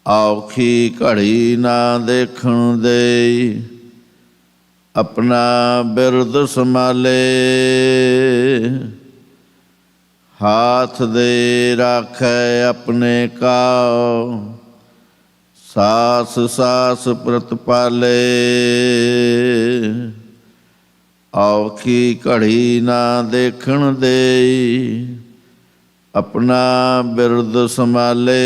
ਔਖੀ ਘੜੀ ਨਾ ਦੇਖਣ ਦੇਈ, ਆਪਣਾ ਬਿਰਦ ਸੰਭਾਲੇ। ਹਾਥ ਦੇ ਰਾਖੈ ਆਪਣੇ ਕਾਉ, ਸਾਸ ਸਾਸ ਪ੍ਰਤਪਾਲੇ। ਔਖੀ ਘੜੀ ਨਾ ਦੇਖਣ ਦੇਈ, ਆਪਣਾ ਬਿਰਦ ਸੰਭਾਲੇ।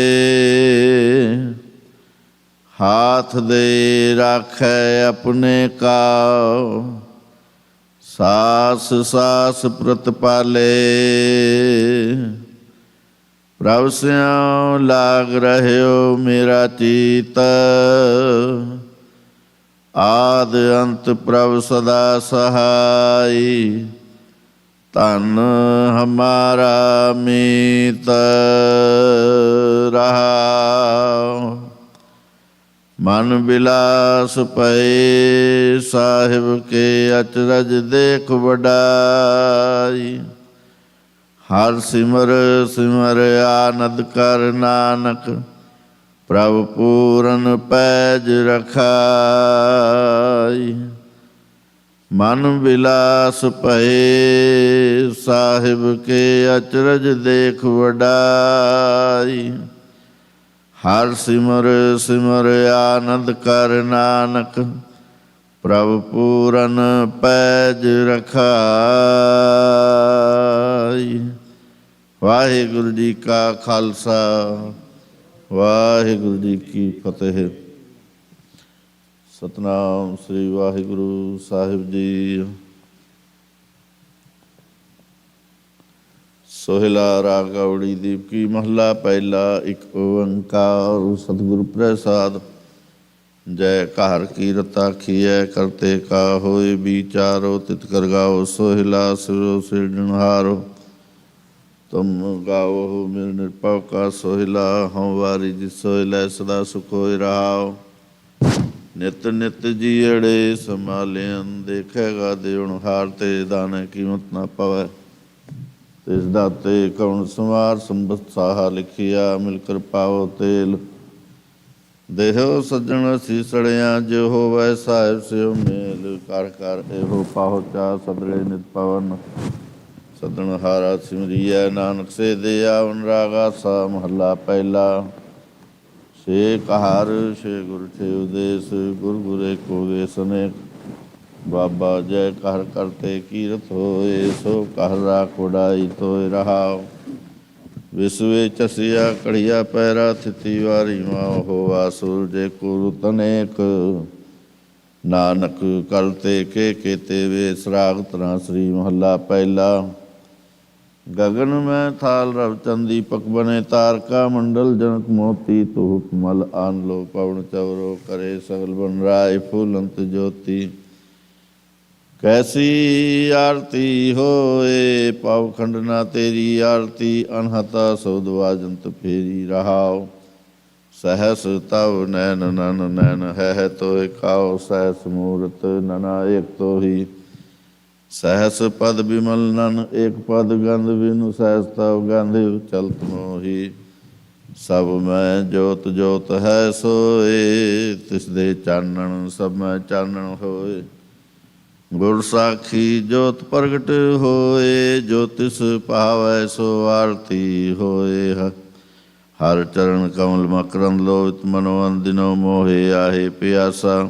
ਹਾਥ ਦੇ ਰਾਖੈ ਆਪਣੇ ਕਾਉ, ਸਾਸ ਸਾਸ ਪ੍ਰਤਪਾਲੇ। ਪ੍ਰਭ ਸਿਉ ਲਾਗ ਰਹਿਓ ਮੇਰਾ ਚੀਤ, ਆਦ ਅੰਤ ਪ੍ਰਭ ਸਦਾ ਸਹਾਈ। ਧਨ ਹਮਾਰਾ ਮੀਤ ਰਹਾਉ, ਮਨ ਬਿਲਾਸ ਪਏ। ਸਾਹਿਬ ਕੇ ਅਚਰਜ ਦੇਖ ਵਡਾਈ, ਹਰ ਸਿਮਰ ਸਿਮਰ ਆਨੰਦ ਕਰ ਨਾਨਕ। ਪ੍ਰਭ ਪੂਰਨ ਪੈਜ ਰਖਾਈ, ਮਨ ਬਿਲਾਸ ਭਏ। ਸਾਹਿਬ ਕੇ ਅਚਰਜ ਦੇਖ ਵਡਾਈ, ਹਰ ਸਿਮਰ ਸਿਮਰ ਆਨੰਦ ਕਰ ਨਾਨਕ। ਪ੍ਰਭ ਪੂਰਨ ਪੈਜ ਰਖਾਈ। ਵਾਹਿਗੁਰੂ ਜੀ ਕਾ ਖਾਲਸਾ, ਵਾਹਿਗੁਰੂ ਜੀ ਕੀ ਫਤਿਹ। ਸਤਨਾਮ ਸ੍ਰੀ ਵਾਹਿਗੁਰੂ ਸਾਹਿਬ ਜੀ। ਸੋਹਿਲਾ ਰਾਗ ਗੌੜੀ ਦੀਪਕੀ ਮਹੱਲਾ ਪਹਿਲਾ। ਇੱਕ ਓੰਕਾਰ ਸਤਿਗੁਰ ਪ੍ਰਸਾਦ। ਜੈ ਘਰ ਕੀਰਤ ਆਖੀਐ, ਕਰਤੇ ਕਾ ਹੋਏ ਵਿਚਾਰੋ। ਤਿਤ ਕਰ ਗਾਓ ਸੋਹਿਲਾ, ਸਿਰੋ ਸਿਰਜਣਹਾਰੋ। ਤੁਮ ਗਾਓ ਮੇਰੇ ਨਿਰਭਉ ਕਾ ਸੋਹਿਲਾ। ਹਉ ਵਾਰੀ ਜੀ ਸੋਹਿਲਾ, ਸਦਾ ਸੁਖ ਹੋਇ ਰਹਾਉ। ਨਿਤ ਨਿਤ ਜੀਅੜੇ ਸੰਭਾਲਿਆਂ, ਦੇਖੇਗਾ ਦੇਵਨਹਾਰ। ਤੇ ਦਾਣੇ ਕੀਮਤ ਨਾ ਪਵੈ, ਤਿਸ ਦਾਤੇ ਕਉਣ ਸੰਵਾਰ। ਸੰਬਤ ਸਾਹਾ ਲਿਖਿਆ, ਮਿਲ ਕਰ ਪਾਵੋ ਤੇਲ। ਦੇਹੋ ਸੱਜਣ ਅਸੀਂ ਸੜਿਆ, ਜੋ ਹੋਵੈ ਸਾਹਿਬ ਸਿਓ ਮੇਲ। ਕਰ ਕਰ ਇਹੋ ਪਾਹੁਚਾ, ਸਦਲੇ ਨਿਤ ਪਵਨ। ਸਦਨ ਹਾਰਾ ਸਿਮਰੀਐ, ਨਾਨਕ ਸੇ ਦਿਆ ਅਨੁਰਾਗਾ। ਸਾ ਮਹੱਲਾ ਪਹਿਲਾ। ਸੇ ਕਹਾਰ ਸੇ ਗੁਰ ਸੇ ਉਦੇਸ, ਗੁਰ ਗੁਰੇ ਕੋਗੇ ਸਨੇਕ। ਬਾਬਾ ਜੈ ਕਰ ਕਰਤੇ ਕੀਰਤ ਹੋਏ, ਸੋ ਕਰ ਰਾਖ ਉਡਾਈ ਤੋਇ ਰਹਾਉ। ਵਿਸਵੇ ਚਸਿਆ ਕੜੀਆ ਪੈਰਾ, ਥਿਤੀ ਵਾਰੀ ਮਾਉ। ਹੋਵਾ ਸੂਰਜੇ ਕੁਰ ਤਨੇਕ, ਨਾਨਕ ਕਰਤੇ ਕੇ ਕੇਤੇ ਵੇ। ਸਰਾਗ ਤਰਾ ਸ੍ਰੀ ਮਹੱਲਾ ਪਹਿਲਾ। ਗਗਨ ਮੈਂ ਥਾਲ ਰਵ ਚੰਦ ਦੀਪਕ ਬਨੇ। ਤਾਰਕਾ ਮੰਡਲ ਜਨਕ ਮੋਤੀ। ਧੂਪ ਮਲ ਆਨ ਲੋ ਪਵਨ ਚਵਰੋ। ਕਰੇ ਸਗਲ ਬਨ ਰਾਏ ਫੂਲੰਤ ਜੋਤੀ। ਕੈਸੀ ਆਰਤੀ ਹੋਏ, ਪਾਉ ਖੰਡ ਨਾ ਤੇਰੀ ਆਰਤੀ। ਅਨਹਤਾ ਸੋਧ ਵਾਜੰਤ ਫੇਰੀ ਰਹਾਉ। ਸਹਸ ਤਵ ਨੈਨ ਨਨ ਨੈਨ ਹੈ ਤੋਇ ਖਾਓ। ਸਹਸ ਮੂਰਤ ਨਨਾ ਏਕ ਤੋਹੀ। ਸਹਸ ਪਦ ਬਿਮਲ ਨਨ ਏਕ ਪਦ ਗੰਧ ਬਿਨੁ। ਸਹਸ ਤਵ ਗੰਧ ਚਲਤ ਮੋਹੀ। ਸਭ ਮੈਂ ਜੋਤ ਜੋਤ ਹੈ ਸੋਏ, ਤਿਸ ਦੇ ਚਾਨਣ ਸਭ ਮੈਂ ਚਾਨਣ ਹੋਏ। ਗੁਰ ਸਾਖੀ ਜੋਤ ਪ੍ਰਗਟ ਹੋਏ, ਜੋ ਤਿਸ ਭਾਵੈ ਸੋ ਆਰਤੀ ਹੋਏ। ਹਰ ਚਰਨ ਕਮਲ ਮਕਰੰਦ ਲੋਹਿਤ, ਮਨੋ ਅੰਦਿਨੋ ਮੋਹਿ ਆਹੇ ਪਿਆਸਾ।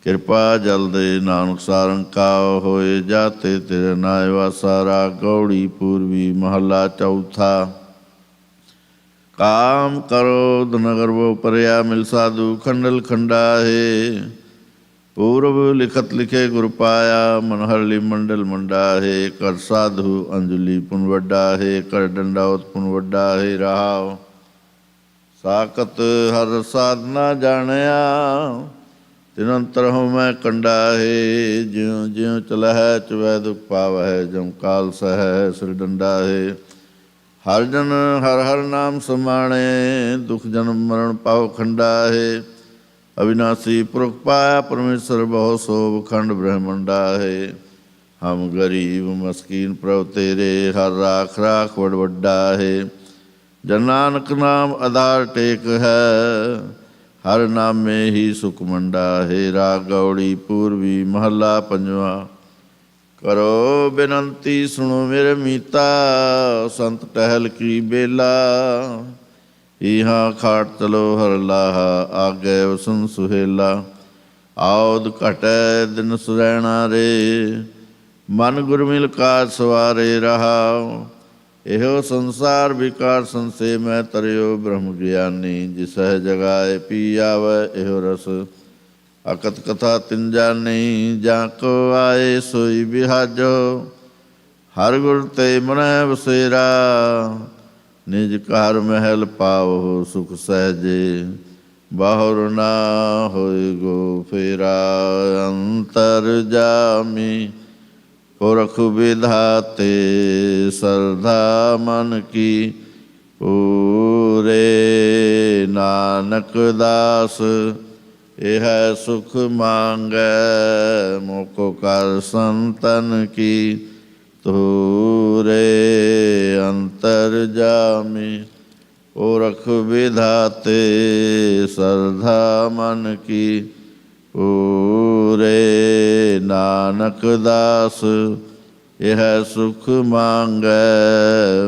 ਕਿਰਪਾ ਜਲ ਦੇ ਨਾਨਕ ਸਾਰੰਕਾ ਹੋਏ, ਜਾਤੇ ਤੇਰੇ ਨਾਇ ਵਾਸਾ। ਰਾਗ ਗੌੜੀ ਪੂਰਵੀ ਮਹੱਲਾ ਚੌਥਾ। ਕਾਮ ਕਰੋ ਨਗਰ ਵੋ ਪਰਿਆ, ਮਿਲ ਸਾਧੂ ਖੰਡਲ ਖੰਡਾ ਹੈ। पूर्व लिखत लिखे गुरु पाया, मनहरली मंडल मंडा है। कर साधु अंजलि पुन वड्डा है, कर दंडावत पुन वड्डा है। रहाओ साकत हर साधना जानिया, तिनंतर हूँ मैं कंडा है। ज्यों ज्यों चला है चवै दुख पाव है, जम काल सह सिर डंडा है। हर जन हर हर नाम समाणे, दुख जन्म मरण पाव खंडा है। अविनाशी पुरख पाया परमेश्वर, बहु शोभ खंड ब्रह्मंडा है। हम गरीब मस्कीन प्रभ तेरे, हर राख राख बड़ वड्डा है। जन नानक नाम आधार टेक है, हर नाम में ही सुख मंडा है। राग गौड़ी पूर्वी महला पंजवा। करो बेनंती सुनो मेरे मीता, संत टहल की बेला। यहाँ खाट चलो हर लाहा, आगे वसन सुहेला। आओद घटै दिन सुरैना रे, मन गुरमिल काज सवारे रहा। एहो संसार विकार संसे मैं तरियो ब्रह्म ज्ञानी। जिसह जगाए पी आवे एहो रस, अकत कथा तिन जानी। जाको आए सोई बिहाजो, हर गुर ते मन बसेरा। निज कार महल पाओ सुख सहजे, बाहुर ना होय गो फेरा। अंतर जामी पुरख विधाते, श्रद्धा मन की पूरे। नानक दास यह सुख मांगै, मोको कर संतन की तूरे। अंतर जामी पुरख विधाते, श्रद्धा मन की पूरे। नानक दास यह सुख मांगै,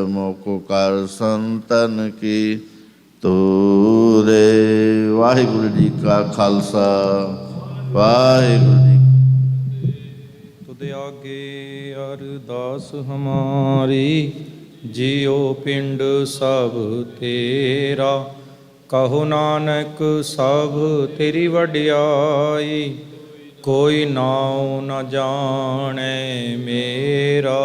मोको कर संतन की तूरे। वाहिगुरु जी का खालसा, वाहिगुरु जी। आगे अरदास हमारी, जियो पिंड सब तेरा। कहो नानक सब तेरी वड्याई, कोई नाव न जाने मेरा।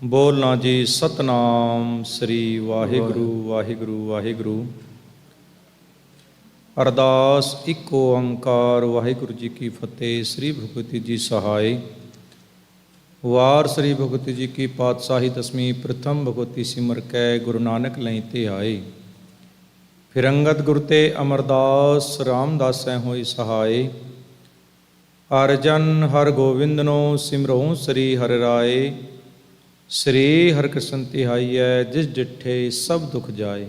बोलना जी सतनाम श्री वाहिगुरु वाहिगुरु वाहिगुरु। अरदास एक ओंकार वाहिगुरु जी की फतेह। श्री भगवती जी सहाय। वार श्री भगवती जी की पातशाही दसवीं प्रथम भगवती सिमर कै, गुरु नानक लई ते आए। फिर अंगद गुरु ते अमरदास, रामदास होई सहाय। अर्जन हर गोविंद नो सिमरो श्री हर राय। श्री हर कृष्ण तिहाइयै, जिस डिठे सब दुख जाए।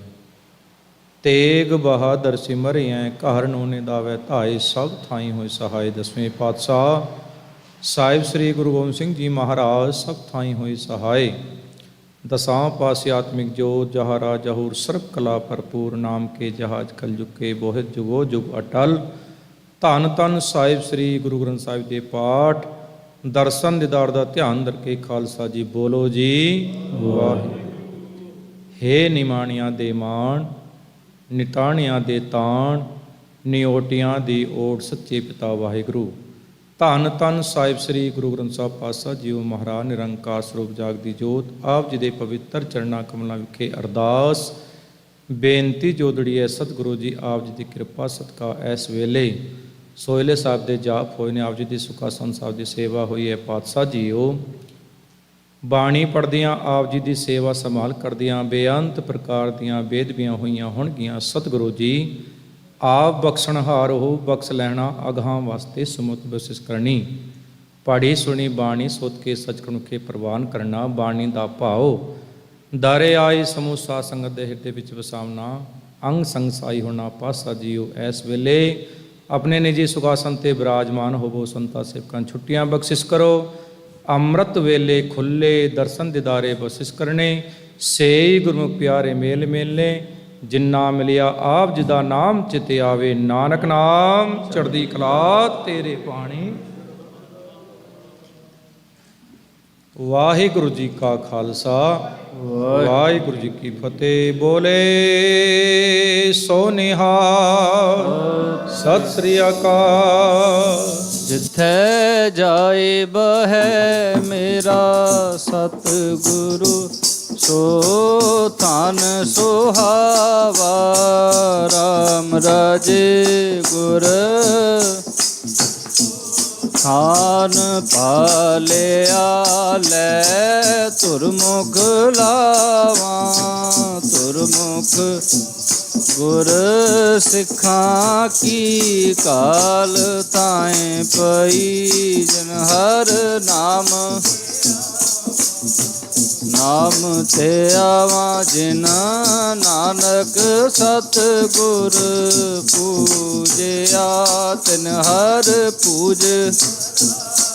तेग बहादुर सिमरियै, कहर नूं निदावै धाए। सब थाई होए सहाय। दसवें पातशाह ਸਾਹਿਬ ਸ੍ਰੀ ਗੁਰੂ ਗੋਬਿੰਦ ਸਿੰਘ ਜੀ ਮਹਾਰਾਜ ਸਭ ਥਾਈ ਹੋਈ ਸਹਾय। दसां पासे आत्मिक जोत, जहाँ राज जहूर सर्व कला भरपूर। नाम के जहाज कल जुके, बोहित जुगो जुग अटल। धन धन साहिब श्री गुरु ग्रंथ साहिब के पाठ, दर्शन दीदार का ध्यान रखे। खालसा जी बोलो जी वाहिगुरू। हे निमाणिया दे मान, निताणिया दे ताण, निओटियां दी ओट सच्चे पिता वाहिगुरू। ਧੰਨ ਧੰਨ ਸਾਹਿਬ ਸ੍ਰੀ ਗੁਰੂ ਗ੍ਰੰਥ ਸਾਹਿਬ ਪਾਤਸ਼ਾਹ ਜੀਓ ਮਹਾਰਾਜ ਨਿਰੰਕਾਰ ਸਰੂਪ ਜਾਗਦੀ ਜੋਤ। ਆਪ ਜੀ ਦੇ ਪਵਿੱਤਰ ਚਰਨਾਂ ਕਮਲਾਂ ਵਿਖੇ ਅਰਦਾਸ ਬੇਨਤੀ ਜੋਦੜੀ ਹੈ। ਸਤਿਗੁਰੂ ਜੀ ਆਪ ਜੀ ਦੀ ਕਿਰਪਾ ਸਦਕਾ ਇਸ ਵੇਲੇ ਸੋਹਿਲੇ ਸਾਹਿਬ ਦੇ ਜਾਪ ਹੋਏ ਨੇ। ਆਪ ਜੀ ਦੀ ਸੁਖਾਸਨ ਸਾਹਿਬ ਦੀ ਸੇਵਾ ਹੋਈ ਹੈ। ਪਾਤਸ਼ਾਹ ਜੀਓ ਬਾਣੀ ਪੜ੍ਹਦਿਆਂ, ਆਪ ਜੀ ਦੀ ਸੇਵਾ ਸੰਭਾਲ ਕਰਦਿਆਂ ਬੇਅੰਤ ਪ੍ਰਕਾਰ ਦੀਆਂ ਬੇਦਬੀਆਂ ਹੋਈਆਂ ਹੋਣਗੀਆਂ। ਸਤਿਗੁਰੂ ਜੀ ਆਪ ਬਖਸ਼ਣਹਾਰ ਹੋ, ਬਖਸ਼ ਲੈਣਾ ਅਗਾਹਾਂ ਵਾਸਤੇ ਸੁਮਤ ਬਖਸ਼ਿਸ਼ ਕਰਨੀ। ਪੜ੍ਹੀ ਸੁਣੀ ਬਾਣੀ ਸੋਚ ਕੇ ਸੱਚਖੰਡ ਕੇ ਪ੍ਰਵਾਨ ਕਰਨਾ। ਬਾਣੀ ਦਾ ਭਾਉ ਦਾਰੇ ਆਈ ਸਮੂਹ ਸਾਧ ਸੰਗਤ ਦੇ ਹਿਰਦੇ ਵਿੱਚ ਵਸਾਵਣਾ। ਅੰਗ ਸੰਗ ਸਾਈ ਹੋਣਾ। ਪਾਤਸ਼ਾਹ ਜੀਓ ਇਸ ਵੇਲੇ ਆਪਣੇ ਨਿੱਜੀ ਸੁਖਾਸਨ ਤੇ ਬਿਰਾਜਮਾਨ ਹੋਵੋ। ਸੰਤਾਂ ਸੇਵਕਾਂ ਛੁੱਟੀਆਂ ਬਖਸ਼ਿਸ਼ ਕਰੋ। ਅੰਮ੍ਰਿਤ ਵੇਲੇ ਖੁੱਲੇ ਦਰਸ਼ਨ ਦਿਦਾਰੇ ਬਖਸ਼ਿਸ਼ ਕਰਨੇ। ਸੇਈ ਗੁਰਮੁਖ ਪਿਆਰੇ ਮੇਲ ਮੇਲੇ। ਜਿੰਨਾ ਮਿਲਿਆ ਆਪ ਜੀ ਦਾ ਨਾਮ ਚਿਤ ਆਵੇ। ਨਾਨਕ ਨਾਮ ਚੜ੍ਹਦੀ ਕਲਾ ਤੇਰੇ ਪਾਣੀ। ਵਾਹਿਗੁਰੂ ਜੀ ਕਾ ਖਾਲਸਾ ਵਾਹਿਗੁਰੂ ਜੀ ਕੀ ਫਤਿਹ। ਬੋਲੇ ਸੋ ਨਿਹਾਲ, ਸਤਿ ਸ੍ਰੀ ਅਕਾਲ। ਜਿੱਥੈ ਜਾਏ ਬਹੈ ਮੇਰਾ ਸਤਿਗੁਰੂ, ਸੋ ਧਨ ਸੁਹਾਵਾ ਰਾਮ ਰਾਜੇ ਗੁਰ ਖਾਨ ਪਾਲਿਆ ਲੈ ਧੁਰਮੁਖ ਲਾਵਾਂ ਧੁਰਮੁਖ ਗੁਰ ਸਿੱਖਾਂ ਕੀ ਕਾਲ ਤਾਏ ਪਈ ਜਨ ਹਰ ਨਾਮ ਨਾਮ ਤੇ ਆਵਾਂ ਜਿਨ ਨਾਨਕ ਸਤਿਗੁਰ ਪੂਜਿਆ ਤਿਨ ਹਰ ਪੂਜ